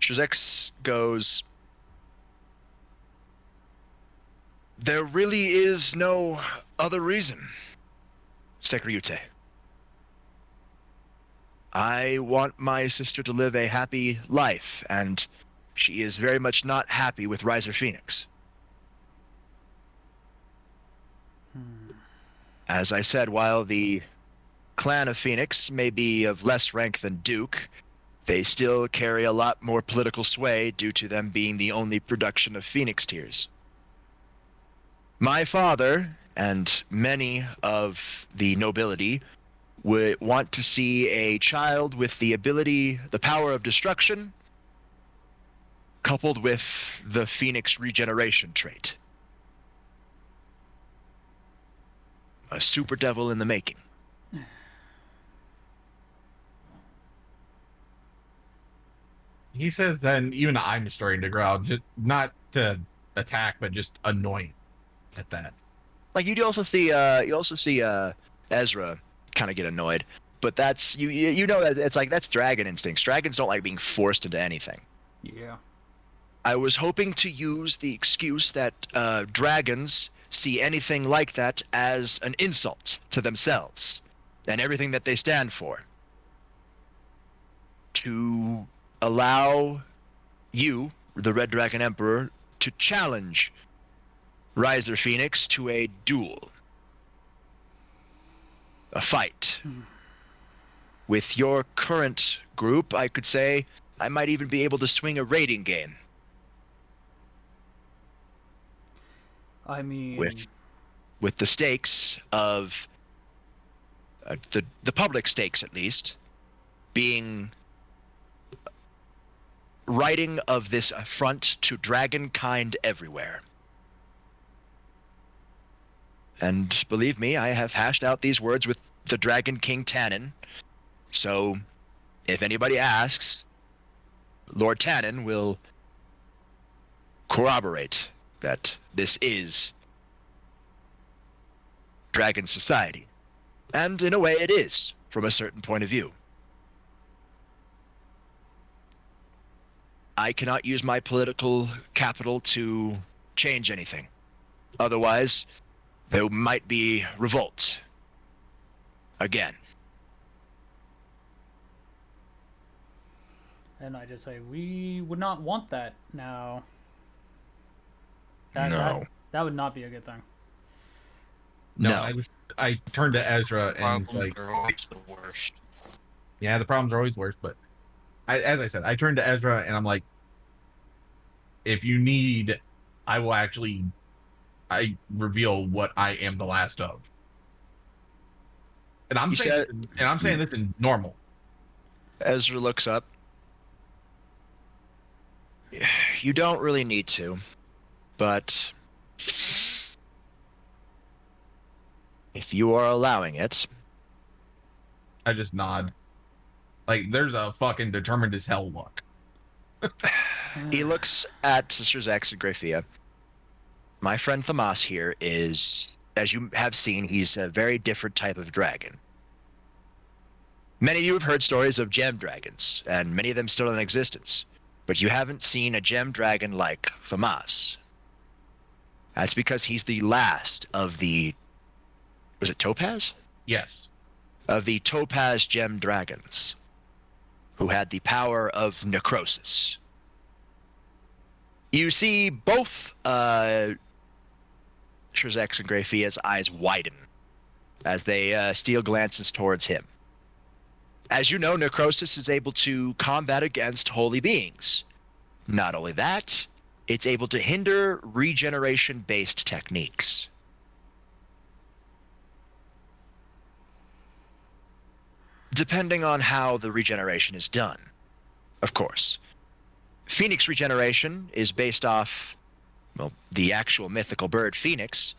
Shrezex goes, There really is no other reason, Sekryute. I want my sister to live a happy life, and she is very much not happy with Riser Phoenix. As I said, while the clan of Phoenix may be of less rank than Duke, they still carry a lot more political sway due to them being the only production of Phoenix tiers. My father and many of the nobility would want to see a child with the ability, the power of destruction, coupled with the Phoenix regeneration trait. A super devil in the making. He says then even I'm starting to growl, just not to attack, but just annoying at that. Like you also see Ezra kind of get annoyed, but that's you know that it's like that's dragon instincts. Dragons don't like being forced into anything. Yeah. I was hoping to use the excuse that dragons see anything like that as an insult to themselves and everything that they stand for. To allow you, the Red Dragon Emperor, to challenge Riser Phoenix to a duel. A fight. With your current group, I could say I might even be able to swing a raiding game. I mean, with the stakes of the public stakes, at least, being writing of this affront to dragonkind everywhere. And believe me, I have hashed out these words with the Dragon King Tannen. So, if anybody asks, Lord Tannen will corroborate that this is Dragon Society. And in a way it is, from a certain point of view. I cannot use my political capital to change anything. Otherwise, there might be revolt. Again. And I just say, we would not want that now. No. That would not be a good thing. No. I turned to Ezra and it's like, are always the worst. yeah, the problems are always worse, but as I said, I turned to Ezra and I'm like, if you need, I reveal what I am the last of. And I'm saying this in normal. Ezra looks up. You don't really need to, but if you are allowing it, I just nod. Like there's a fucking determined as hell look. He looks at Sisters X and Graphia. My friend Thamas here is, as you have seen, he's a very different type of dragon. Many of you have heard stories of gem dragons, and many of them still in existence. But you haven't seen a gem dragon like Thamas. That's because he's the last of the... Was it Topaz? Yes. Of the Topaz gem dragons, who had the power of necrosis. You see both Shrezex and Graphia's eyes widen as they steal glances towards him. As you know, necrosis is able to combat against holy beings. Not only that, it's able to hinder regeneration-based techniques. Depending on how the regeneration is done, of course. Phoenix regeneration is based off, well, the actual mythical bird Phoenix,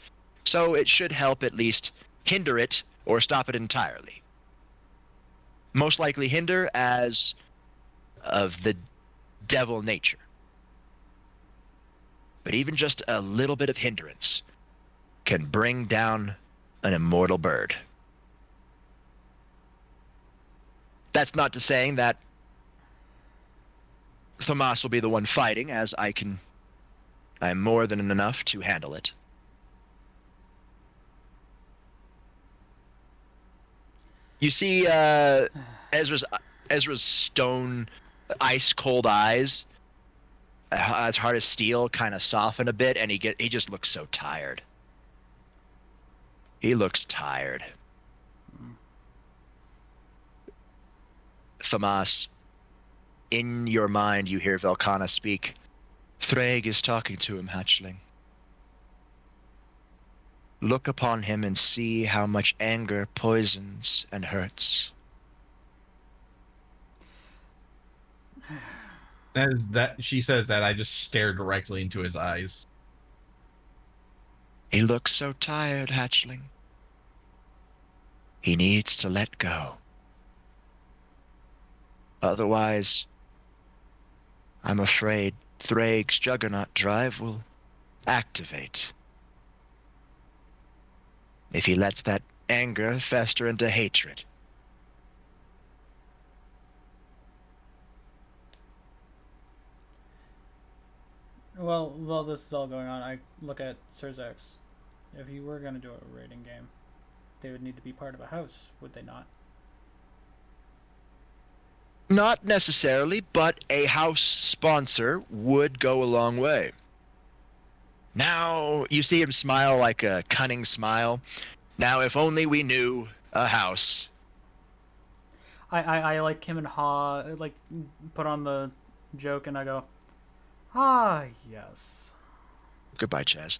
so it should help at least hinder it or stop it entirely. Most likely hinder as of the devil nature. But even just a little bit of hindrance can bring down an immortal bird. That's not to saying that Thamas will be the one fighting, as I'm more than enough to handle it. You see Ezra's stone, ice cold eyes, as hard as steel, kind of soften a bit, and he just looks so tired. He looks tired. Thamas, in your mind, you hear Velkana speak. Thrag is talking to him, hatchling. Look upon him and see how much anger poisons and hurts. As that she says that, I just stare directly into his eyes. He looks so tired, hatchling. He needs to let go. Otherwise, I'm afraid Thrag's Juggernaut drive will activate. If he lets that anger fester into hatred. Well, while this is all going on, I look at Surzex. If you were going to do a raiding game, they would need to be part of a house, would they not? Not necessarily, but a house sponsor would go a long way. Now, you see him smile like a cunning smile. Now, if only we knew a house. I like him and like put on the joke and I go, ah, yes. Goodbye, Chaz.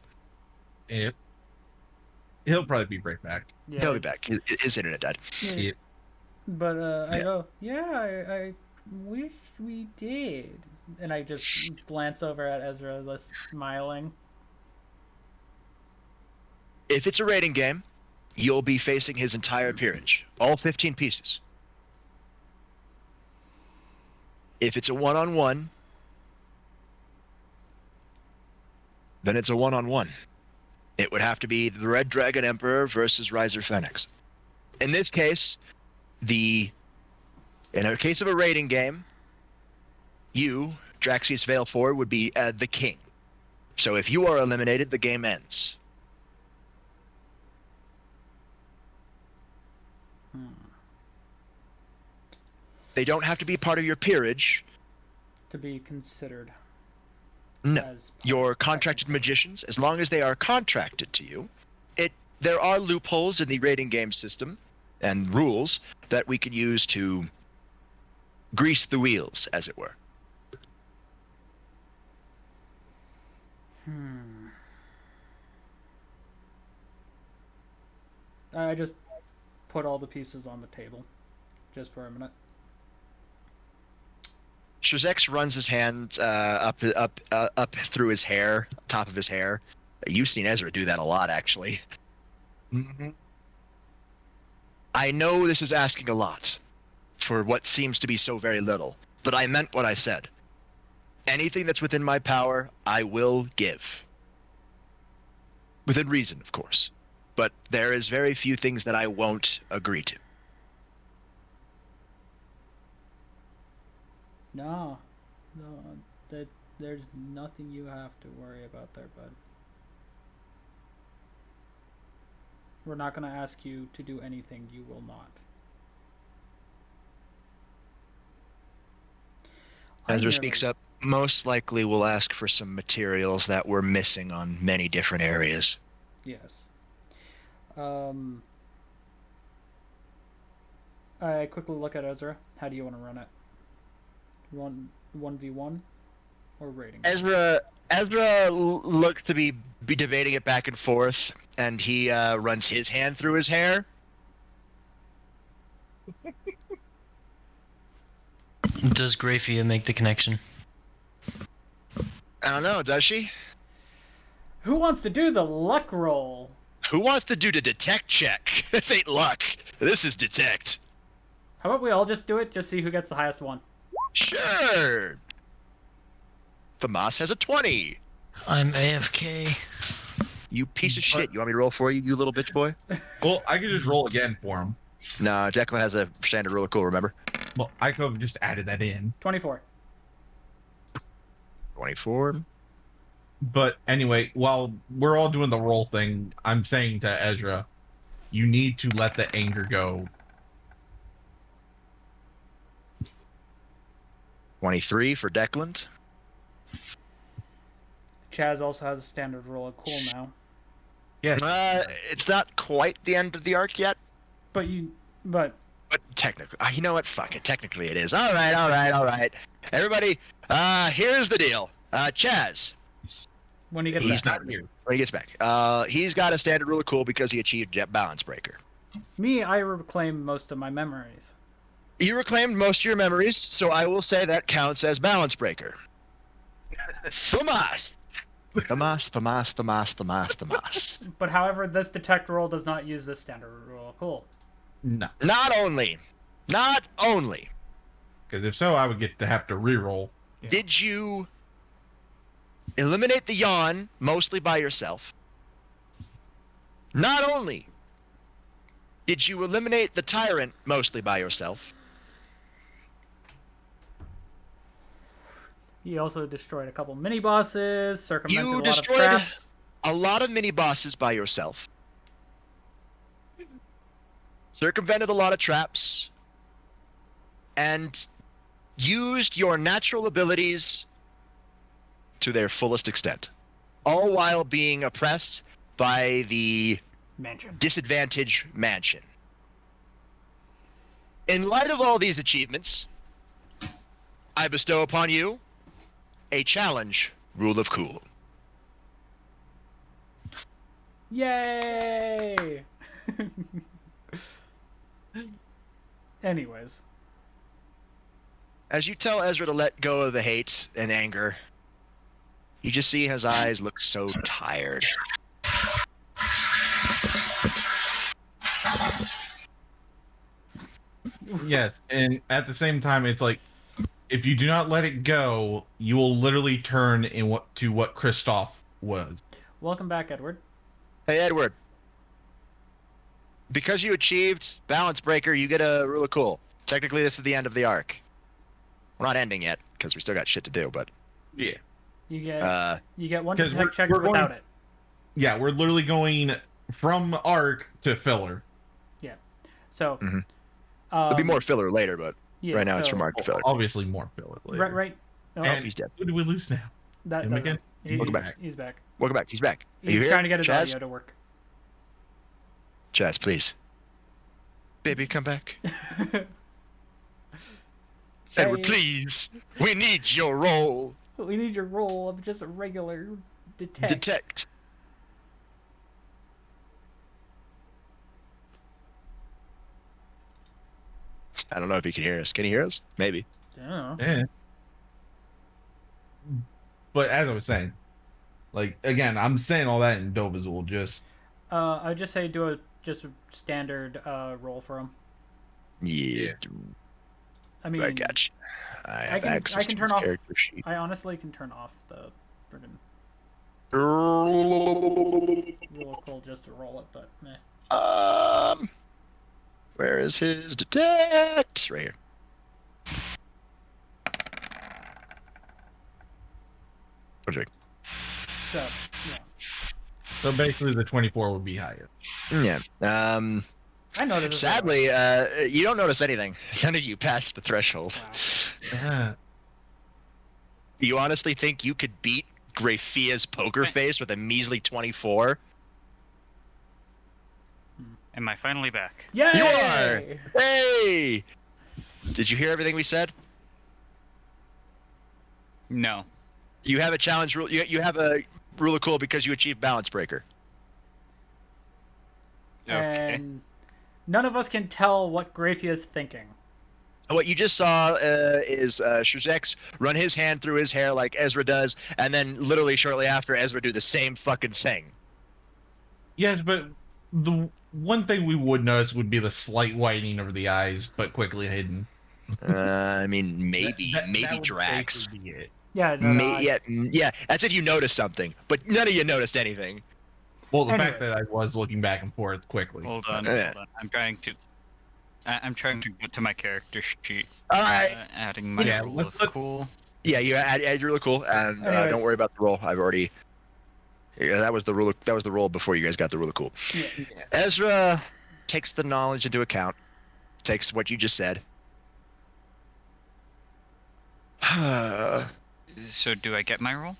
Yep. He'll probably be right back. Yeah. He'll be back. His internet died. Yeah. Yep. But I go, yeah, I wish we did. And I just glance over at Ezra, smiling. If it's a raiding game, you'll be facing his entire peerage. All 15 pieces. If it's a one-on-one, then it's a one-on-one. It would have to be the Red Dragon Emperor versus Riser Phoenix. In this case, in a case of a raiding game, you, Draxius Vale 4, would be the king. So if you are eliminated, the game ends. They don't have to be part of your peerage. To be considered. No. Your contracted magicians, as long as they are contracted to you, there are loopholes in the rating game system and rules that we can use to grease the wheels, as it were. I just put all the pieces on the table, just for a minute. Shazex runs his hand up through his hair, top of his hair. You've seen Ezra do that a lot, actually. Mm-hmm. I know this is asking a lot for what seems to be so very little, but I meant what I said. Anything that's within my power, I will give. Within reason, of course. But there is very few things that I won't agree to. No, there's nothing you have to worry about there, bud. We're not going to ask you to do anything you will not. Ezra speaks up. Most likely we'll ask for some materials that we're missing on many different areas. Yes. I quickly look at Ezra. How do you want to run it? 1v1 or rating? Ezra looks to be debating it back and forth, and he runs his hand through his hair. Does Graphia make the connection? I don't know, does she? Who wants to do the luck roll? Who wants to do the detect check? This ain't luck. This is detect. How about we all just do it, just see who gets the highest one? Sure. Thamas has a 20. I'm AFK. You piece of shit. You want me to roll for you, you little bitch boy? Well, I could just roll again for him. No, Declan has a standard rule of cool, remember? Well, I could have just added that in. 24. 24. But anyway, while we're all doing the roll thing, I'm saying to Ezra, you need to let the anger go 23 for Declan. Chaz also has a standard roll of cool now. Yeah. It's not quite the end of the arc yet. But technically, you know what? Fuck it. Technically, it is. All right. Everybody, here's the deal. Chaz. When he gets He's back. not here. When he gets back, he's got a standard rule of cool because he achieved Jet Balance Breaker. Me, I reclaim most of my memories. You reclaimed most of your memories, so I will say that counts as Balance Breaker. Thomas. But however, this detect roll does not use this standard roll. Cool. No. Not only. Because if so, I would have to reroll. Yeah. Did you eliminate the yawn mostly by yourself? Not only did you eliminate the tyrant mostly by yourself. He also destroyed a couple mini bosses, circumvented You a lot of destroyed traps. a lot of mini bosses by yourself. Circumvented a lot of traps. And used your natural abilities to their fullest extent. All while being oppressed by the disadvantaged mansion. In light of all these achievements, I bestow upon you a challenge rule of cool. Yay! Anyways. As you tell Ezra to let go of the hate and anger, you just see his eyes look so tired. Yes, and at the same time, it's like, if you do not let it go, you will literally turn to what Kristoff was. Welcome back, Edward. Hey, Edward. Because you achieved Balance Breaker, you get a rule of cool. Technically, this is the end of the arc. We're not ending yet, because we still got shit to do, but... Yeah. You get one 'cause detect check we're without going- it. Yeah, we're literally going from arc to filler. Yeah. So... There'll be more filler later, but yeah, right now it's so- from arc to filler. Obviously more filler later. Right. Oh, And he's dead. Who do we lose now? that Him doesn't- again? Welcome back. He's back. Welcome back. He's back. Are you He's here? trying to get his Chaz? audio to work. Chaz, please. Baby, come back. Edward, please. We need your role. We need your roll of just a regular detect. Detect. I don't know if he can hear us. Can he hear us? Maybe. Yeah. Yeah. But as I was saying, like, again, I'm saying all that in Dovizul, just... I would just say do a standard roll for him. Yeah. I mean, I got you. I have access I can to turn his off. character sheet. I honestly can turn off the friggin' roll call just to roll it, but meh. Where is his detect? Right here. Perfect. So yeah. So basically the 24 would be higher. Yeah. I noticed. Sadly, you don't notice anything. None of you passed the threshold. Wow. You honestly think you could beat Graphia's poker face with a measly 24? Am I finally back? Yay! You are! Hey! Did you hear everything we said? No. You have a challenge rule. You have a rule of cool because you achieved Balance Breaker. Okay. And none of us can tell what Graphia's thinking. What you just saw is Shrezex run his hand through his hair like Ezra does, and then literally shortly after, Ezra do the same fucking thing. Yes, but the one thing we would notice would be the slight whitening of the eyes, but quickly hidden. I mean, maybe that would Drax. basically be it. Yeah, no, Yeah. That's if you noticed something, but none of you noticed anything. Well, the Anyways. fact that I was looking back and forth quickly. Hold on. Yeah. Hold on. I'm trying to go to my character sheet. All right. Adding my Yeah, rule of cool. Yeah, you add your really cool, and Anyways. don't worry about the roll. I've already. Yeah, that was the rule. That was the roll before you guys got the really cool. Yeah. Ezra takes the knowledge into account. Takes what you just said. So do I get my roll?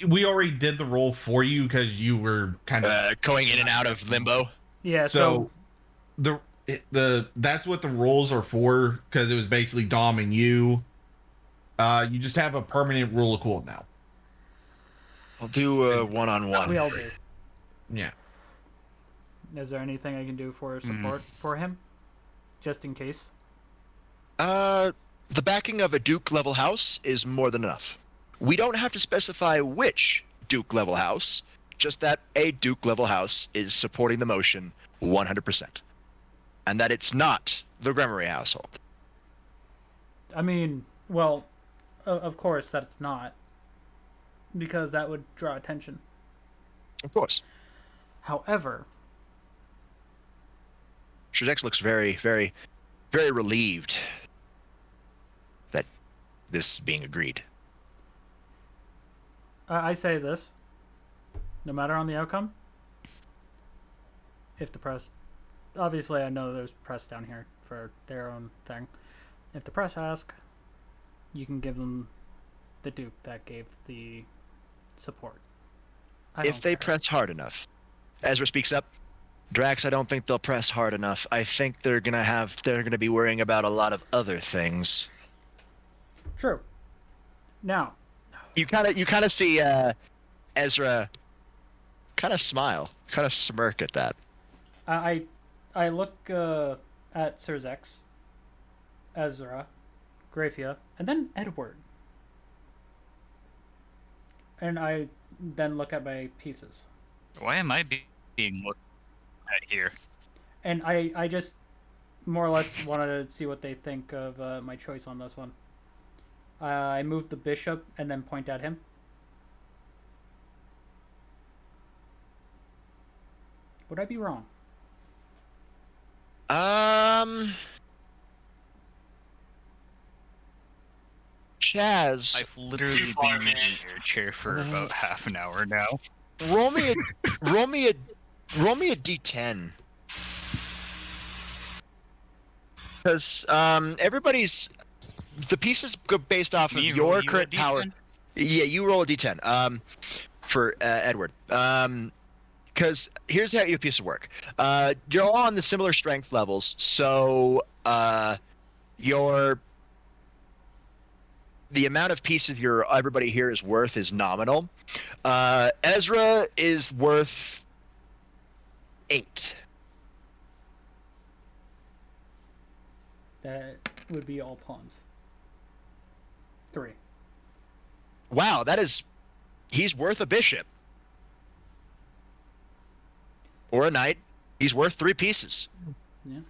We already did the roll for you because you were kind of going in and out of limbo. Yeah. So that's what the rolls are for, because it was basically Dom and you. You just have a permanent rule of cool now. I'll do one-on-one. We all do. Yeah. Is there anything I can do for support for him, just in case? The backing of a Duke level house is more than enough. We don't have to specify which Duke level house, just that a Duke level house is supporting the motion 100%. And that it's not the Gremory household. I mean, well, of course that's not, because that would draw attention. Of course. However, Shizex looks very, very, very relieved that this is being agreed. I say this, no matter on the outcome, if the press, obviously I know there's press down here for their own thing. If the press ask, you can give them the Duke that gave the support. If they press hard enough. Ezra speaks up. Drax, I don't think they'll press hard enough. I think they're gonna be worrying about a lot of other things. True. Now, you kind of see Ezra kind of smile, kind of smirk at that. I look at Sirzex, Ezra, Graphia, and then Edward. And I then look at my pieces. Why am I being looked at here? And I just more or less wanted to see what they think of my choice on this one. I move the bishop and then point at him. Would I be wrong? Chaz, I've literally been using your chair for about half an hour now. Roll me a d10. Because the pieces go based off of your current power. Yeah, you roll a d10. For Edward. Because here's how your pieces work. You're all on the similar strength levels, so the amount of pieces everybody here is worth is nominal. Ezra is worth 8. That would be all pawns. 3. Wow, he's worth a bishop. Or a knight. He's worth 3 pieces. Yeah.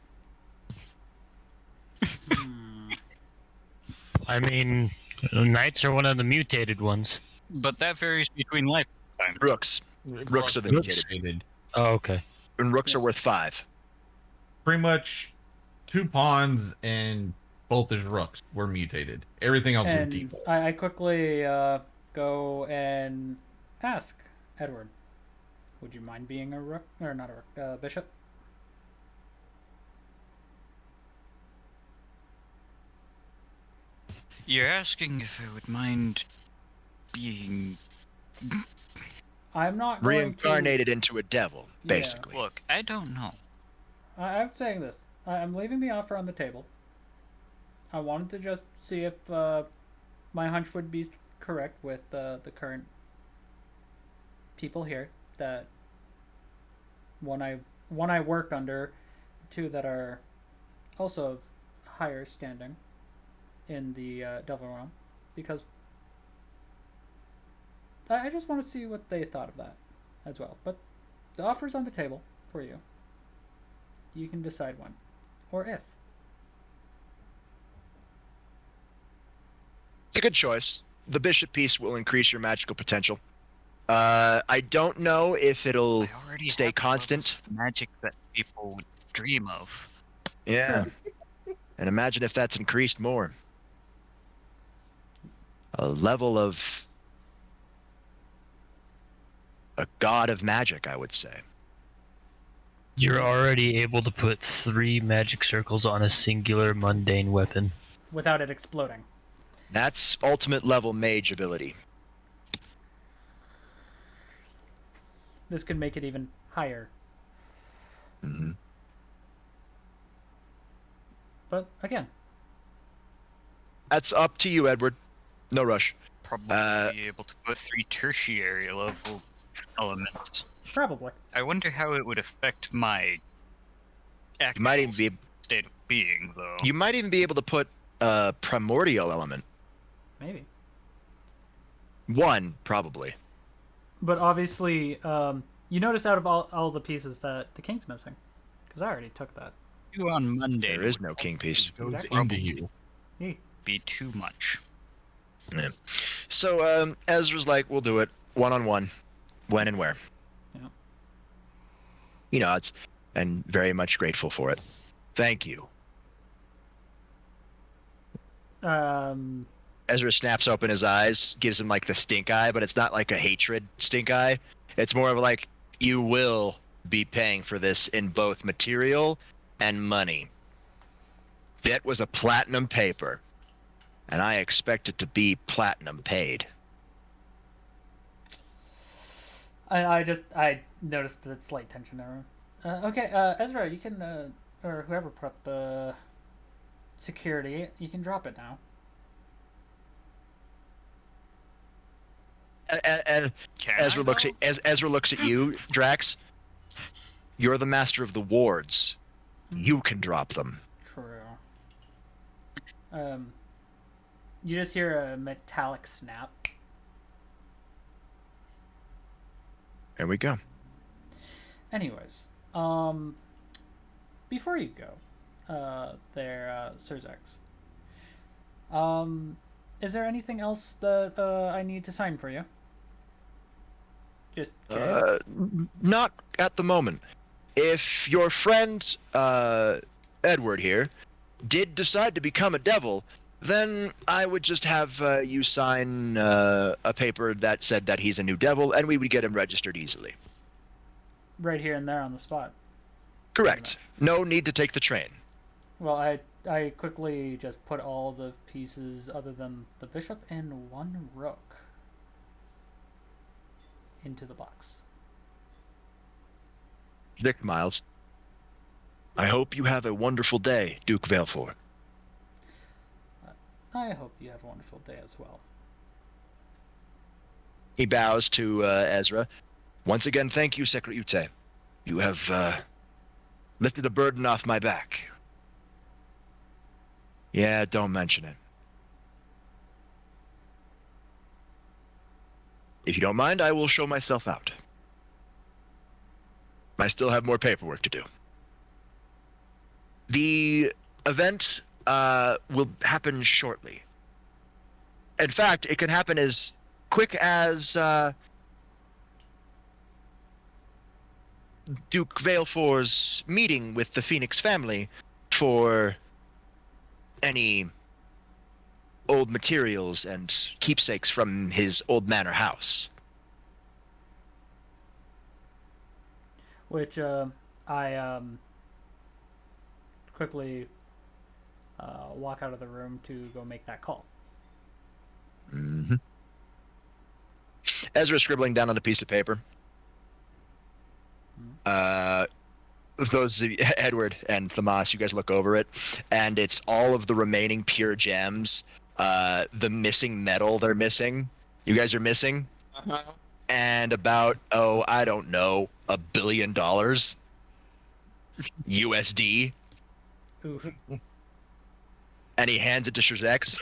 I mean, knights are one of the mutated ones. But that varies between lifetimes. Rooks are the mutated. Oh, okay. And rooks are worth 5. Pretty much 2 pawns and both his rooks were mutated. Everything else was default. I quickly go and ask Edward, would you mind being a rook? Or not a rook, bishop? You're asking if I would mind being... I'm not reincarnated into a devil, basically. Yeah. Look, I don't know. I'm saying this. I'm leaving the offer on the table. I wanted to just see if my hunch would be correct with the current people here. That one I work under, 2 that are also of higher standing in the Devil Realm, because I just want to see what they thought of that as well. But the offer's on the table for you. You can decide when or if. It's a good choice. The bishop piece will increase your magical potential. I don't know if it'll stay constant. Magic that people would dream of. Yeah. And imagine if that's increased more. A level of a god of magic, I would say. You're already able to put 3 magic circles on a singular mundane weapon. Without it exploding. That's ultimate level mage ability. This could make it even higher. Mm-hmm. But again, That's up to you, Edward. No rush. Probably be able to put 3 tertiary level elements. probably. I wonder how it would affect my You might even be. state of being, though. You might even be able to put a primordial element. Maybe. 1, probably. But obviously, you notice out of all the pieces that the king's missing. Because I already took that. You on Monday. There is no king piece. Goes Exactly. into you. Be too much. Yeah. So Ezra's like, we'll do it one-on-one, when and where. Yeah. He nods, and very much grateful for it. Thank you. Ezra snaps open his eyes, gives him like the stink eye, but it's not like a hatred stink eye. It's more of like, you will be paying for this in both material and money. That was a platinum paper, and I expect it to be platinum paid. I noticed the slight tension there. Okay, Ezra, you can, or whoever put up the security, you can drop it now. And Ezra looks at you, Drax. You're the master of the wards. You can drop them. True. You just hear a metallic snap. There we go. Anyways, before you go, Sirzax, is there anything else that I need to sign for you? Just curious. Not at the moment. If your friend Edward here did decide to become a devil, then I would just have you sign a paper that said that he's a new devil, and we would get him registered easily. Right here and there on the spot. Correct. No need to take the train. Well, I quickly just put all the pieces other than the bishop and 1 rook into the box. Dick Miles. I hope you have a wonderful day, Duke Valefor. I hope you have a wonderful day as well. He bows to Ezra. Once again, thank you, Secretute. You have lifted a burden off my back. Yeah, don't mention it. If you don't mind, I will show myself out. I still have more paperwork to do. The event will happen shortly. In fact, it can happen as quick as Duke Valefor's meeting with the Phoenix family for any old materials and keepsakes from his old manor house. Which I quickly walk out of the room to go make that call. Mm-hmm. Ezra scribbling down on a piece of paper. Those Edward and Thamas, you guys look over it, and it's all of the remaining pure gems, the missing metal they're missing. You guys are missing, and about I don't know, $1 billion USD. Oof. And he hands it to Shrezex.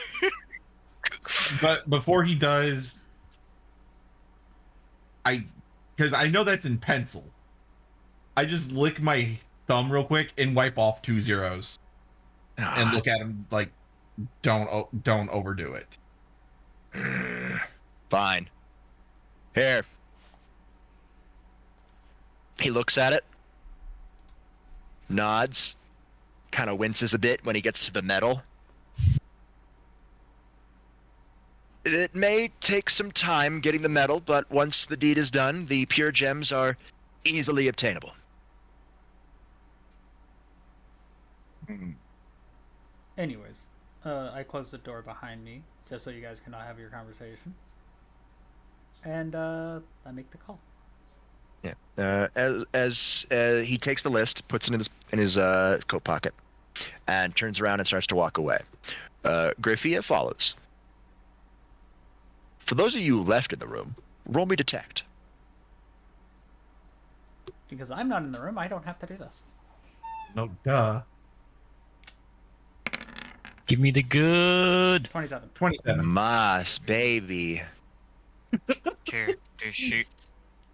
But before he does, because I know that's in pencil, I just lick my thumb real quick and wipe off 2 zeros, and look at him like, don't overdo it. Fine. Here. He looks at it, nods, kind of winces a bit when he gets to the metal. It may take some time getting the metal, but once the deed is done, the pure gems are easily obtainable. Anyways, I close the door behind me just so you guys can have your conversation. And I make the call. Yeah. As he takes the list, puts it in his coat pocket, and turns around and starts to walk away. Grafia follows. For those of you left in the room, roll me detect. Because I'm not in the room, I don't have to do this. No, duh. Give me the good. 27. 27. Moss, baby. Character sheet.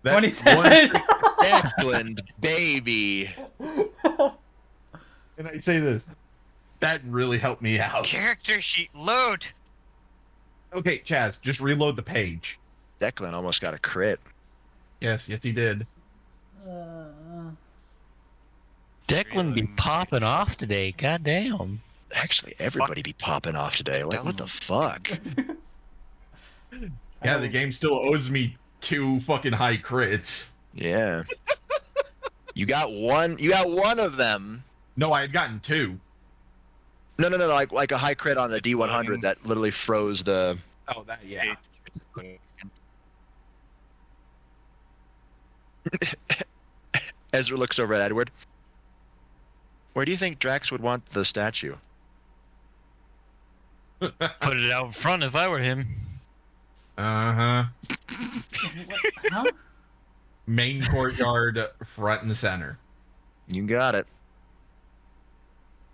27. Declan, baby. And I say this. That really helped me out. Character sheet load. Okay, Chaz, just reload the page. Declan almost got a crit. Yes, he did. Declan be popping off today. Goddamn. Actually, everybody be popping off today. Like, what the fuck? Yeah, the game still owes me 2 fucking high crits. Yeah. You got one. You got one of them. No, I had gotten 2. No. Like a high crit on the D100 that literally froze the. Oh, that yeah. Ezra looks over at Edward. Where do you think Drax would want the statue? Put it out in front if I were him. Uh-huh. Huh? Main courtyard, front and center. You got it.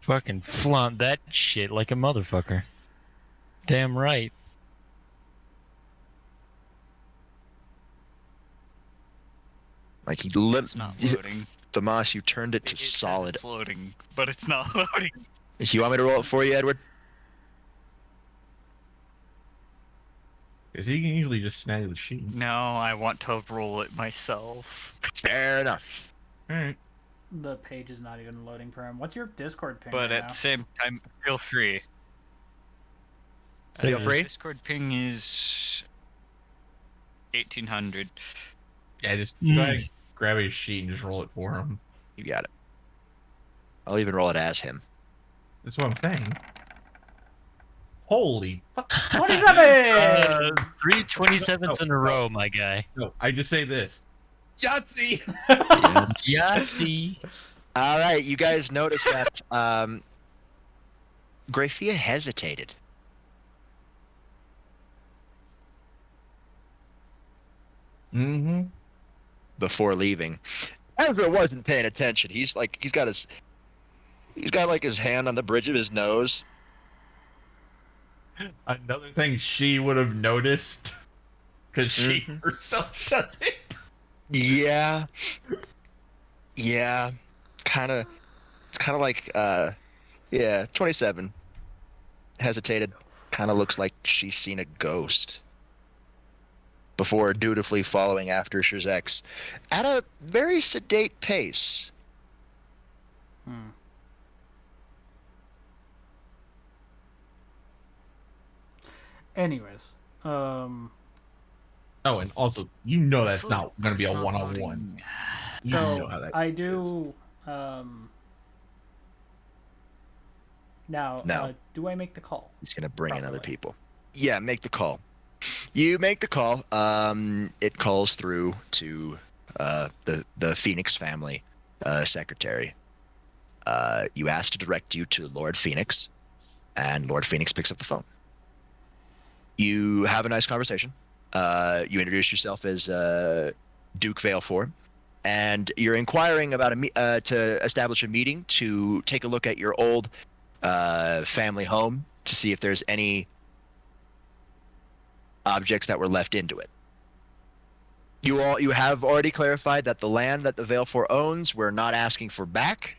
Fucking flaunt that shit like a motherfucker. Damn right. Like he It's not loading. Tomas, you turned it to It says solid. It's loading, but it's not loading. You want me to roll it for you, Edward? Because he can easily just snag the sheet. No, I want to roll it myself. Fair enough. Alright. The page is not even loading for him. What's your Discord ping But right at now? the same time, feel free. Feel free? Discord ping is 1800. Yeah, just go ahead, grab his sheet and just roll it for him. You got it. I'll even roll it as him. That's what I'm saying. Holy fuck. 27! 3 27s in a row, my guy. No, I just say this. Yahtzee! Yahtzee! All right, you guys noticed that Grafia hesitated. Mm-hmm. Before leaving. Ezra wasn't paying attention. He's got his hand on the bridge of his nose. Another thing she would have noticed, because she herself does it. Yeah. Yeah. It's kind of like, 27. Hesitated. Kind of looks like she's seen a ghost. Before dutifully following after Shirzex at a very sedate pace. Anyways, Oh, and also, you know that's not going to be a one-on-one. so I do. Now, No. do I make the call? He's gonna bring in other people. Yeah, make the call. You make the call. It calls through to the Phoenix family secretary. You ask to direct you to Lord Phoenix, and Lord Phoenix picks up the phone. You have a nice conversation. You introduce yourself as Duke Valefor, and you're inquiring about to establish a meeting to take a look at your old family home to see if there's any objects that were left into it. You have already clarified that the land that the Valefor owns, we're not asking for back.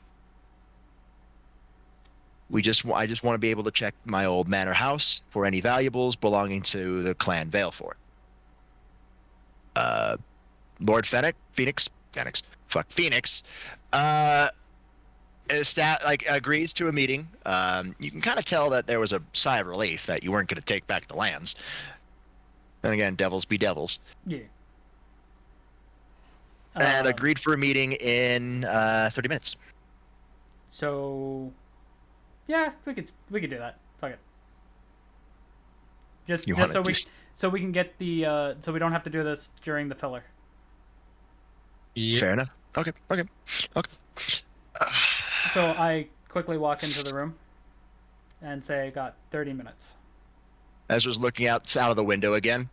I just want to be able to check my old manor house for any valuables belonging to the clan Valefor. Lord Phoenix agrees to a meeting. You can kind of tell that there was a sigh of relief that you weren't going to take back the lands. And again, devils be devils. Yeah. And agreed for a meeting in 30 minutes. So, yeah, we could do that. Fuck it. Just You just wanna so we can get the so we don't have to do this during the filler. Yeah. Fair enough. Okay. So I quickly walk into the room and say, "Got 30 minutes." Ezra's looking out of the window again.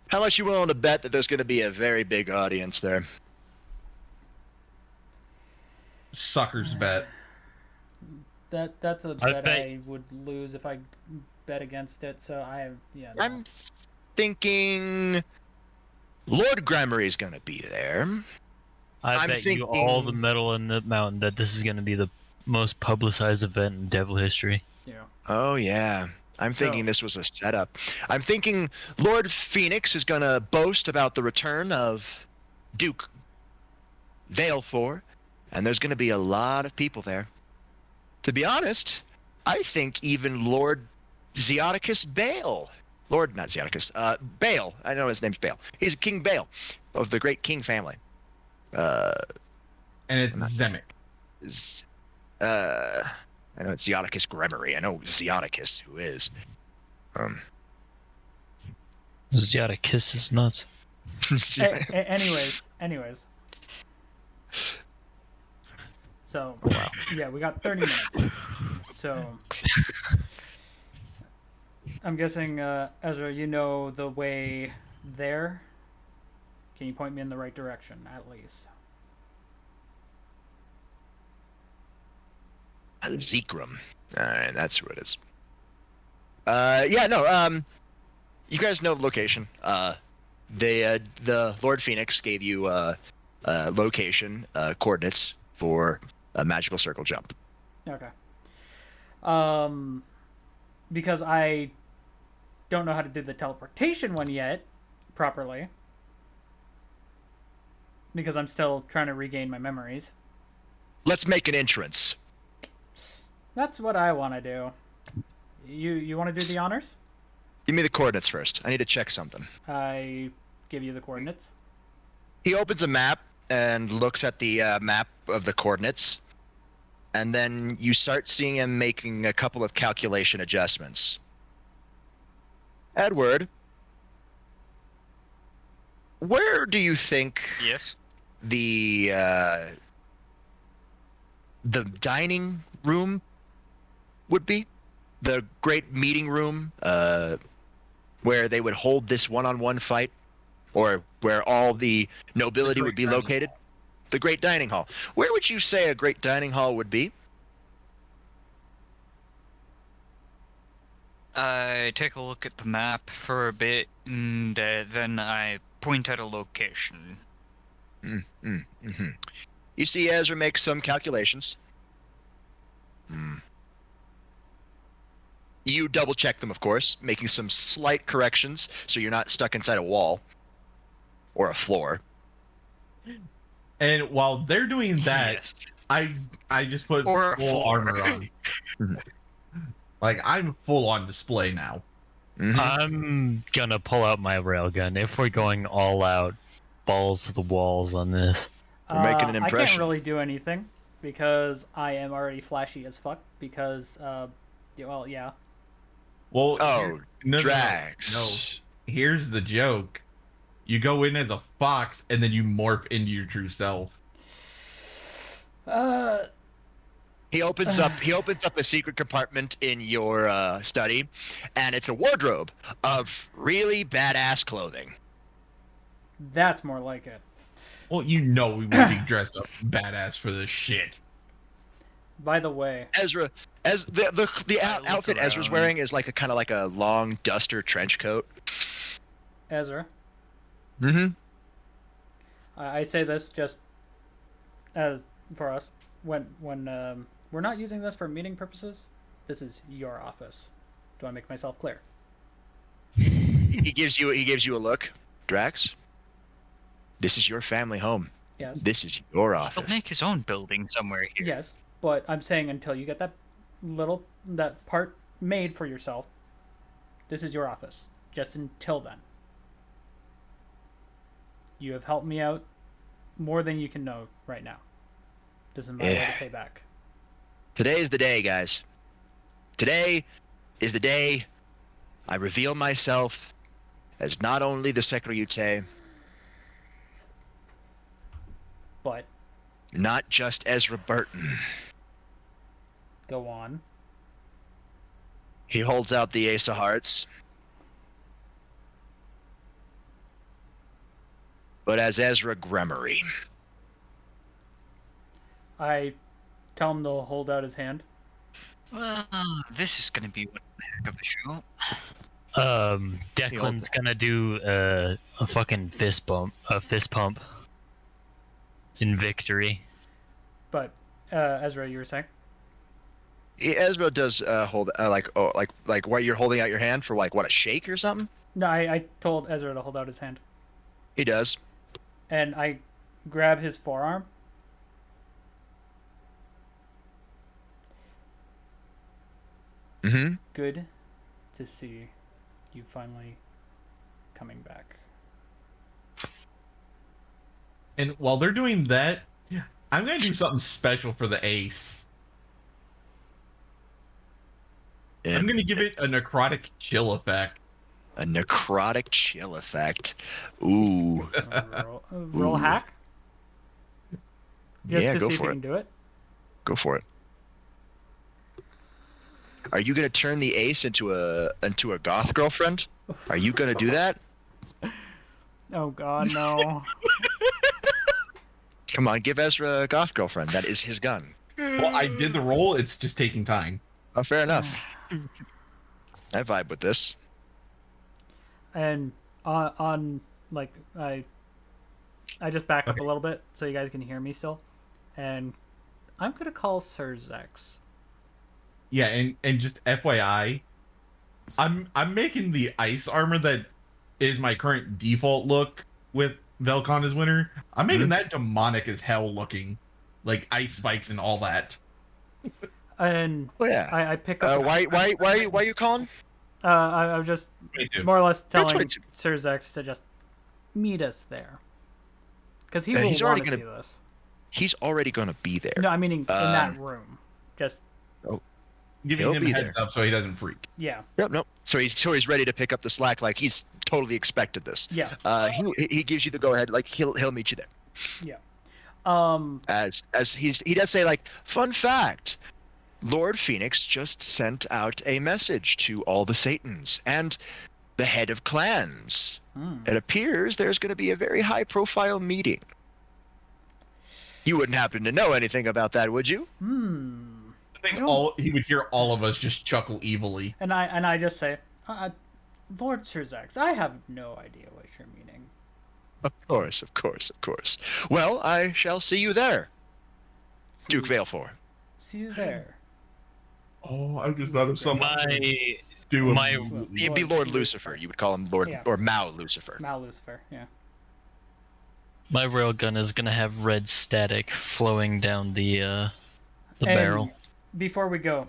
How much you willing to bet that there's going to be a very big audience there? Sucker's bet. That's a bet I would lose if I bet against it. So no. I'm thinking Lord Gremory's going to be there. I bet you all the metal in the mountain that this is going to be the most publicized event in Devil history. Yeah. Oh yeah. I'm thinking this was a setup. I'm thinking Lord Phoenix is going to boast about the return of Duke Valefor, and there's going to be a lot of people there. To be honest, I think even Lord Zeoticus Bale. Not Zeoticus. Bale. I know his name's Bale. He's King Bale of the great King family. And it's Zemek. I know it's Zeoticus Gremory. I know Zeoticus, who is. Zeoticus is nuts. Anyways. So, yeah, we got 30 minutes. So, I'm guessing, Ezra, you know the way there? Can you point me in the right direction, at least? Zekrom. Alright, that's where it is. You guys know the location. The Lord Phoenix gave you location coordinates for a magical circle jump. Okay. Because I don't know how to do the teleportation one yet properly. Because I'm still trying to regain my memories. Let's make an entrance. That's what I want to do. You want to do the honors? Give me the coordinates first. I need to check something. I give you the coordinates. He opens a map and looks at the map of the coordinates. And then you start seeing him making a couple of calculation adjustments. Edward, where do you think the dining room would be? The great meeting room where they would hold this one-on-one fight? Or where all the nobility would be located? The great dining hall. Where would you say a great dining hall would be? I take a look at the map for a bit, and then I point at a location. Mm-hmm. You see Ezra make some calculations. You double check them, of course, making some slight corrections so you're not stuck inside a wall or a floor. And while they're doing that, I just put full armor on. Like, I'm full on display now. I'm gonna pull out my railgun if we're going all out, balls to the walls on this. We're making an impression. I can't really do anything because I am already flashy as fuck. Because, yeah. Well, Drax. No, here's the joke. You go in as a fox, and then you morph into your true self. He opens up a secret compartment in your study, and it's a wardrobe of really badass clothing. That's more like it. Well, we would be dressed up badass for this shit. By the way, Ezra, as the outfit Ezra's wearing is like a long duster trench coat. Ezra. Mm-hmm. I say this just as for us when we're not using this for meeting purposes. This is your office. Do I make myself clear? He gives you a look, Drax. This is your family home. Yes. This is your office. He'll make his own building somewhere here. Yes, but I'm saying until you get that part made for yourself, this is your office. Just until then. You have helped me out more than you can know right now. This is my way to pay back. Today is the day, guys. Today is the day I reveal myself as not only the Secretary, But not just Ezra Burton. go on. He holds out the Ace of Hearts. But as Ezra Gremory. I tell him to hold out his hand. Well, this is gonna be one heck of a show. Declan's gonna do a fucking fist pump in victory. But Ezra, you were saying? Yeah, Ezra does hold like what you're holding out your hand for, like what, a shake or something? No, I told Ezra to hold out his hand. He does. And I grab his forearm. Mm-hmm. Good to see you finally coming back. And while they're doing that, I'm going to do something special for the ace. I'm going to give it a necrotic chill effect. A necrotic chill effect. Ooh. Roll hack? Just yeah, to go see if for you it. can do it? Go for it. Are you gonna turn the ace into a goth girlfriend? Are you gonna do that? Oh god, no. Come on, give Ezra a goth girlfriend. That is his gun. Well, I did the roll. It's just taking time. Oh, fair enough. I vibe with this. And on like I just back up a little bit so you guys can hear me still. And I'm gonna call Sir Zex. Yeah, and just FYI, I'm making the ice armor that is my current default look with Velcon as winner. I'm making that demonic as hell looking, like ice spikes and all that. And I pick up. Why are you calling? I was just more or less telling Sir Zex to just meet us there, because he will want to see this. He's already gonna be there. No, I mean in that room. Just giving him a heads up so he doesn't freak. Yeah. Nope. So he's ready to pick up the slack. Like he's totally expected this. Yeah. He gives you the go ahead. Like he'll meet you there. Yeah. As he does say, like, fun fact, Lord Phoenix just sent out a message to all the Satans and the head of clans. It appears there's going to be a very high profile meeting. You wouldn't happen to know anything about that, would you? I think he would hear all of us just chuckle evilly. And I just say, Lord Sir Zex, I have no idea what you're meaning. Of course. Well, I shall see you there. Duke Valefor. See you there. Oh, I just thought of something. It'd be Lord Lucifer. You would call him Lord or Mao Lucifer. Mao Lucifer, yeah. My railgun is gonna have red static flowing down the barrel. Before we go,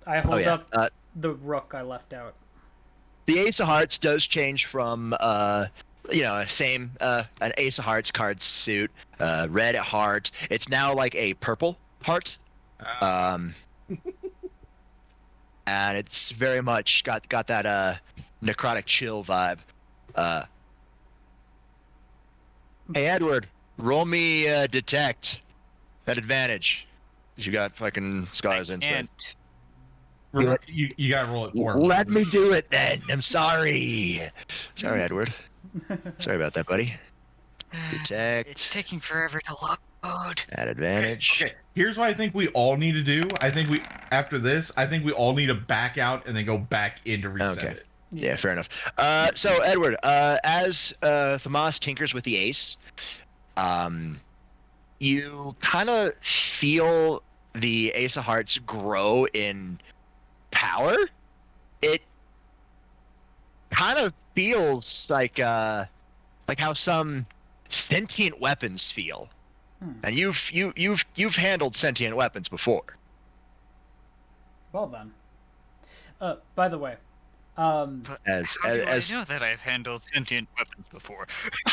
I hold up the rook I left out. The Ace of Hearts does change from an Ace of Hearts card suit, red heart. It's now like a purple heart. And it's very much got that necrotic chill vibe. Hey Edward, roll me detect at advantage. You got fucking scholars inside. You gotta roll it for him. Let me do it then. I'm sorry. Sorry, Edward. Sorry about that, buddy. Detect. It's taking forever to load. At advantage. Okay, here's what I think we all need to do. After this, I think we all need to back out and then go back in to reset it. Yeah, fair enough. So Edward, as Thamas tinkers with the ace, you kind of feel the Ace of Hearts grow in power. It kind of feels like how some sentient weapons feel. And you've handled sentient weapons before. Well then. By the way, How do I know that I've handled sentient weapons before?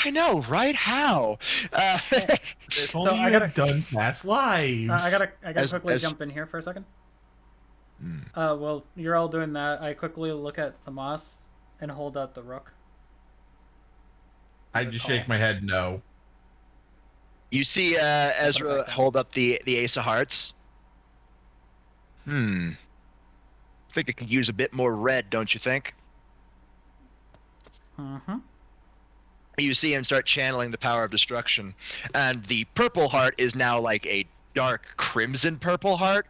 I know, right? How? If only you had done past lives. I gotta quickly jump in here for a second. Well, you're all doing that. I quickly look at the moss and hold out the rook. I just shake my head no. You see Ezra hold up the ace of hearts. I think it could use a bit more red, don't you think? Mm-hmm. You see him start channeling the power of destruction, and the purple heart is now like a dark crimson purple heart.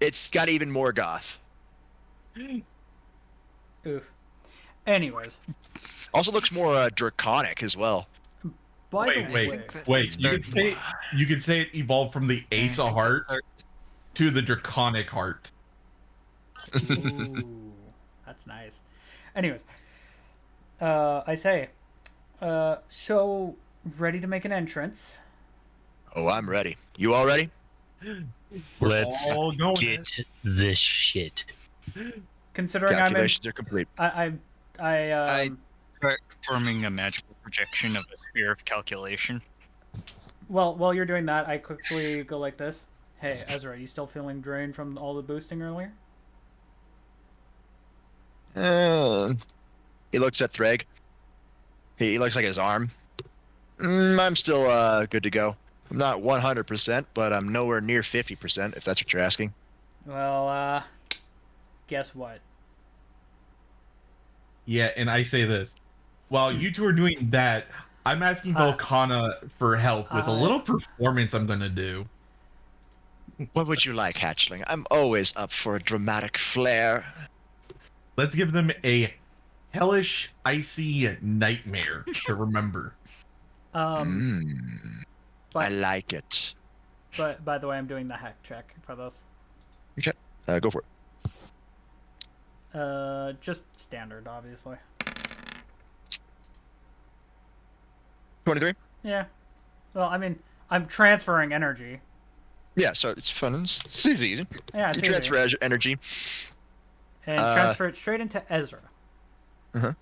It's got even more goth. Oof. Anyways. Also looks more draconic as well. Wait. You could say it evolved from the Ace of Hearts to the Draconic Heart. Ooh, that's nice. Anyways, I say, so ready to make an entrance? Oh, I'm ready. You all ready? Let's get this shit. Considering calculations are complete. I start forming a magical projection of a sphere of calculation. Well, while you're doing that, I quickly go like this. Hey, Ezra, you still feeling drained from all the boosting earlier? He looks at Threg. He looks like his arm. I'm still good to go. I'm not 100%, but I'm nowhere near 50%, if that's what you're asking. Well, guess what? Yeah, and I say this. While you two are doing that, I'm asking Volcana for help with a little performance I'm going to do. What would you like, Hatchling? I'm always up for a dramatic flair. Let's give them a hellish, icy nightmare to remember. But, I like it. But by the way, I'm doing the hack check for this. Okay, go for it. Just standard, obviously. 23? Yeah. Well, I mean, I'm transferring energy. Yeah, so it's fun. It's easy. Yeah, it's you transfer energy. And transfer it straight into Ezra. Uh-huh.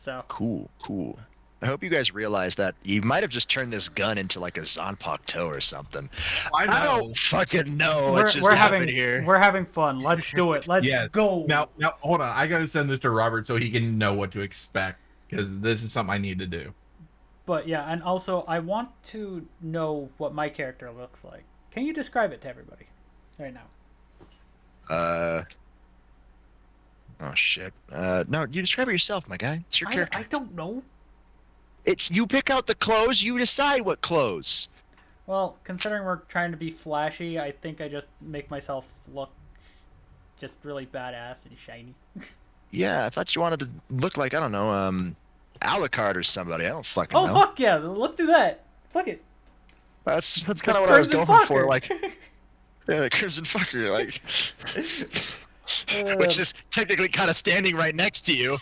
So. Cool. I hope you guys realize that you might have just turned this gun into like a Zanpakuto or something. I don't fucking know what just happened here. We're having fun. Let's do it. Let's go. Now, hold on. I gotta send this to Robert so he can know what to expect, because this is something I need to do. But yeah, and also I want to know what my character looks like. Can you describe it to everybody right now? Oh shit. No, you describe it yourself, my guy. It's your character. I don't know. It's you pick out the clothes, you decide what clothes. Well, considering we're trying to be flashy, I think I just make myself look just really badass and shiny. Yeah, I thought you wanted to look like, I don't know, Alucard or somebody. I don't fucking know. Oh fuck yeah, let's do that. Fuck it. That's kind of what I was going for, like. Yeah, the Crimson Fucker, like. Which is technically kind of standing right next to you.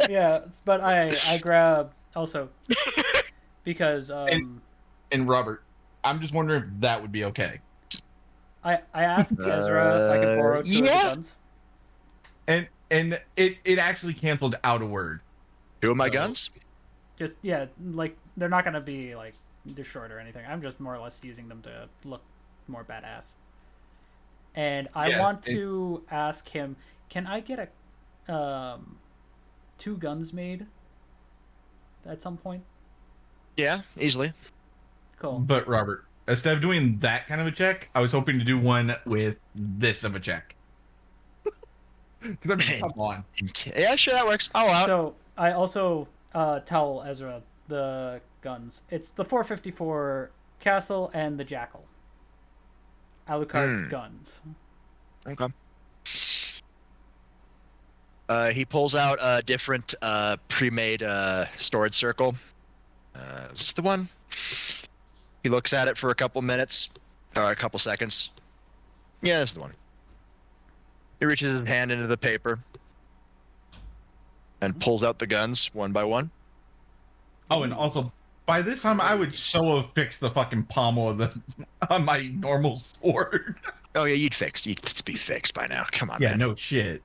yeah, but I grab also because and Robert, I'm just wondering if that would be okay. I asked Ezra if I could borrow two of the guns. And it actually canceled out a word. Two of my guns? Just like they're not gonna be like destroyed or anything. I'm just more or less using them to look more badass. And I want to ask him, can I get a 2 guns made at some point? Yeah, easily. Cool. But Robert, instead of doing that kind of a check, I was hoping to do one with this of a check. Because I mean, come on. Yeah, sure, that works. Oh, wow. So I also tell Ezra the guns. It's the 454 Castle and the Jackal. Alucard's guns. Okay. He pulls out a different pre-made storage circle. Is this the one? He looks at it for a couple minutes, or a couple seconds. Yeah, this is the one. He reaches his hand into the paper and pulls out the guns one by one. Oh, and also, by this time, I would so have fixed the fucking pommel of on my normal sword. Oh yeah, you'd be fixed by now. Come on, man. No shit.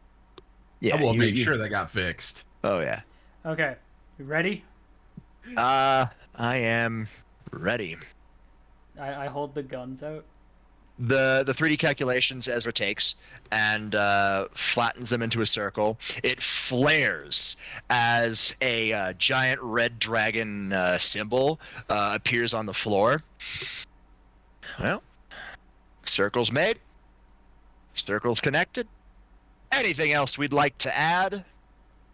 Yeah, I will make sure that got fixed. Oh yeah. Okay, you ready? I am ready. I hold the guns out. The 3D calculations Ezra takes and flattens them into a circle. It flares as a giant red dragon symbol appears on the floor. Well, circle's made. Circle's connected. Anything else we'd like to add?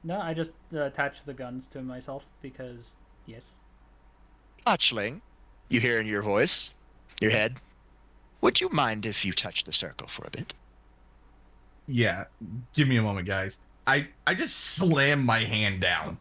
No, I just attached the guns to myself because, yes. Archling, you hear in your voice, your head, would you mind if you touch the circle for a bit? Yeah, give me a moment, guys. I just slammed my hand down.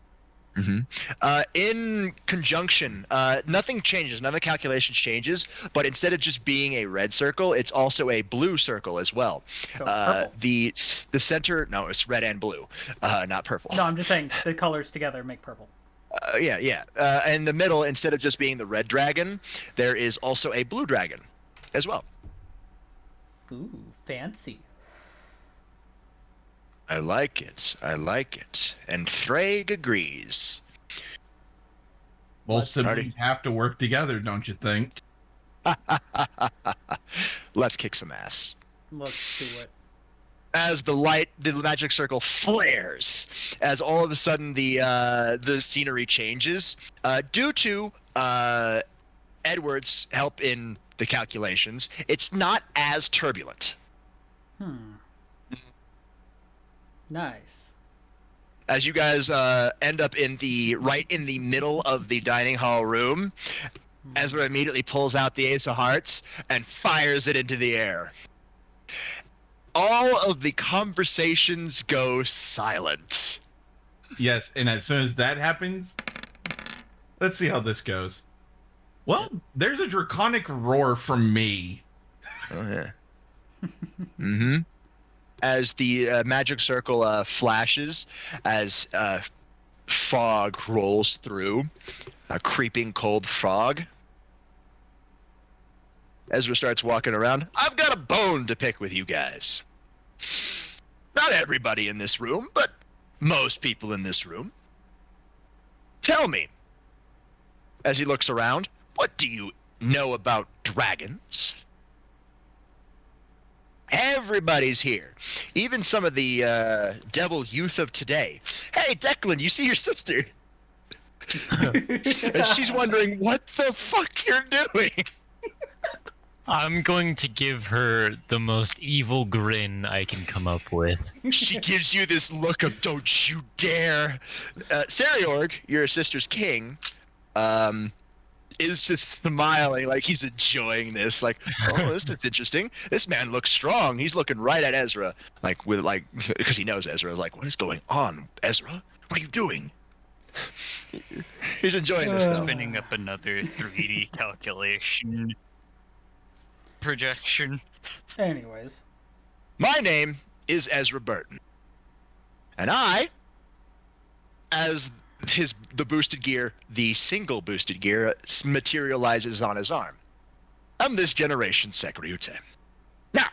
In conjunction, nothing changes. None of the calculations changes, but instead of just being a red circle, it's also a blue circle as well. So purple. The center, no, it's red and blue, not purple. No, I'm just saying the colors together make purple. Yeah. In the middle, instead of just being the red dragon, there is also a blue dragon as well. Ooh, fancy. I like it. And Thrag agrees. Well, siblings have to work together, don't you think? Let's kick some ass. Let's do it. As the magic circle flares, as all of a sudden the scenery changes, due to Edward's help in the calculations, it's not as turbulent. Nice. As you guys end up right in the middle of the dining hall room, Ezra immediately pulls out the Ace of Hearts and fires it into the air. All of the conversations go silent. Yes, and as soon as that happens, let's see how this goes. Well, there's a draconic roar from me. Oh, yeah. As the magic circle flashes, as fog rolls through, a creeping cold fog. Ezra starts walking around. I've got a bone to pick with you guys. Not everybody in this room, but most people in this room. Tell me, as he looks around, what do you know about dragons? Everybody's here. Even some of the devil youth of today. Hey, Declan, you see your sister? And she's wondering what the fuck you're doing. I'm going to give her the most evil grin I can come up with. She gives you this look of don't you dare. Sariorg, your sister's king, is just smiling like he's enjoying this. Like, oh, this is interesting. This man looks strong. He's looking right at Ezra, because he knows Ezra. Is like, what is going on, Ezra? What are you doing? He's enjoying this stuff. Spinning up another 3D calculation projection. Anyways, my name is Ezra Burton, and I, as the boosted gear, the single boosted gear, materializes on his arm. I'm this generation's Sekryute. Now,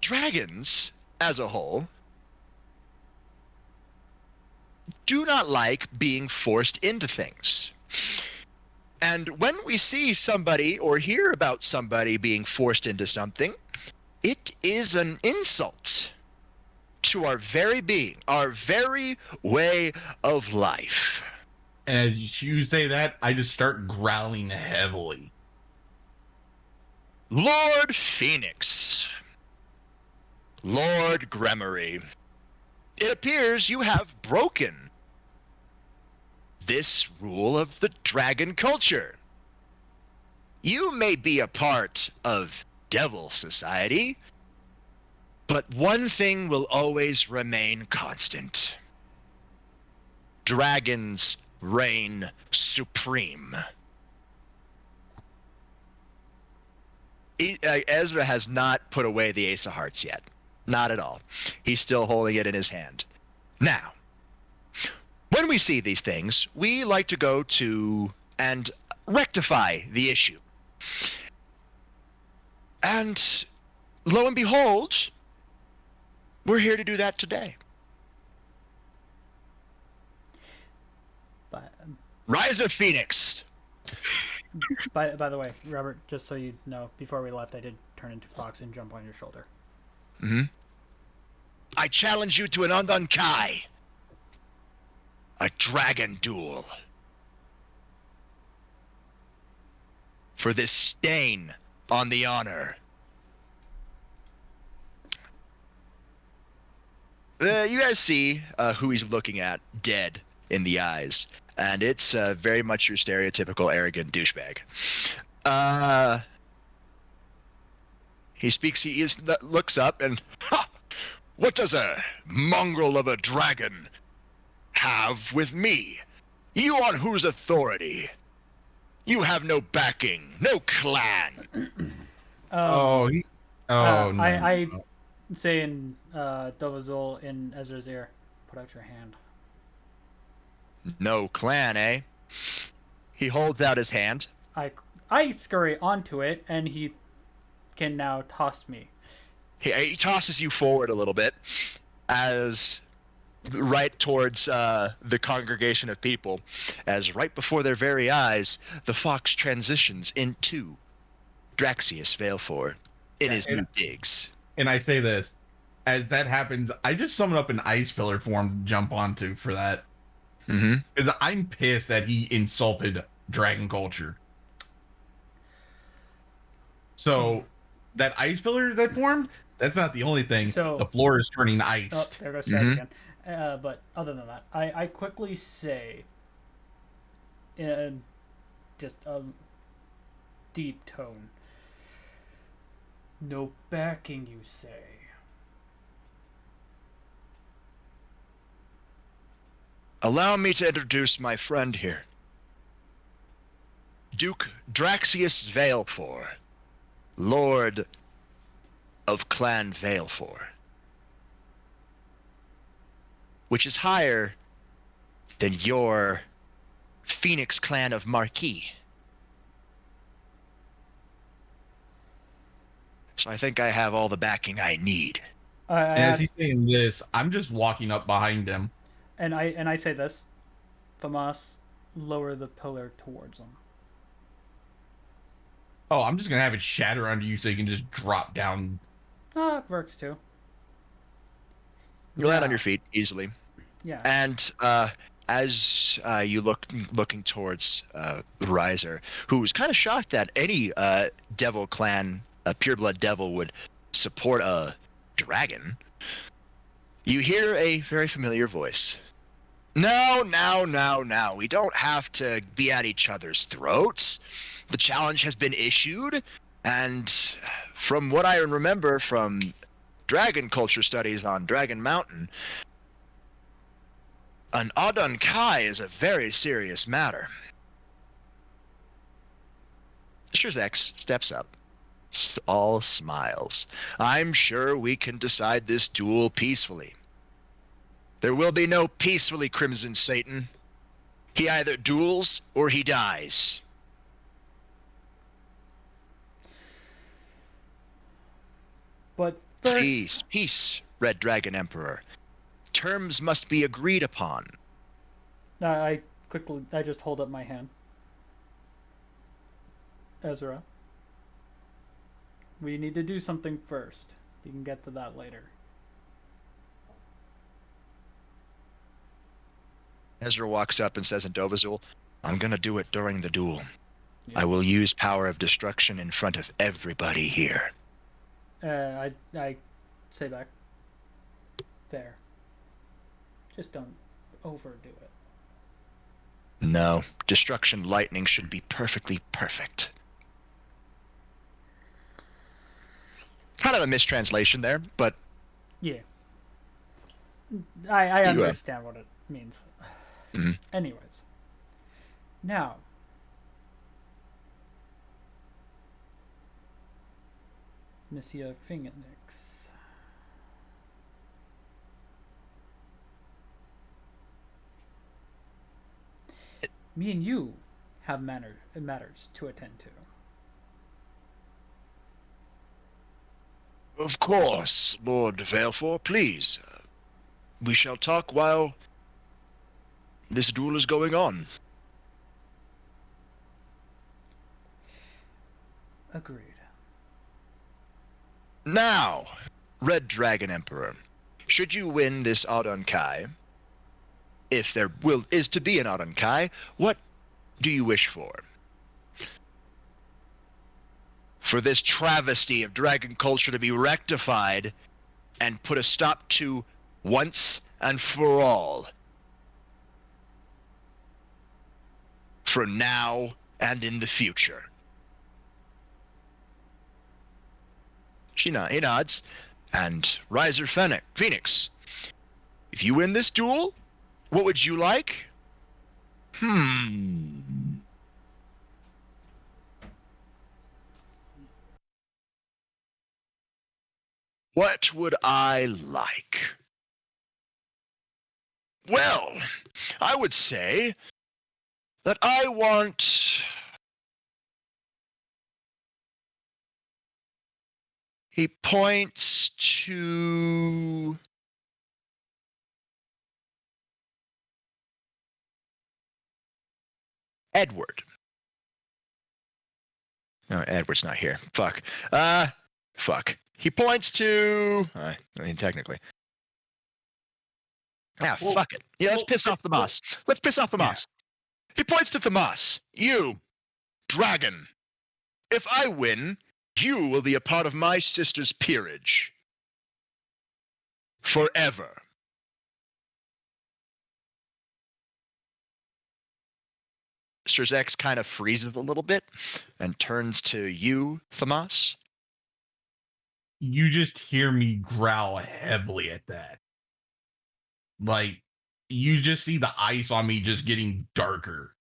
dragons, as a whole, do not like being forced into things. And when we see somebody or hear about somebody being forced into something, it is an insult to our very being, our very way of life. And as you say that, I just start growling heavily. Lord Phoenix, Lord Gremory, it appears you have broken this rule of the dragon culture. You may be a part of Devil Society, but one thing will always remain constant. Dragons reign supreme. Ezra has not put away the Ace of Hearts yet. Not at all. He's still holding it in his hand. Now, when we see these things, we like to go to and rectify the issue. And lo and behold, we're here to do that today. But Rise of Phoenix. by the way, Robert, just so you know, before we left, I did turn into Fox and jump on your shoulder. Mm-hmm. I challenge you to an Undead Kai. A dragon duel. For this stain on the honor. You guys see who he's looking at, dead in the eyes. And it's very much your stereotypical arrogant douchebag. He looks up and, ha! What does a mongrel of a dragon have with me? You on whose authority? You have no backing, no clan. No. I say in Dovazul in Ezra's ear, put out your hand. No clan, eh? He holds out his hand. I scurry onto it, and he can now toss me. He tosses you forward a little bit, as right towards the congregation of people, as right before their very eyes, the fox transitions into Draxius Valefor in his new digs. And I say this, as that happens, I just summon up an ice pillar for him to jump onto for that. Mm-hmm. Because I'm pissed that he insulted dragon culture. So that ice pillar that formed, that's not the only thing. So the floor is turning ice. Oh, there goes Stress again. But other than that, I quickly say, in just a deep tone, no backing, you say. Allow me to introduce my friend here. Duke Draxius Valefor, Lord of Clan Valefor. Which is higher than your Phoenix clan of Marquis. So I think I have all the backing I need. And as he's saying this, I'm just walking up behind him. And I say this, Famas, lower the pillar towards him. Oh, I'm just gonna have it shatter under you so you can just drop down. Ah, it works too. You land on your feet easily. Yeah. And as you looking towards Riser, who's kind of shocked that any devil clan, a pureblood devil, would support a dragon, you hear a very familiar voice. No. We don't have to be at each other's throats. The challenge has been issued, and from what I remember from dragon culture studies on Dragon Mountain, an Adon Kai is a very serious matter. Mr. Vex steps up, all smiles. I'm sure we can decide this duel peacefully. There will be no peacefully, Crimson Satan. He either duels or he dies. But first... Peace, Red Dragon Emperor. Terms must be agreed upon. I just hold up my hand. Ezra, we need to do something first. You can get to that later. Ezra walks up and says in Dovazul, I'm gonna do it during the duel. Yeah. I will use power of destruction in front of everybody here. I say back. Fair. Just don't overdo it. No, destruction lightning should be perfectly perfect. Kind of a mistranslation there, but... Yeah. I understand what it means. Mm-hmm. Anyways. Now. Monsieur Fingernicks. Me and you have matters to attend to. Of course, Lord Valefor, please. We shall talk while this duel is going on. Agreed. Now, Red Dragon Emperor, should you win this Audonkai, if there is to be an Audonkai, what do you wish for? For this travesty of dragon culture to be rectified and put a stop to once and for all. For now and in the future. He nods, and Riser Phoenix, if you win this duel, what would you like? What would I like? Well, I would say that I want... He points to... Edward. No, Edward's not here. Fuck. Fuck. He points to... I mean, technically. Fuck it. Yeah, let's piss off the Moss. Let's piss off the Moss. He points to Thamas. You, dragon. If I win, you will be a part of my sister's peerage. Forever. Strzex kind of freezes a little bit and turns to you, Thamas. You just hear me growl heavily at that. Like, you just see the ice on me just getting darker.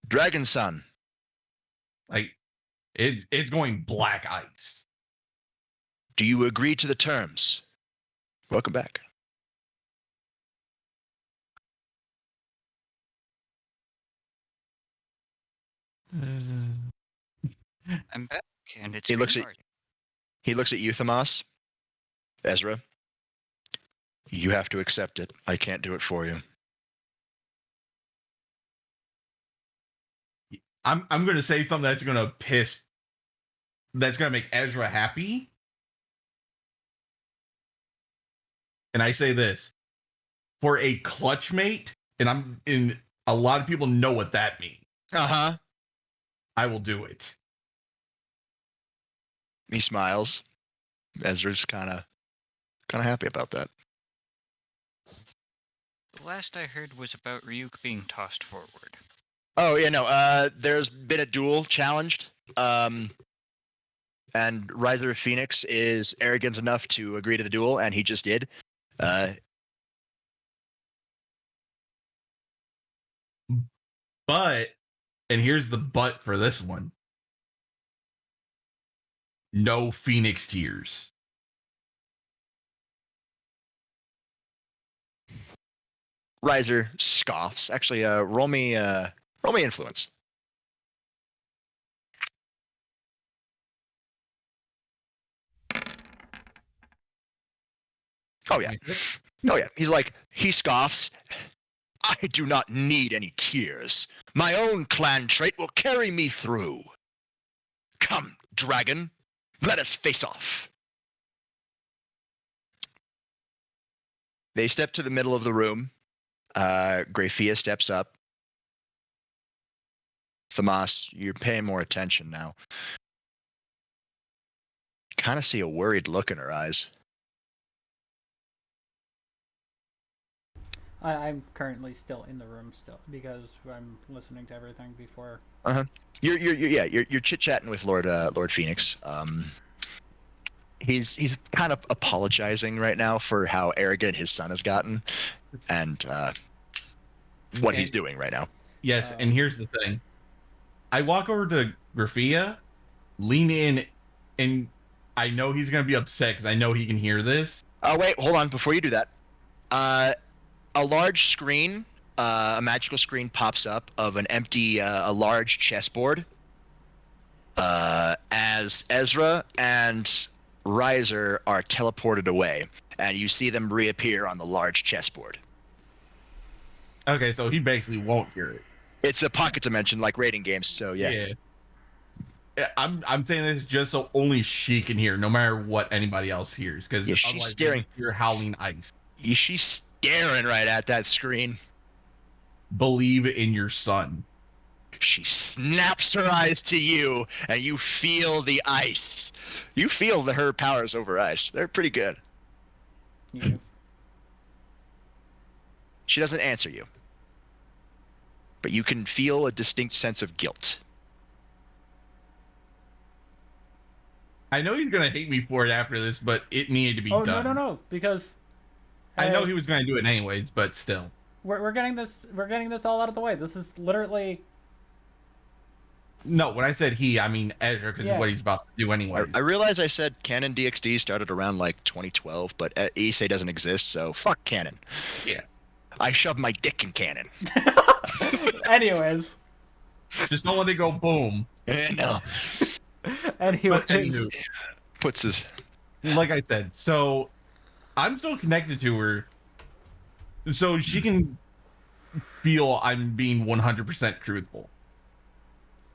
Dragon Son. Like, it's going black ice. Do you agree to the terms? Welcome back. I'm back, and it's He looks hard. at you, Thamas. Ezra. You have to accept it. I can't do it for you. I'm going to say something that's going to make Ezra happy. And I say this, for a clutch mate, and a lot of people know what that means. Uh-huh. I will do it. He smiles. Ezra's kind of happy about that. The last I heard was about Ryuk being tossed forward. Oh yeah, no. There's been a duel challenged. And Riser Phoenix is arrogant enough to agree to the duel, and he just did. But, and here's the but for this one. No Phoenix tears. Riser scoffs. Actually, roll me influence. Oh yeah. Oh yeah. He scoffs. I do not need any tears. My own clan trait will carry me through. Come, dragon. Let us face off. They step to the middle of the room. Graphia steps up. Thamas, you're paying more attention now. Kind of see a worried look in her eyes. I'm currently still in the room because I'm listening to everything before. You're chit chatting with Lord Phoenix. He's kind of apologizing right now for how arrogant his son has gotten, and what he's doing right now. Yes, and here's the thing. I walk over to Graphia, lean in, and I know he's gonna be upset because I know he can hear this. Oh wait, hold on. Before you do that, a large screen, a magical screen pops up of an empty, a large chessboard. As Ezra and Riser are teleported away, and you see them reappear on the large chessboard. Okay, so he basically won't hear it. It's a pocket dimension like raiding games, so yeah. I'm saying this just so only she can hear, no matter what anybody else hears, because Yeah, she's otherwise staring. you're howling ice. She's staring right at that screen. Believe in your son. She snaps her eyes to you, and you feel the ice. You feel her powers over ice. They're pretty good. Yeah. She doesn't answer you, but you can feel a distinct sense of guilt. I know he's gonna hate me for it after this, but it needed to be Oh done. no, because I know hey, he was gonna do it anyways, but still. we're getting this all out of the way. This is literally No, when I said he, I mean Ezra, because Yeah. what he's about to do anyway. I realize I said Canon DxD started around like 2012, but Issei doesn't exist, so fuck Canon. Yeah. I shoved my dick in Canon. Anyways. Just don't let it go boom. No. Anyways. But anywho, puts his. Like I said, so I'm still connected to her, so she can feel I'm being 100% truthful.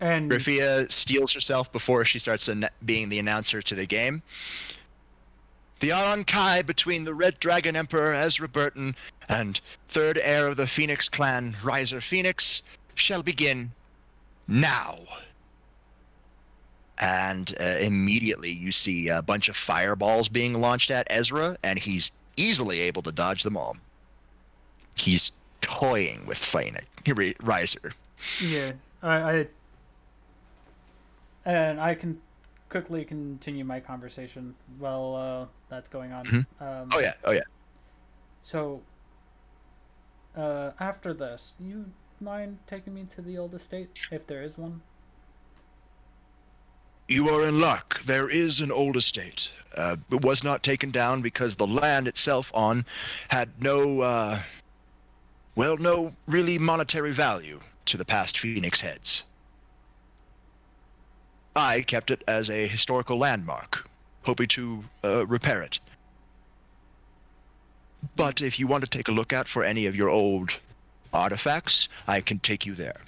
And Griffia steals herself before she starts being the announcer to the game. The Aron-Kai between the Red Dragon Emperor Ezra Burton and third heir of the Phoenix clan, Riser Phoenix, shall begin now. And immediately you see a bunch of fireballs being launched at Ezra, and he's easily able to dodge them all. He's toying with Riser. Yeah, and I can quickly continue my conversation while that's going on. Mm-hmm. Oh yeah. So, after this, you mind taking me to the old estate, if there is one? You are in luck. There is an old estate. It was not taken down because the land itself had no really monetary value to the past Phoenix heads. I kept it as a historical landmark, hoping to repair it. But if you want to take a look at for any of your old artifacts, I can take you there.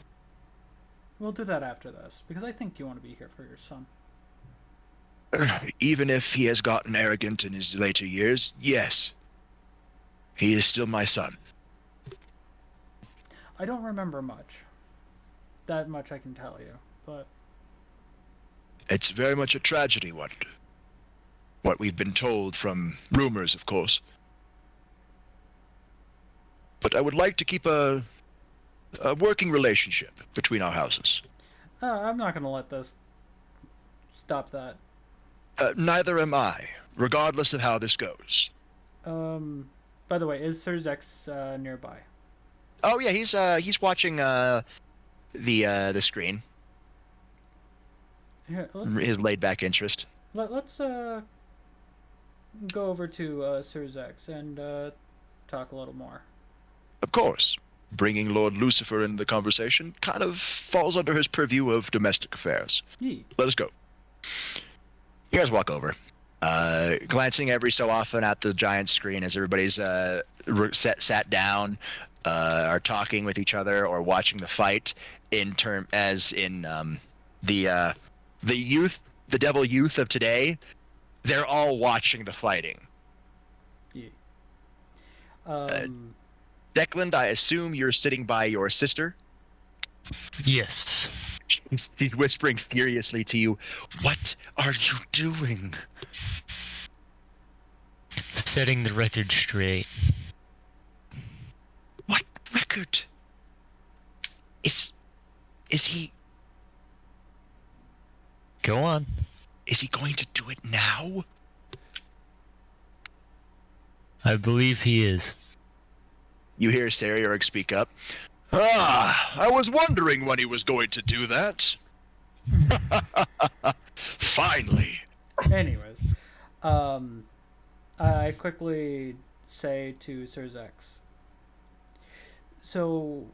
We'll do that after this, because I think you want to be here for your son. Even if he has gotten arrogant in his later years, yes. He is still my son. I don't remember much. That much I can tell you, but... It's very much a tragedy, what we've been told from rumors, of course. But I would like to keep a working relationship between our houses. I'm not going to let this stop that. Neither am I, regardless of how this goes. By the way, is Sir Zex nearby? Oh yeah, he's watching the screen. Here, his laid-back interest. Let's go over to Sir Zex and talk a little more. Of course. Bringing Lord Lucifer into the conversation kind of falls under his purview of domestic affairs. Yee. Let us go. You guys walk over, glancing every so often at the giant screen as everybody's sat down, are talking with each other or watching the fight. The youth, the devil youth of today, they're all watching the fighting. Yeah. Declan, I assume you're sitting by your sister? Yes. She's whispering furiously to you, "What are you doing?" Setting the record straight. What record? Is he... Go on. Is he going to do it now? I believe he is. You hear Sariorg speak up. I was wondering when he was going to do that. Finally. Anyways, I quickly say to Sir Zex, so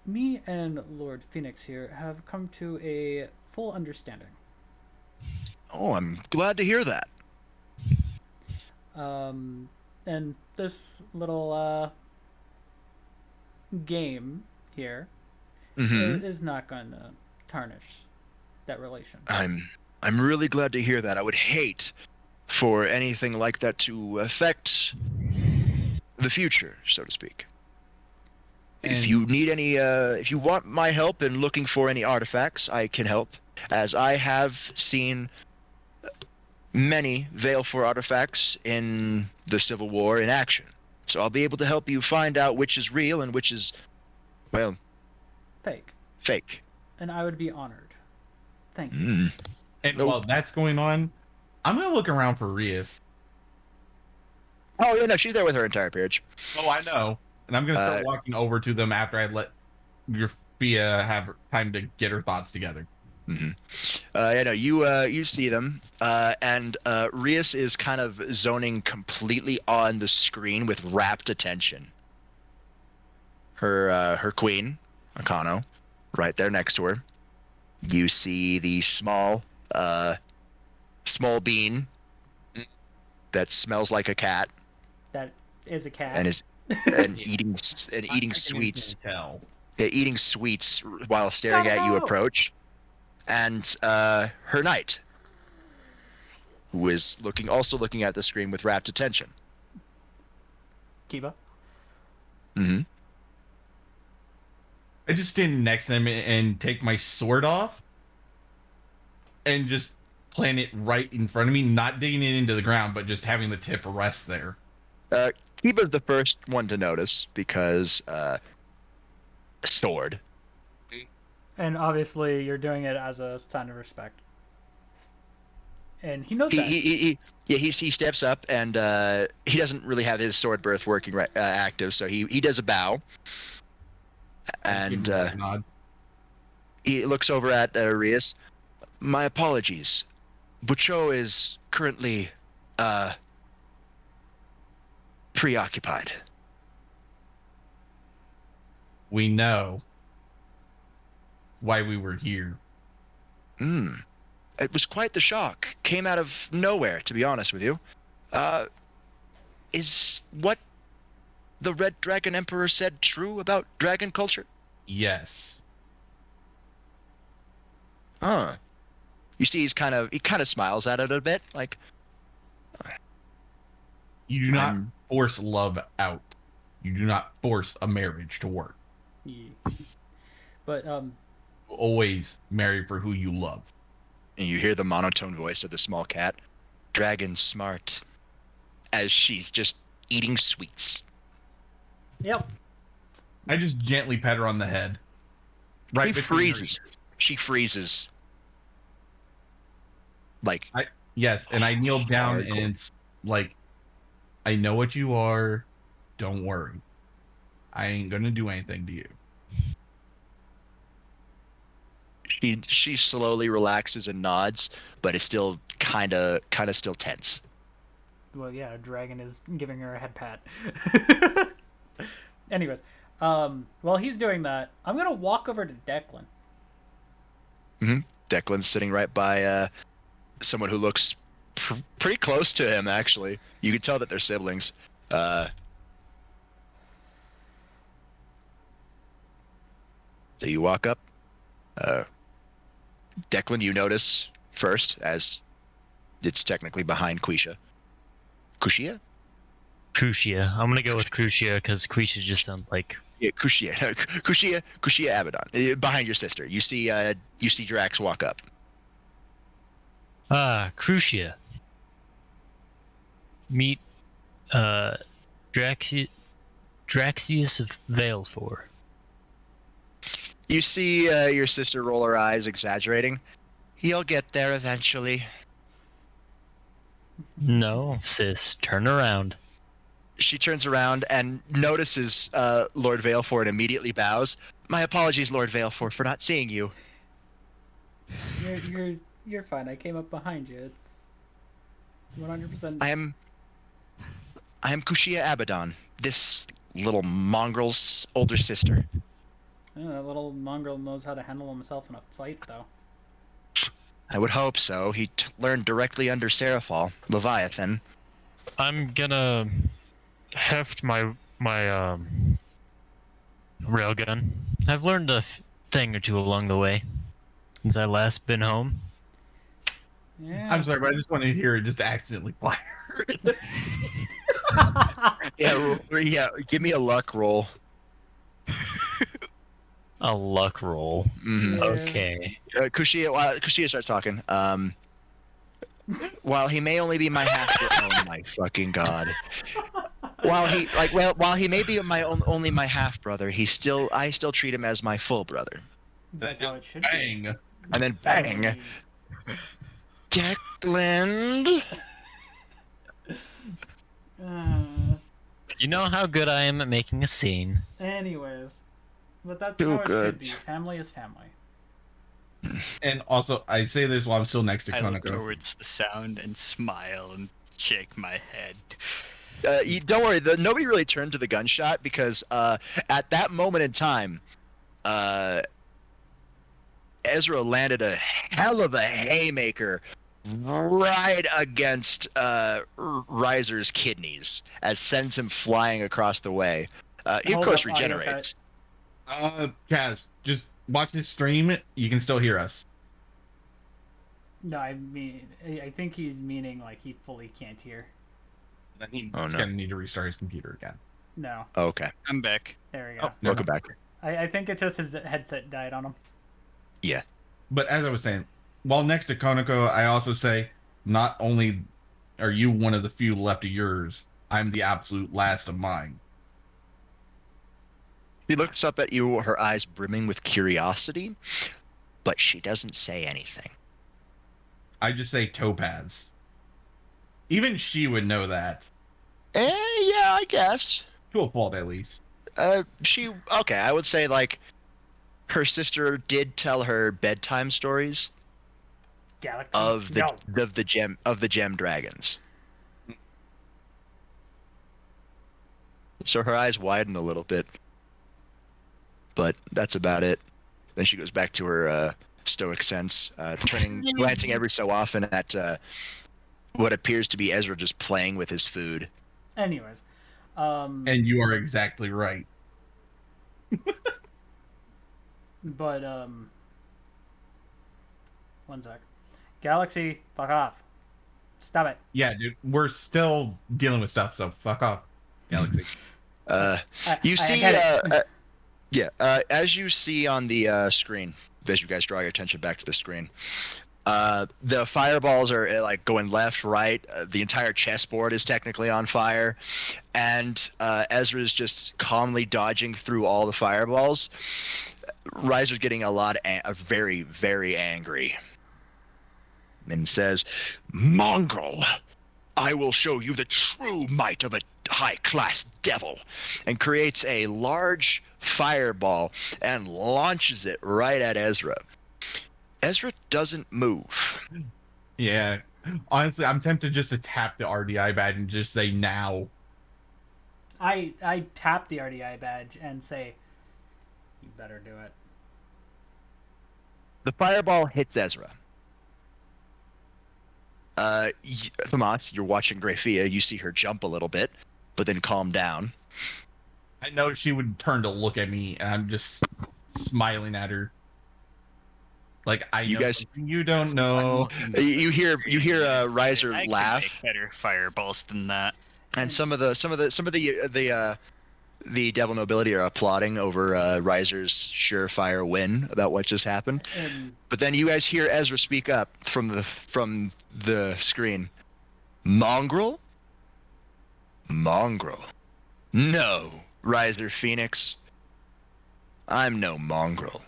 me and Lord Phoenix here have come to a full understanding. Oh, I'm glad to hear that. And this little game here is not going to tarnish that relation. I'm really glad to hear that. I would hate for anything like that to affect the future, so to speak. If you need any, if you want my help in looking for any artifacts, I can help, as I have seen many Vale4 artifacts in the Civil War in action. So I'll be able to help you find out which is real and which is, well, fake. And I would be honored. Thank you. Mm. And while that's going on, I'm gonna look around for Rias. Oh yeah, no, she's there with her entire peerage. Oh, I know. And I'm gonna start walking over to them after I let Fia have time to get her thoughts together. Mm-hmm. Yeah, no, you see them, and Rias is kind of zoning completely on the screen with rapt attention. Her queen, Akano, right there next to her. You see the small bean that smells like a cat. That is a cat. And is eating sweets. Yeah, eating sweets while staring at you approach. And her knight, who is also looking at the screen with rapt attention. Kiba. Mm-hmm. I just stand next to them and take my sword off and just plant it right in front of me, not digging it into the ground, but just having the tip rest there. Kiba's the first one to notice because a sword. And obviously, you're doing it as a sign of respect. And he knows that. He steps up and he doesn't really have his sword birth working active, so he does a bow. And he looks over at Rias. My apologies. Bucho is currently preoccupied. We know why we were here. It was quite the shock. Came out of nowhere, to be honest with you. Is what the Red Dragon Emperor said true about dragon culture? Yes. Huh. You see, he kind of smiles at it a bit, like. You do not force love out. You do not force a marriage to work. Yeah. But always marry for who you love. And you hear the monotone voice of the small cat. Dragon smart. As she's just eating sweets. Yep. I just gently pat her on the head. Right. She freezes. She freezes. Like. Yes, and I kneel down and it's like, I know what you are. Don't worry. I ain't gonna do anything to you. She slowly relaxes and nods, but is still kind of still tense. Well, yeah, a dragon is giving her a head pat. Anyways, while he's doing that, I'm gonna walk over to Declan. Mm-hmm. Declan's sitting right by someone who looks pretty close to him. Actually, you can tell that they're siblings. So you walk up. Declan, you notice first, as it's technically behind Quisha. Kushia? Crucia. I'm gonna go with Crucia because Quisha just sounds like. Yeah, Kushia. Kushia Abaddon. Behind your sister. You see Drax walk up. Crucia. Meet Draxius of Vale4. You see your sister roll her eyes, exaggerating. You'll get there eventually. No, sis, turn around. She turns around and notices Lord Vale4 and immediately bows. My apologies, Lord Vale4, for not seeing you. You're fine. I came up behind you. It's 100%. I am Kushia Abaddon, this little mongrel's older sister. Yeah, that little mongrel knows how to handle himself in a fight, though. I would hope so. He learned directly under Seraphal, Leviathan. I'm gonna heft my railgun. I've learned a thing or two along the way. since I last been home. Yeah. I'm sorry, but I just want to hear it just accidentally fire. Yeah. Give me a luck roll. A luck roll. Mhm. Yeah. Okay. Kushia starts talking. While he may only be my half, oh my fucking god. While he may be only my half brother, I still treat him as my full brother. That's how it should Bang. be. And then bang, Declan. You know how good I am at making a scene. Anyways, but that's Too how it good. should be. Family is family. And also, I say this while I'm still next to I look Konako. towards the sound and smile and shake my head. Don't worry, nobody really turned to the gunshot because at that moment in time, Ezra landed a hell of a haymaker right against Riser's kidneys, as sends him flying across the way. He of Hold course up, audio regenerates. Kaz, just watch his stream. You can still hear us. No, I mean, I think he's meaning like he fully can't hear. Then he's Oh, no. gonna need to restart his computer again. No. Okay. I'm back. There we go. Welcome back. I think it's just his headset died on him. Yeah. But as I was saying, while next to Konako, I also say, not only are you one of the few left of yours, I'm the absolute last of mine. She looks up at you, her eyes brimming with curiosity, but she doesn't say anything. I just say Topaz. Even she would know that. Yeah, I guess. To a fault, at least. Okay, I would say, like, her sister did tell her bedtime stories Galaxy. of the gem dragons. So her eyes widen a little bit, but that's about it. Then she goes back to her stoic sense, glancing every so often at what appears to be Ezra just playing with his food. Anyways, and you are exactly right. But one sec. Galaxy, fuck off. Stop it. Yeah, dude, we're still dealing with stuff, so fuck off, Galaxy. As you see on the screen, as you guys draw your attention back to the screen, the fireballs are like going left, right. The entire chessboard is technically on fire, and Ezra's just calmly dodging through all the fireballs. Riser's getting very, very angry, and says, "Mongrel, I will show you the true might of a high-class devil," and creates a large fireball and launches it right at Ezra. Ezra doesn't move. Yeah. Honestly, I'm tempted just to tap the R.D.I badge and just say now. I tap the R.D.I badge and say, you better do it. The fireball hits Ezra. Tomas, you're watching Grafia. You see her jump a little bit, but then calm down. I know she would turn to look at me, and I'm just smiling at her. Like, you guys, you don't know. You hear Riser I laugh. can make better fireballs than that. And some of the Devil Nobility are applauding over Riser's surefire win about what just happened. But then you guys hear Ezra speak up from the screen. Mongrel? Mongrel. No, Riser Phoenix. I'm no mongrel.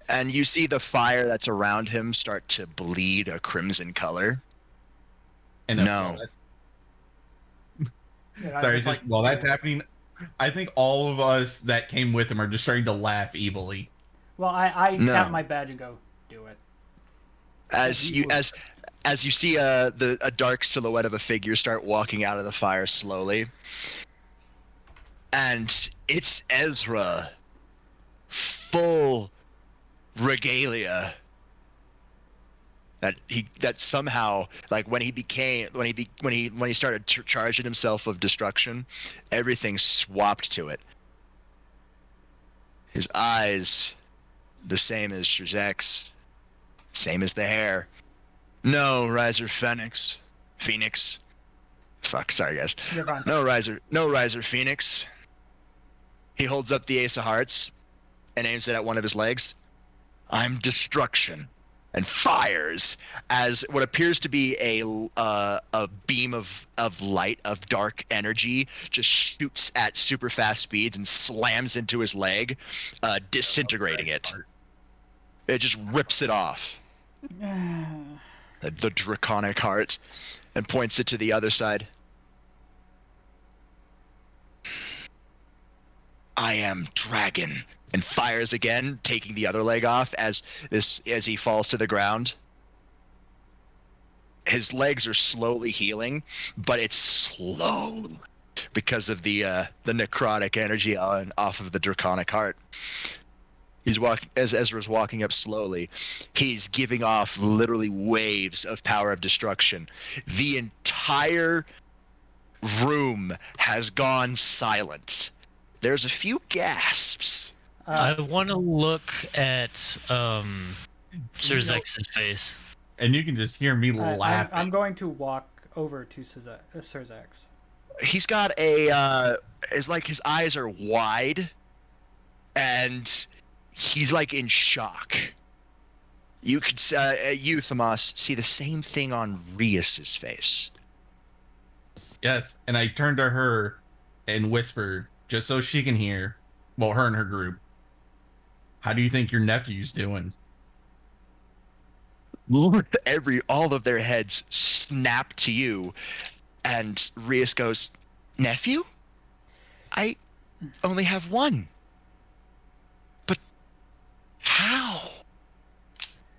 And you see the fire that's around him start to bleed a crimson color. And no. Sorry, while that's happening, I think all of us that came with him are just starting to laugh evilly. Well, I tap my badge and go, do it. As you see a dark silhouette of a figure start walking out of the fire slowly, and it's Ezra, full regalia. That somehow, like when he started charging himself of destruction, everything swapped to it. His eyes The same as Shazek's. Same as the hair. No, Riser Phoenix. Phoenix. Fuck, sorry guys. You're fine. No Riser Phoenix. He holds up the Ace of Hearts and aims it at one of his legs. I'm destruction, and fires as what appears to be a beam of light, of dark energy, just shoots at super fast speeds and slams into his leg, disintegrating it. It just rips it off. The draconic heart, and points it to the other side. I am dragon, and fires again, taking the other leg off as he falls to the ground. His legs are slowly healing, but it's slow because of the necrotic energy off of the draconic heart. He's walking as Ezra's walking up slowly. He's giving off literally waves of power of destruction. The entire room has gone silent. There's a few gasps. I want to look at Serzex's face. And you can just hear me laughing. I'm going to walk over to Serzex. He's got it's like his eyes are wide, and he's like in shock. You could, you, Thamas, see the same thing on Rias's face. Yes, and I turned to her and whispered, just so she can hear, well, her and her group, how do you think your nephew's doing? All of their heads snap to you, and Rias goes, nephew? I only have one. But how?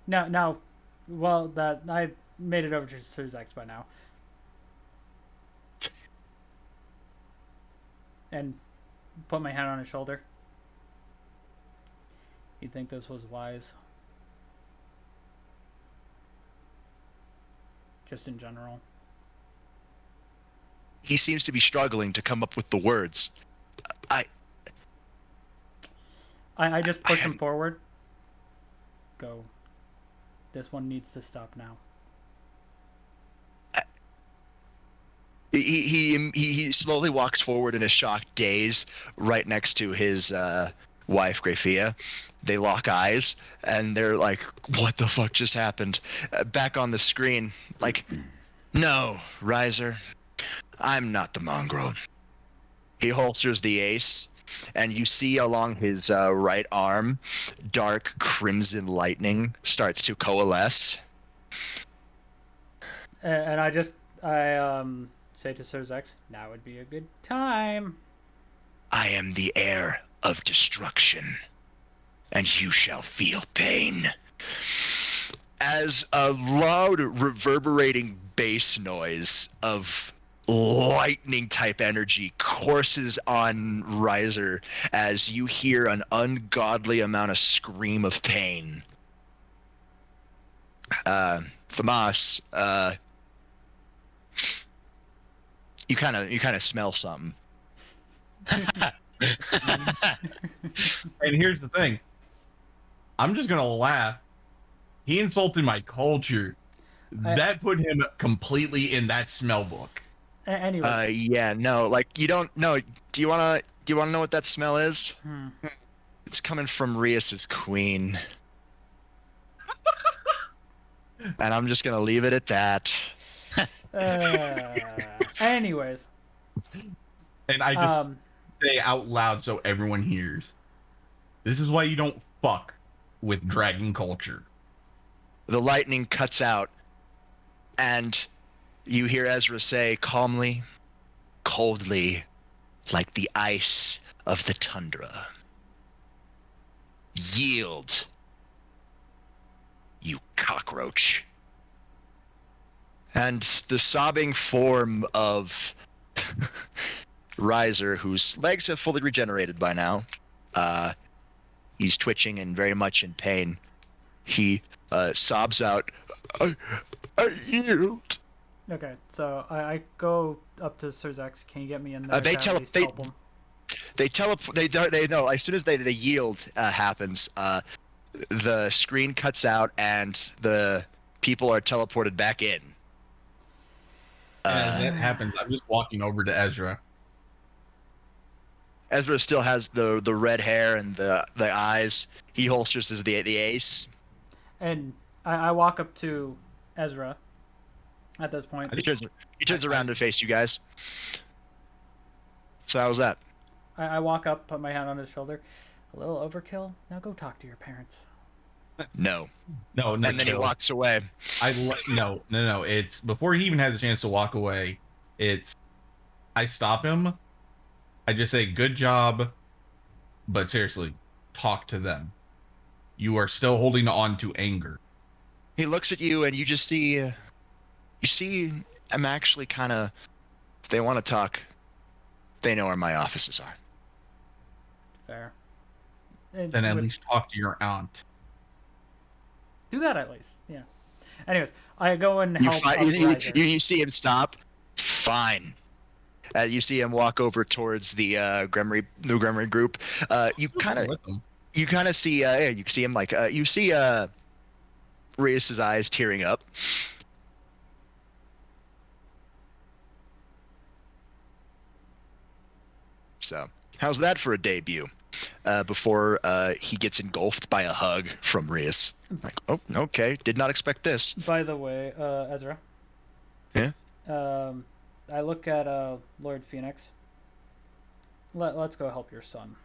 No, well, that I made it over to Serzex by now. And put my hand on his shoulder. You'd think this was wise. Just in general. He seems to be struggling to come up with the words. I just push him forward. Go. This one needs to stop now. He slowly walks forward in a shocked daze, right next to his wife, Graphia. They lock eyes, and they're like, what the fuck just happened? Back on the screen, like, no, Riser, I'm not the mongrel. He holsters the ace, and you see along his right arm, dark crimson lightning starts to coalesce. And I say to Serzex, now would be a good time. I am the heir of destruction, and you shall feel pain. As a loud, reverberating bass noise of lightning-type energy courses on Riser as you hear an ungodly amount of scream of pain. Thamas, you kind of smell something. And here's the thing. I'm just gonna laugh. He insulted my culture. That put him completely in that smell book. Anyway. Yeah, no, like you don't know. Do you wanna know what that smell is? It's coming from Rias's queen. And I'm just gonna leave it at that. Anyways. And I just say out loud so everyone hears. This is why you don't fuck with dragon culture. The lightning cuts out, and you hear Ezra say calmly, coldly, like the ice of the tundra, yield, you cockroach. And the sobbing form of Riser, whose legs have fully regenerated by now, he's twitching and very much in pain. He sobs out, I yield. Okay, so I go up to Serzex. Can you get me in there? They know as soon as they yield happens. the screen cuts out and the people are teleported back in. And as that happens, I'm just walking over to Ezra. Ezra still has the red hair and the eyes. He holsters the ace. And I walk up to Ezra at this point. He turns around to face you guys. So how was that? I walk up, put my hand on his shoulder. A little overkill? Now go talk to your parents. No. And then he walks away. No. It's before he even has a chance to walk away. I stop him. I just say, "Good job," but seriously, talk to them. You are still holding on to anger. He looks at you, and you just see. I'm actually kind of. If they want to talk, they know where my offices are. Fair. Then at least talk to your aunt. Do that at least, yeah. Anyways, I go and help. You see him stop. Fine. You see him walk over towards the Gremry group. You kind of see. You see him you see Reyes' eyes tearing up. So, how's that for a debut? Before he gets engulfed by a hug from Reyes. Like, oh, okay, did not expect this. By the way, Ezra. Yeah. I look at Lord Phoenix. Let's go help your son.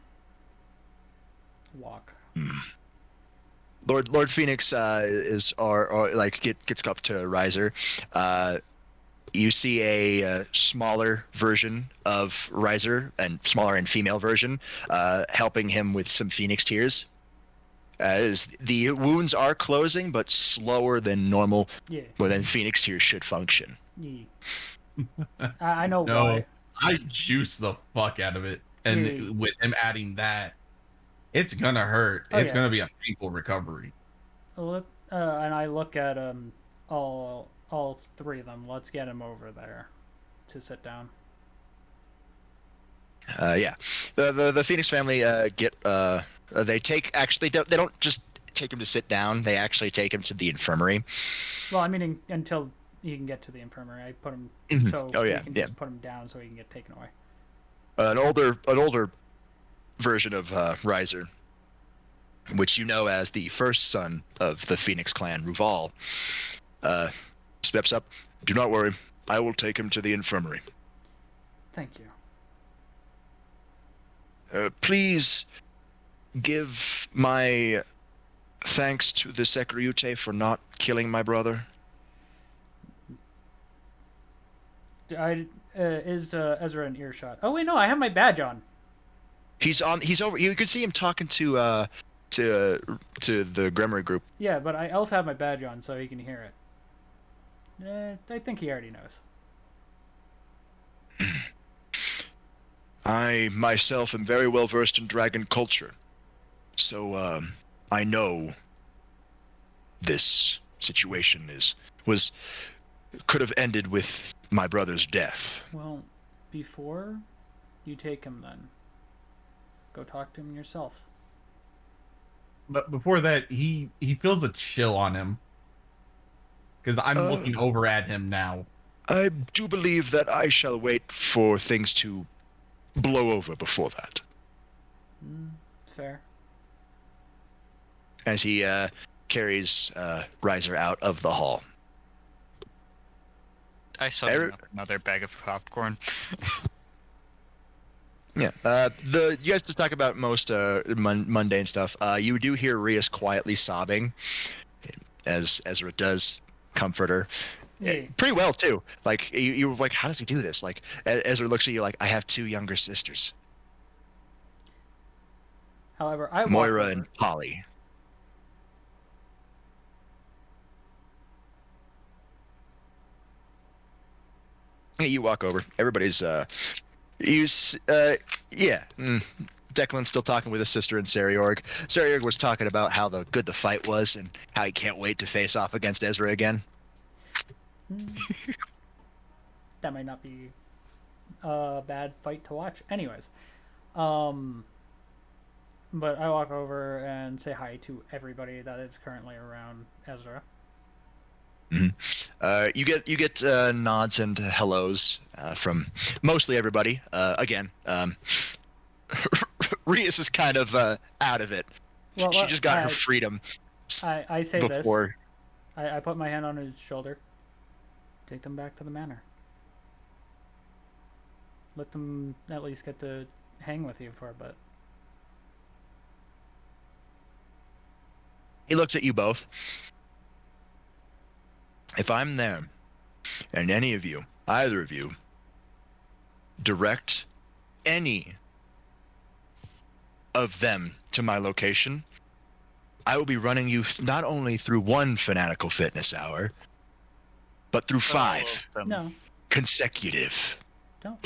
Walk. Lord Phoenix gets up to Riser. You see a smaller version of Riser and smaller and female version, helping him with some Phoenix tears. As the wounds are closing, but slower than normal. Yeah. Well, then Phoenix tears should function. Yeah. I know No, why. I juice the fuck out of it, and with him adding that, it's gonna hurt. It's gonna be a painful recovery. And I look at all three of them. Let's get him over there to sit down. Yeah, the Phoenix family they don't just take him to sit down. They actually take him to the infirmary. Well, I mean, until he can get to the infirmary, I put him so we can just put him down so he can get taken away. An older version of Riser, which you know as the first son of the Phoenix clan, Ruval, steps up. Do not worry, I will take him to the infirmary. Thank you. Please give my thanks to the Secretary for not killing my brother. Is Ezra in earshot? Oh wait, no, I have my badge on. He's over. You can see him talking to the Gremry group. Yeah, but I also have my badge on, so he can hear it. I think he already knows. I myself am very well versed in dragon culture, so I know this situation could have ended with my brother's death. Well, before you take him, then go talk to him yourself. But before that, he feels a chill on him because I'm looking over at him now. I do believe that I shall wait for things to blow over before that. Fair. As he carries Riser out of the hall. I saw another bag of popcorn. Yeah. You guys just talk about most mundane stuff. You do hear Rias quietly sobbing, as Ezra does comfort her. Pretty well too. Like you were like, how does he do this? Like Ezra looks at you like, I have two younger sisters. However, Moira and Polly. You walk over. Everybody's Declan's still talking with his sister and Sariorg. Sariorg was talking about how good the fight was and how he can't wait to face off against Ezra again. That might not be a bad fight to watch. Anyways, But I walk over and say hi to everybody that is currently around Ezra. You get nods and hellos from mostly everybody. Again, Rias is kind of out of it. Well, She just got her freedom. I say before. this. I put my hand on his shoulder. Take them back to the manor. Let them at least get to hang with you for a bit. He looks at you both. If I'm there, and any of you, either of you, direct any of them to my location, I will be running you not only through one fanatical fitness hour, but through 5 No. consecutive. Don't.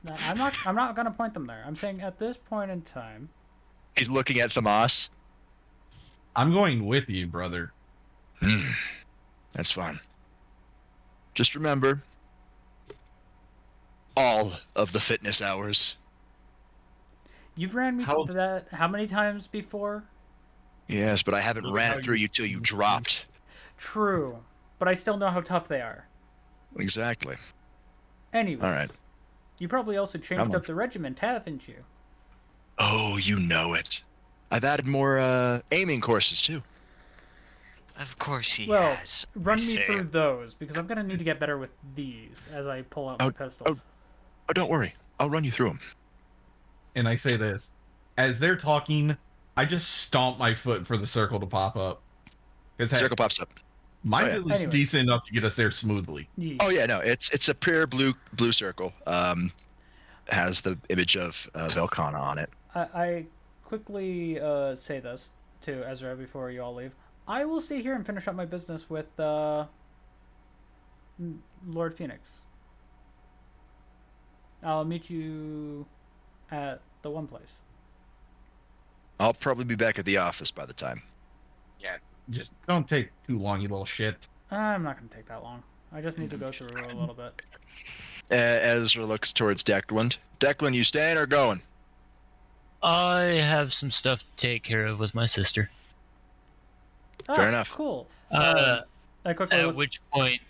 No, I'm not gonna point them there. I'm saying at this point in time. He's looking at Thamas. I'm going with you, brother. That's fine. Just remember, all of the fitness hours. You've ran me through that how many times before? Yes, but I haven't ran it through you till you dropped. True, but I still know how tough they are. Exactly. Anyways, all right. You probably also changed up the regiment, haven't you? Oh, you know it. I've added more aiming courses too. Of course he Well, has. run me through those, because I'm gonna need to get better with these as I pull out my pistols. Oh, don't worry. I'll run you through them. And I say this. As they're talking, I just stomp my foot for the circle to pop up. Circle pops up. Mine's at least decent enough to get us there smoothly. Oh yeah, no, it's a pure blue circle. Has the image of Velkana on it. I quickly say this to Ezra before you all leave. I will stay here and finish up my business with Lord Phoenix. I'll meet you at the one place. I'll probably be back at the office by the time. Yeah, just don't take too long, you little shit. I'm not going to take that long. I just need to go through a little bit. Ezra looks towards Declan. Declan, you staying or going? I have some stuff to take care of with my sister. Fair enough. Cool. At which point,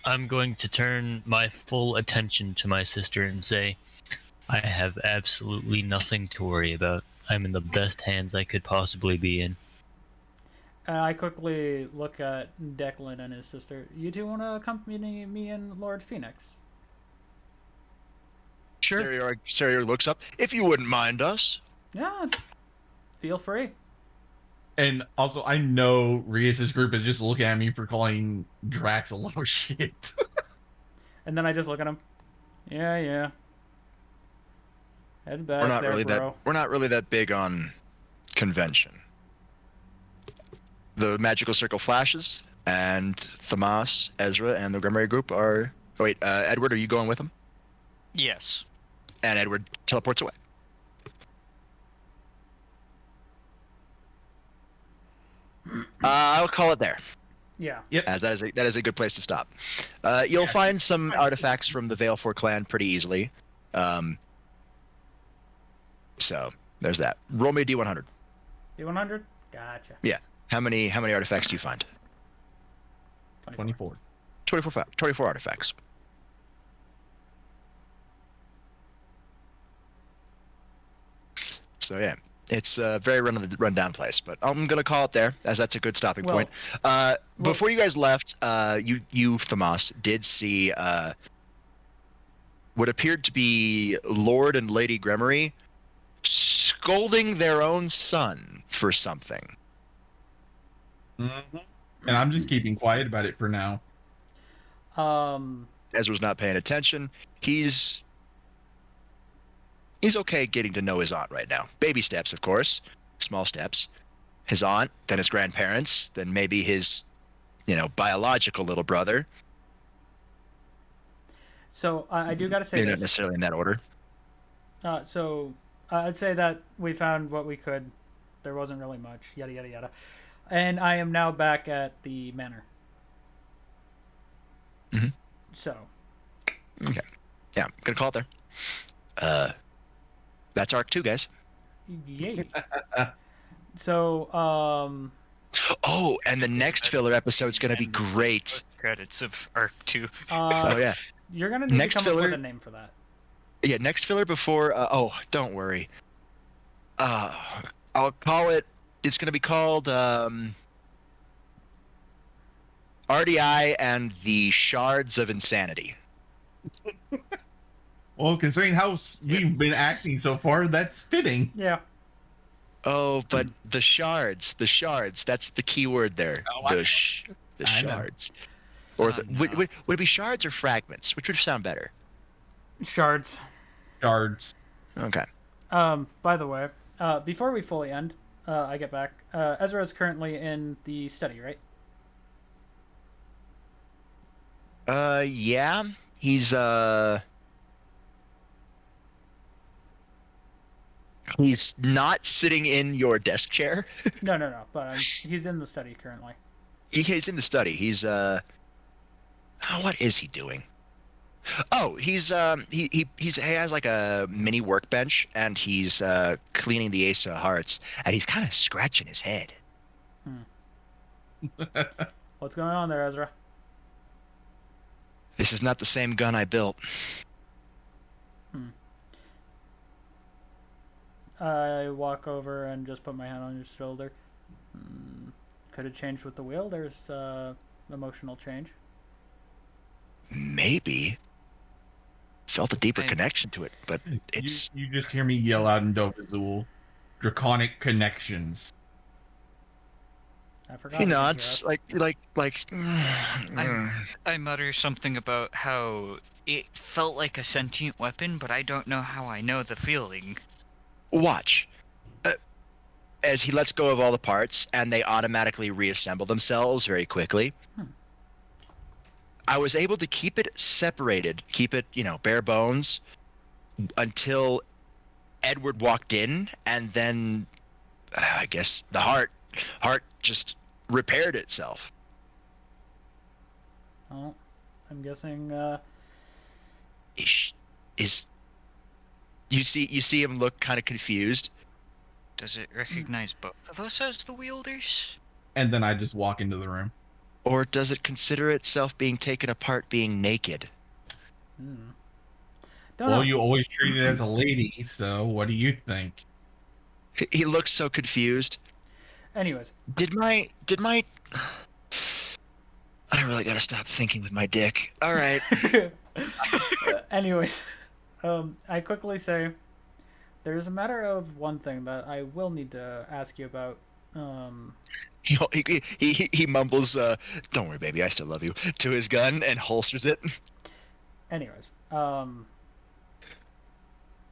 I'm going to turn my full attention to my sister and say, I have absolutely nothing to worry about. I'm in the best hands I could possibly be in. I quickly look at Declan and his sister. You two want to accompany me and Lord Phoenix? Sure. Sarah looks up. If you wouldn't mind us. Yeah. Feel free. And also, I know Rias' group is just looking at me for calling Drax a little shit. And then I just look at him. Yeah. Head back We're not really that big on convention. The magical circle flashes, and Thamas, Ezra, and the Grimoire group are. Oh wait, Edward, are you going with them? Yes. And Edward teleports away. I'll call it there. Yeah. Yep. As that is a good place to stop. You'll find some artifacts from the Veilfor clan pretty easily. So there's that. Roll me a D100. D100? Gotcha. Yeah. How many artifacts do you find? 24. 24 artifacts. So yeah, it's a very run-down place, but I'm gonna call it there, as that's a good stopping point. Before you guys left, you Thamas did see what appeared to be Lord and Lady Grimoire scolding their own son for something. Mm-hmm. And I'm just keeping quiet about it for now. Ezra's not paying attention. He's okay getting to know his aunt right now. Baby steps, of course. Small steps. His aunt, then his grandparents, then maybe his, biological little brother. So I do got to say Maybe this. not necessarily in that order. So I'd say that we found what we could. There wasn't really much. Yada, yada, yada. And I am now back at the manor. Mm-hmm. So. Okay. Yeah, I'm going to call it there. That's Arc 2, guys. Yay. So, Oh, and the next filler episode's gonna be great. Credits of Arc 2. Oh yeah. You're gonna need Next to come up with filler- a name for that. Yeah, next filler before. Don't worry. I'll call it. It's gonna be called R.D.I. and the Shards of Insanity. Well, considering how we've been acting so far, that's fitting. Yeah. Oh, but the shards, that's the key word there. Oh, the I know. shards. Or Oh, would no. it be shards or fragments? Which would sound better? Shards. Shards. Okay. By the way, before we fully end, I get back. Ezra is currently in the study, right? Yeah. He's not sitting in your desk chair. No. But he's in the study currently. He's in the study. He's what is he doing? Oh, he has like a mini workbench, and he's cleaning the Ace of Hearts, and he's kind of scratching his head. What's going on there, Ezra? This is not the same gun I built. I walk over and just put my hand on your shoulder. Could it change with the wheel? There's emotional change. Maybe. Felt a deeper connection to it, but it's... You just hear me yell out in Dovizul, draconic connections. I forgot. He nods, like. I mutter something about how it felt like a sentient weapon, but I don't know how I know the feeling. Watch. As he lets go of all the parts, and they automatically reassemble themselves very quickly. I was able to keep it separated, keep it, bare bones, until Edward walked in, and then I guess the heart just repaired itself. Oh, I'm guessing. Is you see him look kind of confused? Does it recognize both of us as the wielders? And then I just walk into the room. Or does it consider itself being taken apart being naked? Don't know. You always treat it as a lady, so what do you think? He looks so confused. Anyways. Did my I really gotta stop thinking with my dick. Alright. Anyways. I quickly say there's a matter of one thing that I will need to ask you about. He mumbles, "Don't worry, baby, I still love you," to his gun and holsters it. Anyways,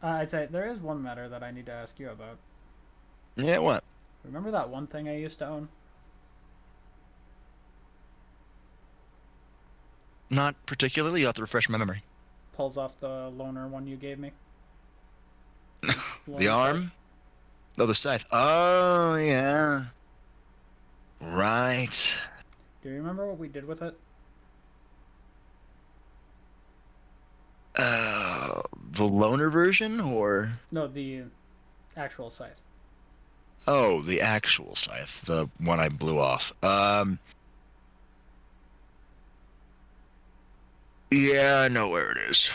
I'd say there is one matter that I need to ask you about. Yeah, what? Remember that one thing I used to own? Not particularly. You'll have to refresh my memory. Pulls off the loner one you gave me. The arm? No, the scythe. Oh, yeah. Right. Do you remember what we did with it? The loner version, or? No, the actual scythe. Oh, the actual scythe. The one I blew off. Yeah, I know where it is.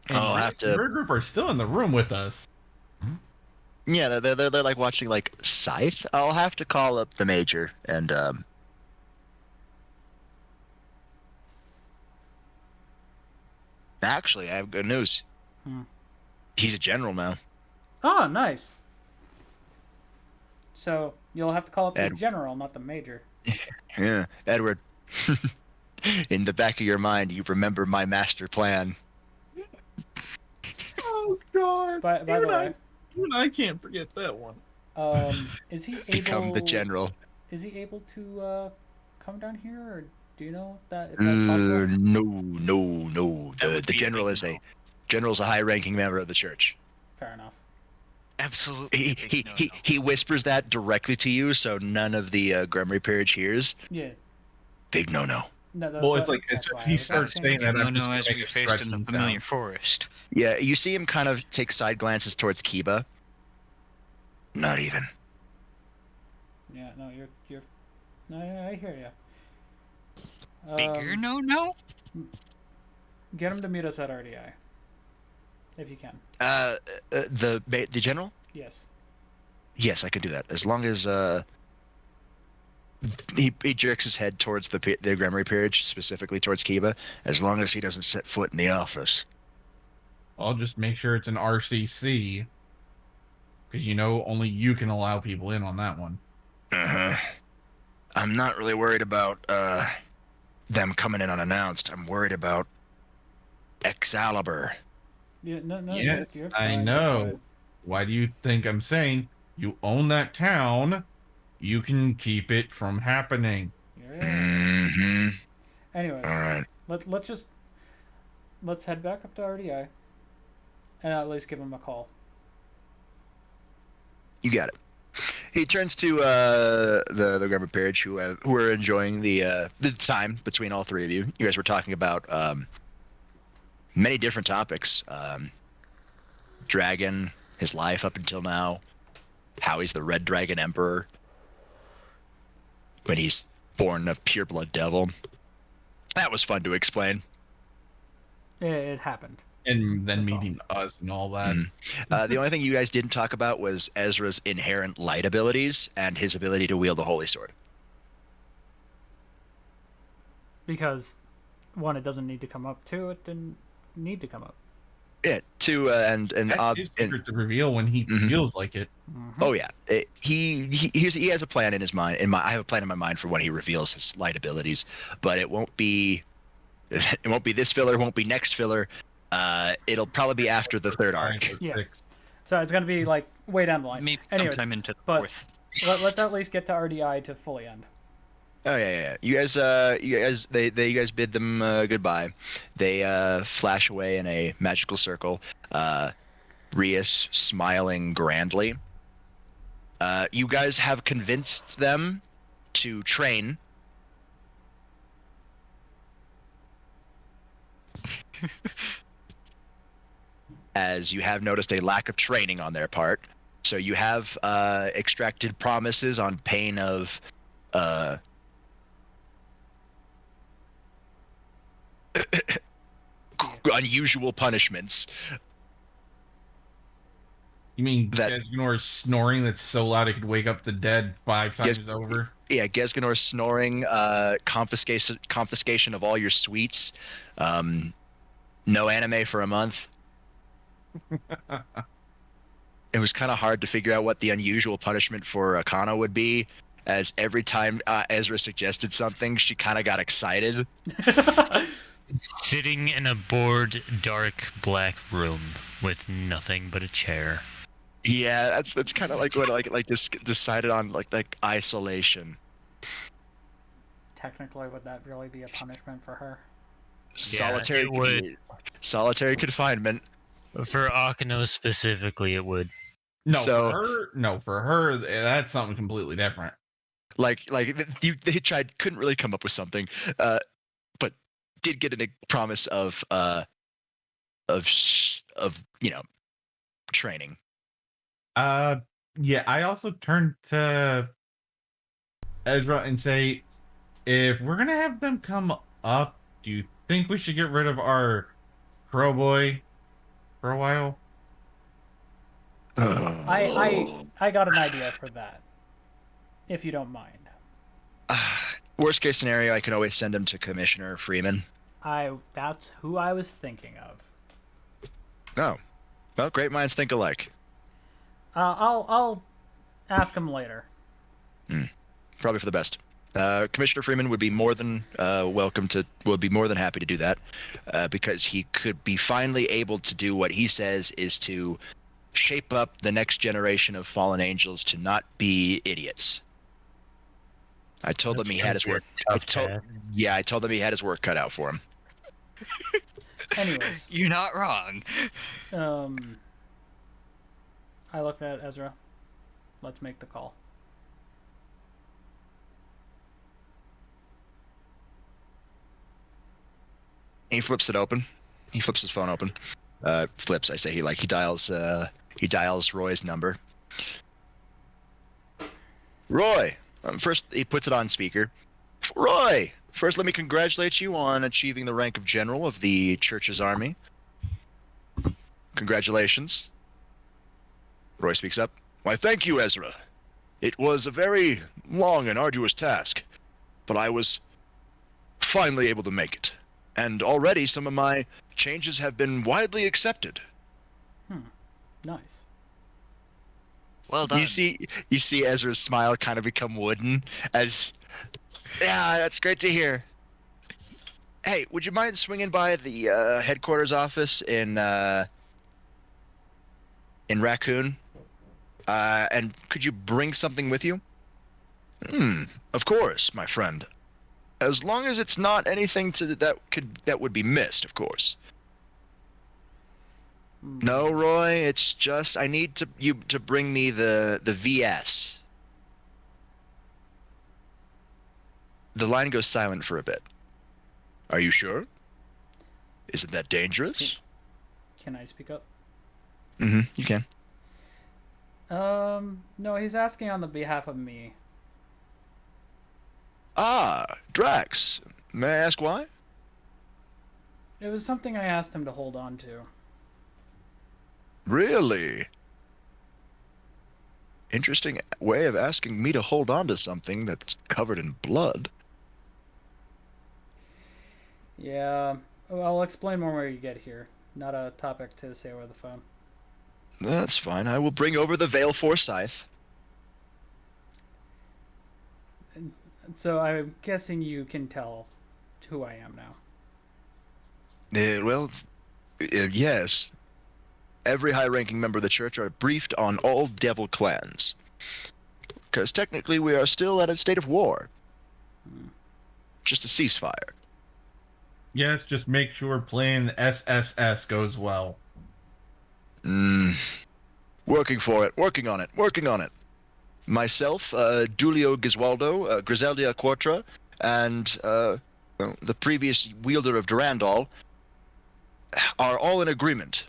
I'll have to. Bird Group are still in the room with us. Yeah, they're like watching like Scythe. I'll have to call up the major and Actually, I have good news. He's a general now. Oh, nice. So you'll have to call up the general, not the major. Yeah, Edward. In the back of your mind, you remember my master plan. Oh God! By the way, even I can't forget that one. Is he able? Become the general. Is he able to come down here, or do you know that if that's possible? No. The general is a high-ranking member of the church. Fair enough. Absolutely. He whispers that directly to you, so none of the Grumry peerage hears. Yeah. Big no. No, Well, it's like as soon as he starts saying that, I'm just no, gonna as make we a faced in the stretching familiar sound. forest. Yeah, you see him kind of take side glances towards Kiba. Not even. Yeah, no, you're. No, yeah, I hear you. Bigger no. Get him to meet us at RDI, if you can. The general? Yes. Yes, I can do that as long as he jerks his head towards the memory page, specifically towards Kiba. As long as he doesn't set foot in the office. I'll just make sure it's an RCC, because only you can allow people in on that one. I'm not really worried about them coming in unannounced. I'm worried about Excalibur. Yeah, no, Yes, you're I fine, know. You're fine. Why do you think I'm saying you own that town? You can keep it from happening. Yeah. Anyways, All right. let's head back up to RDI and at least give him a call. You got it. He turns to the grammar page who are enjoying the time between all three of you. You guys were talking about many different topics. Dragon, his life up until now, how he's the Red Dragon Emperor when he's born a pure blood devil. That was fun to explain. It happened. And then meeting us and all that. The only thing you guys didn't talk about was Ezra's inherent light abilities and his ability to wield the Holy Sword. Because, one, it doesn't need to come up. Two, it didn't need to come up. Yeah, and That's his secret to reveal when he feels like it. Oh yeah, he has a plan in his mind. I have a plan in my mind for when he reveals his light abilities, but it won't be this filler. Won't be next filler. It'll probably be after the third arc. Yeah. So it's gonna be like way down the line. Maybe Anyways, sometime into the fourth. Let's at least get to RDI to fully end. Oh yeah. You guys bid them goodbye. They flash away in a magical circle. Rias smiling grandly. You guys have convinced them to train. As you have noticed a lack of training on their part. So you have extracted promises on pain of unusual punishments. You mean Gesganor's snoring that's so loud it could wake up the dead 5 times over? Yeah, Gesganor's snoring, confiscation of all your sweets, no anime for a month. It was kind of hard to figure out what the unusual punishment for Akana would be, as every time Ezra suggested something, she kind of got excited. Sitting in a bored, dark, black room with nothing but a chair. Yeah, that's kind of like what decided on like isolation. Technically, would that really be a punishment for her? Solitary confinement. For Akano specifically, it would. For her, that's something completely different. They couldn't really come up with something, but did get a promise of training. Yeah, I also turned to Ezra and say, if we're gonna have them come up, do you think we should get rid of our crow boy for a while? I got an idea for that, if you don't mind. Worst case scenario, I can always send him to Commissioner Freeman. That's who I was thinking of. Oh, well, great minds think alike. I'll ask him later. Probably for the best. Commissioner Freeman would be more than would be more than happy to do that, because he could be finally able to do what he says is to shape up the next generation of fallen angels to not be idiots. I told him he had his work. I told him he had his work cut out for him. Anyways, you're not wrong. I looked at Ezra. Let's make the call. He flips it open. He flips his phone open. Flips. I say he dials Roy's number. Roy. First, he puts it on speaker. Roy. First, let me congratulate you on achieving the rank of general of the Church's army. Congratulations. Roy speaks up. Why, thank you, Ezra. It was a very long and arduous task, but I was finally able to make it. And already some of my changes have been widely accepted. Nice. Well done. You see Ezra's smile kind of become wooden as, yeah, that's great to hear. Hey, would you mind swinging by the headquarters office in Raccoon? And could you bring something with you? Of course, my friend. As long as it's not anything that would be missed, of course. No, Roy, it's just I need you to bring me the VS. The line goes silent for a bit. Are you sure? Isn't that dangerous? Can I speak up? You can. No, he's asking on the behalf of me. Ah, Drax. May I ask why? It was something I asked him to hold on to. Really? Interesting way of asking me to hold on to something that's covered in blood. Yeah, well, I'll explain more when you get here. Not a topic to say over the phone. That's fine. I will bring over the Veil Forsyth. So I'm guessing you can tell who I am now. Yes. Every high-ranking member of the church are briefed on all devil clans. Because technically we are still at a state of war. Just a ceasefire. Yes, just make sure playing SSS goes well. Working for it. Working on it. Myself, Dulio Giswaldo, Griseldia Quartra, and the previous wielder of Durandal are all in agreement.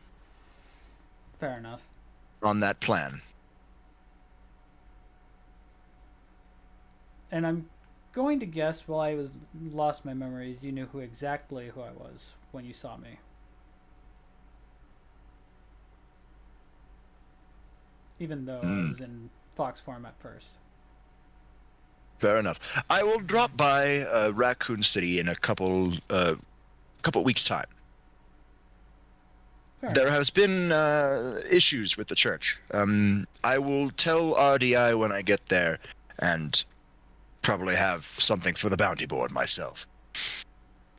Fair enough. On that plan. And I'm going to guess while I lost my memories, you knew exactly who I was when you saw me. Even though I was in Fox form at first. Fair enough. I will drop by Raccoon City in a couple weeks' time. There has been issues with the church. I will tell R.D.I. when I get there, and probably have something for the bounty board myself.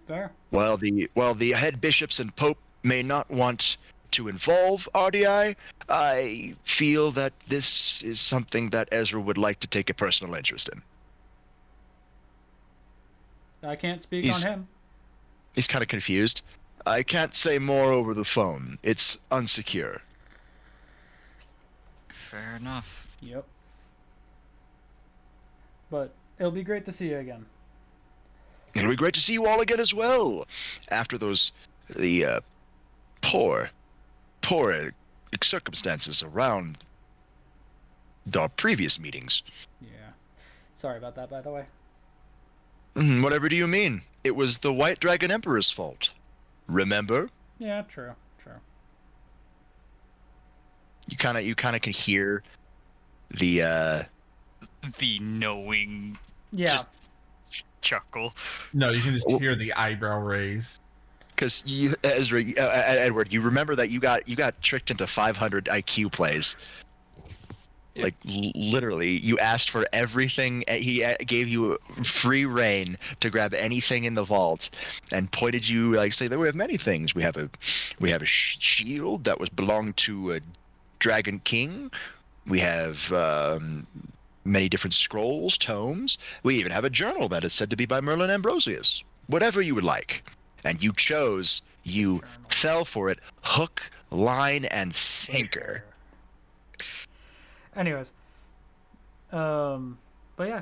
Fair. While the head bishops and pope may not want to involve R.D.I., I feel that this is something that Ezra would like to take a personal interest in. I can't speak on him. He's kind of confused. I can't say more over the phone. It's unsecure. Fair enough. Yep. But it'll be great to see you again. It'll be great to see you all again as well. After the poor circumstances around our previous meetings. Yeah. Sorry about that, by the way. Whatever do you mean? It was the White Dragon Emperor's fault. Remember? Yeah, true. You kind of can hear the knowing just chuckle. No, you can just hear the eyebrow raise. Because Ezra, Edward, you remember that you got tricked into 500 IQ plays. Yep. Like literally, you asked for everything. He gave you free reign to grab anything in the vault, and pointed you say that we have many things. We have a shield that belonged to a Dragon King. We have many different scrolls, tomes. We even have a journal that is said to be by Merlin Ambrosius. Whatever you would like, and you chose. You fell for it, hook, line, and sinker. Anyways, but yeah,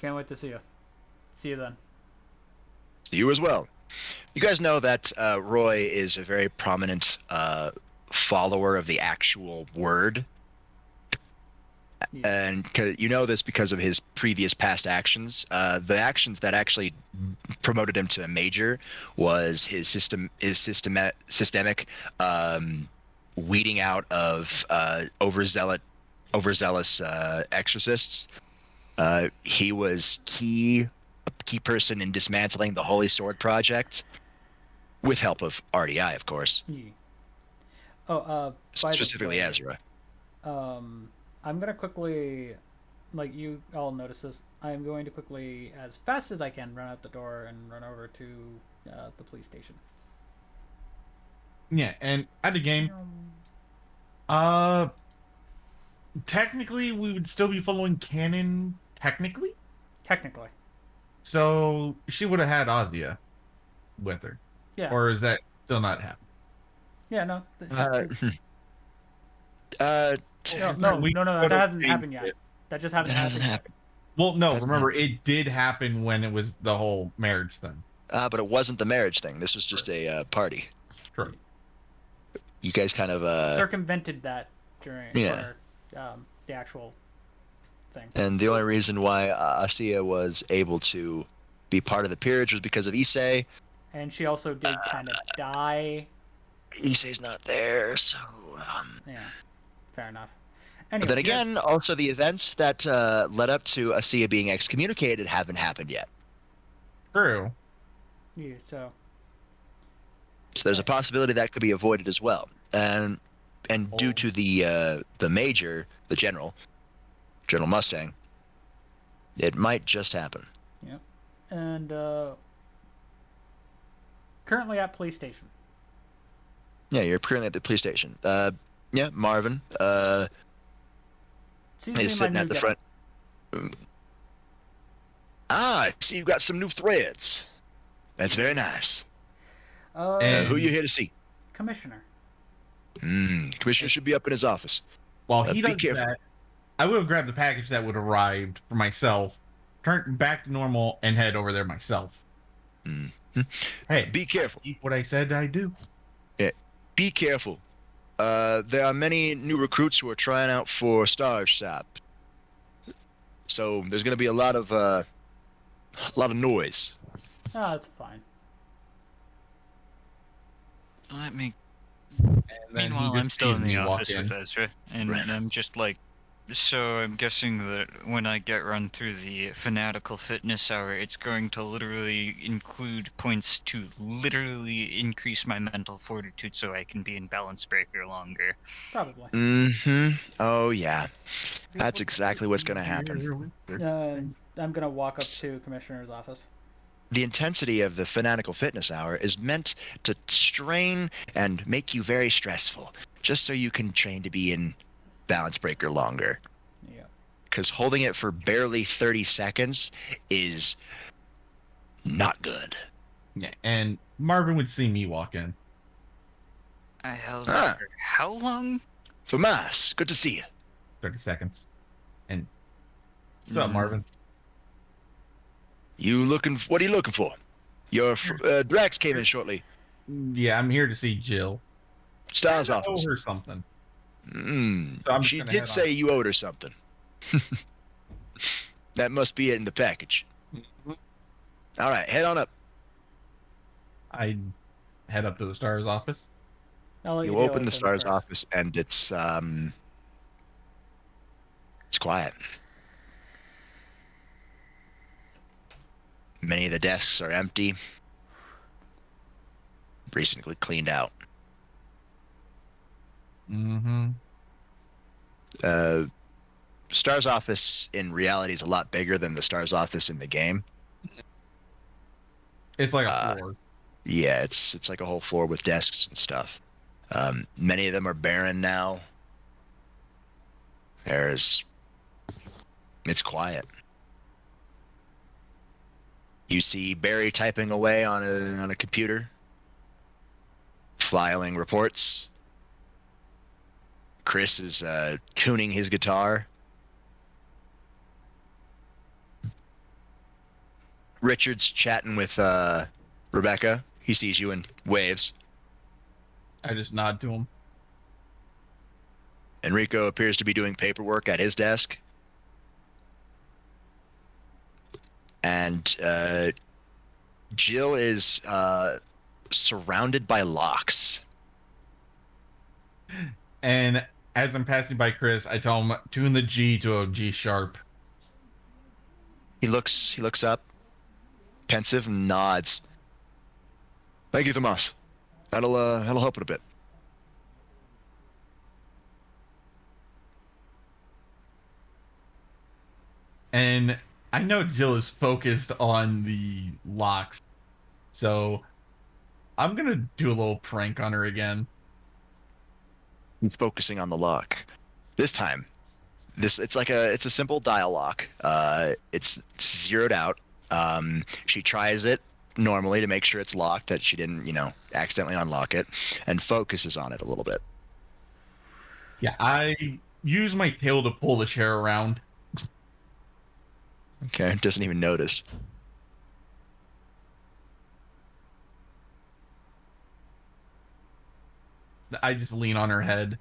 can't wait to see you. See you then. See you as well. You guys know that Roy is a very prominent follower of the actual word. Yeah. And you know this because of his previous past actions. The actions that actually promoted him to a major was his systemic weeding out of overzealous exorcists. He was a key person in dismantling the Holy Sword Project, with help of R.D.I, of course. Yeah. Oh, by Specifically the way, Ezra. I'm gonna quickly, like you all notice this. I'm going to quickly, as fast as I can, run out the door and run over to the police station. Yeah, and at the game, technically we would still be following canon. Technically, so she would have had Ozia with her. Yeah. Or is that still not happening? Yeah. No. No. That hasn't happened yet. That just hasn't happened. Well, no. Hasn't Remember, it did happen when it was the whole marriage thing. But it wasn't the marriage thing. This was just a party. True. You guys kind of circumvented that during the actual thing. And the only reason why Asiya was able to be part of the peerage was because of Issei. And she also did kind of die. Issei's not there, so yeah, fair enough. Anyway, but then again, also the events that led up to Asiya being excommunicated haven't happened yet. True. Yeah, so there's a possibility that could be avoided as well, and due to the major, the General Mustang, it might just happen. Yep. And currently at police station. Yeah, you're currently at the police station. Yeah, Marvin. Is sitting at the front. I see you've got some new threads. That's very nice. And who you here to see? Commissioner. Commissioner should be up in his office. While he does that, I would have grabbed the package that would have arrived for myself, turned back to normal, and head over there myself. Hey, be careful. What I said I do. Yeah, be careful. There are many new recruits who are trying out for Starve Shop. So there's going to be a lot of noise. Oh, that's fine. Let me. Meanwhile, I'm still in the office with Ezra, and I'm just like, so I'm guessing that when I get run through the fanatical fitness hour, it's going to literally include points to literally increase my mental fortitude so I can be in balance breaker longer. Probably. Oh yeah, that's exactly what's going to happen. I'm going to walk up to Commissioner's office. The intensity of the fanatical fitness hour is meant to strain and make you very stressful, just so you can train to be in balance breaker longer. Yeah. Because holding it for barely 30 seconds is not good. Yeah, and Marvin would see me walk in. I held it for how long? Famas, good to see you. 30 seconds. And what's up, Marvin? What are you looking for? Your Drax came in shortly. Yeah, I'm here to see Jill. Star's office. I owe her something. So she did say you owed her something. That must be it in the package. All right, head on up. I head up to the Star's office. You open the Star's office, and it's quiet. Many of the desks are empty, recently cleaned out. Star's office in reality is a lot bigger than the Star's office in the game. It's like a floor. Yeah, it's like a whole floor with desks and stuff. Many of them are barren now. It's quiet. You see Barry typing away on a computer, filing reports. Chris is tuning his guitar. Richard's chatting with Rebecca, he sees you and waves. I just nod to him. Enrico appears to be doing paperwork at his desk. And Jill is surrounded by locks. And as I'm passing by Chris, I tell him tune the G to a G sharp. He looks up, pensive, and nods. Thank you, Tomas. That'll help it a bit. And I know Jill is focused on the locks, so I'm gonna do a little prank on her again. He's focusing on the lock. This time, it's a simple dial lock. It's zeroed out. She tries it normally to make sure it's locked, that she didn't, accidentally unlock it, and focuses on it a little bit. Yeah, I use my tail to pull the chair around. Okay, doesn't even notice. I just lean on her head.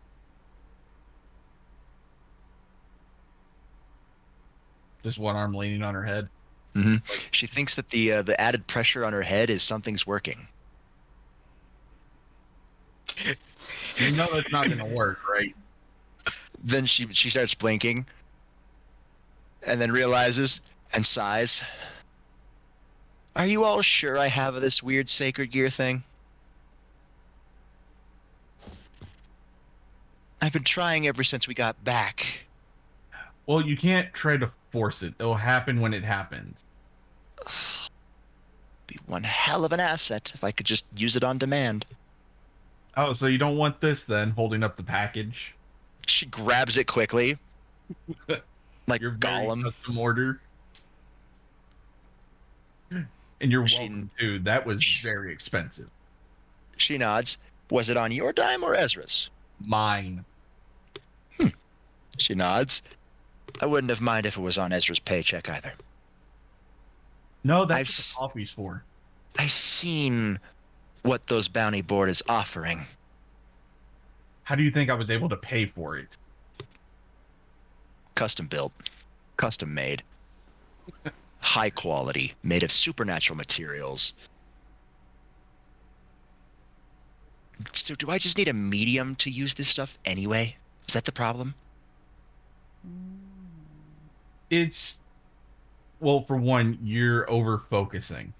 Just one arm leaning on her head. Mm-hmm. She thinks that the added pressure on her head is something's working. You know that's not gonna work, right? Then she starts blinking, and then realizes and sighs. Are you all sure I have this weird sacred gear thing? I've been trying ever since we got back. Well, you can't try to force it. It'll happen when it happens. Be one hell of an asset if I could just use it on demand. Oh, so you don't want this then, holding up the package? She grabs it quickly. Like You're very Gollum. custom order. And you're welcome too. That was very expensive. She nods. Was it on your dime or Ezra's? Mine. She nods. I wouldn't have minded if it was on Ezra's paycheck either. No, that's what the coffee's for. I've seen what those bounty board is offering. How do you think I was able to pay for it? Custom built. Custom made. High quality. Made of supernatural materials. So do I just need a medium to use this stuff anyway? Is that the problem? It's, well, for one, you're over focusing,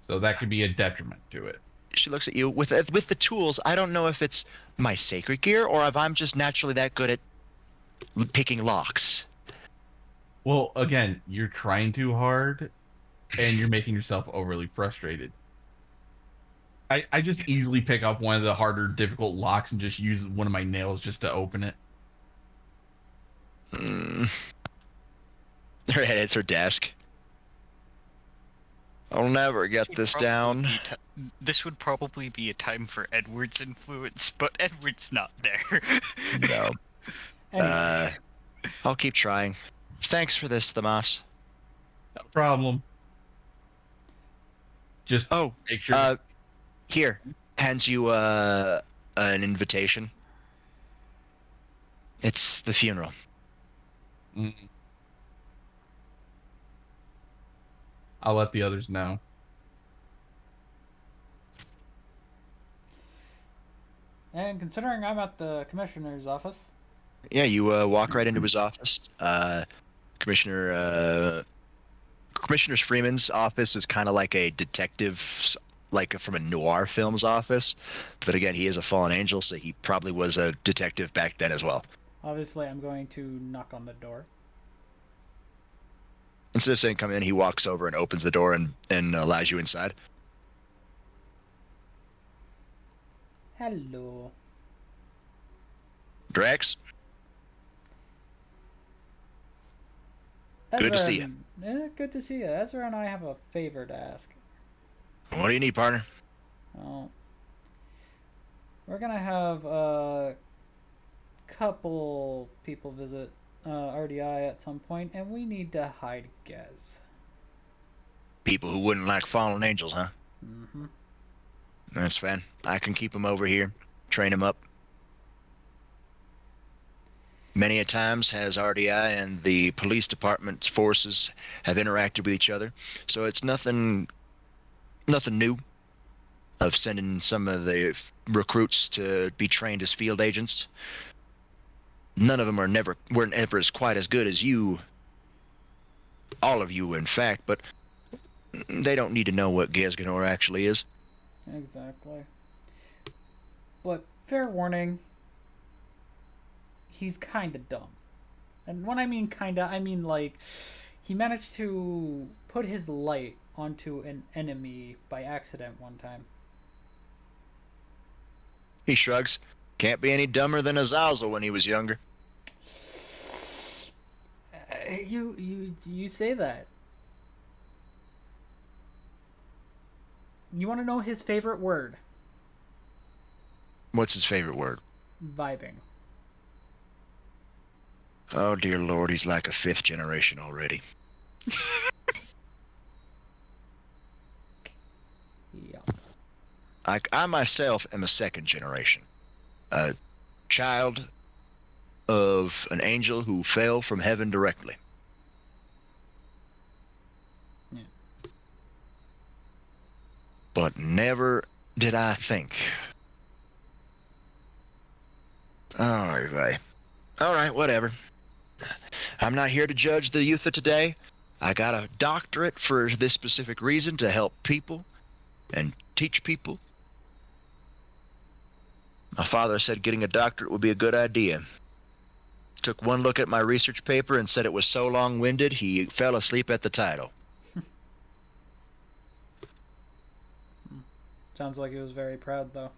so that could be a detriment to it. She looks at you with the tools. I don't know if it's my sacred gear or if I'm just naturally that good at picking locks. Well, again, you're trying too hard, and you're making yourself overly frustrated. I just easily pick up one of the harder, difficult locks and just use one of my nails just to open it. Her head hits her desk. I'll never get this down. This would probably be a time for Edward's influence, but Edward's not there. No. I'll keep trying. Thanks for this, Tomas. No problem. Just make sure. Here, hands you an invitation. It's the funeral. I'll let the others know. And considering I'm at the commissioner's office. Yeah, you walk right into his office. Commissioner Freeman's office is kind of like a detective, like from a noir film's office. But again, he is a fallen angel, so he probably was a detective back then as well. Obviously, I'm going to knock on the door. Instead of saying come in, he walks over and opens the door and allows you inside. Hello. Drax. Good to see you. Yeah, good to see you. Ezra and I have a favor to ask. What do you need, partner? Well, we're gonna have a couple people visit R.D.I. at some point, and we need to hide Gez. People who wouldn't like fallen angels, huh? Mm-hmm. That's fine. I can keep him over here, train him up. Many a times has R.D.I. and the police department's forces have interacted with each other, so it's nothing new of sending some of the recruits to be trained as field agents. None of them weren't ever as quite as good as you, all of you, in fact, but they don't need to know what Gesganor actually is. Exactly. But fair warning, he's kind of dumb. And when I mean kinda, I mean like he managed to put his light onto an enemy by accident one time. He shrugs. Can't be any dumber than Azazel when he was younger. You say that. You want to know his favorite word? What's his favorite word? Vibing. Oh, dear Lord, he's like a 5th generation already. Yeah. I myself am a 2nd generation. A child of an angel who fell from heaven directly. Yeah. But never did I think. Alright, whatever. I'm not here to judge the youth of today. I got a doctorate for this specific reason, to help people and teach people. My father said getting a doctorate would be a good idea. Took one look at my research paper and said it was so long-winded he fell asleep at the title. Sounds like he was very proud, though.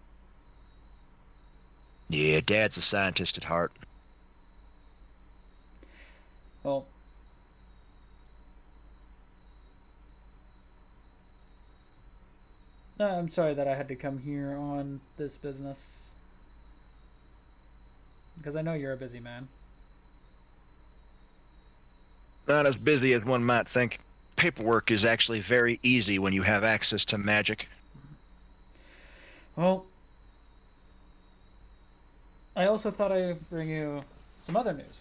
Yeah, Dad's a scientist at heart. Well, I'm sorry that I had to come here on this business. Because I know you're a busy man. Not as busy as one might think. Paperwork is actually very easy when you have access to magic. Well, I also thought I'd bring you some other news.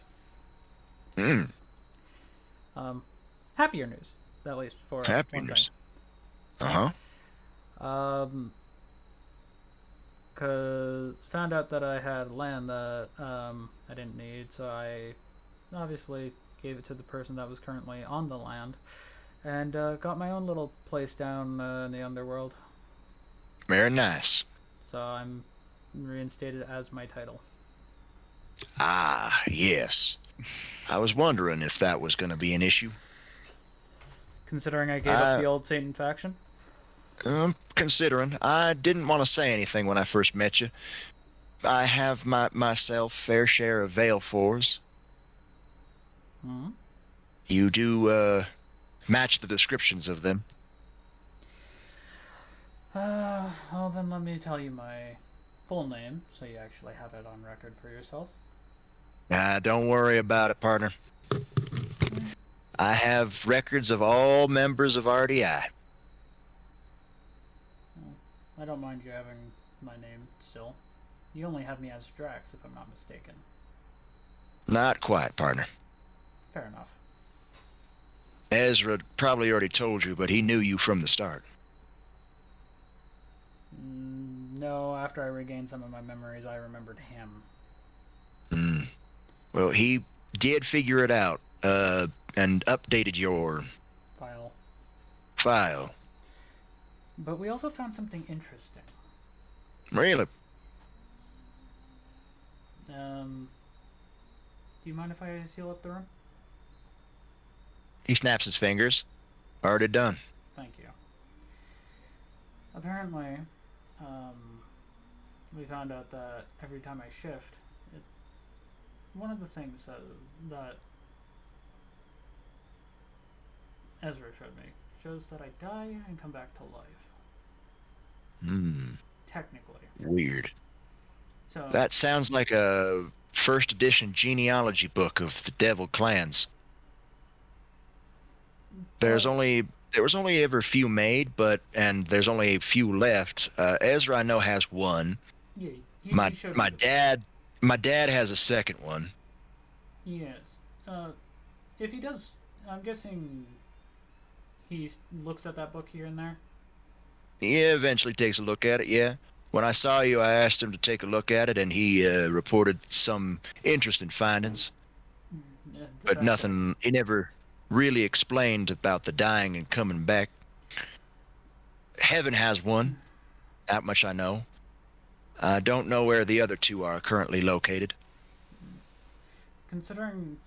Happier news, at least for Happy one news. thing. Cause found out that I had land that I didn't need, so I obviously gave it to the person that was currently on the land, and got my own little place down in the underworld. Very nice. So I'm reinstated as my title. Ah, yes. I was wondering if that was going to be an issue. Considering I gave up the old Satan faction? Considering. I didn't want to say anything when I first met you. I have myself fair share of Veil 4s. Hmm? You do match the descriptions of them. Well then let me tell you my full name, so you actually have it on record for yourself. Don't worry about it, partner. I have records of all members of R.D.I. I don't mind you having my name still. You only have me as Drax, if I'm not mistaken. Not quite, partner. Fair enough. Ezra probably already told you, but he knew you from the start. No, after I regained some of my memories, I remembered him. Well, he did figure it out, and updated your file. But we also found something interesting. Really? Do you mind if I seal up the room? He snaps his fingers. Already done. Thank you. Apparently, we found out that every time I shift, one of the things that Ezra showed me shows that I die and come back to life. Technically. Weird. So that sounds like a first edition genealogy book of the devil clans. There's only there was only ever a few made, and there's only a few left. Ezra, I know, has one. Yeah, My he showed my me dad my dad has a second one. Yes. If he does, I'm guessing he looks at that book here and there. He eventually takes a look at it. Yeah. When I saw you, I asked him to take a look at it, and he reported some interesting findings, The but fact nothing. He never really explained about the dying and coming back. Heaven has one. That much I know. I don't know where the other two are currently located. Considering,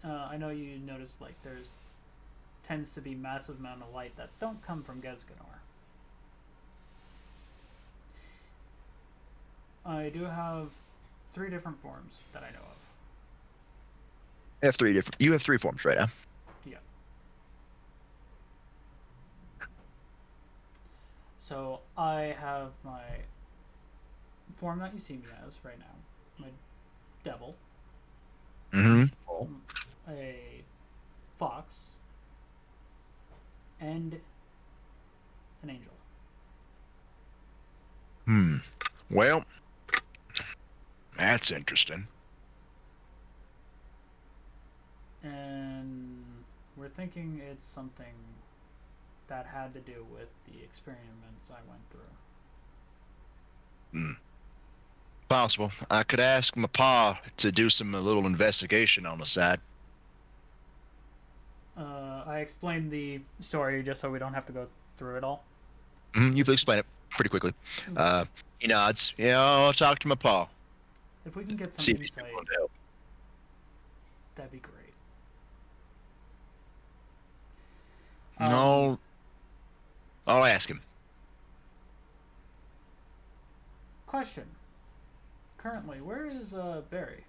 I know you noticed like there's tends to be massive amount of light that don't come from Gesganor. I do have 3 different forms that I know of. You have 3 forms, right? Huh? Yeah. So I have my form that you see me as right now, my devil, Mm-hmm. a fox, and an angel. Well, that's interesting. And we're thinking it's something that had to do with the experiments I went through. Possible. I could ask my pa to do a little investigation on the side. I explained the story just so we don't have to go through it all. You've explained it pretty quickly. He nods. Yeah, I'll talk to my pa. If we can get some See if he's insight, willing to help. that'd be great. No, I'll ask him. Question. Currently, where is Barry?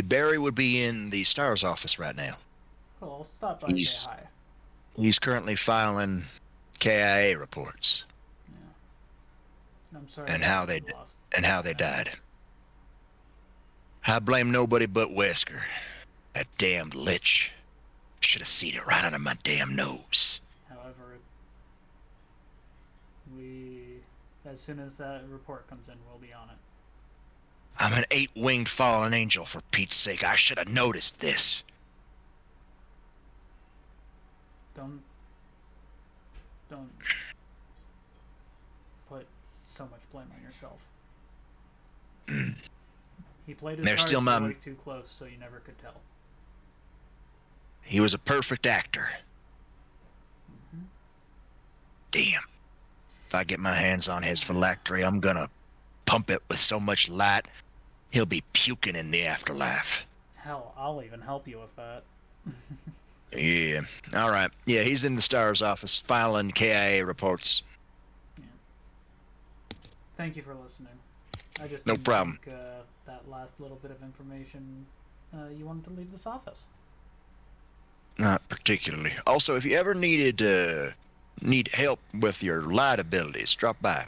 Barry would be in the STARS office right now. Cool, I'll stop by and say hi. He's currently filing KIA reports. Yeah. I'm sorry. And how they died. I blame nobody but Wesker. That damned lich. Should have seen it right under my damn nose. However, as soon as that report comes in, we'll be on it. I'm an 8-winged fallen angel, for Pete's sake. I should have noticed this. Don't put so much blame on yourself. He played his cards way too close, so you never could tell. He was a perfect actor. Damn. If I get my hands on his phylactery, I'm gonna pump it with so much light, he'll be puking in the afterlife. Hell, I'll even help you with that. Yeah. All right. Yeah, he's in the STARS office filing KIA reports. Yeah. Thank you for listening. I just no didn't problem. think, that last little bit of information you wanted to leave this office. Not particularly. Also, if you ever need help with your light abilities, drop by.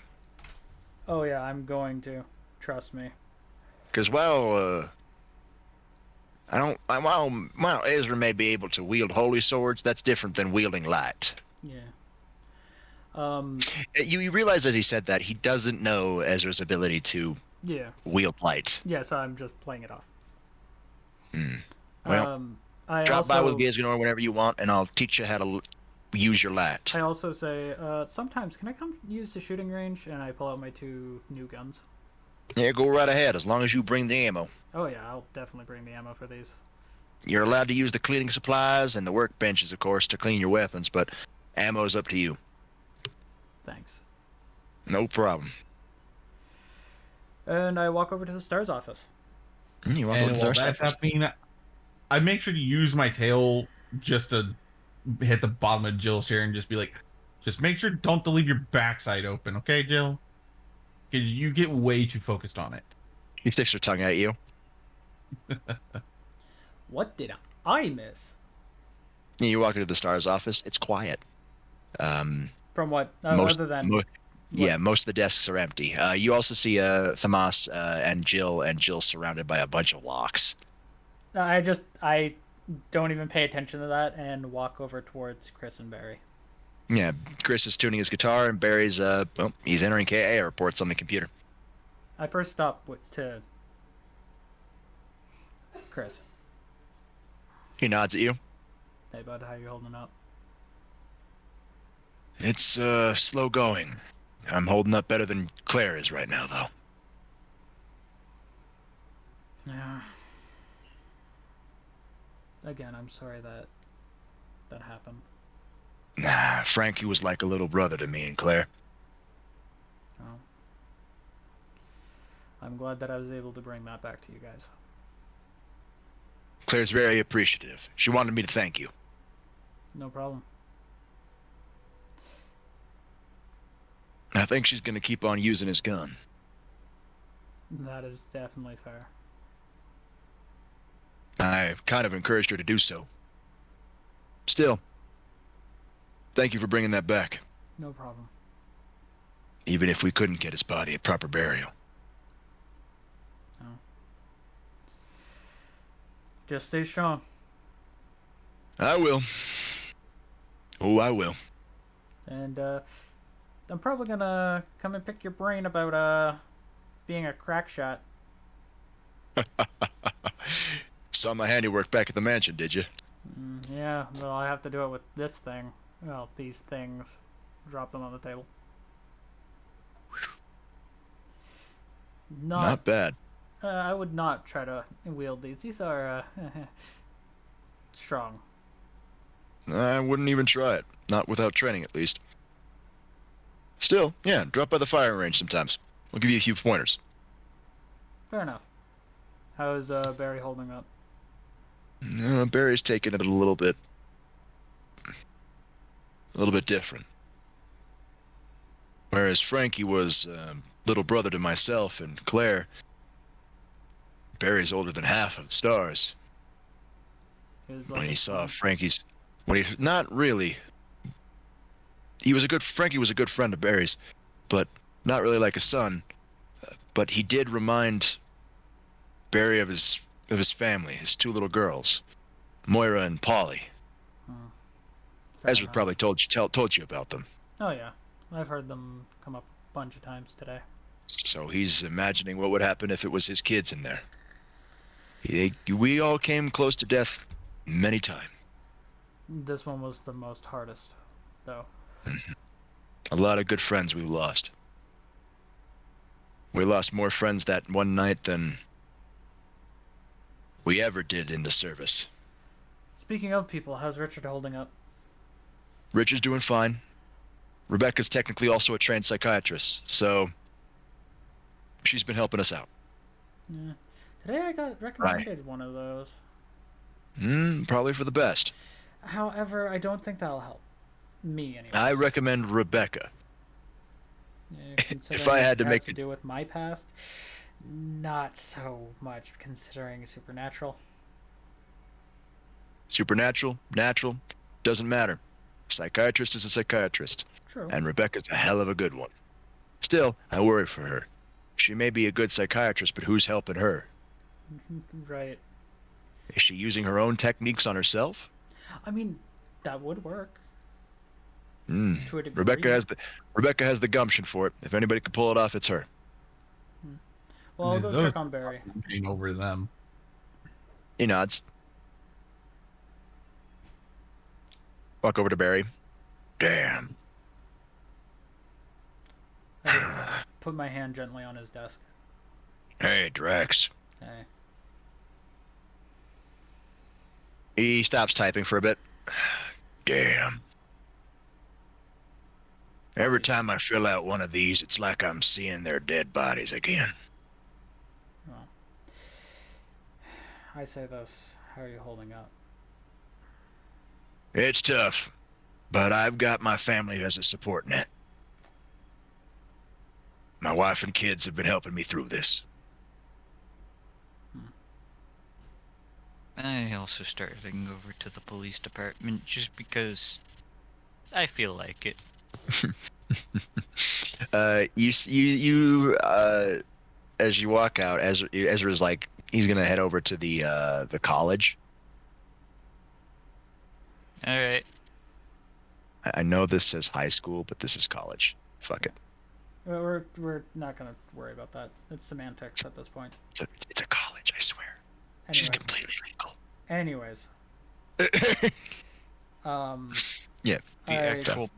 Oh yeah, I'm going to. Trust me. Because while Ezra may be able to wield holy swords, that's different than wielding light. Yeah. You realize as he said that he doesn't know Ezra's ability to wield light. Yeah, so I'm just playing it off. Well, drop by with Gesganor whenever you want, and I'll teach you how to use your light. I also say, sometimes, can I come use the shooting range? And I pull out my 2 new guns. Yeah, go right ahead, as long as you bring the ammo. Oh yeah, I'll definitely bring the ammo for these. You're allowed to use the cleaning supplies and the workbenches, of course, to clean your weapons, but ammo's up to you. Thanks. No problem. And I walk over to the STARS office. And while that's happening, I make sure to use my tail just to hit the bottom of Jill's chair and just be like, just make sure don't to leave your backside open, okay, Jill? Because you get way too focused on it. She sticks her tongue at you. What did I miss? You walk into the STARS office. It's quiet. From what? Other than... most of the desks are empty. You also see Thamas and Jill surrounded by a bunch of locks. I don't even pay attention to that and walk over towards Chris and Barry. Yeah, Chris is tuning his guitar, and Barry's he's entering KA reports on the computer. I first stopped to Chris. He nods at you. Hey bud, how you holding up? It's slow going. I'm holding up better than Claire is right now, though. Yeah. Again, I'm sorry that happened. Nah, Frankie was like a little brother to me and Claire. Oh. I'm glad that I was able to bring that back to you guys. Claire's very appreciative. She wanted me to thank you. No problem. I think she's going to keep on using his gun. That is definitely fair. I kind of encouraged her to do so. Still, thank you for bringing that back. No problem. Even if we couldn't get his body a proper burial. No. Just stay strong. I will. Oh, I will. And I'm probably gonna come and pick your brain about being a crack shot. Saw my handiwork back at the mansion, did you? Yeah, well, I have to do it with this thing. Well, these things. Drop them on the table. Not bad. I would not try to wield these. These are strong. I wouldn't even try it. Not without training, at least. Still, yeah, drop by the firing range sometimes. I'll give you a few pointers. Fair enough. How is Barry holding up? Barry's taking it a little bit different. Whereas Frankie was little brother to myself and Claire, Barry's older than half of the stars. When he saw Frankie's, not really. Frankie was a good friend of Barry's, but not really like a son. But he did remind Barry of his family, his two little girls, Moira and Polly. Ezra probably told you about them. Oh yeah, I've heard them come up a bunch of times today. So he's imagining what would happen if it was his kids in there. We all came close to death many times. This one was the most hardest, though. A lot of good friends we lost. We lost more friends that one night than we ever did in the service. Speaking of people, how's Richard holding up? Richard's doing fine. Rebecca's technically also a trained psychiatrist, so she's been helping us out. Yeah. Today I got recommended one of those. Probably for the best. However, I don't think that'll help me anyway. I recommend Rebecca. Yeah, if I had to make to do with my past, not so much considering supernatural. Supernatural, natural, doesn't matter. Psychiatrist is a psychiatrist. True. And Rebecca's a hell of a good one. Still, I worry for her. She may be a good psychiatrist, but who's helping her? Right. Is she using her own techniques on herself? I mean, that would work. To a degree. Rebecca has the gumption for it. If anybody can pull it off, it's her. Well, I'll go check on Barry. Over them. He nods. Walk over to Barry. Damn. I put my hand gently on his desk. Hey, Drax. Hey. He stops typing for a bit. Damn. Every time I fill out one of these, it's like I'm seeing their dead bodies again. Well, I say this. How are you holding up? It's tough, but I've got my family as a support net. My wife and kids have been helping me through this. I also started heading over to the police department just because I feel like it. As you walk out, Ezra's like, he's gonna head over to the college. All right. I know this says high school, but this is college. Fuck it. We're not gonna worry about that. It's semantics at this point. It's a college, I swear. She's completely legal. Anyways. Yeah. The actual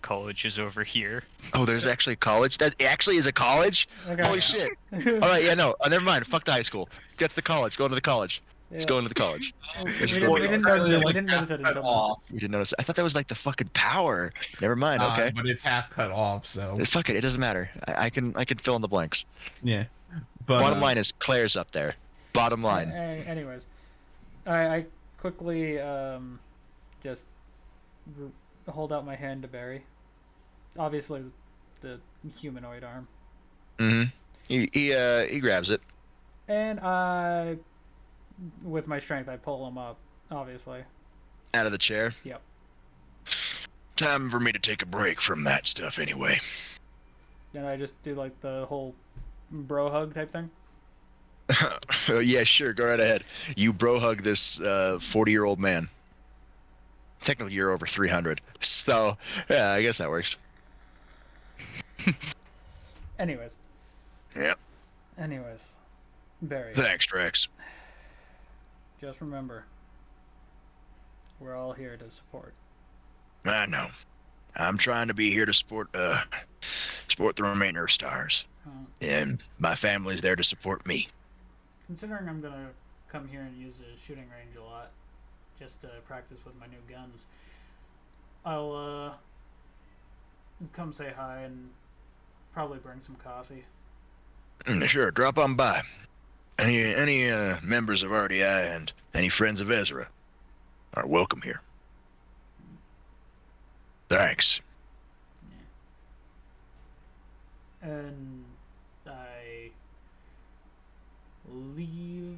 college is over here. Oh, there's actually a college? That actually is a college? Okay. Holy shit. Alright, yeah, no. Never mind. Fuck the high school. Get to the college. Go to the college. Let's go into the college. We didn't notice it. We didn't notice it until now. We didn't notice it. I thought that was like the fucking power. Never mind, okay. But it's half cut off, so. Fuck it, it doesn't matter. I can fill in the blanks. Yeah. But, bottom line is Claire's up there. Bottom line. Anyways. I quickly just hold out my hand to Barry. Obviously, the humanoid arm. Mm-hmm. He grabs it. And with my strength, I pull him up. Obviously. Out of the chair. Yep. Time for me to take a break from that stuff, anyway. And I just do like the whole bro hug type thing. Yeah, sure. Go right ahead. You bro hug this 40-year-old man. Technically, you're over 300. So, yeah, I guess that works. Anyways. Yep. Anyways. Barry. Thanks, Rex. Just remember, we're all here to support. I know. I'm trying to be here to support the remainder of stars. And my family's there to support me. Considering I'm gonna come here and use a shooting range a lot, just to practice with my new guns, I'll come say hi and probably bring some coffee. Sure, drop on by. Any members of R.D.I. and any friends of Ezra are welcome here. Thanks. And I leave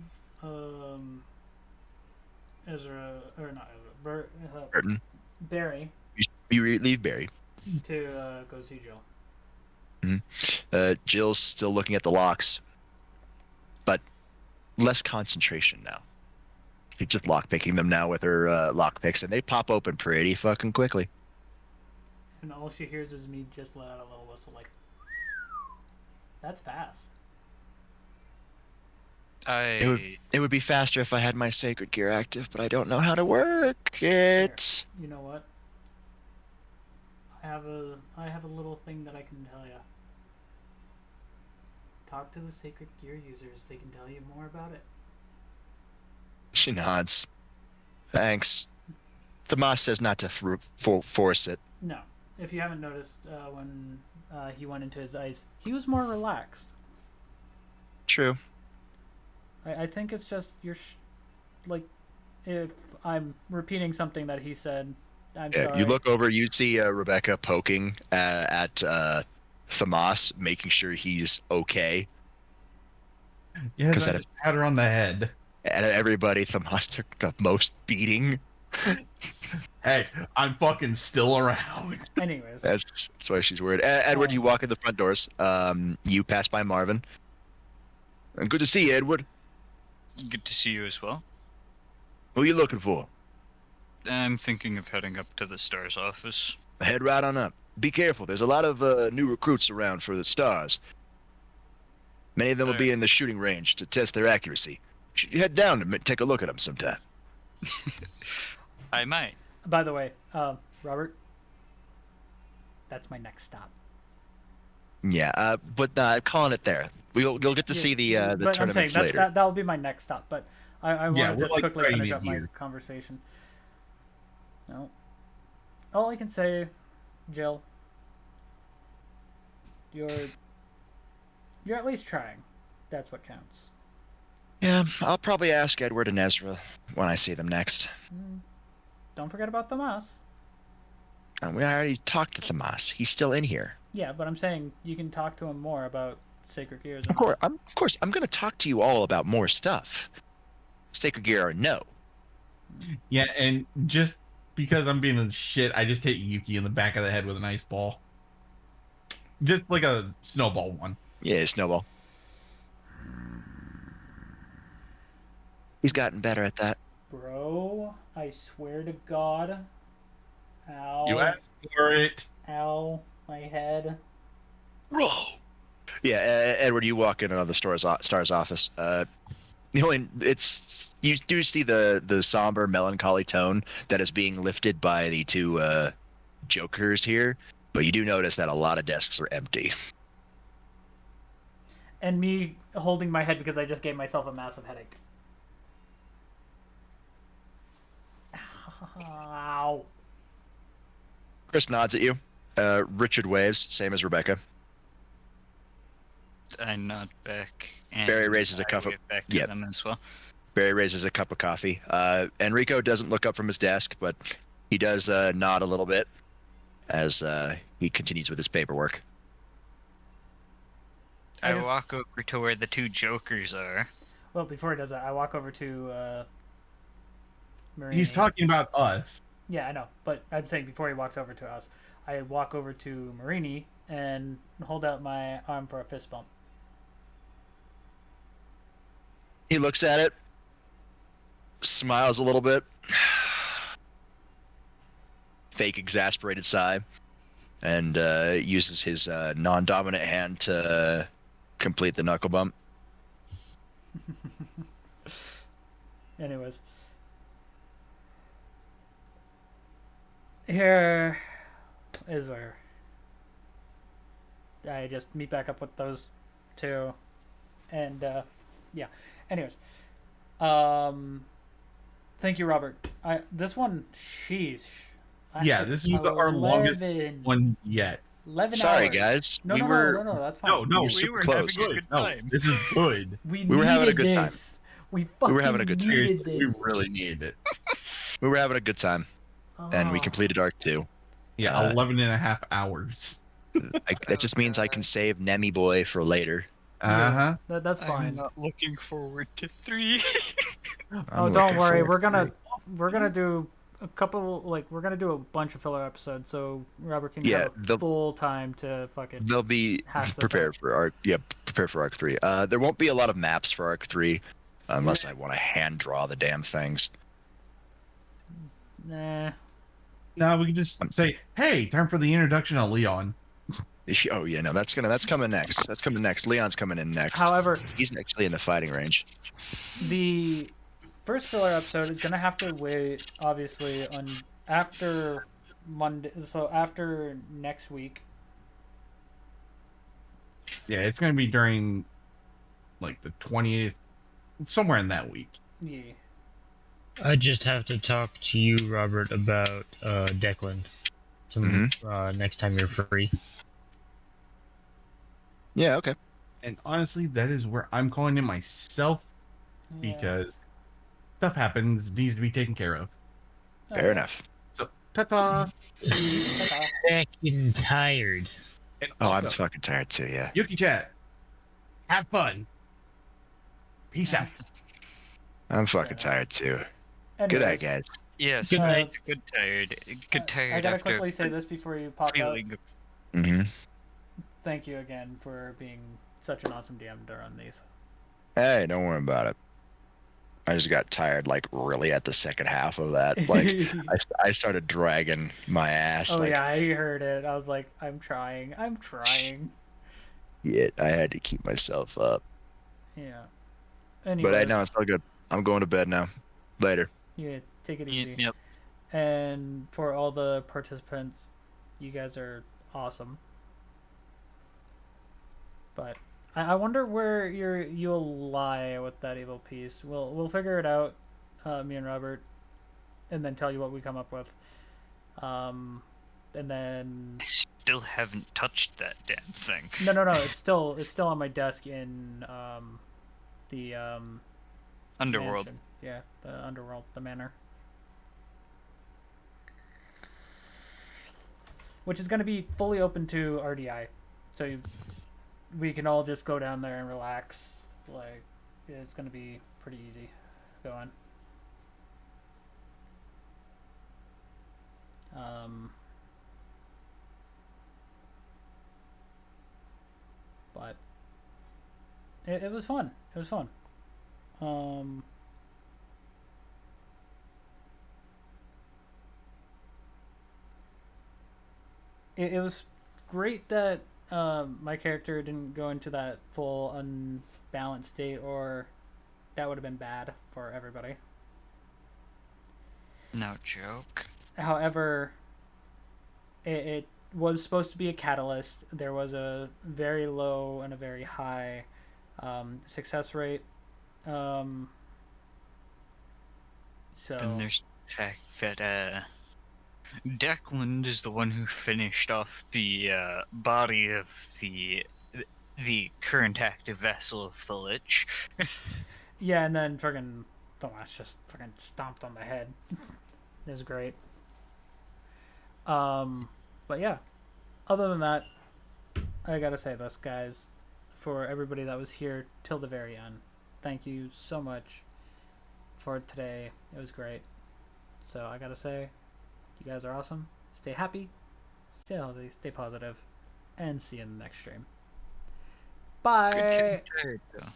Ezra, or not Ezra, Burton. Barry. You leave Barry. To go see Jill. Mm-hmm. Jill's still looking at the locks, but less concentration now. She's just lockpicking them now with her lockpicks, and they pop open pretty fucking quickly. And all she hears is me just let out a little whistle, like, that's fast. It would be faster if I had my sacred gear active, but I don't know how to work it. You know what? I have a little thing that I can tell you. Talk to the sacred gear users. They can tell you more about it. She nods. Thanks. The Moss says not to force it. No. If you haven't noticed, when he went into his ice, he was more relaxed. True. I think it's just like, if I'm repeating something that he said, I'm sorry. You look over, you see Rebecca poking at Thamas, making sure he's okay. Yes, I had her on the head. And everybody, Thamas took the most beating. Hey, I'm fucking still around. Anyways. That's why she's worried. Edward, you walk in the front doors. You pass by Marvin. Good to see you, Edward. Good to see you as well. Who are you looking for? I'm thinking of heading up to the STARS office. Head right on up. Be careful. There's a lot of new recruits around for the STARS. Many of them will be in the shooting range to test their accuracy. You head down and take a look at them sometime. I might. By the way, Robert, that's my next stop. Yeah, but I'm calling it there. You'll get to see the but tournaments I'm saying later. That'll be my next stop, but I want to just quickly finish up my here. conversation. No. All I can say, Jill, you're at least trying. That's what counts. Yeah, I'll probably ask Edward and Ezra when I see them next. Don't forget about Thamas. We already talked to Thamas. He's still in here. Yeah, but I'm saying you can talk to him more about Sacred Gears. Of course, I'm going to talk to you all about more stuff. Sacred Gear or no. Yeah, and just because I'm being a shit, I just hit Yuki in the back of the head with an ice ball. Just like a snowball one. Yeah, snowball. He's gotten better at that. Bro, I swear to God. Ow. You asked for it. Ow. My head. Bro. Yeah, Edward, you walk in on the star's office. You do see the somber, melancholy tone that is being lifted by the two jokers here, but you do notice that a lot of desks are empty. And me holding my head because I just gave myself a massive headache. Ow. Chris nods at you. Richard waves, same as Rebecca. I nod back. And Barry raises a I cup of wave back to them as well. Barry raises a cup of coffee. Enrico doesn't look up from his desk, but he does nod a little bit as he continues with his paperwork. I walk over to where the two jokers are. Well, before he does that, I walk over to Marini. He's talking about us. Yeah, I know. But I'm saying before he walks over to us, I walk over to Marini and hold out my arm for a fist bump. He looks at it, smiles a little bit, fake exasperated sigh, and uses his non-dominant hand to complete the knuckle bump. Anyways. Here is where I just meet back up with those two. And, yeah. Anyways. Thank you, Robert. This one, sheesh. This was our longest one yet. 11 Sorry, hours. guys. No, that's fine. No, we were having a good time. This is good. We were having a good time. We fucking were having a good time. needed this. We really needed it. We were having a good time, and we completed Arc 2. Yeah, 11 and a half hours. That just means I can save Nemi Boy for later. Uh-huh. That's fine. I'm not looking forward to 3. Oh, don't worry. We're gonna do a couple, we're gonna do a bunch of filler episodes, so Robert can have full time to fucking. They'll be prepared for Arc. Yeah, prepare for Arc 3. There won't be a lot of maps for Arc 3, unless I want to hand draw the damn things. Nah. No, we can just say, "Hey, time for the introduction of Leon." Oh yeah, no, that's coming next. That's coming next. Leon's coming in next. However, he's actually in the fighting range. The first filler episode is gonna have to wait, obviously, on after Monday. So after next week. Yeah, it's gonna be during, the 20th, somewhere in that week. Yeah. I just have to talk to you, Robert, about Declan. Next time you're free. Yeah, okay. And honestly, that is where I'm calling in myself, because stuff happens, needs to be taken care of. Fair enough. So, ta-ta! Fucking tired. And I'm fucking tired too, yeah. Yuki Chat, have fun. Peace out. I'm fucking tired too. Anyways. Good night, guys. Yes, Good night. Good tired. Good tired. I gotta after quickly say this before you pop out. Thank you again for being such an awesome DM during these. Hey, don't worry about it. I just got tired, really at the second half of that. I started dragging my ass. Oh yeah, I heard it. I was like, I'm trying. Yeah, I had to keep myself up. Yeah. Anyways. But no, it's all good. I'm going to bed now. Later. Yeah, take it easy. Yep. And for all the participants, you guys are awesome. But I wonder where you'll lie with that evil piece. We'll figure it out, me and Robert, and then tell you what we come up with. And then I still haven't touched that damn thing. No. It's still on my desk in the Underworld. mansion. Yeah, the Underworld, the manor. Which is going to be fully open to R.D.I. So we can all just go down there and relax. It's going to be pretty easy going. But it was fun. it was great that my character didn't go into that full unbalanced state, or that would have been bad for everybody. No joke. However, it was supposed to be a catalyst. There was a very low and a very high success rate. So Then there's the fact that Declan is the one who finished off the body of the current active vessel of the Lich. yeah, and then friggin' the last just friggin' stomped on the head. It was great. But yeah, other than that, I gotta say this, guys, for everybody that was here till the very end, thank you so much for today. It was great. So I gotta say, you guys are awesome. Stay happy, stay healthy, stay positive, and see you in the next stream. Bye. Good tired, though.